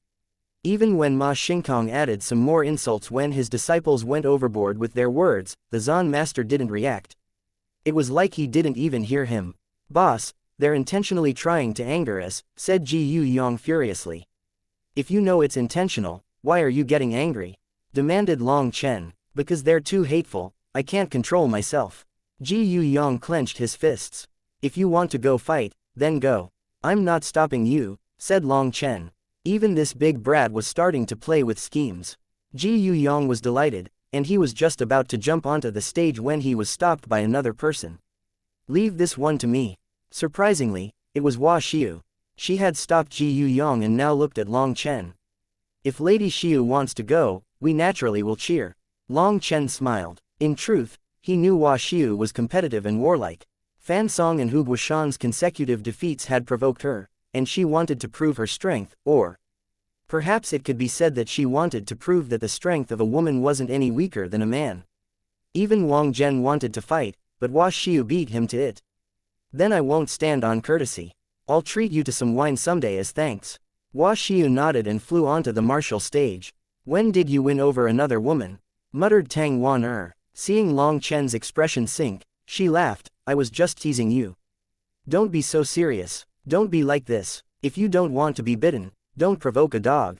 Speaker 1: Even when Ma Xingkong added some more insults when his disciples went overboard with their words, the Zan master didn't react. It was like he didn't even hear him. "Boss, they're intentionally trying to anger us," said Ji Yu Yang furiously. "If you know it's intentional, why are you getting angry?" demanded Long Chen. "Because they're too hateful, I can't control myself." Ji Yu Yang clenched his fists. "If you want to go fight, then go. I'm not stopping you," said Long Chen. Even this big brat was starting to play with schemes. Ji Yu Yang was delighted, and he was just about to jump onto the stage when he was stopped by another person. "Leave this one to me." Surprisingly, it was Hua Xiu. She had stopped Ji Yu Yang and now looked at Long Chen. "If Lady Xiu wants to go, we naturally will cheer." Long Chen smiled. In truth, he knew Hua Xiu was competitive and warlike. Fan Song and Hu Guoshan's consecutive defeats had provoked her, and she wanted to prove her strength, or perhaps it could be said that she wanted to prove that the strength of a woman wasn't any weaker than a man. Even Wang Zhen wanted to fight, but Hua Xiu beat him to it. "Then I won't stand on courtesy. I'll treat you to some wine someday as thanks." Hua Xiu nodded and flew onto the martial stage. "When did you win over another woman?" muttered Tang Wan. Seeing Long Chen's expression sink, she laughed. "I was just teasing you. Don't be so serious. Don't be like this. If you don't want to be bitten, don't provoke a dog."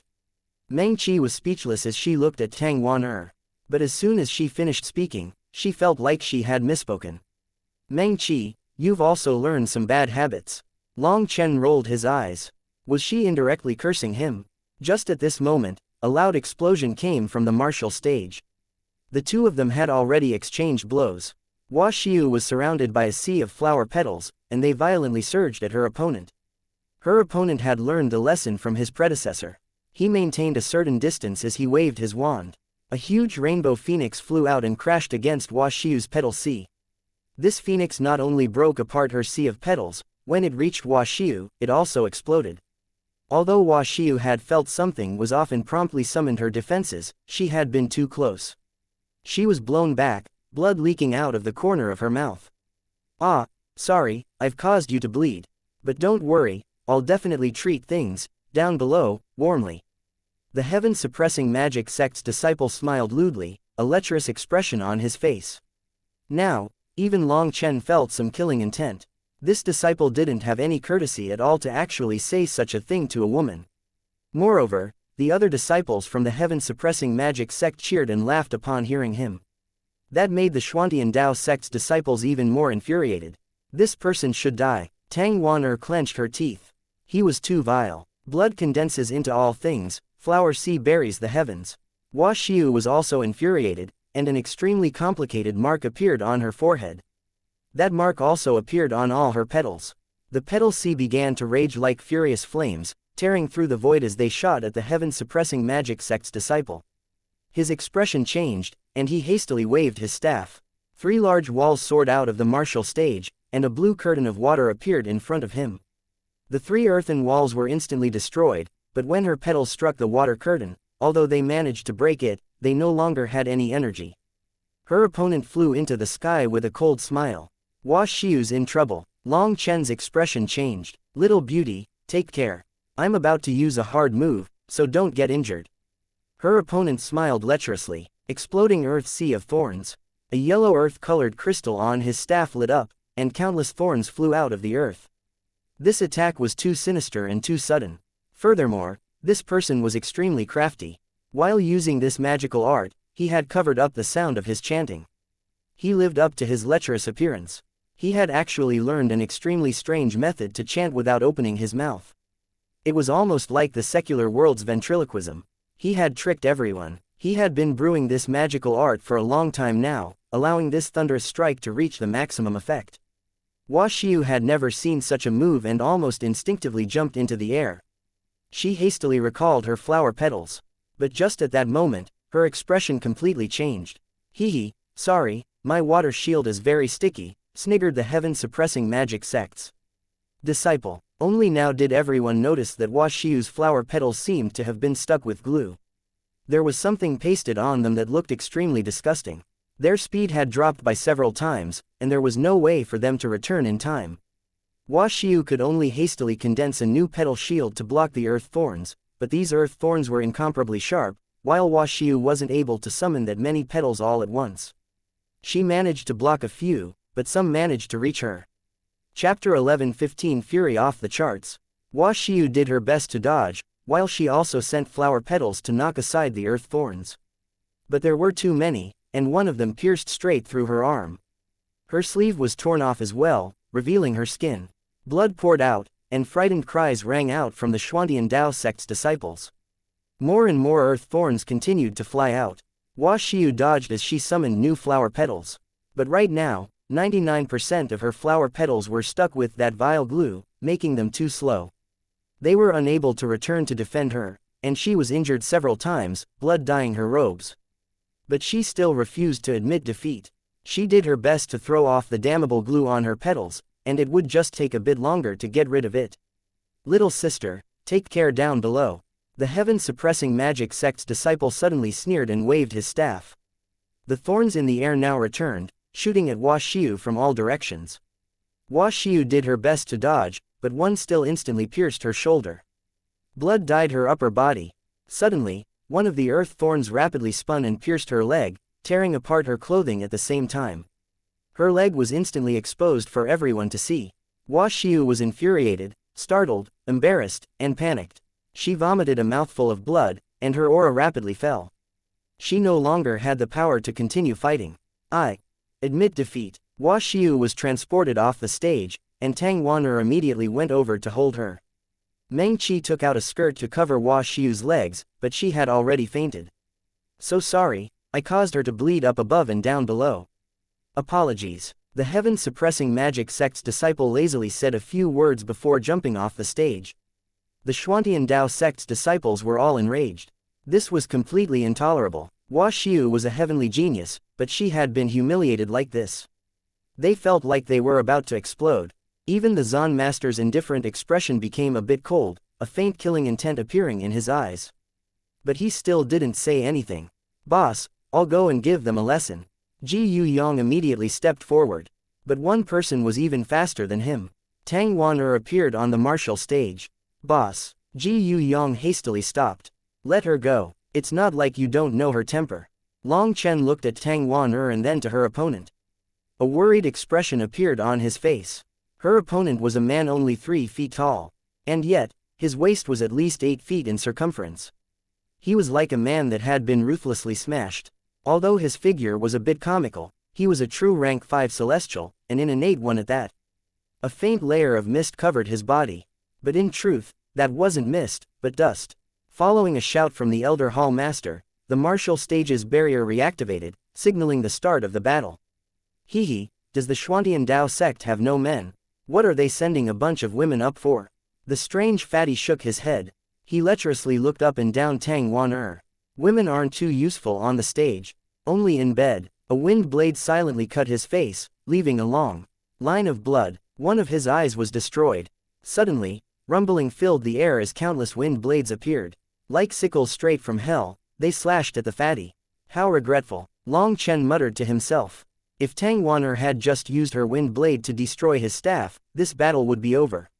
Speaker 1: Meng Qi was speechless as she looked at Tang Wan. But as soon as she finished speaking, she felt like she had misspoken. "Meng Qi, you've also learned some bad habits." Long Chen rolled his eyes. Was she indirectly cursing him? Just at this moment, a loud explosion came from the martial stage. The two of them had already exchanged blows. Hua Xiu was surrounded by a sea of flower petals, and they violently surged at her opponent. Her opponent had learned the lesson from his predecessor. He maintained a certain distance as he waved his wand. A huge rainbow phoenix flew out and crashed against Hua Xiu's petal sea. This phoenix not only broke apart her sea of petals, when it reached wuxia, it also exploded. Although wuxia had felt something was off and promptly summoned her defenses, she had been too close. She was blown back, blood leaking out of the corner of her mouth. "Ah, sorry, I've caused you to bleed. But don't worry, I'll definitely treat things, down below, warmly." The heaven-suppressing magic sect's disciple smiled lewdly, a lecherous expression on his face. Now, even Long Chen felt some killing intent. This disciple didn't have any courtesy at all to actually say such a thing to a woman. Moreover, the other disciples from the heaven-suppressing magic sect cheered and laughed upon hearing him. That made the Xuantian Dao sect's disciples even more infuriated. This person should die. Tang Wan'er clenched her teeth. He was too vile. Blood condenses into all things, flower sea buries the heavens. Wuxia was also infuriated, and an extremely complicated mark appeared on her forehead. That mark also appeared on all her petals. The petal sea began to rage like furious flames, tearing through the void as they shot at the heaven-suppressing magic sect's disciple. His expression changed, and he hastily waved his staff. 3 large walls soared out of the martial stage, and a blue curtain of water appeared in front of him. The 3 earthen walls were instantly destroyed, but when her petals struck the water curtain, although they managed to break it, they no longer had any energy. Her opponent flew into the sky with a cold smile. Wuxia's in trouble. Long Chen's expression changed. "Little beauty, take care. I'm about to use a hard move, so don't get injured." Her opponent smiled lecherously. Exploding earth sea of thorns. A yellow earth-colored crystal on his staff lit up, and countless thorns flew out of the earth. This attack was too sinister and too sudden. Furthermore, this person was extremely crafty. While using this magical art, he had covered up the sound of his chanting. He lived up to his lecherous appearance. He had actually learned an extremely strange method to chant without opening his mouth. It was almost like the secular world's ventriloquism. He had tricked everyone. He had been brewing this magical art for a long time now, allowing this thunderous strike to reach the maximum effect. Wuxia had never seen such a move and almost instinctively jumped into the air. She hastily recalled her flower petals. But just at that moment, her expression completely changed. "Hee, sorry, my water shield is very sticky," sniggered the heaven-suppressing magic sect's disciple. Only now did everyone notice that Wuxia's flower petals seemed to have been stuck with glue. There was something pasted on them that looked extremely disgusting. Their speed had dropped by several times, and there was no way for them to return in time. Wuxia could only hastily condense a new petal shield to block the earth thorns, but these earth thorns were incomparably sharp, while Wuxia wasn't able to summon that many petals all at once. She managed to block a few, but some managed to reach her. Chapter 11:15 Fury off the charts. Wuxia did her best to dodge, while she also sent flower petals to knock aside the earth thorns. But there were too many, and one of them pierced straight through her arm. Her sleeve was torn off as well, revealing her skin. Blood poured out, and frightened cries rang out from the Xuantian Dao sect's disciples. More and more earth thorns continued to fly out. Wuxia dodged as she summoned new flower petals. But right now, 99% of her flower petals were stuck with that vile glue, making them too slow. They were unable to return to defend her, and she was injured several times, blood dyeing her robes. But she still refused to admit defeat. She did her best to throw off the damnable glue on her petals, and it would just take a bit longer to get rid of it. "Little sister, take care down below." The heaven-suppressing magic sect's disciple suddenly sneered and waved his staff. The thorns in the air now returned, shooting at Wuxia from all directions. Wuxia did her best to dodge, but one still instantly pierced her shoulder. Blood dyed her upper body. Suddenly, one of the earth thorns rapidly spun and pierced her leg, tearing apart her clothing at the same time. Her leg was instantly exposed for everyone to see. Wuxia was infuriated, startled, embarrassed, and panicked. She vomited a mouthful of blood, and her aura rapidly fell. She no longer had the power to continue fighting. "I admit defeat." Wuxia was transported off the stage, and Tang Wan'er immediately went over to hold her. Meng Qi took out a skirt to cover Wuxia's legs, but she had already fainted. "So sorry, I caused her to bleed up above and down below." "Apologies." The heaven-suppressing magic sect's disciple lazily said a few words before jumping off the stage. The Xuantian Dao sect's disciples were all enraged. This was completely intolerable. Wuxia was a heavenly genius, but she had been humiliated like this. They felt like they were about to explode. Even the Zon Master's indifferent expression became a bit cold, a faint killing intent appearing in his eyes. But he still didn't say anything. "Boss, I'll go and give them a lesson." Ji Yu Yang immediately stepped forward. But one person was even faster than him. Tang Wan appeared on the martial stage. "Boss." Ji Yu Yang hastily stopped. "Let her go. It's not like you don't know her temper." Long Chen looked at Tang Wan and then to her opponent. A worried expression appeared on his face. Her opponent was a man only 3 feet tall. And yet, his waist was at least 8 feet in circumference. He was like a man that had been ruthlessly smashed. Although his figure was a bit comical, he was a true rank 5 celestial, and an innate one at that. A faint layer of mist covered his body. But in truth, that wasn't mist, but dust. Following a shout from the Elder Hall Master, the martial stage's barrier reactivated, signaling the start of the battle. Hee, does the Xuantian Dao sect have no men? What are they sending a bunch of women up for? The strange fatty shook his head. He lecherously looked up and down Tang Wan. Women aren't too useful on the stage. Only in bed. A wind blade silently cut his face, leaving a long line of blood. One of his eyes was destroyed. Suddenly, rumbling filled the air as countless wind blades appeared. Like sickles straight from hell, they slashed at the fatty. How regretful. Long Chen muttered to himself. If Tang Wan had just used her wind blade to destroy his staff, this battle would be over.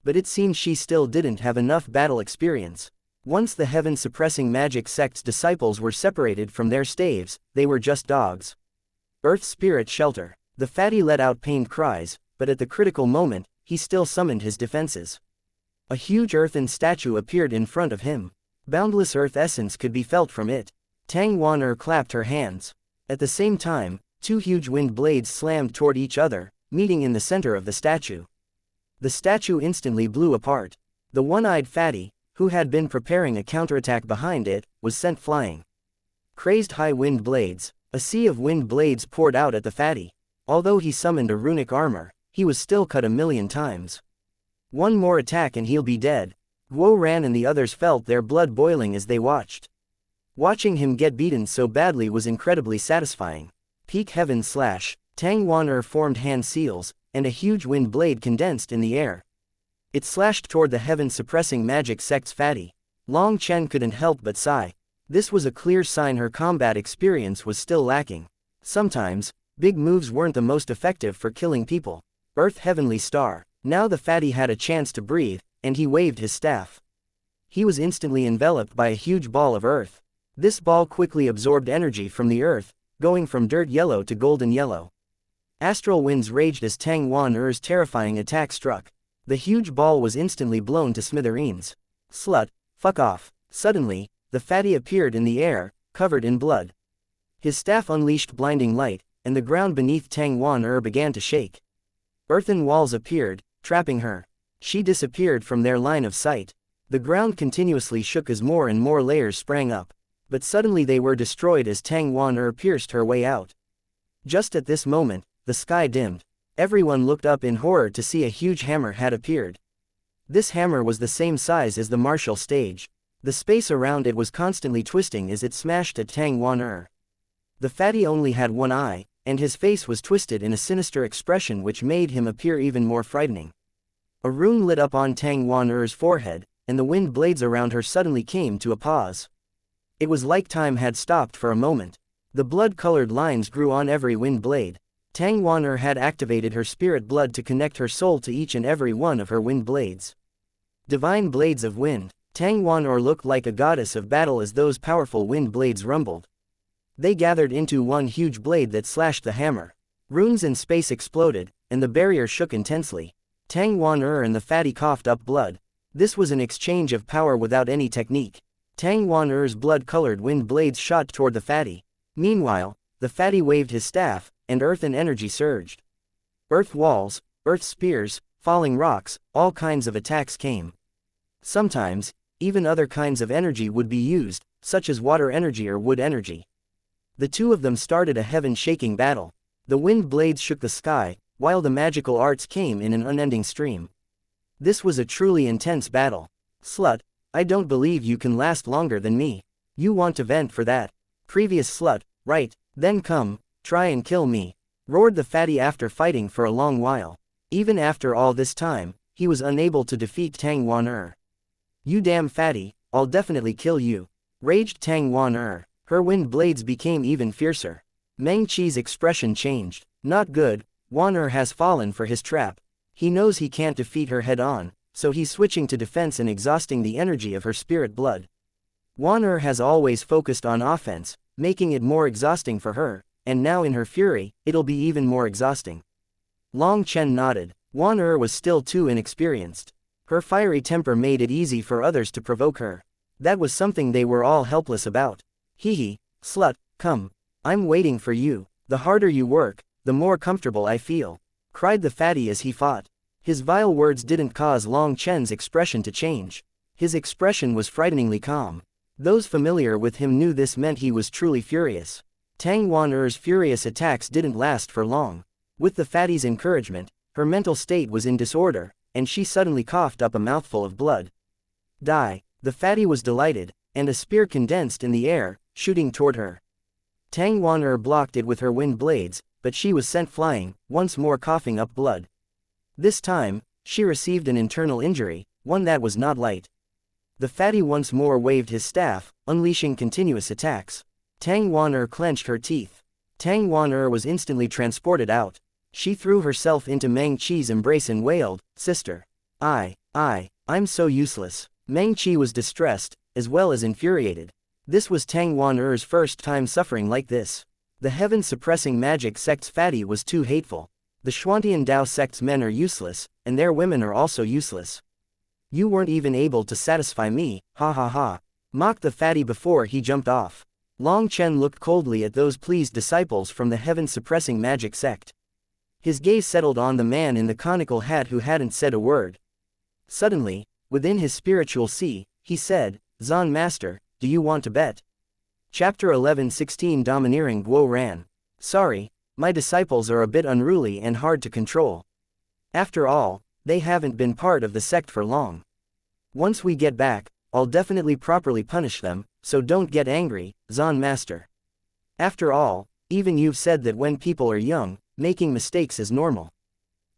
Speaker 1: But it seemed she still didn't have enough battle experience. Once the heaven-suppressing magic sect's disciples were separated from their staves, they were just dogs. Earth Spirit Shelter. The fatty let out pained cries, but at the critical moment, he still summoned his defenses. A huge earthen statue appeared in front of him. Boundless earth essence could be felt from it. Tang Wan clapped her hands. At the same time, 2 huge wind blades slammed toward each other, meeting in the center of the statue. The statue instantly blew apart. The one-eyed fatty, who had been preparing a counterattack behind it, was sent flying. Crazed high wind blades. A sea of wind blades poured out at the fatty. Although he summoned a runic armor, he was still cut 1,000,000 times. One more attack and he'll be dead. Guo Ran and the others felt their blood boiling as they watched. Watching him get beaten so badly was incredibly satisfying. Peak Heaven Slash. Tang Wan formed hand seals, and a huge wind blade condensed in the air. It slashed toward the heaven-suppressing magic sect's fatty. Long Chen couldn't help but sigh. This was a clear sign her combat experience was still lacking. Sometimes, big moves weren't the most effective for killing people. Earth Heavenly Star. Now the fatty had a chance to breathe, and he waved his staff. He was instantly enveloped by a huge ball of earth. This ball quickly absorbed energy from the earth, going from dirt yellow to golden yellow. Astral winds raged as Tang Wan's terrifying attack struck. The huge ball was instantly blown to smithereens. Slut, fuck off. Suddenly, the fatty appeared in the air, covered in blood. His staff unleashed blinding light, and the ground beneath Tang Wan began to shake. Earthen walls appeared, trapping her. She disappeared from their line of sight. The ground continuously shook as more and more layers sprang up. But suddenly they were destroyed as Tang Wan pierced her way out. Just at this moment, the sky dimmed. Everyone looked up in horror to see a huge hammer had appeared. This hammer was the same size as the martial stage. The space around it was constantly twisting as it smashed at Tang Wan. The fatty only had one eye, and his face was twisted in a sinister expression which made him appear even more frightening. A rune lit up on Tang Wan's forehead, and the wind blades around her suddenly came to a pause. It was like time had stopped for a moment. The blood-colored lines grew on every wind blade. Tang Wan had activated her spirit blood to connect her soul to each and every one of her wind blades. Divine blades of wind. Tang Wan looked like a goddess of battle as those powerful wind blades rumbled. They gathered into one huge blade that slashed the hammer. Runes in space exploded, and the barrier shook intensely. Tang Wan and the fatty coughed up blood. This was an exchange of power without any technique. Tang Wan's blood-colored wind blades shot toward the fatty. Meanwhile, the fatty waved his staff, and earth and energy surged. Earth walls, earth spears, falling rocks, all kinds of attacks came. Sometimes, even other kinds of energy would be used, such as water energy or wood energy. The two of them started a heaven-shaking battle. The wind blades shook the sky, while the magical arts came in an unending stream. This was a truly intense battle. Slut, I don't believe you can last longer than me. You want to vent for that. Previous slut, right, then come, try and kill me. roared the fatty after fighting for a long while. Even after all this time, he was unable to defeat Tang Wan. You damn fatty, I'll definitely kill you, raged Tang Wan. Her wind blades became even fiercer. Meng Qi's expression changed. Not good, Wan has fallen for his trap. He knows he can't defeat her head-on, so he's switching to defense and exhausting the energy of her spirit blood. Wan has always focused on offense, making it more exhausting for her, and now in her fury, it'll be even more exhausting. Long Chen nodded. Wan was still too inexperienced. Her fiery temper made it easy for others to provoke her. That was something they were all helpless about. Hee, slut, come. I'm waiting for you. The harder you work, the more comfortable I feel, cried the fatty as he fought. His vile words didn't cause Long Chen's expression to change. His expression was frighteningly calm. Those familiar with him knew this meant he was truly furious. Tang Wan's furious attacks didn't last for long. With the fatty's encouragement, her mental state was in disorder, and she suddenly coughed up a mouthful of blood. Die! The fatty was delighted, and a spear condensed in the air, shooting toward her. Tang Wan blocked it with her wind blades, but she was sent flying, once more coughing up blood. This time, she received an internal injury, one that was not light. The fatty once more waved his staff, unleashing continuous attacks. Tang Wan clenched her teeth. Tang Wan was instantly transported out. She threw herself into Meng Qi's embrace and wailed, "Sister. I'm so useless." Meng Qi was distressed, as well as infuriated. This was Tang Wan's first time suffering like this. The heaven-suppressing magic sect's fatty was too hateful. The Xuantian Dao sect's men are useless, and their women are also useless. You weren't even able to satisfy me, ha ha ha, mocked the fatty before he jumped off. Long Chen looked coldly at those pleased disciples from the heaven-suppressing magic sect. His gaze settled on the man in the conical hat who hadn't said a word. Suddenly, within his spiritual sea, he said, "Zan Master, do you want to bet?" Chapter 11:16 Domineering Guo ran. Sorry, my disciples are a bit unruly and hard to control. After all, they haven't been part of the sect for long. Once we get back, I'll definitely properly punish them, so don't get angry, Zan Master. After all, even you've said that when people are young, making mistakes is normal.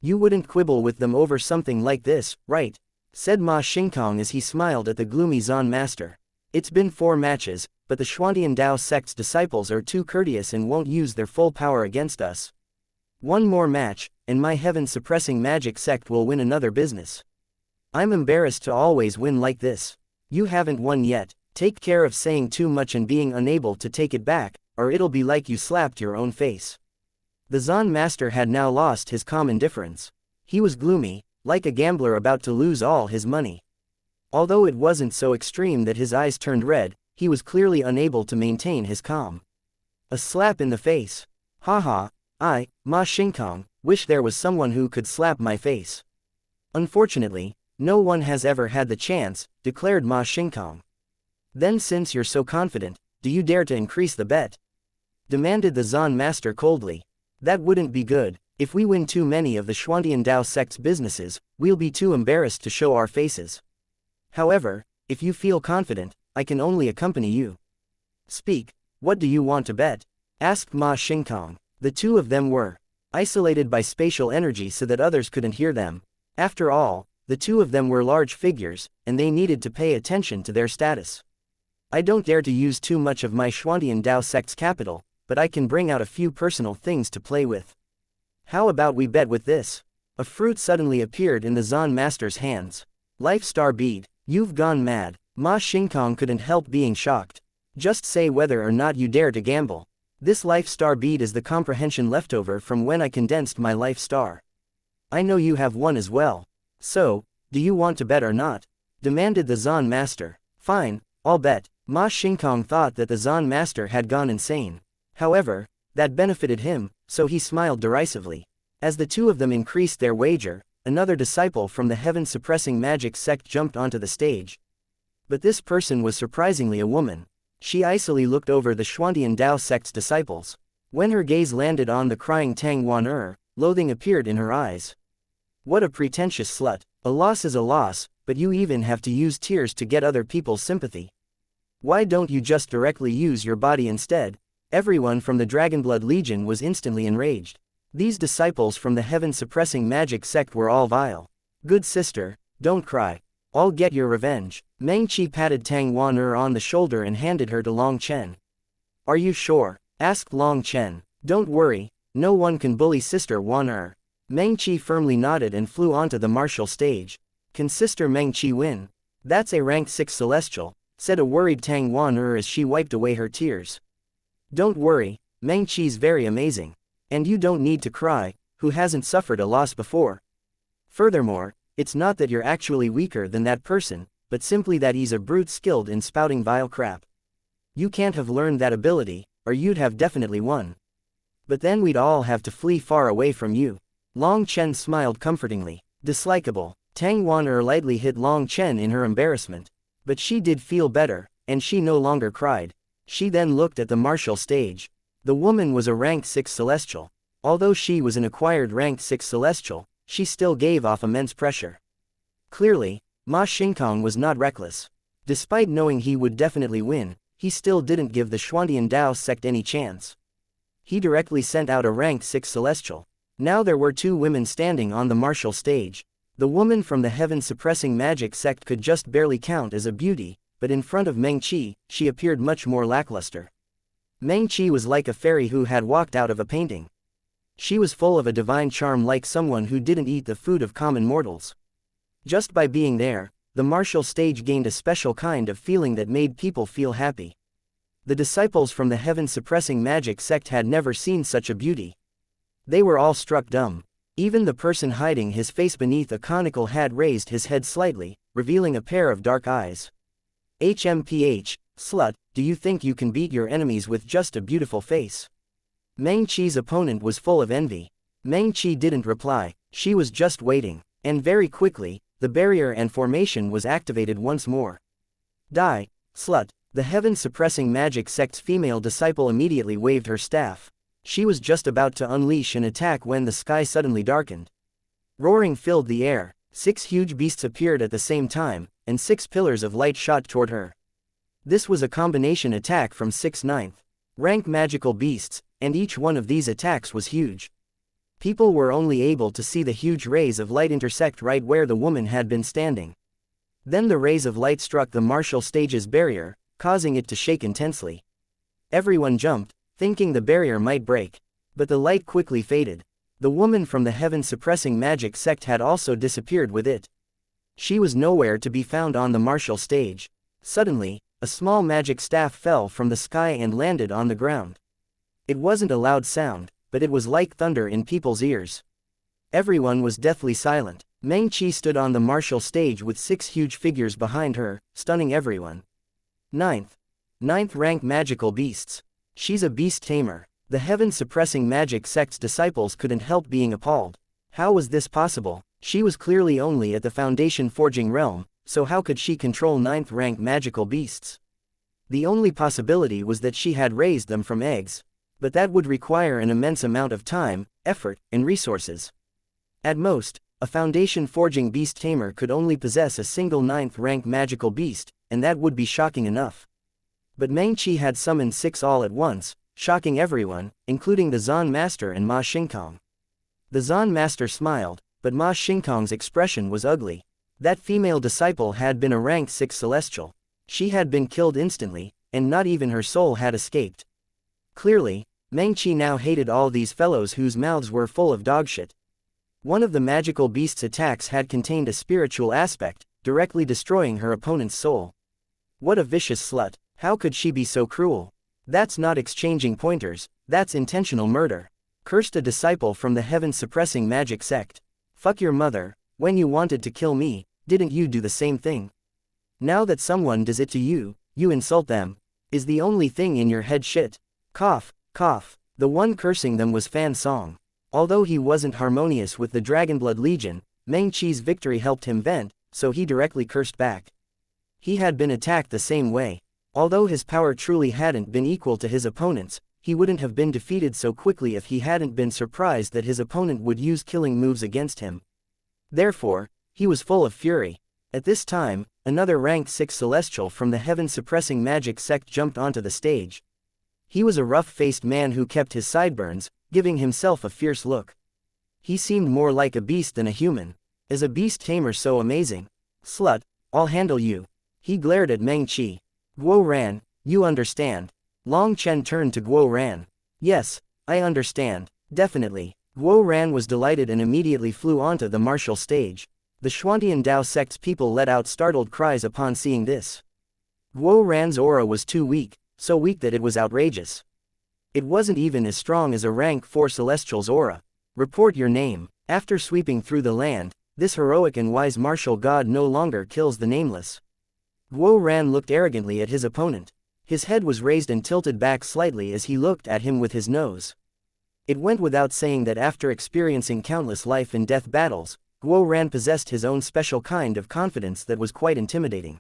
Speaker 1: You wouldn't quibble with them over something like this, right? Said Ma Xingkong as he smiled at the gloomy Zan Master. It's been 4 matches, but the Xuantian Dao sect's disciples are too courteous and won't use their full power against us. 1 more match, and my heaven-suppressing magic sect will win another business. I'm embarrassed to always win like this. You haven't won yet. Take care of saying too much and being unable to take it back, or it'll be like you slapped your own face. The Zan Master had now lost his calm indifference. He was gloomy, like a gambler about to lose all his money. Although it wasn't so extreme that his eyes turned red, he was clearly unable to maintain his calm. A slap in the face. Haha, Ma Xingkong, wish there was someone who could slap my face. Unfortunately, no one has ever had the chance, declared Ma Xingkong. Then since you're so confident, do you dare to increase the bet? Demanded the Zan Master coldly. That wouldn't be good. If we win too many of the Xuantian Dao sect's businesses, we'll be too embarrassed to show our faces. However, if you feel confident, I can only accompany you. Speak, what do you want to bet? Asked Ma Xingkong. The two of them were isolated by spatial energy so that others couldn't hear them. After all, the two of them were large figures, and they needed to pay attention to their status. I don't dare to use too much of my Xuantian Dao sect's capital, but I can bring out a few personal things to play with. How about we bet with this? A fruit suddenly appeared in the Zan Master's hands. Life Star Bead. You've gone mad. Ma Xingkong couldn't help being shocked. Just say whether or not you dare to gamble. This Life Star Bead is the comprehension leftover from when I condensed my Life Star. I know you have one as well. So, do you want to bet or not? Demanded the Zan Master. Fine, I'll bet. Ma Xingkong thought that the Zan Master had gone insane. However, that benefited him, so he smiled derisively. As the two of them increased their wager, another disciple from the heaven-suppressing magic sect jumped onto the stage. But this person was surprisingly a woman. She icily looked over the Xuantian Dao sect's disciples. When her gaze landed on the crying Tang Wan, loathing appeared in her eyes. What a pretentious slut. A loss is a loss, but you even have to use tears to get other people's sympathy. Why don't you just directly use your body instead? Everyone from the Dragonblood Legion was instantly enraged. These disciples from the heaven-suppressing magic sect were all vile. Good sister, don't cry. I'll get your revenge. Meng Qi patted Tang Wan on the shoulder and handed her to Long Chen. Are you sure? Asked Long Chen. Don't worry, no one can bully Sister Wan. Meng Qi firmly nodded and flew onto the martial stage. Can Sister Meng Qi win? That's a rank 6 celestial, said a worried Tang Wan as she wiped away her tears. Don't worry, Meng Qi's very amazing. And you don't need to cry, who hasn't suffered a loss before. Furthermore, it's not that you're actually weaker than that person, but simply that he's a brute skilled in spouting vile crap. You can't have learned that ability, or you'd have definitely won. But then we'd all have to flee far away from you. Long Chen smiled comfortingly. Dislikable. Tang Wan lightly hit Long Chen in her embarrassment. But she did feel better, and she no longer cried. She then looked at the martial stage. The woman was a rank 6 celestial. Although she was an acquired rank 6 celestial, she still gave off immense pressure. Clearly, Ma Xingkong was not reckless. Despite knowing he would definitely win, he still didn't give the Xuantian Dao sect any chance. He directly sent out a rank 6 celestial. Now there were 2 women standing on the martial stage. The woman from the heaven-suppressing magic sect could just barely count as a beauty, but in front of Meng Qi, she appeared much more lackluster. Meng Qi was like a fairy who had walked out of a painting. She was full of a divine charm like someone who didn't eat the food of common mortals. Just by being there, the martial stage gained a special kind of feeling that made people feel happy. The disciples from the heaven-suppressing magic sect had never seen such a beauty. They were all struck dumb. Even the person hiding his face beneath a conical hat raised his head slightly, revealing a pair of dark eyes. HMPH, slut, do you think you can beat your enemies with just a beautiful face? Meng Qi's opponent was full of envy. Meng Qi didn't reply, she was just waiting, and very quickly, the barrier and formation was activated once more. Die, slut, the heaven-suppressing magic sect's female disciple immediately waved her staff. She was just about to unleash an attack when the sky suddenly darkened. Roaring filled the air, 6 huge beasts appeared at the same time, and 6 pillars of light shot toward her. This was a combination attack from 6 9th rank magical beasts, and each one of these attacks was huge. People were only able to see the huge rays of light intersect right where the woman had been standing. Then the rays of light struck the martial stage's barrier, causing it to shake intensely. Everyone jumped, thinking the barrier might break. But the light quickly faded. The woman from the heaven-suppressing magic sect had also disappeared with it. She was nowhere to be found on the martial stage. Suddenly, a small magic staff fell from the sky and landed on the ground. It wasn't a loud sound, but it was like thunder in people's ears. Everyone was deathly silent. Meng Qi stood on the martial stage with 6 huge figures behind her, stunning everyone. 9th rank magical beasts. She's a beast tamer. The heaven-suppressing magic sect's disciples couldn't help being appalled. How was this possible? She was clearly only at the foundation forging realm, so how could she control 9th rank magical beasts? The only possibility was that she had raised them from eggs. But that would require an immense amount of time, effort, and resources. At most, a foundation forging beast tamer could only possess a single 9th rank magical beast, and that would be shocking enough. But Meng Qi had summoned 6 all at once, shocking everyone, including the Zan Master and Ma Xingkong. The Zan Master smiled, but Ma Xingkong's expression was ugly. That female disciple had been a rank 6 celestial. She had been killed instantly, and not even her soul had escaped. Clearly, Meng Qi now hated all these fellows whose mouths were full of dogshit. One of the magical beast's attacks had contained a spiritual aspect, directly destroying her opponent's soul. What a vicious slut. How could she be so cruel? That's not exchanging pointers, that's intentional murder. Cursed a disciple from the heaven-suppressing magic sect. Fuck your mother, when you wanted to kill me, didn't you do the same thing? Now that someone does it to you, you insult them. Is the only thing in your head shit? Cough, cough. The one cursing them was Fan Song. Although he wasn't harmonious with the Dragonblood Legion, Meng Qi's victory helped him vent, so he directly cursed back. He had been attacked the same way. Although his power truly hadn't been equal to his opponent's, he wouldn't have been defeated so quickly if he hadn't been surprised that his opponent would use killing moves against him. Therefore, he was full of fury. At this time, another rank 6 celestial from the heaven-suppressing magic sect jumped onto the stage. He was a rough-faced man who kept his sideburns, giving himself a fierce look. He seemed more like a beast than a human. Is a beast tamer so amazing? Slut, I'll handle you. He glared at Meng Qi. Guo Ran, you understand. Long Chen turned to Guo Ran. Yes, I understand. Definitely. Guo Ran was delighted and immediately flew onto the martial stage. The Xuantian Dao sect's people let out startled cries upon seeing this. Guo Ran's aura was too weak, so weak that it was outrageous. It wasn't even as strong as a rank 4 Celestial's aura. Report your name. After sweeping through the land, this heroic and wise martial god no longer kills the nameless. Guo Ran looked arrogantly at his opponent. His head was raised and tilted back slightly as he looked at him with his nose. It went without saying that after experiencing countless life and death battles, Guo Ran possessed his own special kind of confidence that was quite intimidating.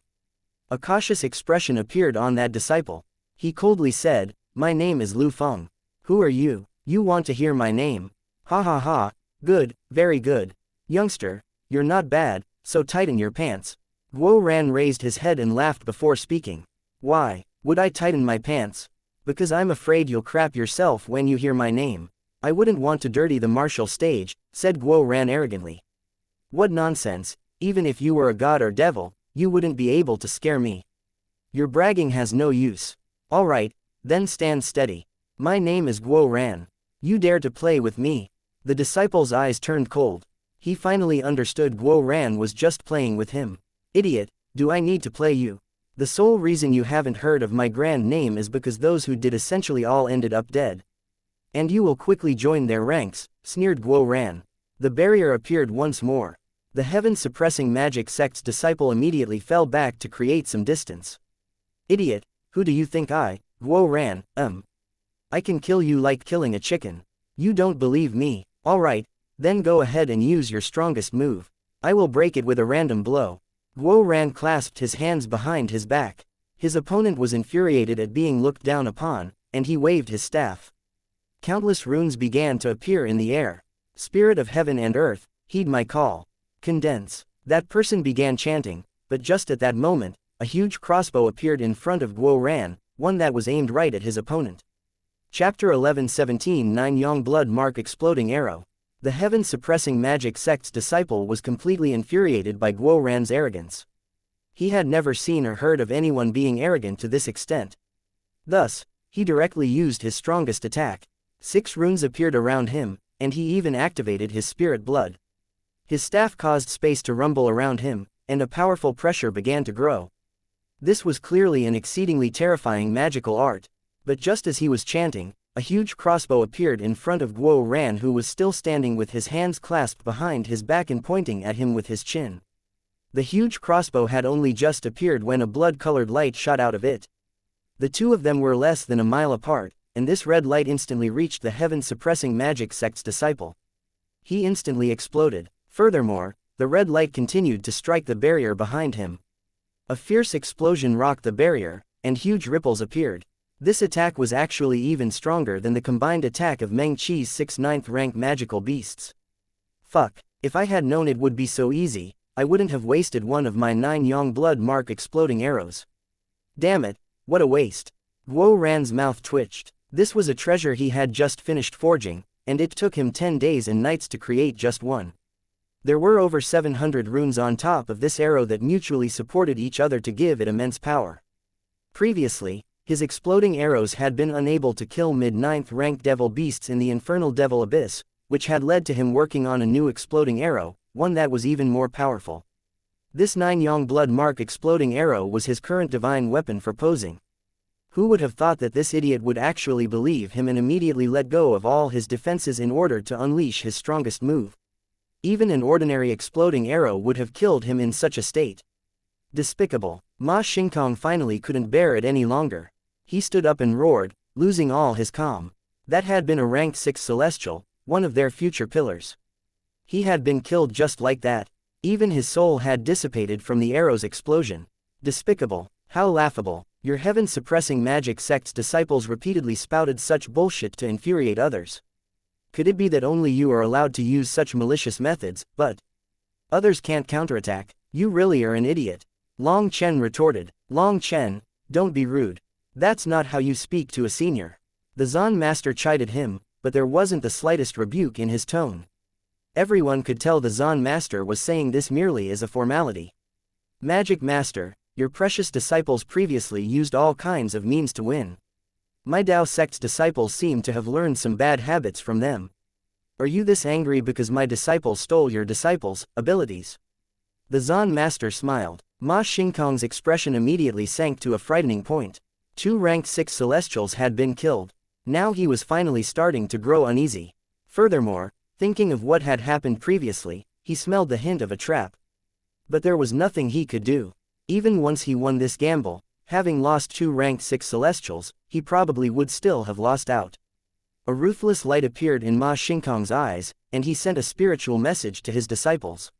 Speaker 1: A cautious expression appeared on that disciple. He coldly said, "My name is Lu Feng. Who are you? You want to hear my name? Ha ha ha, good, very good. Youngster, you're not bad, so tighten your pants." Guo Ran raised his head and laughed before speaking. "Why would I tighten my pants? Because I'm afraid you'll crap yourself when you hear my name. I wouldn't want to dirty the martial stage," said Guo Ran arrogantly. "What nonsense, even if you were a god or devil, you wouldn't be able to scare me. Your bragging has no use. Alright, then stand steady. My name is Guo Ran. You dare to play with me?" The disciple's eyes turned cold. He finally understood Guo Ran was just playing with him. "Idiot, do I need to play you? The sole reason you haven't heard of my grand name is because those who did essentially all ended up dead. And you will quickly join their ranks," sneered Guo Ran. The barrier appeared once more. The heaven-suppressing magic sect's disciple immediately fell back to create some distance. "Idiot, who do you think Guo Ran, I can kill you like killing a chicken. You don't believe me, alright, then go ahead and use your strongest move. I will break it with a random blow." Guo Ran clasped his hands behind his back. His opponent was infuriated at being looked down upon, and he waved his staff. Countless runes began to appear in the air. "Spirit of heaven and earth, heed my call. Condense." That person began chanting, but just at that moment, a huge crossbow appeared in front of Guo Ran, one that was aimed right at his opponent. Chapter 11:17 Nine Yang Blood Mark Exploding Arrow. The heaven-suppressing magic sect's disciple was completely infuriated by Guo Ran's arrogance. He had never seen or heard of anyone being arrogant to this extent. Thus, he directly used his strongest attack. 6 runes appeared around him, and he even activated his spirit blood. His staff caused space to rumble around him, and a powerful pressure began to grow. This was clearly an exceedingly terrifying magical art, but just as he was chanting, a huge crossbow appeared in front of Guo Ran, who was still standing with his hands clasped behind his back and pointing at him with his chin. The huge crossbow had only just appeared when a blood-colored light shot out of it. The two of them were less than a mile apart, and this red light instantly reached the heaven-suppressing magic sect's disciple. He instantly exploded. Furthermore, the red light continued to strike the barrier behind him. A fierce explosion rocked the barrier, and huge ripples appeared. This attack was actually even stronger than the combined attack of Meng Qi's 6 9th rank magical beasts. Fuck, if I had known it would be so easy, I wouldn't have wasted one of my 9 Yang Blood Mark exploding arrows. Damn it, what a waste. Guo Ran's mouth twitched. This was a treasure he had just finished forging, and it took him 10 days and nights to create just one. There were over 700 runes on top of this arrow that mutually supported each other to give it immense power. Previously, his exploding arrows had been unable to kill mid-9th rank devil beasts in the infernal devil abyss, which had led to him working on a new exploding arrow, one that was even more powerful. This 9 Yang Blood Mark exploding arrow was his current divine weapon for posing. Who would have thought that this idiot would actually believe him and immediately let go of all his defenses in order to unleash his strongest move? Even an ordinary exploding arrow would have killed him in such a state. Despicable. Ma Xingkong finally couldn't bear it any longer. He stood up and roared, losing all his calm. That had been a rank 6 celestial, one of their future pillars. He had been killed just like that. Even his soul had dissipated from the arrow's explosion. Despicable. How laughable. Your heaven-suppressing magic sect's disciples repeatedly spouted such bullshit to infuriate others. Could it be that only you are allowed to use such malicious methods, but others can't counterattack? You really are an idiot. Long Chen retorted. Long Chen, don't be rude. That's not how you speak to a senior. The Zan master chided him, but there wasn't the slightest rebuke in his tone. Everyone could tell the Zan master was saying this merely as a formality. Magic Master, your precious disciples previously used all kinds of means to win. My Dao sect's disciples seem to have learned some bad habits from them. Are you this angry because my disciples stole your disciples' abilities? The Zan master smiled. Ma Xingkong's expression immediately sank to a frightening point. 2 ranked 6 celestials had been killed. Now he was finally starting to grow uneasy. Furthermore, thinking of what had happened previously, he smelled the hint of a trap. But there was nothing he could do. Even once he won this gamble, having lost 2 ranked 6 celestials, he probably would still have lost out. A ruthless light appeared in Ma Xingkong's eyes, and he sent a spiritual message to his disciples.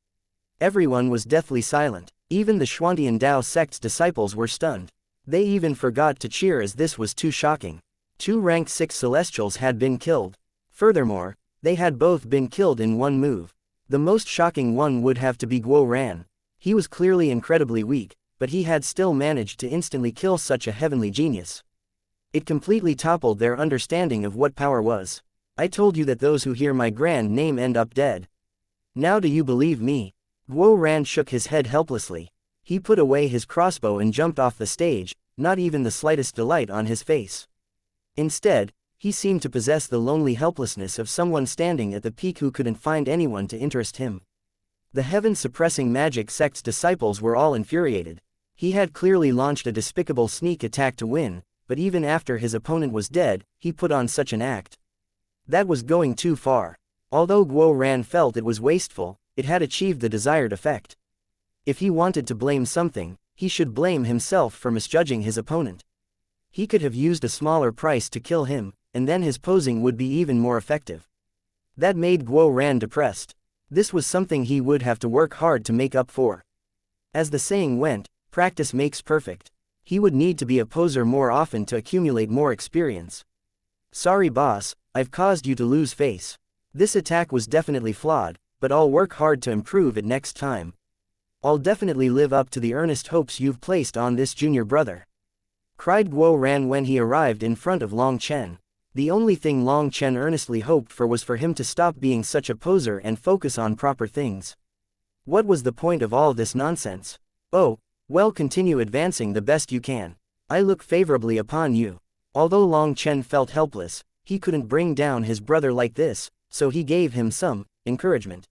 Speaker 1: Everyone was deathly silent. Even the Xuantian Dao sect's disciples were stunned. They even forgot to cheer as this was too shocking. 2 ranked 6 celestials had been killed. Furthermore, they had both been killed in one move. The most shocking one would have to be Guo Ran. He was clearly incredibly weak, but he had still managed to instantly kill such a heavenly genius. It completely toppled their understanding of what power was. I told you that those who hear my grand name end up dead. Now do you believe me? Guo Ran shook his head helplessly. He put away his crossbow and jumped off the stage, not even the slightest delight on his face. Instead, he seemed to possess the lonely helplessness of someone standing at the peak who couldn't find anyone to interest him. The heaven-suppressing magic sect's disciples were all infuriated. He had clearly launched a despicable sneak attack to win, but even after his opponent was dead, he put on such an act. That was going too far. Although Guo Ran felt it was wasteful, it had achieved the desired effect. If he wanted to blame something, he should blame himself for misjudging his opponent. He could have used a smaller price to kill him, and then his posing would be even more effective. That made Guo Ran depressed. This was something he would have to work hard to make up for. As the saying went, practice makes perfect. He would need to be a poser more often to accumulate more experience. Sorry boss, I've caused you to lose face. This attack was definitely flawed, but I'll work hard to improve it next time. I'll definitely live up to the earnest hopes you've placed on this junior brother," cried Guo Ran when he arrived in front of Long Chen. The only thing Long Chen earnestly hoped for was for him to stop being such a poser and focus on proper things. What was the point of all this nonsense? Oh, well, continue advancing the best you can. I look favorably upon you. Although Long Chen felt helpless, he couldn't bring down his brother like this, so he gave him some encouragement.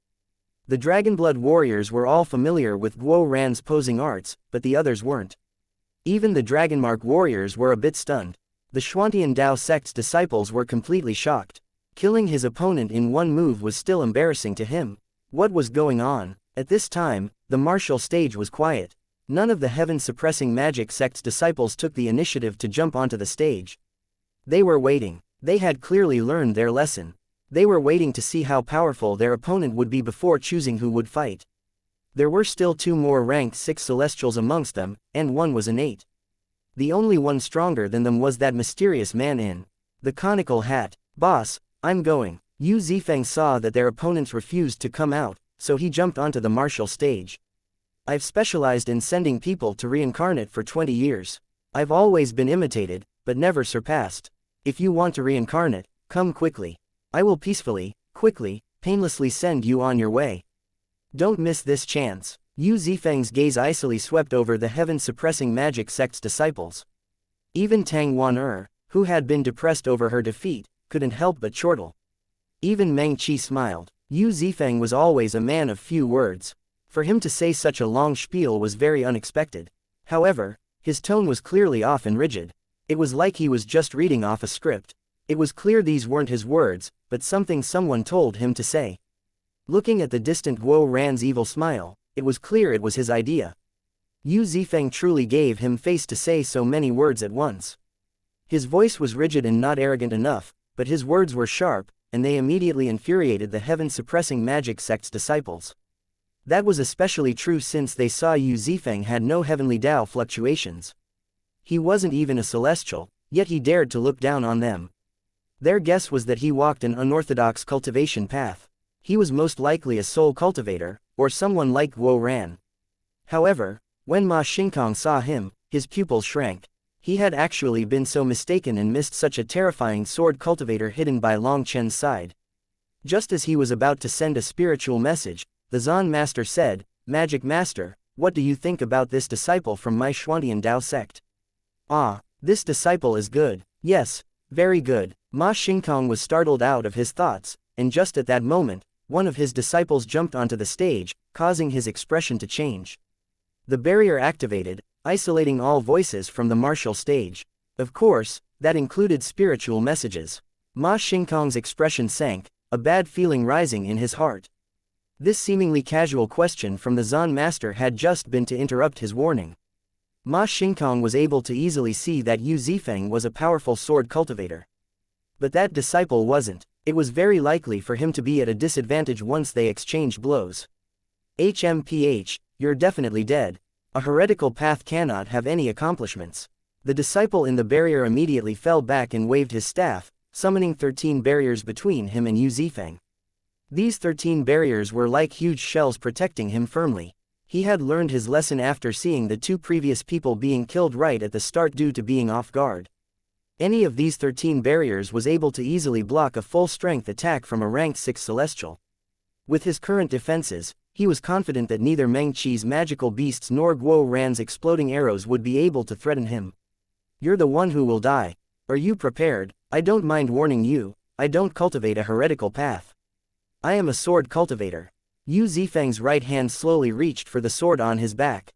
Speaker 1: The Dragonblood warriors were all familiar with Guo Ran's posing arts, but the others weren't. Even the Dragonmark warriors were a bit stunned. The Xuantian Dao sect's disciples were completely shocked. Killing his opponent in one move was still embarrassing to him. What was going on? At this time, the martial stage was quiet. None of the heaven-suppressing magic sect's disciples took the initiative to jump onto the stage. They were waiting. They had clearly learned their lesson. They were waiting to see how powerful their opponent would be before choosing who would fight. There were still 2 more ranked 6 celestials amongst them, and one was an 8. The only one stronger than them was that mysterious man in the conical hat. Boss, I'm going. Yu Zifeng saw that their opponents refused to come out, so he jumped onto the martial stage. I've specialized in sending people to reincarnate for 20 years. I've always been imitated, but never surpassed. If you want to reincarnate, come quickly. I will peacefully, quickly, painlessly send you on your way. Don't miss this chance. Yu Zifeng's gaze icily swept over the heaven-suppressing magic sect's disciples. Even Tang Wan who had been depressed over her defeat, couldn't help but chortle. Even Meng Qi smiled. Yu Zifeng was always a man of few words. For him to say such a long spiel was very unexpected. However, his tone was clearly off and rigid. It was like he was just reading off a script. It was clear these weren't his words, but something someone told him to say. Looking at the distant Guo Ran's evil smile, it was clear it was his idea. Yu Zifeng truly gave him face to say so many words at once. His voice was rigid and not arrogant enough, but his words were sharp, and they immediately infuriated the heaven-suppressing magic sect's disciples. That was especially true since they saw Yu Zifeng had no heavenly Dao fluctuations. He wasn't even a celestial, yet he dared to look down on them. Their guess was that he walked an unorthodox cultivation path. He was most likely a soul cultivator, or someone like Guo Ran. However, when Ma Xingkong saw him, his pupils shrank. He had actually been so mistaken and missed such a terrifying sword cultivator hidden by Long Chen's side. Just as he was about to send a spiritual message, the Zan master said, "Magic Master, what do you think about this disciple from my Xuantian Dao sect?" "Ah, this disciple is good. Yes, very good." Ma Xingkong was startled out of his thoughts, and just at that moment, one of his disciples jumped onto the stage, causing his expression to change. The barrier activated, isolating all voices from the martial stage. Of course, that included spiritual messages. Ma Xingkong's expression sank, a bad feeling rising in his heart. This seemingly casual question from the Zan master had just been to interrupt his warning. Ma Xingkong was able to easily see that Yu Zifeng was a powerful sword cultivator. But that disciple wasn't. It was very likely for him to be at a disadvantage once they exchanged blows. "HMPH, you're definitely dead. A heretical path cannot have any accomplishments." The disciple in the barrier immediately fell back and waved his staff, summoning 13 barriers between him and Yu Zifeng. These 13 barriers were like huge shells protecting him firmly. He had learned his lesson after seeing the 2 previous people being killed right at the start due to being off guard. Any of these 13 barriers was able to easily block a full-strength attack from a rank 6 celestial. With his current defenses, he was confident that neither Meng Qi's magical beasts nor Guo Ran's exploding arrows would be able to threaten him. "You're the one who will die. Are you prepared? I don't mind warning you, I don't cultivate a heretical path. I am a sword cultivator." Yu Zifeng's right hand slowly reached for the sword on his back.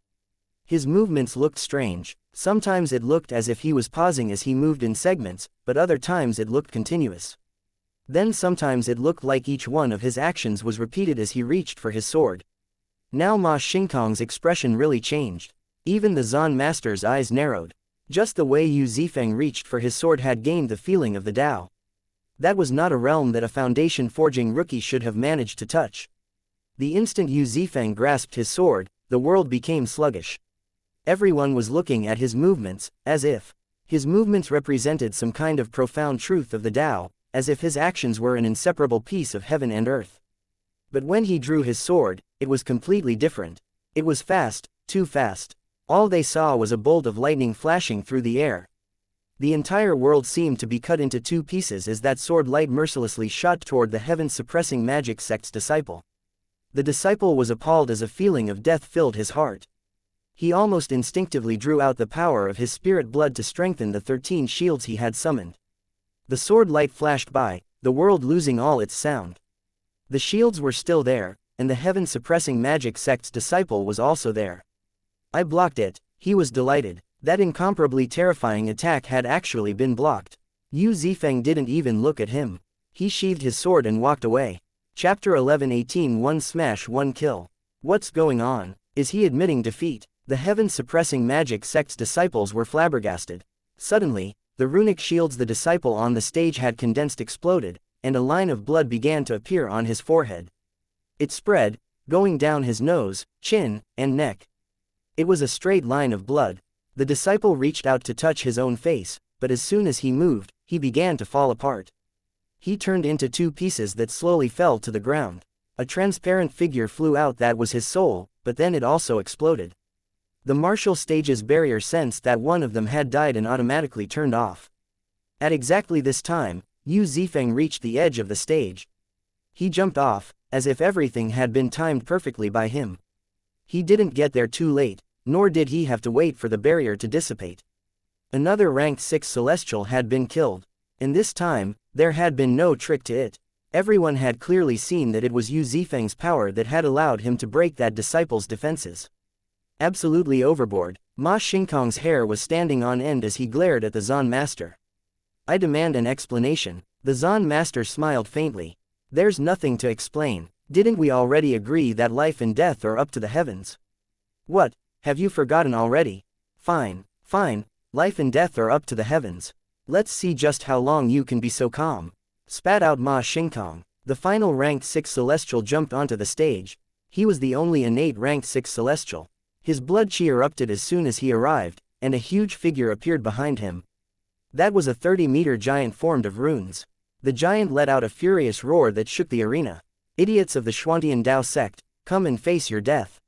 Speaker 1: His movements looked strange. Sometimes it looked as if he was pausing as he moved in segments, but other times it looked continuous. Then sometimes it looked like each one of his actions was repeated as he reached for his sword. Now Ma Xingkong's expression really changed. Even the Zan master's eyes narrowed. Just the way Yu Zifeng reached for his sword had gained the feeling of the Tao. That was not a realm that a foundation forging rookie should have managed to touch. The instant Yu Zifeng grasped his sword, the world became sluggish. Everyone was looking at his movements, as if his movements represented some kind of profound truth of the Tao, as if his actions were an inseparable piece of heaven and earth. But when he drew his sword, it was completely different. It was fast, too fast. All they saw was a bolt of lightning flashing through the air. The entire world seemed to be cut into 2 pieces as that sword light mercilessly shot toward the heaven-suppressing magic sect's disciple. The disciple was appalled as a feeling of death filled his heart. He almost instinctively drew out the power of his spirit blood to strengthen the 13 shields he had summoned. The sword light flashed by, the world losing all its sound. The shields were still there, and the heaven-suppressing magic sect's disciple was also there. "I blocked it," he was delighted. That incomparably terrifying attack had actually been blocked. Yu Zifeng didn't even look at him. He sheathed his sword and walked away. Chapter 11:18 One smash, one kill. What's going on? Is he admitting defeat? The heaven-suppressing magic sect's disciples were flabbergasted. Suddenly, the runic shields the disciple on the stage had condensed exploded, and a line of blood began to appear on his forehead. It spread, going down his nose, chin, and neck. It was a straight line of blood. The disciple reached out to touch his own face, but as soon as he moved, he began to fall apart. He turned into 2 pieces that slowly fell to the ground. A transparent figure flew out that was his soul, but then it also exploded. The martial stage's barrier sensed that one of them had died and automatically turned off. At exactly this time, Yu Zifeng reached the edge of the stage. He jumped off, as if everything had been timed perfectly by him. He didn't get there too late, nor did he have to wait for the barrier to dissipate. Another rank 6 celestial had been killed, and this time, there had been no trick to it. Everyone had clearly seen that it was Yu Zifeng's power that had allowed him to break that disciple's defenses. Absolutely overboard, Ma Xingkong's hair was standing on end as he glared at the Zan master. "I demand an explanation." The Zan master smiled faintly. "There's nothing to explain. Didn't we already agree that life and death are up to the heavens? What, have you forgotten already? Fine, fine, life and death are up to the heavens. Let's see just how long you can be so calm," spat out Ma Xingkong. The final ranked 6 celestial jumped onto the stage. He was the only innate ranked 6 celestial. His blood chi erupted as soon as he arrived, and a huge figure appeared behind him. That was a 30-meter giant formed of runes. The giant let out a furious roar that shook the arena. "Idiots of the Xuantian Dao sect, come and face your death."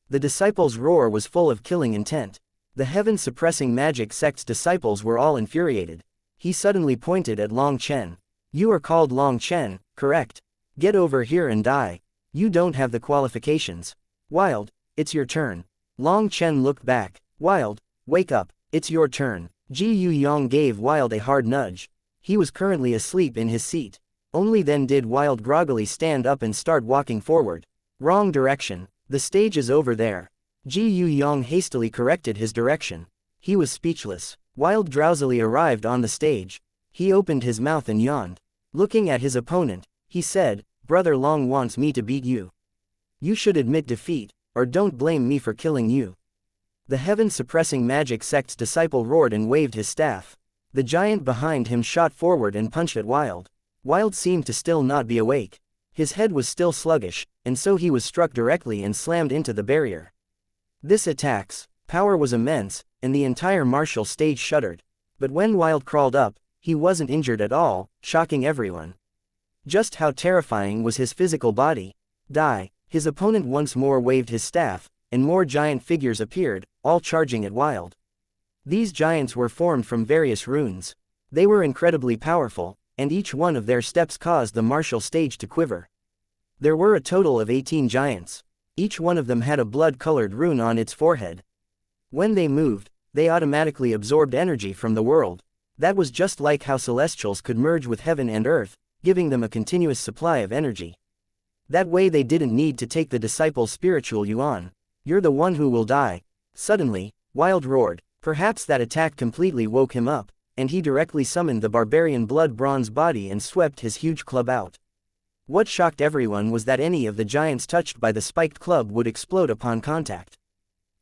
Speaker 1: The disciple's roar was full of killing intent. The heaven-suppressing magic sect's disciples were all infuriated. He suddenly pointed at Long Chen. You are called Long Chen, correct? Get over here and die. You don't have the qualifications. Wild, it's your turn. Long Chen looked back. Wild, wake up, it's your turn. Ji Yu Yang gave Wild a hard nudge. He was currently asleep in his seat. Only then did Wild groggily stand up and start walking forward. Wrong direction. The stage is over there. Ji Yu Yang hastily corrected his direction. He was speechless. Wild drowsily arrived on the stage. He opened his mouth and yawned. Looking at his opponent, he said, Brother Long wants me to beat you. You should admit defeat, or don't blame me for killing you. The heaven-suppressing magic sect's disciple roared and waved his staff. The giant behind him shot forward and punched at Wild. Wild seemed to still not be awake. His head was still sluggish, and so he was struck directly and slammed into the barrier. This attack's power was immense, and the entire martial stage shuddered. But when Wild crawled up, he wasn't injured at all, shocking everyone. Just how terrifying was his physical body. Die. His opponent once more waved his staff, and more giant figures appeared, all charging at Wild. These giants were formed from various runes. They were incredibly powerful, and each one of their steps caused the martial stage to quiver. There were a total of 18 giants. Each one of them had a blood-colored rune on its forehead. When they moved, they automatically absorbed energy from the world. That was just like how celestials could merge with heaven and earth, giving them a continuous supply of energy. That way they didn't need to take the disciple's spiritual yuan. You're the one who will die. Suddenly, Wild roared. Perhaps that attack completely woke him up, and he directly summoned the barbarian blood bronze body and swept his huge club out. What shocked everyone was that any of the giants touched by the spiked club would explode upon contact.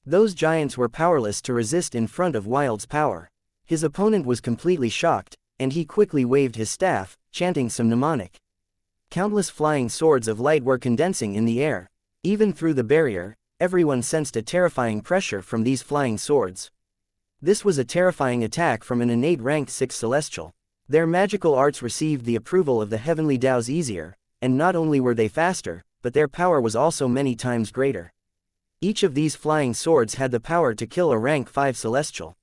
Speaker 1: Those giants were powerless to resist in front of Wild's power. His opponent was completely shocked, and he quickly waved his staff, chanting some mnemonic. Countless flying swords of light were condensing in the air. Even through the barrier, everyone sensed a terrifying pressure from these flying swords. This was a terrifying attack from an innate ranked 6 celestial. Their magical arts received the approval of the heavenly Daos easier, and not only were they faster, but their power was also many times greater. Each of these flying swords had the power to kill a rank 5 celestial.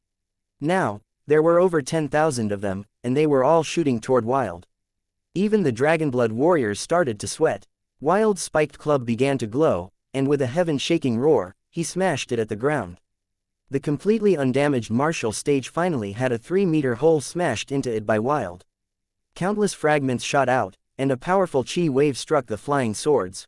Speaker 1: Now, there were over 10,000 of them, and they were all shooting toward Wild. Even the Dragonblood warriors started to sweat. Wild's spiked club began to glow, and with a heaven-shaking roar, he smashed it at the ground. The completely undamaged martial stage finally had a 3-meter hole smashed into it by Wild. Countless fragments shot out, and a powerful chi wave struck the flying swords.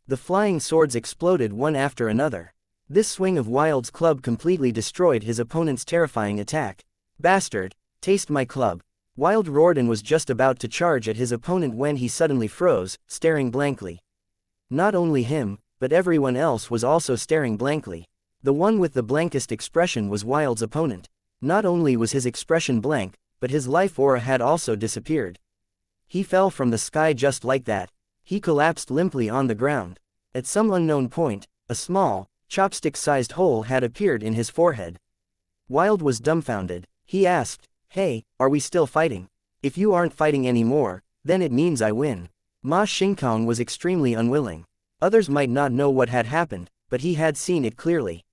Speaker 1: The flying swords exploded one after another. This swing of Wild's club completely destroyed his opponent's terrifying attack. Bastard, taste my club. Wild roared and was just about to charge at his opponent when he suddenly froze, staring blankly. Not only him, but everyone else was also staring blankly. The one with the blankest expression was Wild's opponent. Not only was his expression blank, but his life aura had also disappeared. He fell from the sky just like that. He collapsed limply on the ground. At some unknown point, a small, chopstick-sized hole had appeared in his forehead. Wild was dumbfounded. He asked, Hey, are we still fighting? If you aren't fighting anymore, then it means I win. Ma Xingkong was extremely unwilling. Others might not know what had happened, but he had seen it clearly.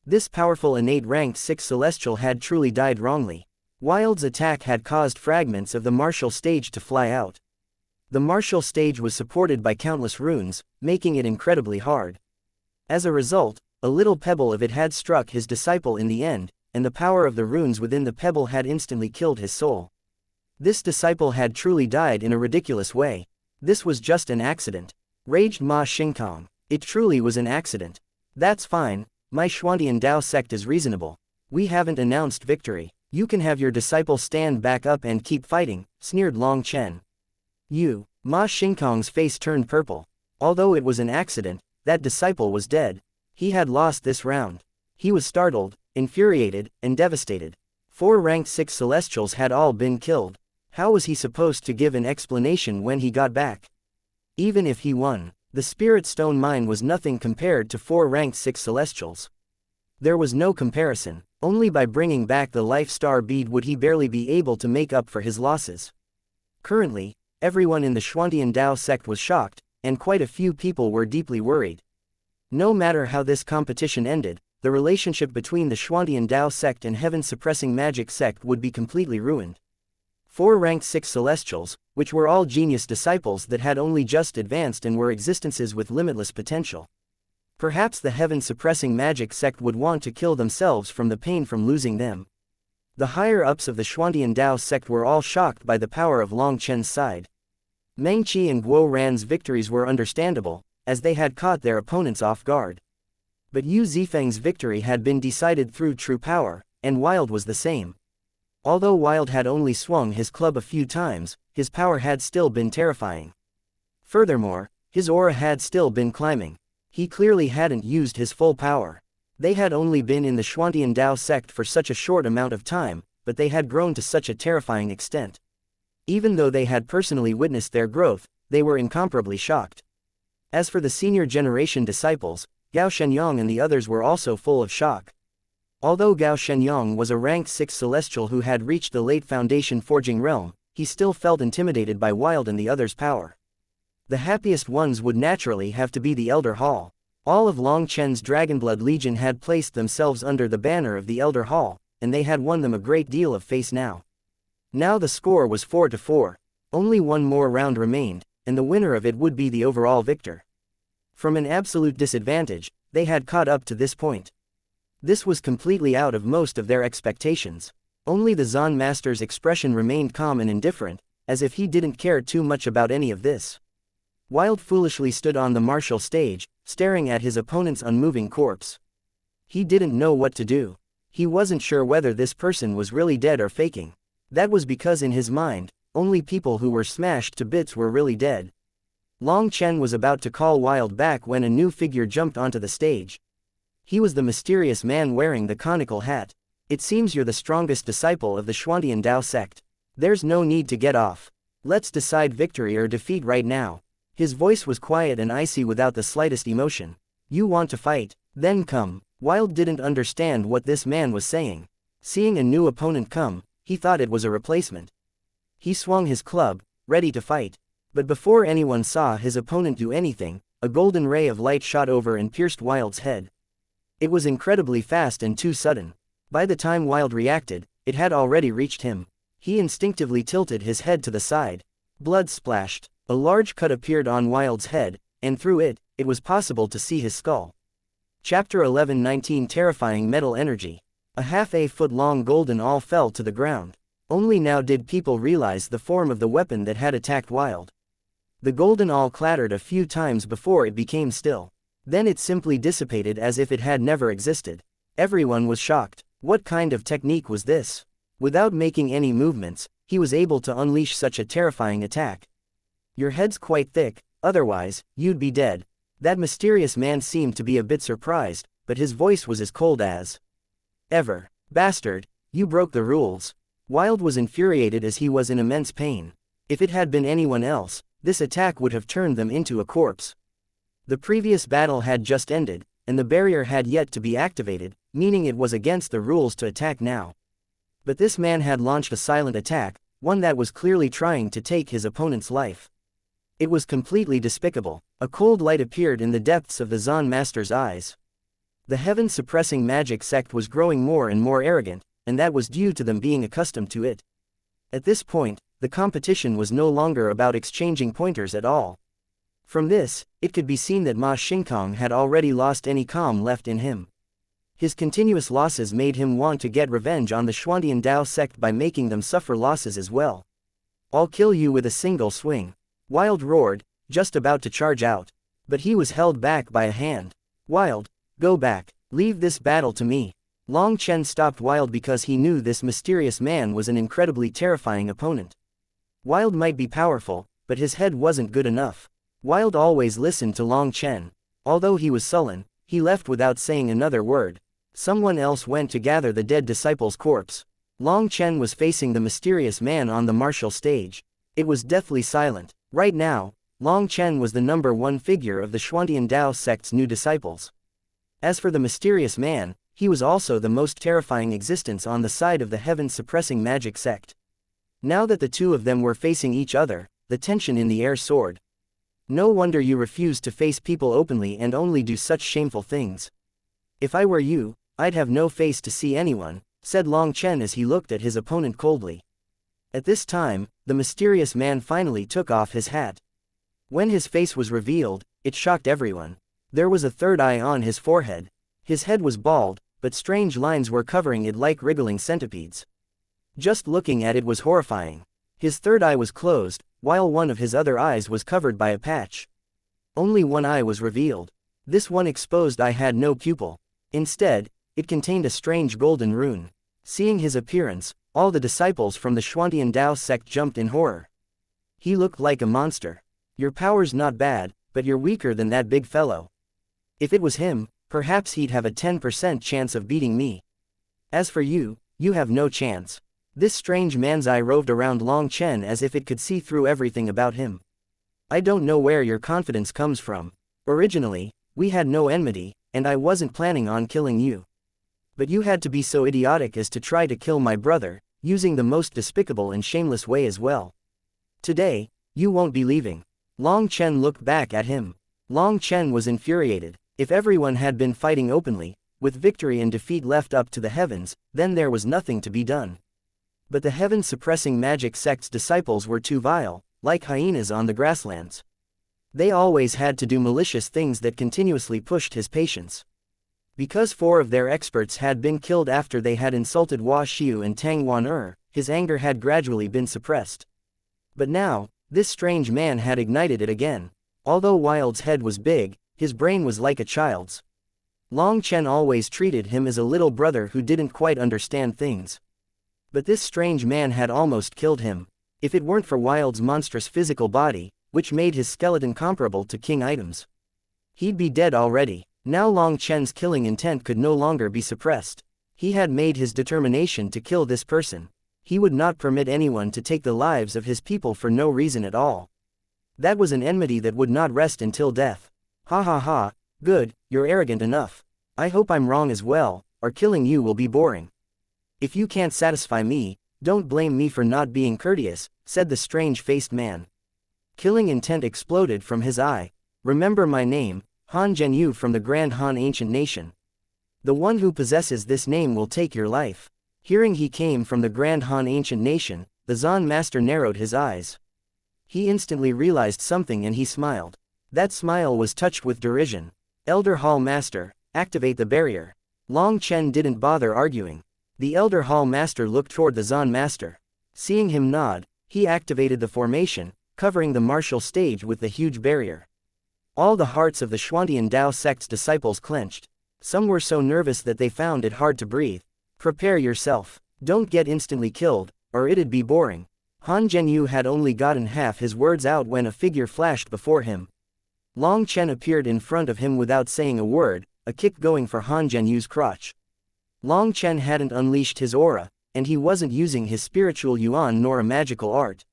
Speaker 1: This powerful innate ranked 6 celestial had truly died wrongly. Wild's attack had caused fragments of the martial stage to fly out. The martial stage was supported by countless runes, making it incredibly hard. As a result, a little pebble of it had struck his disciple in the end, and the power of the runes within the pebble had instantly killed his soul. This disciple had truly died in a ridiculous way. This was just an accident. Raged Ma Xingkong. It truly was an accident. That's fine, my Xuantian Dao sect is reasonable. We haven't announced victory. You can have your disciple stand back up and keep fighting, sneered Long Chen. You. Ma Xingkong's face turned purple. Although it was an accident, that disciple was dead. He had lost this round. He was startled, infuriated, and devastated. 4 ranked 6 celestials had all been killed. How was he supposed to give an explanation when he got back? Even if he won, the Spirit Stone Mine was nothing compared to 4 ranked 6 celestials. There was no comparison. Only by bringing back the Life Star Bead would he barely be able to make up for his losses. Currently, everyone in the Xuantian Dao sect was shocked, and quite a few people were deeply worried. No matter how this competition ended, the relationship between the Xuantian Dao sect and heaven-suppressing magic sect would be completely ruined. 4 ranked 6 celestials, which were all genius disciples that had only just advanced and were existences with limitless potential. Perhaps the heaven-suppressing magic sect would want to kill themselves from the pain from losing them. The higher-ups of the Xuantian Dao sect were all shocked by the power of Long Chen's side. Meng Qi and Guo Ran's victories were understandable, as they had caught their opponents off guard. But Yu Zifeng's victory had been decided through true power, and Wild was the same. Although Wild had only swung his club a few times, his power had still been terrifying. Furthermore, his aura had still been climbing. He clearly hadn't used his full power. They had only been in the Xuantian Dao sect for such a short amount of time, but they had grown to such a terrifying extent. Even though they had personally witnessed their growth, they were incomparably shocked. As for the senior generation disciples, Gao Shenyang and the others were also full of shock. Although Gao Shenyang was a ranked 6 celestial who had reached the late foundation forging realm, he still felt intimidated by Wild and the others' power. The happiest ones would naturally have to be the Elder Hall. All of Long Chen's Dragonblood Legion had placed themselves under the banner of the Elder Hall, and they had won them a great deal of face now. Now the score was 4-4. Only one more round remained, and the winner of it would be the overall victor. From an absolute disadvantage, they had caught up to this point. This was completely out of most of their expectations. Only the Zan Master's expression remained calm and indifferent, as if he didn't care too much about any of this. Wild foolishly stood on the martial stage, staring at his opponent's unmoving corpse. He didn't know what to do. He wasn't sure whether this person was really dead or faking. That was because in his mind, only people who were smashed to bits were really dead. Long Chen was about to call Wild back when a new figure jumped onto the stage. He was the mysterious man wearing the conical hat. It seems you're the strongest disciple of the Xuantian Dao sect. There's no need to get off. Let's decide victory or defeat right now. His voice was quiet and icy without the slightest emotion. You want to fight? Then come. Wild didn't understand what this man was saying. Seeing a new opponent come, he thought it was a replacement. He swung his club, ready to fight. But before anyone saw his opponent do anything, a golden ray of light shot over and pierced Wild's head. It was incredibly fast and too sudden. By the time Wild reacted, it had already reached him. He instinctively tilted his head to the side. Blood splashed. A large cut appeared on Wild's head, and through it, it was possible to see his skull. Chapter 11-19 Terrifying Metal Energy. A half-a-foot-long golden awl fell to the ground. Only now did people realize the form of the weapon that had attacked Wild. The golden awl clattered a few times before it became still. Then it simply dissipated as if it had never existed. Everyone was shocked. What kind of technique was this? Without making any movements, he was able to unleash such a terrifying attack. Your head's quite thick, otherwise, you'd be dead. That mysterious man seemed to be a bit surprised, but his voice was as cold as ever. Bastard, you broke the rules. Wild was infuriated as he was in immense pain. If it had been anyone else, this attack would have turned them into a corpse. The previous battle had just ended, and the barrier had yet to be activated, meaning it was against the rules to attack now. But this man had launched a silent attack, one that was clearly trying to take his opponent's life. It was completely despicable. A cold light appeared in the depths of the Zan Master's eyes. The heaven-suppressing magic sect was growing more and more arrogant, and that was due to them being accustomed to it. At this point, the competition was no longer about exchanging pointers at all. From this, it could be seen that Ma Xingkong had already lost any calm left in him. His continuous losses made him want to get revenge on the Xuantian Dao sect by making them suffer losses as well. I'll kill you with a single swing. Wild roared, just about to charge out. But he was held back by a hand. Wild, go back. Leave this battle to me. Long Chen stopped Wild because he knew this mysterious man was an incredibly terrifying opponent. Wild might be powerful, but his head wasn't good enough. Wild always listened to Long Chen. Although he was sullen, he left without saying another word. Someone else went to gather the dead disciple's corpse. Long Chen was facing the mysterious man on the martial stage. It was deathly silent. Right now, Long Chen was the #1 figure of the Xuantian Dao sect's new disciples. As for the mysterious man, he was also the most terrifying existence on the side of the heaven-suppressing magic sect. Now that the two of them were facing each other, the tension in the air soared. No wonder you refused to face people openly and only do such shameful things. If I were you, I'd have no face to see anyone, said Long Chen as he looked at his opponent coldly. At this time, the mysterious man finally took off his hat. When his face was revealed, it shocked everyone. There was a third eye on his forehead. His head was bald, but strange lines were covering it like wriggling centipedes. Just looking at it was horrifying. His third eye was closed, while one of his other eyes was covered by a patch. Only one eye was revealed. This one exposed eye had no pupil. Instead, it contained a strange golden rune. Seeing his appearance, all the disciples from the Xuantian Dao sect jumped in horror. He looked like a monster. Your power's not bad, but you're weaker than that big fellow. If it was him, perhaps he'd have a 10% chance of beating me. As for you, you have no chance. This strange man's eye roved around Long Chen as if it could see through everything about him. I don't know where your confidence comes from. Originally, we had no enmity, and I wasn't planning on killing you. But you had to be so idiotic as to try to kill my brother, using the most despicable and shameless way as well. Today, you won't be leaving. Long Chen looked back at him. Long Chen was infuriated. If everyone had been fighting openly, with victory and defeat left up to the heavens, then there was nothing to be done. But the heaven-suppressing magic sect's disciples were too vile, like hyenas on the grasslands. They always had to do malicious things that continuously pushed his patience. Because 4 of their experts had been killed after they had insulted Hua Xiu and Tang Wan his anger had gradually been suppressed. But now, this strange man had ignited it again. Although Wild's head was big, his brain was like a child's. Long Chen always treated him as a little brother who didn't quite understand things. But this strange man had almost killed him. If it weren't for Wild's monstrous physical body, which made his skeleton comparable to king items, he'd be dead already. Now Long Chen's killing intent could no longer be suppressed. He had made his determination to kill this person. He would not permit anyone to take the lives of his people for no reason at all. That was an enmity that would not rest until death. Ha ha ha, good, you're arrogant enough. I hope I'm wrong as well, or killing you will be boring. If you can't satisfy me, don't blame me for not being courteous, said the strange-faced man. Killing intent exploded from his eye. Remember my name, Han Zhenyu from the Grand Han Ancient Nation. The one who possesses this name will take your life. Hearing he came from the Grand Han Ancient Nation, the Zan Master narrowed his eyes. He instantly realized something and he smiled. That smile was touched with derision. Elder Hall Master, activate the barrier. Long Chen didn't bother arguing. The Elder Hall Master looked toward the Zan Master. Seeing him nod, he activated the formation, covering the martial stage with the huge barrier. All the hearts of the Xuantian Dao sect's disciples clenched. Some were so nervous that they found it hard to breathe. Prepare yourself. Don't get instantly killed, or it'd be boring. Han Zhenyu had only gotten half his words out when a figure flashed before him. Long Chen appeared in front of him without saying a word, a kick going for Han Zhenyu's crotch. Long Chen hadn't unleashed his aura, and he wasn't using his spiritual yuan nor a magical art.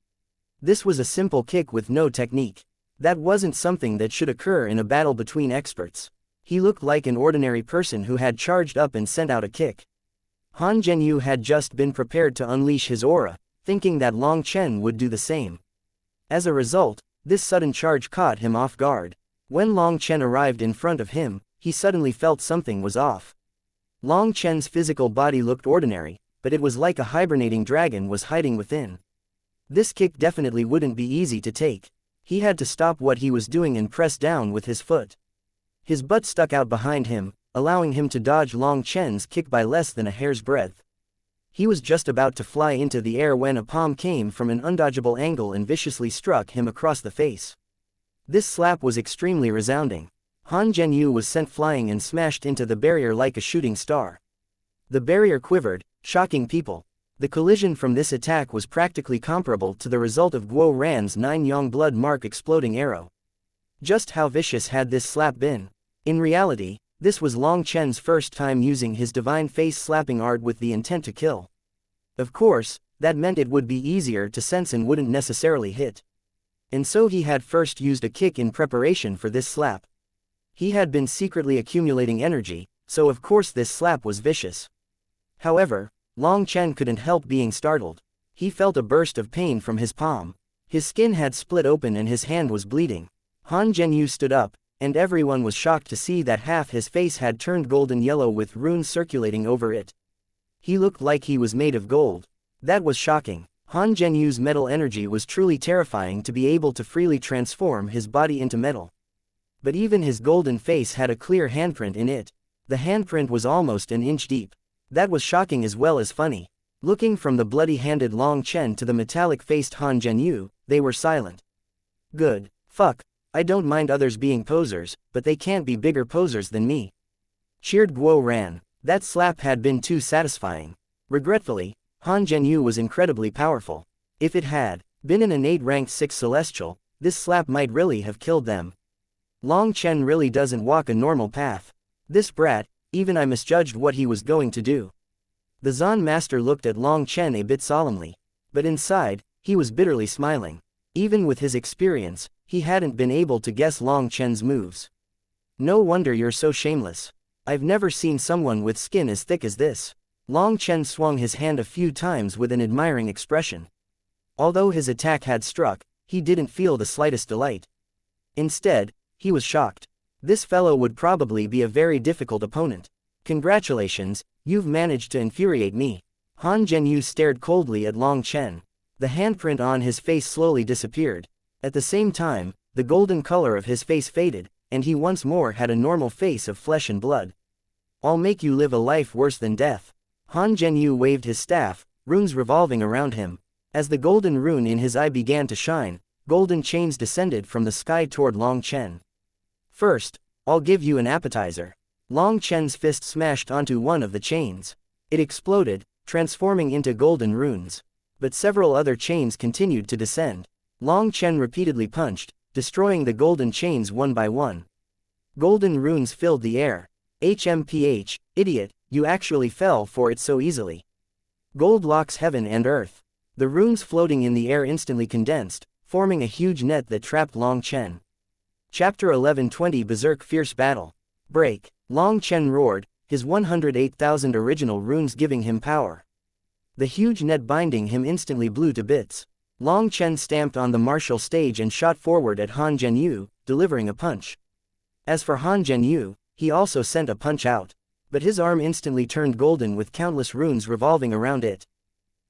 Speaker 1: This was a simple kick with no technique. That wasn't something that should occur in a battle between experts. He looked like an ordinary person who had charged up and sent out a kick. Han Zhenyu had just been prepared to unleash his aura, thinking that Long Chen would do the same. As a result, this sudden charge caught him off guard. When Long Chen arrived in front of him, he suddenly felt something was off. Long Chen's physical body looked ordinary, but it was like a hibernating dragon was hiding within. This kick definitely wouldn't be easy to take. He had to stop what he was doing and press down with his foot. His butt stuck out behind him, allowing him to dodge Long Chen's kick by less than a hair's breadth. He was just about to fly into the air when a palm came from an undodgeable angle and viciously struck him across the face. This slap was extremely resounding. Han Zhenyu was sent flying and smashed into the barrier like a shooting star. The barrier quivered, shocking people. The collision from this attack was practically comparable to the result of Guo Ran's 9-yang blood mark exploding arrow. Just how vicious had this slap been? In reality, this was Long Chen's first time using his divine face slapping art with the intent to kill. Of course, that meant it would be easier to sense and wouldn't necessarily hit. And so he had first used a kick in preparation for this slap. He had been secretly accumulating energy, so of course this slap was vicious. However, Long Chen couldn't help being startled. He felt a burst of pain from his palm. His skin had split open and his hand was bleeding. Han Zhenyu stood up, and everyone was shocked to see that half his face had turned golden yellow with runes circulating over it. He looked like he was made of gold. That was shocking. Han Zhenyu's metal energy was truly terrifying to be able to freely transform his body into metal. But even his golden face had a clear handprint in it. The handprint was almost an inch deep. That was shocking as well as funny. Looking from the bloody-handed Long Chen to the metallic-faced Han Zhenyu, they were silent. Good. Fuck. I don't mind others being posers, but they can't be bigger posers than me. Cheered Guo Ran. That slap had been too satisfying. Regretfully, Han Zhenyu was incredibly powerful. If it had been an innate rank 6 celestial, this slap might really have killed them. Long Chen really doesn't walk a normal path. This brat, even I misjudged what he was going to do. The Zan master looked at Long Chen a bit solemnly. But inside, he was bitterly smiling. Even with his experience, he hadn't been able to guess Long Chen's moves. No wonder you're so shameless. I've never seen someone with skin as thick as this. Long Chen swung his hand a few times with an admiring expression. Although his attack had struck, he didn't feel the slightest delight. Instead, he was shocked. This fellow would probably be a very difficult opponent. Congratulations, you've managed to infuriate me. Han Zhenyu stared coldly at Long Chen. The handprint on his face slowly disappeared. At the same time, the golden color of his face faded, and he once more had a normal face of flesh and blood. I'll make you live a life worse than death. Han Zhenyu waved his staff, runes revolving around him. As the golden rune in his eye began to shine, golden chains descended from the sky toward Long Chen. First, I'll give you an appetizer. Long Chen's fist smashed onto one of the chains. It exploded, transforming into golden runes. But several other chains continued to descend. Long Chen repeatedly punched, destroying the golden chains one by one. Golden runes filled the air. HMPH, idiot, you actually fell for it so easily. Gold locks heaven and earth. The runes floating in the air instantly condensed, forming a huge net that trapped Long Chen. Chapter 11:20 Berserk Fierce Battle. Break. Long Chen roared, his 108,000 original runes giving him power. The huge net binding him instantly blew to bits. Long Chen stamped on the martial stage and shot forward at Han Zhenyu, delivering a punch. As for Han Zhenyu, he also sent a punch out. But his arm instantly turned golden with countless runes revolving around it.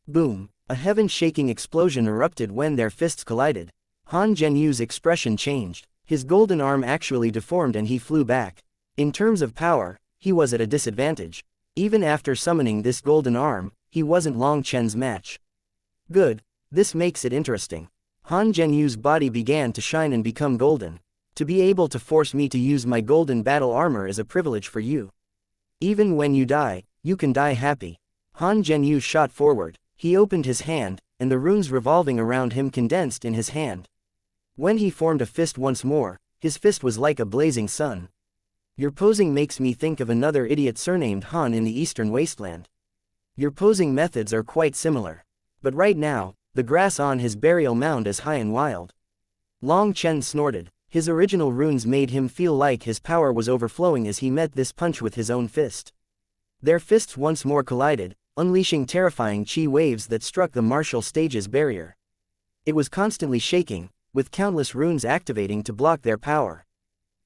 Speaker 1: Boom! A heaven-shaking explosion erupted when their fists collided. Han Zhenyu's expression changed. His golden arm actually deformed and he flew back. In terms of power, he was at a disadvantage. Even after summoning this golden arm, he wasn't Long Chen's match. Good. This makes it interesting. Han Zhenyu's body began to shine and become golden. To be able to force me to use my golden battle armor is a privilege for you. Even when you die, you can die happy. Han Zhenyu shot forward. He opened his hand, and the runes revolving around him condensed in his hand. When he formed a fist once more, his fist was like a blazing sun. Your posing makes me think of another idiot surnamed Han in the Eastern Wasteland. Your posing methods are quite similar. But right now, the grass on his burial mound is high and wild. Long Chen snorted. His original runes made him feel like his power was overflowing as he met this punch with his own fist. Their fists once more collided, unleashing terrifying chi waves that struck the martial stage's barrier. It was constantly shaking, with countless runes activating to block their power.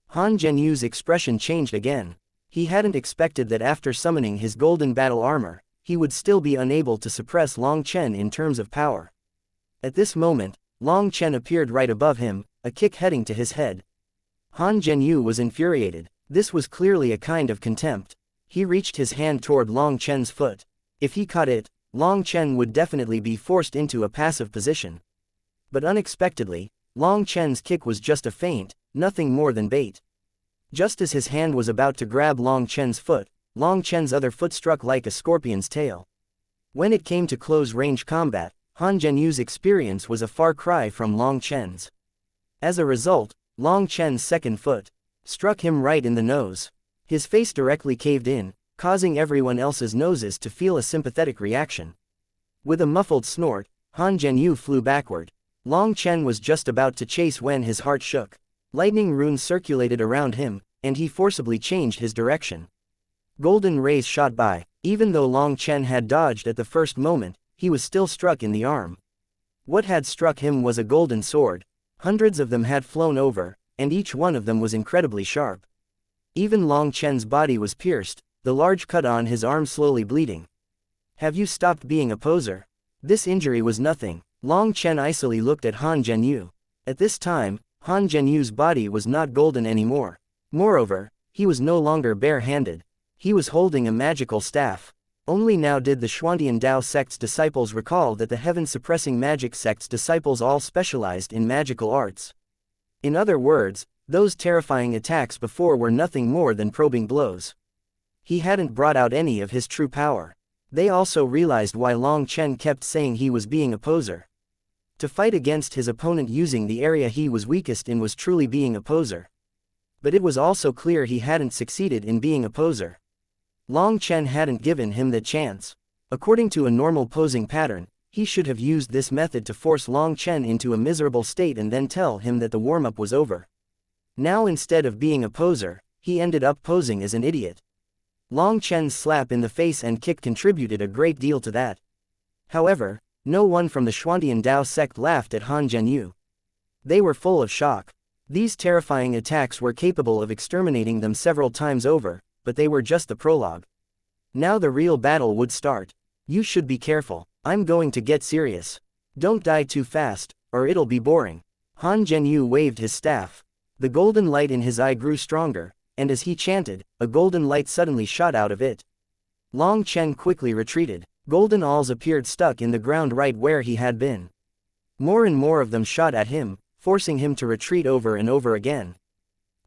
Speaker 1: Han Zhenyu's expression changed again. He hadn't expected that after summoning his golden battle armor, he would still be unable to suppress Long Chen in terms of power. At this moment, Long Chen appeared right above him, a kick heading to his head. Han Zhenyu was infuriated. This was clearly a kind of contempt. He reached his hand toward Long Chen's foot. If he caught it, Long Chen would definitely be forced into a passive position. But unexpectedly, Long Chen's kick was just a feint, nothing more than bait. Just as his hand was about to grab Long Chen's foot, Long Chen's other foot struck like a scorpion's tail. When it came to close-range combat, Han Zhenyu's experience was a far cry from Long Chen's. As a result, Long Chen's second foot struck him right in the nose. His face directly caved in, causing everyone else's noses to feel a sympathetic reaction. With a muffled snort, Han Zhenyu flew backward. Long Chen was just about to chase when his heart shook. Lightning runes circulated around him, and he forcibly changed his direction. Golden rays shot by. Even though Long Chen had dodged at the first moment, he was still struck in the arm. What had struck him was a golden sword. Hundreds of them had flown over, and each one of them was incredibly sharp. Even Long Chen's body was pierced, the large cut on his arm slowly bleeding. Have you stopped being a poser? This injury was nothing. Long Chen icily looked at Han Zhenyu. At this time, Han Zhenyu's body was not golden anymore. Moreover, he was no longer bare-handed. He was holding a magical staff. Only now did the Xuantian Dao sect's disciples recall that the heaven-suppressing magic sect's disciples all specialized in magical arts. In other words, those terrifying attacks before were nothing more than probing blows. He hadn't brought out any of his true power. They also realized why Long Chen kept saying he was being a poser. To fight against his opponent using the area he was weakest in was truly being a poser. But it was also clear he hadn't succeeded in being a poser. Long Chen hadn't given him the chance. According to a normal posing pattern, he should have used this method to force Long Chen into a miserable state and then tell him that the warm-up was over. Now instead of being a poser, he ended up posing as an idiot. Long Chen's slap in the face and kick contributed a great deal to that. However, no one from the Xuantian Dao sect laughed at Han Zhenyu. They were full of shock. These terrifying attacks were capable of exterminating them several times over, but they were just the prologue. Now the real battle would start. You should be careful. I'm going to get serious. Don't die too fast, or it'll be boring. Han Zhenyu waved his staff. The golden light in his eye grew stronger, and as he chanted, a golden light suddenly shot out of it. Long Chen quickly retreated. Golden awls appeared stuck in the ground right where he had been. More and more of them shot at him, forcing him to retreat over and over again.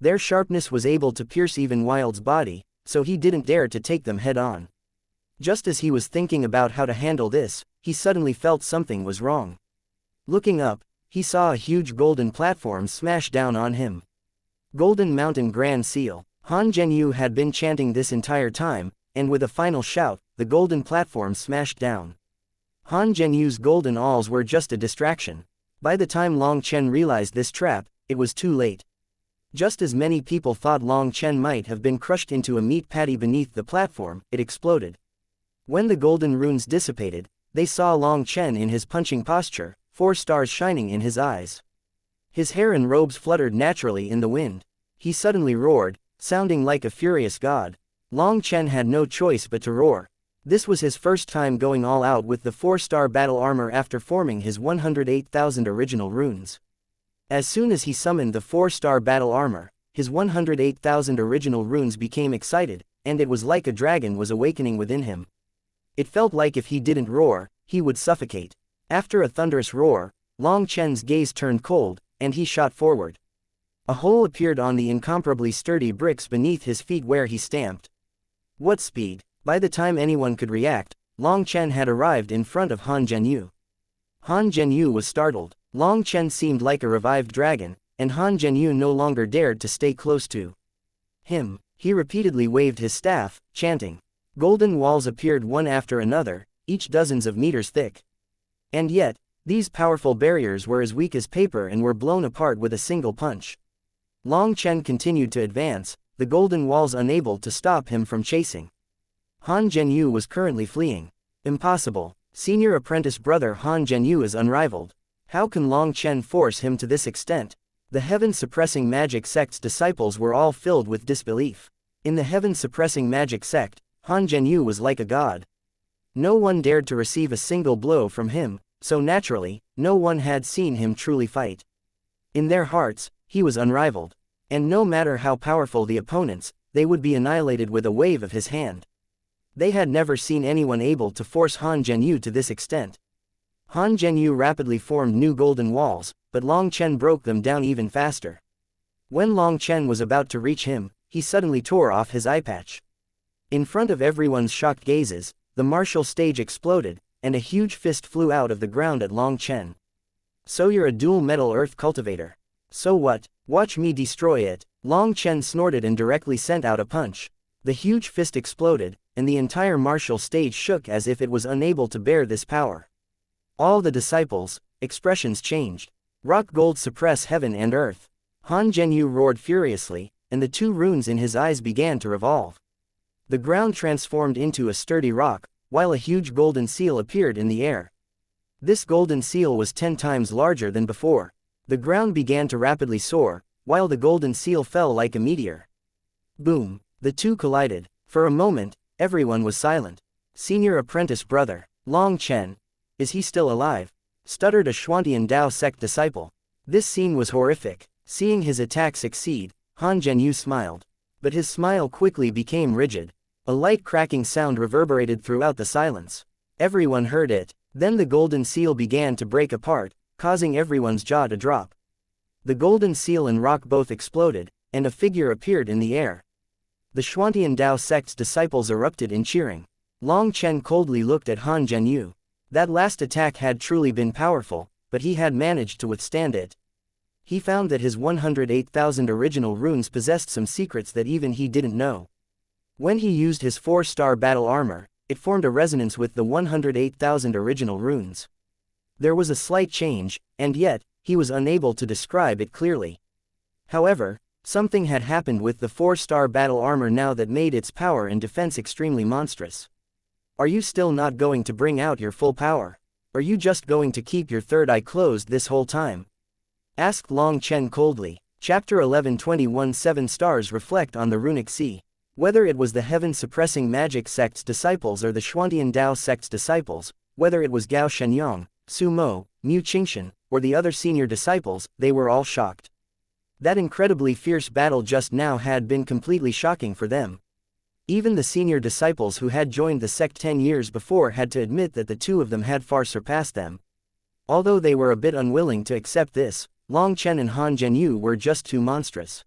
Speaker 1: Their sharpness was able to pierce even Wild's body, so he didn't dare to take them head-on. Just as he was thinking about how to handle this, he suddenly felt something was wrong. Looking up, he saw a huge golden platform smash down on him. Golden Mountain Grand Seal. Han Zhenyu had been chanting this entire time, and with a final shout, the golden platform smashed down. Han Zhenyu's golden awls were just a distraction. By the time Long Chen realized this trap, it was too late. Just as many people thought Long Chen might have been crushed into a meat patty beneath the platform, it exploded. When the golden runes dissipated, they saw Long Chen in his punching posture, 4 stars shining in his eyes. His hair and robes fluttered naturally in the wind. He suddenly roared, sounding like a furious god. Long Chen had no choice but to roar. This was his first time going all out with the 4-star battle armor after forming his 108,000 original runes. As soon as he summoned the 4-star battle armor, his 108,000 original runes became excited, and it was like a dragon was awakening within him. It felt like if he didn't roar, he would suffocate. After a thunderous roar, Long Chen's gaze turned cold, and he shot forward. A hole appeared on the incomparably sturdy bricks beneath his feet where he stamped. What speed! By the time anyone could react, Long Chen had arrived in front of Han Zhenyu. Han Zhenyu was startled. Long Chen seemed like a revived dragon, and Han Zhenyu no longer dared to stay close to him. He repeatedly waved his staff, chanting. Golden walls appeared one after another, each dozens of meters thick. And yet, these powerful barriers were as weak as paper and were blown apart with a single punch. Long Chen continued to advance, the golden walls unable to stop him from chasing. Han Zhenyu was currently fleeing. Impossible. Senior apprentice brother Han Zhenyu is unrivaled. How can Long Chen force him to this extent? The heaven-suppressing magic sect's disciples were all filled with disbelief. In the heaven-suppressing magic sect, Han Zhenyu was like a god. No one dared to receive a single blow from him, so naturally, no one had seen him truly fight. In their hearts, he was unrivaled. And no matter how powerful the opponents, they would be annihilated with a wave of his hand. They had never seen anyone able to force Han Zhenyu to this extent. Han Zhenyu rapidly formed new golden walls, but Long Chen broke them down even faster. When Long Chen was about to reach him, he suddenly tore off his eye patch. In front of everyone's shocked gazes, the martial stage exploded, and a huge fist flew out of the ground at Long Chen. So you're a dual metal earth cultivator. So what? Watch me destroy it. Long Chen snorted and directly sent out a punch. The huge fist exploded, and the entire martial stage shook as if it was unable to bear this power. All the disciples' expressions changed. Rock gold suppress heaven and earth. Han Zhenyu roared furiously, and the 2 runes in his eyes began to revolve. The ground transformed into a sturdy rock, while a huge golden seal appeared in the air. This golden seal was 10 times larger than before. The ground began to rapidly soar, while the golden seal fell like a meteor. Boom! The two collided. For a moment, everyone was silent. Senior apprentice brother, Long Chen. Is he still alive? Stuttered a Xuantian Dao sect disciple. This scene was horrific. Seeing his attack succeed, Han Zhenyu smiled. But his smile quickly became rigid. A light cracking sound reverberated throughout the silence. Everyone heard it. Then the golden seal began to break apart, causing everyone's jaw to drop. The golden seal and rock both exploded, and a figure appeared in the air. The Xuantian Dao sect's disciples erupted in cheering. Long Chen coldly looked at Han Zhenyu. That last attack had truly been powerful, but he had managed to withstand it. He found that his 108,000 original runes possessed some secrets that even he didn't know. When he used his 4-star battle armor, it formed a resonance with the 108,000 original runes. There was a slight change, and yet, he was unable to describe it clearly. However, something had happened with the 4-star battle armor now that made its power and defense extremely monstrous. Are you still not going to bring out your full power? Are you just going to keep your third eye closed this whole time? Asked Long Chen coldly. Chapter 11:21 7 stars reflect on the runic sea. Whether it was the heaven-suppressing magic sect's disciples or the Xuantian Dao sect's disciples, whether it was Gao Shenyang, Su Mo, Mu Qingshan, or the other senior disciples, they were all shocked. That incredibly fierce battle just now had been completely shocking for them. Even the senior disciples who had joined the sect 10 years before had to admit that the two of them had far surpassed them. Although they were a bit unwilling to accept this, Long Chen and Han Zhenyu were just too monstrous.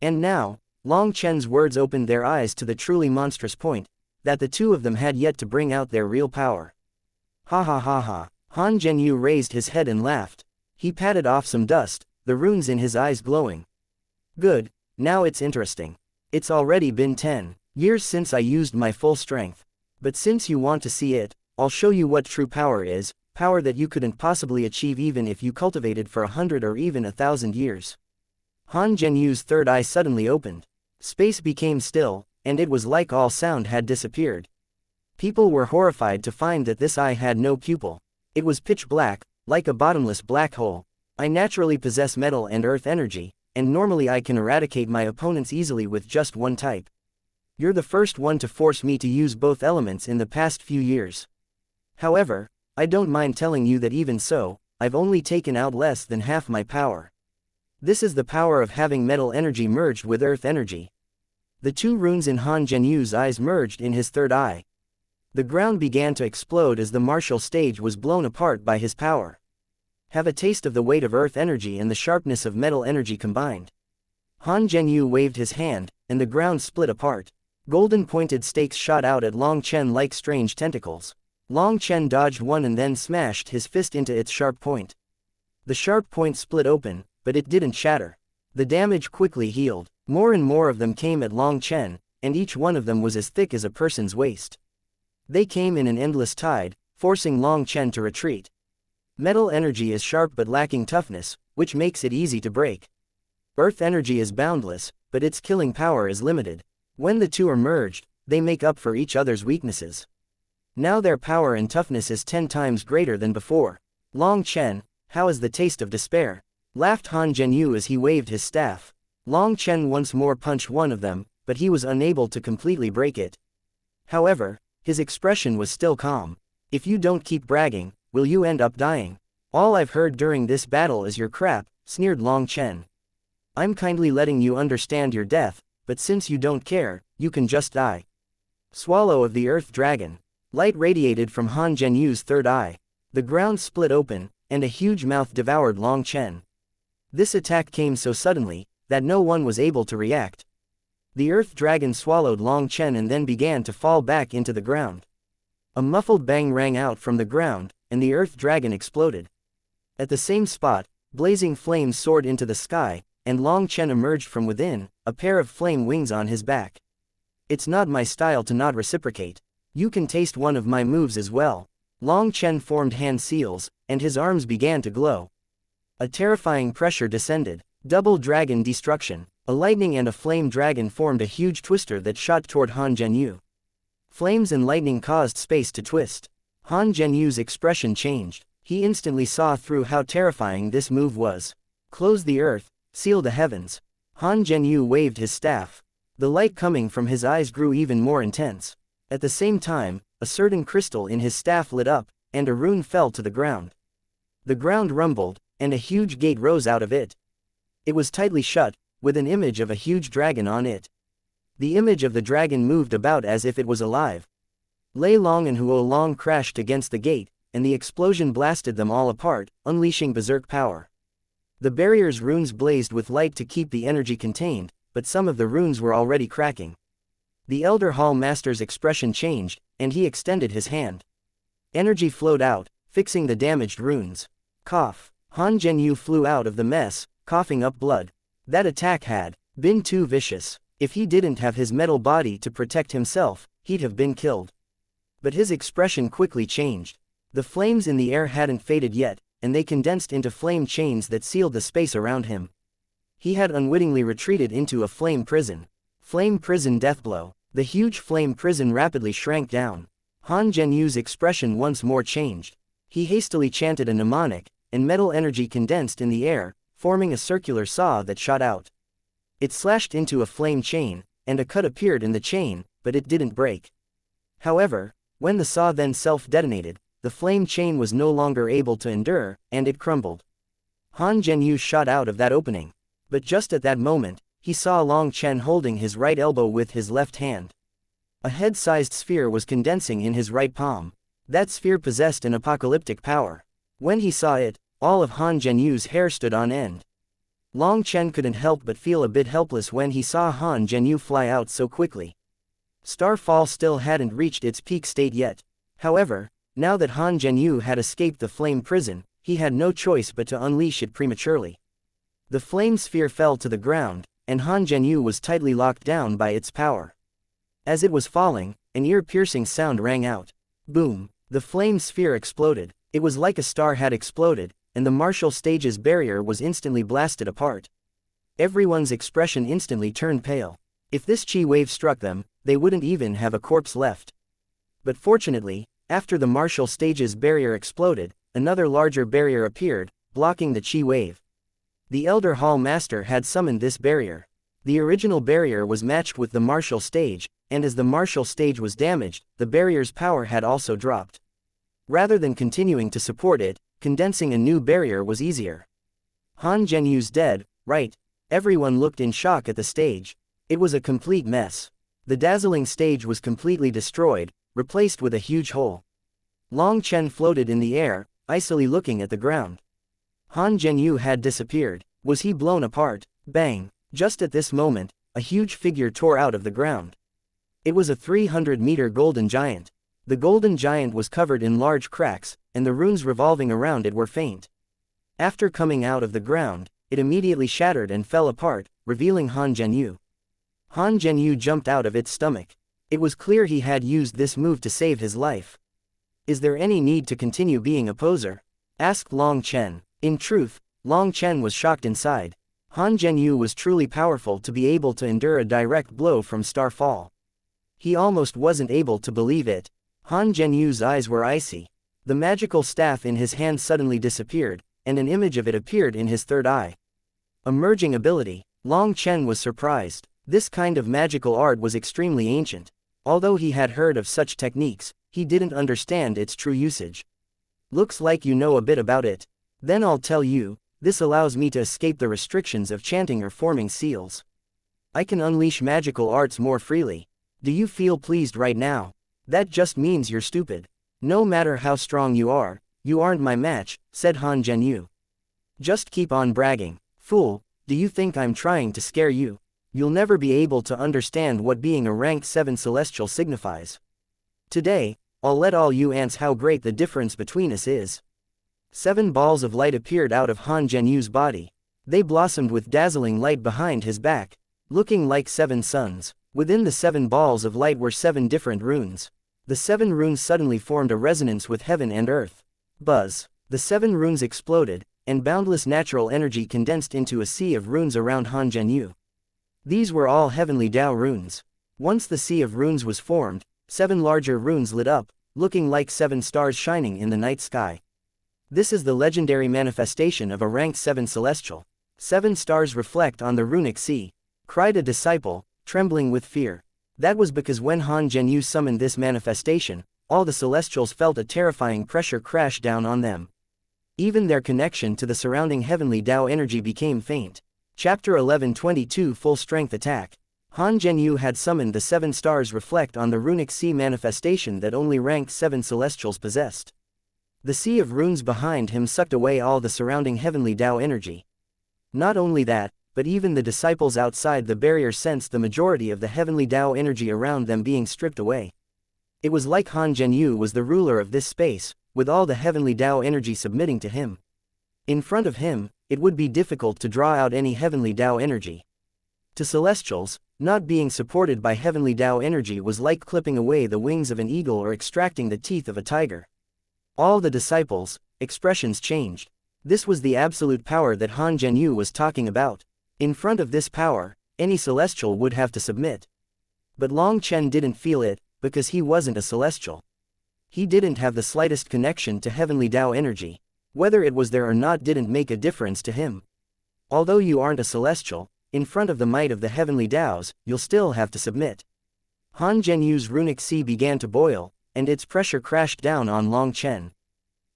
Speaker 1: And now, Long Chen's words opened their eyes to the truly monstrous point, that the two of them had yet to bring out their real power. Ha ha ha ha. Han Zhenyu raised his head and laughed. He patted off some dust, the runes in his eyes glowing. Good, now it's interesting. It's already been 10 years since I used my full strength. But since you want to see it, I'll show you what true power is, power that you couldn't possibly achieve even if you cultivated for 100 or even 1,000 years. Han Zhenyu's third eye suddenly opened. Space became still, and it was like all sound had disappeared. People were horrified to find that this eye had no pupil. It was pitch black, like a bottomless black hole. I naturally possess metal and earth energy, and normally I can eradicate my opponents easily with just one type. You're the first one to force me to use both elements in the past few years. However, I don't mind telling you that even so, I've only taken out less than half my power. This is the power of having metal energy merged with earth energy. The two runes in Han Zhenyu's eyes merged in his third eye. The ground began to explode as the martial stage was blown apart by his power. Have a taste of the weight of earth energy and the sharpness of metal energy combined. Han Zhenyu waved his hand, and the ground split apart. Golden pointed stakes shot out at Long Chen like strange tentacles. Long Chen dodged one and then smashed his fist into its sharp point. The sharp point split open, but it didn't shatter. The damage quickly healed. More and more of them came at Long Chen, and each one of them was as thick as a person's waist. They came in an endless tide, forcing Long Chen to retreat. Metal energy is sharp but lacking toughness, which makes it easy to break. Earth energy is boundless, but its killing power is limited. When the two are merged, they make up for each other's weaknesses. Now their power and toughness is 10 times greater than before. Long Chen, how is the taste of despair? Laughed Han Zhenyu as he waved his staff. Long Chen once more punched one of them, but he was unable to completely break it. However, his expression was still calm. If you don't keep bragging, will you end up dying? All I've heard during this battle is your crap, sneered Long Chen. I'm kindly letting you understand your death, but since you don't care, you can just die. Swallow of the Earth Dragon. Light radiated from Han Zhenyu's third eye. The ground split open, and a huge mouth devoured Long Chen. This attack came so suddenly, that no one was able to react. The Earth Dragon swallowed Long Chen and then began to fall back into the ground. A muffled bang rang out from the ground, and the Earth Dragon exploded. At the same spot, blazing flames soared into the sky, and Long Chen emerged from within, a pair of flame wings on his back. It's not my style to not reciprocate. You can taste one of my moves as well. Long Chen formed hand seals, and his arms began to glow. A terrifying pressure descended. Double dragon destruction. A lightning and a flame dragon formed a huge twister that shot toward Han Zhenyu. Flames and lightning caused space to twist. Han Zhenyu's expression changed. He instantly saw through how terrifying this move was. Close the earth, seal the heavens. Han Zhenyu waved his staff. The light coming from his eyes grew even more intense. At the same time, a certain crystal in his staff lit up, and a rune fell to the ground. The ground rumbled, and a huge gate rose out of it. It was tightly shut, with an image of a huge dragon on it. The image of the dragon moved about as if it was alive. Lei Long and Huo Long crashed against the gate, and the explosion blasted them all apart, unleashing berserk power. The barrier's runes blazed with light to keep the energy contained, but some of the runes were already cracking. The Elder Hall Master's expression changed, and he extended his hand. Energy flowed out, fixing the damaged runes. Cough. Han Zhenyu flew out of the mess, coughing up blood. That attack had been too vicious. If he didn't have his metal body to protect himself, he'd have been killed. But his expression quickly changed. The flames in the air hadn't faded yet, and they condensed into flame chains that sealed the space around him. He had unwittingly retreated into a flame prison. Flame prison deathblow. The huge flame prison rapidly shrank down. Han Zhenyu's expression once more changed. He hastily chanted a mnemonic, and metal energy condensed in the air, forming a circular saw that shot out. It slashed into a flame chain, and a cut appeared in the chain, but it didn't break. However, when the saw then self-detonated, the flame chain was no longer able to endure, and it crumbled. Han Zhenyu shot out of that opening. But just at that moment, he saw Long Chen holding his right elbow with his left hand. A head-sized sphere was condensing in his right palm. That sphere possessed an apocalyptic power. When he saw it, all of Han Zhenyu's hair stood on end. Long Chen couldn't help but feel a bit helpless when he saw Han Zhenyu fly out so quickly. Starfall still hadn't reached its peak state yet. However, now that Han Zhenyu had escaped the flame prison, he had no choice but to unleash it prematurely. The flame sphere fell to the ground, and Han Zhenyu was tightly locked down by its power. As it was falling, an ear-piercing sound rang out. Boom! The flame sphere exploded. It was like a star had exploded, and the martial stage's barrier was instantly blasted apart. Everyone's expression instantly turned pale. If this chi wave struck them, they wouldn't even have a corpse left. But fortunately, after the martial stage's barrier exploded, another larger barrier appeared, blocking the chi wave. The Elder Hall Master had summoned this barrier. The original barrier was matched with the martial stage, and as the martial stage was damaged, the barrier's power had also dropped. Rather than continuing to support it, condensing a new barrier was easier. Han Zhenyu's dead, right? Everyone looked in shock at the stage. It was a complete mess. The dazzling stage was completely destroyed, replaced with a huge hole. Long Chen floated in the air, icily looking at the ground. Han Zhenyu had disappeared. Was he blown apart? Bang! Just at this moment, a huge figure tore out of the ground. It was a 300-meter golden giant. The golden giant was covered in large cracks, and the runes revolving around it were faint. After coming out of the ground, it immediately shattered and fell apart, revealing Han Zhenyu. Han Zhenyu jumped out of its stomach. It was clear he had used this move to save his life. Is there any need to continue being a poser? Asked Long Chen. In truth, Long Chen was shocked inside. Han Zhenyu was truly powerful to be able to endure a direct blow from Starfall. He almost wasn't able to believe it. Han Zhenyu's eyes were icy. The magical staff in his hand suddenly disappeared, and an image of it appeared in his third eye. A merging ability. Long Chen was surprised. This kind of magical art was extremely ancient. Although he had heard of such techniques, he didn't understand its true usage. Looks like you know a bit about it. Then I'll tell you, this allows me to escape the restrictions of chanting or forming seals. I can unleash magical arts more freely. Do you feel pleased right now? That just means you're stupid. No matter how strong you aren't my match, said Han Zhenyu. Just keep on bragging. Fool, do you think I'm trying to scare you? You'll never be able to understand what being a rank 7 celestial signifies. Today, I'll let all you ants how great the difference between us is. 7 balls of light appeared out of Han Zhenyu's body. They blossomed with dazzling light behind his back, looking like 7 suns. Within the 7 balls of light were 7 different runes. The 7 runes suddenly formed a resonance with heaven and earth. Buzz. The 7 runes exploded, and boundless natural energy condensed into a sea of runes around Han Zhenyu. These were all heavenly Dao runes. Once the sea of runes was formed, 7 larger runes lit up, looking like 7 stars shining in the night sky. This is the legendary manifestation of a rank 7 celestial. 7 stars reflect on the runic sea, cried a disciple, trembling with fear. That was because when Han Zhenyu summoned this manifestation, all the celestials felt a terrifying pressure crash down on them. Even their connection to the surrounding heavenly Tao energy became faint. Chapter 11:22 Full Strength Attack. Han Zhenyu had summoned the 7 stars reflect on the runic sea manifestation that only ranked 7 celestials possessed. The sea of runes behind him sucked away all the surrounding heavenly Tao energy. Not only that, but even the disciples outside the barrier sensed the majority of the heavenly Tao energy around them being stripped away. It was like Han Zhenyu was the ruler of this space, with all the heavenly Tao energy submitting to him. In front of him, it would be difficult to draw out any heavenly Tao energy. To celestials, not being supported by heavenly Tao energy was like clipping away the wings of an eagle or extracting the teeth of a tiger. All the disciples' expressions changed. This was the absolute power that Han Zhenyu was talking about. In front of this power, any celestial would have to submit. But Long Chen didn't feel it, because he wasn't a celestial. He didn't have the slightest connection to heavenly Tao energy. Whether it was there or not didn't make a difference to him. Although you aren't a celestial, in front of the might of the heavenly Taos, you'll still have to submit. Han Zhenyu's runic sea began to boil, and its pressure crashed down on Long Chen.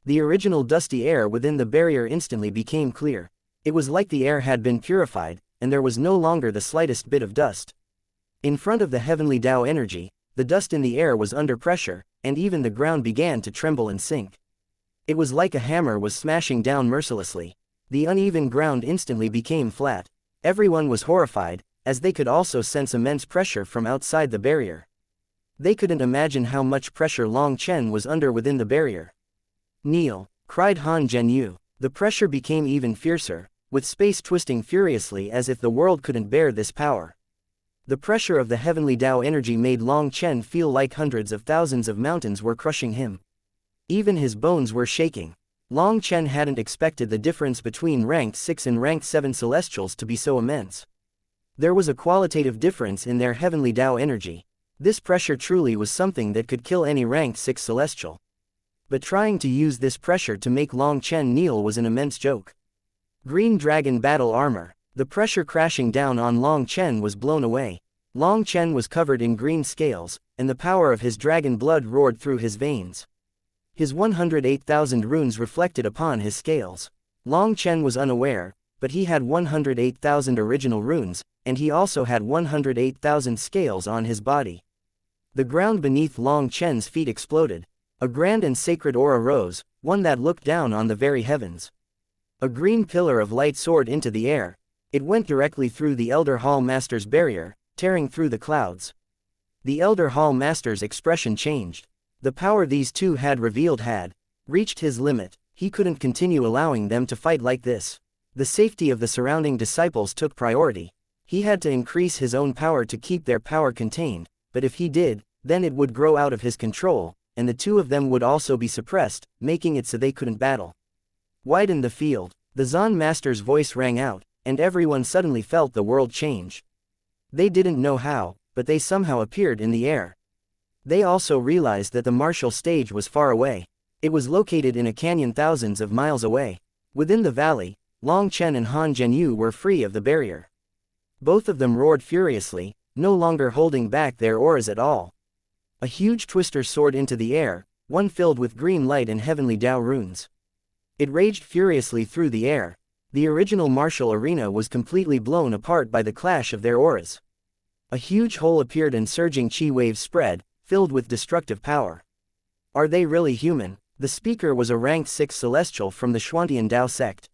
Speaker 1: The original dusty air within the barrier instantly became clear. It was like the air had been purified, and there was no longer the slightest bit of dust. In front of the heavenly Tao energy, the dust in the air was under pressure, and even the ground began to tremble and sink. It was like a hammer was smashing down mercilessly. The uneven ground instantly became flat. Everyone was horrified, as they could also sense immense pressure from outside the barrier. They couldn't imagine how much pressure Long Chen was under within the barrier. "Kneel!" cried Han Zhenyu. The pressure became even fiercer, with space twisting furiously as if the world couldn't bear this power. The pressure of the heavenly Tao energy made Long Chen feel like hundreds of thousands of mountains were crushing him. Even his bones were shaking. Long Chen hadn't expected the difference between ranked 6 and ranked 7 celestials to be so immense. There was a qualitative difference in their heavenly Tao energy. This pressure truly was something that could kill any ranked 6 celestial. But trying to use this pressure to make Long Chen kneel was an immense joke. Green Dragon Battle Armor. The pressure crashing down on Long Chen was blown away. Long Chen was covered in green scales, and the power of his dragon blood roared through his veins. His 108,000 runes reflected upon his scales. Long Chen was unaware, but he had 108,000 original runes, and he also had 108,000 scales on his body. The ground beneath Long Chen's feet exploded. A grand and sacred aura rose, one that looked down on the very heavens. A green pillar of light soared into the air. It went directly through the Elder Hall Master's barrier, tearing through the clouds. The Elder Hall Master's expression changed. The power these two had revealed had reached his limit. He couldn't continue allowing them to fight like this. The safety of the surrounding disciples took priority. He had to increase his own power to keep their power contained, but if he did, then it would grow out of his control, and the two of them would also be suppressed, making it so they couldn't battle. Widen the field. The Zan Master's voice rang out, and everyone suddenly felt the world change. They didn't know how, but they somehow appeared in the air. They also realized that the martial stage was far away. It was located in a canyon thousands of miles away. Within the valley, Long Chen and Han Zhenyu were free of the barrier. Both of them roared furiously, no longer holding back their auras at all. A huge twister soared into the air, one filled with green light and heavenly Tao runes. It raged furiously through the air. The original martial arena was completely blown apart by the clash of their auras. A huge hole appeared and surging chi waves spread, filled with destructive power. Are they really human? The speaker was a ranked 6 celestial from the Xuantian Dao sect.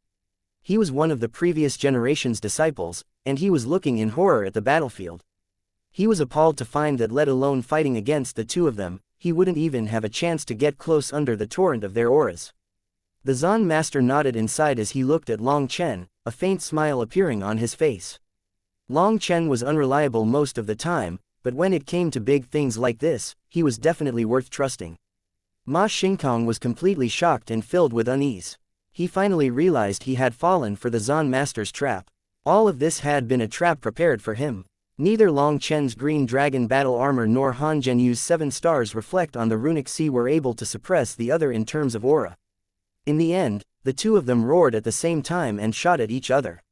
Speaker 1: He was one of the previous generation's disciples, and he was looking in horror at the battlefield. He was appalled to find that let alone fighting against the two of them, he wouldn't even have a chance to get close under the torrent of their auras. The Zan Master nodded inside as he looked at Long Chen, a faint smile appearing on his face. Long Chen was unreliable most of the time, but when it came to big things like this, he was definitely worth trusting. Ma Xingkong was completely shocked and filled with unease. He finally realized he had fallen for the Zan Master's trap. All of this had been a trap prepared for him. Neither Long Chen's green dragon battle armor nor Han Zhenyu's 7 stars reflect on the runic sea were able to suppress the other in terms of aura. In the end, the two of them roared at the same time and shot at each other.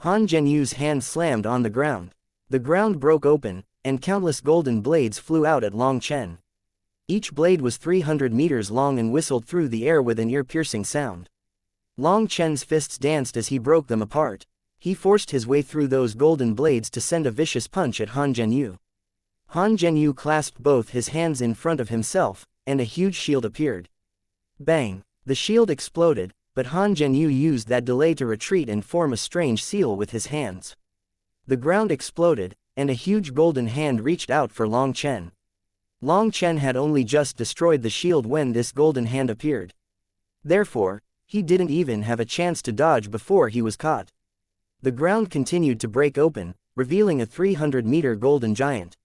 Speaker 1: Han Zhenyu's hand slammed on the ground. The ground broke open, and countless golden blades flew out at Long Chen. Each blade was 300 meters long and whistled through the air with an ear-piercing sound. Long Chen's fists danced as he broke them apart. He forced his way through those golden blades to send a vicious punch at Han Zhenyu. Han Zhenyu clasped both his hands in front of himself, and a huge shield appeared. Bang! The shield exploded, but Han Zhenyu used that delay to retreat and form a strange seal with his hands. The ground exploded, and a huge golden hand reached out for Long Chen. Long Chen had only just destroyed the shield when this golden hand appeared. Therefore, he didn't even have a chance to dodge before he was caught. The ground continued to break open, revealing a 300-meter golden giant.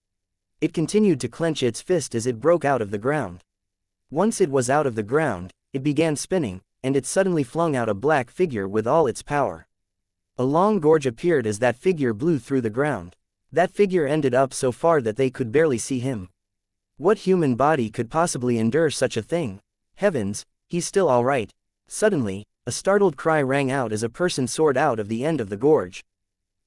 Speaker 1: It continued to clench its fist as it broke out of the ground. Once it was out of the ground, it began spinning, and it suddenly flung out a black figure with all its power. A long gorge appeared as that figure blew through the ground. That figure ended up so far that they could barely see him. What human body could possibly endure such a thing? Heavens, he's still all right. Suddenly, a startled cry rang out as a person soared out of the end of the gorge.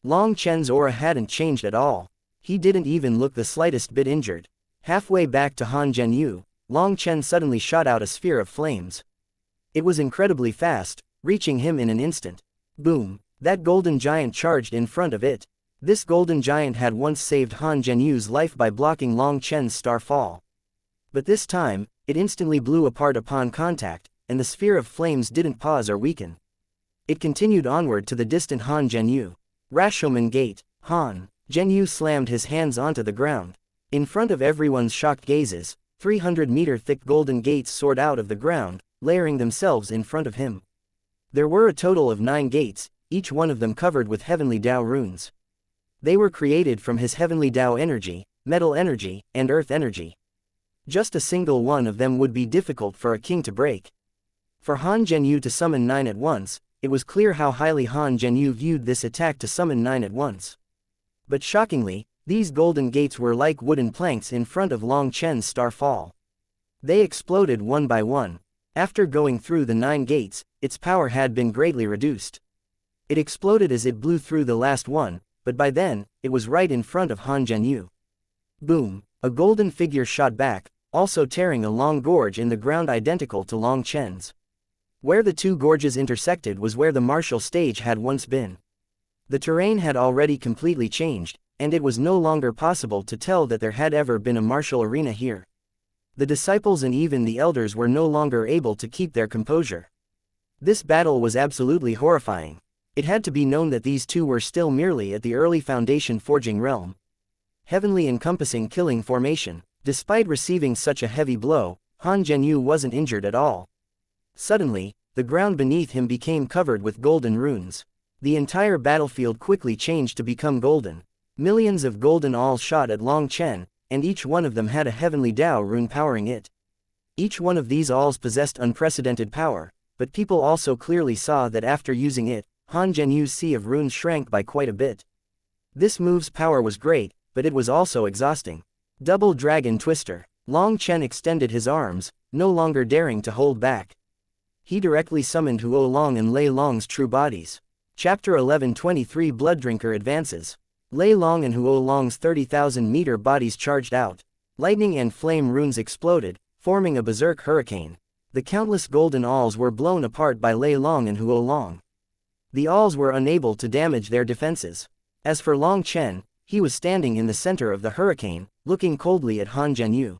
Speaker 1: Long Chen's aura hadn't changed at all. He didn't even look the slightest bit injured. Halfway back to Han Zhenyu, Long Chen suddenly shot out a sphere of flames. It was incredibly fast, reaching him in an instant. Boom! That golden giant charged in front of it. This golden giant had once saved Han Zhenyu's life by blocking Long Chen's star fall. But this time, it instantly blew apart upon contact, and the sphere of flames didn't pause or weaken. It continued onward to the distant Han Zhenyu. Rashomon Gate. Han Zhenyu slammed his hands onto the ground. In front of everyone's shocked gazes, 300-meter thick golden gates soared out of the ground, layering themselves in front of him. There were a total of 9 gates, each one of them covered with heavenly Tao runes. They were created from his heavenly Tao energy, metal energy, and earth energy. Just a single one of them would be difficult for a king to break. For Han Zhenyu to summon 9 at once, it was clear how highly Han Zhenyu viewed this attack to summon 9 at once. But shockingly, these golden gates were like wooden planks in front of Long Chen's star fall. They exploded one by one. After going through the 9 gates, its power had been greatly reduced. It exploded as it blew through the last one, but by then, it was right in front of Han Zhenyu. Boom! A golden figure shot back, also tearing a long gorge in the ground identical to Long Chen's. Where the 2 gorges intersected was where the martial stage had once been. The terrain had already completely changed, and it was no longer possible to tell that there had ever been a martial arena here. The disciples and even the elders were no longer able to keep their composure. This battle was absolutely horrifying. It had to be known that these two were still merely at the early foundation forging realm. Heavenly encompassing killing formation. Despite receiving such a heavy blow, Han Zhenyu wasn't injured at all. Suddenly, the ground beneath him became covered with golden runes. The entire battlefield quickly changed to become golden. Millions of golden awls shot at Long Chen, and each one of them had a heavenly Tao rune powering it. Each one of these awls possessed unprecedented power, but people also clearly saw that after using it, Han Zhenyu's sea of runes shrank by quite a bit. This move's power was great, but it was also exhausting. Double Dragon Twister. Long Chen extended his arms, no longer daring to hold back. He directly summoned Huo Long and Lei Long's true bodies. Chapter 11:23 Blooddrinker advances. Lei Long and Huo Long's 30,000-meter bodies charged out. Lightning and flame runes exploded, forming a berserk hurricane. The countless golden awls were blown apart by Lei Long and Huo Long. The awls were unable to damage their defenses. As for Long Chen, he was standing in the center of the hurricane, looking coldly at Han Zhenyu.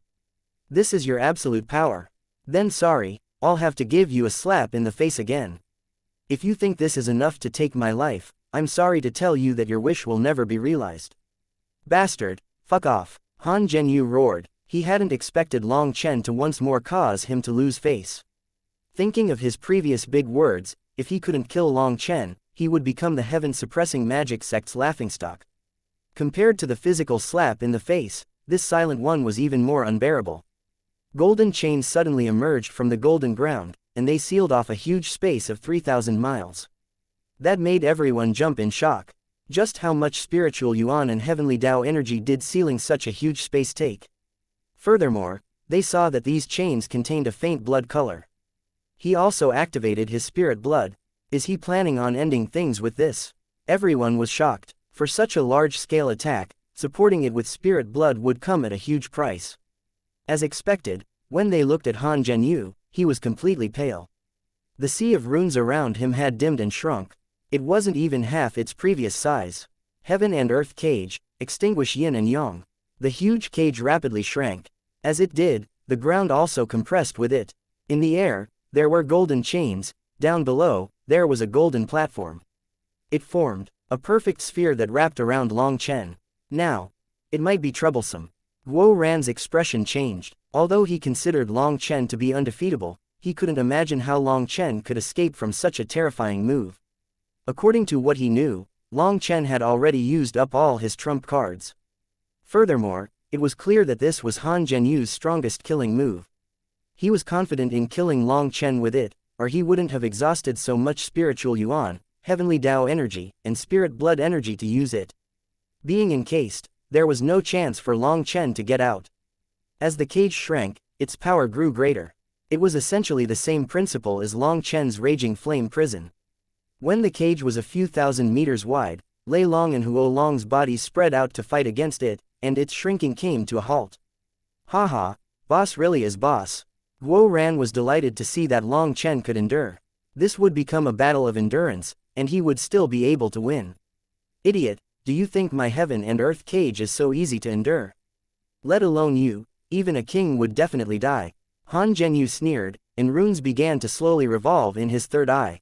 Speaker 1: This is your absolute power. Then sorry, I'll have to give you a slap in the face again. If you think this is enough to take my life, I'm sorry to tell you that your wish will never be realized. Bastard, fuck off, Han Zhenyu roared. He hadn't expected Long Chen to once more cause him to lose face. Thinking of his previous big words, if he couldn't kill Long Chen, he would become the heaven-suppressing magic sect's laughingstock. Compared to the physical slap in the face, this silent one was even more unbearable. Golden chains suddenly emerged from the golden ground, and they sealed off a huge space of 3,000 miles. That made everyone jump in shock. Just how much spiritual yuan and heavenly Tao energy did sealing such a huge space take? Furthermore, they saw that these chains contained a faint blood color. He also activated his spirit blood. Is he planning on ending things with this? Everyone was shocked. For such a large-scale attack, supporting it with spirit blood would come at a huge price. As expected, when they looked at Han Zhenyu, he was completely pale. The sea of runes around him had dimmed and shrunk. It wasn't even half its previous size. Heaven and earth cage, extinguish yin and yang. The huge cage rapidly shrank. As it did, the ground also compressed with it. In the air, there were golden chains. Down below, there was a golden platform. It formed a perfect sphere that wrapped around Long Chen. Now, it might be troublesome. Guo Ran's expression changed. Although he considered Long Chen to be undefeatable, he couldn't imagine how Long Chen could escape from such a terrifying move. According to what he knew, Long Chen had already used up all his trump cards. Furthermore, it was clear that this was Han Zhenyu's strongest killing move. He was confident in killing Long Chen with it, or he wouldn't have exhausted so much spiritual yuan, heavenly Dao energy, and spirit blood energy to use it. Being encased, there was no chance for Long Chen to get out. As the cage shrank, its power grew greater. It was essentially the same principle as Long Chen's raging flame prison. When the cage was a few thousand meters wide, Lei Long and Huo Long's bodies spread out to fight against it, and its shrinking came to a halt. Haha, boss really is boss. Guo Ran was delighted to see that Long Chen could endure. This would become a battle of endurance, and he would still be able to win. Idiot, do you think my heaven and earth cage is so easy to endure? Let alone you, even a king would definitely die. Han Zhenyu sneered, and runes began to slowly revolve in his third eye.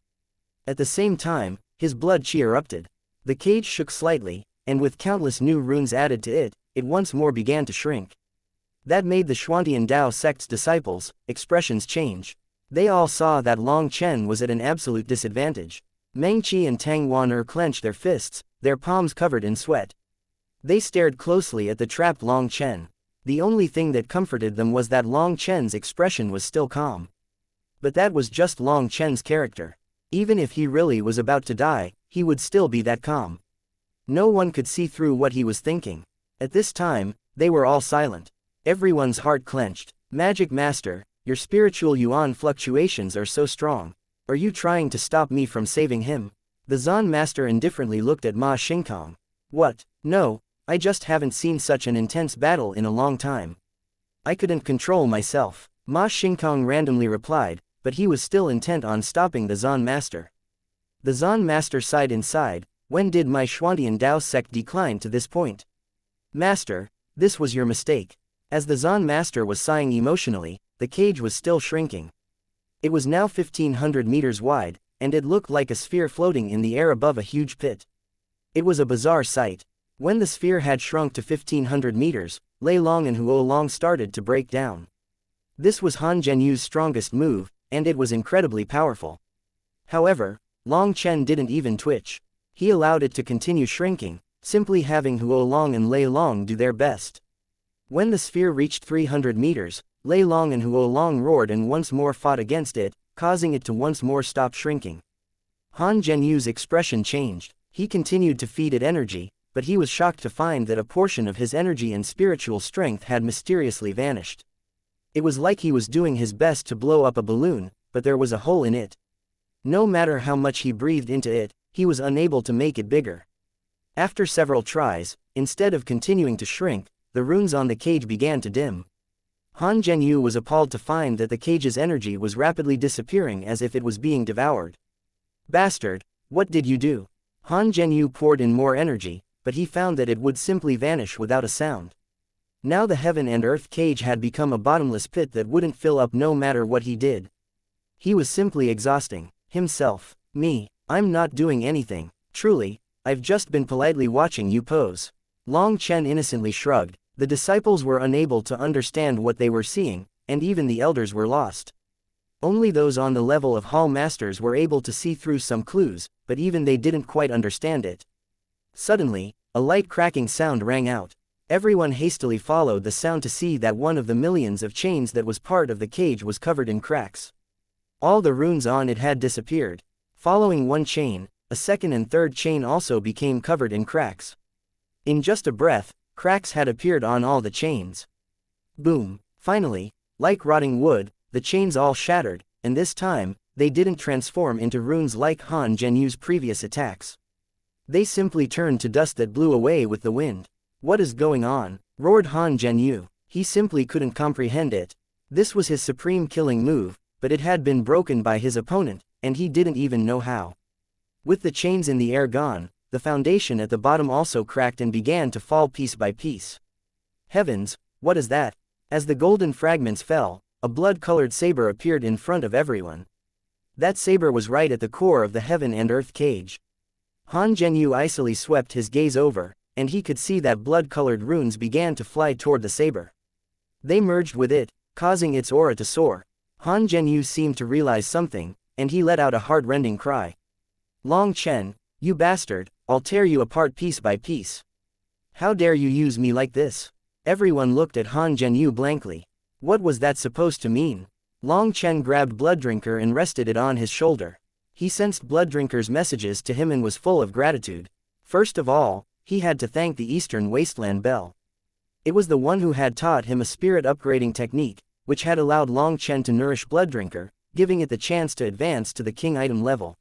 Speaker 1: At the same time, his blood qi erupted. The cage shook slightly, and with countless new runes added to it, it once more began to shrink. That made the Xuantian Dao sect's disciples' expressions change. They all saw that Long Chen was at an absolute disadvantage. Meng Qi and Tang Waner clenched their fists, their palms covered in sweat. They stared closely at the trapped Long Chen. The only thing that comforted them was that Long Chen's expression was still calm. But that was just Long Chen's character. Even if he really was about to die, he would still be that calm. No one could see through what he was thinking. At this time, they were all silent. Everyone's heart clenched. Magic Master, your spiritual yuan fluctuations are so strong. Are you trying to stop me from saving him? The Zan Master indifferently looked at Ma Xingkang. What? No, I just haven't seen such an intense battle in a long time. I couldn't control myself. Ma Xingkang randomly replied, but he was still intent on stopping the Zan Master. The Zan Master sighed inside. When did my Xuantian Dao sect decline to this point? Master, this was your mistake. As the Zan Master was sighing emotionally, the cage was still shrinking. It was now 1,500 meters wide, and it looked like a sphere floating in the air above a huge pit. It was a bizarre sight. When the sphere had shrunk to 1,500 meters, Lei Long and Huo Long started to break down. This was Han Zhenyu's strongest move, and it was incredibly powerful. However, Long Chen didn't even twitch. He allowed it to continue shrinking, simply having Huo Long and Lei Long do their best. When the sphere reached 300 meters, Lei Long and Huo Long roared and once more fought against it, causing it to once more stop shrinking. Han Zhenyu's expression changed. He continued to feed it energy, but he was shocked to find that a portion of his energy and spiritual strength had mysteriously vanished. It was like he was doing his best to blow up a balloon, but there was a hole in it. No matter how much he breathed into it, he was unable to make it bigger. After several tries, instead of continuing to shrink, the runes on the cage began to dim. Han Zhenyu was appalled to find that the cage's energy was rapidly disappearing as if it was being devoured. Bastard, what did you do? Han Zhenyu poured in more energy, but he found that it would simply vanish without a sound. Now the heaven and earth cage had become a bottomless pit that wouldn't fill up no matter what he did. He was simply exhausting himself. Me, I'm not doing anything. Truly, I've just been politely watching you pose. Long Chen innocently shrugged. The disciples were unable to understand what they were seeing, and even the elders were lost. Only those on the level of hall masters were able to see through some clues, but even they didn't quite understand it. Suddenly, a light cracking sound rang out. Everyone hastily followed the sound to see that one of the millions of chains that was part of the cage was covered in cracks. All the runes on it had disappeared. Following one chain, a second and third chain also became covered in cracks. In just a breath, cracks had appeared on all the chains. Boom! Finally, like rotting wood, the chains all shattered, and this time, they didn't transform into runes like Han Zhenyu's previous attacks. They simply turned to dust that blew away with the wind. "What is going on?" roared Han Zhenyu. He simply couldn't comprehend it. This was his supreme killing move, but it had been broken by his opponent, and he didn't even know how. With the chains in the air gone, the foundation at the bottom also cracked and began to fall piece by piece. Heavens, what is that? As the golden fragments fell, a blood-colored saber appeared in front of everyone. That saber was right at the core of the heaven and earth cage. Han Zhenyu icily swept his gaze over, and he could see that blood-colored runes began to fly toward the saber. They merged with it, causing its aura to soar. Han Zhenyu seemed to realize something, and he let out a heart-rending cry. "Long Chen, you bastard, I'll tear you apart piece by piece. How dare you use me like this?" Everyone looked at Han Zhenyu blankly. What was that supposed to mean? Long Chen grabbed Blooddrinker and rested it on his shoulder. He sensed Blooddrinker's messages to him and was full of gratitude. First of all, he had to thank the Eastern Wasteland Bell. It was the one who had taught him a spirit upgrading technique, which had allowed Long Chen to nourish Blooddrinker, giving it the chance to advance to the king item level.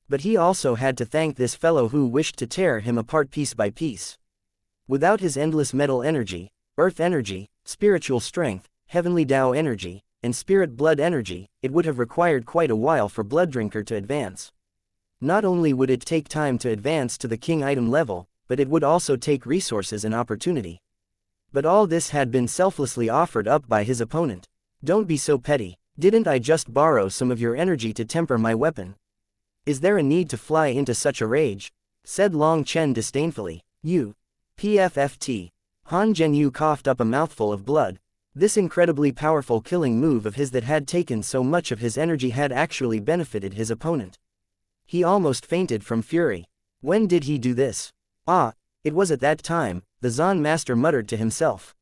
Speaker 1: But he also had to thank this fellow who wished to tear him apart piece by piece. Without his endless metal energy, earth energy, spiritual strength, heavenly Tao energy, and spirit blood energy, it would have required quite a while for Blooddrinker to advance. Not only would it take time to advance to the king item level, but it would also take resources and opportunity. But all this had been selflessly offered up by his opponent. "Don't be so petty. Didn't I just borrow some of your energy to temper my weapon? Is there a need to fly into such a rage?" said Long Chen disdainfully. "You. PFFT. Han Zhenyu coughed up a mouthful of blood. This incredibly powerful killing move of his that had taken so much of his energy had actually benefited his opponent. He almost fainted from fury. When did he do this? Ah, it was at that time, the Zan master muttered to himself.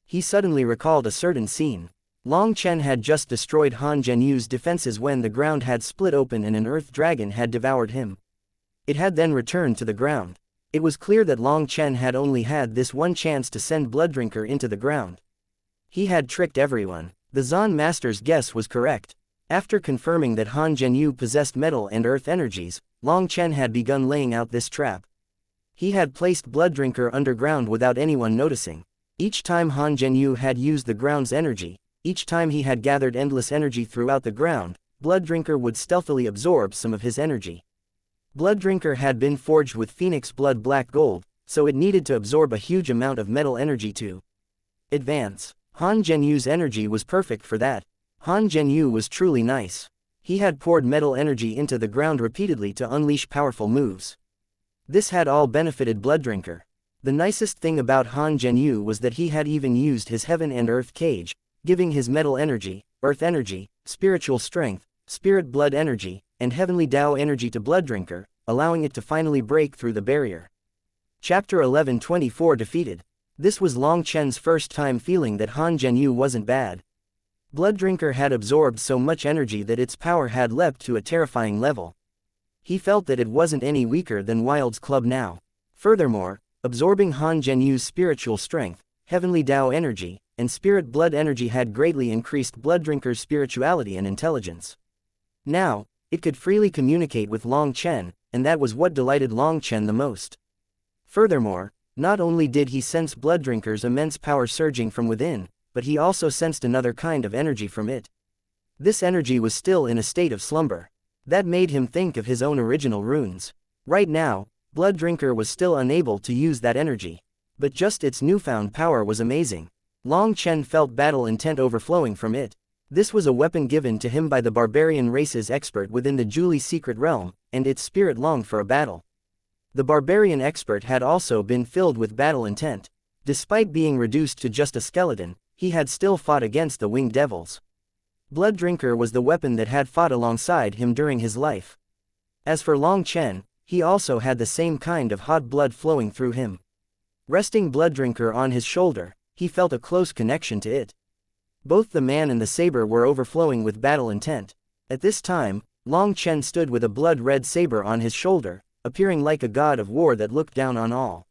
Speaker 1: He suddenly recalled a certain scene. Long Chen had just destroyed Han Zhenyu's defenses when the ground had split open and an earth dragon had devoured him. It had then returned to the ground. It was clear that Long Chen had only had this one chance to send Blooddrinker into the ground. He had tricked everyone. The Zan master's guess was correct. After confirming that Han Zhenyu possessed metal and earth energies, Long Chen had begun laying out this trap. He had placed Blooddrinker underground without anyone noticing. Each time Han Zhenyu had used the ground's energy, each time he had gathered endless energy throughout the ground, Blooddrinker would stealthily absorb some of his energy. Blooddrinker had been forged with Phoenix Blood Black Gold, so it needed to absorb a huge amount of metal energy to advance. Han Zhenyu's energy was perfect for that. Han Zhenyu was truly nice. He had poured metal energy into the ground repeatedly to unleash powerful moves. This had all benefited Blooddrinker. The nicest thing about Han Zhenyu was that he had even used his heaven and earth cage, giving his metal energy, earth energy, spiritual strength, spirit blood energy, and heavenly Tao energy to Blooddrinker, allowing it to finally break through the barrier. Chapter 11:24 Defeated. This was Long Chen's first time feeling that Han Zhenyu wasn't bad. Blooddrinker had absorbed so much energy that its power had leapt to a terrifying level. He felt that it wasn't any weaker than Wild's club now. Furthermore, absorbing Han Zhenyu's spiritual strength, heavenly Tao energy, and spirit blood energy had greatly increased Blooddrinker's spirituality and intelligence. Now, it could freely communicate with Long Chen, and that was what delighted Long Chen the most. Furthermore, not only did he sense Blooddrinker's immense power surging from within, but he also sensed another kind of energy from it. This energy was still in a state of slumber. That made him think of his own original runes. Right now, Blooddrinker was still unable to use that energy. But just its newfound power was amazing. Long Chen felt battle intent overflowing from it. This was a weapon given to him by the barbarian race's expert within the Julie secret realm, and its spirit longed for a battle. The barbarian expert had also been filled with battle intent. Despite being reduced to just a skeleton, he had still fought against the winged devils. Blooddrinker was the weapon that had fought alongside him during his life. As for Long Chen, he also had the same kind of hot blood flowing through him. Resting Blooddrinker on his shoulder, he felt a close connection to it. Both the man and the saber were overflowing with battle intent. At this time, Long Chen stood with a blood-red saber on his shoulder, appearing like a god of war that looked down on all.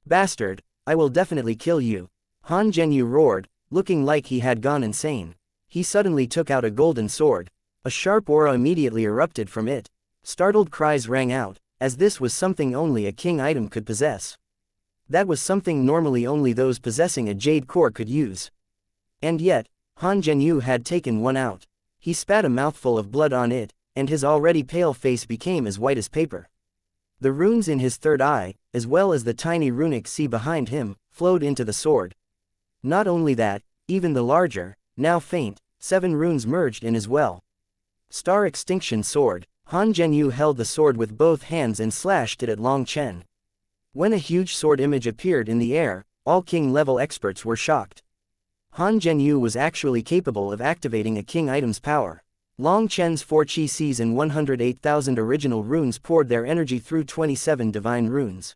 Speaker 1: "Bastard, I will definitely kill you," Han Zhenyu roared, looking like he had gone insane. He suddenly took out a golden sword. A sharp aura immediately erupted from it. Startled cries rang out. as this was something only a king item could possess. That was something normally only those possessing a jade core could use. And yet, Han Zhenyu had taken one out. He spat a mouthful of blood on it, and his already pale face became as white as paper. The runes in his third eye, as well as the tiny runic sea behind him, flowed into the sword. Not only that, even the larger, now faint, 7 runes merged in as well. Star Extinction Sword. Han Zhenyu held the sword with both hands and slashed it at Long Chen. When a huge sword image appeared in the air, all king-level experts were shocked. Han Zhenyu was actually capable of activating a king item's power. Long Chen's 4 Qi Cs and 108,000 original runes poured their energy through 27 divine runes.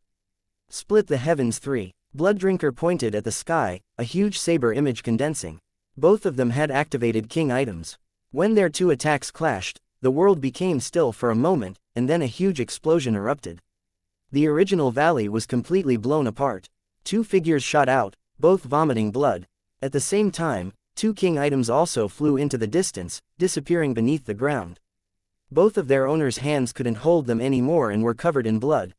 Speaker 1: Split the heavens 3. Blooddrinker pointed at the sky, a huge saber image condensing. Both of them had activated king items. When their 2 attacks clashed, the world became still for a moment, and then a huge explosion erupted. The original valley was completely blown apart. 2 figures shot out, both vomiting blood. At the same time, 2 king items also flew into the distance, disappearing beneath the ground. Both of their owners' hands couldn't hold them anymore and were covered in blood.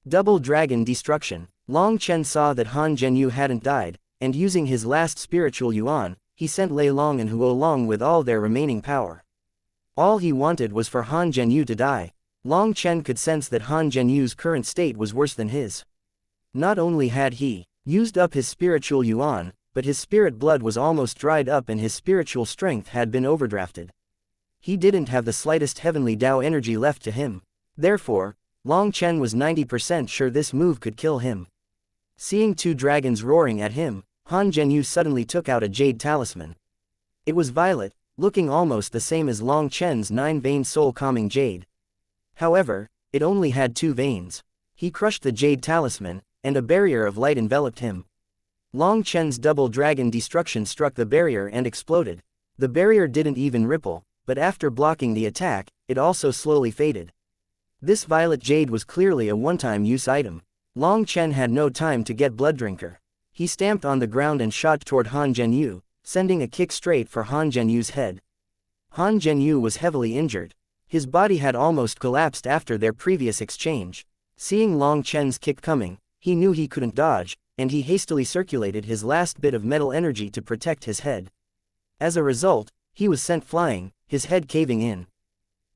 Speaker 1: Double Dragon Destruction. Long Chen saw that Han Zhenyu hadn't died, and using his last spiritual yuan, he sent Lei Long and Huo Long with all their remaining power. All he wanted was for Han Zhenyu to die. Long Chen could sense that Han Zhenyu's current state was worse than his. Not only had he used up his spiritual yuan, but his spirit blood was almost dried up and his spiritual strength had been overdrafted. He didn't have the slightest heavenly Dao energy left to him. Therefore, Long Chen was 90% sure this move could kill him. Seeing 2 dragons roaring at him, Han Zhenyu suddenly took out a jade talisman. It was violet, looking almost the same as Long Chen's 9-vein soul-calming jade. However, it only had 2 veins. He crushed the jade talisman, and a barrier of light enveloped him. Long Chen's double dragon destruction struck the barrier and exploded. The barrier didn't even ripple, but after blocking the attack, it also slowly faded. This violet jade was clearly a one-time use item. Long Chen had no time to get Blooddrinker. He stamped on the ground and shot toward Han Zhenyu, sending a kick straight for Han Zhenyu's head. Han Zhenyu was heavily injured. His body had almost collapsed after their previous exchange. Seeing Long Chen's kick coming, he knew he couldn't dodge, and he hastily circulated his last bit of metal energy to protect his head. As a result, he was sent flying, his head caving in.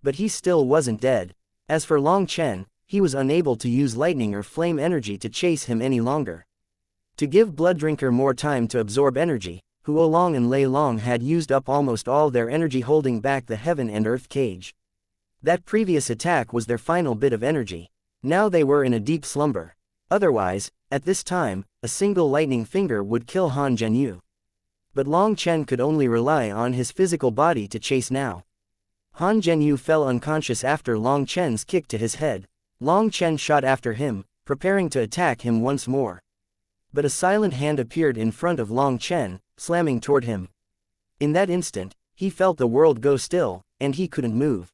Speaker 1: But he still wasn't dead. As for Long Chen, he was unable to use lightning or flame energy to chase him any longer. To give Blooddrinker more time to absorb energy, Huo Long and Lei Long had used up almost all their energy holding back the heaven and earth cage. That previous attack was their final bit of energy. Now they were in a deep slumber. Otherwise, at this time, a single lightning finger would kill Han Zhenyu. But Long Chen could only rely on his physical body to chase now. Han Zhenyu fell unconscious after Long Chen's kick to his head. Long Chen shot after him, preparing to attack him once more. But a silent hand appeared in front of Long Chen, slamming toward him. In that instant, he felt the world go still, and he couldn't move.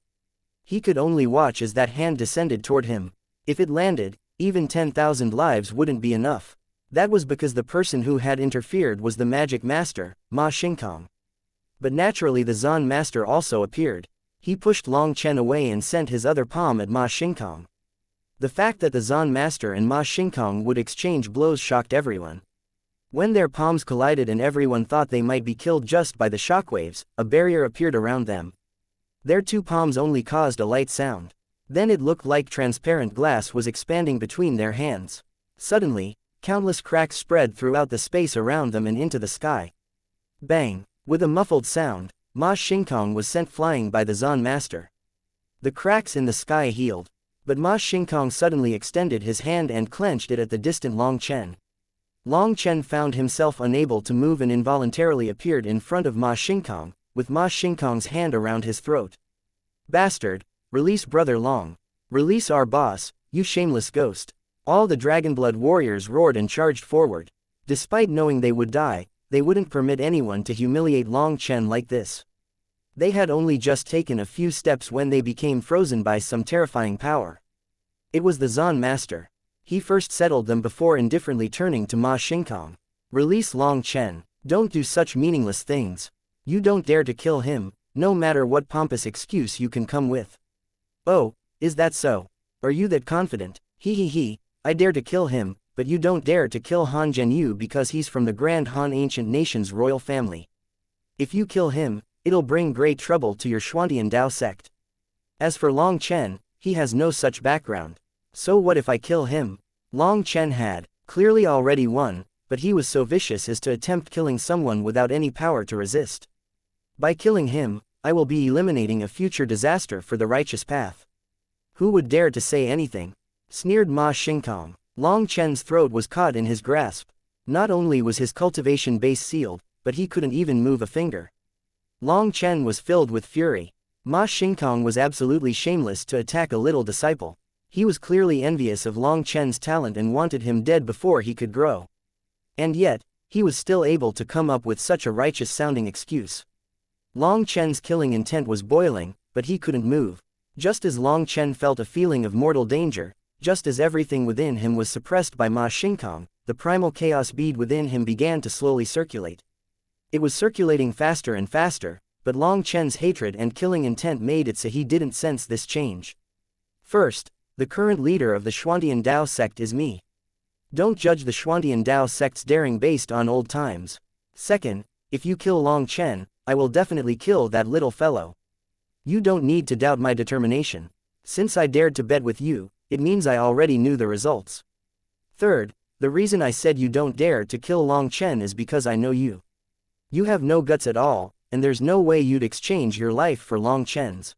Speaker 1: He could only watch as that hand descended toward him. If it landed, even 10,000 lives wouldn't be enough. That was because the person who had interfered was the magic master, Ma Xingkang. But naturally the Zan master also appeared. He pushed Long Chen away and sent his other palm at Ma Xingkang. The fact that the Zan master and Ma Xingkang would exchange blows shocked everyone. When their palms collided and everyone thought they might be killed just by the shockwaves, a barrier appeared around them. Their 2 palms only caused a light sound. Then it looked like transparent glass was expanding between their hands. Suddenly, countless cracks spread throughout the space around them and into the sky. Bang! With a muffled sound, Ma Xingkang was sent flying by the Zan master. The cracks in the sky healed, but Ma Xingkang suddenly extended his hand and clenched it at the distant Long Chen. Long Chen found himself unable to move and involuntarily appeared in front of Ma Xingkang, with Ma Xingkang's hand around his throat. Bastard! Release Brother Long. Release our boss, you shameless ghost. All the Dragonblood warriors roared and charged forward. Despite knowing they would die, they wouldn't permit anyone to humiliate Long Chen like this. They had only just taken a few steps when they became frozen by some terrifying power. It was the Zan master. He first settled them before indifferently turning to Ma Xingkang. Release Long Chen. Don't do such meaningless things. You don't dare to kill him, no matter what pompous excuse you can come with. Oh, is that so? Are you that confident? He, I dare to kill him, but you don't dare to kill Han Zhenyu because he's from the Grand Han Ancient Nation's royal family. If you kill him, it'll bring great trouble to your Xuantian Dao sect. As for Long Chen, he has no such background. So what if I kill him? Long Chen had, clearly already won, but he was so vicious as to attempt killing someone without any power to resist. By killing him, I will be eliminating a future disaster for the righteous path. Who would dare to say anything? Sneered Ma Xingkong. Long Chen's throat was caught in his grasp. Not only was his cultivation base sealed, but he couldn't even move a finger. Long Chen was filled with fury. Ma Xingkong was absolutely shameless to attack a little disciple. He was clearly envious of Long Chen's talent and wanted him dead before he could grow. And yet, he was still able to come up with such a righteous-sounding excuse. Long Chen's killing intent was boiling, but he couldn't move. Just as Long Chen felt a feeling of mortal danger, just as everything within him was suppressed by Ma Xingkong, the primal chaos bead within him began to slowly circulate. It was circulating faster and faster, but Long Chen's hatred and killing intent made it so he didn't sense this change. First, the current leader of the Xuantian Dao sect is me. Don't judge the Xuantian Dao sect's daring based on old times. Second, if you kill Long Chen, I will definitely kill that little fellow. You don't need to doubt my determination. Since I dared to bet with you, it means I already knew the results. Third, the reason I said you don't dare to kill Long Chen is because I know you. You have no guts at all, and there's no way you'd exchange your life for Long Chen's.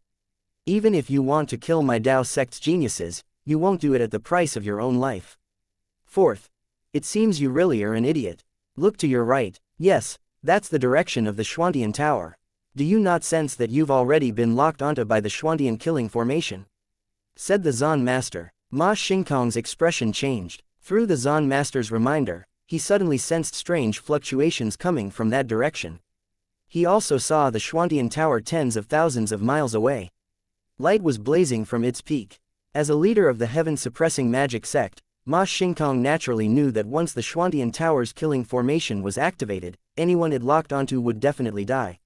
Speaker 1: Even if you want to kill my Dao sect's geniuses, you won't do it at the price of your own life. Fourth, it seems you really are an idiot. Look to your right. Yes, that's the direction of the Xuantian Tower. Do you not sense that you've already been locked onto by the Xuantian killing formation? Said the Zan Master. Ma Xingkong's expression changed. Through the Zan Master's reminder, he suddenly sensed strange fluctuations coming from that direction. He also saw the Xuantian Tower tens of thousands of miles away. Light was blazing from its peak. As a leader of the heaven-suppressing magic sect, Ma Xingkong naturally knew that once the Xuantian Tower's killing formation was activated, anyone it locked onto would definitely die.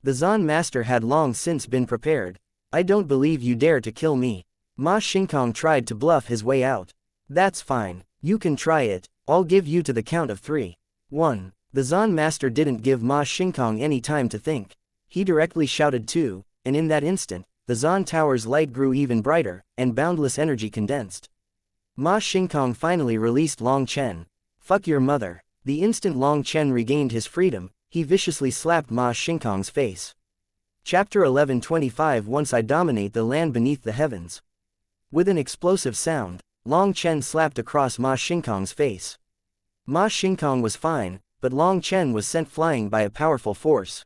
Speaker 1: The Zan Master had long since been prepared. I don't believe you dare to kill me. Ma Xingkong tried to bluff his way out. That's fine. You can try it. I'll give you to the count of 3. 1. The Zan Master didn't give Ma Xingkong any time to think. He directly shouted 2, and in that instant, the Zan Tower's light grew even brighter, and boundless energy condensed. Ma Xingkong finally released Long Chen. Fuck your mother. The instant Long Chen regained his freedom, he viciously slapped Ma Xingkong's face. Chapter 1125. Once I dominate the land beneath the heavens. With an explosive sound, Long Chen slapped across Ma Xingkong's face. Ma Xingkong was fine, but Long Chen was sent flying by a powerful force.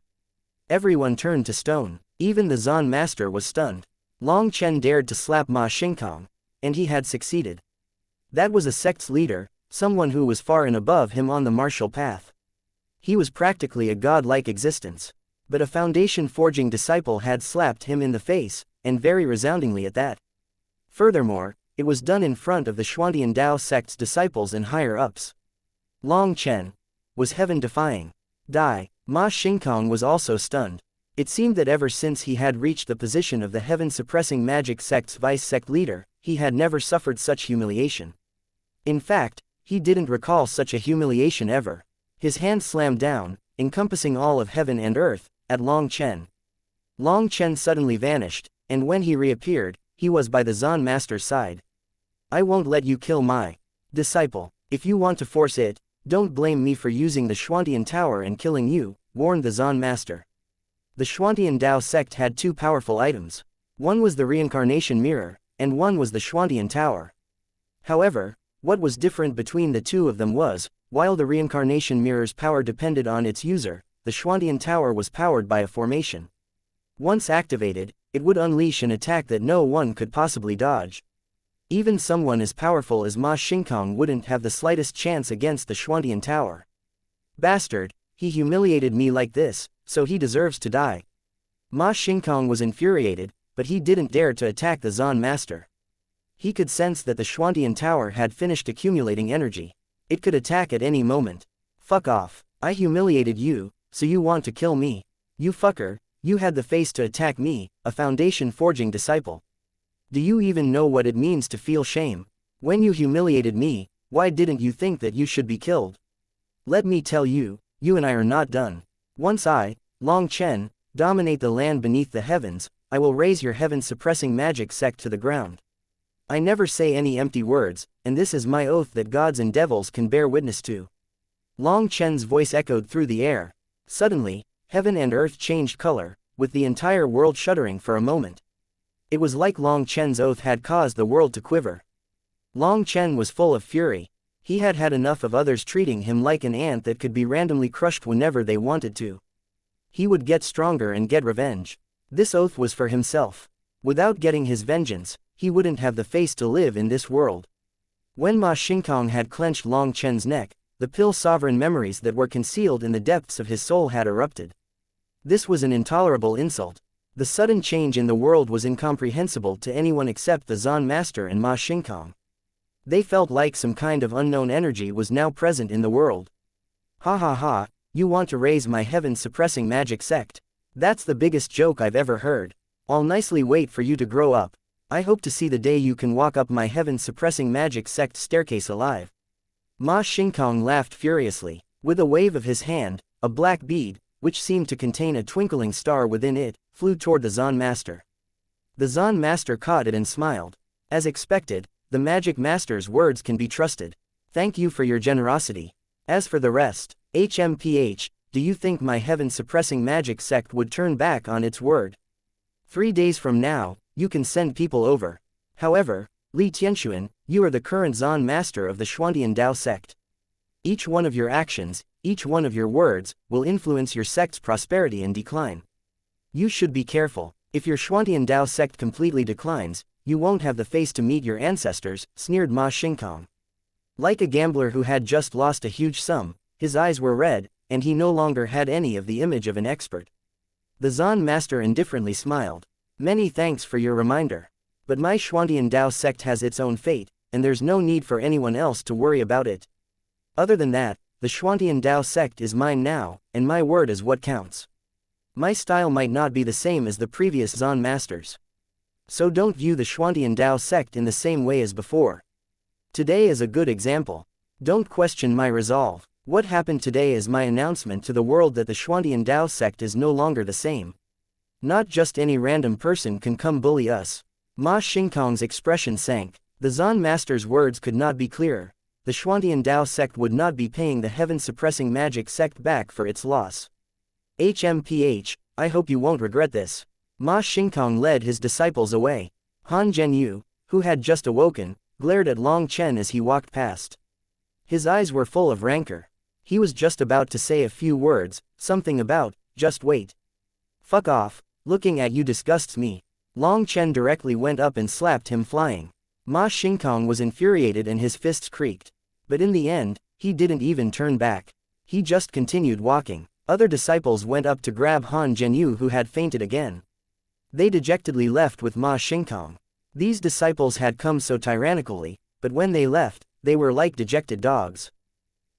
Speaker 1: Everyone turned to stone. Even the Zan Master was stunned. Long Chen dared to slap Ma Xingkong, and he had succeeded. That was a sect's leader, someone who was far and above him on the martial path. He was practically a godlike existence. But a foundation-forging disciple had slapped him in the face, and very resoundingly at that. Furthermore, it was done in front of the Xuantian Dao sect's disciples and higher-ups. Long Chen was heaven-defying. Ma Xingkong was also stunned. It seemed that ever since he had reached the position of the heaven-suppressing magic sect's vice-sect leader, he had never suffered such humiliation. In fact, he didn't recall such a humiliation ever. His hand slammed down, encompassing all of heaven and earth, at Long Chen. Long Chen suddenly vanished, and when he reappeared, he was by the Zan Master's side. I won't let you kill my disciple. If you want to force it, don't blame me for using the Xuantian Tower and killing you, warned the Zan Master. The Xuantian Dao sect had 2 powerful items. One was the reincarnation mirror, and one was the Xuantian Tower. However, what was different between the 2 of them was, while the reincarnation mirror's power depended on its user, the Xuantian Tower was powered by a formation. Once activated, it would unleash an attack that no one could possibly dodge. Even someone as powerful as Ma Xingkong wouldn't have the slightest chance against the Xuantian Tower. Bastard, he humiliated me like this, so he deserves to die. Ma Xingkong was infuriated, but he didn't dare to attack the Zan Master. He could sense that the Xuantian Tower had finished accumulating energy. It could attack at any moment. Fuck off. I humiliated you, so you want to kill me. You fucker, you had the face to attack me, a foundation-forging disciple. Do you even know what it means to feel shame? When you humiliated me, why didn't you think that you should be killed? Let me tell you, you and I are not done. Once I, Long Chen, dominate the land beneath the heavens, I will raise your heaven-suppressing magic sect to the ground. I never say any empty words, and this is my oath that gods and devils can bear witness to. Long Chen's voice echoed through the air. Suddenly, heaven and earth changed color, with the entire world shuddering for a moment. It was like Long Chen's oath had caused the world to quiver. Long Chen was full of fury. He had had enough of others treating him like an ant that could be randomly crushed whenever they wanted to. He would get stronger and get revenge. This oath was for himself. Without getting his vengeance, he wouldn't have the face to live in this world. When Ma Xingkong had clenched Long Chen's neck, the sovereign memories that were concealed in the depths of his soul had erupted. This was an intolerable insult. The sudden change in the world was incomprehensible to anyone except the Zan Master and Ma Xingkong. They felt like some kind of unknown energy was now present in the world. Ha ha ha, you want to raise my heaven-suppressing magic sect? That's the biggest joke I've ever heard. I'll nicely wait for you to grow up. I hope to see the day you can walk up my heaven-suppressing magic sect staircase alive. Ma Xingkong laughed furiously. With a wave of his hand, a black bead, which seemed to contain a twinkling star within it, flew toward the Zan Master. The Zan Master caught it and smiled. As expected, the Magic Master's words can be trusted. Thank you for your generosity. As for the rest, HMPH, do you think my heaven-suppressing magic sect would turn back on its word? 3 days from now, you can send people over. However, Li Tianxuan, you are the current Zan Master of the Xuantian Dao sect. Each one of your actions, each one of your words, will influence your sect's prosperity and decline. You should be careful. If your Xuantian Dao sect completely declines, you won't have the face to meet your ancestors, sneered Ma Xingkong. Like a gambler who had just lost a huge sum, his eyes were red, and he no longer had any of the image of an expert. The Zan Master indifferently smiled. Many thanks for your reminder. But my Xuantian Dao sect has its own fate, and there's no need for anyone else to worry about it. Other than that, the Xuantian Dao sect is mine now, and my word is what counts. My style might not be the same as the previous Zan Masters. So don't view the Xuantian Dao sect in the same way as before. Today is a good example. Don't question my resolve. What happened today is my announcement to the world that the Xuantian Dao sect is no longer the same. Not just any random person can come bully us. Ma Xingkong's expression sank. The Zan Master's words could not be clearer. The Xuantian Dao sect would not be paying the heaven-suppressing magic sect back for its loss. HMPH, I hope you won't regret this. Ma Xingkong led his disciples away. Han Zhenyu, who had just awoken, glared at Long Chen as he walked past. His eyes were full of rancor. He was just about to say a few words, something about, just wait. Fuck off, looking at you disgusts me. Long Chen directly went up and slapped him flying. Ma Xingkong was infuriated and his fists creaked. But in the end, he didn't even turn back. He just continued walking. Other disciples went up to grab Han Zhenyu who had fainted again. They dejectedly left with Ma Xingkong. These disciples had come so tyrannically, but when they left, they were like dejected dogs.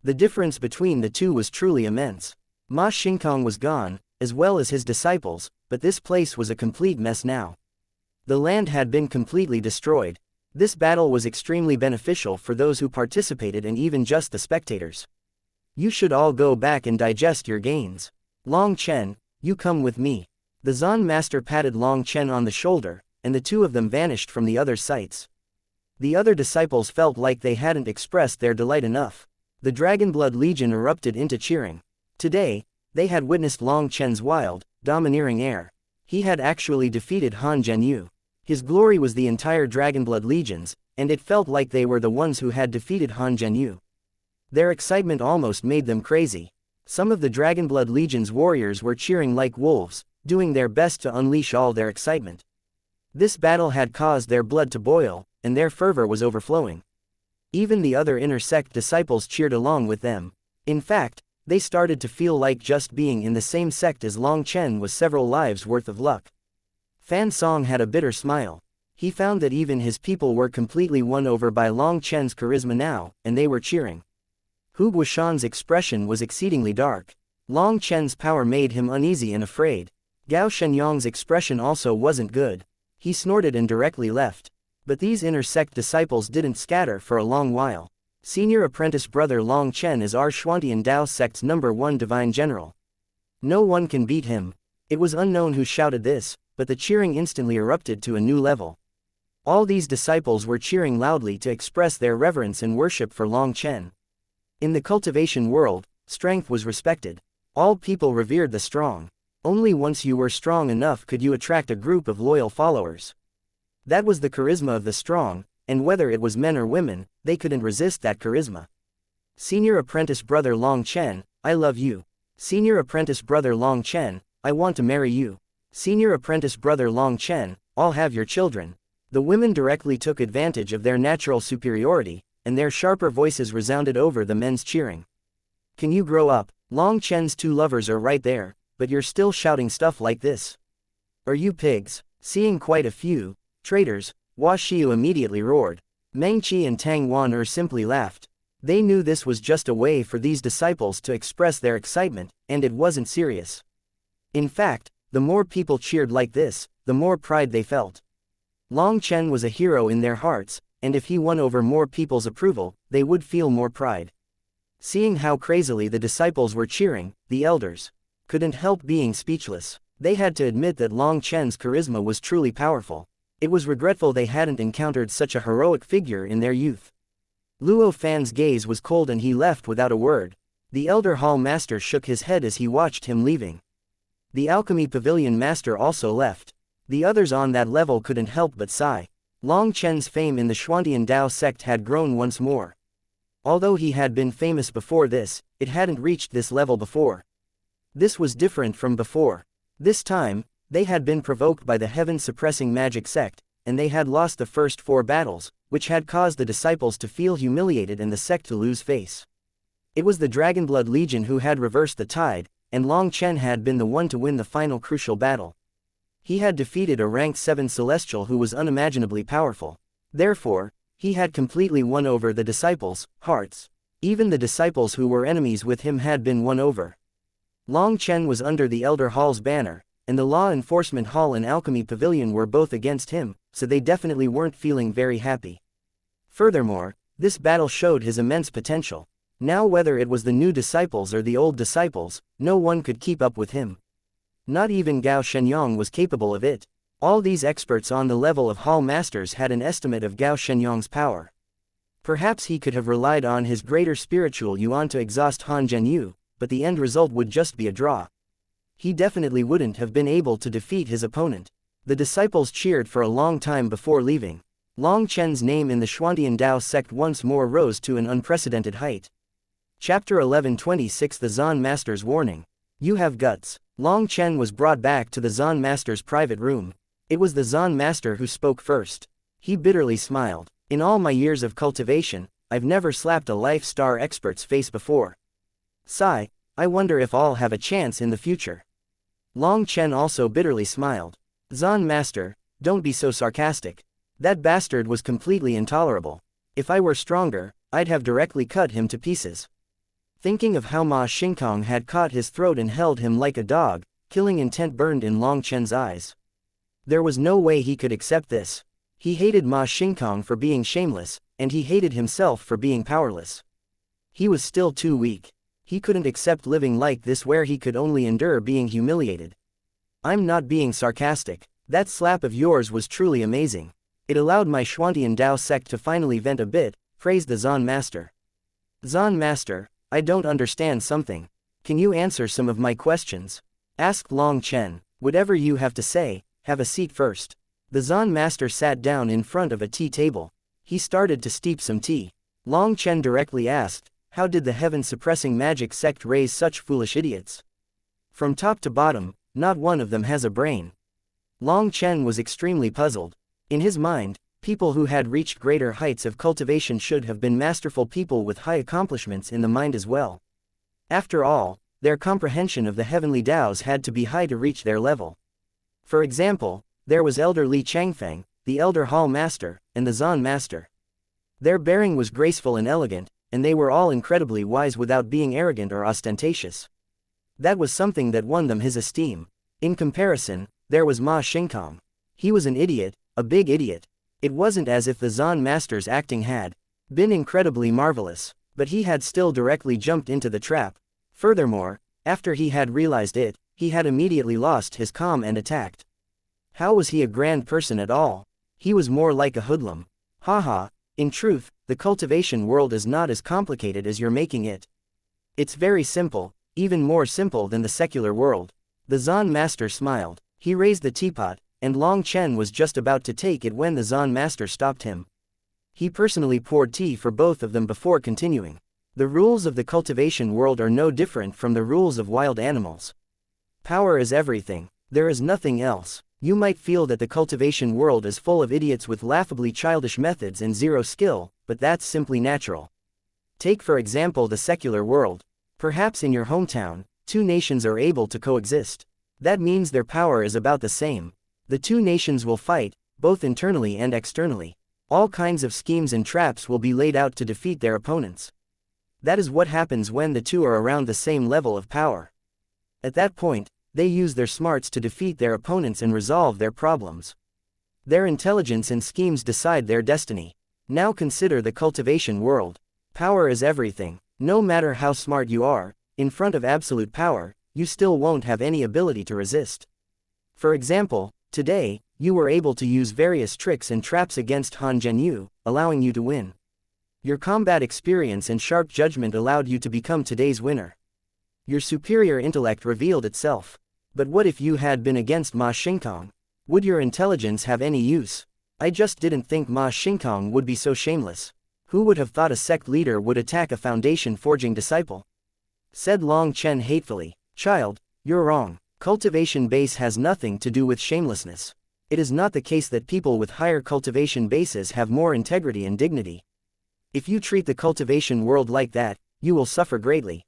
Speaker 1: The difference between the two was truly immense. Ma Xingkong was gone, as well as his disciples, but this place was a complete mess now. The land had been completely destroyed. This battle was extremely beneficial for those who participated and even just the spectators. You should all go back and digest your gains. Long Chen, you come with me. The Zan Master patted Long Chen on the shoulder, and the two of them vanished from the other sights. The other disciples felt like they hadn't expressed their delight enough. The Dragonblood Legion erupted into cheering. Today, they had witnessed Long Chen's wild, domineering air. He had actually defeated Han Zhenyu. His glory was the entire Dragonblood Legions, and it felt like they were the ones who had defeated Han Zhenyu. Their excitement almost made them crazy. Some of the Dragonblood Legion's warriors were cheering like wolves, doing their best to unleash all their excitement. This battle had caused their blood to boil, and their fervor was overflowing. Even the other inner sect disciples cheered along with them. In fact, they started to feel like just being in the same sect as Long Chen was several lives' worth of luck. Fan Song had a bitter smile. He found that even his people were completely won over by Long Chen's charisma now, and they were cheering. Hu Guoshan's expression was exceedingly dark. Long Chen's power made him uneasy and afraid. Gao Shenyang's expression also wasn't good. He snorted and directly left. But these inner sect disciples didn't scatter for a long while. Senior apprentice brother Long Chen is our Xuantian Dao sect's #1 divine general. No one can beat him. It was unknown who shouted this, but the cheering instantly erupted to a new level. All these disciples were cheering loudly to express their reverence and worship for Long Chen. In the cultivation world, strength was respected. All people revered the strong. Only once you were strong enough could you attract a group of loyal followers. That was the charisma of the strong, and whether it was men or women, they couldn't resist that charisma. Senior apprentice brother Long Chen, I love you. Senior apprentice brother Long Chen, I want to marry you. Senior apprentice brother Long Chen, I'll have your children. The women directly took advantage of their natural superiority, and their sharper voices resounded over the men's cheering. Can you grow up? Long Chen's 2 lovers are right there, but you're still shouting stuff like this. Are you pigs? Seeing quite a few traitors, Hua Xiu immediately roared. Meng Qi and Tang Wan simply laughed. They knew this was just a way for these disciples to express their excitement, and it wasn't serious. In fact, the more people cheered like this, the more pride they felt. Long Chen was a hero in their hearts, and if he won over more people's approval, they would feel more pride. Seeing how crazily the disciples were cheering, the elders couldn't help being speechless. They had to admit that Long Chen's charisma was truly powerful. It was regretful they hadn't encountered such a heroic figure in their youth. Luo Fan's gaze was cold and he left without a word. The Elder Hall Master shook his head as he watched him leaving. The Alchemy Pavilion Master also left. The others on that level couldn't help but sigh. Long Chen's fame in the Xuantian Dao sect had grown once more. Although he had been famous before this, it hadn't reached this level before. This was different from before. This time, they had been provoked by the heaven-suppressing magic sect, and they had lost the first 4 battles, which had caused the disciples to feel humiliated and the sect to lose face. It was the Dragonblood Legion who had reversed the tide, and Long Chen had been the one to win the final crucial battle. He had defeated a rank 7 celestial who was unimaginably powerful. Therefore, he had completely won over the disciples' hearts. Even the disciples who were enemies with him had been won over. Long Chen was under the Elder Hall's banner, and the Law Enforcement Hall and Alchemy Pavilion were both against him, so they definitely weren't feeling very happy. Furthermore, this battle showed his immense potential. Now whether it was the new disciples or the old disciples, no one could keep up with him. Not even Gao Shenyang was capable of it. All these experts on the level of Hall Masters had an estimate of Gao Shenyang's power. Perhaps he could have relied on his greater spiritual yuan to exhaust Han Zhenyu, but the end result would just be a draw. He definitely wouldn't have been able to defeat his opponent. The disciples cheered for a long time before leaving. Long Chen's name in the Xuantian Dao sect once more rose to an unprecedented height. Chapter 11:26 The Zan Master's Warning. You have guts. Long Chen was brought back to the Zan Master's private room. It was the Zan Master who spoke first. He bitterly smiled. In all my years of cultivation, I've never slapped a Life Star expert's face before. Sigh, I wonder if I'll have a chance in the future. Long Chen also bitterly smiled. Zan Master, don't be so sarcastic. That bastard was completely intolerable. If I were stronger, I'd have directly cut him to pieces. Thinking of how Ma Xingkong had caught his throat and held him like a dog, killing intent burned in Long Chen's eyes. There was no way he could accept this. He hated Ma Xingkong for being shameless, and he hated himself for being powerless. He was still too weak. He couldn't accept living like this where he could only endure being humiliated. I'm not being sarcastic. That slap of yours was truly amazing. It allowed my Xuantian Dao sect to finally vent a bit, praised the Zan Master. Zan Master, I don't understand something. Can you answer some of my questions? Asked Long Chen. Whatever you have to say, have a seat first. The Zan Master sat down in front of a tea table. He started to steep some tea. Long Chen directly asked, how did the heaven-suppressing magic sect raise such foolish idiots? From top to bottom, not one of them has a brain. Long Chen was extremely puzzled. In his mind, people who had reached greater heights of cultivation should have been masterful people with high accomplishments in the mind as well. After all, their comprehension of the heavenly Daos had to be high to reach their level. For example, there was Elder Li Changfeng, the Elder Hall Master, and the Zan Master. Their bearing was graceful and elegant, and they were all incredibly wise without being arrogant or ostentatious. That was something that won them his esteem. In comparison, there was Ma Xingkong. He was an idiot, a big idiot. It wasn't as if the Zan master's acting had been incredibly marvelous, but he had still directly jumped into the trap. Furthermore, after he had realized it, he had immediately lost his calm and attacked. How was he a grand person at all? He was more like a hoodlum. Haha, in truth, the cultivation world is not as complicated as you're making it. It's very simple, even more simple than the secular world. The Zan master smiled. He raised the teapot, and Long Chen was just about to take it when the Zan master stopped him. He personally poured tea for both of them before continuing. The rules of the cultivation world are no different from the rules of wild animals. Power is everything. There is nothing else. You might feel that the cultivation world is full of idiots with laughably childish methods and zero skill, but that's simply natural. Take for example the secular world. Perhaps in your hometown, two nations are able to coexist. That means their power is about the same. The two nations will fight, both internally and externally. All kinds of schemes and traps will be laid out to defeat their opponents. That is what happens when the two are around the same level of power. At that point, they use their smarts to defeat their opponents and resolve their problems. Their intelligence and schemes decide their destiny. Now consider the cultivation world. Power is everything. No matter how smart you are, in front of absolute power, you still won't have any ability to resist. For example, today, you were able to use various tricks and traps against Han Zhenyu, allowing you to win. Your combat experience and sharp judgment allowed you to become today's winner. Your superior intellect revealed itself. But what if you had been against Ma Xingkong? Would your intelligence have any use? I just didn't think Ma Xingkong would be so shameless. Who would have thought a sect leader would attack a foundation-forging disciple? Said Long Chen hatefully. Child, you're wrong. Cultivation base has nothing to do with shamelessness. It is not the case that people with higher cultivation bases have more integrity and dignity. If you treat the cultivation world like that, you will suffer greatly.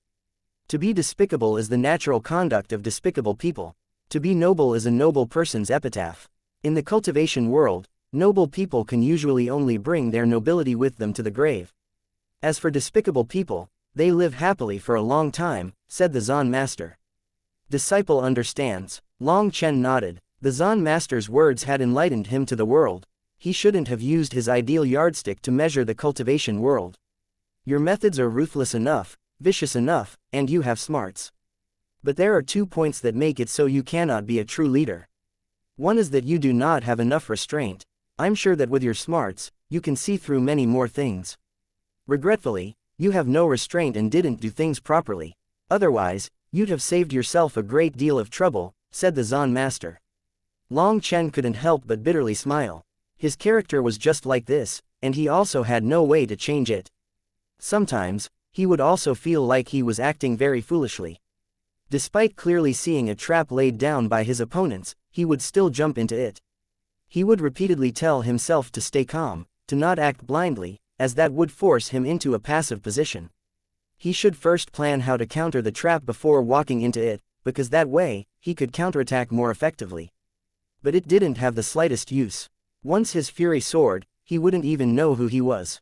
Speaker 1: To be despicable is the natural conduct of despicable people. To be noble is a noble person's epitaph. In the cultivation world, noble people can usually only bring their nobility with them to the grave. As for despicable people, they live happily for a long time, said the Zan master. Disciple understands. Long Chen nodded. The Zan master's words had enlightened him to the world. He shouldn't have used his ideal yardstick to measure the cultivation world. Your methods are ruthless enough, vicious enough, and you have smarts. But there are 2 points that make it so you cannot be a true leader. One is that you do not have enough restraint. I'm sure that with your smarts, you can see through many more things. Regretfully, you have no restraint and didn't do things properly. Otherwise, you'd have saved yourself a great deal of trouble, said the Zan master. Long Chen couldn't help but bitterly smile. His character was just like this, and he also had no way to change it. Sometimes, he would also feel like he was acting very foolishly. Despite clearly seeing a trap laid down by his opponents, he would still jump into it. He would repeatedly tell himself to stay calm, to not act blindly, as that would force him into a passive position. He should first plan how to counter the trap before walking into it, because that way, he could counterattack more effectively. But it didn't have the slightest use. Once his fury soared, he wouldn't even know who he was.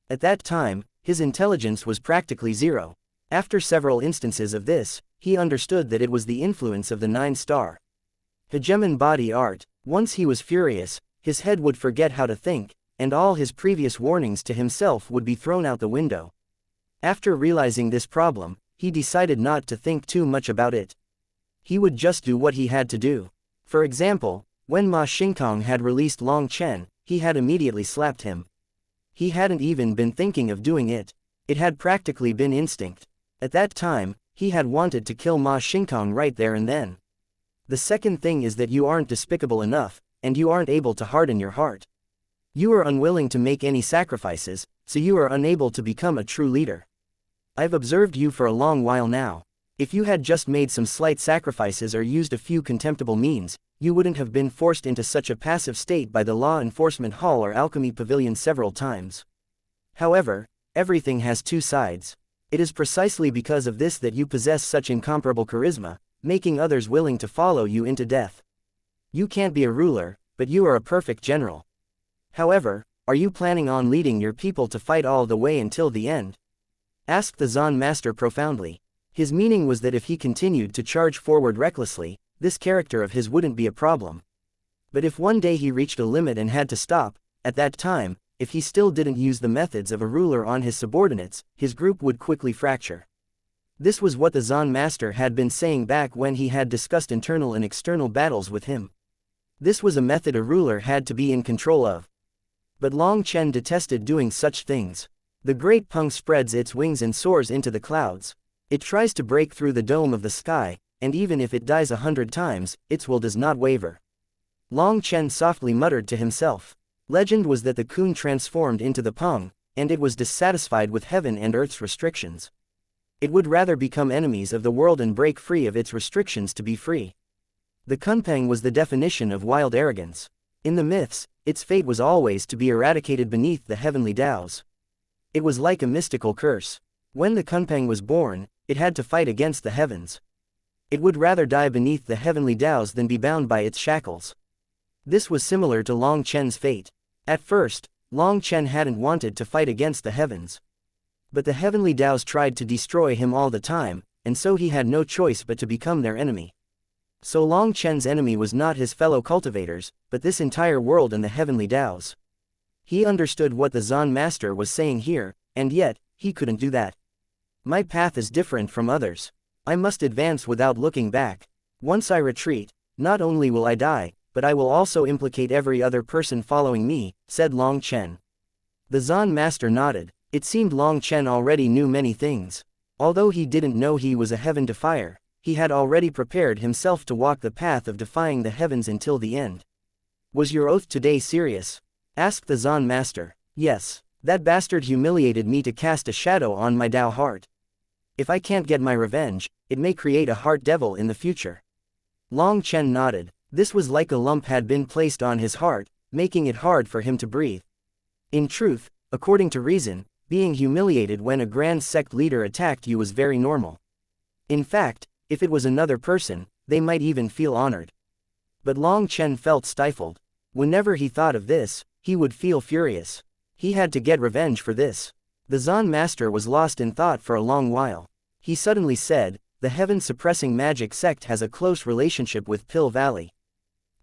Speaker 1: At that time, his intelligence was practically zero. After several instances of this, he understood that it was the influence of the 9-star hegemon body art. Once he was furious, his head would forget how to think, and all his previous warnings to himself would be thrown out the window. After realizing this problem, he decided not to think too much about it. He would just do what he had to do. For example, when Ma Xingkong had released Long Chen, he had immediately slapped him. He hadn't even been thinking of doing it. It had practically been instinct. At that time, he had wanted to kill Ma Xingkong right there and then. The second thing is that you aren't despicable enough, and you aren't able to harden your heart. You are unwilling to make any sacrifices, so you are unable to become a true leader. I've observed you for a long while now. If you had just made some slight sacrifices or used a few contemptible means, you wouldn't have been forced into such a passive state by the law enforcement hall or alchemy pavilion several times. However, everything has 2 sides. It is precisely because of this that you possess such incomparable charisma, making others willing to follow you into death. You can't be a ruler, but you are a perfect general. However, are you planning on leading your people to fight all the way until the end? Asked the Zan master profoundly. His meaning was that if he continued to charge forward recklessly, this character of his wouldn't be a problem. But if one day he reached a limit and had to stop, at that time, if he still didn't use the methods of a ruler on his subordinates, his group would quickly fracture. This was what the Zan master had been saying back when he had discussed internal and external battles with him. This was a method a ruler had to be in control of. But Long Chen detested doing such things. The great pung spreads its wings and soars into the clouds. It tries to break through the dome of the sky, and even if it dies 100 times, its will does not waver. Long Chen softly muttered to himself. Legend was that the Kun transformed into the pung, and it was dissatisfied with heaven and earth's restrictions. It would rather become enemies of the world and break free of its restrictions to be free. The Kunpeng was the definition of wild arrogance. In the myths, its fate was always to be eradicated beneath the heavenly Taos. It was like a mystical curse. When the Kunpeng was born, it had to fight against the heavens. It would rather die beneath the heavenly Taos than be bound by its shackles. This was similar to Long Chen's fate. At first, Long Chen hadn't wanted to fight against the heavens. But the heavenly Taos tried to destroy him all the time, and so he had no choice but to become their enemy. So Long Chen's enemy was not his fellow cultivators, but this entire world and the heavenly Taos. He understood what the Zan master was saying here, and yet, he couldn't do that. My path is different from others. I must advance without looking back. Once I retreat, not only will I die, but I will also implicate every other person following me, said Long Chen. The Zan master nodded. It seemed Long Chen already knew many things. Although he didn't know he was a heaven defier, he had already prepared himself to walk the path of defying the heavens until the end. Was your oath today serious? Asked the Zan master. Yes. That bastard humiliated me to cast a shadow on my Tao heart. If I can't get my revenge, it may create a heart devil in the future. Long Chen nodded. This was like a lump had been placed on his heart, making it hard for him to breathe. In truth, according to reason, being humiliated when a grand sect leader attacked you was very normal. In fact, if it was another person, they might even feel honored. But Long Chen felt stifled. Whenever he thought of this, he would feel furious. He had to get revenge for this. The Zan master was lost in thought for a long while. He suddenly said, the heaven-suppressing magic sect has a close relationship with Pill Valley.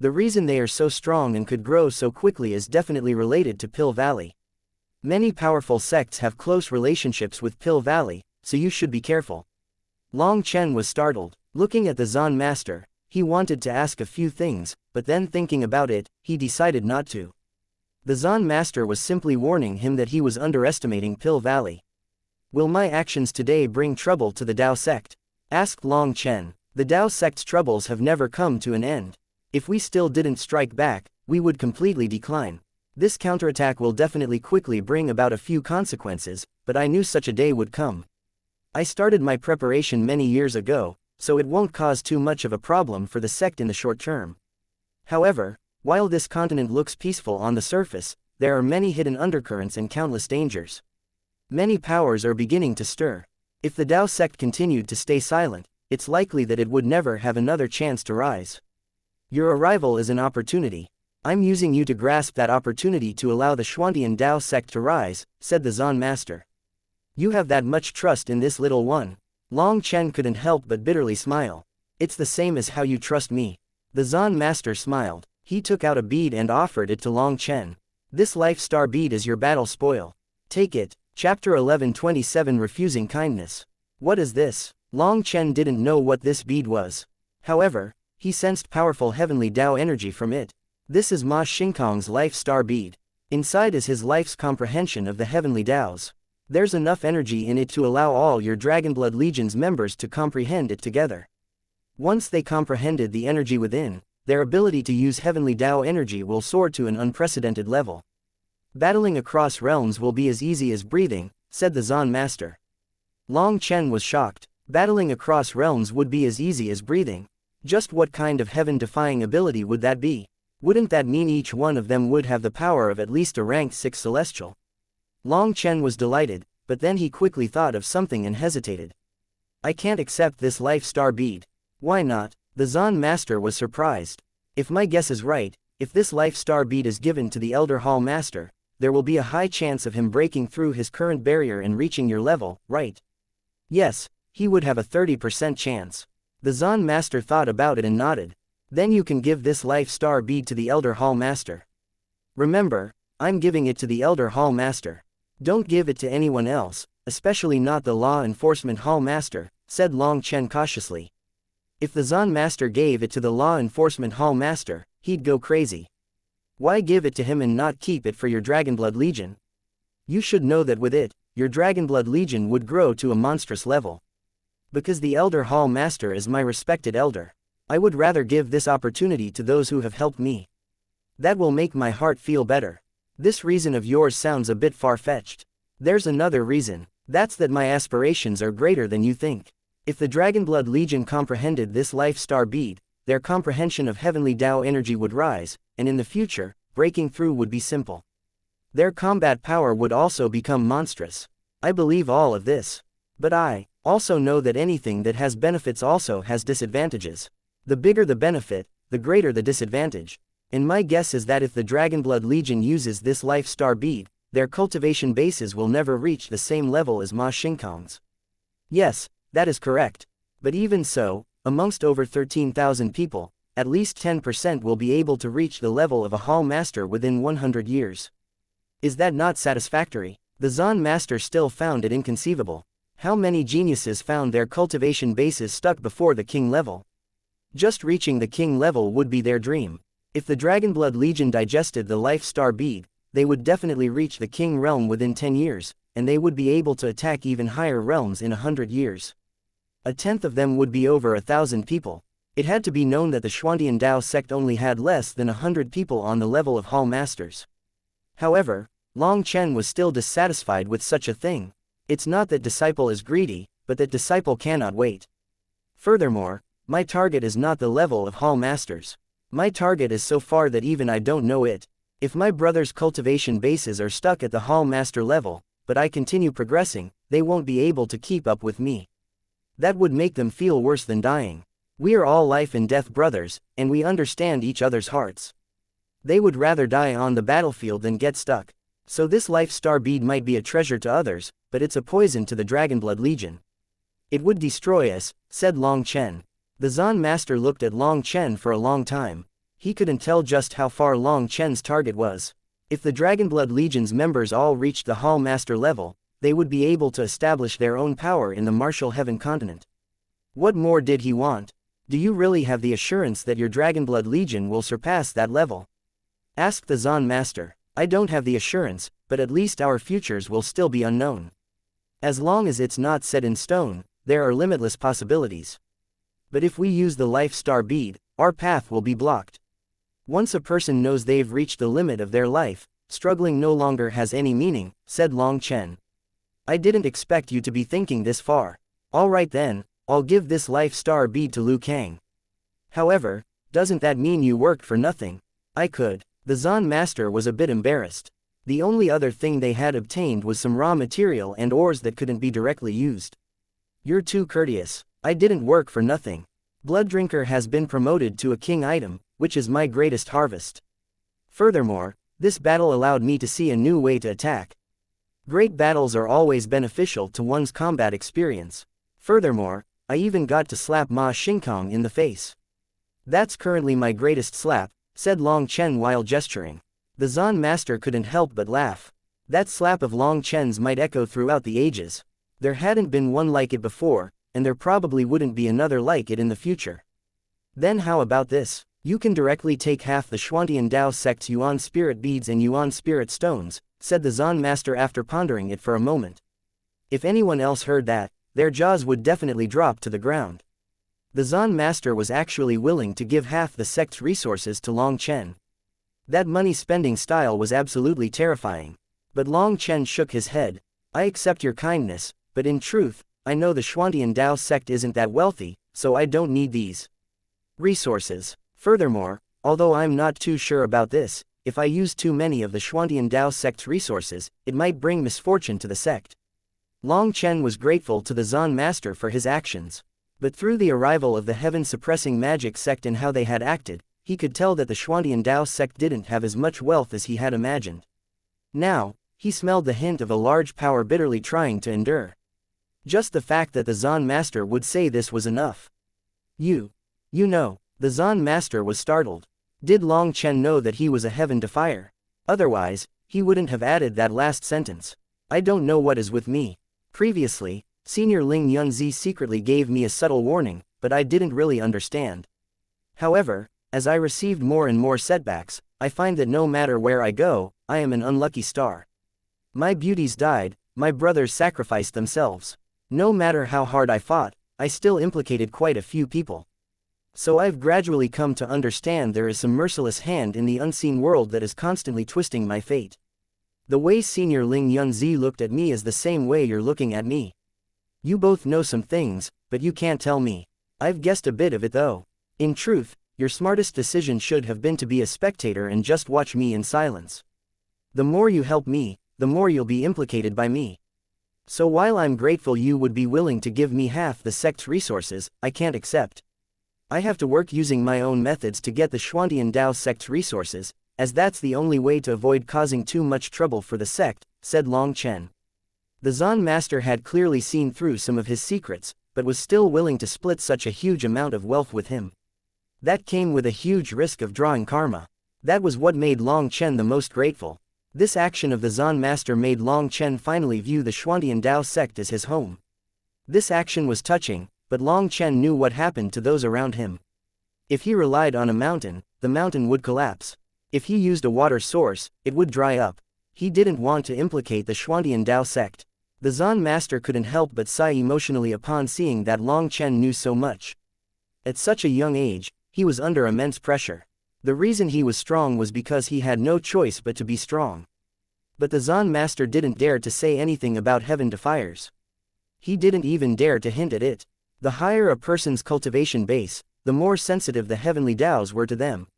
Speaker 1: The reason they are so strong and could grow so quickly is definitely related to Pill Valley. Many powerful sects have close relationships with Pill Valley, so you should be careful. Long Chen was startled. Looking at the Zan master, he wanted to ask a few things, but then thinking about it, he decided not to. The Zan master was simply warning him that he was underestimating Pill Valley. Will my actions today bring trouble to the Tao sect? Asked Long Chen. The Tao sect's troubles have never come to an end. If we still didn't strike back, we would completely decline. This counterattack will definitely quickly bring about a few consequences, but I knew such a day would come. I started my preparation many years ago, so it won't cause too much of a problem for the sect in the short term. However, while this continent looks peaceful on the surface, there are many hidden undercurrents and countless dangers. Many powers are beginning to stir. If the Tao sect continued to stay silent, it's likely that it would never have another chance to rise. Your arrival is an opportunity. I'm using you to grasp that opportunity to allow the Xuantian Tao sect to rise, said the Zan master. You have that much trust in this little one. Long Chen couldn't help but bitterly smile. It's the same as how you trust me. The Zan master smiled. He took out a bead and offered it to Long Chen. This life star bead is your battle spoil. Take it. Chapter 1127 Refusing Kindness. What is this? Long Chen didn't know what this bead was. However, he sensed powerful heavenly Tao energy from it. This is Ma Xingkong's life star bead. Inside is his life's comprehension of the heavenly Taos. There's enough energy in it to allow all your Dragonblood Legion's members to comprehend it together. Once they comprehended the energy within, their ability to use heavenly Tao energy will soar to an unprecedented level. Battling across realms will be as easy as breathing, said the Zan master. Long Chen was shocked. Battling across realms would be as easy as breathing. Just what kind of heaven-defying ability would that be? Wouldn't that mean each one of them would have the power of at least a rank 6 celestial? Long Chen was delighted, but then he quickly thought of something and hesitated. I can't accept this life star bead. Why not? The Zan master was surprised. If my guess is right, if this life star bead is given to the Elder Hall master, there will be a high chance of him breaking through his current barrier and reaching your level, right? Yes, he would have a 30% chance. The Zan master thought about it and nodded. Then you can give this life star bead to the Elder Hall Master. Remember, I'm giving it to the Elder Hall Master. Don't give it to anyone else, especially not the Law Enforcement Hall Master, said Long Chen cautiously. If the Zan Master gave it to the Law Enforcement Hall Master, he'd go crazy. Why give it to him and not keep it for your Dragonblood Legion? You should know that with it, your Dragonblood Legion would grow to a monstrous level. Because the Elder Hall Master is my respected elder, I would rather give this opportunity to those who have helped me. That will make my heart feel better. This reason of yours sounds a bit far-fetched. There's another reason. That's that my aspirations are greater than you think. If the Dragonblood Legion comprehended this life star bead, their comprehension of heavenly Tao energy would rise, and in the future, breaking through would be simple. Their combat power would also become monstrous. I believe all of this. But I also know that anything that has benefits also has disadvantages. The bigger the benefit, the greater the disadvantage. And my guess is that if the Dragonblood Legion uses this life star bead, their cultivation bases will never reach the same level as Ma Xingkang's. Yes, that is correct. But even so, amongst over 13,000 people, at least 10% will be able to reach the level of a Hall Master within 100 years. Is that not satisfactory? The Zan Master still found it inconceivable. How many geniuses found their cultivation bases stuck before the king level? Just reaching the king level would be their dream. If the Dragonblood Legion digested the life star bead, they would definitely reach the king realm within 10 years, and they would be able to attack even higher realms in 100 years. A tenth of them would be over 1,000 people. It had to be known that the Xuantian Dao sect only had less than 100 people on the level of Hall Masters. However, Long Chen was still dissatisfied with such a thing. It's not that disciple is greedy, but that disciple cannot wait. Furthermore, my target is not the level of Hall Masters. My target is so far that even I don't know it. If my brother's cultivation bases are stuck at the Hall Master level, but I continue progressing, they won't be able to keep up with me. That would make them feel worse than dying. We are all life and death brothers, and we understand each other's hearts. They would rather die on the battlefield than get stuck. So this life star bead might be a treasure to others, but it's a poison to the Dragonblood Legion. It would destroy us, said Long Chen. The Zan Master looked at Long Chen for a long time. He couldn't tell just how far Long Chen's target was. If the Dragonblood Legion's members all reached the Hall Master level, they would be able to establish their own power in the martial heaven continent. What more did he want? Do you really have the assurance that your Dragonblood Legion will surpass that level? Asked the Zan Master. I don't have the assurance, but at least our futures will still be unknown. As long as it's not set in stone, there are limitless possibilities. But if we use the life star bead, our path will be blocked. Once a person knows they've reached the limit of their life, struggling no longer has any meaning, said Long Chen. I didn't expect you to be thinking this far. All right then, I'll give this life star bead to Liu Kang. However, doesn't that mean you worked for nothing? I could. The Zan Master was a bit embarrassed. The only other thing they had obtained was some raw material and ores that couldn't be directly used. You're too courteous. I didn't work for nothing. Blooddrinker has been promoted to a king item, which is my greatest harvest. Furthermore, this battle allowed me to see a new way to attack. Great battles are always beneficial to one's combat experience. Furthermore, I even got to slap Ma Xingkang in the face. That's currently my greatest slap, said Long Chen while gesturing. The Zan Master couldn't help but laugh. That slap of Long Chen's might echo throughout the ages. There hadn't been one like it before, and there probably wouldn't be another like it in the future. Then how about this? You can directly take half the Xuantian Dao sect's Yuan spirit beads and Yuan spirit stones, said the Zan Master after pondering it for a moment. If anyone else heard that, their jaws would definitely drop to the ground. The Zan Master was actually willing to give half the sect's resources to Long Chen. That money-spending style was absolutely terrifying. But Long Chen shook his head. I accept your kindness, but in truth, I know the Xuantian Dao sect isn't that wealthy, so I don't need these resources. Furthermore, although I'm not too sure about this, if I use too many of the Xuantian Dao sect's resources, it might bring misfortune to the sect. Long Chen was grateful to the Zan Master for his actions. But through the arrival of the heaven-suppressing magic sect and how they had acted, he could tell that the Xuantian Dao sect didn't have as much wealth as he had imagined. Now, he smelled the hint of a large power bitterly trying to endure. Just the fact that the Zan Master would say this was enough. You know, The Zan master was startled. Did Long Chen know that he was a heaven defier? Otherwise, he wouldn't have added that last sentence. I don't know what is with me. Previously, Senior Ling Yunzi secretly gave me a subtle warning, but I didn't really understand. However, as I received more and more setbacks, I find that no matter where I go, I am an unlucky star. My beauties died, my brothers sacrificed themselves. No matter how hard I fought, I still implicated quite a few people. So I've gradually come to understand there is some merciless hand in the unseen world that is constantly twisting my fate. The way Senior Ling Yunzi looked at me is the same way you're looking at me. You both know some things, but you can't tell me. I've guessed a bit of it though. In truth, your smartest decision should have been to be a spectator and just watch me in silence. The more you help me, the more you'll be implicated by me. So while I'm grateful you would be willing to give me half the sect's resources, I can't accept. I have to work using my own methods to get the Xuantian Dao sect's resources, as that's the only way to avoid causing too much trouble for the sect, said Long Chen. The Zan master had clearly seen through some of his secrets, but was still willing to split such a huge amount of wealth with him. That came with a huge risk of drawing karma. That was what made Long Chen the most grateful. This action of the Zan master made Long Chen finally view the Xuantian Dao sect as his home. This action was touching, but Long Chen knew what happened to those around him. If he relied on a mountain, the mountain would collapse. If he used a water source, it would dry up. He didn't want to implicate the Xuantian Dao sect. The Zan master couldn't help but sigh emotionally upon seeing that Long Chen knew so much. At such a young age, he was under immense pressure. The reason he was strong was because he had no choice but to be strong. But the Zan master didn't dare to say anything about heaven defiers. He didn't even dare to hint at it. The higher a person's cultivation base, the more sensitive the heavenly Daos were to them.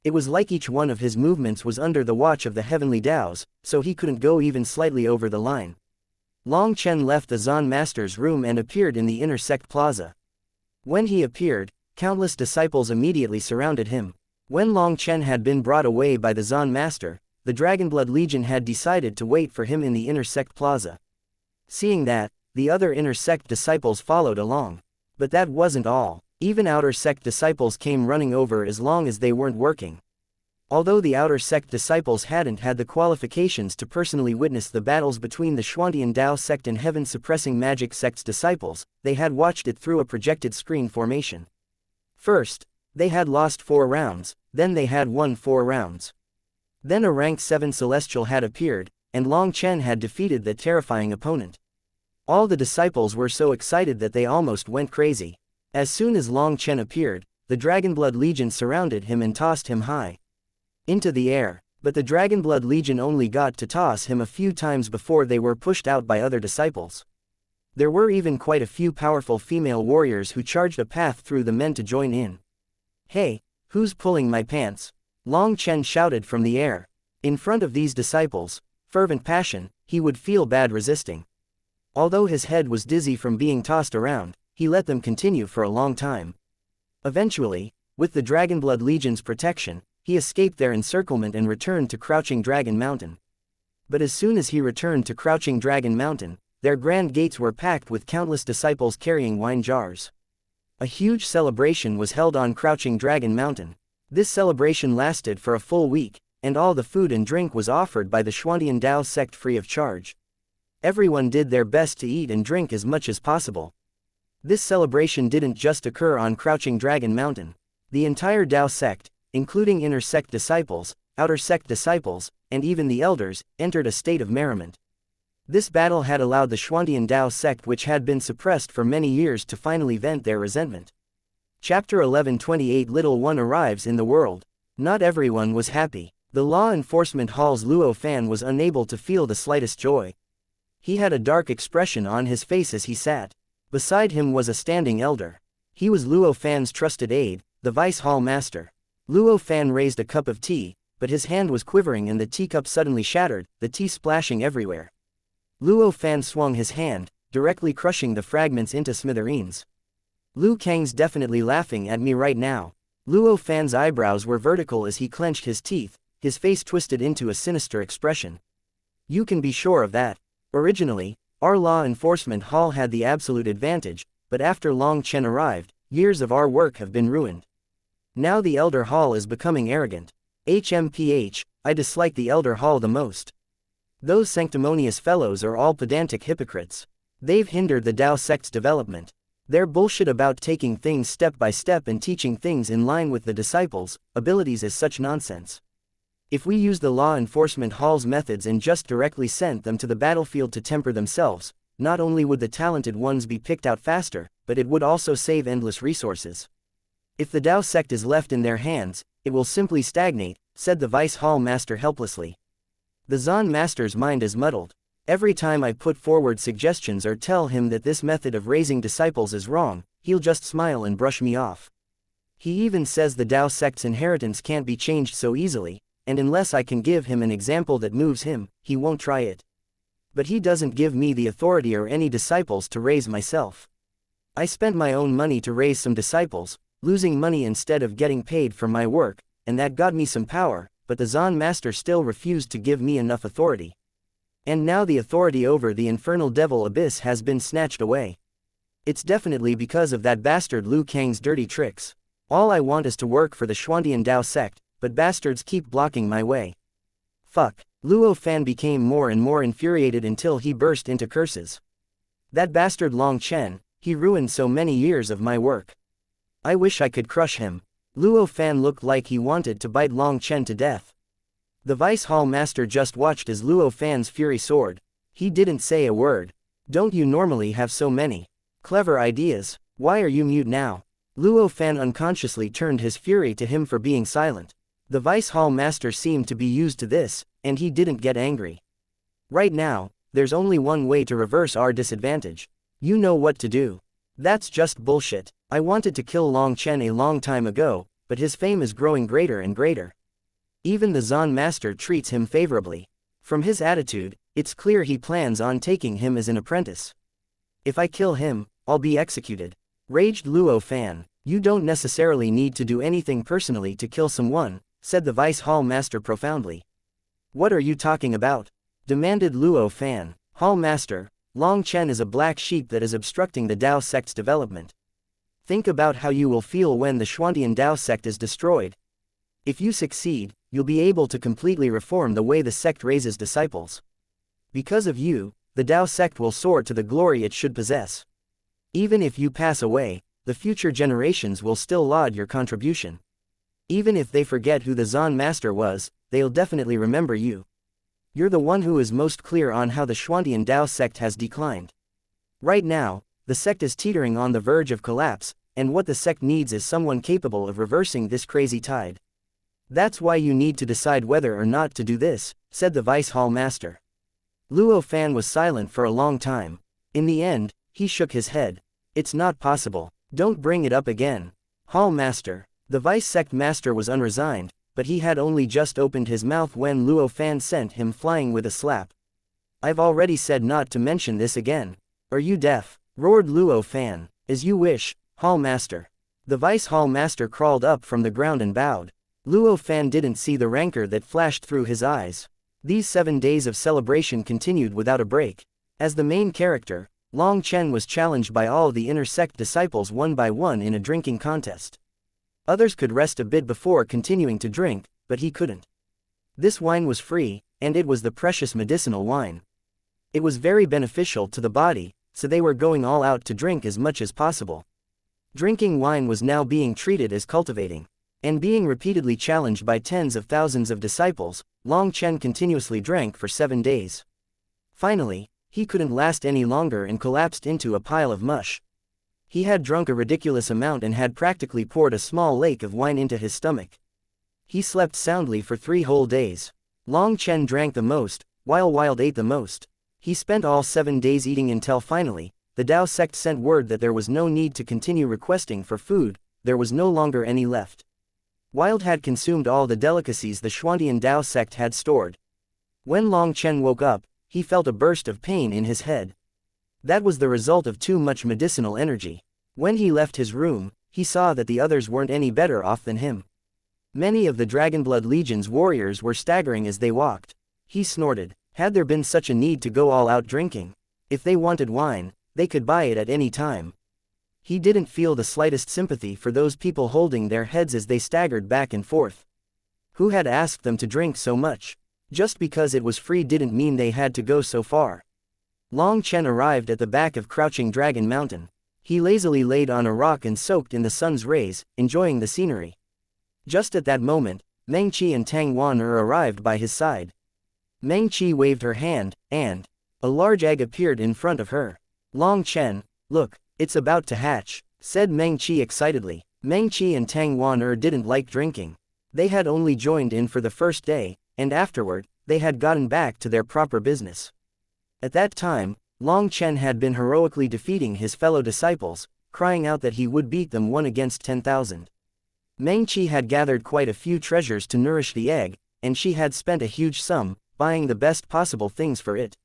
Speaker 1: It was like each one of his movements was under the watch of the heavenly Daos, so he couldn't go even slightly over the line. Long Chen left the Zan master's room and appeared in the inner sect plaza. When he appeared, countless disciples immediately surrounded him. When Long Chen had been brought away by the Zan master, the Dragonblood Legion had decided to wait for him in the inner sect plaza. Seeing that, the other inner sect disciples followed along. But that wasn't all. Even outer sect disciples came running over as long as they weren't working. Although the outer sect disciples hadn't had the qualifications to personally witness the battles between the Xuantian Dao sect and heaven-suppressing magic sect's disciples, they had watched it through a projected screen formation. First, they had lost 4 rounds, then they had won 4 rounds. Then a rank 7 celestial had appeared, and Long Chen had defeated that terrifying opponent. All the disciples were so excited that they almost went crazy. As soon as Long Chen appeared, the Dragonblood Legion surrounded him and tossed him high into the air, but the Dragonblood Legion only got to toss him a few times before they were pushed out by other disciples. There were even quite a few powerful female warriors who charged a path through the men to join in. "Hey, who's pulling my pants?" Long Chen shouted from the air. In front of these disciples, fervent passion, he would feel bad resisting. Although his head was dizzy from being tossed around, he let them continue for a long time. Eventually, with the Dragonblood Legion's protection, he escaped their encirclement and returned to Crouching Dragon Mountain. But as soon as he returned to Crouching Dragon Mountain, their grand gates were packed with countless disciples carrying wine jars. A huge celebration was held on Crouching Dragon Mountain. This celebration lasted for a full week, and all the food and drink was offered by the Xuantian Dao sect free of charge. Everyone did their best to eat and drink as much as possible. This celebration didn't just occur on Crouching Dragon Mountain. The entire Dao sect, including inner sect disciples, outer sect disciples, and even the elders, entered a state of merriment. This battle had allowed the Xuantian Dao sect, which had been suppressed for many years, to finally vent their resentment. Chapter 11:28 Little One arrives in the world. Not everyone was happy. The law enforcement hall's Luo Fan was unable to feel the slightest joy. He had a dark expression on his face as he sat. Beside him was a standing elder. He was Luo Fan's trusted aide, the vice hall master. Luo Fan raised a cup of tea, but his hand was quivering and the teacup suddenly shattered, the tea splashing everywhere. Luo Fan swung his hand, directly crushing the fragments into smithereens. "Lu Kang's definitely laughing at me right now." Luo Fan's eyebrows were vertical as he clenched his teeth, his face twisted into a sinister expression. "You can be sure of that. Originally, our law enforcement hall had the absolute advantage, but after Long Chen arrived, years of our work have been ruined. Now the Elder Hall is becoming arrogant. HMPH, I dislike the Elder Hall the most. Those sanctimonious fellows are all pedantic hypocrites. They've hindered the Tao sect's development. Their bullshit about taking things step by step and teaching things in line with the disciples' abilities is such nonsense. If we used the law enforcement hall's methods and just directly sent them to the battlefield to temper themselves, not only would the talented ones be picked out faster, but it would also save endless resources. If the Tao sect is left in their hands, it will simply stagnate, said the Vice Hall Master helplessly. The Zon Master's mind is muddled. Every time I put forward suggestions or tell him that this method of raising disciples is wrong, he'll just smile and brush me off. He even says the Tao sect's inheritance can't be changed so easily, and unless I can give him an example that moves him, he won't try it. But he doesn't give me the authority or any disciples to raise myself. I spent my own money to raise some disciples, losing money instead of getting paid for my work, and that got me some power, but the Zon Master still refused to give me enough authority. And now the authority over the infernal devil abyss has been snatched away. It's definitely because of that bastard Liu Kang's dirty tricks. All I want is to work for the Xuantian Tao sect, but bastards keep blocking my way. Fuck. Luo Fan became more and more infuriated until he burst into curses. That bastard Long Chen, he ruined so many years of my work. I wish I could crush him. Luo Fan looked like he wanted to bite Long Chen to death. The Vice Hall Master just watched as Luo Fan's fury soared. He didn't say a word. Don't you normally have so many clever ideas? Why are you mute now? Luo Fan unconsciously turned his fury to him for being silent. The Vice Hall Master seemed to be used to this, and he didn't get angry. Right now, there's only one way to reverse our disadvantage. You know what to do. That's just bullshit. I wanted to kill Long Chen a long time ago, but his fame is growing greater and greater. Even the Zon Master treats him favorably. From his attitude, it's clear he plans on taking him as an apprentice. If I kill him, I'll be executed. Raged Luo Fan. You don't necessarily need to do anything personally to kill someone, said the Vice Hall Master profoundly. What are you talking about? Demanded Luo Fan. Hall Master, Long Chen is a black sheep that is obstructing the Tao sect's development. Think about how you will feel when the Xuantian Tao sect is destroyed. If you succeed, you'll be able to completely reform the way the sect raises disciples. Because of you, the Tao sect will soar to the glory it should possess. Even if you pass away, the future generations will still laud your contribution. Even if they forget who the Zon Master was, they'll definitely remember you. You're the one who is most clear on how the Xuantian Tao sect has declined. Right now, the sect is teetering on the verge of collapse, and what the sect needs is someone capable of reversing this crazy tide. That's why you need to decide whether or not to do this, said the Vice Hall Master. Luo Fan was silent for a long time. In the end, he shook his head. It's not possible. Don't bring it up again. Hall Master. The Vice Sect Master was unresigned, but he had only just opened his mouth when Luo Fan sent him flying with a slap. I've already said not to mention this again. Are you deaf? Roared Luo Fan. As you wish, Hall Master. The Vice Hall Master crawled up from the ground and bowed. Luo Fan didn't see the rancor that flashed through his eyes. These 7 days of celebration continued without a break. As the main character, Long Chen was challenged by all the inner sect disciples one by one in a drinking contest. Others could rest a bit before continuing to drink, but he couldn't. This wine was free, and it was the precious medicinal wine. It was very beneficial to the body, so they were going all out to drink as much as possible. Drinking wine was now being treated as cultivating. And being repeatedly challenged by tens of thousands of disciples, Long Chen continuously drank for 7 days. Finally, he couldn't last any longer and collapsed into a pile of mush. He had drunk a ridiculous amount and had practically poured a small lake of wine into his stomach. He slept soundly for 3 whole days. Long Chen drank the most, while Wild ate the most. He spent all 7 days eating until finally, the Tao sect sent word that there was no need to continue requesting for food, there was no longer any left. Wild had consumed all the delicacies the Xuantian Tao sect had stored. When Long Chen woke up, he felt a burst of pain in his head. That was the result of too much medicinal energy. When he left his room, he saw that the others weren't any better off than him. Many of the Dragonblood Legion's warriors were staggering as they walked. He snorted. Had there been such a need to go all out drinking? If they wanted wine, they could buy it at any time. He didn't feel the slightest sympathy for those people holding their heads as they staggered back and forth. Who had asked them to drink so much? Just because it was free didn't mean they had to go so far. Long Chen arrived at the back of Crouching Dragon Mountain. He lazily laid on a rock and soaked in the sun's rays, enjoying the scenery. Just at that moment, Meng Qi and Tang Wan'er arrived by his side. Meng Qi waved her hand, and a large egg appeared in front of her. Long Chen, look, it's about to hatch, said Meng Qi excitedly. Meng Qi and Tang Wan'er didn't like drinking. They had only joined in for the first day, and afterward, they had gotten back to their proper business. At that time, Long Chen had been heroically defeating his fellow disciples, crying out that he would beat them 1 against 10,000. Meng Qi had gathered quite a few treasures to nourish the egg, and she had spent a huge sum, buying the best possible things for it.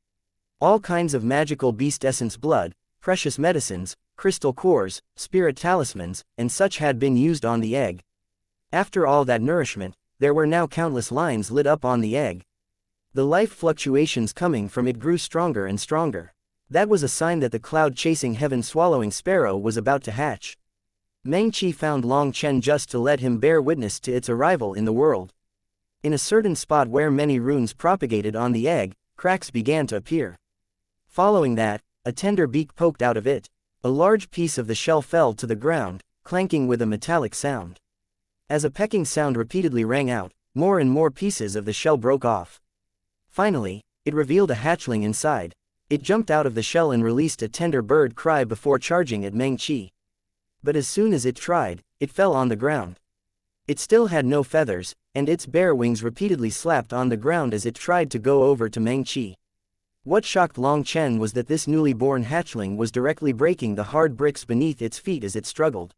Speaker 1: All kinds of magical beast essence blood, precious medicines, crystal cores, spirit talismans, and such had been used on the egg. After all that nourishment, there were now countless lines lit up on the egg. The life fluctuations coming from it grew stronger and stronger. That was a sign that the cloud-chasing heaven-swallowing sparrow was about to hatch. Meng Qi found Long Chen just to let him bear witness to its arrival in the world. In a certain spot where many runes propagated on the egg, cracks began to appear. Following that, a tender beak poked out of it. A large piece of the shell fell to the ground, clanking with a metallic sound. As a pecking sound repeatedly rang out, more and more pieces of the shell broke off. Finally, it revealed a hatchling inside. It jumped out of the shell and released a tender bird cry before charging at Meng Qi. But as soon as it tried, it fell on the ground. It still had no feathers, and its bare wings repeatedly slapped on the ground as it tried to go over to Meng Qi. What shocked Long Chen was that this newly born hatchling was directly breaking the hard bricks beneath its feet as it struggled.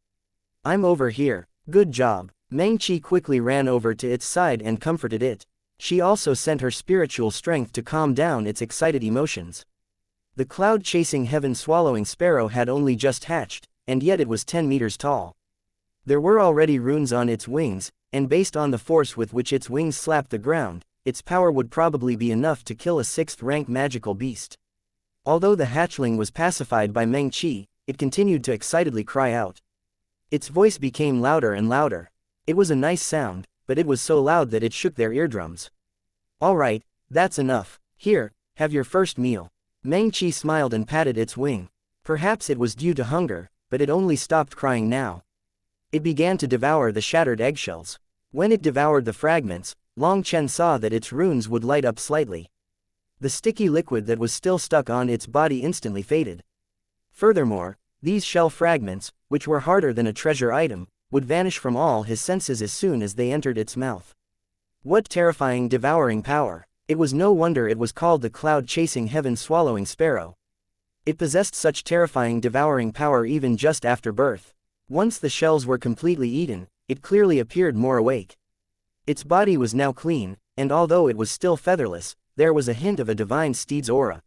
Speaker 1: I'm over here, good job. Meng Qi quickly ran over to its side and comforted it. She also sent her spiritual strength to calm down its excited emotions. The cloud-chasing heaven-swallowing sparrow had only just hatched, and yet it was 10 meters tall. There were already runes on its wings, and based on the force with which its wings slapped the ground, its power would probably be enough to kill a 6th-rank magical beast. Although the hatchling was pacified by Meng Qi, it continued to excitedly cry out. Its voice became louder and louder. It was a nice sound, but it was so loud that it shook their eardrums. All right, that's enough. Here, have your first meal. Meng Qi smiled and patted its wing. Perhaps it was due to hunger, but it only stopped crying now. It began to devour the shattered eggshells. When it devoured the fragments, Long Chen saw that its runes would light up slightly. The sticky liquid that was still stuck on its body instantly faded. Furthermore, these shell fragments, which were harder than a treasure item, would vanish from all his senses as soon as they entered its mouth. What terrifying devouring power! It was no wonder it was called the cloud-chasing heaven-swallowing sparrow. It possessed such terrifying devouring power even just after birth. Once the shells were completely eaten, it clearly appeared more awake. Its body was now clean, and although it was still featherless, there was a hint of a divine steed's aura.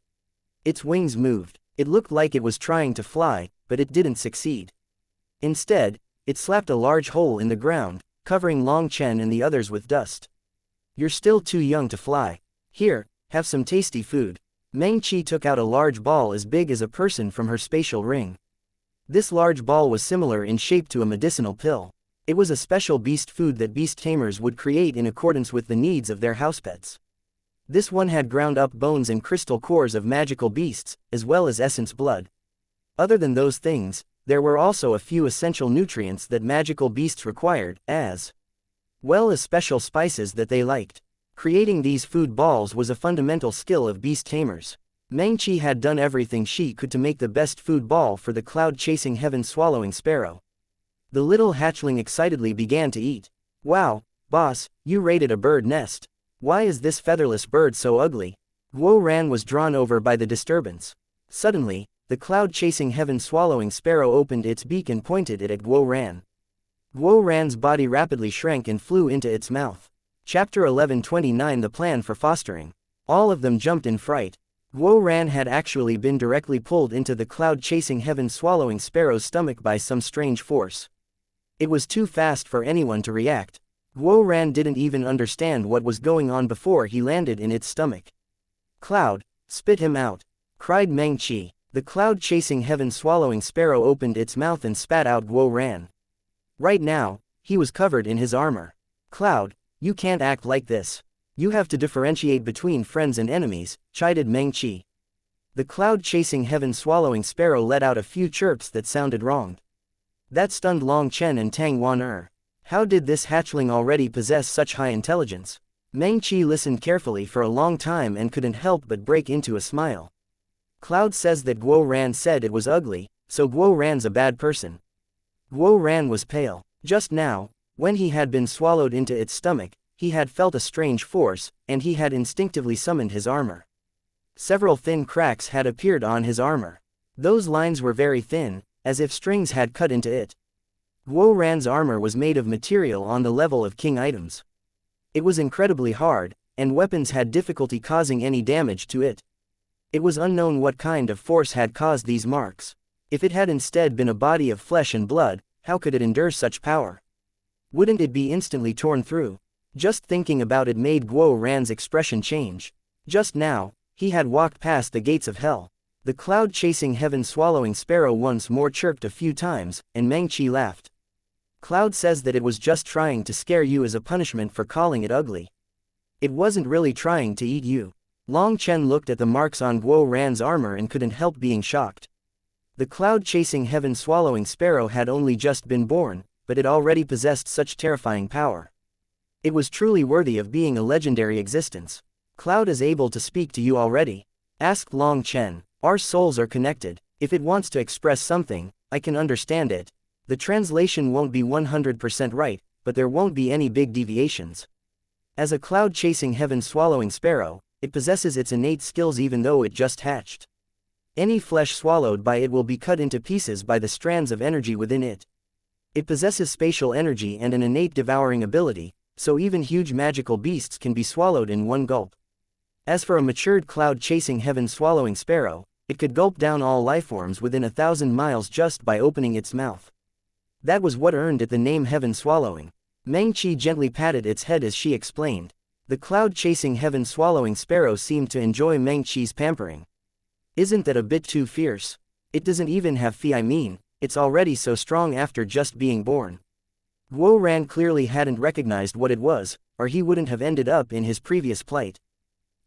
Speaker 1: Its wings moved. It looked like it was trying to fly, but it didn't succeed. Instead, it slapped a large hole in the ground, covering Long Chen and the others with dust. You're still too young to fly. Here, have some tasty food. Meng Qi took out a large ball as big as a person from her spatial ring. This large ball was similar in shape to a medicinal pill. It was a special beast food that beast tamers would create in accordance with the needs of their house pets. This one had ground up bones and crystal cores of magical beasts, as well as essence blood. Other than those things, there were also a few essential nutrients that magical beasts required, as well as special spices that they liked. Creating these food balls was a fundamental skill of beast tamers. Meng Qi had done everything she could to make the best food ball for the cloud-chasing heaven-swallowing sparrow. The little hatchling excitedly began to eat. Wow, boss, you raided a bird nest. Why is this featherless bird so ugly? Guo Ran was drawn over by the disturbance. Suddenly, the cloud-chasing heaven-swallowing sparrow opened its beak and pointed it at Guo Ran. Guo Ran's body rapidly shrank and flew into its mouth. Chapter 11:29 The Plan for Fostering. All of them jumped in fright. Guo Ran had actually been directly pulled into the cloud-chasing heaven-swallowing sparrow's stomach by some strange force. It was too fast for anyone to react. Guo Ran didn't even understand what was going on before he landed in its stomach. Cloud, spit him out, cried Meng Qi. The cloud-chasing heaven-swallowing sparrow opened its mouth and spat out Guo Ran. Right now, he was covered in his armor. Cloud, you can't act like this. You have to differentiate between friends and enemies, chided Meng Qi. The cloud-chasing heaven-swallowing sparrow let out a few chirps that sounded wrong. That stunned Long Chen and Tang Wan. How did this hatchling already possess such high intelligence? Meng Qi listened carefully for a long time and couldn't help but break into a smile. Cloud says that Guo Ran said it was ugly, so Guo Ran's a bad person. Guo Ran was pale. Just now, when he had been swallowed into its stomach, he had felt a strange force, and he had instinctively summoned his armor. Several thin cracks had appeared on his armor. Those lines were very thin, as if strings had cut into it. Guo Ran's armor was made of material on the level of king items. It was incredibly hard, and weapons had difficulty causing any damage to it. It was unknown what kind of force had caused these marks. If it had instead been a body of flesh and blood, how could it endure such power? Wouldn't it be instantly torn through? Just thinking about it made Guo Ran's expression change. Just now, he had walked past the gates of hell. The cloud-chasing heaven-swallowing sparrow once more chirped a few times, and Meng Qi laughed. Cloud says that it was just trying to scare you as a punishment for calling it ugly. It wasn't really trying to eat you. Long Chen looked at the marks on Guo Ran's armor and couldn't help being shocked. The cloud-chasing heaven-swallowing sparrow had only just been born, but it already possessed such terrifying power. It was truly worthy of being a legendary existence. Cloud is able to speak to you already? Asked Long Chen. Our souls are connected. If it wants to express something, I can understand it. The translation won't be 100% right, but there won't be any big deviations. As a cloud-chasing heaven-swallowing sparrow, it possesses its innate skills even though it just hatched. Any flesh swallowed by it will be cut into pieces by the strands of energy within it. It possesses spatial energy and an innate devouring ability, so even huge magical beasts can be swallowed in one gulp. As for a matured cloud-chasing heaven-swallowing sparrow, it could gulp down all lifeforms within 1,000 miles just by opening its mouth. That was what earned it the name heaven-swallowing. Meng Qi gently patted its head as she explained. The cloud-chasing heaven-swallowing sparrow seemed to enjoy Meng Qi's pampering. Isn't that a bit too fierce? It doesn't even have feet. It's already so strong after just being born. Guo Ran clearly hadn't recognized what it was, or he wouldn't have ended up in his previous plight.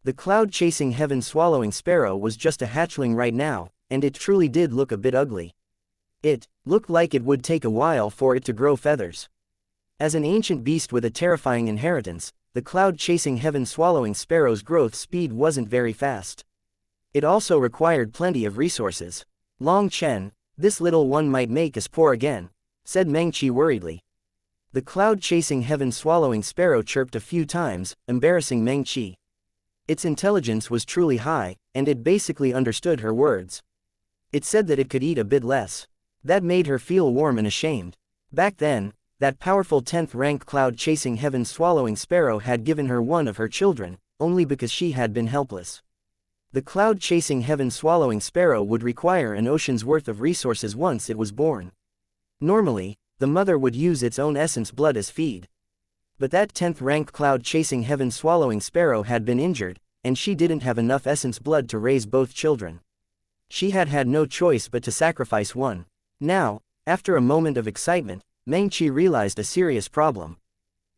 Speaker 1: The cloud-chasing heaven-swallowing sparrow was just a hatchling right now, and it truly did look a bit ugly. It looked like it would take a while for it to grow feathers. As an ancient beast with a terrifying inheritance, the cloud-chasing heaven-swallowing sparrow's growth speed wasn't very fast. It also required plenty of resources. Long Chen, this little one might make us poor again, said Meng Qi worriedly. The cloud-chasing heaven-swallowing sparrow chirped a few times, embarrassing Meng Qi. Its intelligence was truly high, and it basically understood her words. It said that it could eat a bit less. That made her feel warm and ashamed. Back then, that powerful 10th-rank cloud-chasing heaven-swallowing sparrow had given her one of her children, only because she had been helpless. The cloud-chasing heaven-swallowing sparrow would require an ocean's worth of resources once it was born. Normally, the mother would use its own essence blood as feed. But that 10th-rank cloud-chasing heaven-swallowing sparrow had been injured, and she didn't have enough essence blood to raise both children. She had had no choice but to sacrifice one. Now, after a moment of excitement, Meng Qi realized a serious problem.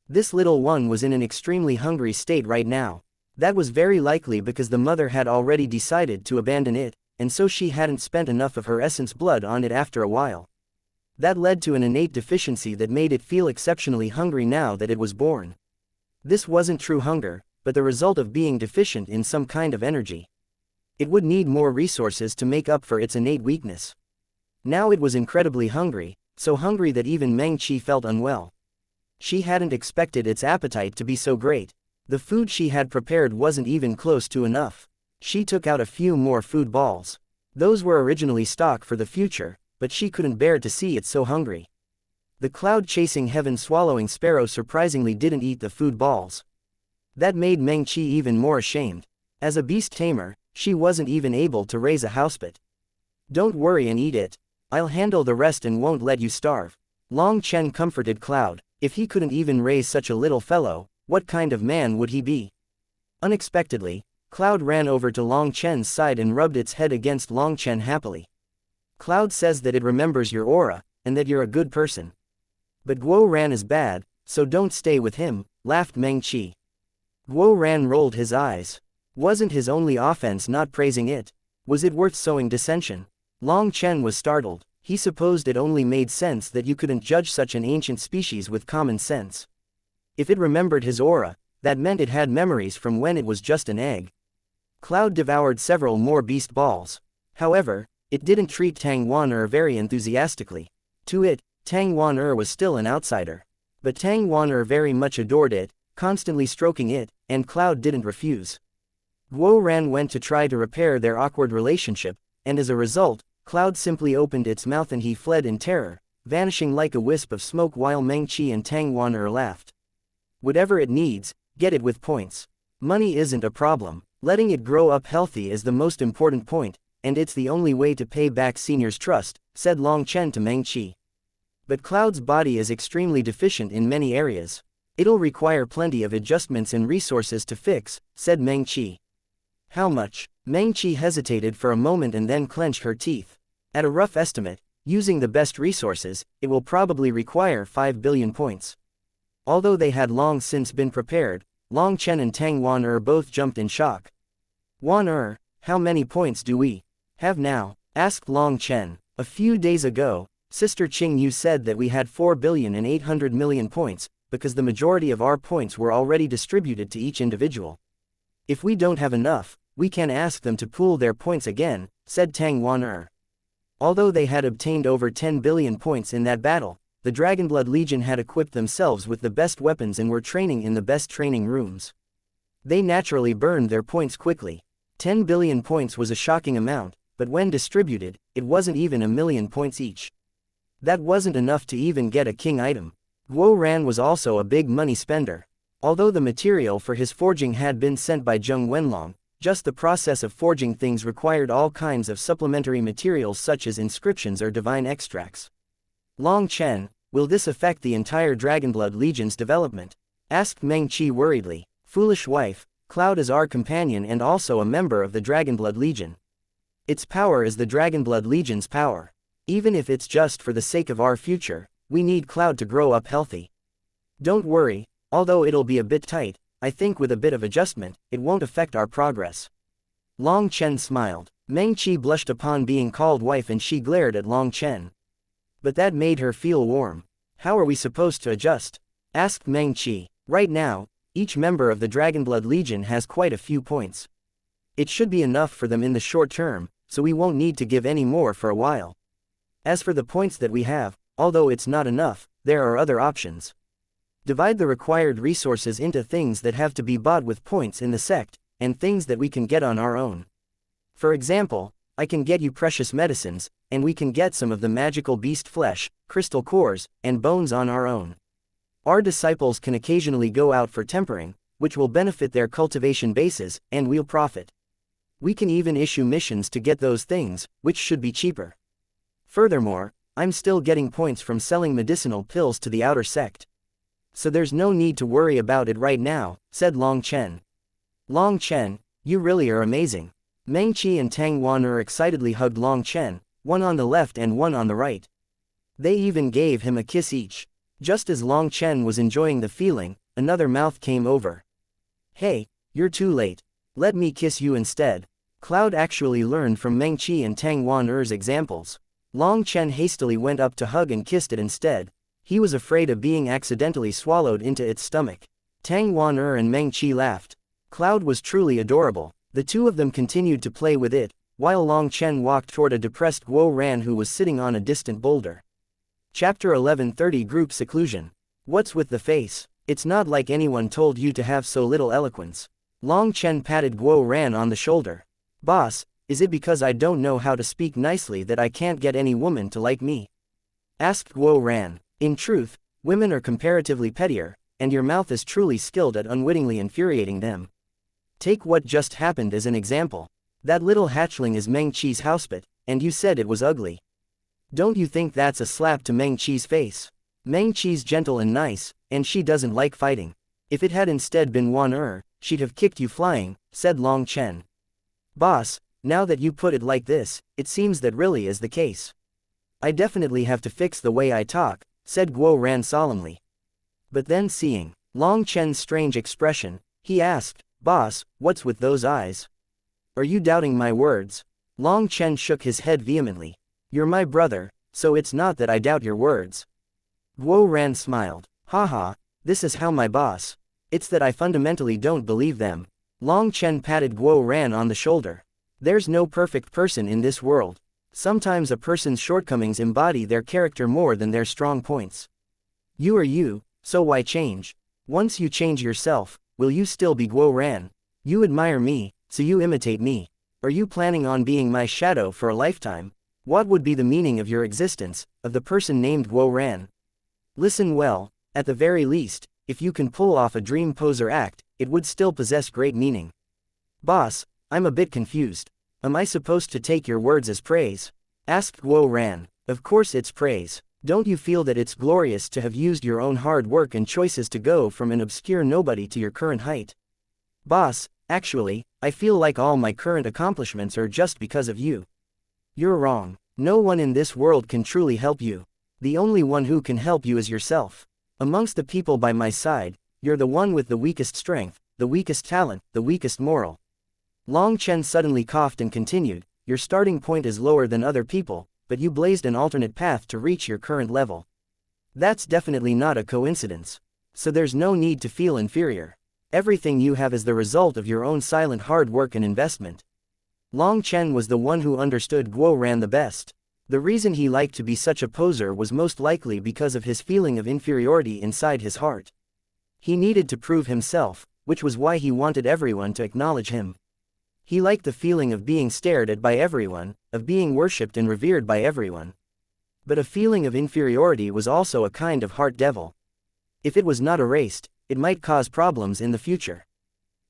Speaker 1: This little one was in an extremely hungry state right now. That was very likely because the mother had already decided to abandon it, and so she hadn't spent enough of her essence blood on it after a while. That led to an innate deficiency that made it feel exceptionally hungry now that it was born. This wasn't true hunger, but the result of being deficient in some kind of energy. It would need more resources to make up for its innate weakness. Now it was incredibly hungry, so hungry that even Meng Qi felt unwell. She hadn't expected its appetite to be so great. The food she had prepared wasn't even close to enough. She took out a few more food balls. Those were originally stock for the future, but she couldn't bear to see it so hungry. The cloud-chasing heaven-swallowing sparrow surprisingly didn't eat the food balls. That made Meng Qi even more ashamed. As a beast tamer, she wasn't even able to raise a housepet. Don't worry and eat it. I'll handle the rest and won't let you starve. Long Chen comforted Cloud. If he couldn't even raise such a little fellow, what kind of man would he be? Unexpectedly, Cloud ran over to Long Chen's side and rubbed its head against Long Chen happily. Cloud says that it remembers your aura, and that you're a good person. But Guo Ran is bad, so don't stay with him, laughed Meng Qi. Guo Ran rolled his eyes. Wasn't his only offense not praising it? Was it worth sowing dissension? Long Chen was startled. He supposed it only made sense that you couldn't judge such an ancient species with common sense. If it remembered his aura, that meant it had memories from when it was just an egg. Cloud devoured several more beast balls. However, it didn't treat Tang Wan very enthusiastically. To it, Tang Wan was still an outsider. But Tang Wan very much adored it, constantly stroking it, and Cloud didn't refuse. Guo Ran went to try to repair their awkward relationship, and as a result, Cloud simply opened its mouth and he fled in terror, vanishing like a wisp of smoke while Meng Qi and Tang Wan laughed. Whatever it needs, get it with points. Money isn't a problem, letting it grow up healthy is the most important point, and it's the only way to pay back seniors' trust, said Long Chen to Meng Qi. But Cloud's body is extremely deficient in many areas. It'll require plenty of adjustments and resources to fix, said Meng Qi. How much? Meng Qi hesitated for a moment and then clenched her teeth. At a rough estimate, using the best resources, it will probably require 5 billion points. Although they had long since been prepared, Long Chen and Tang Wan both jumped in shock. Wan how many points do we have now? Asked Long Chen. A few days ago, Sister Qing Yu said that we had 4,800,000,000 points, because the majority of our points were already distributed to each individual. If we don't have enough, we can ask them to pool their points again, said Tang Wan. Although they had obtained over 10 billion points in that battle, the Dragonblood Legion had equipped themselves with the best weapons and were training in the best training rooms. They naturally burned their points quickly. 10 billion points was a shocking amount, but when distributed, it wasn't even 1,000,000 points each. That wasn't enough to even get a king item. Guo Ran was also a big money spender. Although the material for his forging had been sent by Zheng Wenlong, just the process of forging things required all kinds of supplementary materials such as inscriptions or divine extracts. Long Chen, will this affect the entire Dragonblood Legion's development? Asked Meng Qi worriedly. Foolish wife, Cloud is our companion and also a member of the Dragonblood Legion. Its power is the Dragonblood Legion's power. Even if it's just for the sake of our future, we need Cloud to grow up healthy. Don't worry, although it'll be a bit tight, I think with a bit of adjustment, it won't affect our progress. Long Chen smiled. Meng Qi blushed upon being called wife and she glared at Long Chen. But that made her feel warm. How are we supposed to adjust? Asked Meng Qi. Right now, each member of the Dragonblood Legion has quite a few points. It should be enough for them in the short term, so we won't need to give any more for a while. As for the points that we have, although it's not enough, there are other options. Divide the required resources into things that have to be bought with points in the sect, and things that we can get on our own. For example, I can get you precious medicines, and we can get some of the magical beast flesh, crystal cores, and bones on our own. Our disciples can occasionally go out for tempering, which will benefit their cultivation bases, and we'll profit. We can even issue missions to get those things, which should be cheaper. Furthermore, I'm still getting points from selling medicinal pills to the outer sect. So there's no need to worry about it right now, said Long Chen. Long Chen, you really are amazing. Meng Qi and Tang Wan excitedly hugged Long Chen, one on the left and one on the right. They even gave him a kiss each. Just as Long Chen was enjoying the feeling, another mouth came over. Hey, you're too late. Let me kiss you instead. Cloud actually learned from Meng Qi and Tang Wan examples. Long Chen hastily went up to hug and kissed it instead. He was afraid of being accidentally swallowed into its stomach. Tang Wan and Meng Qi laughed. Cloud was truly adorable. The two of them continued to play with it, while Long Chen walked toward a depressed Guo Ran who was sitting on a distant boulder. Chapter 11:30 Group Seclusion. What's with the face? It's not like anyone told you to have so little eloquence. Long Chen patted Guo Ran on the shoulder. Boss, is it because I don't know how to speak nicely that I can't get any woman to like me? Asked Guo Ran. In truth, women are comparatively pettier, and your mouth is truly skilled at unwittingly infuriating them. Take what just happened as an example. That little hatchling is Meng Qi's housepet, and you said it was ugly. Don't you think that's a slap to Meng Qi's face? Meng Qi's gentle and nice, and she doesn't like fighting. If it had instead been Wan she'd have kicked you flying, said Long Chen. Boss, now that you put it like this, it seems that really is the case. I definitely have to fix the way I talk, said Guo Ran solemnly. But then seeing Long Chen's strange expression, he asked, Boss, what's with those eyes? Are you doubting my words? Long Chen shook his head vehemently. You're my brother, so it's not that I doubt your words. Guo Ran smiled. Haha, this is how my boss. It's that I fundamentally don't believe them. Long Chen patted Guo Ran on the shoulder. There's no perfect person in this world. Sometimes a person's shortcomings embody their character more than their strong points. You are you, so why change? Once you change yourself, will you still be Guo Ran? You admire me, so you imitate me. Are you planning on being my shadow for a lifetime? What would be the meaning of your existence, of the person named Guo Ran? Listen well, at the very least, if you can pull off a dream poser act, it would still possess great meaning. Boss, I'm a bit confused. Am I supposed to take your words as praise? Asked Guo Ran. Of course it's praise. Don't you feel that it's glorious to have used your own hard work and choices to go from an obscure nobody to your current height? Boss, actually, I feel like all my current accomplishments are just because of you. You're wrong. No one in this world can truly help you. The only one who can help you is yourself. Amongst the people by my side, you're the one with the weakest strength, the weakest talent, the weakest moral. Long Chen suddenly coughed and continued, your starting point is lower than other people, but you blazed an alternate path to reach your current level. That's definitely not a coincidence. So there's no need to feel inferior. Everything you have is the result of your own silent hard work and investment. Long Chen was the one who understood Guo Ran the best. The reason he liked to be such a poser was most likely because of his feeling of inferiority inside his heart. He needed to prove himself, which was why he wanted everyone to acknowledge him. He liked the feeling of being stared at by everyone, of being worshipped and revered by everyone. But a feeling of inferiority was also a kind of heart devil. If it was not erased, it might cause problems in the future.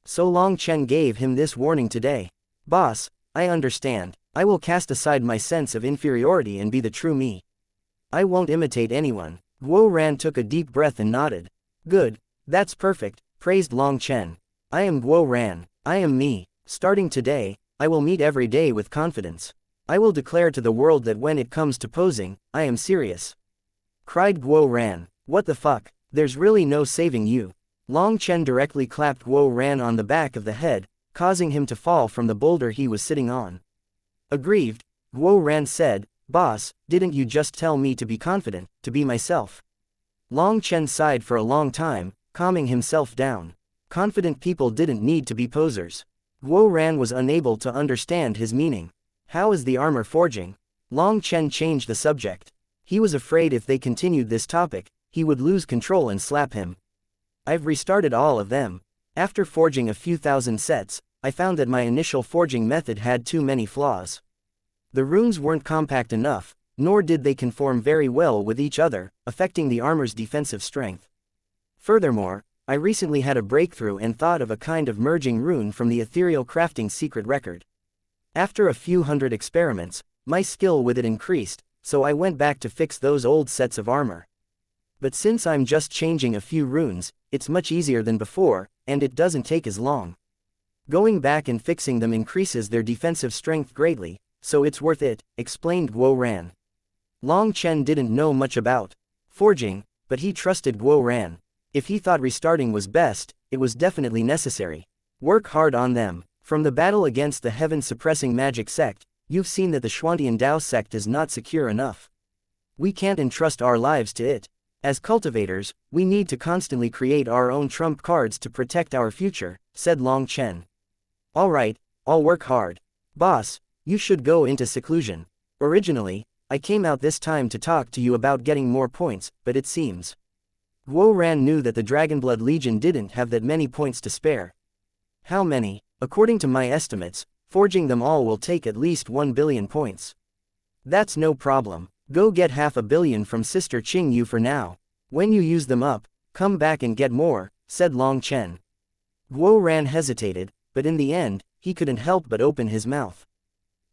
Speaker 1: So Long Chen gave him this warning today. Boss, I understand. I will cast aside my sense of inferiority and be the true me. I won't imitate anyone. Guo Ran took a deep breath and nodded. Good. That's perfect, praised Long Chen. I am Guo Ran. I am me. Starting today, I will meet every day with confidence. I will declare to the world that when it comes to posing, I am serious. Cried Guo Ran. What the fuck? There's really no saving you. Long Chen directly clapped Guo Ran on the back of the head, causing him to fall from the boulder he was sitting on. Aggrieved, Guo Ran said, Boss, didn't you just tell me to be confident, to be myself? Long Chen sighed for a long time, calming himself down. Confident people didn't need to be posers. Guo Ran was unable to understand his meaning. How is the armor forging? Long Chen changed the subject. He was afraid if they continued this topic, he would lose control and slap him. I've restarted all of them. After forging a few thousand sets, I found that my initial forging method had too many flaws. The runes weren't compact enough, nor did they conform very well with each other, affecting the armor's defensive strength. Furthermore, I recently had a breakthrough and thought of a kind of merging rune from the ethereal crafting secret record. After a few hundred experiments, my skill with it increased, so I went back to fix those old sets of armor. But since I'm just changing a few runes, it's much easier than before, and it doesn't take as long. Going back and fixing them increases their defensive strength greatly, so it's worth it, explained Guo Ran. Long Chen didn't know much about forging, but he trusted Guo Ran. If he thought restarting was best, it was definitely necessary. Work hard on them. From the battle against the heaven-suppressing magic sect, you've seen that the Xuantian Dao sect is not secure enough. We can't entrust our lives to it. As cultivators, we need to constantly create our own trump cards to protect our future, said Long Chen. Alright, I'll work hard. Boss, you should go into seclusion. Originally, I came out this time to talk to you about getting more points, but it seems Guo Ran knew that the Dragonblood Legion didn't have that many points to spare. How many? According to my estimates, forging them all will take at least 1 billion points. That's no problem. Go get 500 million from Sister Qing Yu for now. When you use them up, come back and get more, said Long Chen. Guo Ran hesitated, but in the end, he couldn't help but open his mouth.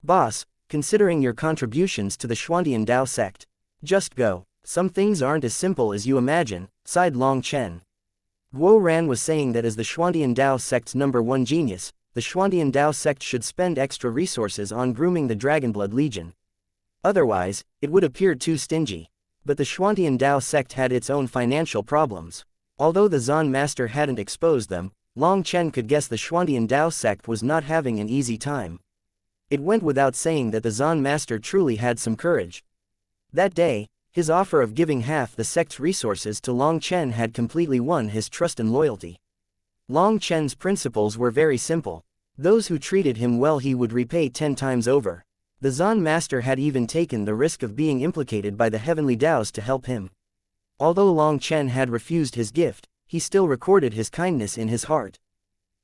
Speaker 1: Boss, considering your contributions to the Xuantian Dao sect, just go. Some things aren't as simple as you imagine, sighed Long Chen. Guo Ran was saying that as the Xuantian Dao sect's #1 genius, the Xuantian Dao sect should spend extra resources on grooming the Dragonblood Legion. Otherwise, it would appear too stingy. But the Xuantian Dao sect had its own financial problems. Although the Zan master hadn't exposed them, Long Chen could guess the Xuantian Dao sect was not having an easy time. It went without saying that the Zan master truly had some courage. That day, his offer of giving half the sect's resources to Long Chen had completely won his trust and loyalty. Long Chen's principles were very simple. Those who treated him well he would repay 10 times over. The Zan master had even taken the risk of being implicated by the heavenly Daos to help him. Although Long Chen had refused his gift, he still recorded his kindness in his heart.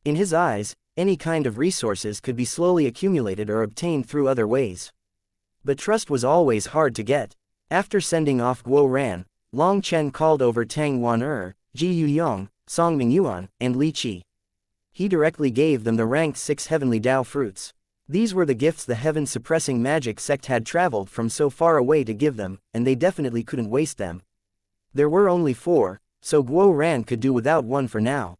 Speaker 1: In his eyes, any kind of resources could be slowly accumulated or obtained through other ways. But trust was always hard to get. After sending off Guo Ran, Long Chen called over Tang Wan Ji Yuyong, Song Mingyuan, and Li Qi. He directly gave them the ranked 6 heavenly Dao fruits. These were the gifts the heaven-suppressing magic sect had traveled from so far away to give them, and they definitely couldn't waste them. There were only 4, so Guo Ran could do without one for now.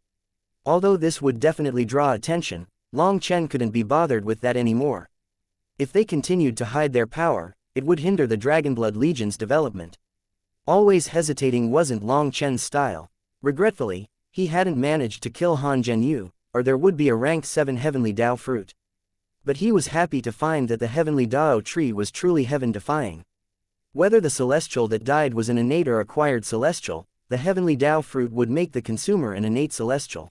Speaker 1: Although this would definitely draw attention, Long Chen couldn't be bothered with that anymore. If they continued to hide their power, it would hinder the Dragonblood Legion's development. Always hesitating wasn't Long Chen's style. Regretfully, he hadn't managed to kill Han Zhenyu, or there would be a rank 7 heavenly Dao fruit. But he was happy to find that the heavenly Dao tree was truly heaven-defying. Whether the celestial that died was an innate or acquired celestial, the heavenly Dao fruit would make the consumer an innate celestial.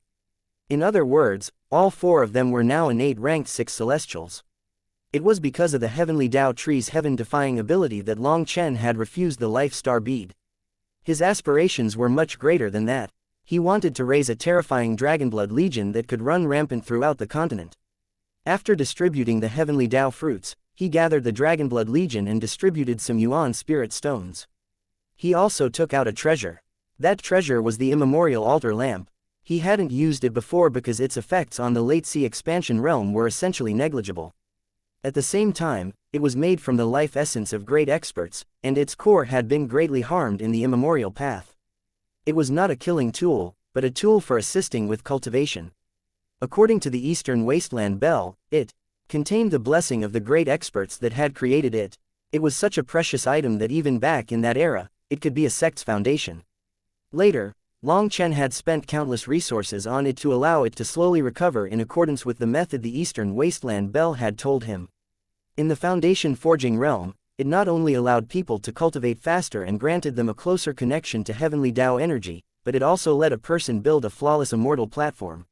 Speaker 1: In other words, all 4 of them were now innate rank 6 celestials. It was because of the heavenly Dao tree's heaven-defying ability that Long Chen had refused the Life Star bead. His aspirations were much greater than that. He wanted to raise a terrifying Dragonblood Legion that could run rampant throughout the continent. After distributing the heavenly Dao fruits, he gathered the Dragonblood Legion and distributed some Yuan spirit stones. He also took out a treasure. That treasure was the immemorial altar lamp. He hadn't used it before because its effects on the late sea expansion realm were essentially negligible. At the same time, it was made from the life essence of great experts, and its core had been greatly harmed in the immemorial path. It was not a killing tool, but a tool for assisting with cultivation. According to the Eastern Wasteland Bell, it contained the blessing of the great experts that had created it. It was such a precious item that even back in that era, it could be a sect's foundation. Later, Long Chen had spent countless resources on it to allow it to slowly recover in accordance with the method the Eastern Wasteland Bell had told him. In the foundation forging realm, it not only allowed people to cultivate faster and granted them a closer connection to heavenly Dao energy, but it also let a person build a flawless immortal platform.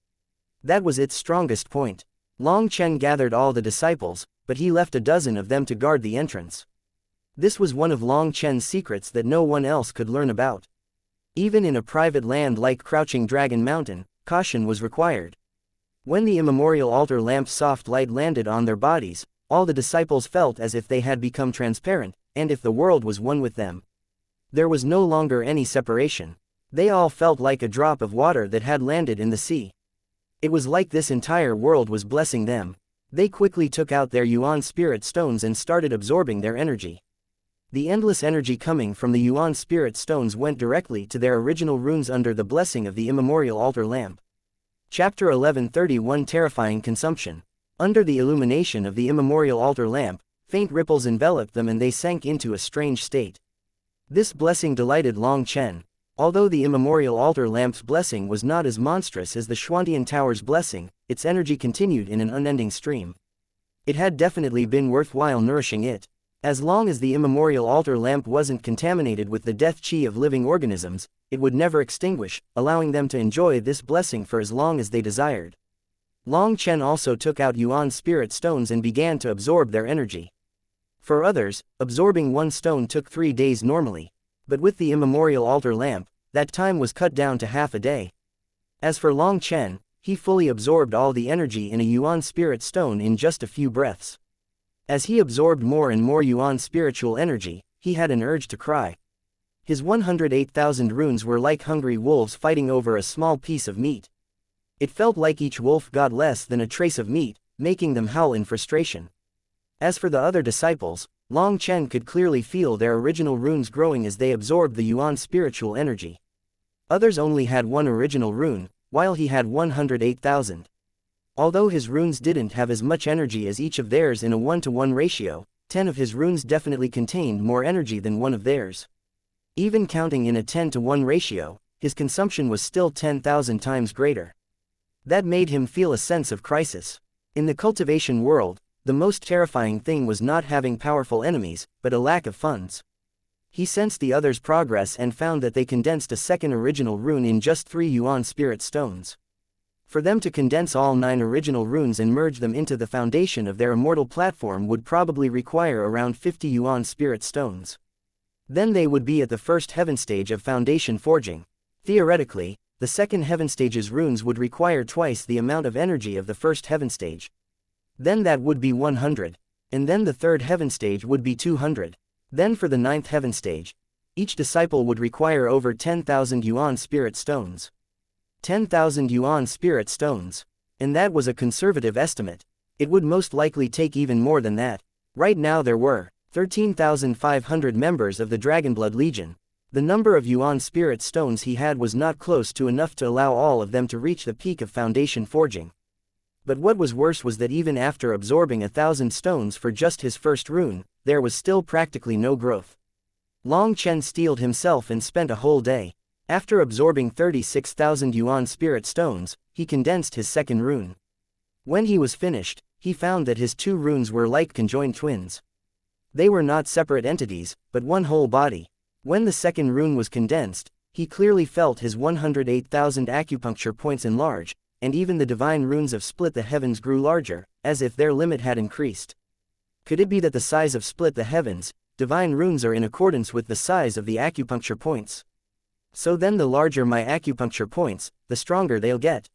Speaker 1: That was its strongest point. Long Chen gathered all the disciples, but he left a dozen of them to guard the entrance. This was one of Long Chen's secrets that no one else could learn about. Even in a private land like Crouching Dragon Mountain, caution was required. When the immemorial altar lamp's soft light landed on their bodies, all the disciples felt as if they had become transparent, and if the world was one with them. There was no longer any separation. They all felt like a drop of water that had landed in the sea. It was like this entire world was blessing them. They quickly took out their Yuan spirit stones and started absorbing their energy. The endless energy coming from the Yuan spirit stones went directly to their original runes under the blessing of the immemorial altar lamp. Chapter 11:31 Terrifying Consumption. Under the illumination of the immemorial altar lamp, faint ripples enveloped them and they sank into a strange state. This blessing delighted Long Chen. Although the immemorial altar lamp's blessing was not as monstrous as the Xuantian Tower's blessing, its energy continued in an unending stream. It had definitely been worthwhile nourishing it. As long as the immemorial altar lamp wasn't contaminated with the death qi of living organisms, it would never extinguish, allowing them to enjoy this blessing for as long as they desired. Long Chen also took out Yuan spirit stones and began to absorb their energy. For others, absorbing one stone took 3 days normally. But with the immemorial altar lamp, that time was cut down to half a day. As for Long Chen, he fully absorbed all the energy in a Yuan spirit stone in just a few breaths. As he absorbed more and more Yuan spiritual energy, he had an urge to cry. His 108,000 runes were like hungry wolves fighting over a small piece of meat. It felt like each wolf got less than a trace of meat, making them howl in frustration. As for the other disciples, Long Chen could clearly feel their original runes growing as they absorbed the Yuan spiritual energy. Others only had one original rune, while he had 108,000. Although his runes didn't have as much energy as each of theirs in a 1-to-1 ratio, 10 of his runes definitely contained more energy than one of theirs. Even counting in a 10-to-1 ratio, his consumption was still 10,000 times greater. That made him feel a sense of crisis. In the cultivation world, the most terrifying thing was not having powerful enemies, but a lack of funds. He sensed the others' progress and found that they condensed a second original rune in just 3 yuan spirit stones. For them to condense all 9 original runes and merge them into the foundation of their immortal platform would probably require around 50 yuan spirit stones. Then they would be at the first heaven stage of foundation forging. Theoretically, the second heaven stage's runes would require twice the amount of energy of the first heaven stage. Then that would be 100. And then the third heaven stage would be 200. Then for the 9th heaven stage, each disciple would require over 10,000 yuan spirit stones. 10,000 yuan spirit stones. And that was a conservative estimate. It would most likely take even more than that. Right now there were 13,500 members of the Dragonblood Legion. The number of yuan spirit stones he had was not close to enough to allow all of them to reach the peak of foundation forging. But what was worse was that even after absorbing 1,000 stones for just his first rune, there was still practically no growth. Long Chen steeled himself and spent a whole day. After absorbing 36,000 yuan spirit stones, he condensed his second rune. When he was finished, he found that his 2 runes were like conjoined twins. They were not separate entities, but one whole body. When the second rune was condensed, he clearly felt his 108,000 acupuncture points enlarge, and even the divine runes of Split the Heavens grew larger, as if their limit had increased. Could it be that the size of Split the Heavens, divine runes are in accordance with the size of the acupuncture points? So then the larger my acupuncture points, the stronger they'll get.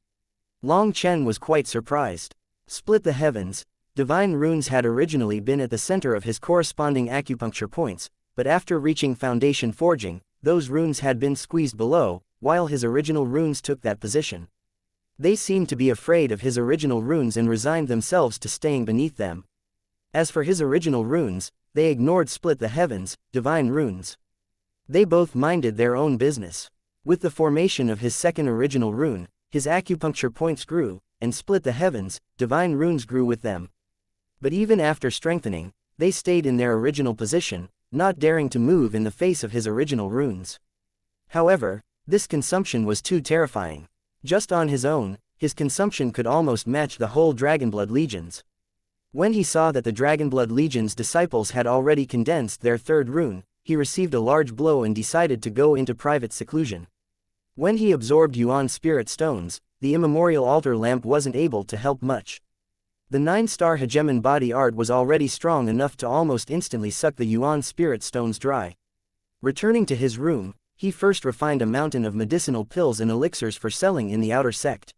Speaker 1: Long Chen was quite surprised. Split the Heavens, divine runes had originally been at the center of his corresponding acupuncture points, but after reaching foundation forging, those runes had been squeezed below, while his original runes took that position. They seemed to be afraid of his original runes and resigned themselves to staying beneath them. As for his original runes, they ignored Split the Heavens, divine runes. They both minded their own business. With the formation of his second original rune, his acupuncture points grew, and Split the Heavens, divine runes grew with them. But even after strengthening, they stayed in their original position, not daring to move in the face of his original runes. However, this consumption was too terrifying. Just on his own, his consumption could almost match the whole Dragonblood Legions. When he saw that the Dragonblood Legion's disciples had already condensed their third rune, he received a large blow and decided to go into private seclusion. When he absorbed yuan spirit stones, the immemorial altar lamp wasn't able to help much. The 9-star hegemon body art was already strong enough to almost instantly suck the yuan spirit stones dry. Returning to his room, he first refined a mountain of medicinal pills and elixirs for selling in the outer sect.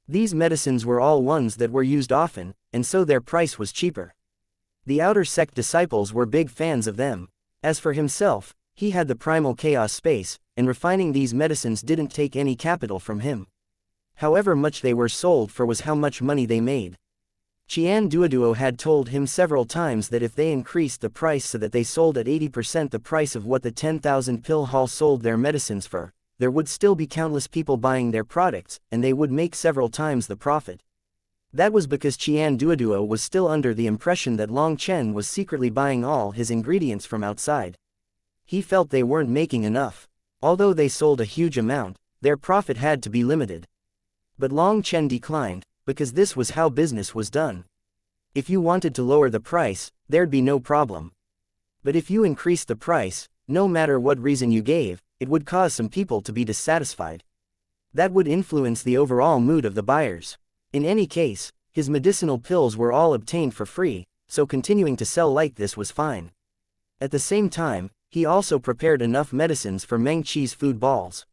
Speaker 1: These medicines were all ones that were used often, and so their price was cheaper. The outer sect disciples were big fans of them. As for himself, he had the primal chaos space, and refining these medicines didn't take any capital from him. However much they were sold for was how much money they made. Xianxia had told him several times that if they increased the price so that they sold at 80% the price of what the 10,000 pill hall sold their medicines for, there would still be countless people buying their products, and they would make several times the profit. That was because Xianxia was still under the impression that Long Chen was secretly buying all his ingredients from outside. He felt they weren't making enough. Although they sold a huge amount, their profit had to be limited. But Long Chen declined, because this was how business was done. If you wanted to lower the price, there'd be no problem. But if you increased the price, no matter what reason you gave, it would cause some people to be dissatisfied. That would influence the overall mood of the buyers. In any case, his medicinal pills were all obtained for free, so continuing to sell like this was fine. At the same time, he also prepared enough medicines for Meng Qi's food balls.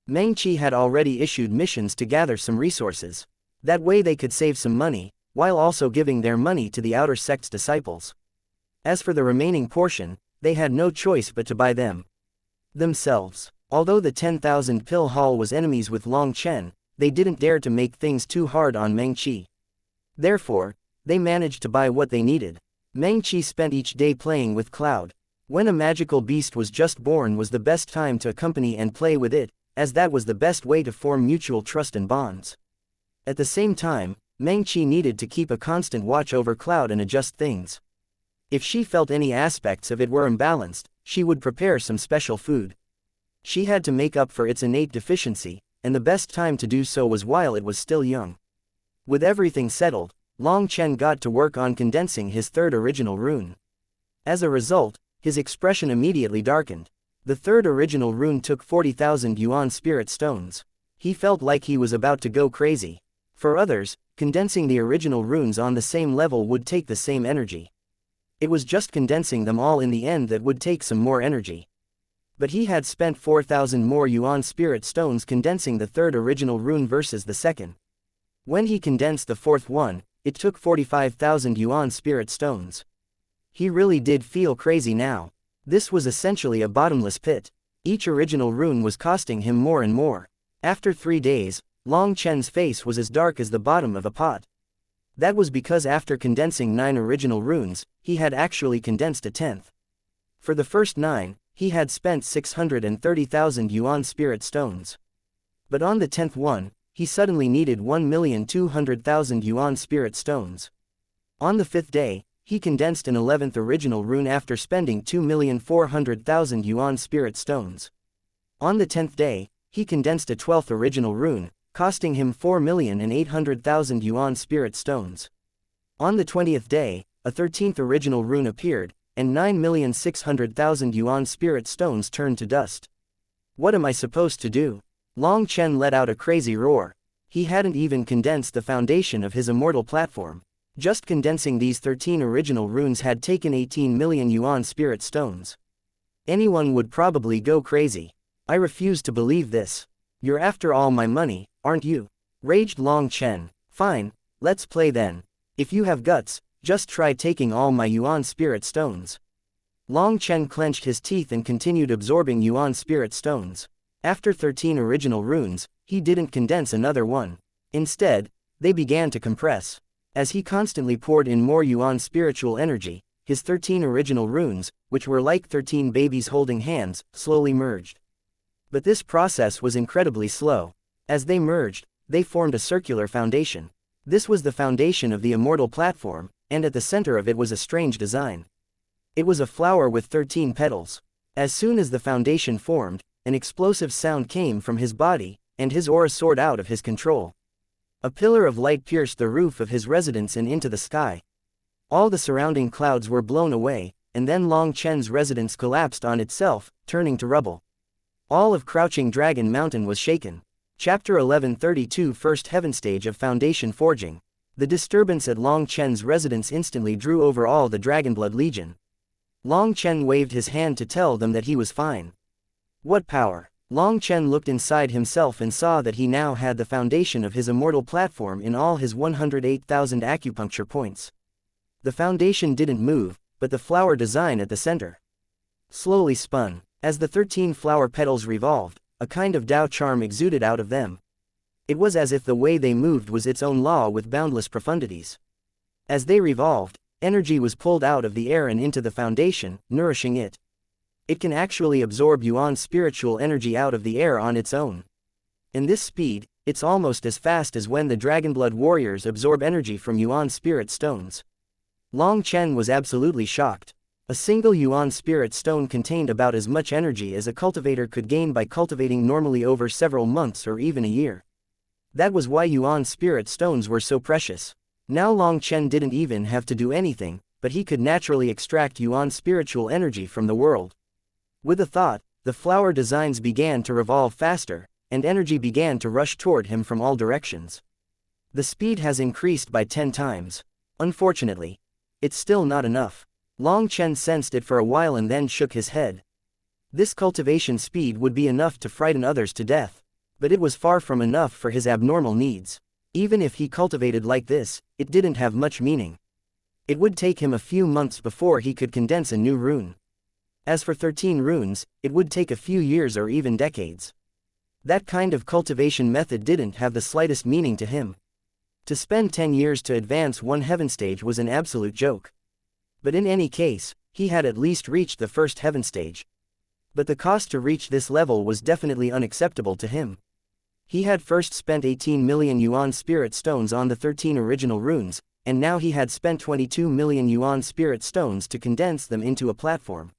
Speaker 1: Meng Qi had already issued missions to gather some resources. That way they could save some money, while also giving their money to the outer sect's disciples. As for the remaining portion, they had no choice but to buy them themselves. Although the 10,000 pill hall was enemies with Long Chen, they didn't dare to make things too hard on Meng Qi. Therefore, they managed to buy what they needed. Meng Qi spent each day playing with Cloud. When a magical beast was just born was the best time to accompany and play with it, as that was the best way to form mutual trust and bonds. At the same time, Mengqi needed to keep a constant watch over Cloud and adjust things. If she felt any aspects of it were imbalanced, she would prepare some special food. She had to make up for its innate deficiency, and the best time to do so was while it was still young. With everything settled, Long Chen got to work on condensing his third original rune. As a result, his expression immediately darkened. The third original rune took 40,000 yuan spirit stones. He felt like he was about to go crazy. For others, condensing the original runes on the same level would take the same energy. It was just condensing them all in the end that would take some more energy. But he had spent 4,000 more yuan spirit stones condensing the third original rune versus the second. When he condensed the fourth one, it took 45,000 yuan spirit stones. He really did feel crazy now. This was essentially a bottomless pit. Each original rune was costing him more and more. After 3 days, Long Chen's face was as dark as the bottom of a pot. That was because after condensing 9 original runes, he had actually condensed a 10th. For the first 9, he had spent 630,000 yuan spirit stones. But on the 10th one, he suddenly needed 1,200,000 yuan spirit stones. On the 5th day, he condensed an 11th original rune after spending 2,400,000 yuan spirit stones. On the 10th day, he condensed a 12th original rune, costing him 4,800,000 yuan spirit stones. On the 20th day, a 13th original rune appeared, and 9,600,000 yuan spirit stones turned to dust. What am I supposed to do? Long Chen let out a crazy roar. He hadn't even condensed the foundation of his immortal platform. Just condensing these 13 original runes had taken 18 million yuan spirit stones. Anyone would probably go crazy. I refuse to believe this. You're after all my money, aren't you? Raged Long Chen. Fine, let's play then. If you have guts, just try taking all my yuan spirit stones. Long Chen clenched his teeth and continued absorbing yuan spirit stones. After 13 original runes, he didn't condense another one. Instead, they began to compress. As he constantly poured in more yuan spiritual energy, his 13 original runes, which were like 13 babies holding hands, slowly merged. But this process was incredibly slow. As they merged, they formed a circular foundation. This was the foundation of the immortal platform, and at the center of it was a strange design. It was a flower with 13 petals. As soon as the foundation formed, an explosive sound came from his body, and his aura soared out of his control. A pillar of light pierced the roof of his residence and into the sky. All the surrounding clouds were blown away, and then Long Chen's residence collapsed on itself, turning to rubble. All of Crouching Dragon Mountain was shaken. Chapter 1132 First Heaven Stage of Foundation Forging. The disturbance at Long Chen's residence instantly drew over all the Dragonblood Legion. Long Chen waved his hand to tell them that he was fine. What power! Long Chen looked inside himself and saw that he now had the foundation of his immortal platform in all his 108,000 acupuncture points. The foundation didn't move, but the flower design at the center slowly spun. As the 13 flower petals revolved, a kind of Tao charm exuded out of them. It was as if the way they moved was its own law with boundless profundities. As they revolved, energy was pulled out of the air and into the foundation, nourishing it. It can actually absorb yuan spiritual energy out of the air on its own. In this speed, it's almost as fast as when the Dragonblood warriors absorb energy from yuan spirit stones. Long Chen was absolutely shocked. A single yuan spirit stone contained about as much energy as a cultivator could gain by cultivating normally over several months or even a year. That was why yuan spirit stones were so precious. Now Long Chen didn't even have to do anything, but he could naturally extract yuan spiritual energy from the world. With a thought, the flower designs began to revolve faster, and energy began to rush toward him from all directions. The speed has increased by 10 times. Unfortunately, it's still not enough. Long Chen sensed it for a while and then shook his head. This cultivation speed would be enough to frighten others to death, but it was far from enough for his abnormal needs. Even if he cultivated like this, it didn't have much meaning. It would take him a few months before he could condense a new rune. As for 13 runes, it would take a few years or even decades. That kind of cultivation method didn't have the slightest meaning to him. To spend 10 years to advance one heaven stage was an absolute joke. But in any case, he had at least reached the first heaven stage. But the cost to reach this level was definitely unacceptable to him. He had first spent 18 million yuan spirit stones on the 13 original runes, and now he had spent 22 million yuan spirit stones to condense them into a platform.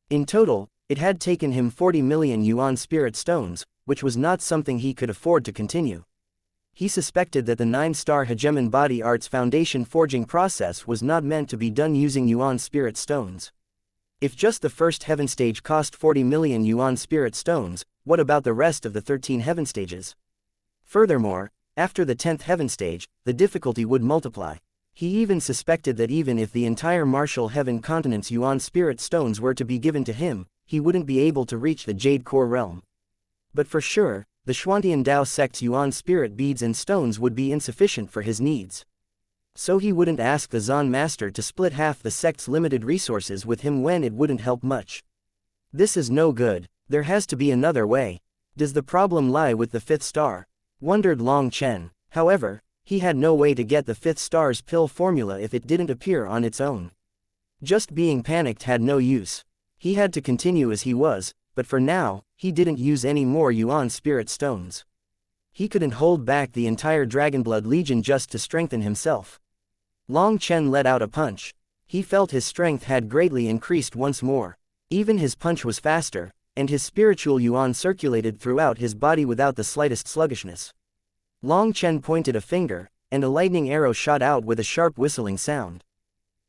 Speaker 1: In total, it had taken him 40 million yuan spirit stones, which was not something he could afford to continue. He suspected that the 9-star hegemon body arts foundation forging process was not meant to be done using yuan spirit stones. If just the first heaven stage cost 40 million yuan spirit stones, what about the rest of the 13 heaven stages? Furthermore, after the 10th heaven stage, the difficulty would multiply. He even suspected that even if the entire martial heaven continent's yuan spirit stones were to be given to him, he wouldn't be able to reach the Jade Core realm. But for sure, the Xuantian Dao sect's yuan spirit beads and stones would be insufficient for his needs. So he wouldn't ask the Zan master to split half the sect's limited resources with him when it wouldn't help much. This is no good. There has to be another way. Does the problem lie with the 5th star? Wondered Long Chen. However, he had no way to get the 5th star's pill formula if it didn't appear on its own. Just being panicked had no use. He had to continue as he was, but for now, he didn't use any more yuan spirit stones. He couldn't hold back the entire Dragonblood Legion just to strengthen himself. Long Chen let out a punch. He felt his strength had greatly increased once more. Even his punch was faster, and his spiritual yuan circulated throughout his body without the slightest sluggishness. Long Chen pointed a finger, and a lightning arrow shot out with a sharp whistling sound.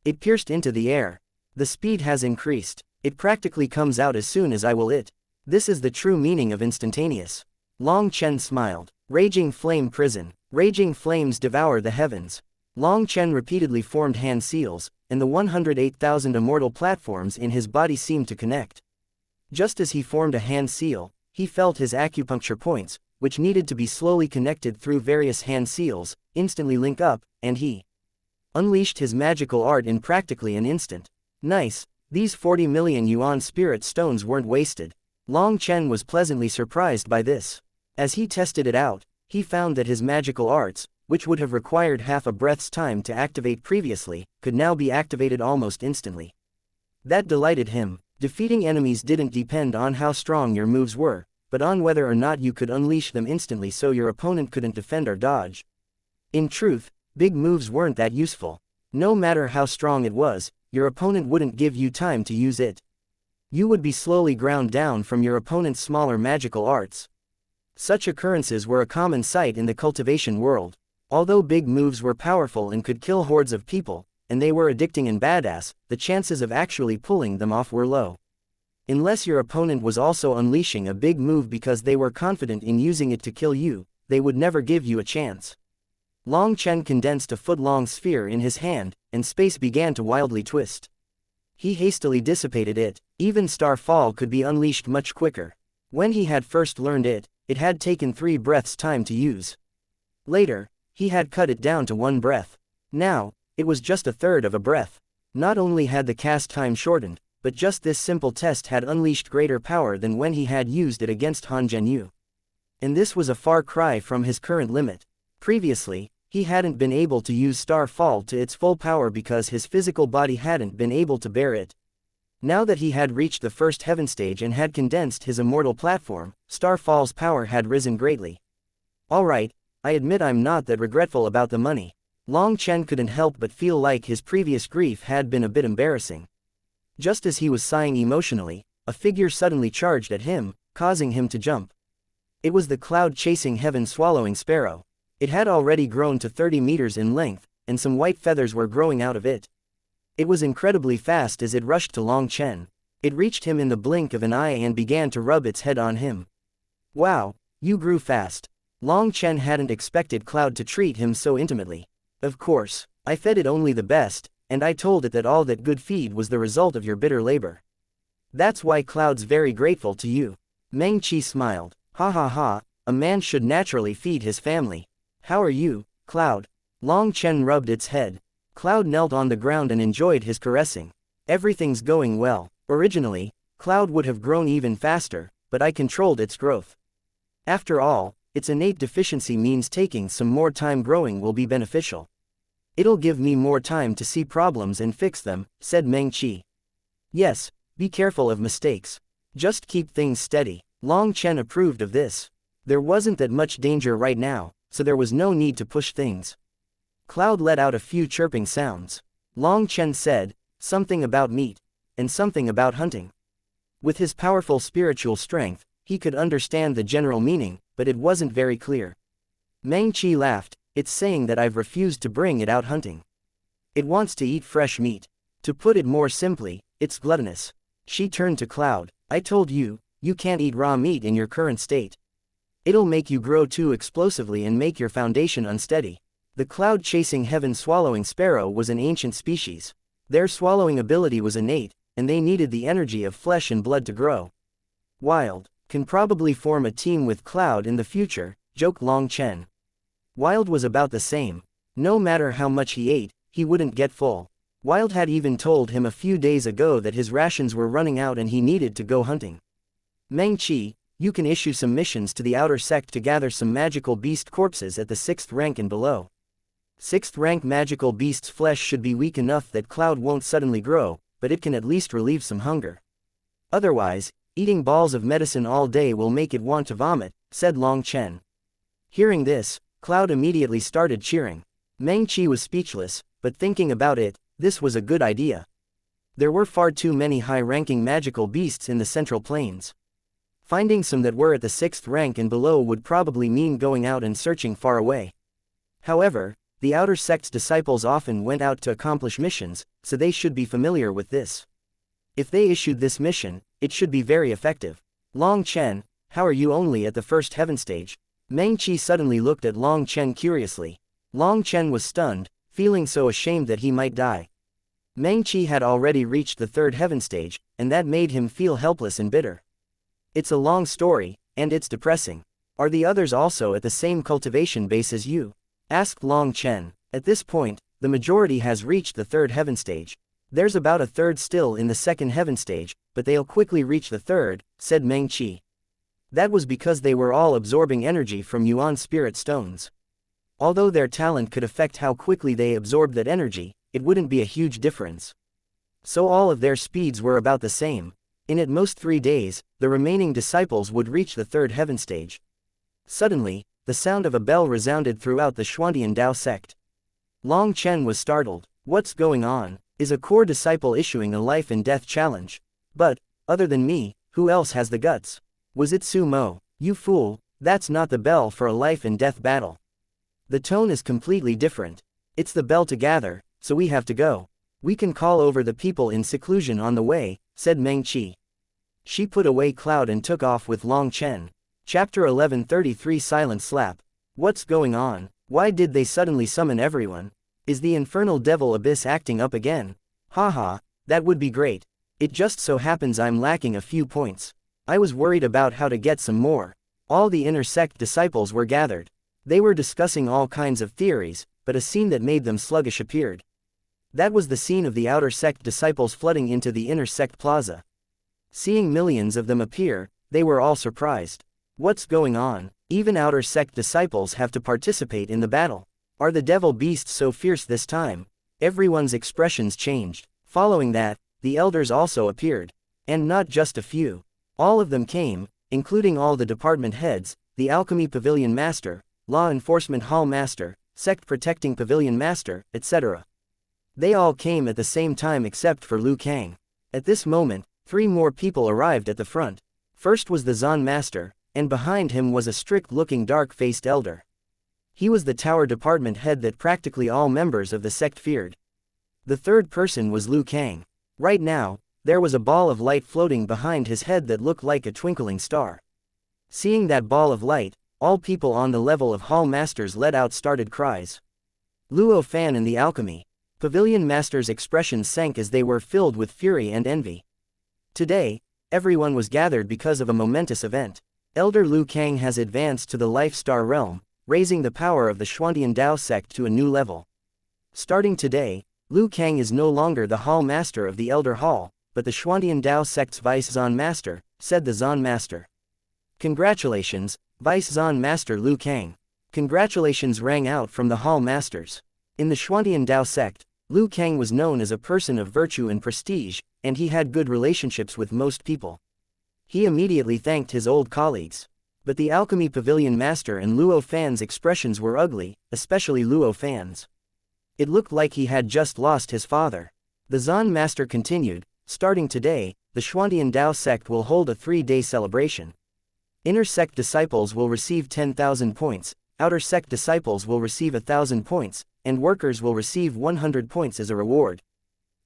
Speaker 1: It pierced into the air. The speed has increased. It practically comes out as soon as I will it. This is the true meaning of instantaneous. Long Chen smiled. Raging flame prison. Raging flames devour the heavens. Long Chen repeatedly formed hand seals, and the 108,000 immortal platforms in his body seemed to connect. Just as he formed a hand seal, he felt his acupuncture points, which needed to be slowly connected through various hand seals, instantly link up, and he unleashed his magical art in practically an instant. Nice, these 40 million yuan spirit stones weren't wasted. Long Chen was pleasantly surprised by this. As he tested it out, he found that his magical arts, which would have required half a breath's time to activate previously, could now be activated almost instantly. That delighted him. Defeating enemies didn't depend on how strong your moves were, but on whether or not you could unleash them instantly so your opponent couldn't defend or dodge. In truth, big moves weren't that useful. No matter how strong it was, your opponent wouldn't give you time to use it. You would be slowly ground down from your opponent's smaller magical arts. Such occurrences were a common sight in the cultivation world. Although big moves were powerful and could kill hordes of people, and they were addicting and badass, the chances of actually pulling them off were low. Unless your opponent was also unleashing a big move because they were confident in using it to kill you, they would never give you a chance. Long Chen condensed a foot-long sphere in his hand, and space began to wildly twist. He hastily dissipated it. Even Starfall could be unleashed much quicker. When he had first learned it, it had taken 3 breaths' time to use. Later, he had cut it down to 1 breath. Now, it was just a third of a breath. Not only had the cast time shortened, but just this simple test had unleashed greater power than when he had used it against Han Zhenyu. And this was a far cry from his current limit. Previously, he hadn't been able to use Starfall to its full power because his physical body hadn't been able to bear it. Now that he had reached the 1st heaven stage and had condensed his immortal platform, Starfall's power had risen greatly. Alright, I admit I'm not that regretful about the money. Long Chen couldn't help but feel like his previous grief had been a bit embarrassing. Just as he was sighing emotionally, a figure suddenly charged at him, causing him to jump. It was the cloud-chasing heaven-swallowing sparrow. It had already grown to 30 meters in length, and some white feathers were growing out of it. It was incredibly fast as it rushed to Long Chen. It reached him in the blink of an eye and began to rub its head on him. Wow, you grew fast. Long Chen hadn't expected Cloud to treat him so intimately. Of course, I fed it only the best, and I told it that all that good feed was the result of your bitter labor. That's why Cloud's very grateful to you. Meng Qi smiled. Ha ha ha, a man should naturally feed his family. How are you, Cloud? Long Chen rubbed its head. Cloud knelt on the ground and enjoyed his caressing. Everything's going well. Originally, Cloud would have grown even faster, but I controlled its growth. After all, its innate deficiency means taking some more time growing will be beneficial. It'll give me more time to see problems and fix them, said Meng Qi. Yes, be careful of mistakes. Just keep things steady. Long Chen approved of this. There wasn't that much danger right now, so there was no need to push things. Cloud let out a few chirping sounds. Long Chen said, something about meat, and something about hunting. With his powerful spiritual strength, he could understand the general meaning, but it wasn't very clear. Meng Qi laughed, it's saying that I've refused to bring it out hunting. It wants to eat fresh meat. To put it more simply, it's gluttonous. She turned to Cloud, I told you, you can't eat raw meat in your current state. It'll make you grow too explosively and make your foundation unsteady. The cloud-chasing heaven-swallowing sparrow was an ancient species. Their swallowing ability was innate, and they needed the energy of flesh and blood to grow. Wild can probably form a team with Cloud in the future, joked Long Chen. Wild was about the same. No matter how much he ate, he wouldn't get full. Wild had even told him a few days ago that his rations were running out and he needed to go hunting. Meng Qi, you can issue some missions to the outer sect to gather some magical beast corpses at the 6th rank and below. 6th rank magical beast's flesh should be weak enough that Cloud won't suddenly grow, but it can at least relieve some hunger. Otherwise, eating balls of medicine all day will make it want to vomit, said Long Chen. Hearing this, Cloud immediately started cheering. Meng Qi was speechless, but thinking about it, this was a good idea. There were far too many high-ranking magical beasts in the Central Plains. Finding some that were at the 6th rank and below would probably mean going out and searching far away. However, the outer sect's disciples often went out to accomplish missions, so they should be familiar with this. If they issued this mission, it should be very effective. Long Chen, how are you only at the 1st heaven stage? Meng Qi suddenly looked at Long Chen curiously. Long Chen was stunned, feeling so ashamed that he might die. Meng Qi had already reached the 3rd heaven stage, and that made him feel helpless and bitter. It's a long story, and it's depressing. Are the others also at the same cultivation base as you? Asked Long Chen. At this point, the majority has reached the 3rd heaven stage. There's about a third still in the 2nd heaven stage, but they'll quickly reach the 3rd, said Meng Qi. That was because they were all absorbing energy from Yuan spirit stones. Although their talent could affect how quickly they absorbed that energy, it wouldn't be a huge difference. So all of their speeds were about the same. In at most 3 days, the remaining disciples would reach the 3rd heaven stage. Suddenly, the sound of a bell resounded throughout the Xuantian Dao sect. Long Chen was startled. What's going on? Is a core disciple issuing a life and death challenge? But, other than me, who else has the guts? Was it Su Mo? You fool, that's not the bell for a life and death battle. The tone is completely different. It's the bell to gather, so we have to go. We can call over the people in seclusion on the way, said Meng Qi. She put away Cloud and took off with Long Chen. Chapter 1133 Silent Slap. What's going on? Why did they suddenly summon everyone? Is the infernal devil abyss acting up again? Haha, that would be great. It just so happens I'm lacking a few points. I was worried about how to get some more. All the inner sect disciples were gathered. They were discussing all kinds of theories, but a scene that made them sluggish appeared. That was the scene of the outer sect disciples flooding into the inner sect plaza. Seeing millions of them appear, they were all surprised. What's going on? Even outer sect disciples have to participate in the battle. Are the devil beasts so fierce this time? Everyone's expressions changed. Following that, the elders also appeared. And not just a few. All of them came, including all the department heads, the alchemy pavilion master, law enforcement hall master, sect protecting pavilion master, etc. They all came at the same time except for Liu Kang. At this moment, 3 more people arrived at the front. First was the Zan master, and behind him was a strict-looking dark-faced elder. He was the tower department head that practically all members of the sect feared. The third person was Liu Kang. Right now, there was a ball of light floating behind his head that looked like a twinkling star. Seeing that ball of light, all people on the level of hall masters let out startled cries. Luo Fan and the alchemy pavilion masters' expressions sank as they were filled with fury and envy. Today, everyone was gathered because of a momentous event. Elder Liu Kang has advanced to the Life Star realm, raising the power of the Xuantian Dao sect to a new level. Starting today, Liu Kang is no longer the Hall Master of the Elder Hall, but the Xuantian Dao sect's Vice Zan Master, said the Zan Master. Congratulations, Vice Zan Master Liu Kang. Congratulations rang out from the Hall Masters. In the Xuantian Dao sect, Liu Kang was known as a person of virtue and prestige, and he had good relationships with most people. He immediately thanked his old colleagues. But the alchemy pavilion master and Luo Fan's expressions were ugly, especially Luo Fan's. It looked like he had just lost his father. The Zan master continued, starting today, the Xuantian Dao sect will hold a 3-day celebration. Inner sect disciples will receive 10,000 points, outer sect disciples will receive 1,000 points, and workers will receive 100 points as a reward.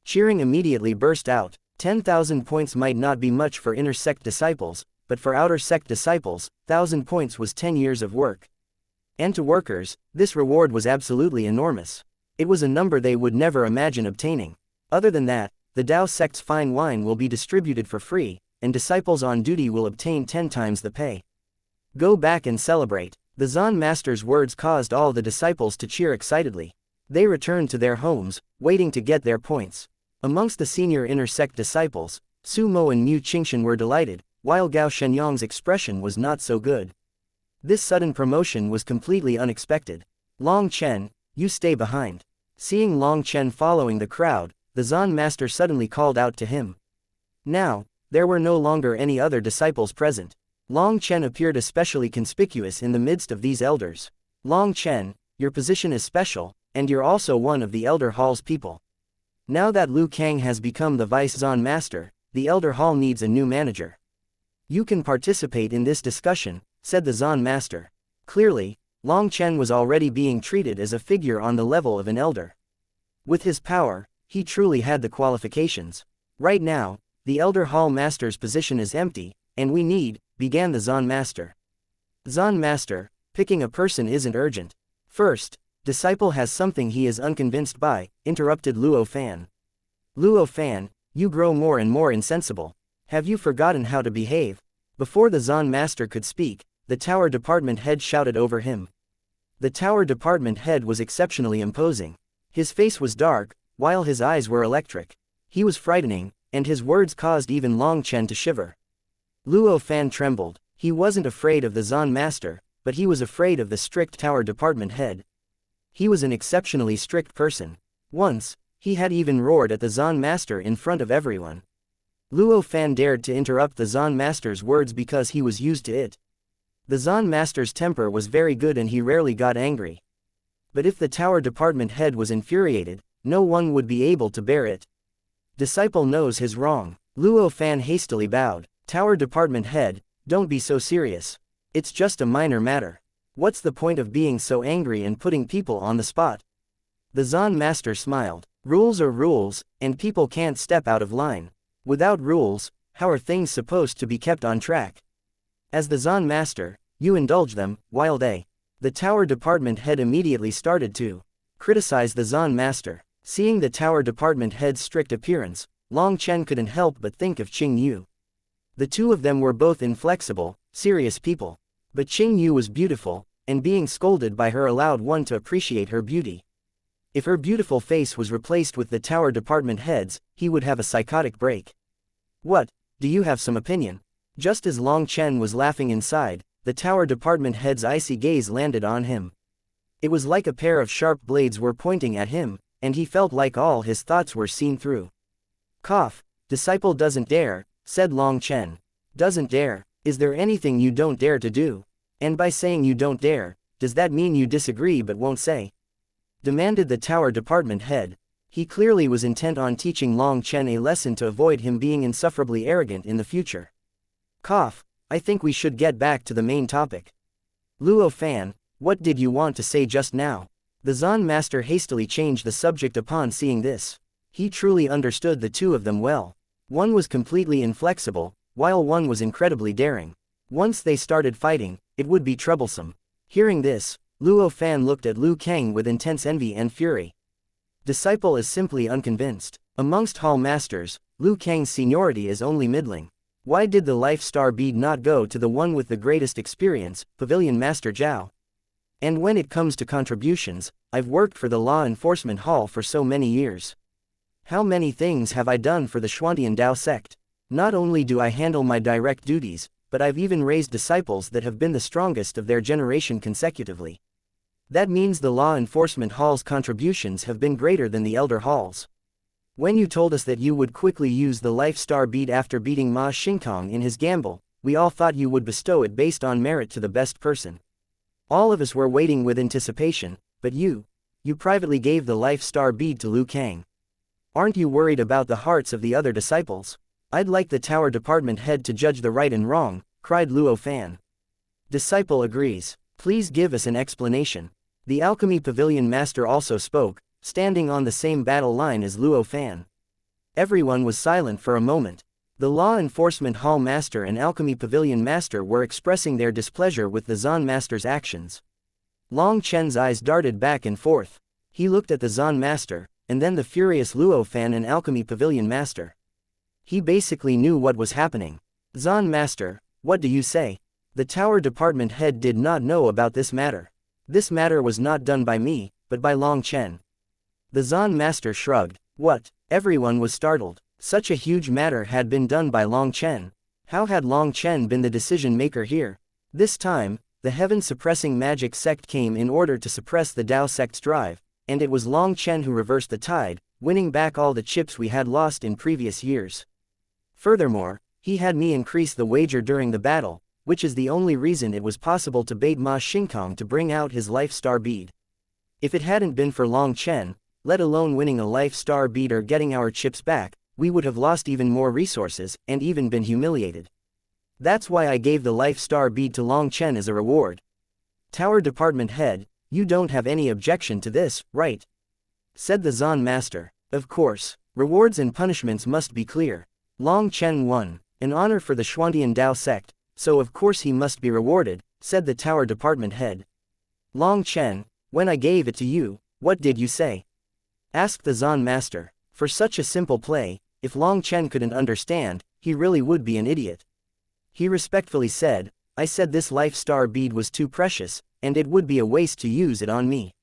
Speaker 1: Cheering immediately burst out. 10,000 points might not be much for inner sect disciples, but for outer sect disciples, 1,000 points was 10 years of work. And to workers, this reward was absolutely enormous. It was a number they would never imagine obtaining. Other than that, the Dao sect's fine wine will be distributed for free, and disciples on duty will obtain 10 times the pay. Go back and celebrate. The Zan master's words caused all the disciples to cheer excitedly. They returned to their homes, waiting to get their points. Amongst the senior inner sect disciples, Su Mo and Mu Qingxian were delighted, while Gao Shenyang's expression was not so good. This sudden promotion was completely unexpected. Long Chen, you stay behind. Seeing Long Chen following the crowd, the Zan master suddenly called out to him. Now, there were no longer any other disciples present. Long Chen appeared especially conspicuous in the midst of these elders. Long Chen, your position is special, and you're also one of the Elder Hall's people. Now that Lu Kang has become the Vice Zan Master, the Elder Hall needs a new manager. You can participate in this discussion, said the Zan Master. Clearly, Long Chen was already being treated as a figure on the level of an elder. With his power, he truly had the qualifications. Right now, the Elder Hall Master's position is empty, and we need, began the Zan Master. Zan Master, picking a person isn't urgent. First, disciple has something he is unconvinced by, interrupted Luo Fan. Luo Fan, you grow more and more insensible. Have you forgotten how to behave? Before the Zan Master could speak, the Tower Department Head shouted over him. The Tower Department Head was exceptionally imposing. His face was dark, while his eyes were electric. He was frightening, and his words caused even Long Chen to shiver. Luo Fan trembled. He wasn't afraid of the Zan Master, but he was afraid of the strict Tower Department Head. He was an exceptionally strict person. Once, he had even roared at the Zan Master in front of everyone. Luo Fan dared to interrupt the Zan Master's words because he was used to it. The Zan Master's temper was very good and he rarely got angry. But if the Tower Department Head was infuriated, no one would be able to bear it. Disciple knows his wrong. Luo Fan hastily bowed. Tower Department Head, don't be so serious. It's just a minor matter. What's the point of being so angry and putting people on the spot? The Zan Master smiled. Rules are rules, and people can't step out of line. Without rules, how are things supposed to be kept on track? As the Zan Master, you indulge them, while they. The Tower Department Head immediately started to criticize the Zan Master. Seeing the Tower Department Head's strict appearance, Long Chen couldn't help but think of Qing Yu. The two of them were both inflexible, serious people. But Qing Yu was beautiful, and being scolded by her allowed one to appreciate her beauty. If her beautiful face was replaced with the Tower Department Head's, he would have a psychotic break. What, do you have some opinion? Just as Long Chen was laughing inside, the Tower Department Head's icy gaze landed on him. It was like a pair of sharp blades were pointing at him, and he felt like all his thoughts were seen through. Cough, disciple doesn't dare, said Long Chen. Doesn't dare, is there anything you don't dare to do? And by saying you don't dare, does that mean you disagree but won't say? Demanded the Tower Department Head. He clearly was intent on teaching Long Chen a lesson to avoid him being insufferably arrogant in the future. Cough, I think we should get back to the main topic. Luo Fan, what did you want to say just now? The Zan Master hastily changed the subject upon seeing this. He truly understood the two of them well. One was completely inflexible, while one was incredibly daring. Once they started fighting, it would be troublesome. Hearing this, Luo Fan looked at Lu Kang with intense envy and fury. Disciple is simply unconvinced. Amongst Hall Masters, Lu Kang's seniority is only middling. Why did the Life Star bead not go to the one with the greatest experience, Pavilion Master Zhao? And when it comes to contributions, I've worked for the Law Enforcement Hall for so many years. How many things have I done for the Xuantian Dao sect? Not only do I handle my direct duties, but I've even raised disciples that have been the strongest of their generation consecutively. That means the Law Enforcement Hall's contributions have been greater than the Elder Hall's. When you told us that you would quickly use the life star bead after beating Ma Xingkong in his gamble, we all thought you would bestow it based on merit to the best person. All of us were waiting with anticipation, but you privately gave the life star bead to Liu Kang. Aren't you worried about the hearts of the other disciples? I'd like the tower department head to judge the right and wrong, cried Luo Fan. Disciple agrees. Please give us an explanation. The alchemy pavilion master also spoke, standing on the same battle line as Luo Fan. Everyone was silent for a moment. The law enforcement hall master and alchemy pavilion master were expressing their displeasure with the Zan master's actions. Long Chen's eyes darted back and forth. He looked at the Zan master, and then the furious Luo Fan and alchemy pavilion master. He basically knew what was happening. Zan master, what do you say? The tower department head did not know about this matter. This matter was not done by me, but by Long Chen. The Zan master shrugged. What? Everyone was startled. Such a huge matter had been done by Long Chen. How had Long Chen been the decision maker here? This time, the heaven-suppressing magic sect came in order to suppress the Dao sect's drive, and it was Long Chen who reversed the tide, winning back all the chips we had lost in previous years. Furthermore, he had me increase the wager during the battle, which is the only reason it was possible to bait Ma Xingkong to bring out his life star bead. If it hadn't been for Long Chen, let alone winning a life star bead or getting our chips back, we would have lost even more resources, and even been humiliated. That's why I gave the life star bead to Long Chen as a reward. Tower department head, you don't have any objection to this, right? Said the Zan master. Of course, rewards and punishments must be clear. Long Chen won, an honor for the Xuantian Dao sect, so of course he must be rewarded, said the tower department head. Long Chen, when I gave it to you, what did you say? Asked the Zan master. For such a simple play, if Long Chen couldn't understand, he really would be an idiot. He respectfully said, I said this life star bead was too precious, and it would be a waste to use it on me.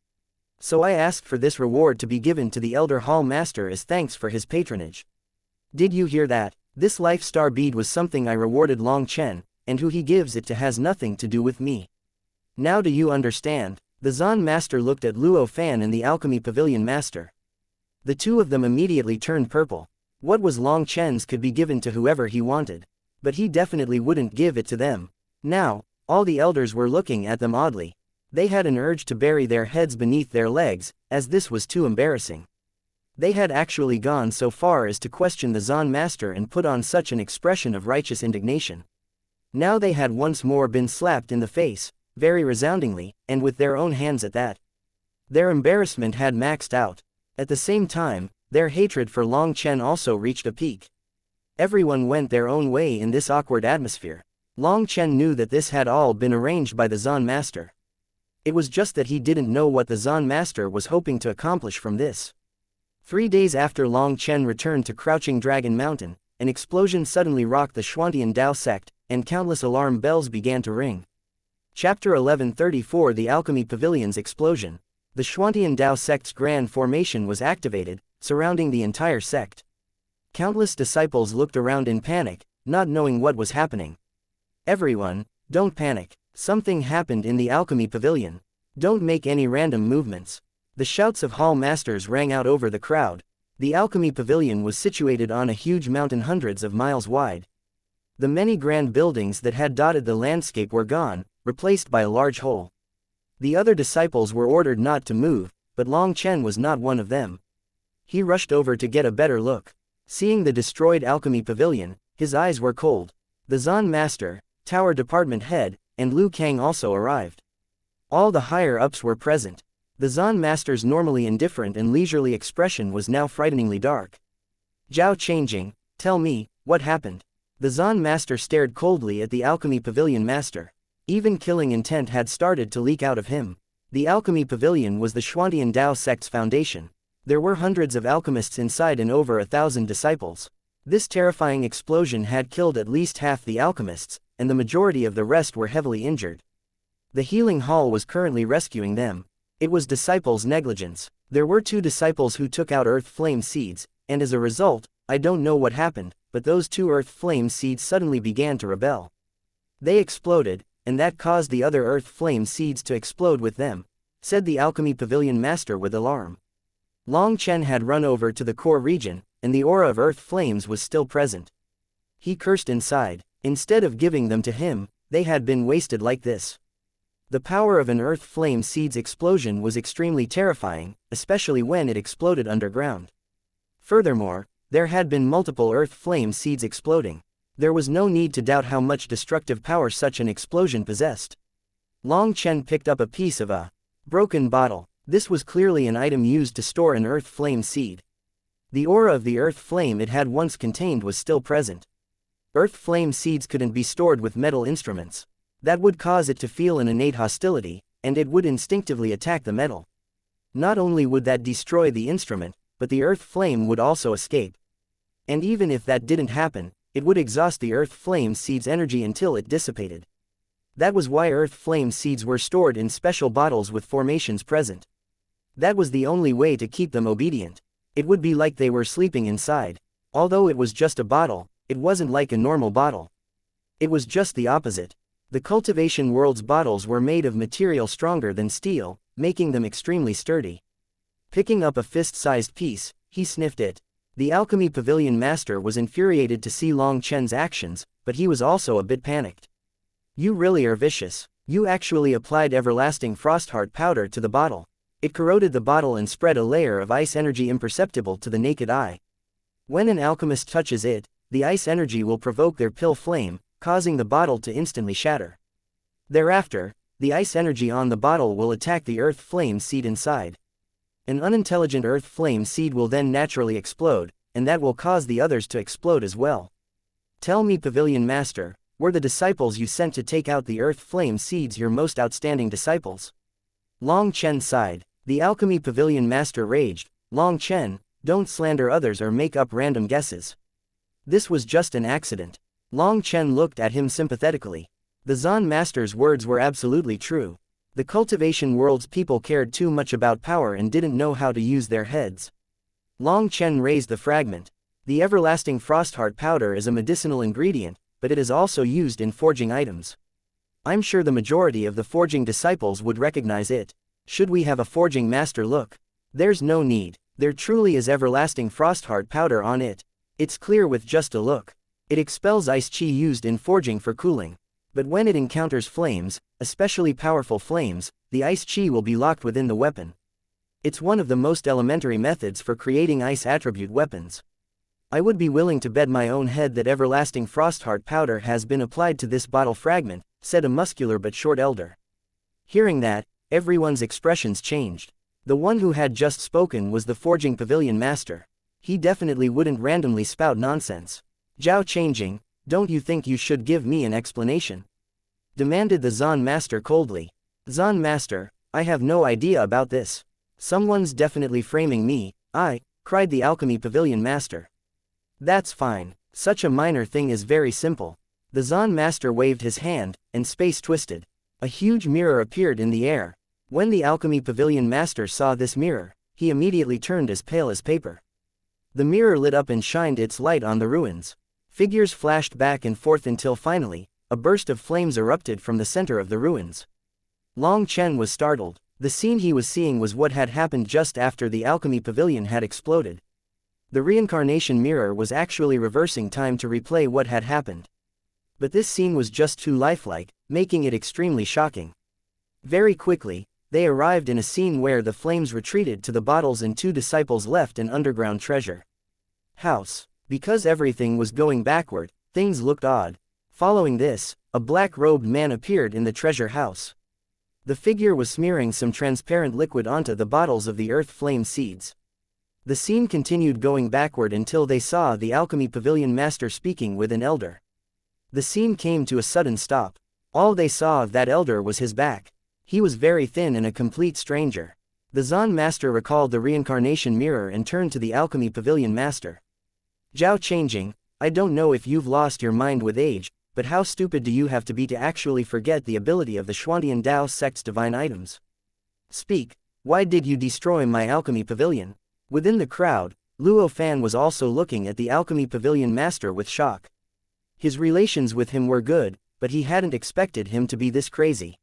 Speaker 1: So I asked for this reward to be given to the elder hall master as thanks for his patronage. Did you hear that? This life star bead was something I rewarded Long Chen, and who he gives it to has nothing to do with me. Now do you understand? The Zan master looked at Luo Fan and the alchemy pavilion master. The two of them immediately turned purple. What was Long Chen's could be given to whoever he wanted. But he definitely wouldn't give it to them. Now, all the elders were looking at them oddly. They had an urge to bury their heads beneath their legs, as this was too embarrassing. They had actually gone so far as to question the Zan master and put on such an expression of righteous indignation. Now they had once more been slapped in the face, very resoundingly, and with their own hands at that. Their embarrassment had maxed out. At the same time, their hatred for Long Chen also reached a peak. Everyone went their own way in this awkward atmosphere. Long Chen knew that this had all been arranged by the Zan master. It was just that he didn't know what the Zan master was hoping to accomplish from this. 3 days after Long Chen returned to Crouching Dragon Mountain, an explosion suddenly rocked the Xuantian Dao sect, and countless alarm bells began to ring. Chapter 1134 The Alchemy Pavilion's Explosion. The Xuantian Dao sect's grand formation was activated, surrounding the entire sect. Countless disciples looked around in panic, not knowing what was happening. Everyone, don't panic. Something happened in the alchemy pavilion. Don't make any random movements. The shouts of hall masters rang out over the crowd. The alchemy pavilion was situated on a huge mountain hundreds of miles wide. The many grand buildings that had dotted the landscape were gone, replaced by a large hole. The other disciples were ordered not to move, but Long Chen was not one of them. He rushed over to get a better look. Seeing the destroyed alchemy pavilion, his eyes were cold. The Zan master, tower department head, and Liu Kang also arrived. All the higher-ups were present. The Zan master's normally indifferent and leisurely expression was now frighteningly dark. Zhao Changjing, tell me, what happened? The Zan master stared coldly at the alchemy pavilion master. Even killing intent had started to leak out of him. The alchemy pavilion was the Xuantian Dao sect's foundation. There were hundreds of alchemists inside and over 1,000 disciples. This terrifying explosion had killed at least half the alchemists, and the majority of the rest were heavily injured. The healing hall was currently rescuing them. It was disciples' negligence. There were 2 disciples who took out earth flame seeds, and as a result, I don't know what happened, but those 2 earth flame seeds suddenly began to rebel. They exploded, and that caused the other earth flame seeds to explode with them, said the alchemy pavilion master with alarm. Long Chen had run over to the core region, and the aura of earth flames was still present. He cursed inside. Instead of giving them to him, they had been wasted like this. The power of an earth flame seed's explosion was extremely terrifying, especially when it exploded underground. Furthermore, there had been multiple earth flame seeds exploding. There was no need to doubt how much destructive power such an explosion possessed. Long Chen picked up a piece of a broken bottle. This was clearly an item used to store an earth flame seed. The aura of the earth flame it had once contained was still present. Earth flame seeds couldn't be stored with metal instruments. That would cause it to feel an innate hostility, and it would instinctively attack the metal. Not only would that destroy the instrument, but the earth flame would also escape. And even if that didn't happen, it would exhaust the earth flame seed's energy until it dissipated. That was why earth flame seeds were stored in special bottles with formations present. That was the only way to keep them obedient. It would be like they were sleeping inside. Although it was just a bottle, it wasn't like a normal bottle. It was just the opposite. The cultivation world's bottles were made of material stronger than steel, making them extremely sturdy. Picking up a fist-sized piece, he sniffed it. The alchemy pavilion master was infuriated to see Long Chen's actions, but he was also a bit panicked. You really are vicious. You actually applied everlasting frostheart powder to the bottle. It corroded the bottle and spread a layer of ice energy imperceptible to the naked eye. When an alchemist touches it, the ice energy will provoke their pill flame, causing the bottle to instantly shatter. Thereafter, the ice energy on the bottle will attack the earth flame seed inside. An unintelligent earth flame seed will then naturally explode, and that will cause the others to explode as well. Tell me, Pavilion Master, were the disciples you sent to take out the earth flame seeds your most outstanding disciples? Long Chen sighed. The alchemy pavilion master raged. Long Chen, don't slander others or make up random guesses. This was just an accident. Long Chen looked at him sympathetically. The Zan master's words were absolutely true. The cultivation world's people cared too much about power and didn't know how to use their heads. Long Chen raised the fragment. The everlasting frostheart powder is a medicinal ingredient, but it is also used in forging items. I'm sure the majority of the forging disciples would recognize it. Should we have a forging master look? There's no need. There truly is everlasting frostheart powder on it. It's clear with just a look. It expels ice chi used in forging for cooling. But when it encounters flames, especially powerful flames, the ice chi will be locked within the weapon. It's one of the most elementary methods for creating ice attribute weapons. I would be willing to bet my own head that everlasting frostheart powder has been applied to this bottle fragment, said a muscular but short elder. Hearing that, everyone's expressions changed. The one who had just spoken was the forging pavilion master. He definitely wouldn't randomly spout nonsense. Zhao Changjing, don't you think you should give me an explanation? Demanded the Zan master coldly. Zan master, I have no idea about this. Someone's definitely framing me, cried the alchemy pavilion master. That's fine. Such a minor thing is very simple. The Zan master waved his hand, and space twisted. A huge mirror appeared in the air. When the alchemy pavilion master saw this mirror, he immediately turned as pale as paper. The mirror lit up and shined its light on the ruins. Figures flashed back and forth until finally, a burst of flames erupted from the center of the ruins. Long Chen was startled. The scene he was seeing was what had happened just after the alchemy pavilion had exploded. The reincarnation mirror was actually reversing time to replay what had happened. But this scene was just too lifelike, making it extremely shocking. Very quickly, they arrived in a scene where the flames retreated to the bottles and two disciples left an underground treasure house. Because everything was going backward, things looked odd. Following this, a black-robed man appeared in the treasure house. The figure was smearing some transparent liquid onto the bottles of the earth flame seeds. The scene continued going backward until they saw the alchemy pavilion master speaking with an elder. The scene came to a sudden stop. All they saw of that elder was his back. He was very thin and a complete stranger. The Zan master recalled the reincarnation mirror and turned to the alchemy pavilion master. Zhao Changjing, I don't know if you've lost your mind with age, but how stupid do you have to be to actually forget the ability of the Xuantian Dao sect's divine items? Speak, why did you destroy my alchemy pavilion? Within the crowd, Luo Fan was also looking at the alchemy pavilion master with shock. His relations with him were good, but he hadn't expected him to be this crazy.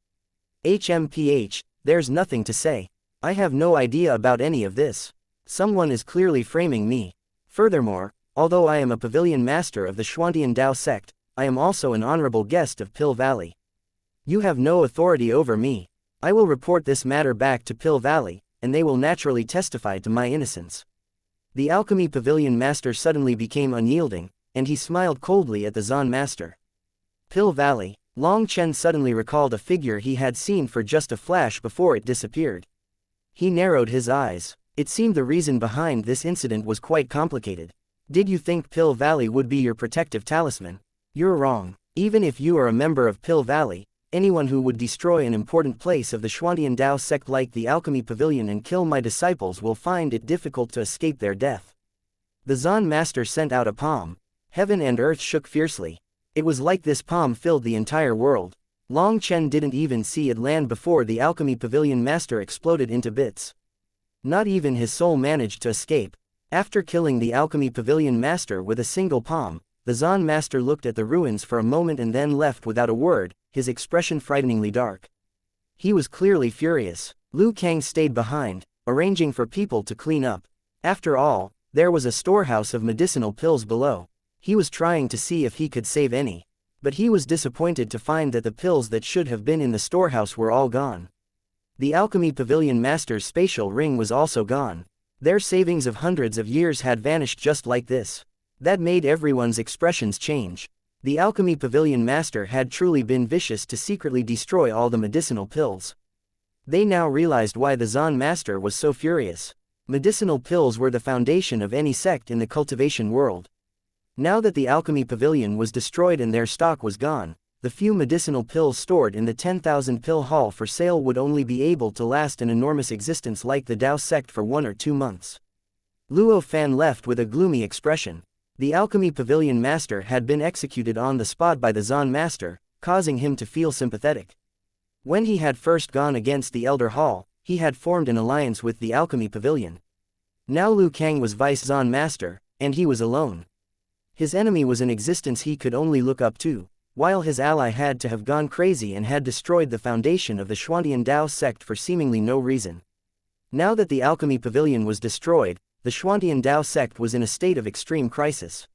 Speaker 1: HMPH, there's nothing to say. I have no idea about any of this. Someone is clearly framing me. Furthermore, although I am a pavilion master of the Xuantian Dao sect, I am also an honorable guest of Pill Valley. You have no authority over me. I will report this matter back to Pill Valley, and they will naturally testify to my innocence. The alchemy pavilion master suddenly became unyielding, and he smiled coldly at the Zan master. Pill Valley. Long Chen suddenly recalled a figure he had seen for just a flash before it disappeared. He narrowed his eyes. It seemed the reason behind this incident was quite complicated. Did you think Pill Valley would be your protective talisman? You're wrong. Even if you are a member of Pill Valley, anyone who would destroy an important place of the Xuantian Dao sect like the alchemy pavilion and kill my disciples will find it difficult to escape their death. The Zan master sent out a palm. Heaven and earth shook fiercely. It was like this palm filled the entire world. Long Chen didn't even see it land before the alchemy pavilion master exploded into bits. Not even his soul managed to escape. After killing the alchemy pavilion master with a single palm, the Zan master looked at the ruins for a moment and then left without a word, his expression frighteningly dark. He was clearly furious. Lu Kang stayed behind, arranging for people to clean up. After all, there was a storehouse of medicinal pills below. He was trying to see if he could save any. But he was disappointed to find that the pills that should have been in the storehouse were all gone. The alchemy pavilion master's spatial ring was also gone. Their savings of hundreds of years had vanished just like this. That made everyone's expressions change. The alchemy pavilion master had truly been vicious to secretly destroy all the medicinal pills. They now realized why the Zan master was so furious. Medicinal pills were the foundation of any sect in the cultivation world. Now that the alchemy pavilion was destroyed and their stock was gone, the few medicinal pills stored in the 10,000 pill hall for sale would only be able to last an enormous existence like the Dao sect for 1 or 2 months. Luo Fan left with a gloomy expression. The alchemy pavilion master had been executed on the spot by the Zan master, causing him to feel sympathetic. When he had first gone against the Elder Hall, he had formed an alliance with the alchemy pavilion. Now Lu Kang was vice Zan master, and he was alone. His enemy was an existence he could only look up to, while his ally had to have gone crazy and had destroyed the foundation of the Xuantian Dao sect for seemingly no reason. Now that the alchemy pavilion was destroyed, the Xuantian Dao sect was in a state of extreme crisis.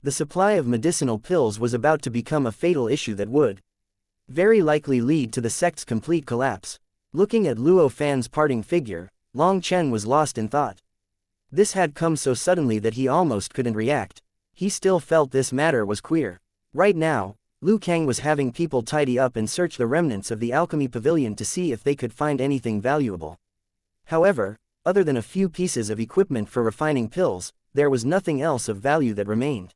Speaker 1: The supply of medicinal pills was about to become a fatal issue that would very likely lead to the sect's complete collapse. Looking at Luo Fan's parting figure, Long Chen was lost in thought. This had come so suddenly that he almost couldn't react. He still felt this matter was queer. Right now, Lu Kang was having people tidy up and search the remnants of the alchemy pavilion to see if they could find anything valuable. However, other than a few pieces of equipment for refining pills, there was nothing else of value that remained.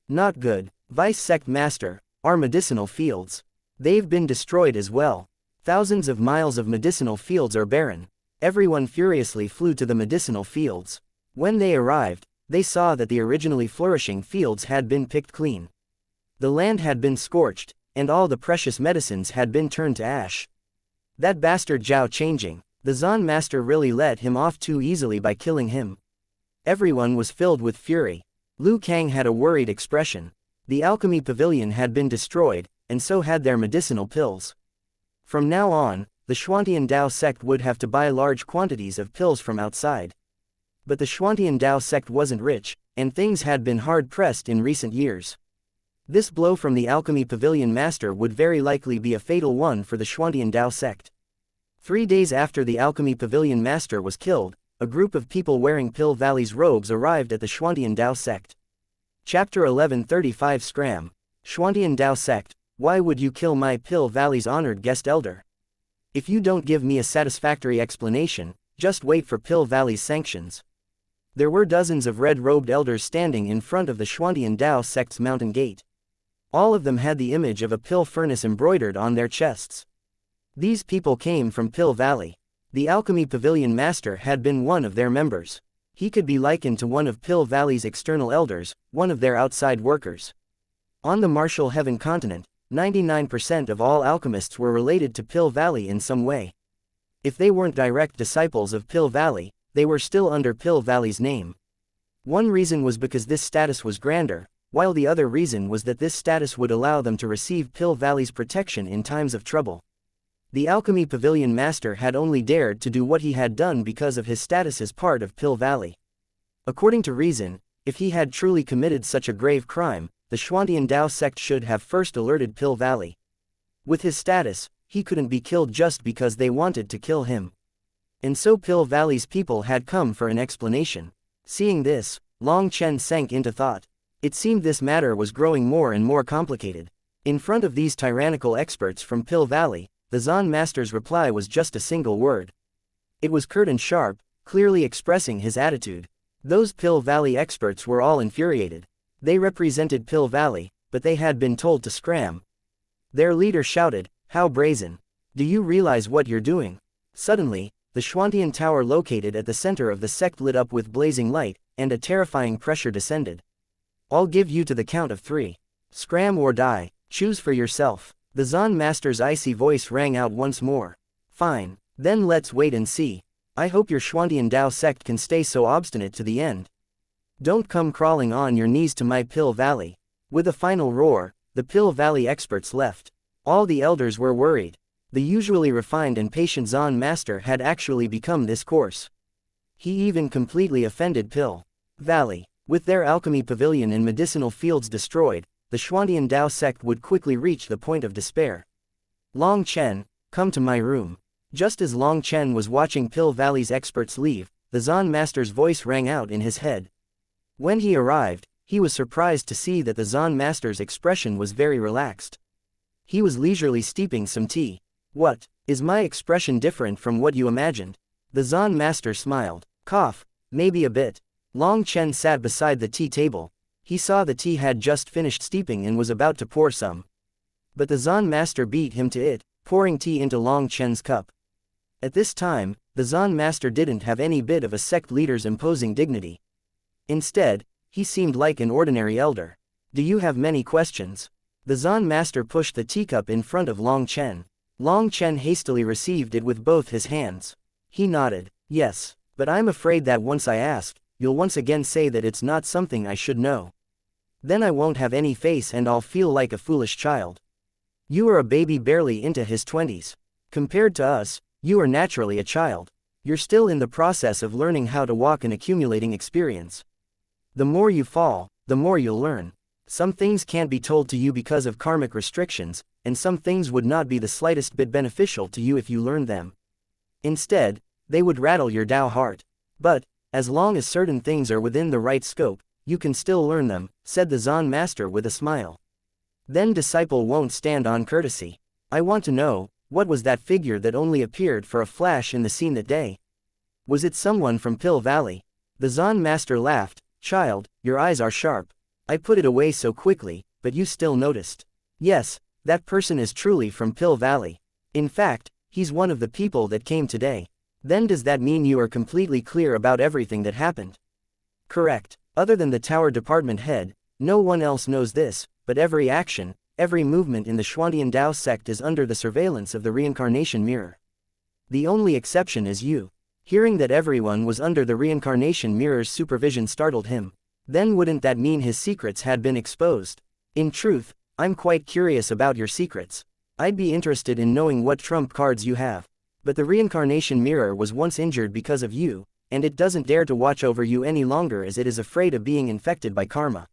Speaker 1: Not good. Vice Sect Master, our medicinal fields. They've been destroyed as well. Thousands of miles of medicinal fields are barren. Everyone furiously flew to the medicinal fields. When they arrived, they saw that the originally flourishing fields had been picked clean. The land had been scorched, and all the precious medicines had been turned to ash. That bastard Zhao Changing, the Zan master really let him off too easily by killing him. Everyone was filled with fury. Lu Kang had a worried expression. The alchemy pavilion had been destroyed, and so had their medicinal pills. From now on, the Xuantian Dao sect would have to buy large quantities of pills from outside. But the Xuantian Dao sect wasn't rich, and things had been hard-pressed in recent years. This blow from the alchemy pavilion master would very likely be a fatal one for the Xuantian Dao sect. 3 days after the alchemy pavilion master was killed, a group of people wearing Pill Valley's robes arrived at the Xuantian Dao sect. Chapter 1135 Scram. Xuantian Dao sect, why would you kill my Pill Valley's honored guest elder? If you don't give me a satisfactory explanation, just wait for Pill Valley's sanctions. There were dozens of red-robed elders standing in front of the Xuantian Dao sect's mountain gate. All of them had the image of a pill furnace embroidered on their chests. These people came from Pill Valley. The alchemy pavilion master had been one of their members. He could be likened to one of Pill Valley's external elders, one of their outside workers. On the Martial Heaven continent, 99% of all alchemists were related to Pill Valley in some way. If they weren't direct disciples of Pill Valley, they were still under Pill Valley's name. One reason was because this status was grander, while the other reason was that this status would allow them to receive Pill Valley's protection in times of trouble. The alchemy pavilion master had only dared to do what he had done because of his status as part of Pill Valley. According to reason, if he had truly committed such a grave crime, the Xuantian Dao sect should have first alerted Pill Valley. With his status, he couldn't be killed just because they wanted to kill him. And so Pill Valley's people had come for an explanation. Seeing this, Long Chen sank into thought. It seemed this matter was growing more and more complicated. In front of these tyrannical experts from Pill Valley, the Zan Master's reply was just a single word. It was curt and sharp, clearly expressing his attitude. Those Pill Valley experts were all infuriated. They represented Pill Valley, but they had been told to scram. Their leader shouted, "How brazen! Do you realize what you're doing?" Suddenly, the Xuantian tower located at the center of the sect lit up with blazing light, and a terrifying pressure descended. "I'll give you to the count of 3. Scram or die, choose for yourself." The Zan Master's icy voice rang out once more. "Fine, then let's wait and see. I hope your Xuantian Dao sect can stay so obstinate to the end. Don't come crawling on your knees to my Pill Valley." With a final roar, the Pill Valley experts left. All the elders were worried. The usually refined and patient Zan Master had actually become this coarse. He even completely offended Pill Valley. With their alchemy pavilion and medicinal fields destroyed, the Xuantian Dao sect would quickly reach the point of despair. "Long Chen, come to my room." Just as Long Chen was watching Pill Valley's experts leave, the Zan Master's voice rang out in his head. When he arrived, he was surprised to see that the Zan Master's expression was very relaxed. He was leisurely steeping some tea. "What, is my expression different from what you imagined?" The Zan Master smiled. "Cough, maybe a bit." Long Chen sat beside the tea table. He saw the tea had just finished steeping and was about to pour some. But the Zan Master beat him to it, pouring tea into Long Chen's cup. At this time, the Zan Master didn't have any bit of a sect leader's imposing dignity. Instead, he seemed like an ordinary elder. "Do you have many questions?" The Zan Master pushed the teacup in front of Long Chen. Long Chen hastily received it with both his hands. He nodded. "Yes, but I'm afraid that once I ask, you'll once again say that it's not something I should know. Then I won't have any face and I'll feel like a foolish child. You are a baby barely into his 20s. Compared to us, you are naturally a child. You're still in the process of learning how to walk and accumulating experience. The more you fall, the more you'll learn. Some things can't be told to you because of karmic restrictions, and some things would not be the slightest bit beneficial to you if you learned them. Instead, they would rattle your Dao heart. But, as long as certain things are within the right scope, you can still learn them," said the Zan Master with a smile. "Then disciple won't stand on courtesy. I want to know, what was that figure that only appeared for a flash in the scene that day? Was it someone from Pill Valley?" The Zan Master laughed. "Child, your eyes are sharp. I put it away so quickly, but you still noticed. Yes, that person is truly from Pill Valley. In fact, he's one of the people that came today." "Then does that mean you are completely clear about everything that happened?" "Correct. Other than the tower department head, no one else knows this, but every action, every movement in the Xuantian Dao sect is under the surveillance of the reincarnation mirror. The only exception is you." Hearing that everyone was under the reincarnation mirror's supervision startled him. Then wouldn't that mean his secrets had been exposed? "In truth, I'm quite curious about your secrets. I'd be interested in knowing what trump cards you have. But the reincarnation mirror was once injured because of you, and it doesn't dare to watch over you any longer as it is afraid of being infected by karma."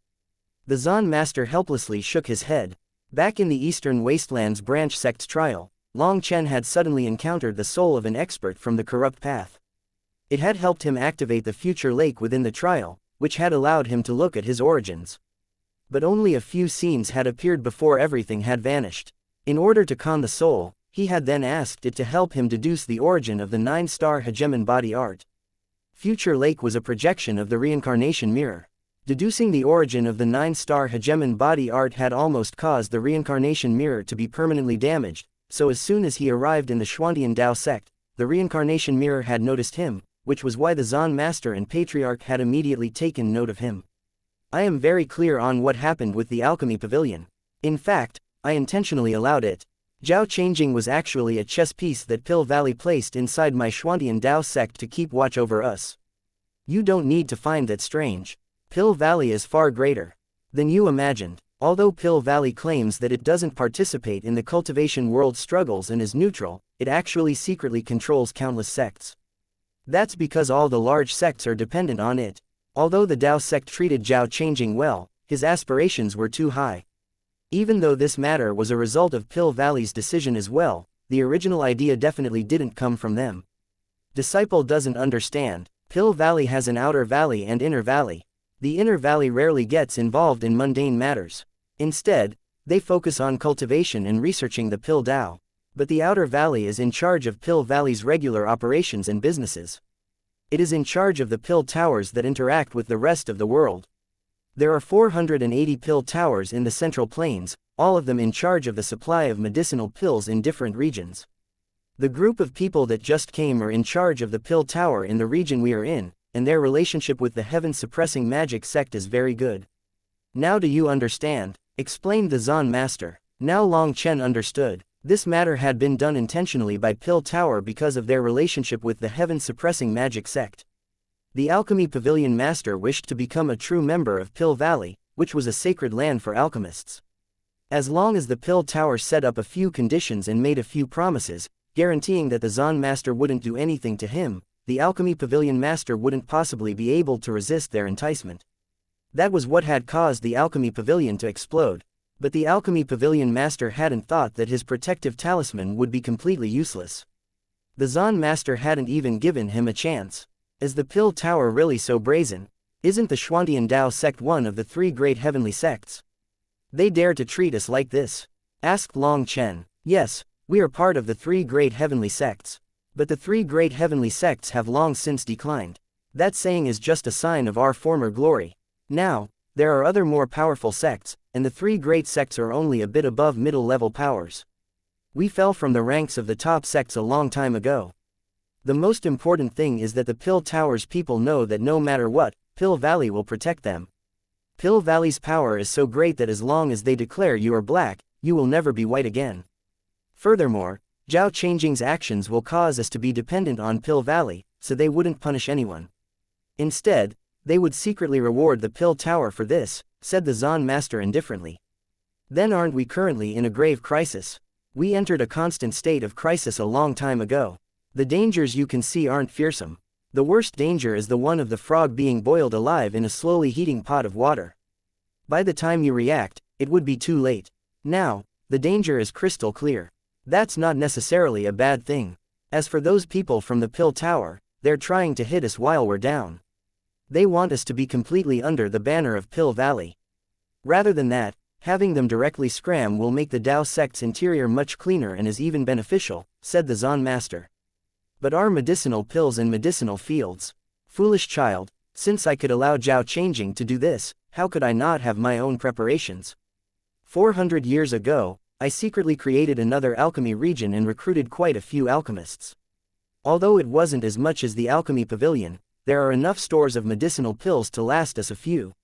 Speaker 1: The Zan Master helplessly shook his head. Back in the Eastern Wastelands branch sect's trial, Long Chen had suddenly encountered the soul of an expert from the corrupt path. It had helped him activate the future lake within the trial, which had allowed him to look at his origins. But only a few scenes had appeared before everything had vanished. In order to con the soul, he had then asked it to help him deduce the origin of the 9-star hegemon body art. Future Lake was a projection of the reincarnation mirror. Deducing the origin of the 9-star hegemon body art had almost caused the reincarnation mirror to be permanently damaged, so as soon as he arrived in the Xuantian Dao sect, the reincarnation mirror had noticed him, which was why the Zan Master and Patriarch had immediately taken note of him. "I am very clear on what happened with the alchemy pavilion. In fact, I intentionally allowed it. Zhao Changjing was actually a chess piece that Pill Valley placed inside my Xuantian Dao sect to keep watch over us. You don't need to find that strange. Pill Valley is far greater than you imagined. Although Pill Valley claims that it doesn't participate in the cultivation world struggles and is neutral, it actually secretly controls countless sects. That's because all the large sects are dependent on it. Although the Dao sect treated Zhao Changing well, his aspirations were too high. Even though this matter was a result of Pill Valley's decision as well, the original idea definitely didn't come from them. Disciple doesn't understand. Pill Valley has an outer valley and inner valley. The inner valley rarely gets involved in mundane matters. Instead, they focus on cultivation and researching the Pill Dao. But the outer valley is in charge of Pill Valley's regular operations and businesses. It is in charge of the pill towers that interact with the rest of the world. There are 480 pill towers in the Central Plains, all of them in charge of the supply of medicinal pills in different regions. The group of people that just came are in charge of the pill tower in the region we are in, and their relationship with the heaven-suppressing magic sect is very good. Now do you understand? Explained the Zan master. Now Long Chen understood. This matter had been done intentionally by Pill Tower because of their relationship with the heaven-suppressing magic sect. The alchemy pavilion master wished to become a true member of Pill Valley, which was a sacred land for alchemists. As long as the Pill Tower set up a few conditions and made a few promises, guaranteeing that the Zan master wouldn't do anything to him, the alchemy pavilion master wouldn't possibly be able to resist their enticement. That was what had caused the alchemy pavilion to explode. But the alchemy pavilion master hadn't thought that his protective talisman would be completely useless. The Zan master hadn't even given him a chance. Is the Pill Tower really so brazen? Isn't the Xuantian Dao sect one of the three great heavenly sects? They dare to treat us like this? Asked Long Chen. Yes, we are part of the three great heavenly sects. But the three great heavenly sects have long since declined. That saying is just a sign of our former glory. Now, there are other more powerful sects, and the three great sects are only a bit above middle-level powers. We fell from the ranks of the top sects a long time ago. The most important thing is that the Pill Tower's people know that no matter what, Pill Valley will protect them. Pill Valley's power is so great that as long as they declare you are black, you will never be white again. Furthermore, Zhao Changjing's actions will cause us to be dependent on Pill Valley, so they wouldn't punish anyone. Instead, they would secretly reward the Pill Tower for this, said the Zan master indifferently. Then aren't we currently in a grave crisis? We entered a constant state of crisis a long time ago. The dangers you can see aren't fearsome. The worst danger is the one of the frog being boiled alive in a slowly heating pot of water. By the time you react, it would be too late. Now, the danger is crystal clear. That's not necessarily a bad thing. As for those people from the Pill Tower, they're trying to hit us while we're down. They want us to be completely under the banner of Pill Valley. Rather than that, having them directly scram will make the Dao sect's interior much cleaner and is even beneficial, said the Zan master. But our medicinal pills and medicinal fields? Foolish child, since I could allow Zhao Changjing to do this, how could I not have my own preparations? 400 years ago, I secretly created another alchemy region and recruited quite a few alchemists. Although it wasn't as much as the alchemy pavilion, there are enough stores of medicinal pills to last us a few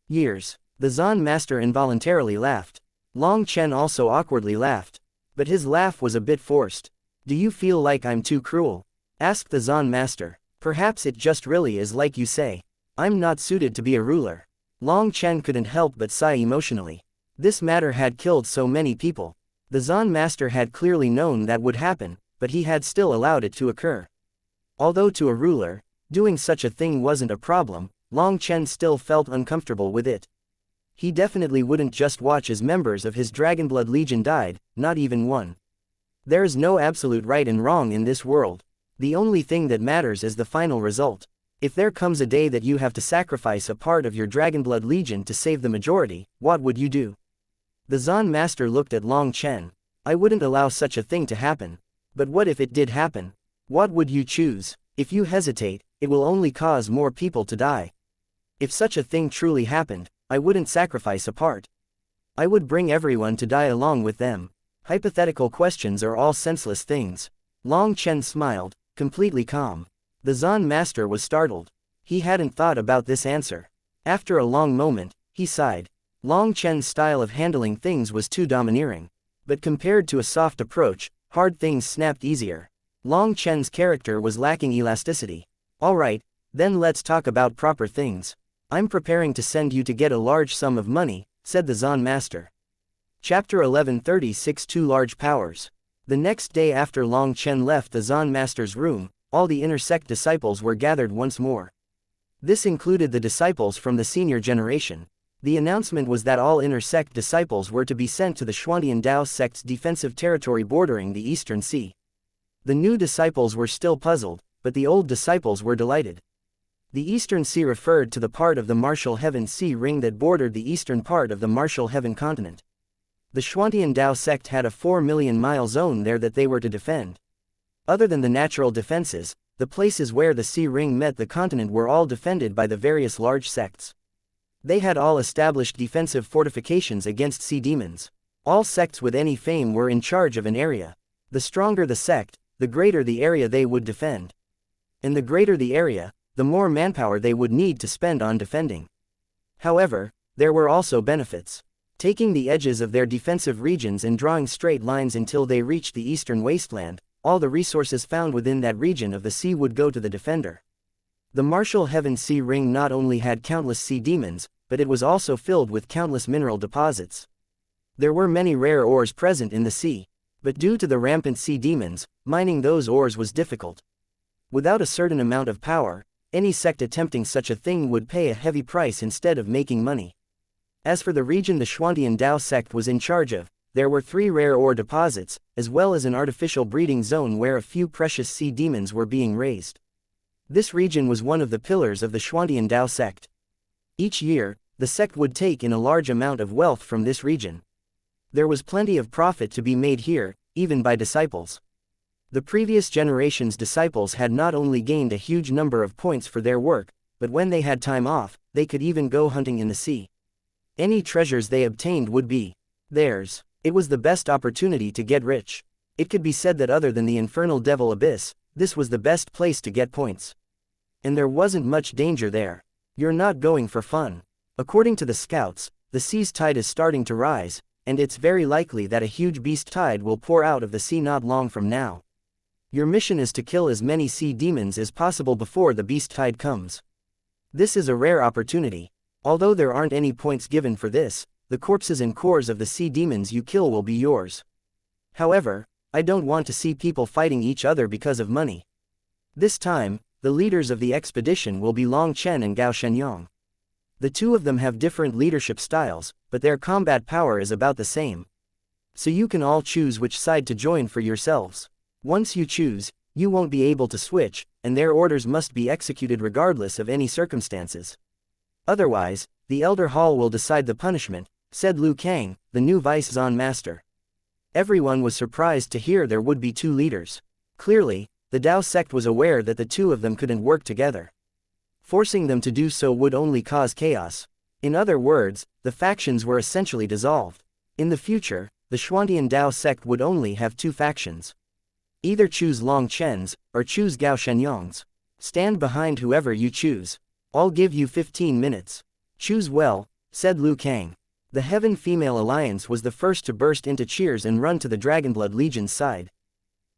Speaker 1: years. The Zan master involuntarily laughed. Long Chen also awkwardly laughed. But his laugh was a bit forced. Do you feel like I'm too cruel? Asked the Zan master. Perhaps it just really is like you say. I'm not suited to be a ruler. Long Chen couldn't help but sigh emotionally. This matter had killed so many people. The Zan master had clearly known that would happen, but he had still allowed it to occur. Although to a ruler, doing such a thing wasn't a problem, Long Chen still felt uncomfortable with it. He definitely wouldn't just watch as members of his Dragonblood Legion died, not even one. There's no absolute right and wrong in this world. The only thing that matters is the final result. If there comes a day that you have to sacrifice a part of your Dragonblood Legion to save the majority, what would you do? The Zan master looked at Long Chen. I wouldn't allow such a thing to happen. But what if it did happen? What would you choose? If you hesitate, it will only cause more people to die. If such a thing truly happened, I wouldn't sacrifice a part. I would bring everyone to die along with them. Hypothetical questions are all senseless things. Long Chen smiled, completely calm. The Zan master was startled. He hadn't thought about this answer. After a long moment, he sighed. Long Chen's style of handling things was too domineering. But compared to a soft approach, hard things snapped easier. Long Chen's character was lacking elasticity. Alright, then let's talk about proper things. I'm preparing to send you to get a large sum of money, said the Zan master. Chapter 1136 Two Large Powers. The next day after Long Chen left the Zan master's room, all the inner sect disciples were gathered once more. This included the disciples from the senior generation. The announcement was that all inner sect disciples were to be sent to the Xuantian Dao sect's defensive territory bordering the Eastern Sea. The new disciples were still puzzled, but the old disciples were delighted. The Eastern Sea referred to the part of the Martial Heaven Sea ring that bordered the eastern part of the Martial Heaven continent. The Xuantian Dao sect had a 4 million mile zone there that they were to defend. Other than the natural defenses, the places where the sea ring met the continent were all defended by the various large sects. They had all established defensive fortifications against sea demons. All sects with any fame were in charge of an area. The stronger the sect, the greater the area they would defend. And the greater the area, the more manpower they would need to spend on defending. However, there were also benefits. Taking the edges of their defensive regions and drawing straight lines until they reached the eastern wasteland, all the resources found within that region of the sea would go to the defender. The Martial Heaven Sea ring not only had countless sea demons, but it was also filled with countless mineral deposits. There were many rare ores present in the sea, but due to the rampant sea demons, mining those ores was difficult. Without a certain amount of power, any sect attempting such a thing would pay a heavy price instead of making money. As for the region the Xuantian Dao sect was in charge of, there were 3 rare ore deposits, as well as an artificial breeding zone where a few precious sea demons were being raised. This region was one of the pillars of the Xuantian Dao sect. Each year, the sect would take in a large amount of wealth from this region. There was plenty of profit to be made here, even by disciples. The previous generation's disciples had not only gained a huge number of points for their work, but when they had time off, they could even go hunting in the sea. Any treasures they obtained would be theirs. It was the best opportunity to get rich. It could be said that other than the infernal devil abyss, this was the best place to get points. And there wasn't much danger there. You're not going for fun. According to the scouts, the sea's tide is starting to rise, and it's very likely that a huge beast tide will pour out of the sea not long from now. Your mission is to kill as many sea demons as possible before the beast tide comes. This is a rare opportunity. Although there aren't any points given for this, the corpses and cores of the sea demons you kill will be yours. However, I don't want to see people fighting each other because of money. This time, the leaders of the expedition will be Long Chen and Gao Shenyang. The two of them have different leadership styles, but their combat power is about the same. So you can all choose which side to join for yourselves. Once you choose, you won't be able to switch, and their orders must be executed regardless of any circumstances. Otherwise, the Elder Hall will decide the punishment, said Liu Kang, the new Vice Zan Master. Everyone was surprised to hear there would be 2 leaders. Clearly, the Dao sect was aware that the 2 of them couldn't work together. Forcing them to do so would only cause chaos. In other words, the factions were essentially dissolved. In the future, the Xuantian Dao sect would only have 2 factions. Either choose Long Chen's, or choose Gao Shenyang's. Stand behind whoever you choose. I'll give you 15 minutes. Choose well, said Liu Kang. The Heaven Female Alliance was the first to burst into cheers and run to the Dragonblood Legion's side.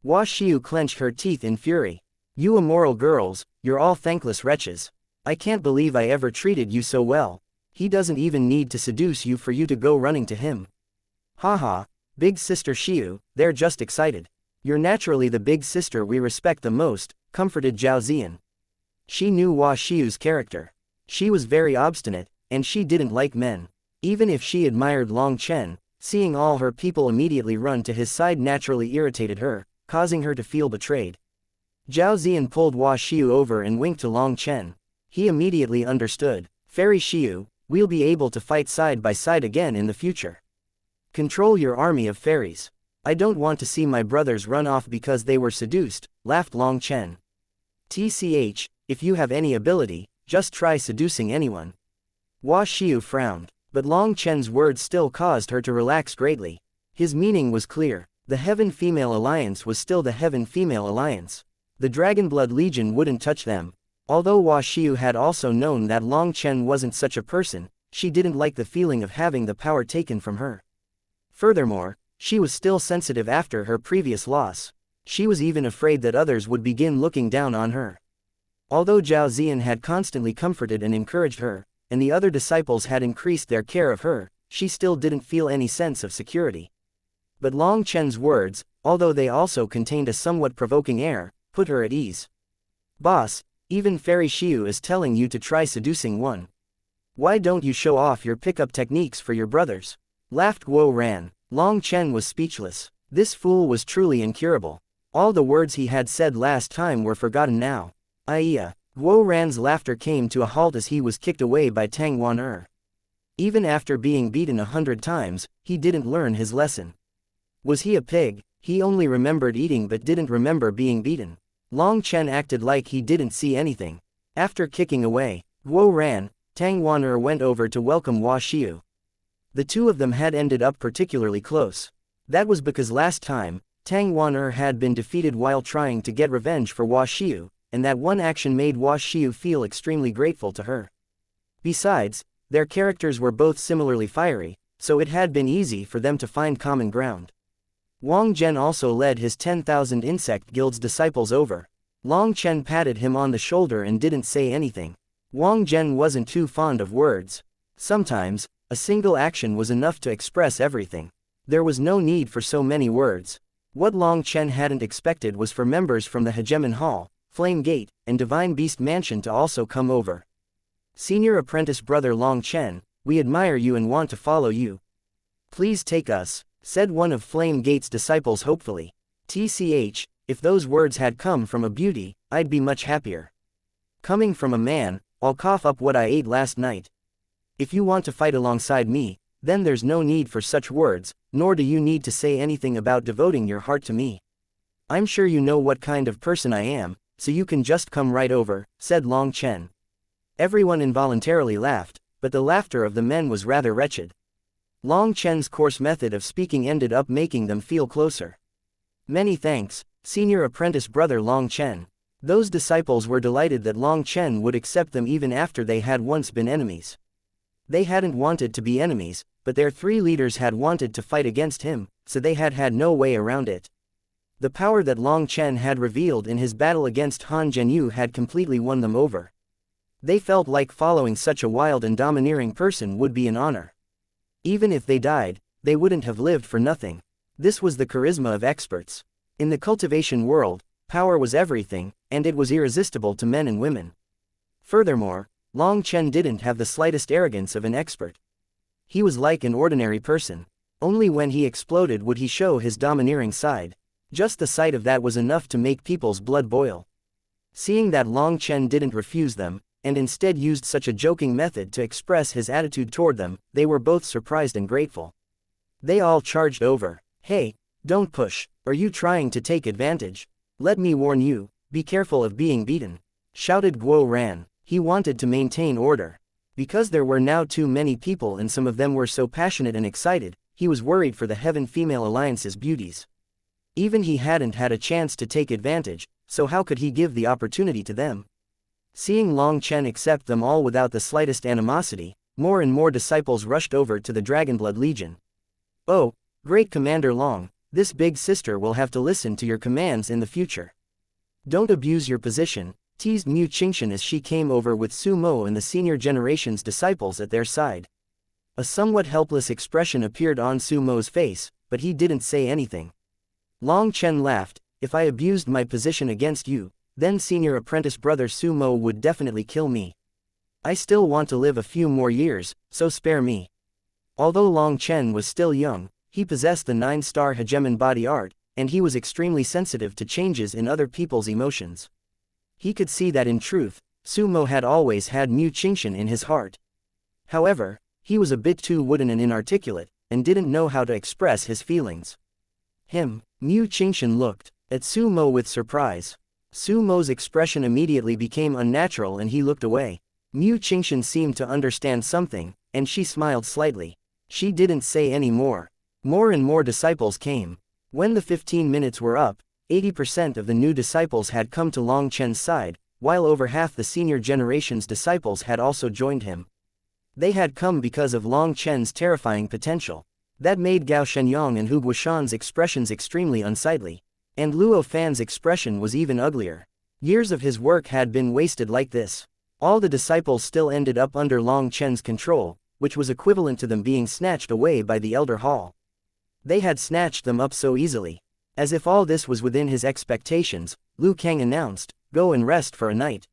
Speaker 1: Hua Xiu clenched her teeth in fury. You immoral girls, you're all thankless wretches. I can't believe I ever treated you so well. He doesn't even need to seduce you for you to go running to him. Haha, big sister Xiu, they're just excited. You're naturally the big sister we respect the most, comforted Zhao Ziyan. She knew Hua Xiu's character. She was very obstinate, and she didn't like men. Even if she admired Long Chen, seeing all her people immediately run to his side naturally irritated her, causing her to feel betrayed. Zhao Ziyan pulled Hua Xiu over and winked to Long Chen. He immediately understood. Fairy Xiu, we'll be able to fight side by side again in the future. Control your army of fairies. I don't want to see my brothers run off because they were seduced, laughed Long Chen. TCH, if you have any ability, just try seducing anyone. Hua Xiu frowned, but Long Chen's words still caused her to relax greatly. His meaning was clear. The Heaven Female Alliance was still the Heaven Female Alliance. The Dragonblood Legion wouldn't touch them. Although Hua Xiu had also known that Long Chen wasn't such a person, she didn't like the feeling of having the power taken from her. Furthermore, she was still sensitive after her previous loss. She was even afraid that others would begin looking down on her. Although Zhao Ziyan had constantly comforted and encouraged her, and the other disciples had increased their care of her, she still didn't feel any sense of security. But Long Chen's words, although they also contained a somewhat provoking air, put her at ease. Boss, even Fairy Xiu is telling you to try seducing one. Why don't you show off your pickup techniques for your brothers? Laughed Guo Ran. Long Chen was speechless. This fool was truly incurable. All the words he had said last time were forgotten now. Iya. Guo Ran's laughter came to a halt as he was kicked away by Tang Wan. Even after being beaten 100 times, he didn't learn his lesson. Was he a pig? He only remembered eating but didn't remember being beaten. Long Chen acted like he didn't see anything. After kicking away Guo Ran, Tang Wan went over to welcome Hua Xiu. The two of them had ended up particularly close. That was because last time, Tang Wan had been defeated while trying to get revenge for Hua Xiu, and that one action made Hua Xiu feel extremely grateful to her. Besides, their characters were both similarly fiery, so it had been easy for them to find common ground. Wang Zhen also led his 10,000 insect guild's disciples over. Long Chen patted him on the shoulder and didn't say anything. Wang Zhen wasn't too fond of words. Sometimes, a single action was enough to express everything. There was no need for so many words. What Long Chen hadn't expected was for members from the Hegemon Hall, Flame Gate, and Divine Beast Mansion to also come over. Senior apprentice brother Long Chen, we admire you and want to follow you. Please take us, said one of Flame Gate's disciples hopefully. TCH, if those words had come from a beauty, I'd be much happier. Coming from a man, I'll cough up what I ate last night. If you want to fight alongside me, then there's no need for such words, nor do you need to say anything about devoting your heart to me. I'm sure you know what kind of person I am, so you can just come right over, said Long Chen. Everyone involuntarily laughed, but the laughter of the men was rather wretched. Long Chen's coarse method of speaking ended up making them feel closer. Many thanks, senior apprentice brother Long Chen. Those disciples were delighted that Long Chen would accept them even after they had once been enemies. They hadn't wanted to be enemies, but their three leaders had wanted to fight against him, so they had had no way around it. The power that Long Chen had revealed in his battle against Han Zhenyu had completely won them over. They felt like following such a wild and domineering person would be an honor. Even if they died, they wouldn't have lived for nothing. This was the charisma of experts. In the cultivation world, power was everything, and it was irresistible to men and women. Furthermore, Long Chen didn't have the slightest arrogance of an expert. He was like an ordinary person. Only when he exploded would he show his domineering side. Just the sight of that was enough to make people's blood boil. Seeing that Long Chen didn't refuse them, and instead used such a joking method to express his attitude toward them, they were both surprised and grateful. They all charged over. Hey, don't push, are you trying to take advantage? Let me warn you, be careful of being beaten, shouted Guo Ran. He wanted to maintain order. Because there were now too many people and some of them were so passionate and excited, he was worried for the Heaven Female Alliance's beauties. Even he hadn't had a chance to take advantage, so how could he give the opportunity to them? Seeing Long Chen accept them all without the slightest animosity, more and more disciples rushed over to the Dragonblood Legion. Oh, great Commander Long, this big sister will have to listen to your commands in the future. Don't abuse your position, teased Mu Qingxian as she came over with Su Mo and the senior generation's disciples at their side. A somewhat helpless expression appeared on Su Mo's face, but he didn't say anything. Long Chen laughed, if I abused my position against you, then senior apprentice brother Su Mo would definitely kill me. I still want to live a few more years, so spare me. Although Long Chen was still young, he possessed the 9-star hegemon body art, and he was extremely sensitive to changes in other people's emotions. He could see that in truth, Su Mo had always had Mu Qingxian in his heart. However, he was a bit too wooden and inarticulate, and didn't know how to express his feelings. Mu Qingxian looked at Su Mo with surprise. Su Mo's expression immediately became unnatural and he looked away. Mu Qingxian seemed to understand something, and she smiled slightly. She didn't say any more. More and more disciples came. When the 15 minutes were up, 80% of the new disciples had come to Long Chen's side, while over half the senior generation's disciples had also joined him. They had come because of Long Chen's terrifying potential. That made Gao Shenyang and Hu Guoshan's expressions extremely unsightly. And Luo Fan's expression was even uglier. Years of his work had been wasted like this. All the disciples still ended up under Long Chen's control, which was equivalent to them being snatched away by the Elder Hall. They had snatched them up so easily. As if all this was within his expectations, Liu Kang announced, "Go and rest for a night.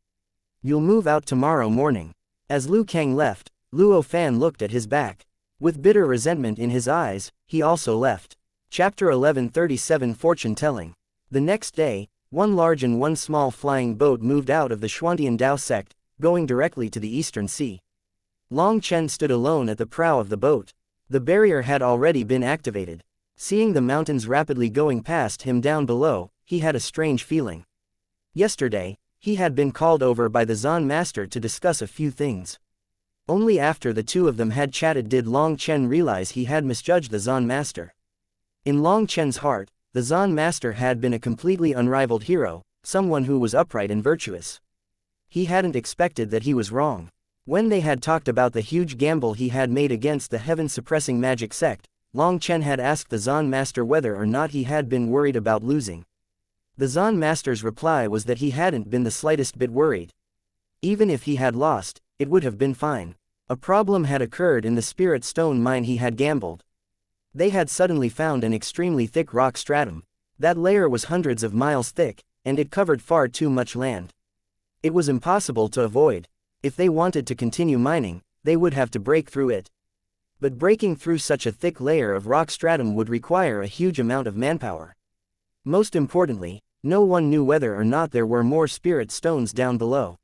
Speaker 1: You'll move out tomorrow morning." As Liu Kang left, Luo Fan looked at his back. With bitter resentment in his eyes, he also left. Chapter 1137 Fortune Telling. The next day, one large and one small flying boat moved out of the Xuantian Dao sect, going directly to the Eastern Sea. Long Chen stood alone at the prow of the boat. The barrier had already been activated. Seeing the mountains rapidly going past him down below, he had a strange feeling. Yesterday, he had been called over by the Zan master to discuss a few things. Only after the two of them had chatted did Long Chen realize he had misjudged the Zan master. In Long Chen's heart, the Zan master had been a completely unrivaled hero, someone who was upright and virtuous. He hadn't expected that he was wrong. When they had talked about the huge gamble he had made against the heaven-suppressing magic sect, Long Chen had asked the Zan master whether or not he had been worried about losing. The Zan master's reply was that he hadn't been the slightest bit worried. Even if he had lost, it would have been fine. A problem had occurred in the spirit stone mine he had gambled. They had suddenly found an extremely thick rock stratum. That layer was hundreds of miles thick, and it covered far too much land. It was impossible to avoid. If they wanted to continue mining, they would have to break through it. But breaking through such a thick layer of rock stratum would require a huge amount of manpower. Most importantly, no one knew whether or not there were more spirit stones down below.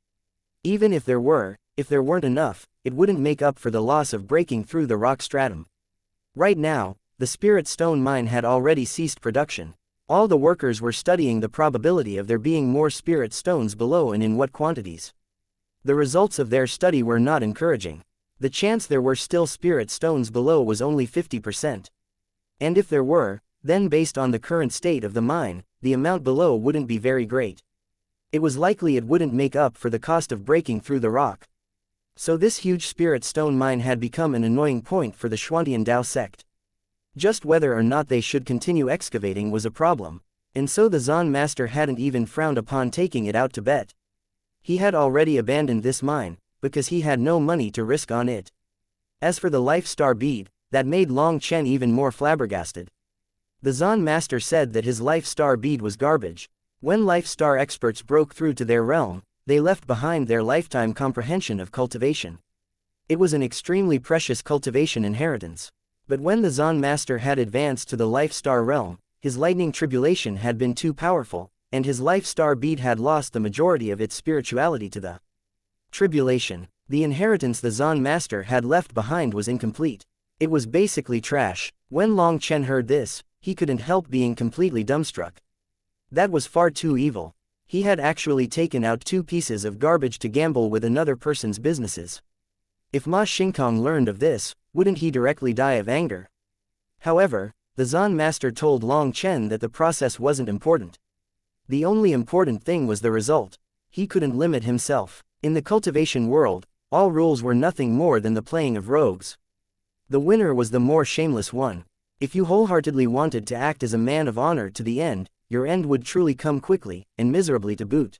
Speaker 1: Even if there weren't enough, it wouldn't make up for the loss of breaking through the rock stratum. Right now, the spirit stone mine had already ceased production. All the workers were studying the probability of there being more spirit stones below and in what quantities. The results of their study were not encouraging. The chance there were still spirit stones below was only 50%. And if there were, then based on the current state of the mine, the amount below wouldn't be very great. It was likely it wouldn't make up for the cost of breaking through the rock. So this huge spirit stone mine had become an annoying point for the Xuantian Dao sect. Just whether or not they should continue excavating was a problem, and so the Zan master hadn't even frowned upon taking it out to bet. He had already abandoned this mine, because he had no money to risk on it. As for the Life Star bead, that made Long Chen even more flabbergasted. The Zan master said that his Life Star bead was garbage. When Life Star experts broke through to their realm, they left behind their lifetime comprehension of cultivation. It was an extremely precious cultivation inheritance. But when the Zan master had advanced to the Life Star realm, his lightning tribulation had been too powerful, and his Life Star bead had lost the majority of its spirituality to the tribulation. The inheritance the Zan master had left behind was incomplete. It was basically trash. When Long Chen heard this, he couldn't help being completely dumbstruck. That was far too evil. He had actually taken out 2 pieces of garbage to gamble with another person's businesses. If Ma Xingkong learned of this, wouldn't he directly die of anger? However, the Zan master told Long Chen that the process wasn't important. The only important thing was the result. He couldn't limit himself. In the cultivation world, all rules were nothing more than the playing of rogues. The winner was the more shameless one. If you wholeheartedly wanted to act as a man of honor to the end, your end would truly come quickly, and miserably to boot.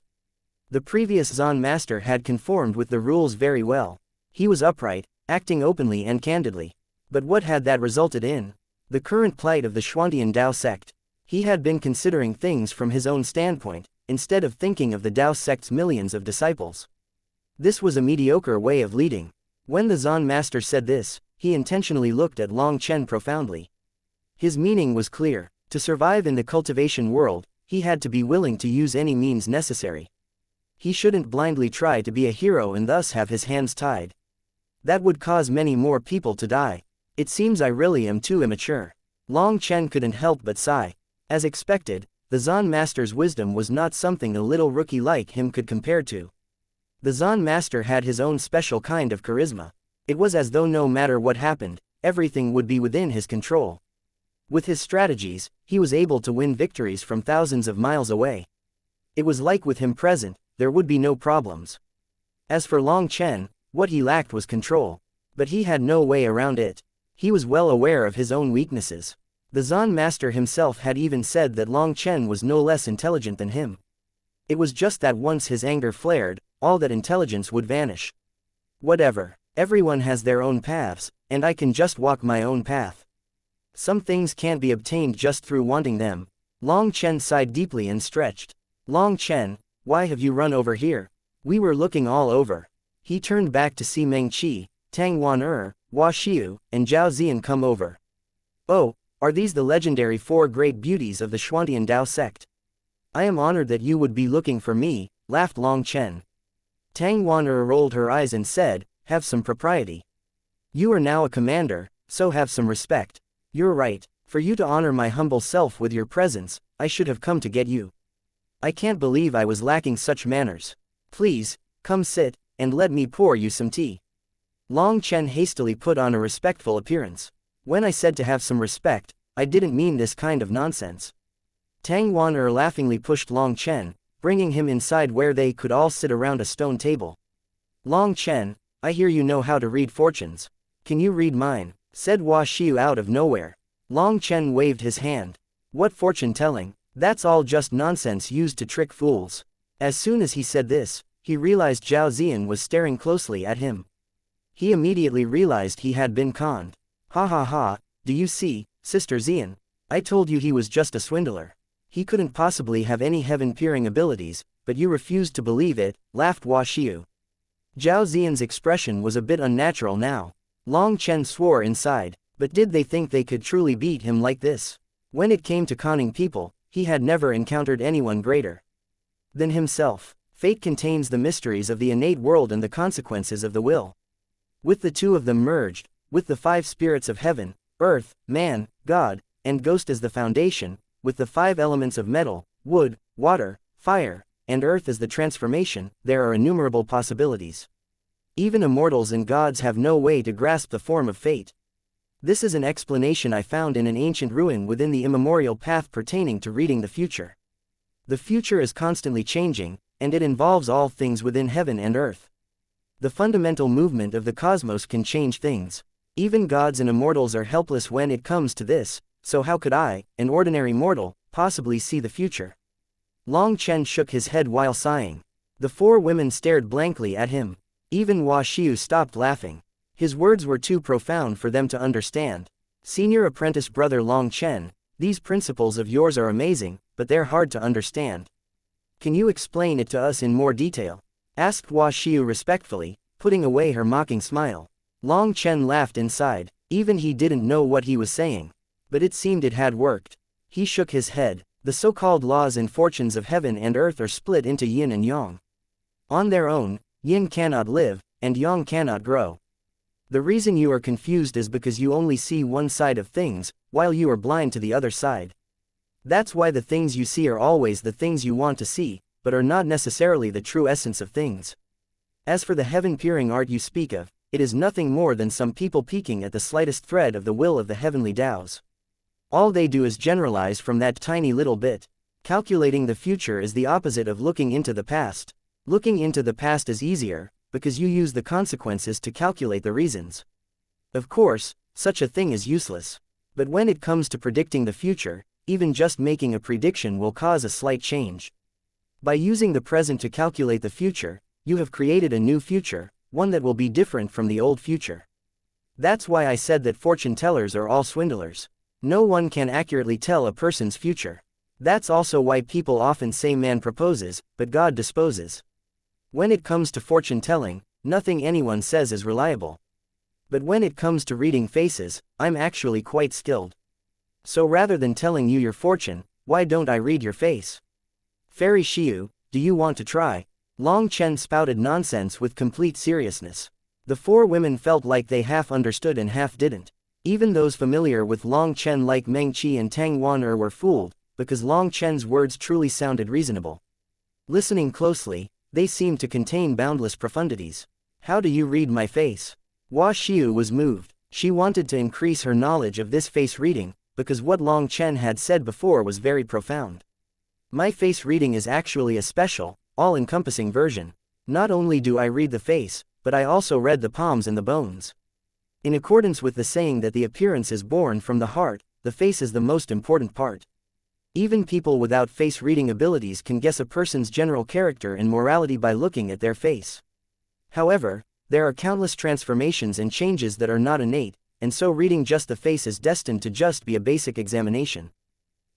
Speaker 1: The previous Zan master had conformed with the rules very well. He was upright, acting openly and candidly. But what had that resulted in? The current plight of the Xuantian Dao sect. He had been considering things from his own standpoint, instead of thinking of the Dao sect's millions of disciples. This was a mediocre way of leading. When the Zan master said this, he intentionally looked at Long Chen profoundly. His meaning was clear. To survive in the cultivation world, he had to be willing to use any means necessary. He shouldn't blindly try to be a hero and thus have his hands tied. That would cause many more people to die. It seems I really am too immature. Long Chen couldn't help but sigh. As expected, the Zan master's wisdom was not something a little rookie like him could compare to. The Zan master had his own special kind of charisma. It was as though no matter what happened, everything would be within his control. With his strategies, he was able to win victories from thousands of miles away. It was like with him present, there would be no problems. As for Long Chen, what he lacked was control. But he had no way around it. He was well aware of his own weaknesses. The Zan master himself had even said that Long Chen was no less intelligent than him. It was just that once his anger flared, all that intelligence would vanish. Whatever. Everyone has their own paths, and I can just walk my own path. Some things can't be obtained just through wanting them. Long Chen sighed deeply and stretched. Long Chen, why have you run over here? We were looking all over. He turned back to see Meng Qi, Tang Wan Hua Xiu, and Zhao Ziyan come over. Oh, are these the legendary 4 great beauties of the Xuantian Dao sect? I am honored that you would be looking for me, laughed Long Chen. Tang Wan rolled her eyes and said, have some propriety. You are now a commander, so have some respect. You're right, for you to honor my humble self with your presence, I should have come to get you. I can't believe I was lacking such manners. Please, come sit, and let me pour you some tea. Long Chen hastily put on a respectful appearance. When I said to have some respect, I didn't mean this kind of nonsense. Tang Wan laughingly pushed Long Chen, bringing him inside where they could all sit around a stone table. Long Chen, I hear you know how to read fortunes. Can you read mine? Said Hua Xiu out of nowhere. Long Chen waved his hand. What fortune telling? That's all just nonsense used to trick fools. As soon as he said this, he realized Zhao Ziyan was staring closely at him. He immediately realized he had been conned. Ha ha ha, do you see, Sister Ziyan? I told you he was just a swindler. He couldn't possibly have any heaven-peering abilities, but you refused to believe it, laughed Hua Xiu. Zhao Ziyan's expression was a bit unnatural now. Long Chen swore inside, but did they think they could truly beat him like this? When it came to conning people, he had never encountered anyone greater than himself. Fate contains the mysteries of the innate world and the consequences of the will. With the two of them merged, with the 5 spirits of heaven, earth, man, God, and ghost as the foundation, with the 5 elements of metal, wood, water, fire, and earth as the transformation, there are innumerable possibilities. Even immortals and gods have no way to grasp the form of fate. This is an explanation I found in an ancient ruin within the immemorial path pertaining to reading the future. The future is constantly changing, and it involves all things within heaven and earth. The fundamental movement of the cosmos can change things. Even gods and immortals are helpless when it comes to this, so how could I, an ordinary mortal, possibly see the future? Long Chen shook his head while sighing. The 4 women stared blankly at him. Even Hua Xiu stopped laughing. His words were too profound for them to understand. Senior apprentice brother Long Chen, these principles of yours are amazing, but they're hard to understand. Can you explain it to us in more detail? Asked Hua Xiu respectfully, putting away her mocking smile. Long Chen laughed inside. Even he didn't know what he was saying. But it seemed it had worked. He shook his head. The so-called laws and fortunes of heaven and earth are split into yin and yang. On their own, yin cannot live, and yang cannot grow. The reason you are confused is because you only see one side of things, while you are blind to the other side. That's why the things you see are always the things you want to see, but are not necessarily the true essence of things. As for the heaven-peering art you speak of, it is nothing more than some people peeking at the slightest thread of the will of the heavenly Taos. All they do is generalize from that tiny little bit. Calculating the future is the opposite of looking into the past. Looking into the past is easier, because you use the consequences to calculate the reasons. Of course, such a thing is useless. But when it comes to predicting the future, even just making a prediction will cause a slight change. By using the present to calculate the future, you have created a new future, one that will be different from the old future. That's why I said that fortune tellers are all swindlers. No one can accurately tell a person's future. That's also why people often say man proposes, but God disposes. When it comes to fortune telling, nothing anyone says is reliable. But when it comes to reading faces, I'm actually quite skilled. So rather than telling you your fortune, why don't I read your face? Fairy Xiu, do you want to try? Long Chen spouted nonsense with complete seriousness. The 4 women felt like they half understood and half didn't. Even those familiar with Long Chen like Meng Qi and Tang Wan were fooled, because Long Chen's words truly sounded reasonable. Listening closely, they seemed to contain boundless profundities. How do you read my face? Hua Xiu was moved. She wanted to increase her knowledge of this face reading, because what Long Chen had said before was very profound. My face reading is actually a special, all-encompassing version. Not only do I read the face, but I also read the palms and the bones. In accordance with the saying that the appearance is born from the heart, the face is the most important part. Even people without face reading abilities can guess a person's general character and morality by looking at their face. However, there are countless transformations and changes that are not innate, and so reading just the face is destined to just be a basic examination.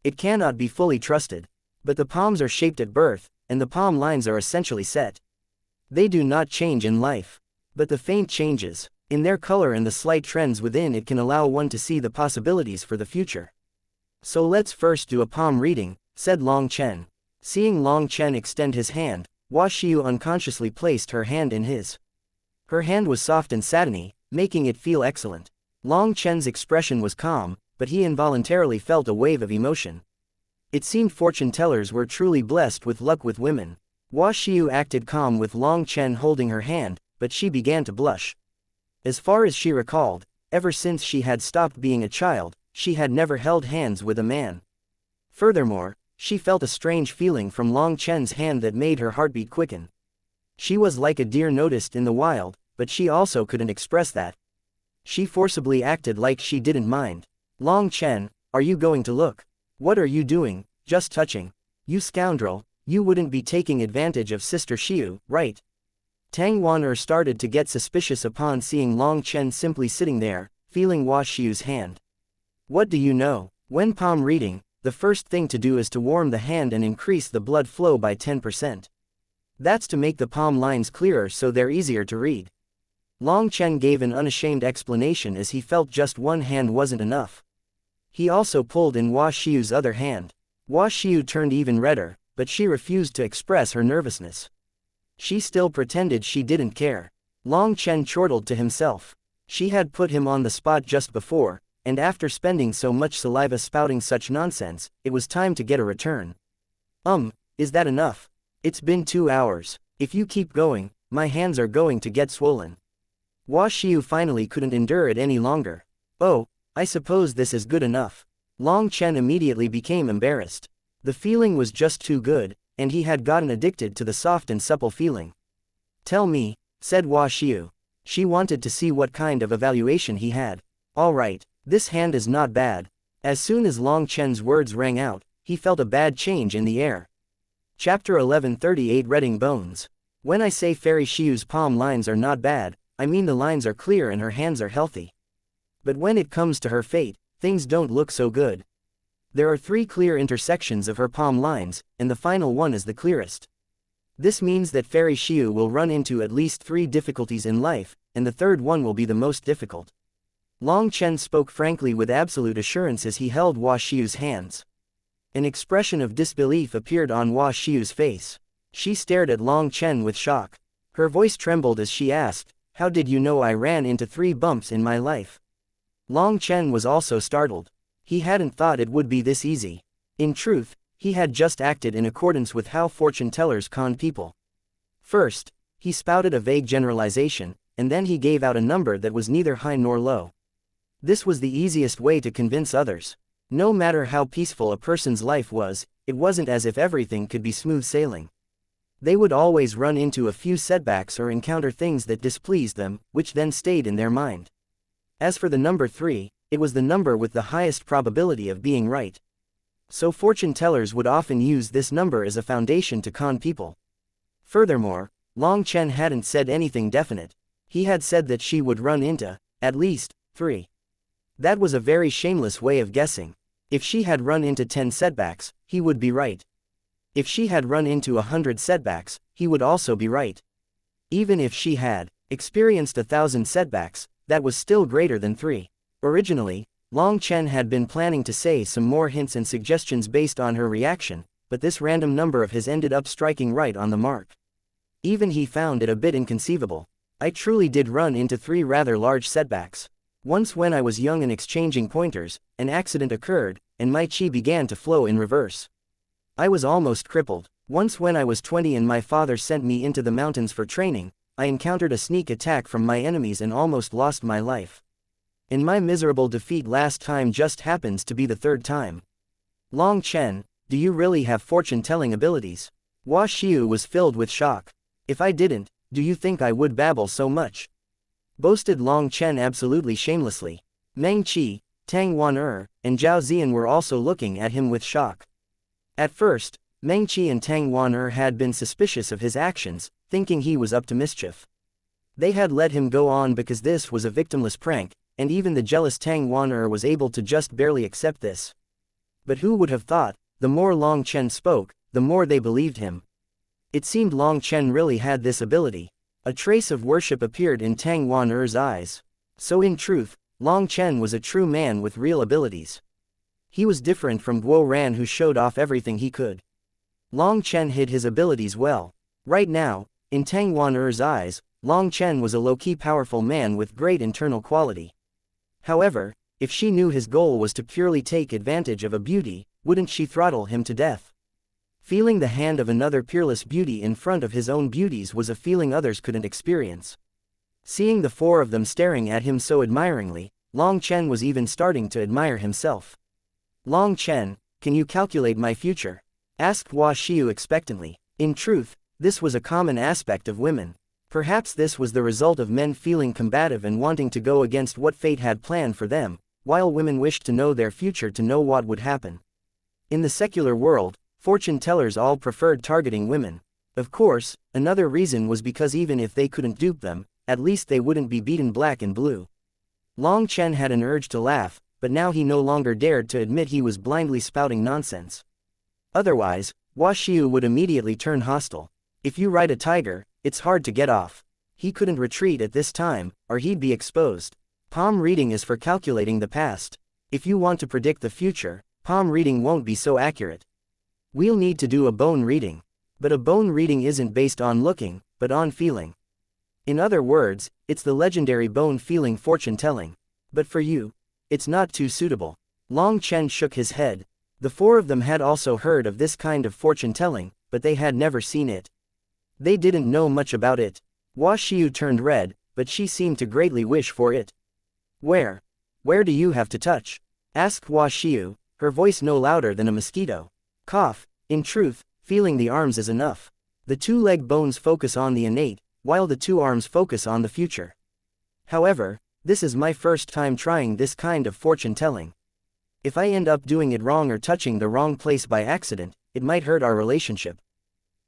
Speaker 1: It cannot be fully trusted. But the palms are shaped at birth, and the palm lines are essentially set. They do not change in life. But the faint changes in their color and the slight trends within it can allow one to see the possibilities for the future. So let's first do a palm reading, said Long Chen. Seeing Long Chen extend his hand, Hua Xiu unconsciously placed her hand in his. Her hand was soft and satiny, making it feel excellent. Long Chen's expression was calm, but he involuntarily felt a wave of emotion. It seemed fortune tellers were truly blessed with luck with women. Hua Xiu acted calm with Long Chen holding her hand, but she began to blush. As far as she recalled, ever since she had stopped being a child, she had never held hands with a man. Furthermore, she felt a strange feeling from Long Chen's hand that made her heartbeat quicken. She was like a deer noticed in the wild, but she also couldn't express that. She forcibly acted like she didn't mind. Long Chen, are you going to look? What are you doing, just touching? You scoundrel, you wouldn't be taking advantage of Sister Xiu, right? Tang Wan'er started to get suspicious upon seeing Long Chen simply sitting there, feeling Hua Xiu's hand. What do you know? When palm reading, the first thing to do is to warm the hand and increase the blood flow by 10%. That's to make the palm lines clearer so they're easier to read. Long Chen gave an unashamed explanation as he felt just one hand wasn't enough. He also pulled in Hua Xiu's other hand. Hua Xiu turned even redder, but she refused to express her nervousness. She still pretended she didn't care. Long Chen chortled to himself. She had put him on the spot just before, and after spending so much saliva spouting such nonsense, it was time to get a return. Is that enough? It's been 2 hours. If you keep going, my hands are going to get swollen. Hua Xiu finally couldn't endure it any longer. Oh, I suppose this is good enough. Long Chen immediately became embarrassed. The feeling was just too good, and he had gotten addicted to the soft and supple feeling. Tell me, said Hua Xiu. She wanted to see what kind of evaluation he had. All right, this hand is not bad. As soon as Long Chen's words rang out, he felt a bad change in the air. Chapter 1138 Redding Bones. When I say Fairy Xiu's palm lines are not bad, I mean the lines are clear and her hands are healthy. But when it comes to her fate, things don't look so good. There are 3 clear intersections of her palm lines, and the final one is the clearest. This means that Fairy Xiu will run into at least 3 difficulties in life, and the third one will be the most difficult. Long Chen spoke frankly with absolute assurance as he held Hua Xiu's hands. An expression of disbelief appeared on Hua Xiu's face. She stared at Long Chen with shock. Her voice trembled as she asked, "How did you know I ran into 3 bumps in my life?" Long Chen was also startled. He hadn't thought it would be this easy. In truth, he had just acted in accordance with how fortune tellers con people. First, he spouted a vague generalization, and then he gave out a number that was neither high nor low. This was the easiest way to convince others. No matter how peaceful a person's life was, it wasn't as if everything could be smooth sailing. They would always run into a few setbacks or encounter things that displeased them, which then stayed in their mind. As for the number 3, it was the number with the highest probability of being right. So fortune tellers would often use this number as a foundation to con people. Furthermore, Long Chen hadn't said anything definite. He had said that she would run into, at least, 3. That was a very shameless way of guessing. If she had run into 10 setbacks, he would be right. If she had run into 100 setbacks, he would also be right. Even if she had experienced 1,000 setbacks, that was still greater than 3. Originally, Long Chen had been planning to say some more hints and suggestions based on her reaction, but this random number of his ended up striking right on the mark. Even he found it a bit inconceivable. I truly did run into 3 rather large setbacks. Once when I was young and exchanging pointers, an accident occurred, and my chi began to flow in reverse. I was almost crippled. Once when I was 20 and my father sent me into the mountains for training, I encountered a sneak attack from my enemies and almost lost my life. And my miserable defeat last time just happens to be the 3rd time. Long Chen, do you really have fortune-telling abilities? Hua Xiu was filled with shock. If I didn't, do you think I would babble so much? Boasted Long Chen absolutely shamelessly. Meng Qi, Tang Wan'er, and Zhao Zian were also looking at him with shock. At first, Meng Qi and Tang Wan'er had been suspicious of his actions, thinking he was up to mischief. They had let him go on because this was a victimless prank, and even the jealous Tang Wan'er was able to just barely accept this. But who would have thought, the more Long Chen spoke, the more they believed him. It seemed Long Chen really had this ability. A trace of worship appeared in Tang Wan'er's eyes. So in truth, Long Chen was a true man with real abilities. He was different from Guo Ran, who showed off everything he could. Long Chen hid his abilities well. Right now, in Tang Wan'er's eyes, Long Chen was a low-key powerful man with great internal quality. However, if she knew his goal was to purely take advantage of a beauty, wouldn't she throttle him to death? Feeling the hand of another peerless beauty in front of his own beauties was a feeling others couldn't experience. Seeing the four of them staring at him so admiringly, Long Chen was even starting to admire himself. Long Chen, can you calculate my future? Asked Hua Xiu expectantly. In truth, this was a common aspect of women. Perhaps this was the result of men feeling combative and wanting to go against what fate had planned for them, while women wished to know their future to know what would happen. In the secular world, fortune tellers all preferred targeting women. Of course, another reason was because even if they couldn't dupe them, at least they wouldn't be beaten black and blue. Long Chen had an urge to laugh, but now he no longer dared to admit he was blindly spouting nonsense. Otherwise, Hua Xiu would immediately turn hostile. If you ride a tiger, it's hard to get off. He couldn't retreat at this time, or he'd be exposed. Palm reading is for calculating the past. If you want to predict the future, palm reading won't be so accurate. We'll need to do a bone reading. But a bone reading isn't based on looking, but on feeling. In other words, it's the legendary bone feeling fortune telling. But for you, it's not too suitable. Long Chen shook his head. The four of them had also heard of this kind of fortune telling, but they had never seen it. They didn't know much about it. Hua Xiu turned red, but she seemed to greatly wish for it. Where do you have to touch? Asked Hua Xiu, her voice no louder than a mosquito. Cough. In truth, feeling the arms is enough. The two leg bones focus on the innate, while the two arms focus on the future. However, this is my first time trying this kind of fortune telling. If I end up doing it wrong or touching the wrong place by accident, it might hurt our relationship.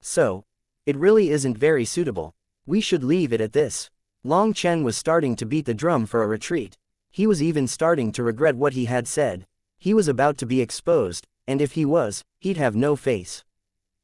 Speaker 1: So, it really isn't very suitable. We should leave it at this. Long Chen was starting to beat the drum for a retreat. He was even starting to regret what he had said. He was about to be exposed, and if he was, he'd have no face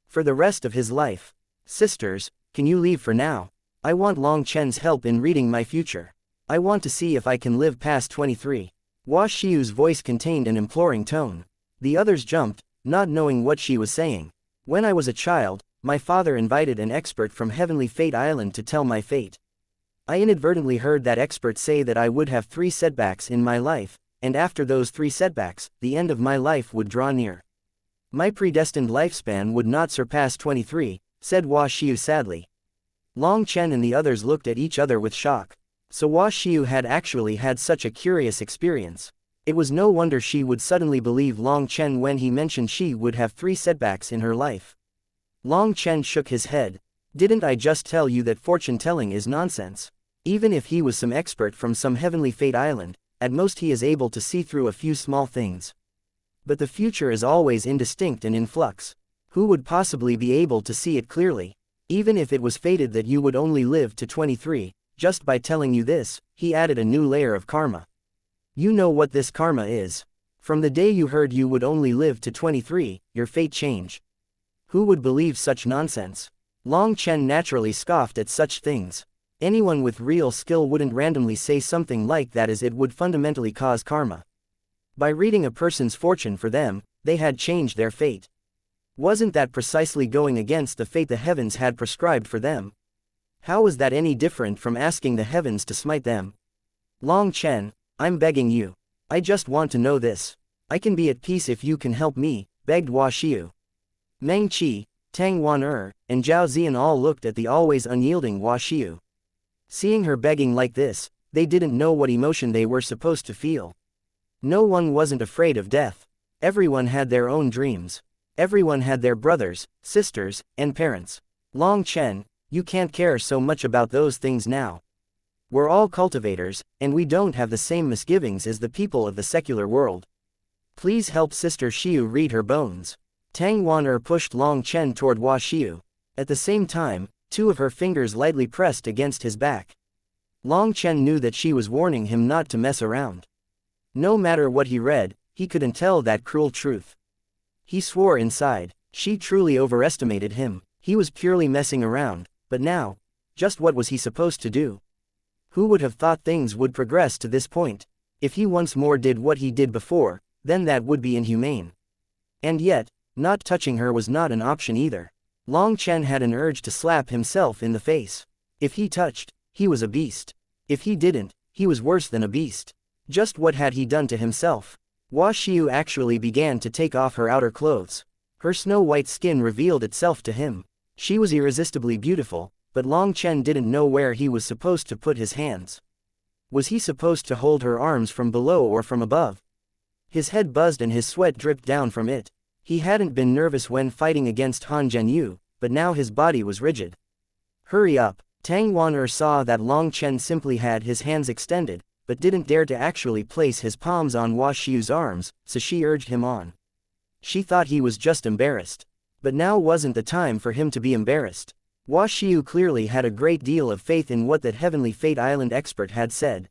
Speaker 1: for the rest of his life. Sisters, can you leave for now? I want Long Chen's help in reading my future. I want to see if I can live past 23. Hua Xiu's voice contained an imploring tone. The others jumped, not knowing what she was saying. When I was a child, my father invited an expert from Heavenly Fate Island to tell my fate. I inadvertently heard that expert say that I would have 3 setbacks in my life, and after those 3 setbacks, the end of my life would draw near. My predestined lifespan would not surpass 23, said Hua Xiu sadly. Long Chen and the others looked at each other with shock. So Hua Xiu had actually had such a curious experience. It was no wonder she would suddenly believe Long Chen when he mentioned she would have 3 setbacks in her life. Long Chen shook his head. Didn't I just tell you that fortune telling is nonsense? Even if he was some expert from some Heavenly Fate Island, at most he is able to see through a few small things. But the future is always indistinct and in flux. Who would possibly be able to see it clearly? Even if it was fated that you would only live to 23, just by telling you this, he added a new layer of karma. You know what this karma is. From the day you heard you would only live to 23, your fate changed. Who would believe such nonsense? Long Chen naturally scoffed at such things. Anyone with real skill wouldn't randomly say something like that, as it would fundamentally cause karma. By reading a person's fortune for them, they had changed their fate. Wasn't that precisely going against the fate the heavens had prescribed for them? How was that any different from asking the heavens to smite them? Long Chen, I'm begging you. I just want to know this. I can be at peace if you can help me, begged Hua Xiu. Meng Qi, Tang Wan'er, and Zhao Zian all looked at the always unyielding Hua Xiu. Seeing her begging like this, they didn't know what emotion they were supposed to feel. No one wasn't afraid of death. Everyone had their own dreams. Everyone had their brothers, sisters, and parents. Long Chen, you can't care so much about those things now. We're all cultivators, and we don't have the same misgivings as the people of the secular world. Please help Sister Xiu read her bones. Tang Wan'er pushed Long Chen toward Hua Xiu. At the same time, 2 of her fingers lightly pressed against his back. Long Chen knew that she was warning him not to mess around. No matter what he read, he couldn't tell that cruel truth. He swore inside, she truly overestimated him, he was purely messing around, but now, just what was he supposed to do? Who would have thought things would progress to this point? If he once more did what he did before, then that would be inhumane. And yet, not touching her was not an option either. Long Chen had an urge to slap himself in the face. If he touched, he was a beast. If he didn't, he was worse than a beast. Just what had he done to himself? Wuxia actually began to take off her outer clothes. Her snow-white skin revealed itself to him. She was irresistibly beautiful, but Long Chen didn't know where he was supposed to put his hands. Was he supposed to hold her arms from below or from above? His head buzzed and his sweat dripped down from it. He hadn't been nervous when fighting against Han Zhenyu, but now his body was rigid. Hurry up! Tang Wan'er saw that Long Chen simply had his hands extended, but didn't dare to actually place his palms on Wuxia's arms, so she urged him on. She thought he was just embarrassed. But now wasn't the time for him to be embarrassed. Wuxia clearly had a great deal of faith in what that Heavenly Fate Island expert had said.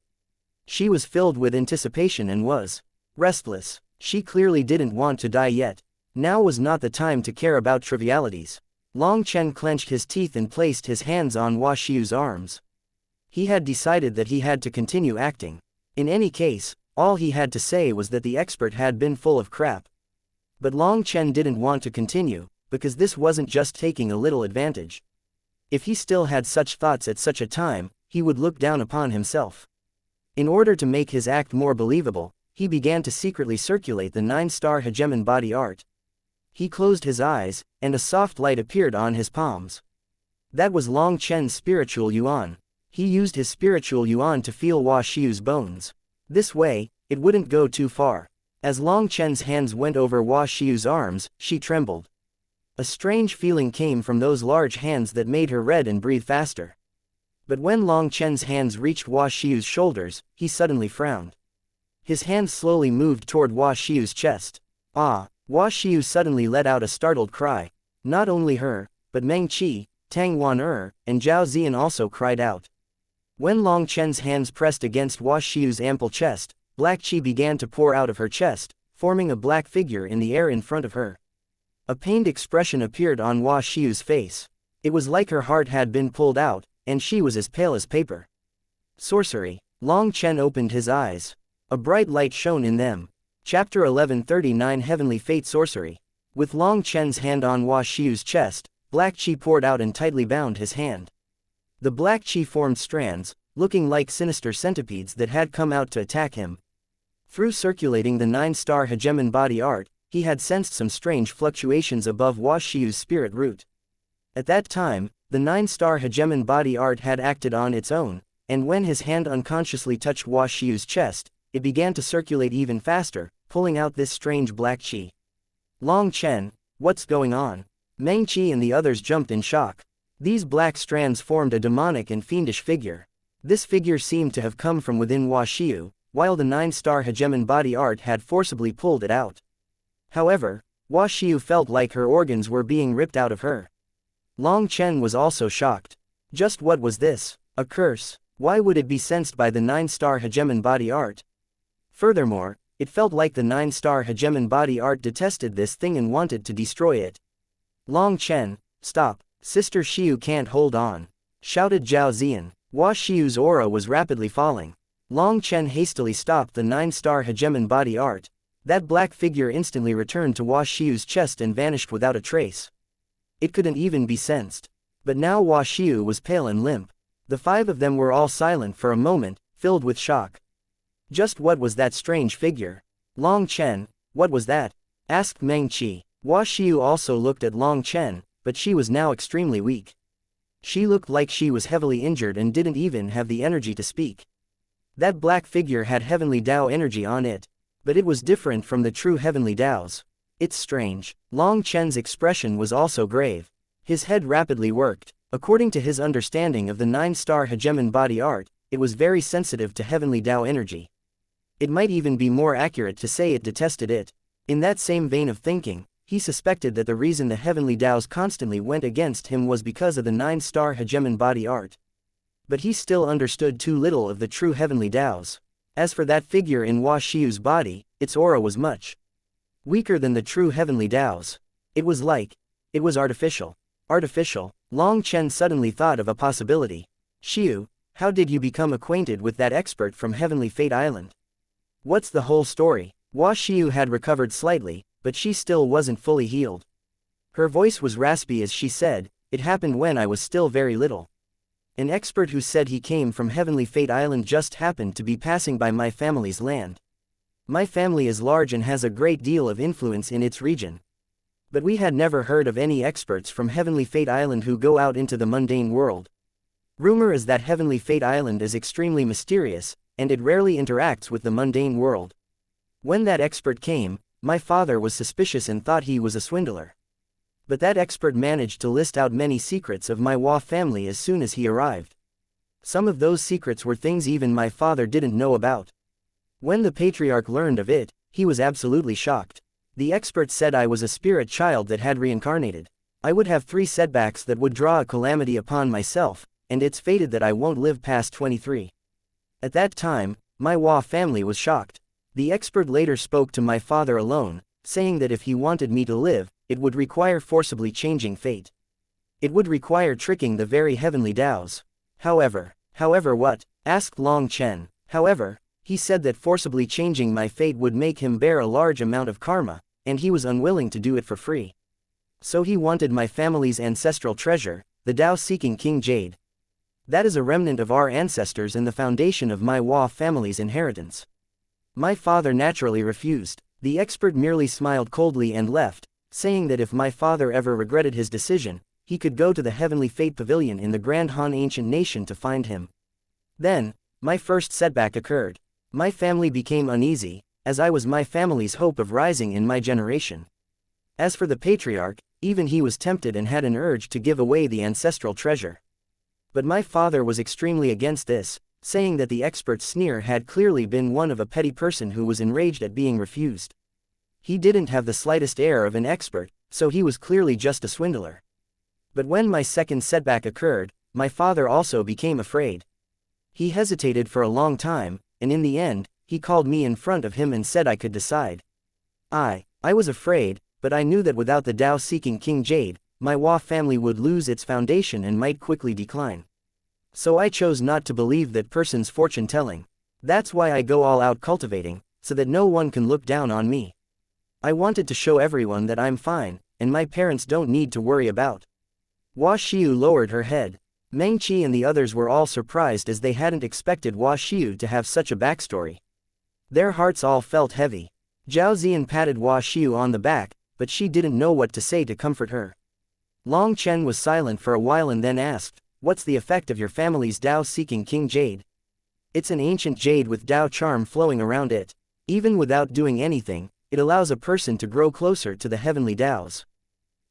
Speaker 1: She was filled with anticipation and was restless. She clearly didn't want to die yet. Now was not the time to care about trivialities. Long Chen clenched his teeth and placed his hands on Wuxia's arms. He had decided that he had to continue acting. In any case, all he had to say was that the expert had been full of crap. But Long Chen didn't want to continue, because this wasn't just taking a little advantage. If he still had such thoughts at such a time, he would look down upon himself. In order to make his act more believable, he began to secretly circulate the 9-star hegemon body art. He closed his eyes, and a soft light appeared on his palms. That was Long Chen's spiritual yuan. He used his spiritual yuan to feel Wuxia's bones. This way, it wouldn't go too far. As Long Chen's hands went over Wuxia's arms, she trembled. A strange feeling came from those large hands that made her red and breathe faster. But when Long Chen's hands reached Wuxia's shoulders, he suddenly frowned. His hands slowly moved toward Wuxia's chest. Ah! Wuxia suddenly let out a startled cry. Not only her, but Meng Qi, Tang Wan'er, and Zhao Ziyan also cried out. When Long Chen's hands pressed against Wuxia's ample chest, black qi began to pour out of her chest, forming a black figure in the air in front of her. A pained expression appeared on Wuxia's face. It was like her heart had been pulled out, and she was as pale as paper. Sorcery. Long Chen opened his eyes. A bright light shone in them. Chapter 1139 Heavenly Fate Sorcery. With Long Chen's hand on Wuxia's chest, black qi poured out and tightly bound his hand. The black qi formed strands, looking like sinister centipedes that had come out to attack him. Through circulating the 9-star hegemon body art, he had sensed some strange fluctuations above Wuxia's spirit root. At that time, the 9-star hegemon body art had acted on its own, and when his hand unconsciously touched Wuxia's chest, it began to circulate even faster, pulling out this strange black qi. Long Chen, what's going on? Meng Qi and the others jumped in shock. These black strands formed a demonic and fiendish figure. This figure seemed to have come from within Wuxia, while the 9-star hegemon body art had forcibly pulled it out. However, Wuxia felt like her organs were being ripped out of her. Long Chen was also shocked. Just what was this? A curse? Why would it be sensed by the 9-star hegemon body art? Furthermore, it felt like the 9-star hegemon body art detested this thing and wanted to destroy it. Long Chen, stop, Sister Xiu can't hold on, shouted Zhao Ziyan. Wuxia's aura was rapidly falling. Long Chen hastily stopped the 9-star hegemon body art. That black figure instantly returned to Wuxia's chest and vanished without a trace. It couldn't even be sensed. But now Wuxia was pale and limp. The 5 of them were all silent for a moment, filled with shock. Just what was that strange figure? Long Chen, what was that? Asked Meng Qi. Wuxia also looked at Long Chen, but she was now extremely weak. She looked like she was heavily injured and didn't even have the energy to speak. That black figure had heavenly Dao energy on it, but it was different from the true heavenly Daos. It's strange. Long Chen's expression was also grave. His head rapidly worked. According to his understanding of the 9-star hegemon body art, it was very sensitive to heavenly Dao energy. It might even be more accurate to say it detested it. In that same vein of thinking, he suspected that the reason the heavenly Daos constantly went against him was because of the 9-star hegemon body art. But he still understood too little of the true heavenly Tao's. As for that figure in Hua Xiu's body, its aura was much weaker than the true heavenly Tao's. It was artificial. Artificial. Long Chen suddenly thought of a possibility. Xiu, how did you become acquainted with that expert from Heavenly Fate Island? What's the whole story? Hua Xiu had recovered slightly, but she still wasn't fully healed. Her voice was raspy as she said, "It happened when I was still very little. An expert who said he came from Heavenly Fate Island just happened to be passing by my family's land. My family is large and has a great deal of influence in its region. But we had never heard of any experts from Heavenly Fate Island who go out into the mundane world. Rumor is that Heavenly Fate Island is extremely mysterious, and it rarely interacts with the mundane world. When that expert came, my father was suspicious and thought he was a swindler. But that expert managed to list out many secrets of my Hua family as soon as he arrived. Some of those secrets were things even my father didn't know about. When the patriarch learned of it, he was absolutely shocked. The expert said I was a spirit child that had reincarnated. I would have 3 setbacks that would draw a calamity upon myself, and it's fated that I won't live past 23. At that time, my Hua family was shocked. The expert later spoke to my father alone, saying that if he wanted me to live, it would require forcibly changing fate. It would require tricking the very heavenly Tao's. However what? Asked Long Chen. However, he said that forcibly changing my fate would make him bear a large amount of karma, and he was unwilling to do it for free. So he wanted my family's ancestral treasure, the Tao-seeking King Jade. That is a remnant of our ancestors and the foundation of my Hua family's inheritance. My father naturally refused. The expert merely smiled coldly and left, saying that if my father ever regretted his decision, he could go to the Heavenly Fate Pavilion in the Grand Han Ancient Nation to find him. Then, my first setback occurred. My family became uneasy, as I was my family's hope of rising in my generation. As for the patriarch, even he was tempted and had an urge to give away the ancestral treasure. But my father was extremely against this, saying that the expert's sneer had clearly been one of a petty person who was enraged at being refused. He didn't have the slightest air of an expert, so he was clearly just a swindler. But when my second setback occurred, my father also became afraid. He hesitated for a long time, and in the end, he called me in front of him and said I could decide. I was afraid, but I knew that without the Tao-seeking King Jade, my Hua family would lose its foundation and might quickly decline. So I chose not to believe that person's fortune-telling. That's why I go all out cultivating, so that no one can look down on me. I wanted to show everyone that I'm fine, and my parents don't need to worry about. Hua Xiu lowered her head. Meng Qi and the others were all surprised as they hadn't expected Hua Xiu to have such a backstory. Their hearts all felt heavy. Zhao Zian patted Hua Xiu on the back, but she didn't know what to say to comfort her. Long Chen was silent for a while and then asked, "What's the effect of your family's Tao-seeking King Jade?" "It's an ancient jade with Tao charm flowing around it. Even without doing anything, it allows a person to grow closer to the heavenly Tao's.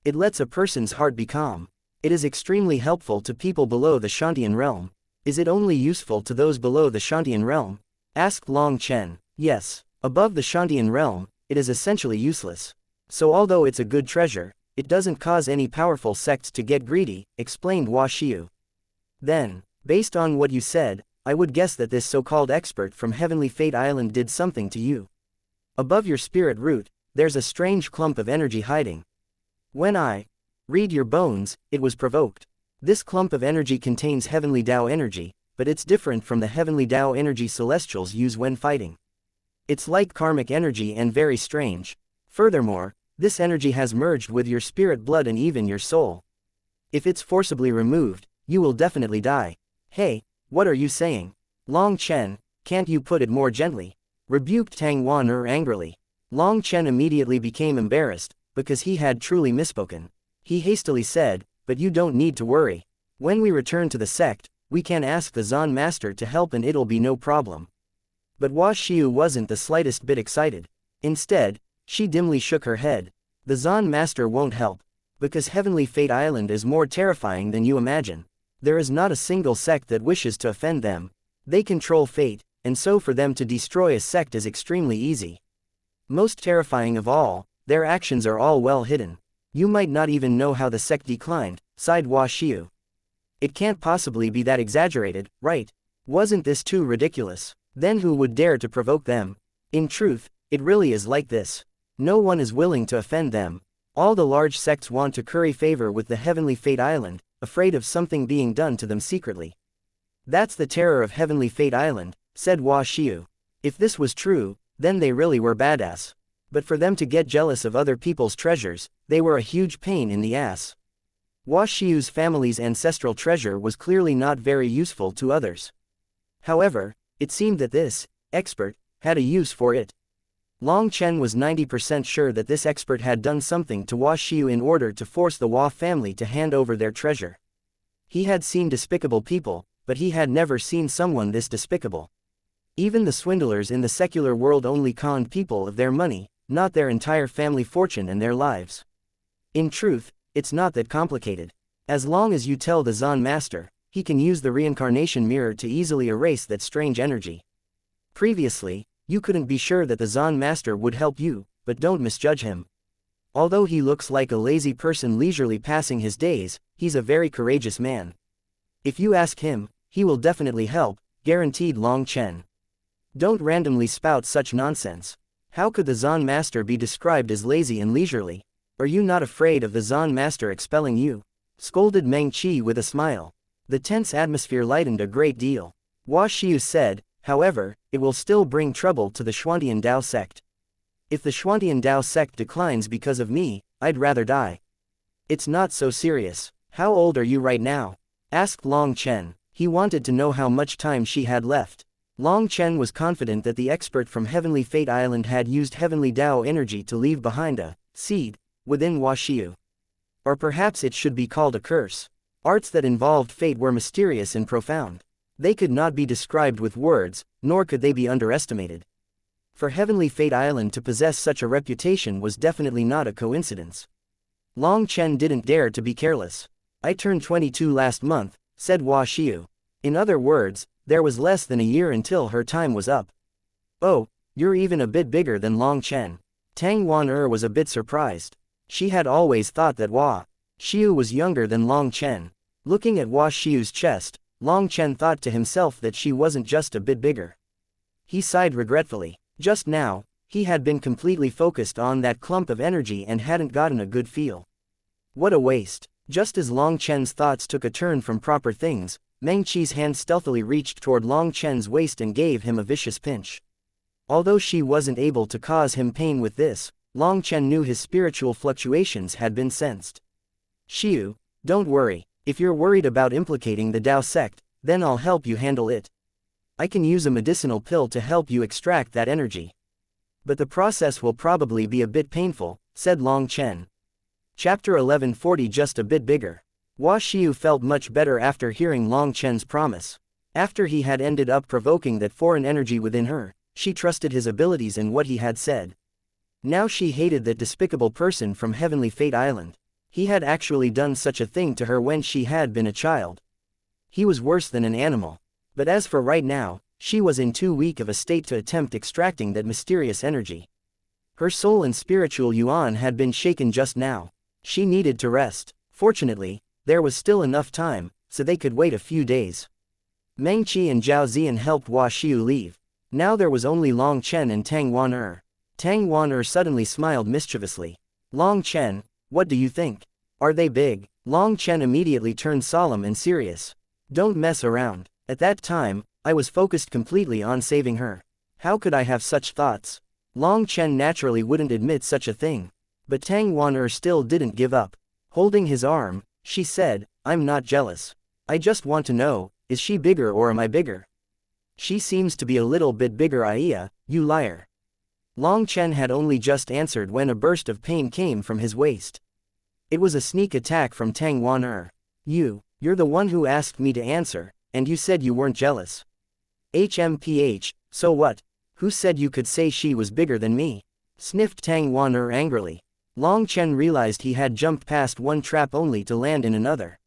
Speaker 1: It lets a person's heart be calm. It is extremely helpful to people below the Shantian realm." "Is it only useful to those below the Shantian realm?" asked Long Chen. "Yes. Above the Shantian realm, it is essentially useless. So although it's a good treasure, it doesn't cause any powerful sects to get greedy," explained Hua Xiu. "Then, based on what you said, I would guess that this so-called expert from Heavenly Fate Island did something to you. Above your spirit root, there's a strange clump of energy hiding. When I read your bones, it was provoked. This clump of energy contains heavenly Tao energy, but it's different from the heavenly Tao energy celestials use when fighting. It's like karmic energy and very strange. Furthermore, this energy has merged with your spirit blood and even your soul. If it's forcibly removed, you will definitely die." "Hey, what are you saying? Long Chen, can't you put it more gently?" rebuked Tang Wan angrily. Long Chen immediately became embarrassed, because he had truly misspoken. He hastily said, "But you don't need to worry. When we return to the sect, we can ask the Zan Master to help and it'll be no problem." But Hua Xiu wasn't the slightest bit excited. Instead, she dimly shook her head. "The Zan Master won't help. Because Heavenly Fate Island is more terrifying than you imagine. There is not a single sect that wishes to offend them. They control fate, and so for them to destroy a sect is extremely easy. Most terrifying of all, their actions are all well hidden. You might not even know how the sect declined," sighed Hua Xiu. It can't possibly be that exaggerated, right? Wasn't this too ridiculous? Then who would dare to provoke them? In truth, it really is like this. No one is willing to offend them. All the large sects want to curry favor with the Heavenly Fate Island, afraid of something being done to them secretly. That's the terror of Heavenly Fate Island, said wuxia. If this was true, then they really were badass. But for them to get jealous of other people's treasures, they were a huge pain in the ass. wuxia's family's ancestral treasure was clearly not very useful to others. However, it seemed that this expert had a use for it. Long Chen was 90% sure that this expert had done something to wuxia in order to force the Hua family to hand over their treasure. He had seen despicable people, but he had never seen someone this despicable. Even the swindlers in the secular world only conned people of their money, not their entire family fortune and their lives. In truth, it's not that complicated. As long as you tell the Zan Master, he can use the reincarnation mirror to easily erase that strange energy. Previously, you couldn't be sure that the Zan Master would help you, but don't misjudge him. Although he looks like a lazy person leisurely passing his days, he's a very courageous man. If you ask him, he will definitely help, guaranteed Long Chen. Don't randomly spout such nonsense. How could the Zan Master be described as lazy and leisurely? Are you not afraid of the Zan Master expelling you? Scolded Meng Qi with a smile. The tense atmosphere lightened a great deal. wuxia said, however, it will still bring trouble to the Xuantian Dao sect. If the Xuantian Dao sect declines because of me, I'd rather die. It's not so serious. How old are you right now? Asked Long Chen. He wanted to know how much time she had left. Long Chen was confident that the expert from Heavenly Fate Island had used Heavenly Dao energy to leave behind a seed within wuxia. Or perhaps it should be called a curse. Arts that involved fate were mysterious and profound. They could not be described with words, nor could they be underestimated. For Heavenly Fate Island to possess such a reputation was definitely not a coincidence. Long Chen didn't dare to be careless. I turned 22 last month, said wuxia. In other words, there was less than a year until her time was up. Oh, you're even a bit bigger than Long Chen. Tang Wan was a bit surprised. She had always thought that wuxia was younger than Long Chen. Looking at wuxia's chest, Long Chen thought to himself that she wasn't just a bit bigger. He sighed regretfully. Just now, he had been completely focused on that clump of energy and hadn't gotten a good feel. What a waste. Just as Long Chen's thoughts took a turn from proper things, Meng Qi's hand stealthily reached toward Long Chen's waist and gave him a vicious pinch. Although she wasn't able to cause him pain with this, Long Chen knew his spiritual fluctuations had been sensed. Xiu, don't worry. If you're worried about implicating the Dao sect, then I'll help you handle it. I can use a medicinal pill to help you extract that energy. But the process will probably be a bit painful, said Long Chen. Chapter 1140. Just a bit bigger. wuxia felt much better after hearing Long Chen's promise. After he had ended up provoking that foreign energy within her, she trusted his abilities and what he had said. Now she hated that despicable person from Heavenly Fate Island. He had actually done such a thing to her when she had been a child. He was worse than an animal. But as for right now, she was in too weak of a state to attempt extracting that mysterious energy. Her soul and spiritual yuan had been shaken just now. She needed to rest. Fortunately, there was still enough time, so they could wait a few days. Meng Qi and Zhao Ziyan helped wuxia leave. Now there was only Long Chen and Tang Wan. Tang Wan suddenly smiled mischievously. Long Chen, what do you think? Are they big? Long Chen immediately turned solemn and serious. Don't mess around. At that time, I was focused completely on saving her. How could I have such thoughts? Long Chen naturally wouldn't admit such a thing. But Tang Wan still didn't give up. Holding his arm, she said, I'm not jealous. I just want to know, is she bigger or am I bigger? She seems to be a little bit bigger, Aya, you liar. Long Chen had only just answered when a burst of pain came from his waist. It was a sneak attack from Tang Wan. You're the one who asked me to answer, and you said you weren't jealous. HMPH, so what? Who said you could say she was bigger than me? Sniffed Tang Wan angrily. Long Chen realized he had jumped past one trap only to land in another.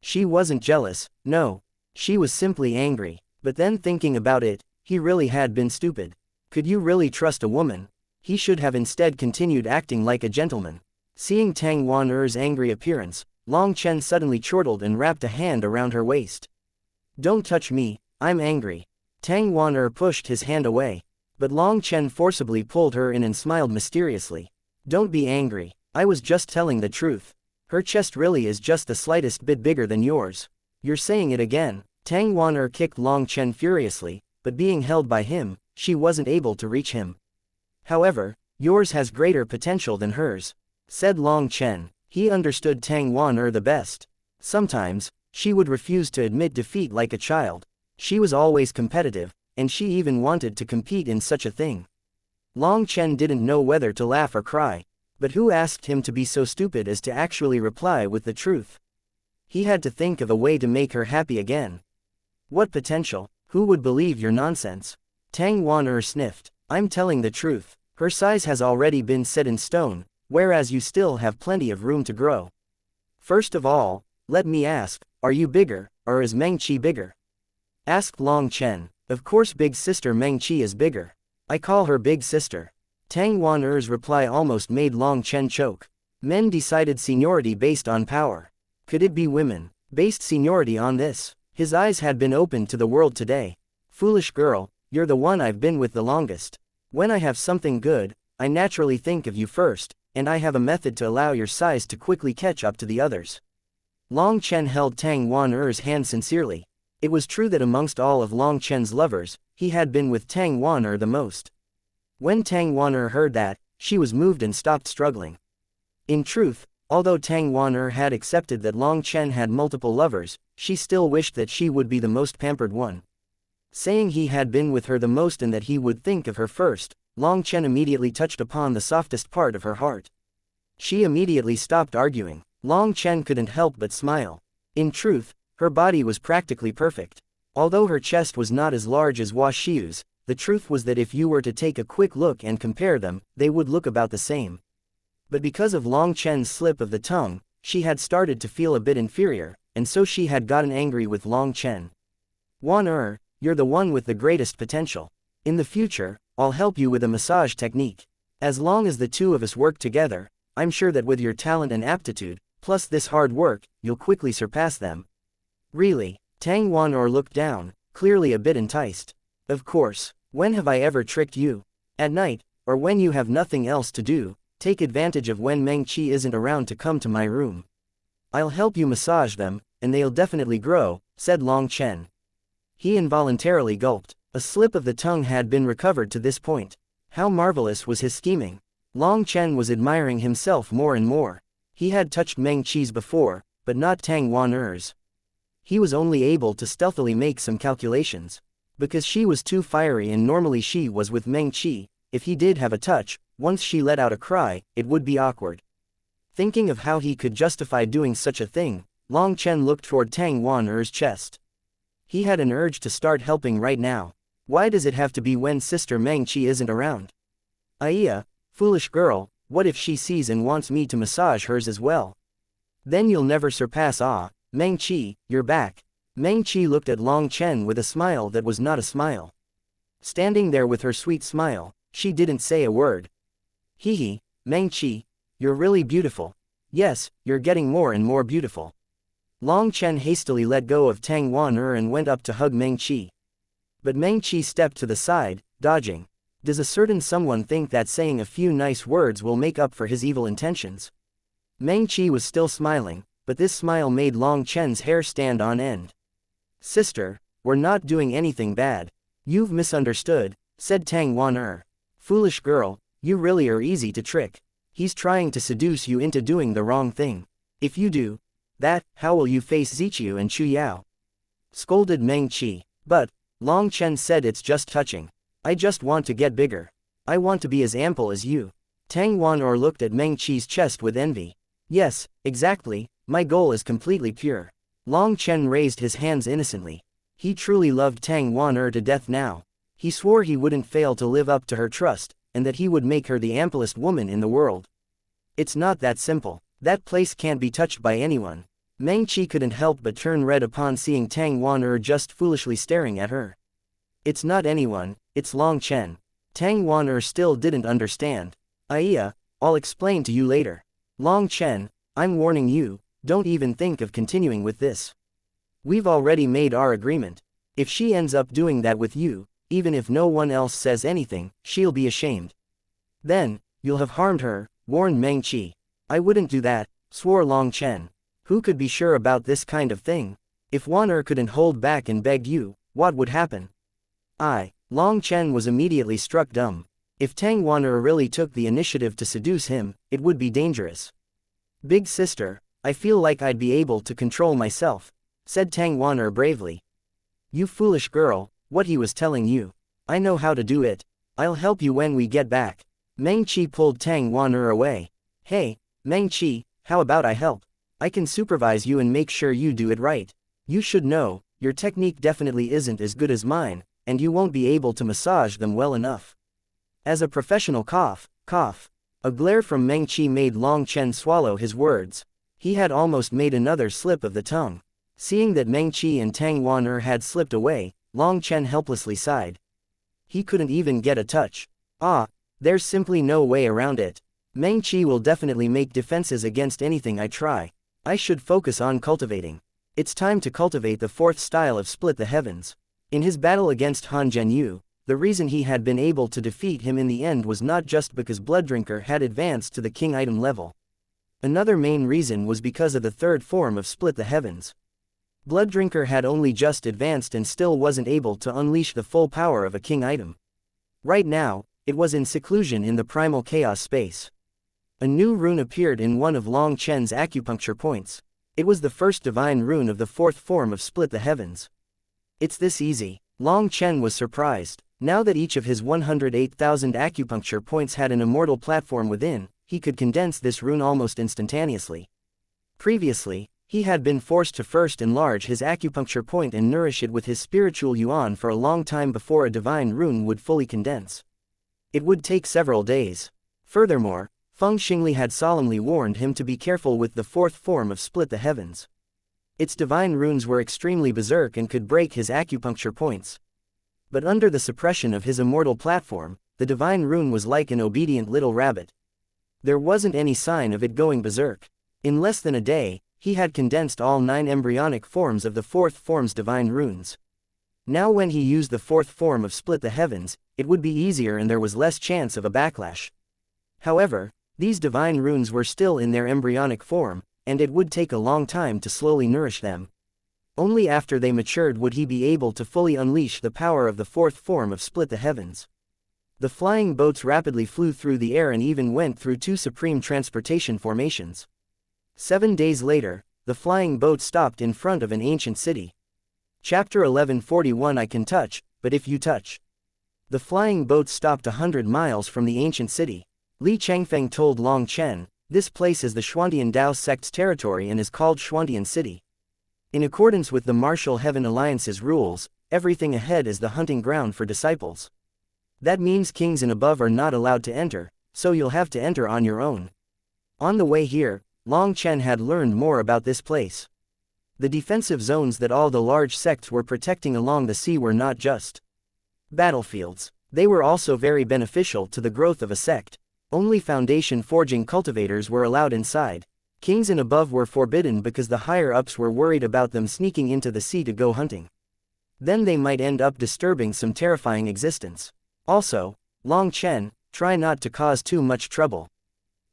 Speaker 1: She wasn't jealous, no. She was simply angry. But then thinking about it, he really had been stupid. Could you really trust a woman? He should have instead continued acting like a gentleman. Seeing Tang Wan's angry appearance, Long Chen suddenly chortled and wrapped a hand around her waist. Don't touch me, I'm angry. Tang Wan pushed his hand away, but Long Chen forcibly pulled her in and smiled mysteriously. Don't be angry, I was just telling the truth. Her chest really is just the slightest bit bigger than yours. You're saying it again. Tang Wan kicked Long Chen furiously, but being held by him, she wasn't able to reach him. However, yours has greater potential than hers, said Long Chen. He understood Tang Wan the best. Sometimes, she would refuse to admit defeat like a child. She was always competitive, and she even wanted to compete in such a thing. Long Chen didn't know whether to laugh or cry, but who asked him to be so stupid as to actually reply with the truth? He had to think of a way to make her happy again. What potential? Who would believe your nonsense? Tang Wan sniffed. I'm telling the truth. Her size has already been set in stone, whereas you still have plenty of room to grow. First of all, let me ask, are you bigger, or is Meng Qi bigger? Asked Long Chen. Of course big sister Meng Qi is bigger. I call her big sister. Tang Wan's reply almost made Long Chen choke. Men decided seniority based on power. Could it be women based seniority on this? His eyes had been opened to the world today. Foolish girl, you're the one I've been with the longest. When I have something good, I naturally think of you first, and I have a method to allow your size to quickly catch up to the others. Long Chen held Tang Wan's hand sincerely. It was true that amongst all of Long Chen's lovers, he had been with Tang Wan the most. When Tang Wan heard that, she was moved and stopped struggling. In truth, although Tang Wan had accepted that Long Chen had multiple lovers, she still wished that she would be the most pampered one. Saying he had been with her the most and that he would think of her first, Long Chen immediately touched upon the softest part of her heart. She immediately stopped arguing. Long Chen couldn't help but smile. In truth, her body was practically perfect. Although her chest was not as large as Hua Xiu's, the truth was that if you were to take a quick look and compare them, they would look about the same. But because of Long Chen's slip of the tongue, she had started to feel a bit inferior, and so she had gotten angry with Long Chen. Wan you're the one with the greatest potential. In the future, I'll help you with a massage technique. As long as the two of us work together, I'm sure that with your talent and aptitude, plus this hard work, you'll quickly surpass them. Really? Tang Wan looked down, clearly a bit enticed. Of course, when have I ever tricked you? At night, or when you have nothing else to do, take advantage of when Meng Qi isn't around to come to my room. I'll help you massage them, and they'll definitely grow, said Long Chen. He involuntarily gulped. A slip of the tongue had been recovered to this point. How marvelous was his scheming. Long Chen was admiring himself more and more. He had touched Meng Qi's before, but not Tang Wan's. He was only able to stealthily make some calculations. Because she was too fiery and normally she was with Meng Qi, if he did have a touch, once she let out a cry, it would be awkward. Thinking of how he could justify doing such a thing, Long Chen looked toward Tang Wan's chest. He had an urge to start helping right now. Why does it have to be when Sister Meng Qi isn't around? Aya, foolish girl, what if she sees and wants me to massage hers as well? Then you'll never surpass Meng Qi, you're back. Meng Qi looked at Long Chen with a smile that was not a smile. Standing there with her sweet smile, she didn't say a word. Hee, Meng Qi, you're really beautiful. Yes, you're getting more and more beautiful. Long Chen hastily let go of Tang Wan and went up to hug Meng Qi. But Meng Qi stepped to the side, dodging. Does a certain someone think that saying a few nice words will make up for his evil intentions? Meng Qi was still smiling, but this smile made Long Chen's hair stand on end. Sister, we're not doing anything bad. You've misunderstood, said Tang Wan. Foolish girl, you really are easy to trick. He's trying to seduce you into doing the wrong thing. If you do that, how will you face Ziqiu and Chu Yao? Scolded Meng Qi. But, Long Chen said it's just touching. I just want to get bigger. I want to be as ample as you. Tang Wan looked at Meng Qi's chest with envy. Yes, exactly, my goal is completely pure. Long Chen raised his hands innocently. He truly loved Tang Wan to death now. He swore he wouldn't fail to live up to her trust, and that he would make her the amplest woman in the world. It's not that simple. That place can't be touched by anyone. Meng Qi couldn't help but turn red upon seeing Tang Wan just foolishly staring at her. It's not anyone, it's Long Chen. Tang Wan still didn't understand. Aya, I'll explain to you later. Long Chen, I'm warning you, don't even think of continuing with this. We've already made our agreement. If she ends up doing that with you, even if no one else says anything, she'll be ashamed. Then, you'll have harmed her, warned Meng Qi. I wouldn't do that, swore Long Chen. Who could be sure about this kind of thing? If Wan couldn't hold back and begged you, what would happen? Long Chen was immediately struck dumb. If Tang Wan really took the initiative to seduce him, it would be dangerous. Big sister, I feel like I'd be able to control myself, said Tang Wan bravely. You foolish girl, what he was telling you. I know how to do it. I'll help you when we get back. Meng Qi pulled Tang Wan away. Hey, Meng Qi, how about I help? I can supervise you and make sure you do it right. You should know, your technique definitely isn't as good as mine, and you won't be able to massage them well enough. As a professional cough. A glare from Meng Qi made Long Chen swallow his words. He had almost made another slip of the tongue. Seeing that Meng Qi and Tang Wan had slipped away, Long Chen helplessly sighed. He couldn't even get a touch. There's simply no way around it. Meng Qi will definitely make defenses against anything I try. I should focus on cultivating. It's time to cultivate the fourth style of Split the Heavens. In his battle against Han Zhenyu, the reason he had been able to defeat him in the end was not just because Blooddrinker had advanced to the king item level. Another main reason was because of the third form of Split the Heavens. Blooddrinker had only just advanced and still wasn't able to unleash the full power of a king item. Right now, it was in seclusion in the primal chaos space. A new rune appeared in one of Long Chen's acupuncture points. It was the first divine rune of the fourth form of Split the Heavens. It's this easy. Long Chen was surprised. Now that each of his 108,000 acupuncture points had an immortal platform within, he could condense this rune almost instantaneously. Previously, he had been forced to first enlarge his acupuncture point and nourish it with his spiritual yuan for a long time before a divine rune would fully condense. It would take several days. Furthermore, Feng Xingli had solemnly warned him to be careful with the fourth form of Split the Heavens. Its divine runes were extremely berserk and could break his acupuncture points. But under the suppression of his immortal platform, the divine rune was like an obedient little rabbit. There wasn't any sign of it going berserk. In less than a day, he had condensed all 9 embryonic forms of the fourth form's divine runes. Now when he used the fourth form of Split the Heavens, it would be easier and there was less chance of a backlash. However, these divine runes were still in their embryonic form, and it would take a long time to slowly nourish them. Only after they matured would he be able to fully unleash the power of the fourth form of Split the Heavens. The flying boats rapidly flew through the air and even went through 2 supreme transportation formations. 7 days later, the flying boat stopped in front of an ancient city. Chapter 1141 I can touch, but if you touch. The flying boat stopped 100 miles from the ancient city. Li Changfeng told Long Chen, this place is the Xuantian Dao sect's territory and is called Xuantian City. In accordance with the Martial Heaven Alliance's rules, everything ahead is the hunting ground for disciples. That means kings and above are not allowed to enter, so you'll have to enter on your own. On the way here, Long Chen had learned more about this place. The defensive zones that all the large sects were protecting along the sea were not just battlefields. They were also very beneficial to the growth of a sect. Only foundation forging cultivators were allowed inside. Kings and above were forbidden because the higher-ups were worried about them sneaking into the sea to go hunting. Then they might end up disturbing some terrifying existence. Also, Long Chen, try not to cause too much trouble.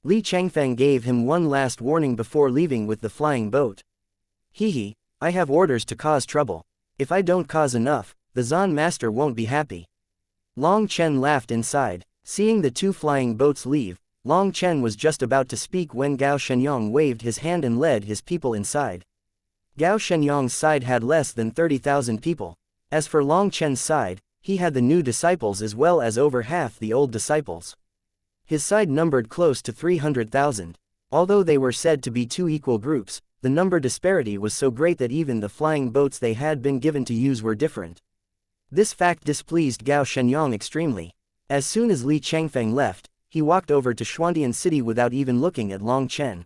Speaker 1: Li Changfeng gave him one last warning before leaving with the flying boat. Hehe, I have orders to cause trouble. If I don't cause enough, the Zan master won't be happy. Long Chen laughed inside. Seeing the 2 flying boats leave, Long Chen was just about to speak when Gao Shenyang waved his hand and led his people inside. Gao Shenyang's side had less than 30,000 people. As for Long Chen's side, he had the new disciples as well as over half the old disciples. His side numbered close to 300,000. Although they were said to be 2 equal groups, the number disparity was so great that even the flying boats they had been given to use were different. This fact displeased Gao Shenyang extremely. As soon as Li Changfeng left, he walked over to Xuantian City without even looking at Long Chen.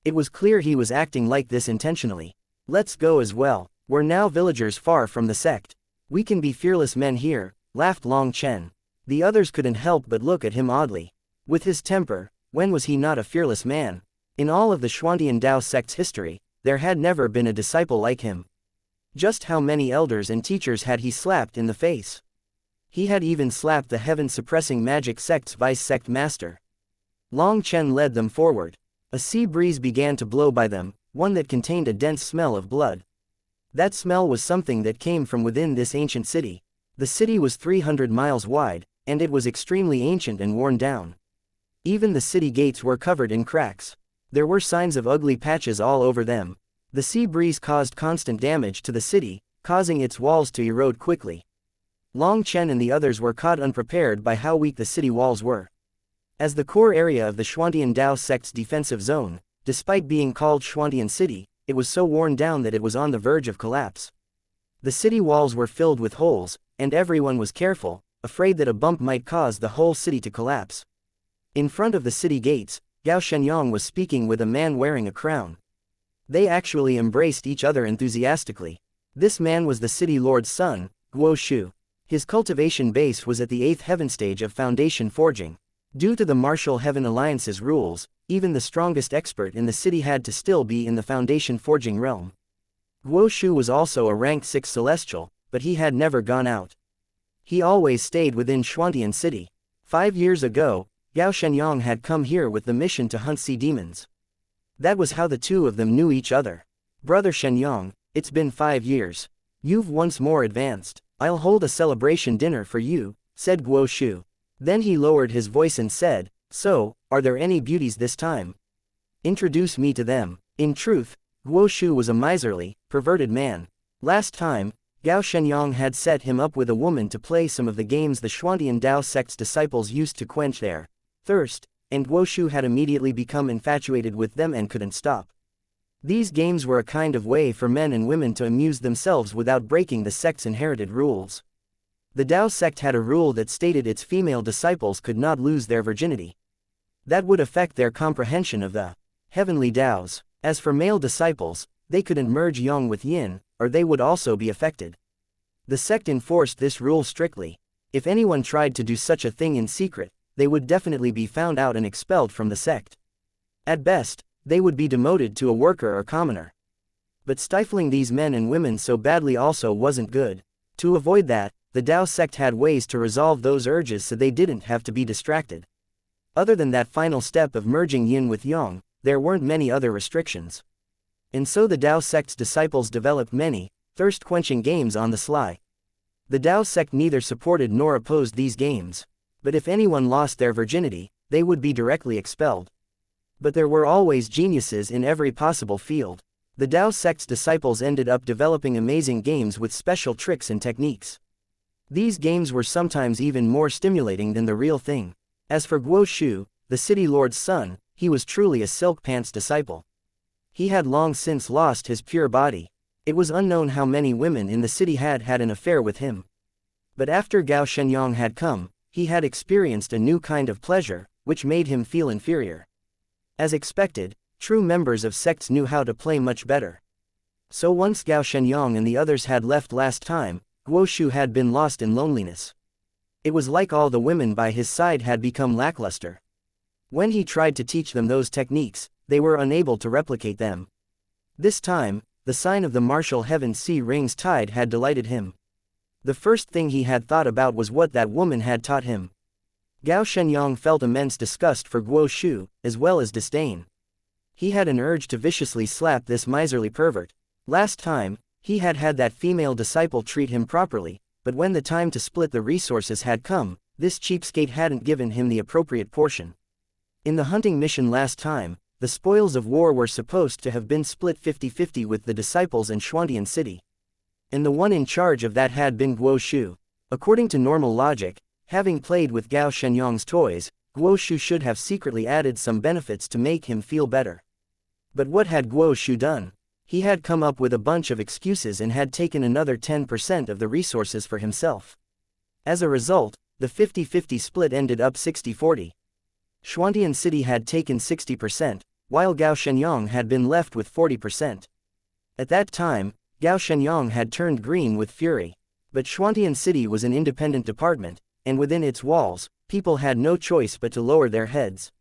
Speaker 1: It was clear he was acting like this intentionally. Let's go as well. We're now villagers far from the sect. We can be fearless men here, laughed Long Chen. The others couldn't help but look at him oddly. With his temper, when was he not a fearless man? In all of the Xuantian Dao sect's history, there had never been a disciple like him. Just how many elders and teachers had he slapped in the face? He had even slapped the heaven-suppressing magic sect's vice sect master. Long Chen led them forward. A sea breeze began to blow by them, one that contained a dense smell of blood. That smell was something that came from within this ancient city. The city was 300 miles wide, and it was extremely ancient and worn down. Even the city gates were covered in cracks. There were signs of ugly patches all over them. The sea breeze caused constant damage to the city, causing its walls to erode quickly. Long Chen and the others were caught unprepared by how weak the city walls were. As the core area of the Xuantian Dao sect's defensive zone, despite being called Xuantian City, it was so worn down that it was on the verge of collapse. The city walls were filled with holes, and everyone was careful, afraid that a bump might cause the whole city to collapse. In front of the city gates, Gao Shenyang was speaking with a man wearing a crown. They actually embraced each other enthusiastically. This man was the city lord's son, Guo Shu. His cultivation base was at the 8th heaven stage of foundation forging. Due to the Martial Heaven Alliance's rules, even the strongest expert in the city had to still be in the foundation forging realm. Guo Shu was also a rank 6 celestial, but he had never gone out. He always stayed within Xuantian City. 5 years ago, Gao Shenyang had come here with the mission to hunt sea demons. That was how the two of them knew each other. Brother Shenyang, it's been 5 years. You've once more advanced. I'll hold a celebration dinner for you, said Guo Shu. Then he lowered his voice and said, so, are there any beauties this time? Introduce me to them. In truth, Guo Shu was a miserly, perverted man. Last time, Gao Shenyang had set him up with a woman to play some of the games the Xuantian Dao sect's disciples used to quench their thirst, and Guo Shu had immediately become infatuated with them and couldn't stop. These games were a kind of way for men and women to amuse themselves without breaking the sect's inherited rules. The Dao sect had a rule that stated its female disciples could not lose their virginity. That would affect their comprehension of the heavenly Daos. As for male disciples, they couldn't merge yang with yin, or they would also be affected. The sect enforced this rule strictly. If anyone tried to do such a thing in secret, they would definitely be found out and expelled from the sect. At best, they would be demoted to a worker or commoner. But stifling these men and women so badly also wasn't good. To avoid that, the Dao sect had ways to resolve those urges so they didn't have to be distracted. Other than that final step of merging yin with yang, there weren't many other restrictions. And so the Dao sect's disciples developed many, thirst-quenching games on the sly. The Dao sect neither supported nor opposed these games. But if anyone lost their virginity, they would be directly expelled. But there were always geniuses in every possible field. The Dao sect's disciples ended up developing amazing games with special tricks and techniques. These games were sometimes even more stimulating than the real thing. As for Guo Shu, the city lord's son, he was truly a silk pants disciple. He had long since lost his pure body. It was unknown how many women in the city had had an affair with him. But after Gao Shenyang had come, he had experienced a new kind of pleasure, which made him feel inferior. As expected, true members of sects knew how to play much better. So once Gao Shenyang and the others had left last time, Guo Shu had been lost in loneliness. It was like all the women by his side had become lackluster. When he tried to teach them those techniques, they were unable to replicate them. This time, the sign of the martial heaven sea rings tide had delighted him. The first thing he had thought about was what that woman had taught him. Gao Shenyang felt immense disgust for Guo Shu, as well as disdain. He had an urge to viciously slap this miserly pervert. Last time, he had had that female disciple treat him properly, but when the time to split the resources had come, this cheapskate hadn't given him the appropriate portion. In the hunting mission last time, the spoils of war were supposed to have been split 50-50 with the disciples in Xuantian City. And the one in charge of that had been Guo Shu. According to normal logic, having played with Gao Shenyang's toys, Guo Shu should have secretly added some benefits to make him feel better. But what had Guo Shu done? He had come up with a bunch of excuses and had taken another 10% of the resources for himself. As a result, the 50-50 split ended up 60-40. Xuantian City had taken 60%, while Gao Shenyang had been left with 40%. At that time, Gao Shenyang had turned green with fury. But Xuantian City was an independent department, and within its walls, people had no choice but to lower their heads.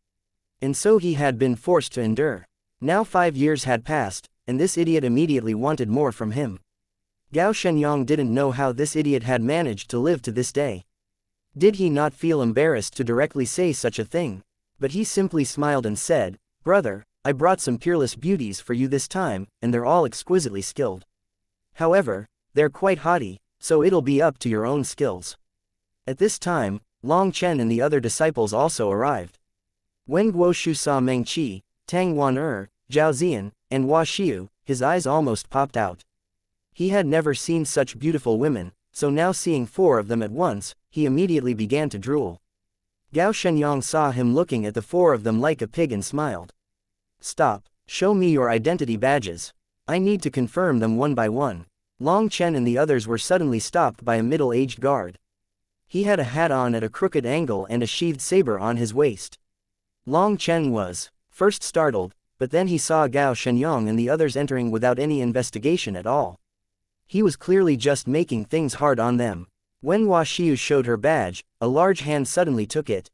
Speaker 1: And so he had been forced to endure. Now 5 years had passed, and this idiot immediately wanted more from him. Gao Shenyang didn't know how this idiot had managed to live to this day. Did he not feel embarrassed to directly say such a thing? But he simply smiled and said, "Brother, I brought some peerless beauties for you this time, and they're all exquisitely skilled. However, they're quite haughty, so it'll be up to your own skills." At this time, Long Chen and the other disciples also arrived. When Guo Shu saw Meng Qi, Tang Wan Zhao Zian, and Hua Xiu, his eyes almost popped out. He had never seen such beautiful women, so now seeing 4 of them at once, he immediately began to drool. Gao Shenyang saw him looking at the 4 of them like a pig and smiled. "Stop, show me your identity badges. I need to confirm them one by one." Long Chen and the others were suddenly stopped by a middle-aged guard. He had a hat on at a crooked angle and a sheathed saber on his waist. Long Chen was first startled, but then he saw Gao Shenyang and the others entering without any investigation at all. He was clearly just making things hard on them. When Hua Xiu showed her badge, a large hand suddenly took it.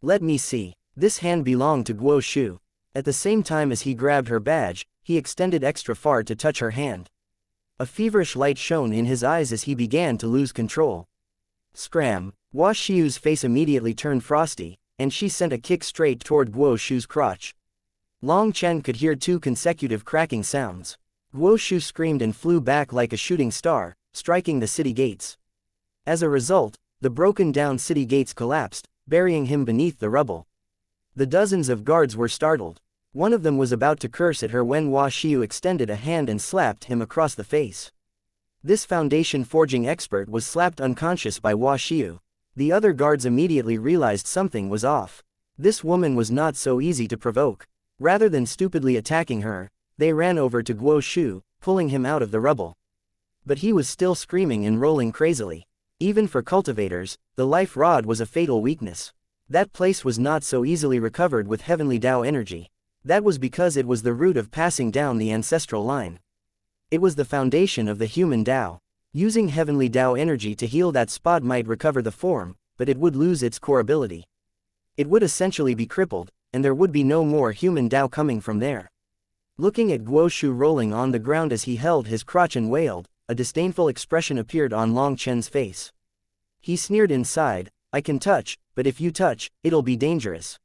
Speaker 1: "Let me see." This hand belonged to Guo Shu. At the same time as he grabbed her badge, he extended extra far to touch her hand. A feverish light shone in his eyes as he began to lose control. Scram! Hua Xiu's face immediately turned frosty, and she sent a kick straight toward Guo Shu's crotch. Long Chen could hear 2 consecutive cracking sounds. Guo Shu screamed and flew back like a shooting star, striking the city gates. As a result, the broken-down city gates collapsed, burying him beneath the rubble. The dozens of guards were startled. One of them was about to curse at her when Hua Xiu extended a hand and slapped him across the face. This foundation forging expert was slapped unconscious by Hua Xiu. The other guards immediately realized something was off. This woman was not so easy to provoke. Rather than stupidly attacking her, they ran over to Guo Shu, pulling him out of the rubble. But he was still screaming and rolling crazily. Even for cultivators, the life rod was a fatal weakness. That place was not so easily recovered with heavenly Tao energy. That was because it was the root of passing down the ancestral line. It was the foundation of the human Tao. Using heavenly Tao energy to heal that spot might recover the form, but it would lose its core ability. It would essentially be crippled, and there would be no more human Tao coming from there. Looking at Guo Shu rolling on the ground as he held his crotch and wailed, a disdainful expression appeared on Long Chen's face. He sneered inside, "I can touch, but if you touch, it'll be dangerous.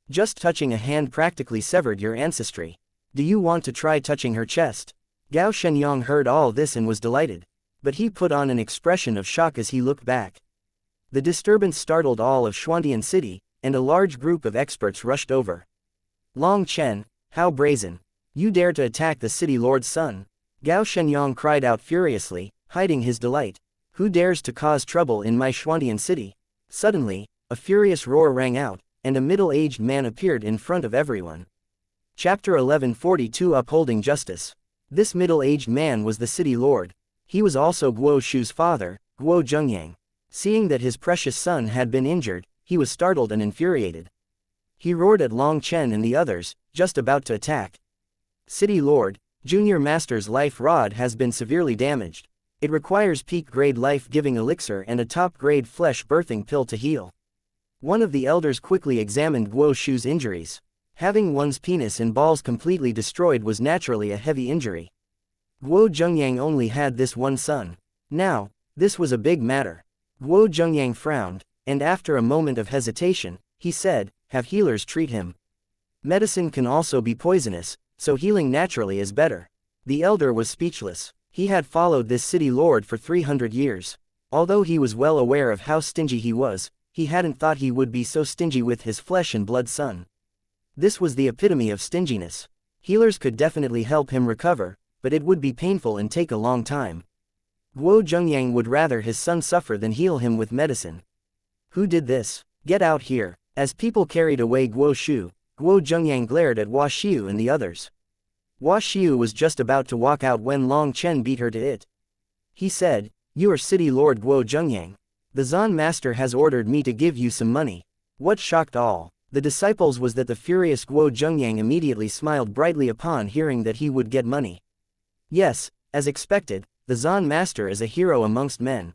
Speaker 1: Just touching a hand practically severed your ancestry. Do you want to try touching her chest?" Gao Shenyang heard all this and was delighted. But he put on an expression of shock as he looked back. The disturbance startled all of Xuantian City, and a large group of experts rushed over. "Long Chen, how brazen! You dare to attack the city lord's son!" Gao Shenyang cried out furiously, hiding his delight. "Who dares to cause trouble in my Xuantian City?" Suddenly, a furious roar rang out, and a middle-aged man appeared in front of everyone. Chapter 1142 Upholding Justice. This middle-aged man was the city lord. He was also Guo Shu's father, Guo Zhengyang. Seeing that his precious son had been injured, he was startled and infuriated. He roared at Long Chen and the others, just about to attack. "City Lord, Junior Master's life rod has been severely damaged. It requires peak-grade life-giving elixir and a top-grade flesh-birthing pill to heal." One of the elders quickly examined Guo Shu's injuries. Having one's penis and balls completely destroyed was naturally a heavy injury. Guo Zhengyang only had this one son. Now, this was a big matter. Guo Zhengyang frowned, and after a moment of hesitation, he said, "Have healers treat him. Medicine can also be poisonous, so healing naturally is better." The elder was speechless. He had followed this city lord for 300 years. Although he was well aware of how stingy he was, he hadn't thought he would be so stingy with his flesh and blood son. This was the epitome of stinginess. Healers could definitely help him recover, but it would be painful and take a long time. Guo Zhengyang would rather his son suffer than heal him with medicine. "Who did this? Get out here!" As people carried away Guo Shu, Guo Zhengyang glared at Hua Xiu and the others. Hua Xiu was just about to walk out when Long Chen beat her to it. He said, "You are city lord Guo Zhengyang. The Zan master has ordered me to give you some money." What shocked all the disciples was that the furious Guo Zhengyang immediately smiled brightly upon hearing that he would get money. Yes, as expected, the Zan master is a hero amongst men.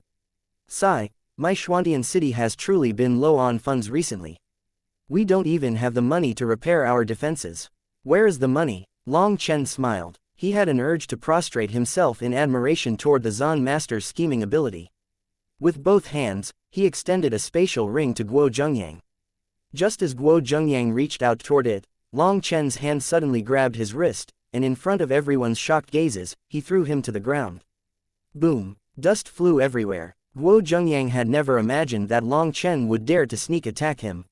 Speaker 1: "Sigh, my Xuantian city has truly been low on funds recently. We don't even have the money to repair our defenses. Where is the money? Long Chen smiled. He had an urge to prostrate himself in admiration toward the Zan master's scheming ability. With both hands, he extended a spatial ring to Guo Zhengyang. Just as Guo Zhengyang reached out toward it, Long Chen's hand suddenly grabbed his wrist, and in front of everyone's shocked gazes, he threw him to the ground. Boom! Dust flew everywhere. Guo Zhengyang had never imagined that Long Chen would dare to sneak attack him.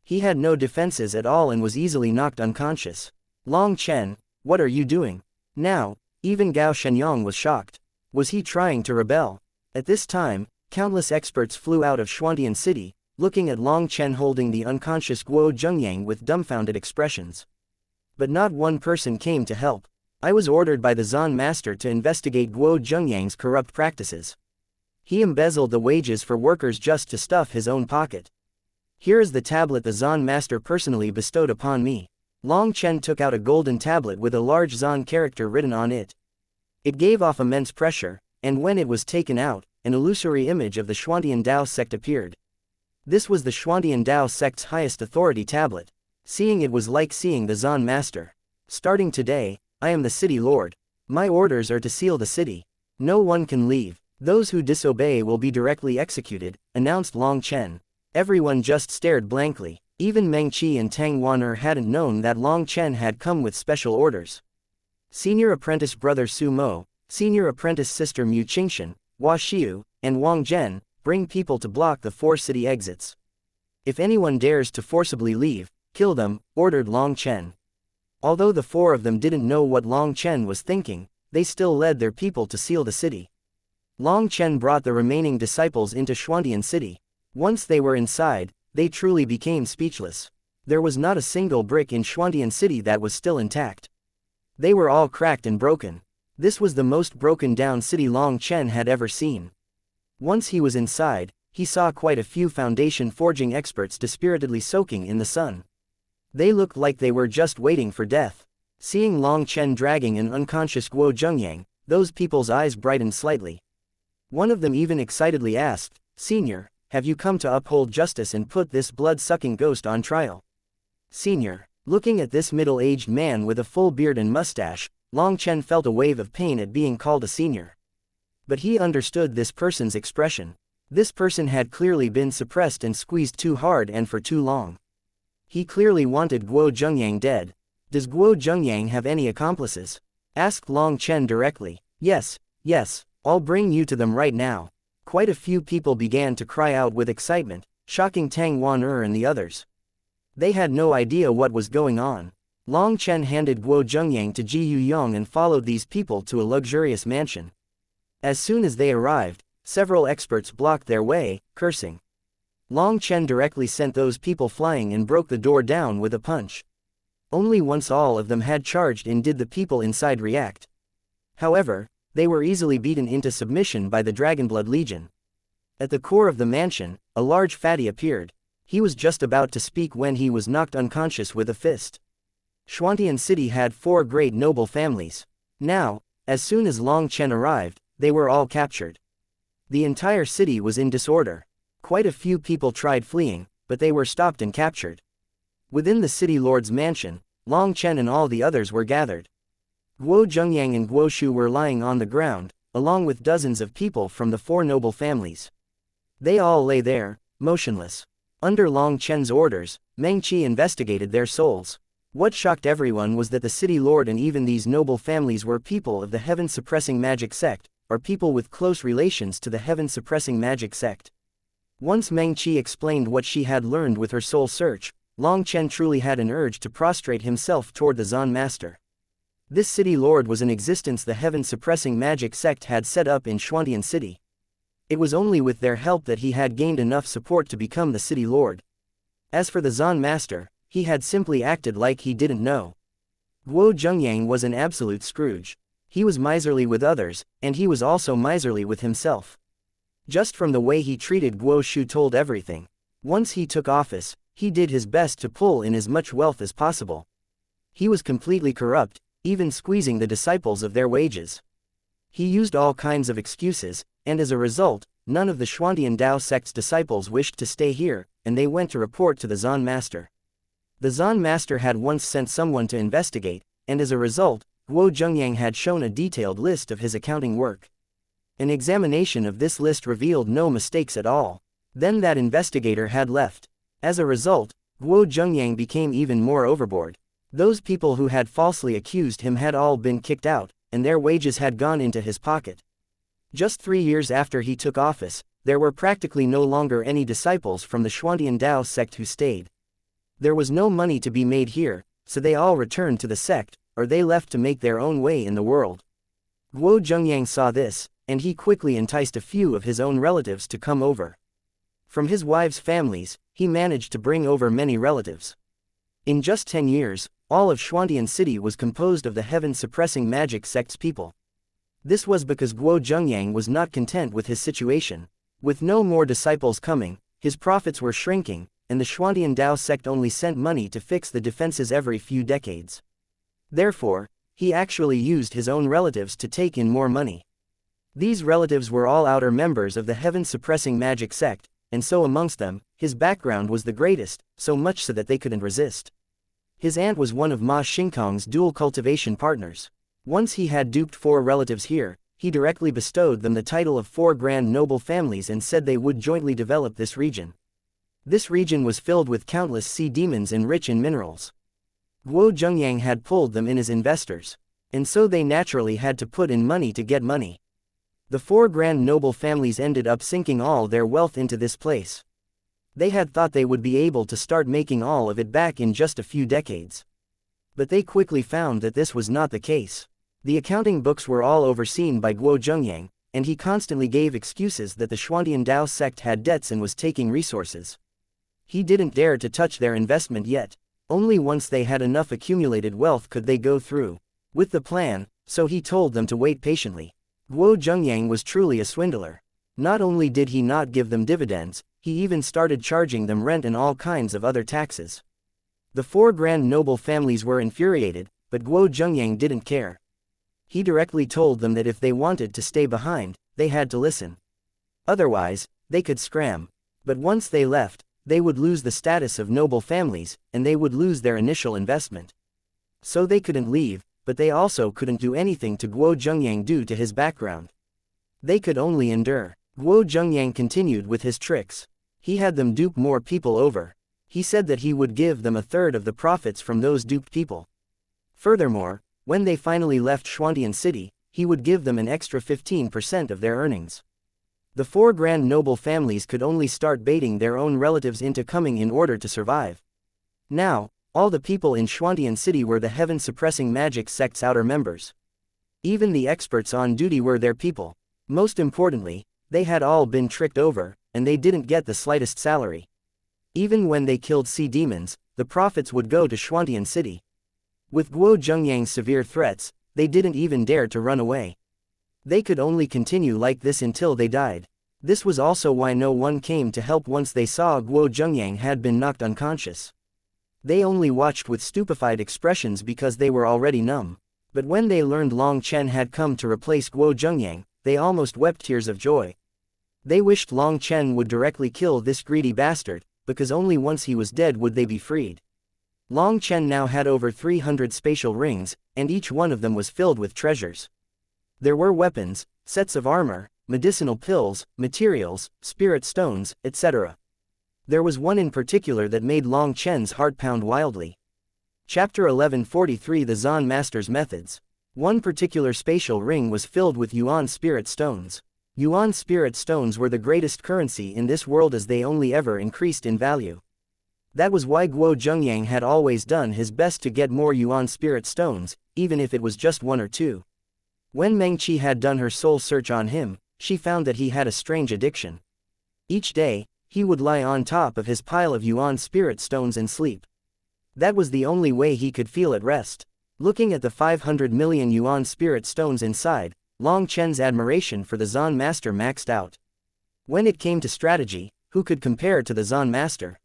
Speaker 1: He had no defenses at all and was easily knocked unconscious. Long Chen, what are you doing? Now, even Gao Shenyang was shocked. Was he trying to rebel? At this time, countless experts flew out of Xuantian City, looking at Long Chen holding the unconscious Guo Zhengyang with dumbfounded expressions. But not one person came to help. I was ordered by the Zan master to investigate Guo Zhengyang's corrupt practices. He embezzled the wages for workers just to stuff his own pocket. Here is the tablet the Zan master personally bestowed upon me. Long Chen took out a golden tablet with a large Zan character written on it. It gave off immense pressure, and when it was taken out, an illusory image of the Xuantian Dao sect appeared. This was the Xuantian Dao sect's highest authority tablet. Seeing it was like seeing the Zan master. Starting today, I am the city lord. My orders are to seal the city. No one can leave. Those who disobey will be directly executed, announced Long Chen. Everyone just stared blankly. Even Meng Qi and Tang Wan'er hadn't known that Long Chen had come with special orders. Senior apprentice brother Su Mo, senior apprentice sister Mu Qingshan, Hua Xiu, and Wang Zhen, bring people to block the 4 city exits. If anyone dares to forcibly leave, kill them, ordered Long Chen. Although the 4 of them didn't know what Long Chen was thinking, they still led their people to seal the city. Long Chen brought the remaining disciples into Xuantian City. Once they were inside, they truly became speechless. There was not a single brick in Xuantian City that was still intact. They were all cracked and broken. This was the most broken down city Long Chen had ever seen. Once he was inside, he saw quite a few foundation forging experts dispiritedly soaking in the sun. They looked like they were just waiting for death. Seeing Long Chen dragging an unconscious Guo Zhengyang, those people's eyes brightened slightly. One of them even excitedly asked, "Senior, have you come to uphold justice and put this blood-sucking ghost on trial?" Senior. Looking at this middle-aged man with a full beard and mustache, Long Chen felt a wave of pain at being called a senior. But he understood this person's expression. This person had clearly been suppressed and squeezed too hard and for too long. He clearly wanted Guo Zhengyang dead. Does Guo Zhengyang have any accomplices? Asked Long Chen directly. Yes, I'll bring you to them right now. Quite a few people began to cry out with excitement, shocking Tang Wan'er and the others. They had no idea what was going on. Long Chen handed Guo Zhengyang to Ji Yuyong and followed these people to a luxurious mansion. As soon as they arrived, several experts blocked their way, cursing. Long Chen directly sent those people flying and broke the door down with a punch. Only once all of them had charged in did the people inside react. However, they were easily beaten into submission by the Dragonblood Legion. At the core of the mansion, a large fatty appeared. He was just about to speak when he was knocked unconscious with a fist. Xuantian City had 4 great noble families. Now, as soon as Long Chen arrived, they were all captured. The entire city was in disorder. Quite a few people tried fleeing, but they were stopped and captured. Within the city lord's mansion, Long Chen and all the others were gathered. Guo Zhengyang and Guo Shu were lying on the ground, along with dozens of people from the 4 noble families. They all lay there, motionless. Under Long Chen's orders, Meng Qi investigated their souls. What shocked everyone was that the city lord and even these noble families were people of the heaven-suppressing magic sect, or people with close relations to the heaven-suppressing magic sect. Once Meng Qi explained what she had learned with her soul search, Long Chen truly had an urge to prostrate himself toward the Zan master. This city lord was an existence the heaven-suppressing magic sect had set up in Xuantian City. It was only with their help that he had gained enough support to become the city lord. As for the Zan master, he had simply acted like he didn't know. Guo Zhengyang was an absolute Scrooge. He was miserly with others, and he was also miserly with himself. Just from the way he treated Guo Shu told everything. Once he took office, he did his best to pull in as much wealth as possible. He was completely corrupt, even squeezing the disciples of their wages. He used all kinds of excuses, and as a result, none of the Xuantian Dao sect's disciples wished to stay here, and they went to report to the Zon Master. The Zon Master had once sent someone to investigate, and as a result, Guo Zhengyang had shown a detailed list of his accounting work. An examination of this list revealed no mistakes at all. Then that investigator had left. As a result, Guo Zhengyang became even more overboard. Those people who had falsely accused him had all been kicked out, and their wages had gone into his pocket. Just 3 years after he took office, there were practically no longer any disciples from the Xuantian Dao sect who stayed. There was no money to be made here, so they all returned to the sect, or they left to make their own way in the world. Guo Zhengyang saw this, and he quickly enticed a few of his own relatives to come over. From his wives' families, he managed to bring over many relatives. In just 10 years, all of Xuantian City was composed of the heaven-suppressing magic sect's people. This was because Guo Zhengyang was not content with his situation. With no more disciples coming, his profits were shrinking, and the Xuantian Dao sect only sent money to fix the defenses every few decades. Therefore, he actually used his own relatives to take in more money. These relatives were all outer members of the heaven-suppressing magic sect, and so amongst them, his background was the greatest, so much so that they couldn't resist. His aunt was one of Ma Xingkong's dual cultivation partners. Once he had duped 4 relatives here, he directly bestowed them the title of 4 grand noble families and said they would jointly develop this region. This region was filled with countless sea demons and rich in minerals. Guo Zhengyang had pulled them in as investors, and so they naturally had to put in money to get money. The 4 grand noble families ended up sinking all their wealth into this place. They had thought they would be able to start making all of it back in just a few decades. But they quickly found that this was not the case. The accounting books were all overseen by Guo Zhengyang, and he constantly gave excuses that the Xuantian Dao sect had debts and was taking resources. He didn't dare to touch their investment yet. Only once they had enough accumulated wealth could they go through with the plan, so he told them to wait patiently. Guo Zhengyang was truly a swindler. Not only did he not give them dividends, he even started charging them rent and all kinds of other taxes. The 4 grand noble families were infuriated, but Guo Zhengyang didn't care. He directly told them that if they wanted to stay behind, they had to listen. Otherwise, they could scram. But once they left, they would lose the status of noble families, and they would lose their initial investment. So they couldn't leave, but they also couldn't do anything to Guo Zhengyang due to his background. They could only endure. Guo Zhengyang continued with his tricks. He had them dupe more people over. He said that he would give them 1/3 of the profits from those duped people. Furthermore, when they finally left Xuantian City, he would give them an extra 15% of their earnings. The 4 grand noble families could only start baiting their own relatives into coming in order to survive. Now, all the people in Xuantian City were the heaven-suppressing magic sect's outer members. Even the experts on duty were their people. Most importantly, they had all been tricked over, and they didn't get the slightest salary. Even when they killed sea demons, the profits would go to Xuantian City. With Guo Zhengyang's severe threats, they didn't even dare to run away. They could only continue like this until they died. This was also why no one came to help once they saw Guo Zhengyang had been knocked unconscious. They only watched with stupefied expressions because they were already numb. But when they learned Long Chen had come to replace Guo Zhengyang, they almost wept tears of joy. They wished Long Chen would directly kill this greedy bastard, because only once he was dead would they be freed. Long Chen now had over 300 spatial rings, and each one of them was filled with treasures. There were weapons, sets of armor, medicinal pills, materials, spirit stones, etc. There was one in particular that made Long Chen's heart pound wildly. Chapter 1143 The Zon Master's Methods. One particular spatial ring was filled with Yuan spirit stones. Yuan spirit stones were the greatest currency in this world as they only ever increased in value. That was why Guo Zhengyang had always done his best to get more Yuan spirit stones, even if it was just 1 or 2. When Meng Qi had done her soul search on him, she found that he had a strange addiction. Each day, he would lie on top of his pile of Yuan spirit stones and sleep. That was the only way he could feel at rest. Looking at the 500 million Yuan spirit stones inside, Long Chen's admiration for the Zon Master maxed out. When it came to strategy, who could compare to the Zon Master?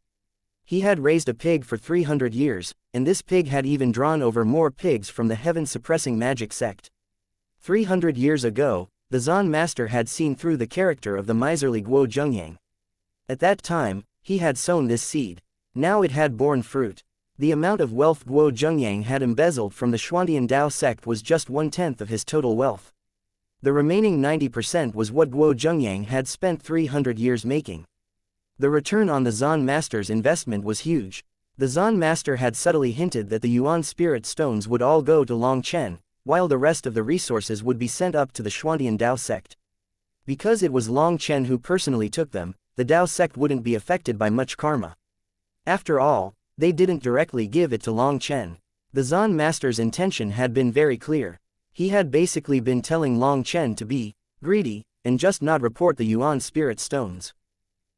Speaker 1: He had raised a pig for 300 years, and this pig had even drawn over more pigs from the heaven-suppressing magic sect. 300 years ago, the Zon Master had seen through the character of the miserly Guo Zhengyang. At that time, He had sown this seed. Now it had borne fruit. The amount of wealth Guo Zhengyang had embezzled from the Xuantian Dao sect was just 1/10 of his total wealth. The remaining 90% was what Guo Zhengyang had spent 300 years making. The return on the Zan Master's investment was huge. The Zan Master had subtly hinted that the Yuan Spirit Stones would all go to Long Chen, while the rest of the resources would be sent up to the Xuantian Dao sect. Because it was Long Chen who personally took them, the Dao sect wouldn't be affected by much karma. After all, they didn't directly give it to Long Chen. The Zan Master's intention had been very clear. He had basically been telling Long Chen to be greedy and just not report the Yuan Spirit Stones.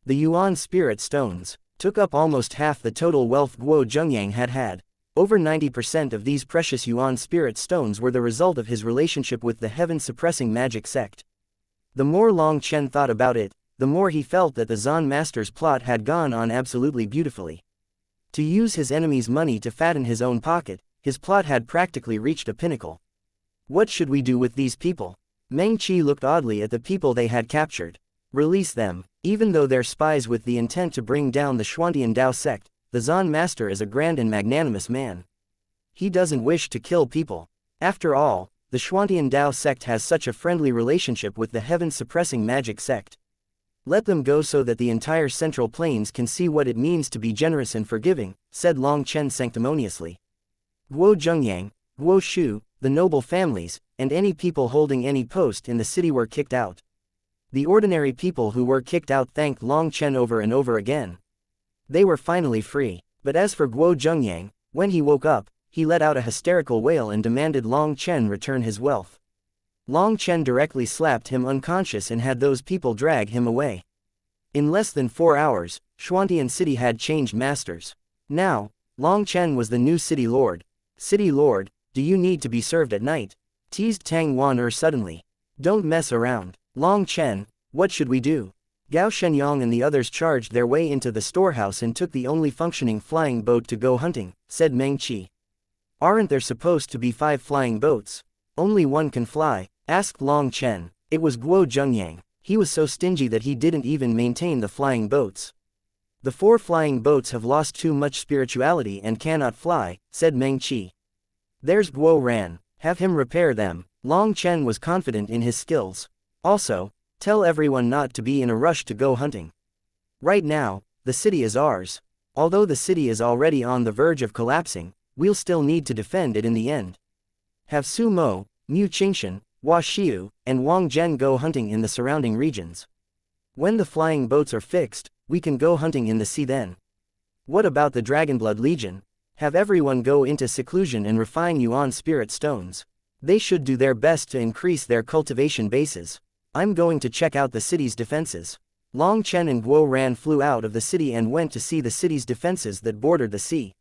Speaker 1: The Yuan Spirit Stones took up almost half the total wealth Guo Zhengyang had had. Over 90% of these precious Yuan Spirit Stones were the result of his relationship with the heaven-suppressing magic sect. The more Long Chen thought about it, the more he felt that the Zan Master's plot had gone on absolutely beautifully. To use his enemy's money to fatten his own pocket, his plot had practically reached a pinnacle. What should we do with these people? Meng Qi looked oddly at the people they had captured. Release them. Even though they're spies with the intent to bring down the Xuantian Dao sect, the Zan Master is a grand and magnanimous man. He doesn't wish to kill people. After all, the Xuantian Dao sect has such a friendly relationship with the heaven-suppressing magic sect. Let them go so that the entire Central Plains can see what it means to be generous and forgiving, said Long Chen sanctimoniously. Guo Zhengyang, Guo Shu, the noble families, and any people holding any post in the city were kicked out. The ordinary people who were kicked out thanked Long Chen over and over again. They were finally free. But as for Guo Zhengyang, when he woke up, he let out a hysterical wail and demanded Long Chen return his wealth. Long Chen directly slapped him unconscious and had those people drag him away. In less than 4 hours, Xuantian City had changed masters. Now, Long Chen was the new city lord. City lord, do you need to be served at night? Teased Tang Wan suddenly. Don't mess around. Long Chen, what should we do? Gao Shenyang and the others charged their way into the storehouse and took the only functioning flying boat to go hunting, said Meng Qi. Aren't there supposed to be 5 flying boats? Only one can fly, asked Long Chen. It was Guo Zhengyang. He was so stingy that he didn't even maintain the flying boats. The 4 flying boats have lost too much spirituality and cannot fly, said Meng Qi. There's Guo Ran, have him repair them. Long Chen was confident in his skills. Also, tell everyone not to be in a rush to go hunting. Right now, the city is ours. Although the city is already on the verge of collapsing, we'll still need to defend it in the end. Have Su Mo, Mu Qingshan, Hua Xiu, and Wang Zhen go hunting in the surrounding regions. When the flying boats are fixed, we can go hunting in the sea then. What about the Dragonblood Legion? Have everyone go into seclusion and refine Yuan Spirit Stones. They should do their best to increase their cultivation bases. I'm going to check out the city's defenses. Long Chen and Guo Ran flew out of the city and went to see the city's defenses that bordered the sea.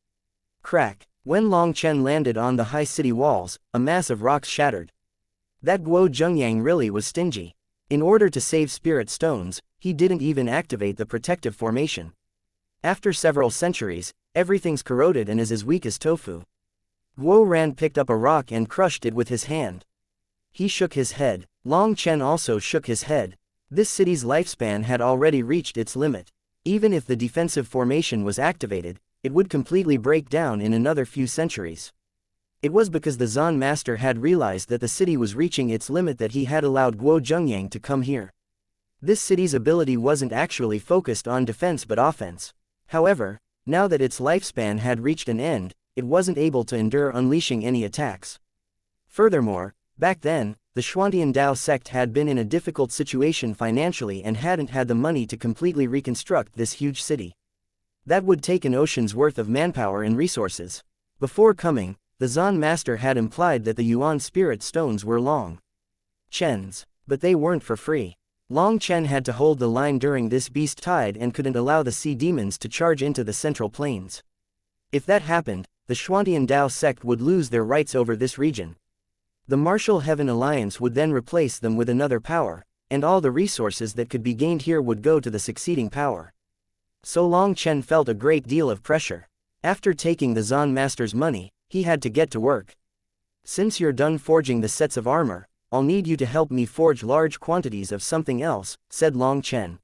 Speaker 1: Crack. When Long Chen landed on the high city walls, a mass of rocks shattered. That Guo Zhengyang really was stingy. In order to save spirit stones, he didn't even activate the protective formation. After several centuries, everything's corroded and is as weak as tofu. Guo Ran picked up a rock and crushed it with his hand. He shook his head. Long Chen also shook his head. This city's lifespan had already reached its limit. Even if the defensive formation was activated, it would completely break down in another few centuries. It was because the Zan Master had realized that the city was reaching its limit that he had allowed Guo Zhengyang to come here. This city's ability wasn't actually focused on defense but offense. However, now that its lifespan had reached an end, it wasn't able to endure unleashing any attacks. Furthermore, back then, the Xuantian Dao sect had been in a difficult situation financially and hadn't had the money to completely reconstruct this huge city. That would take an ocean's worth of manpower and resources. Before coming, the Zan Master had implied that the Yuan Spirit Stones were Long Chen's, but they weren't for free. Long Chen had to hold the line during this beast tide and couldn't allow the sea demons to charge into the Central Plains. If that happened, the Xuantian Dao sect would lose their rights over this region. The Martial Heaven Alliance would then replace them with another power, and all the resources that could be gained here would go to the succeeding power. So Long Chen felt a great deal of pressure. After taking the Zan Master's money, he had to get to work. Since you're done forging the sets of armor, I'll need you to help me forge large quantities of something else, said Long Chen.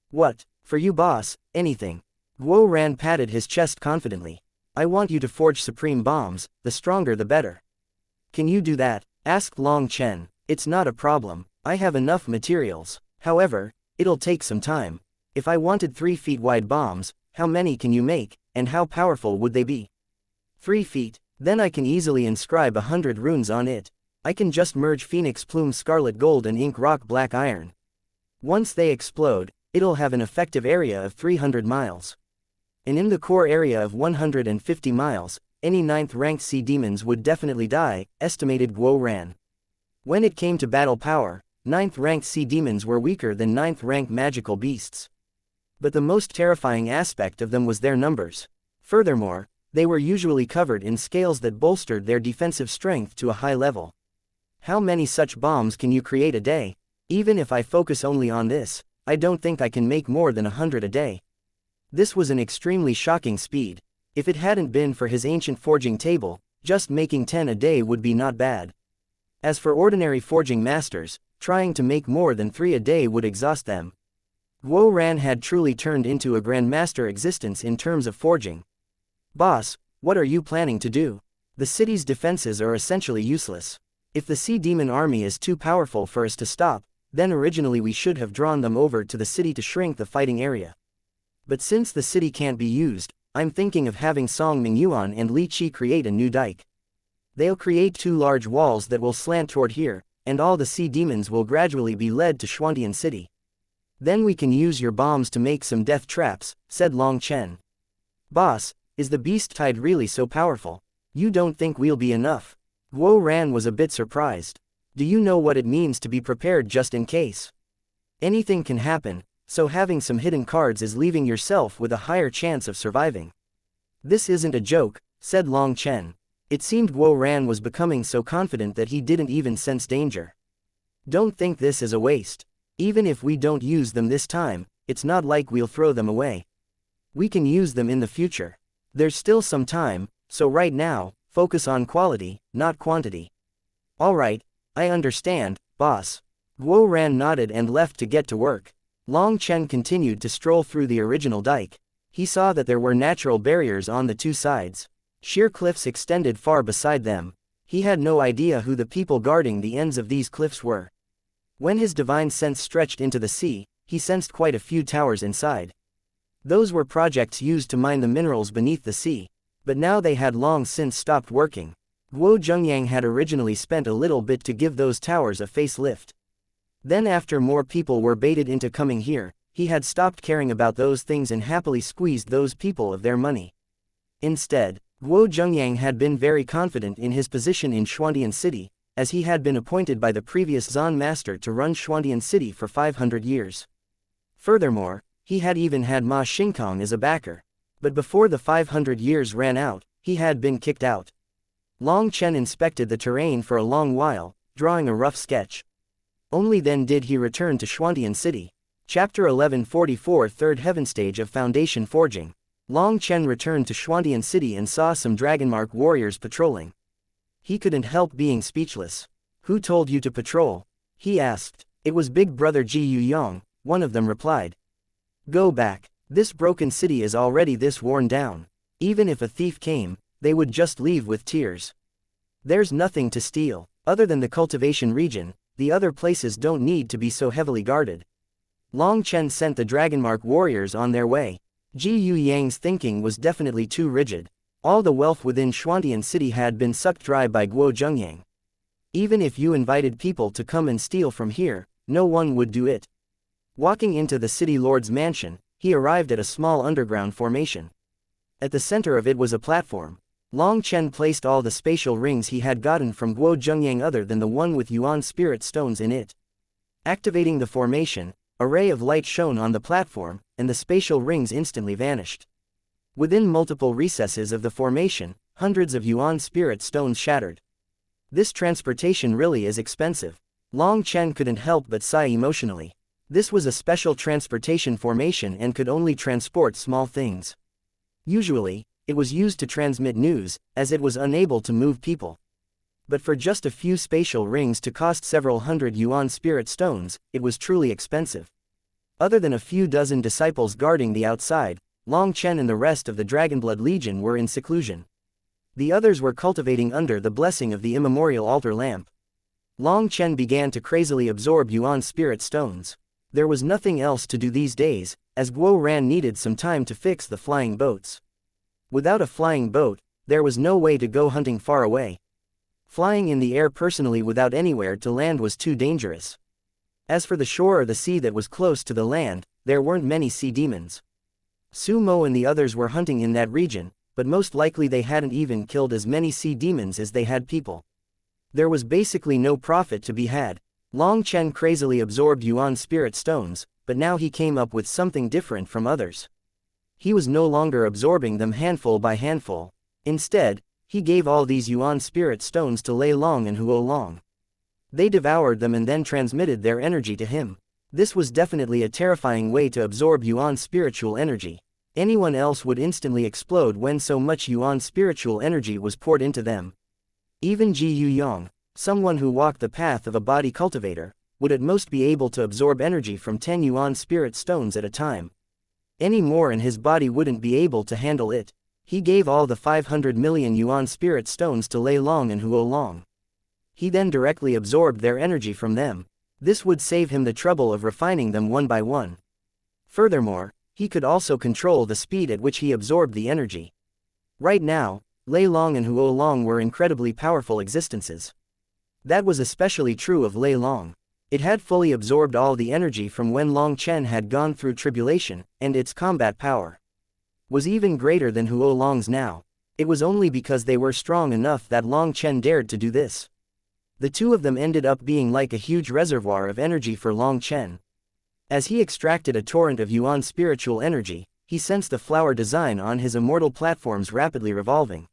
Speaker 1: What? For you boss, anything. Guo Ran patted his chest confidently. I want you to forge supreme bombs, the stronger the better. Can you do that? Asked Long Chen. It's not a problem, I have enough materials. However, it'll take some time. If I wanted 3 feet wide bombs, how many can you make, and how powerful would they be? 3 feet, then I can easily inscribe 100 runes on it. I can just merge phoenix plume scarlet gold and ink rock black iron. Once they explode, it'll have an effective area of 300 miles. And in the core area of 150 miles, any 9th ranked sea demons would definitely die, estimated Guo Ran. When it came to battle power, 9th ranked sea demons were weaker than 9th ranked magical beasts. But the most terrifying aspect of them was their numbers. Furthermore, they were usually covered in scales that bolstered their defensive strength to a high level. How many such bombs can you create a day? Even if I focus only on this, I don't think I can make more than 100 a day. This was an extremely shocking speed. If it hadn't been for his ancient forging table, just making 10 a day would be not bad. As for ordinary forging masters, trying to make more than 3 a day would exhaust them. Guo Ran had truly turned into a grandmaster existence in terms of forging. Boss, what are you planning to do? The city's defenses are essentially useless. If the sea demon army is too powerful for us to stop, then originally we should have drawn them over to the city to shrink the fighting area. But since the city can't be used, I'm thinking of having Song Mingyuan and Li Qi create a new dike. They'll create 2 large walls that will slant toward here, and all the sea demons will gradually be led to Xuantian City. Then we can use your bombs to make some death traps, said Long Chen. Boss, is the beast tide really so powerful? You don't think we'll be enough? Guo Ran was a bit surprised. Do you know what it means to be prepared just in case? Anything can happen, so having some hidden cards is leaving yourself with a higher chance of surviving. This isn't a joke, said Long Chen. It seemed Guo Ran was becoming so confident that he didn't even sense danger. Don't think this is a waste. Even if we don't use them this time, it's not like we'll throw them away. We can use them in the future. There's still some time, so right now, focus on quality, not quantity. Alright, I understand, boss. Guo Ran nodded and left to get to work. Long Chen continued to stroll through the original dike. He saw that there were natural barriers on the 2 sides. Sheer cliffs extended far beside them. He had no idea who the people guarding the ends of these cliffs were. When his divine sense stretched into the sea, he sensed quite a few towers inside. Those were projects used to mine the minerals beneath the sea, but now they had long since stopped working. Guo Zhengyang had originally spent a little bit to give those towers a facelift. Then after more people were baited into coming here, he had stopped caring about those things and happily squeezed those people of their money. Instead, Guo Zhengyang had been very confident in his position in Xuantian City, as he had been appointed by the previous Zan master to run Xuantian City for 500 years. Furthermore, he had even had Ma Xingkong as a backer. But before the 500 years ran out, he had been kicked out. Long Chen inspected the terrain for a long while, drawing a rough sketch. Only then did he return to Xuantian City. Chapter 1144 Third Heaven Stage of Foundation Forging. Long Chen returned to Xuantian City and saw some Dragonmark warriors patrolling. He couldn't help being speechless. Who told you to patrol? He asked. It was Big Brother Ji Yuyong, one of them replied. Go back. This broken city is already this worn down. Even if a thief came, they would just leave with tears. There's nothing to steal. Other than the cultivation region, the other places don't need to be so heavily guarded. Long Chen sent the Dragonmark warriors on their way. Ji Yuyang's thinking was definitely too rigid. All the wealth within Xuantian City had been sucked dry by Guo Zhengyang. Even if you invited people to come and steal from here, no one would do it. Walking into the city lord's mansion, he arrived at a small underground formation. At the center of it was a platform. Long Chen placed all the spatial rings he had gotten from Guo Zhengyang other than the one with Yuan spirit stones in it. Activating the formation, a ray of light shone on the platform, and the spatial rings instantly vanished. Within multiple recesses of the formation, hundreds of Yuan spirit stones shattered. This transportation really is expensive. Long Chen couldn't help but sigh emotionally. This was a special transportation formation and could only transport small things. Usually, it was used to transmit news, as it was unable to move people. But for just a few spatial rings to cost several hundred Yuan spirit stones, it was truly expensive. Other than a few dozen disciples guarding the outside, Long Chen and the rest of the Dragonblood Legion were in seclusion. The others were cultivating under the blessing of the immemorial altar lamp. Long Chen began to crazily absorb Yuan spirit stones. There was nothing else to do these days, as Guo Ran needed some time to fix the flying boats. Without a flying boat, there was no way to go hunting far away. Flying in the air personally without anywhere to land was too dangerous. As for the shore or the sea that was close to the land, there weren't many sea demons. Su Mo and the others were hunting in that region, but most likely they hadn't even killed as many sea demons as they had people. There was basically no profit to be had. Long Chen crazily absorbed Yuan spirit stones, but now he came up with something different from others. He was no longer absorbing them handful by handful. Instead, he gave all these Yuan spirit stones to Lei Long and Huo Long. They devoured them and then transmitted their energy to him. This was definitely a terrifying way to absorb Yuan spiritual energy. Anyone else would instantly explode when so much Yuan spiritual energy was poured into them. Even Ji Yuyong, someone who walked the path of a body cultivator, would at most be able to absorb energy from 10 Yuan spirit stones at a time. Any more and his body wouldn't be able to handle it. He gave all the 500 million Yuan spirit stones to Lei Long and Huo Long. He then directly absorbed their energy from them. This would save him the trouble of refining them one by one. Furthermore, he could also control the speed at which he absorbed the energy. Right now, Lei Long and Huo Long were incredibly powerful existences. That was especially true of Lei Long. It had fully absorbed all the energy from when Long Chen had gone through tribulation, and its combat power was even greater than Huo Long's now. It was only because they were strong enough that Long Chen dared to do this. The two of them ended up being like a huge reservoir of energy for Long Chen. As he extracted a torrent of Yuan spiritual energy, he sensed the flower design on his immortal platforms rapidly revolving.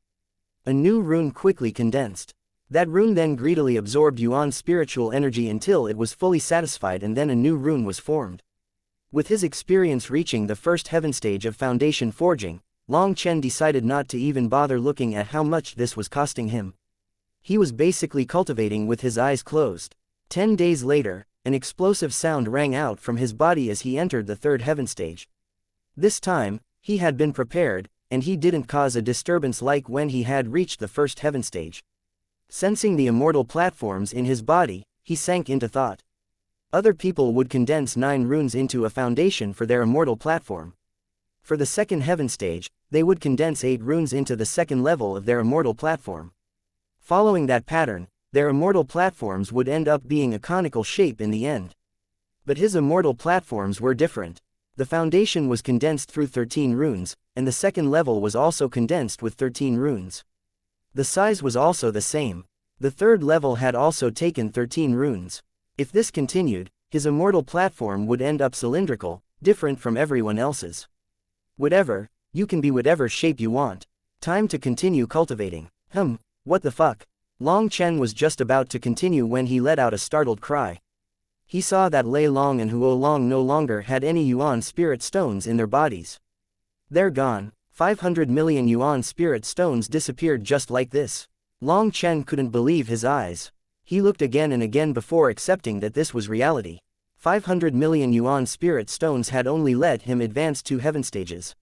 Speaker 1: A new rune quickly condensed. That rune then greedily absorbed Yuan spiritual energy until it was fully satisfied, and then a new rune was formed. With his experience reaching the first heaven stage of foundation forging, Long Chen decided not to even bother looking at how much this was costing him. He was basically cultivating with his eyes closed. 10 days later, an explosive sound rang out from his body as he entered the third heaven stage. This time, he had been prepared, and he didn't cause a disturbance like when he had reached the first heaven stage. Sensing the immortal platforms in his body, he sank into thought. Other people would condense 9 runes into a foundation for their immortal platform. For the second heaven stage, they would condense 8 runes into the second level of their immortal platform. Following that pattern, their immortal platforms would end up being a conical shape in the end. But his immortal platforms were different. The foundation was condensed through 13 runes, and the second level was also condensed with 13 runes. The size was also the same. The third level had also taken 13 runes. If this continued, his immortal platform would end up cylindrical, different from everyone else's. Whatever, you can be whatever shape you want. Time to continue cultivating. What the fuck? Long Chen was just about to continue when he let out a startled cry. He saw that Lei Long and Huo Long no longer had any Yuan spirit stones in their bodies. They're gone. 500 million Yuan spirit stones disappeared just like this. Long Chen couldn't believe his eyes. He looked again and again before accepting that this was reality. 500 million Yuan spirit stones had only let him advance 2 heaven stages.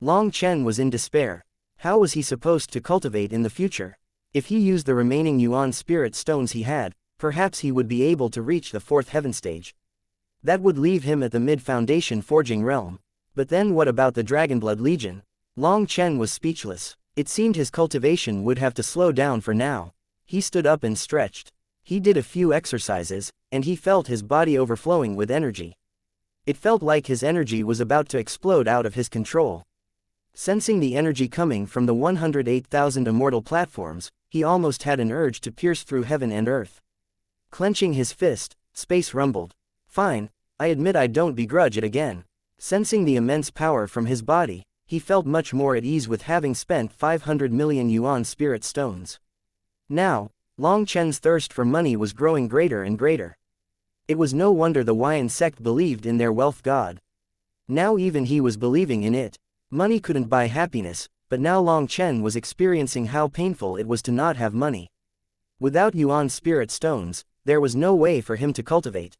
Speaker 1: Long Chen was in despair. How was he supposed to cultivate in the future? If he used the remaining Yuan spirit stones he had, perhaps he would be able to reach the 4th heaven stage. That would leave him at the mid-foundation forging realm. But then what about the Dragonblood Legion? Long Chen was speechless. It seemed his cultivation would have to slow down for now. He stood up and stretched. He did a few exercises, and he felt his body overflowing with energy. It felt like his energy was about to explode out of his control. Sensing the energy coming from the 108,000 immortal platforms, he almost had an urge to pierce through heaven and earth. Clenching his fist, space rumbled. Fine, I admit I don't begrudge it again. Sensing the immense power from his body, he felt much more at ease with having spent 500 million Yuan spirit stones. Now, Long Chen's thirst for money was growing greater and greater. It was no wonder the Huayan sect believed in their wealth god. Now even he was believing in it. Money couldn't buy happiness, but now Long Chen was experiencing how painful it was to not have money. Without Yuan spirit stones, there was no way for him to cultivate.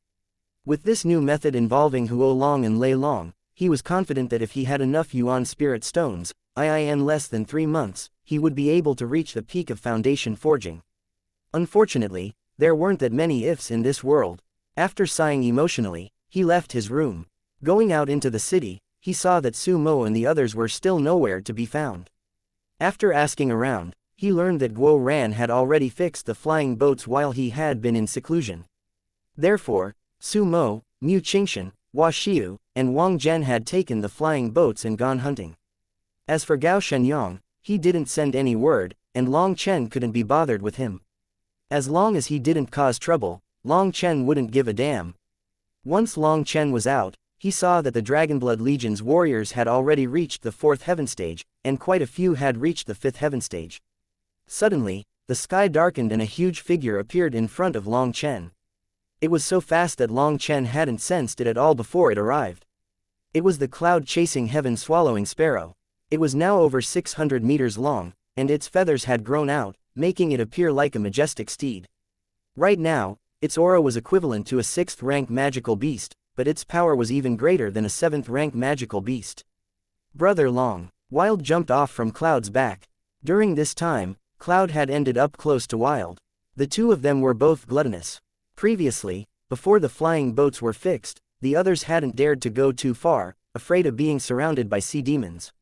Speaker 1: With this new method involving Huo Long and Lei Long, he was confident that if he had enough Yuan spirit stones, in less than 3 months, he would be able to reach the peak of foundation forging. Unfortunately, there weren't that many ifs in this world. After sighing emotionally, he left his room. Going out into the city, he saw that Su Mo and the others were still nowhere to be found. After asking around, he learned that Guo Ran had already fixed the flying boats while he had been in seclusion. Therefore, Su Mo, Mu Qingxian, Hua Xiu, and Wang Zhen had taken the flying boats and gone hunting. As for Gao Shenyang, he didn't send any word, and Long Chen couldn't be bothered with him. As long as he didn't cause trouble, Long Chen wouldn't give a damn. Once Long Chen was out, he saw that the Dragonblood Legion's warriors had already reached the 4th heaven stage, and quite a few had reached the 5th heaven stage. Suddenly, the sky darkened and a huge figure appeared in front of Long Chen. It was so fast that Long Chen hadn't sensed it at all before it arrived. It was the cloud-chasing heaven-swallowing sparrow. It was now over 600 meters long, and its feathers had grown out, making it appear like a majestic steed. Right now, its aura was equivalent to a 6th-rank magical beast, but its power was even greater than a 7th-rank magical beast. Brother Long. Wild jumped off from Cloud's back. During this time, Cloud had ended up close to Wild. The two of them were both gluttonous. Previously, before the flying boats were fixed, the others hadn't dared to go too far, afraid of being surrounded by sea demons.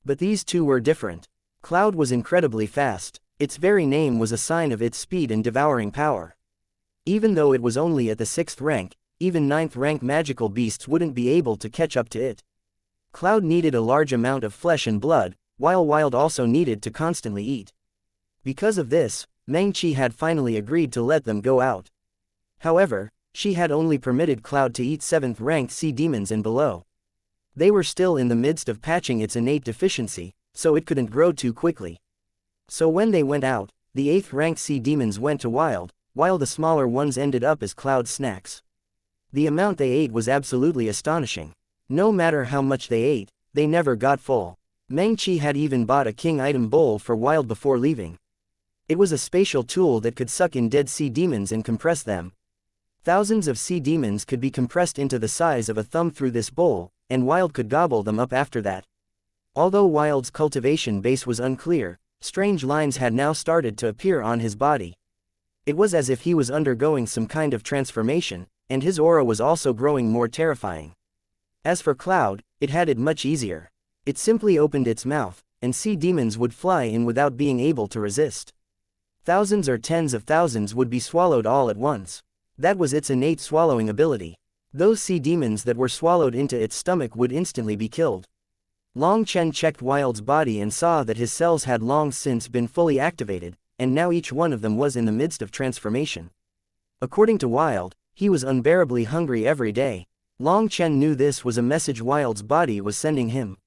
Speaker 1: But these two were different. Cloud was incredibly fast. Its very name was a sign of its speed and devouring power. Even though it was only at the 6th rank, even 9th rank magical beasts wouldn't be able to catch up to it. Cloud needed a large amount of flesh and blood, while Wild also needed to constantly eat. Because of this, Meng Qi had finally agreed to let them go out. However, she had only permitted Cloud to eat 7th-ranked sea demons and below. They were still in the midst of patching its innate deficiency, so it couldn't grow too quickly. So when they went out, the 8th-ranked sea demons went to Wild, while the smaller ones ended up as Cloud's snacks. The amount they ate was absolutely astonishing. No matter how much they ate, they never got full. Meng Qi had even bought a king item bowl for Wild before leaving. It was a spatial tool that could suck in dead sea demons and compress them. Thousands of sea demons could be compressed into the size of a thumb through this bowl, and Wild could gobble them up after that. Although Wild's cultivation base was unclear, strange lines had now started to appear on his body. It was as if he was undergoing some kind of transformation, and his aura was also growing more terrifying. As for Cloud, it had it much easier. It simply opened its mouth, and sea demons would fly in without being able to resist. Thousands or tens of thousands would be swallowed all at once. That was its innate swallowing ability. Those sea demons that were swallowed into its stomach would instantly be killed. Long Chen checked Wild's body and saw that his cells had long since been fully activated, and now each one of them was in the midst of transformation. According to Wild, he was unbearably hungry every day. Long Chen knew this was a message Wild's body was sending him.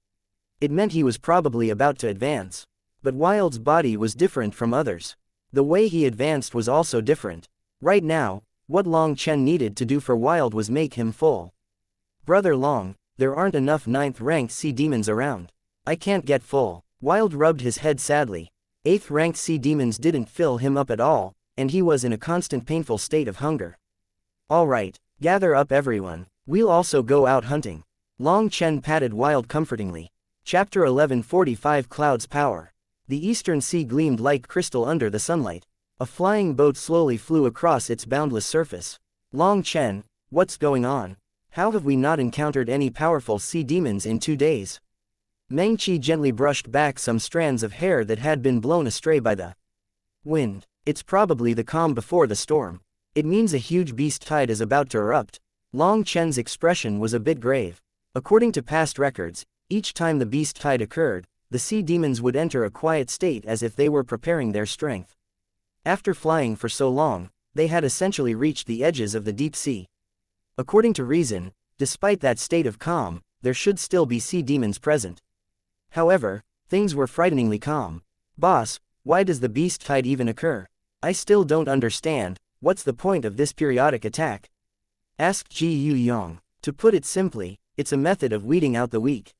Speaker 1: It meant he was probably about to advance. But Wild's body was different from others. The way he advanced was also different. Right now, what Long Chen needed to do for Wild was make him full. Brother Long, there aren't enough 9th-ranked sea demons around. I can't get full. Wild rubbed his head sadly. 8th-ranked sea demons didn't fill him up at all, and he was in a constant painful state of hunger. All right, gather up everyone. We'll also go out hunting. Long Chen patted Wild comfortingly. Chapter 1145 Cloud's Power. The eastern sea gleamed like crystal under the sunlight. A flying boat slowly flew across its boundless surface. Long Chen, what's going on? How have we not encountered any powerful sea demons in 2 days? Meng Qi gently brushed back some strands of hair that had been blown astray by the wind. It's probably the calm before the storm. It means a huge beast tide is about to erupt. Long Chen's expression was a bit grave. According to past records, each time the beast tide occurred, the sea demons would enter a quiet state as if they were preparing their strength. After flying for so long, they had essentially reached the edges of the deep sea. According to reason, despite that state of calm, there should still be sea demons present. However, things were frighteningly calm. Boss, why does the beast tide even occur? I still don't understand. What's the point of this periodic attack? Asked Ji Yu Yang. To put it simply, it's a method of weeding out the weak.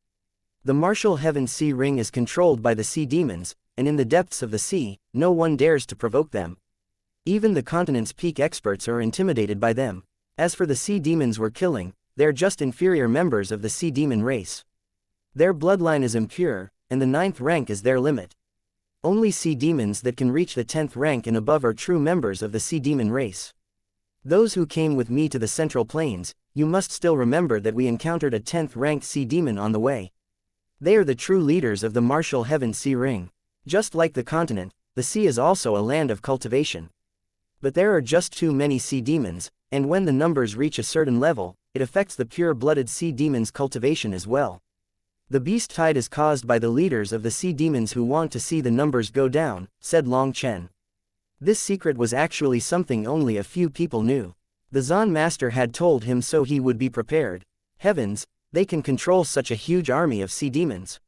Speaker 1: The martial heaven sea ring is controlled by the sea demons, and in the depths of the sea, no one dares to provoke them. Even the continent's peak experts are intimidated by them. As for the sea demons we're killing, they're just inferior members of the sea demon race. Their bloodline is impure, and the 9th rank is their limit. Only sea demons that can reach the 10th rank and above are true members of the sea demon race. Those who came with me to the Central Plains, you must still remember that we encountered a 10th ranked sea demon on the way. They are the true leaders of the martial heaven sea ring. Just like the continent, the sea is also a land of cultivation. But there are just too many sea demons, and when the numbers reach a certain level, it affects the pure-blooded sea demons' cultivation as well. The beast tide is caused by the leaders of the sea demons who want to see the numbers go down, said Long Chen. This secret was actually something only a few people knew. The Zan master had told him so he would be prepared. Heavens, they can control such a huge army of sea demons.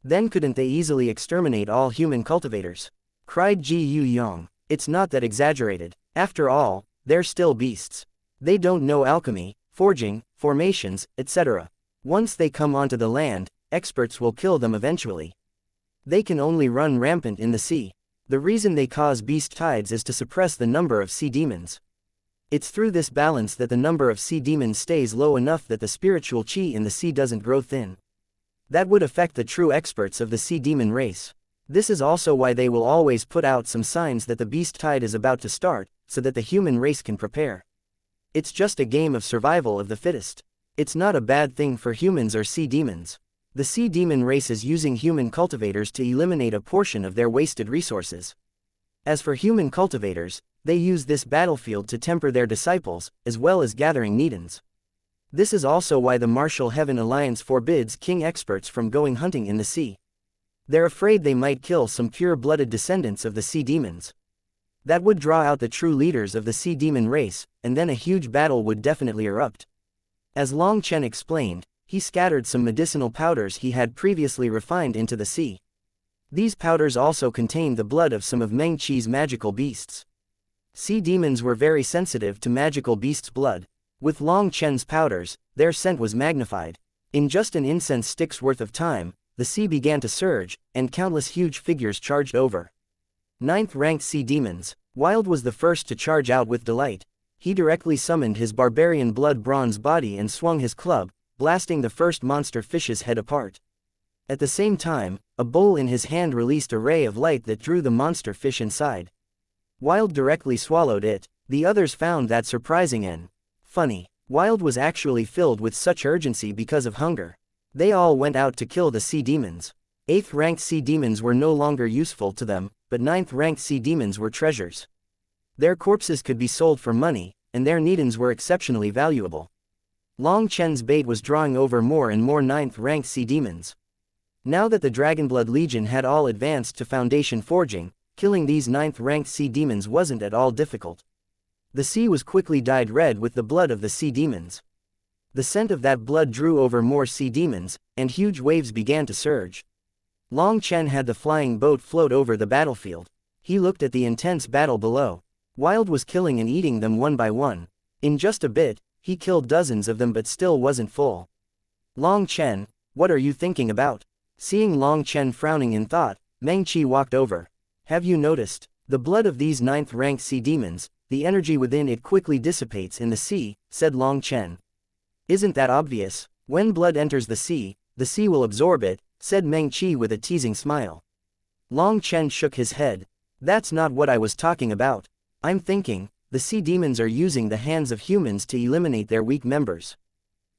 Speaker 1: Then couldn't they easily exterminate all human cultivators? Cried Ji Yu Yong. It's not that exaggerated. After all, they're still beasts. They don't know alchemy, forging, formations, etc. Once they come onto the land, experts will kill them eventually. They can only run rampant in the sea. The reason they cause beast tides is to suppress the number of sea demons. It's through this balance that the number of sea demons stays low enough that the spiritual qi in the sea doesn't grow thin. That would affect the true experts of the sea demon race. This is also why they will always put out some signs that the beast tide is about to start, so that the human race can prepare. It's just a game of survival of the fittest. It's not a bad thing for humans or sea demons. The sea demon race is using human cultivators to eliminate a portion of their wasted resources. As for human cultivators, they use this battlefield to temper their disciples, as well as gathering Nidans. This is also why the Martial Heaven Alliance forbids king experts from going hunting in the sea. They're afraid they might kill some pure-blooded descendants of the sea demons. That would draw out the true leaders of the sea demon race, and then a huge battle would definitely erupt. As Long Chen explained, he scattered some medicinal powders he had previously refined into the sea. These powders also contained the blood of some of Meng Qi's magical beasts. Sea demons were very sensitive to magical beasts' blood. With Long Chen's powders, their scent was magnified. In just an incense stick's worth of time, the sea began to surge, and countless huge figures charged over. 9th-ranked sea demons. Wild was the first to charge out with delight. He directly summoned his barbarian blood bronze body and swung his club, blasting the first monster fish's head apart. At the same time, a bowl in his hand released a ray of light that drew the monster fish inside. Wild directly swallowed it. The others found that surprising and funny. Wild was actually filled with such urgency because of hunger. They all went out to kill the sea demons. 8th-ranked sea demons were no longer useful to them, but 9th-ranked sea demons were treasures. Their corpses could be sold for money, and their Nidans were exceptionally valuable. Long Chen's bait was drawing over more and more 9th-ranked sea demons. Now that the Dragonblood Legion had all advanced to foundation forging, killing these 9th-ranked sea demons wasn't at all difficult. The sea was quickly dyed red with the blood of the sea demons. The scent of that blood drew over more sea demons, and huge waves began to surge. Long Chen had the flying boat float over the battlefield. He looked at the intense battle below. Wild was killing and eating them one by one. In just a bit, he killed dozens of them but still wasn't full. Long Chen, what are you thinking about? Seeing Long Chen frowning in thought, Meng Qi walked over. Have you noticed? The blood of these 9th-ranked sea demons, the energy within it quickly dissipates in the sea, said Long Chen. Isn't that obvious? When blood enters the sea will absorb it, said Meng Qi with a teasing smile. Long Chen shook his head. That's not what I was talking about. I'm thinking, the sea demons are using the hands of humans to eliminate their weak members.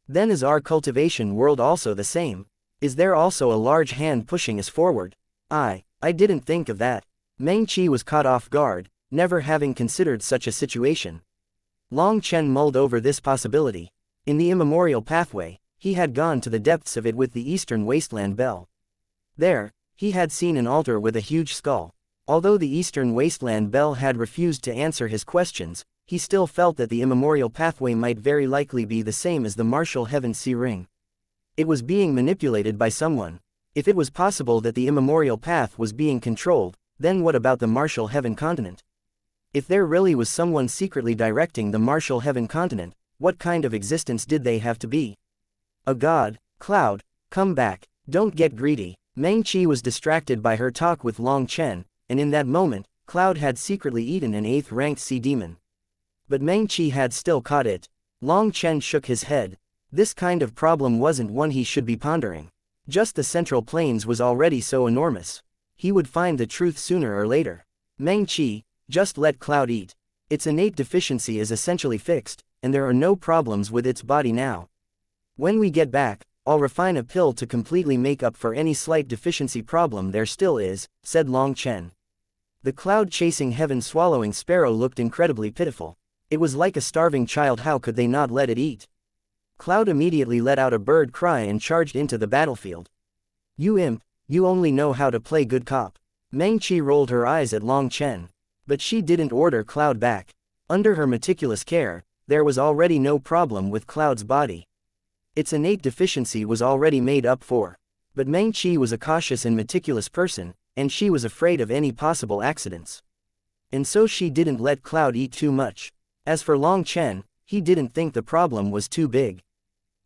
Speaker 1: Then is our cultivation world also the same? Is there also a large hand pushing us forward? I didn't think of that. Meng Qi was caught off guard, never having considered such a situation. Long Chen mulled over this possibility. In the immemorial pathway, he had gone to the depths of it with the Eastern Wasteland Bell. There, he had seen an altar with a huge skull. Although the Eastern Wasteland Bell had refused to answer his questions, he still felt that the immemorial pathway might very likely be the same as the Martial Heaven Sea Ring. It was being manipulated by someone. If it was possible that the immemorial path was being controlled, then what about the Martial Heaven continent? If there really was someone secretly directing the Martial Heaven continent, what kind of existence did they have to be? A god? Cloud, come back. Don't get greedy. Meng Qi was distracted by her talk with Long Chen, and in that moment, Cloud had secretly eaten an 8th-ranked sea demon. But Meng Qi had still caught it. Long Chen shook his head. This kind of problem wasn't one he should be pondering. Just the Central Plains was already so enormous. He would find the truth sooner or later. Meng Qi, just let Cloud eat. Its innate deficiency is essentially fixed, and there are no problems with its body now. When we get back, I'll refine a pill to completely make up for any slight deficiency problem there still is, said Long Chen. The cloud-chasing heaven-swallowing sparrow looked incredibly pitiful. It was like a starving child. How could they not let it eat? Cloud immediately let out a bird cry and charged into the battlefield. You imp, you only know how to play good cop. Meng Qi rolled her eyes at Long Chen. But she didn't order Cloud back. Under her meticulous care, there was already no problem with Cloud's body. Its innate deficiency was already made up for. But Meng Qi was a cautious and meticulous person, and she was afraid of any possible accidents. And so she didn't let Cloud eat too much. As for Long Chen, he didn't think the problem was too big.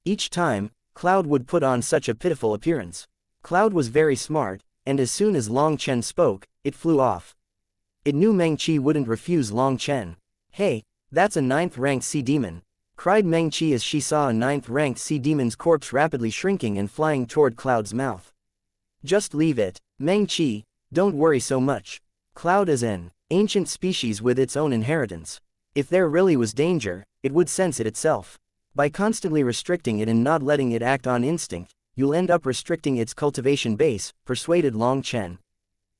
Speaker 1: Each time, Cloud would put on such a pitiful appearance. Cloud was very smart, and as soon as Long Chen spoke, it flew off. It knew Meng Qi wouldn't refuse Long Chen. Hey, that's a 9th-ranked sea demon, cried Meng Qi as she saw a 9th-ranked sea demon's corpse rapidly shrinking and flying toward Cloud's mouth. Just leave it, Meng Qi, don't worry so much. Cloud is an ancient species with its own inheritance. If there really was danger, it would sense it itself. By constantly restricting it and not letting it act on instinct, you'll end up restricting its cultivation base, persuaded Long Chen.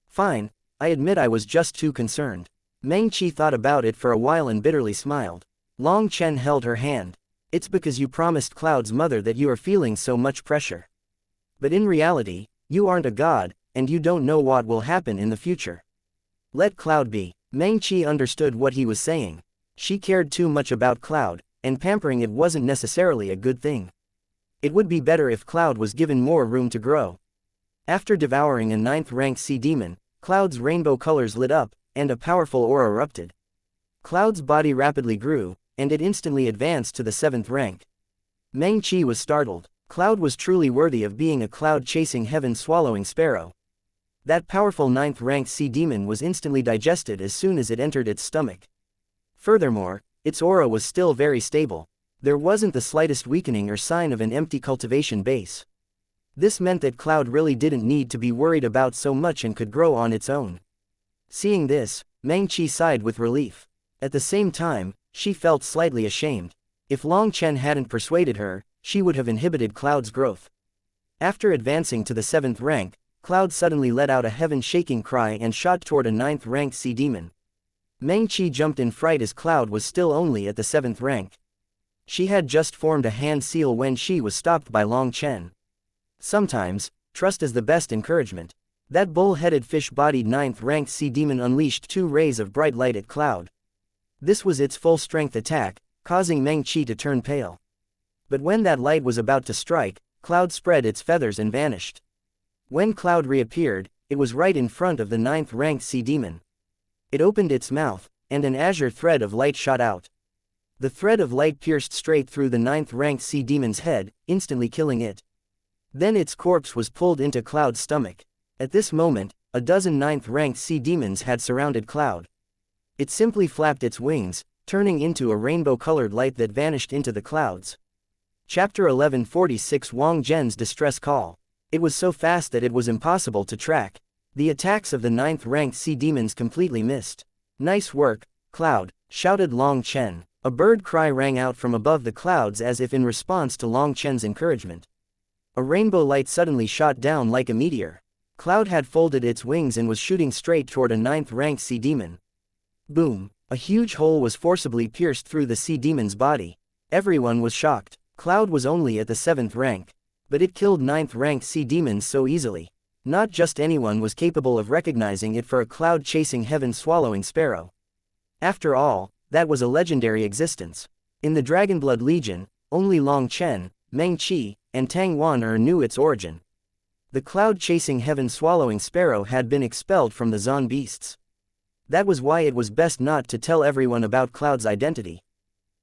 Speaker 1: Fine, I admit I was just too concerned. Meng Qi thought about it for a while and bitterly smiled. Long Chen held her hand. It's because you promised Cloud's mother that you are feeling so much pressure. But in reality, you aren't a god, and you don't know what will happen in the future. Let Cloud be. Meng Qi understood what he was saying. She cared too much about Cloud, and pampering it wasn't necessarily a good thing. It would be better if Cloud was given more room to grow. After devouring a 9th-ranked sea demon, Cloud's rainbow colors lit up, and a powerful aura erupted. Cloud's body rapidly grew, and it instantly advanced to the 7th rank. Meng Qi was startled. Cloud was truly worthy of being a cloud-chasing heaven-swallowing sparrow. That powerful 9th-ranked sea demon was instantly digested as soon as it entered its stomach. Furthermore, its aura was still very stable. There wasn't the slightest weakening or sign of an empty cultivation base. This meant that Cloud really didn't need to be worried about so much and could grow on its own. Seeing this, Meng Qi sighed with relief. At the same time, she felt slightly ashamed. If Long Chen hadn't persuaded her, she would have inhibited Cloud's growth. After advancing to the 7th rank, Cloud suddenly let out a heaven-shaking cry and shot toward a 9th-ranked sea demon. Meng Qi jumped in fright as Cloud was still only at the 7th rank. She had just formed a hand seal when she was stopped by Long Chen. Sometimes, trust is the best encouragement. That bull-headed fish-bodied 9th-ranked sea demon unleashed 2 rays of bright light at Cloud. This was its full-strength attack, causing Meng Qi to turn pale. But when that light was about to strike, Cloud spread its feathers and vanished. When Cloud reappeared, it was right in front of the 9th-ranked sea demon. It opened its mouth, and an azure thread of light shot out. The thread of light pierced straight through the 9th-ranked sea demon's head, instantly killing it. Then its corpse was pulled into Cloud's stomach. At this moment, a dozen 9th-ranked sea demons had surrounded Cloud. It simply flapped its wings, turning into a rainbow-colored light that vanished into the clouds. Chapter 1146 Wang Zhen's Distress Call. It was so fast that it was impossible to track. The attacks of the 9th-ranked sea demons completely missed. Nice work, Cloud, shouted Long Chen. A bird cry rang out from above the clouds as if in response to Long Chen's encouragement. A rainbow light suddenly shot down like a meteor. Cloud had folded its wings and was shooting straight toward a 9th-ranked sea demon. Boom! A huge hole was forcibly pierced through the sea demon's body. Everyone was shocked. Cloud was only at the 7th rank. But it killed 9th-ranked sea demons so easily. Not just anyone was capable of recognizing it for a cloud-chasing heaven-swallowing sparrow. After all, that was a legendary existence. In the Dragonblood Legion, only Long Chen, Meng Qi, and Tang Wan knew its origin. The cloud-chasing heaven-swallowing sparrow had been expelled from the Zon beasts. That was why it was best not to tell everyone about Cloud's identity.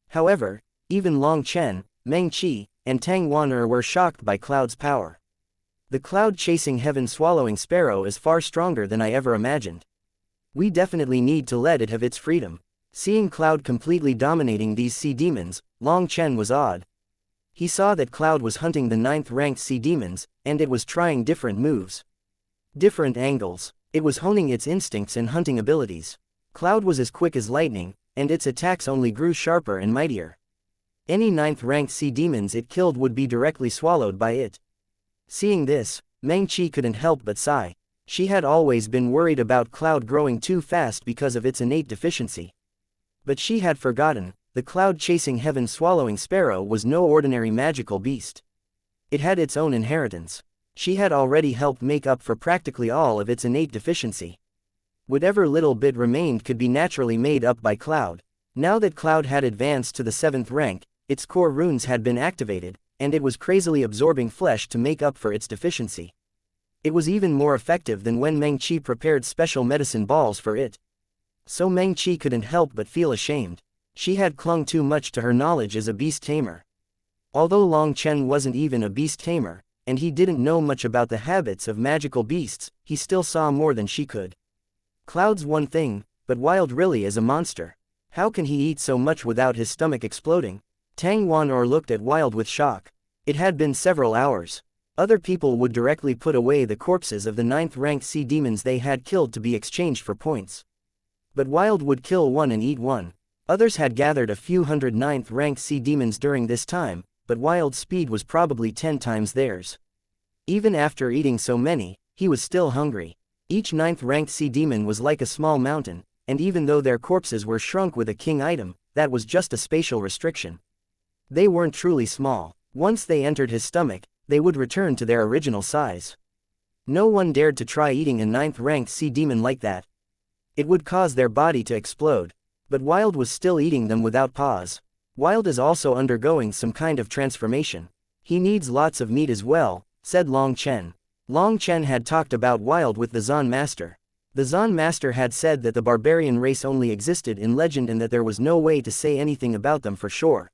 Speaker 1: However, even Long Chen, Meng Qi, and Tang Wan were shocked by Cloud's power. The cloud-chasing heaven-swallowing sparrow is far stronger than I ever imagined. We definitely need to let it have its freedom. Seeing Cloud completely dominating these sea demons, Long Chen was awed. He saw that Cloud was hunting the 9th-ranked sea demons, and it was trying different moves. Different angles. It was honing its instincts and hunting abilities. Cloud was as quick as lightning, and its attacks only grew sharper and mightier. Any 9th-ranked sea demons it killed would be directly swallowed by it. Seeing this, Meng Qi couldn't help but sigh. She had always been worried about Cloud growing too fast because of its innate deficiency. But she had forgotten, the cloud-chasing heaven-swallowing sparrow was no ordinary magical beast. It had its own inheritance. She had already helped make up for practically all of its innate deficiency. Whatever little bit remained could be naturally made up by Cloud. Now that Cloud had advanced to the 7th rank, its core runes had been activated, and it was crazily absorbing flesh to make up for its deficiency. It was even more effective than when Meng Qi prepared special medicine balls for it. So Meng Qi couldn't help but feel ashamed. She had clung too much to her knowledge as a beast tamer. Although Long Chen wasn't even a beast tamer, and he didn't know much about the habits of magical beasts, he still saw more than she could. Cloud's one thing, but Wild really is a monster. How can he eat so much without his stomach exploding? Tang Wan'er looked at Wild with shock. It had been several hours. Other people would directly put away the corpses of the 9th-ranked sea demons they had killed to be exchanged for points. But Wild would kill one and eat one. Others had gathered a few hundred 9th-ranked sea demons during this time, but Wild's speed was probably 10 times theirs. Even after eating so many, he was still hungry. Each 9th-ranked sea demon was like a small mountain, and even though their corpses were shrunk with a king item, that was just a spatial restriction. They weren't truly small. Once they entered his stomach, they would return to their original size. No one dared to try eating a 9th-ranked sea demon like that. It would cause their body to explode. But Wild was still eating them without pause. Wild is also undergoing some kind of transformation. He needs lots of meat as well, said Long Chen. Long Chen had talked about Wild with the Zan Master. The Zan Master had said that the barbarian race only existed in legend and that there was no way to say anything about them for sure.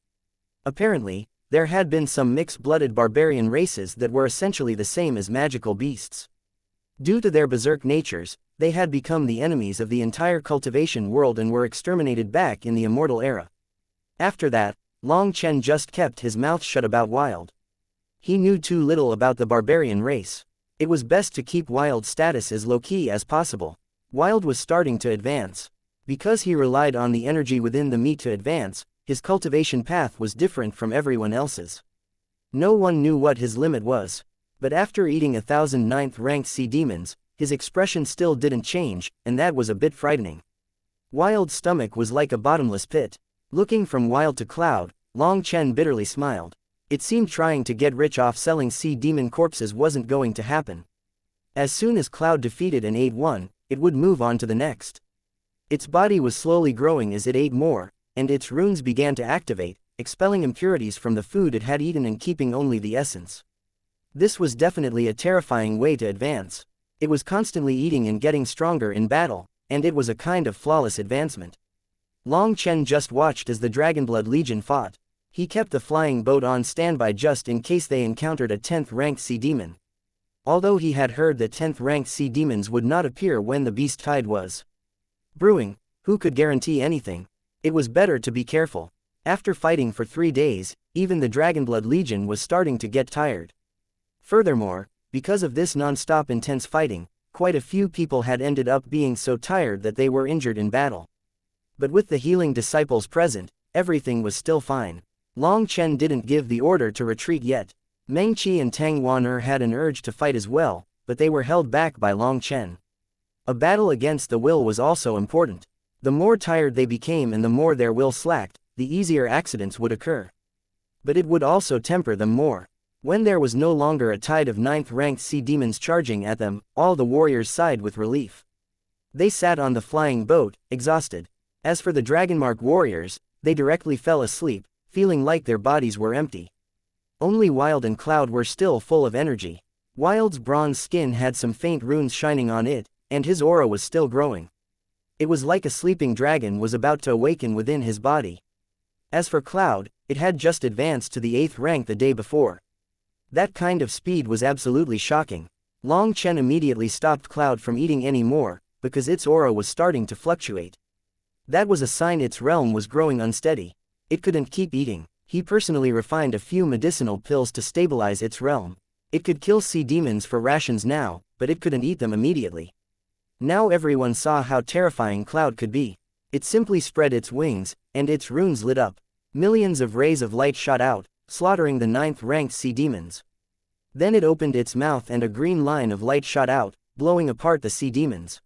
Speaker 1: Apparently, there had been some mixed-blooded barbarian races that were essentially the same as magical beasts. Due to their berserk natures, they had become the enemies of the entire cultivation world and were exterminated back in the immortal era. After that, Long Chen just kept his mouth shut about Wild. He knew too little about the barbarian race. It was best to keep Wild's status as low-key as possible. Wild was starting to advance. Because he relied on the energy within the meat to advance, his cultivation path was different from everyone else's. No one knew what his limit was. But after eating 1,000 9th-ranked sea demons, his expression still didn't change, and that was a bit frightening. Wild's stomach was like a bottomless pit. Looking from Wild to Cloud, Long Chen bitterly smiled. It seemed trying to get rich off selling sea demon corpses wasn't going to happen. As soon as Cloud defeated and ate one, it would move on to the next. Its body was slowly growing as it ate more, and its runes began to activate, expelling impurities from the food it had eaten and keeping only the essence. This was definitely a terrifying way to advance. It was constantly eating and getting stronger in battle, and it was a kind of flawless advancement. Long Chen just watched as the Dragonblood Legion fought. He kept the flying boat on standby just in case they encountered a 10th-ranked sea demon. Although he had heard that 10th-ranked sea demons would not appear when the beast tide was brewing, who could guarantee anything? It was better to be careful. After fighting for 3 days, even the Dragonblood Legion was starting to get tired. Furthermore, because of this non-stop intense fighting, quite a few people had ended up being so tired that they were injured in battle. But with the healing disciples present, everything was still fine. Long Chen didn't give the order to retreat yet. Meng Qi and Tang Wan'er had an urge to fight as well, but they were held back by Long Chen. A battle against the will was also important. The more tired they became and the more their will slacked, the easier accidents would occur. But it would also temper them more. When there was no longer a tide of 9th-ranked sea demons charging at them, all the warriors sighed with relief. They sat on the flying boat, exhausted. As for the Dragonmark warriors, they directly fell asleep, feeling like their bodies were empty. Only Wild and Cloud were still full of energy. Wild's bronze skin had some faint runes shining on it, and his aura was still growing. It was like a sleeping dragon was about to awaken within his body. As for Cloud, it had just advanced to the 8th rank the day before. That kind of speed was absolutely shocking. Long Chen immediately stopped Cloud from eating any more, because its aura was starting to fluctuate. That was a sign its realm was growing unsteady. It couldn't keep eating. He personally refined a few medicinal pills to stabilize its realm. It could kill sea demons for rations now, but it couldn't eat them immediately. Now everyone saw how terrifying Cloud could be. It simply spread its wings, and its runes lit up. Millions of rays of light shot out, slaughtering the 9th-ranked sea demons. Then it opened its mouth and a green line of light shot out, blowing apart the sea demons.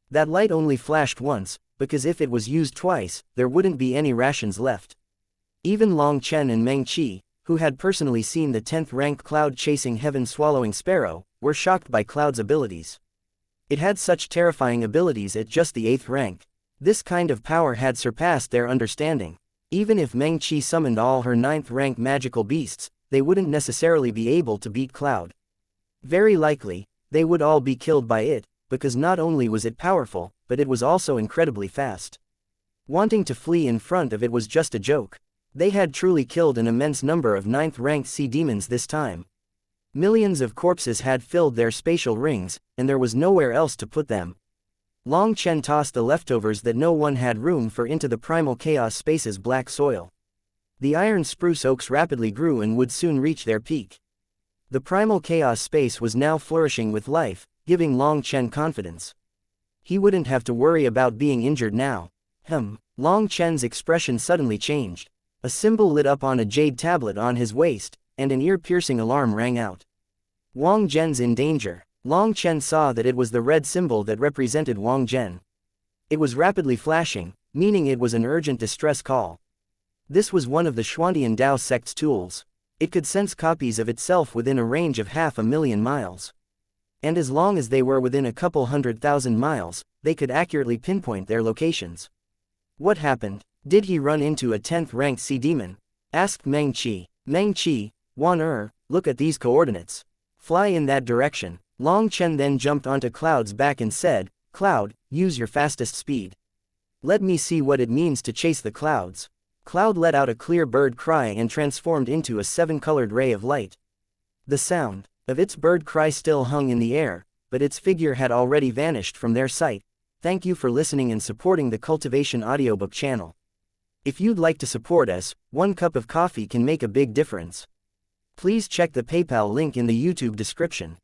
Speaker 1: That light only flashed once, because if it was used twice, there wouldn't be any rations left. Even Long Chen and Meng Qi, who had personally seen the 10th-ranked Cloud chasing heaven-swallowing sparrow, were shocked by Cloud's abilities. It had such terrifying abilities at just the 8th rank. This kind of power had surpassed their understanding. Even if Meng Qi summoned all her 9th-rank magical beasts, they wouldn't necessarily be able to beat Cloud. Very likely, they would all be killed by it, because not only was it powerful, but it was also incredibly fast. Wanting to flee in front of it was just a joke. They had truly killed an immense number of 9th-ranked sea demons this time. Millions of corpses had filled their spatial rings, and there was nowhere else to put them. Long Chen tossed the leftovers that no one had room for into the primal chaos space's black soil. The iron spruce oaks rapidly grew and would soon reach their peak. The primal chaos space was now flourishing with life, giving Long Chen confidence. He wouldn't have to worry about being injured now. Long Chen's expression suddenly changed. A symbol lit up on a jade tablet on his waist, and an ear-piercing alarm rang out. Wang Zhen's in danger. Long Chen saw that it was the red symbol that represented Wang Zhen. It was rapidly flashing, meaning it was an urgent distress call. This was one of the Xuantian Dao sect's tools. It could sense copies of itself within a range of 500,000 miles. And as long as they were within a couple 100,000 miles, they could accurately pinpoint their locations. What happened? Did he run into a 10th-ranked sea demon? Asked Meng Qi. Meng Qi, Wan look at these coordinates. Fly in that direction. Long Chen then jumped onto Cloud's back and said, Cloud, use your fastest speed. Let me see what it means to chase the clouds. Cloud let out a clear bird cry and transformed into a 7-colored ray of light. The sound of its bird cry still hung in the air, but its figure had already vanished from their sight. Thank you for listening and supporting the Cultivation audiobook channel. If you'd like to support us, 1 cup of coffee can make a big difference. Please check the PayPal link in the YouTube description.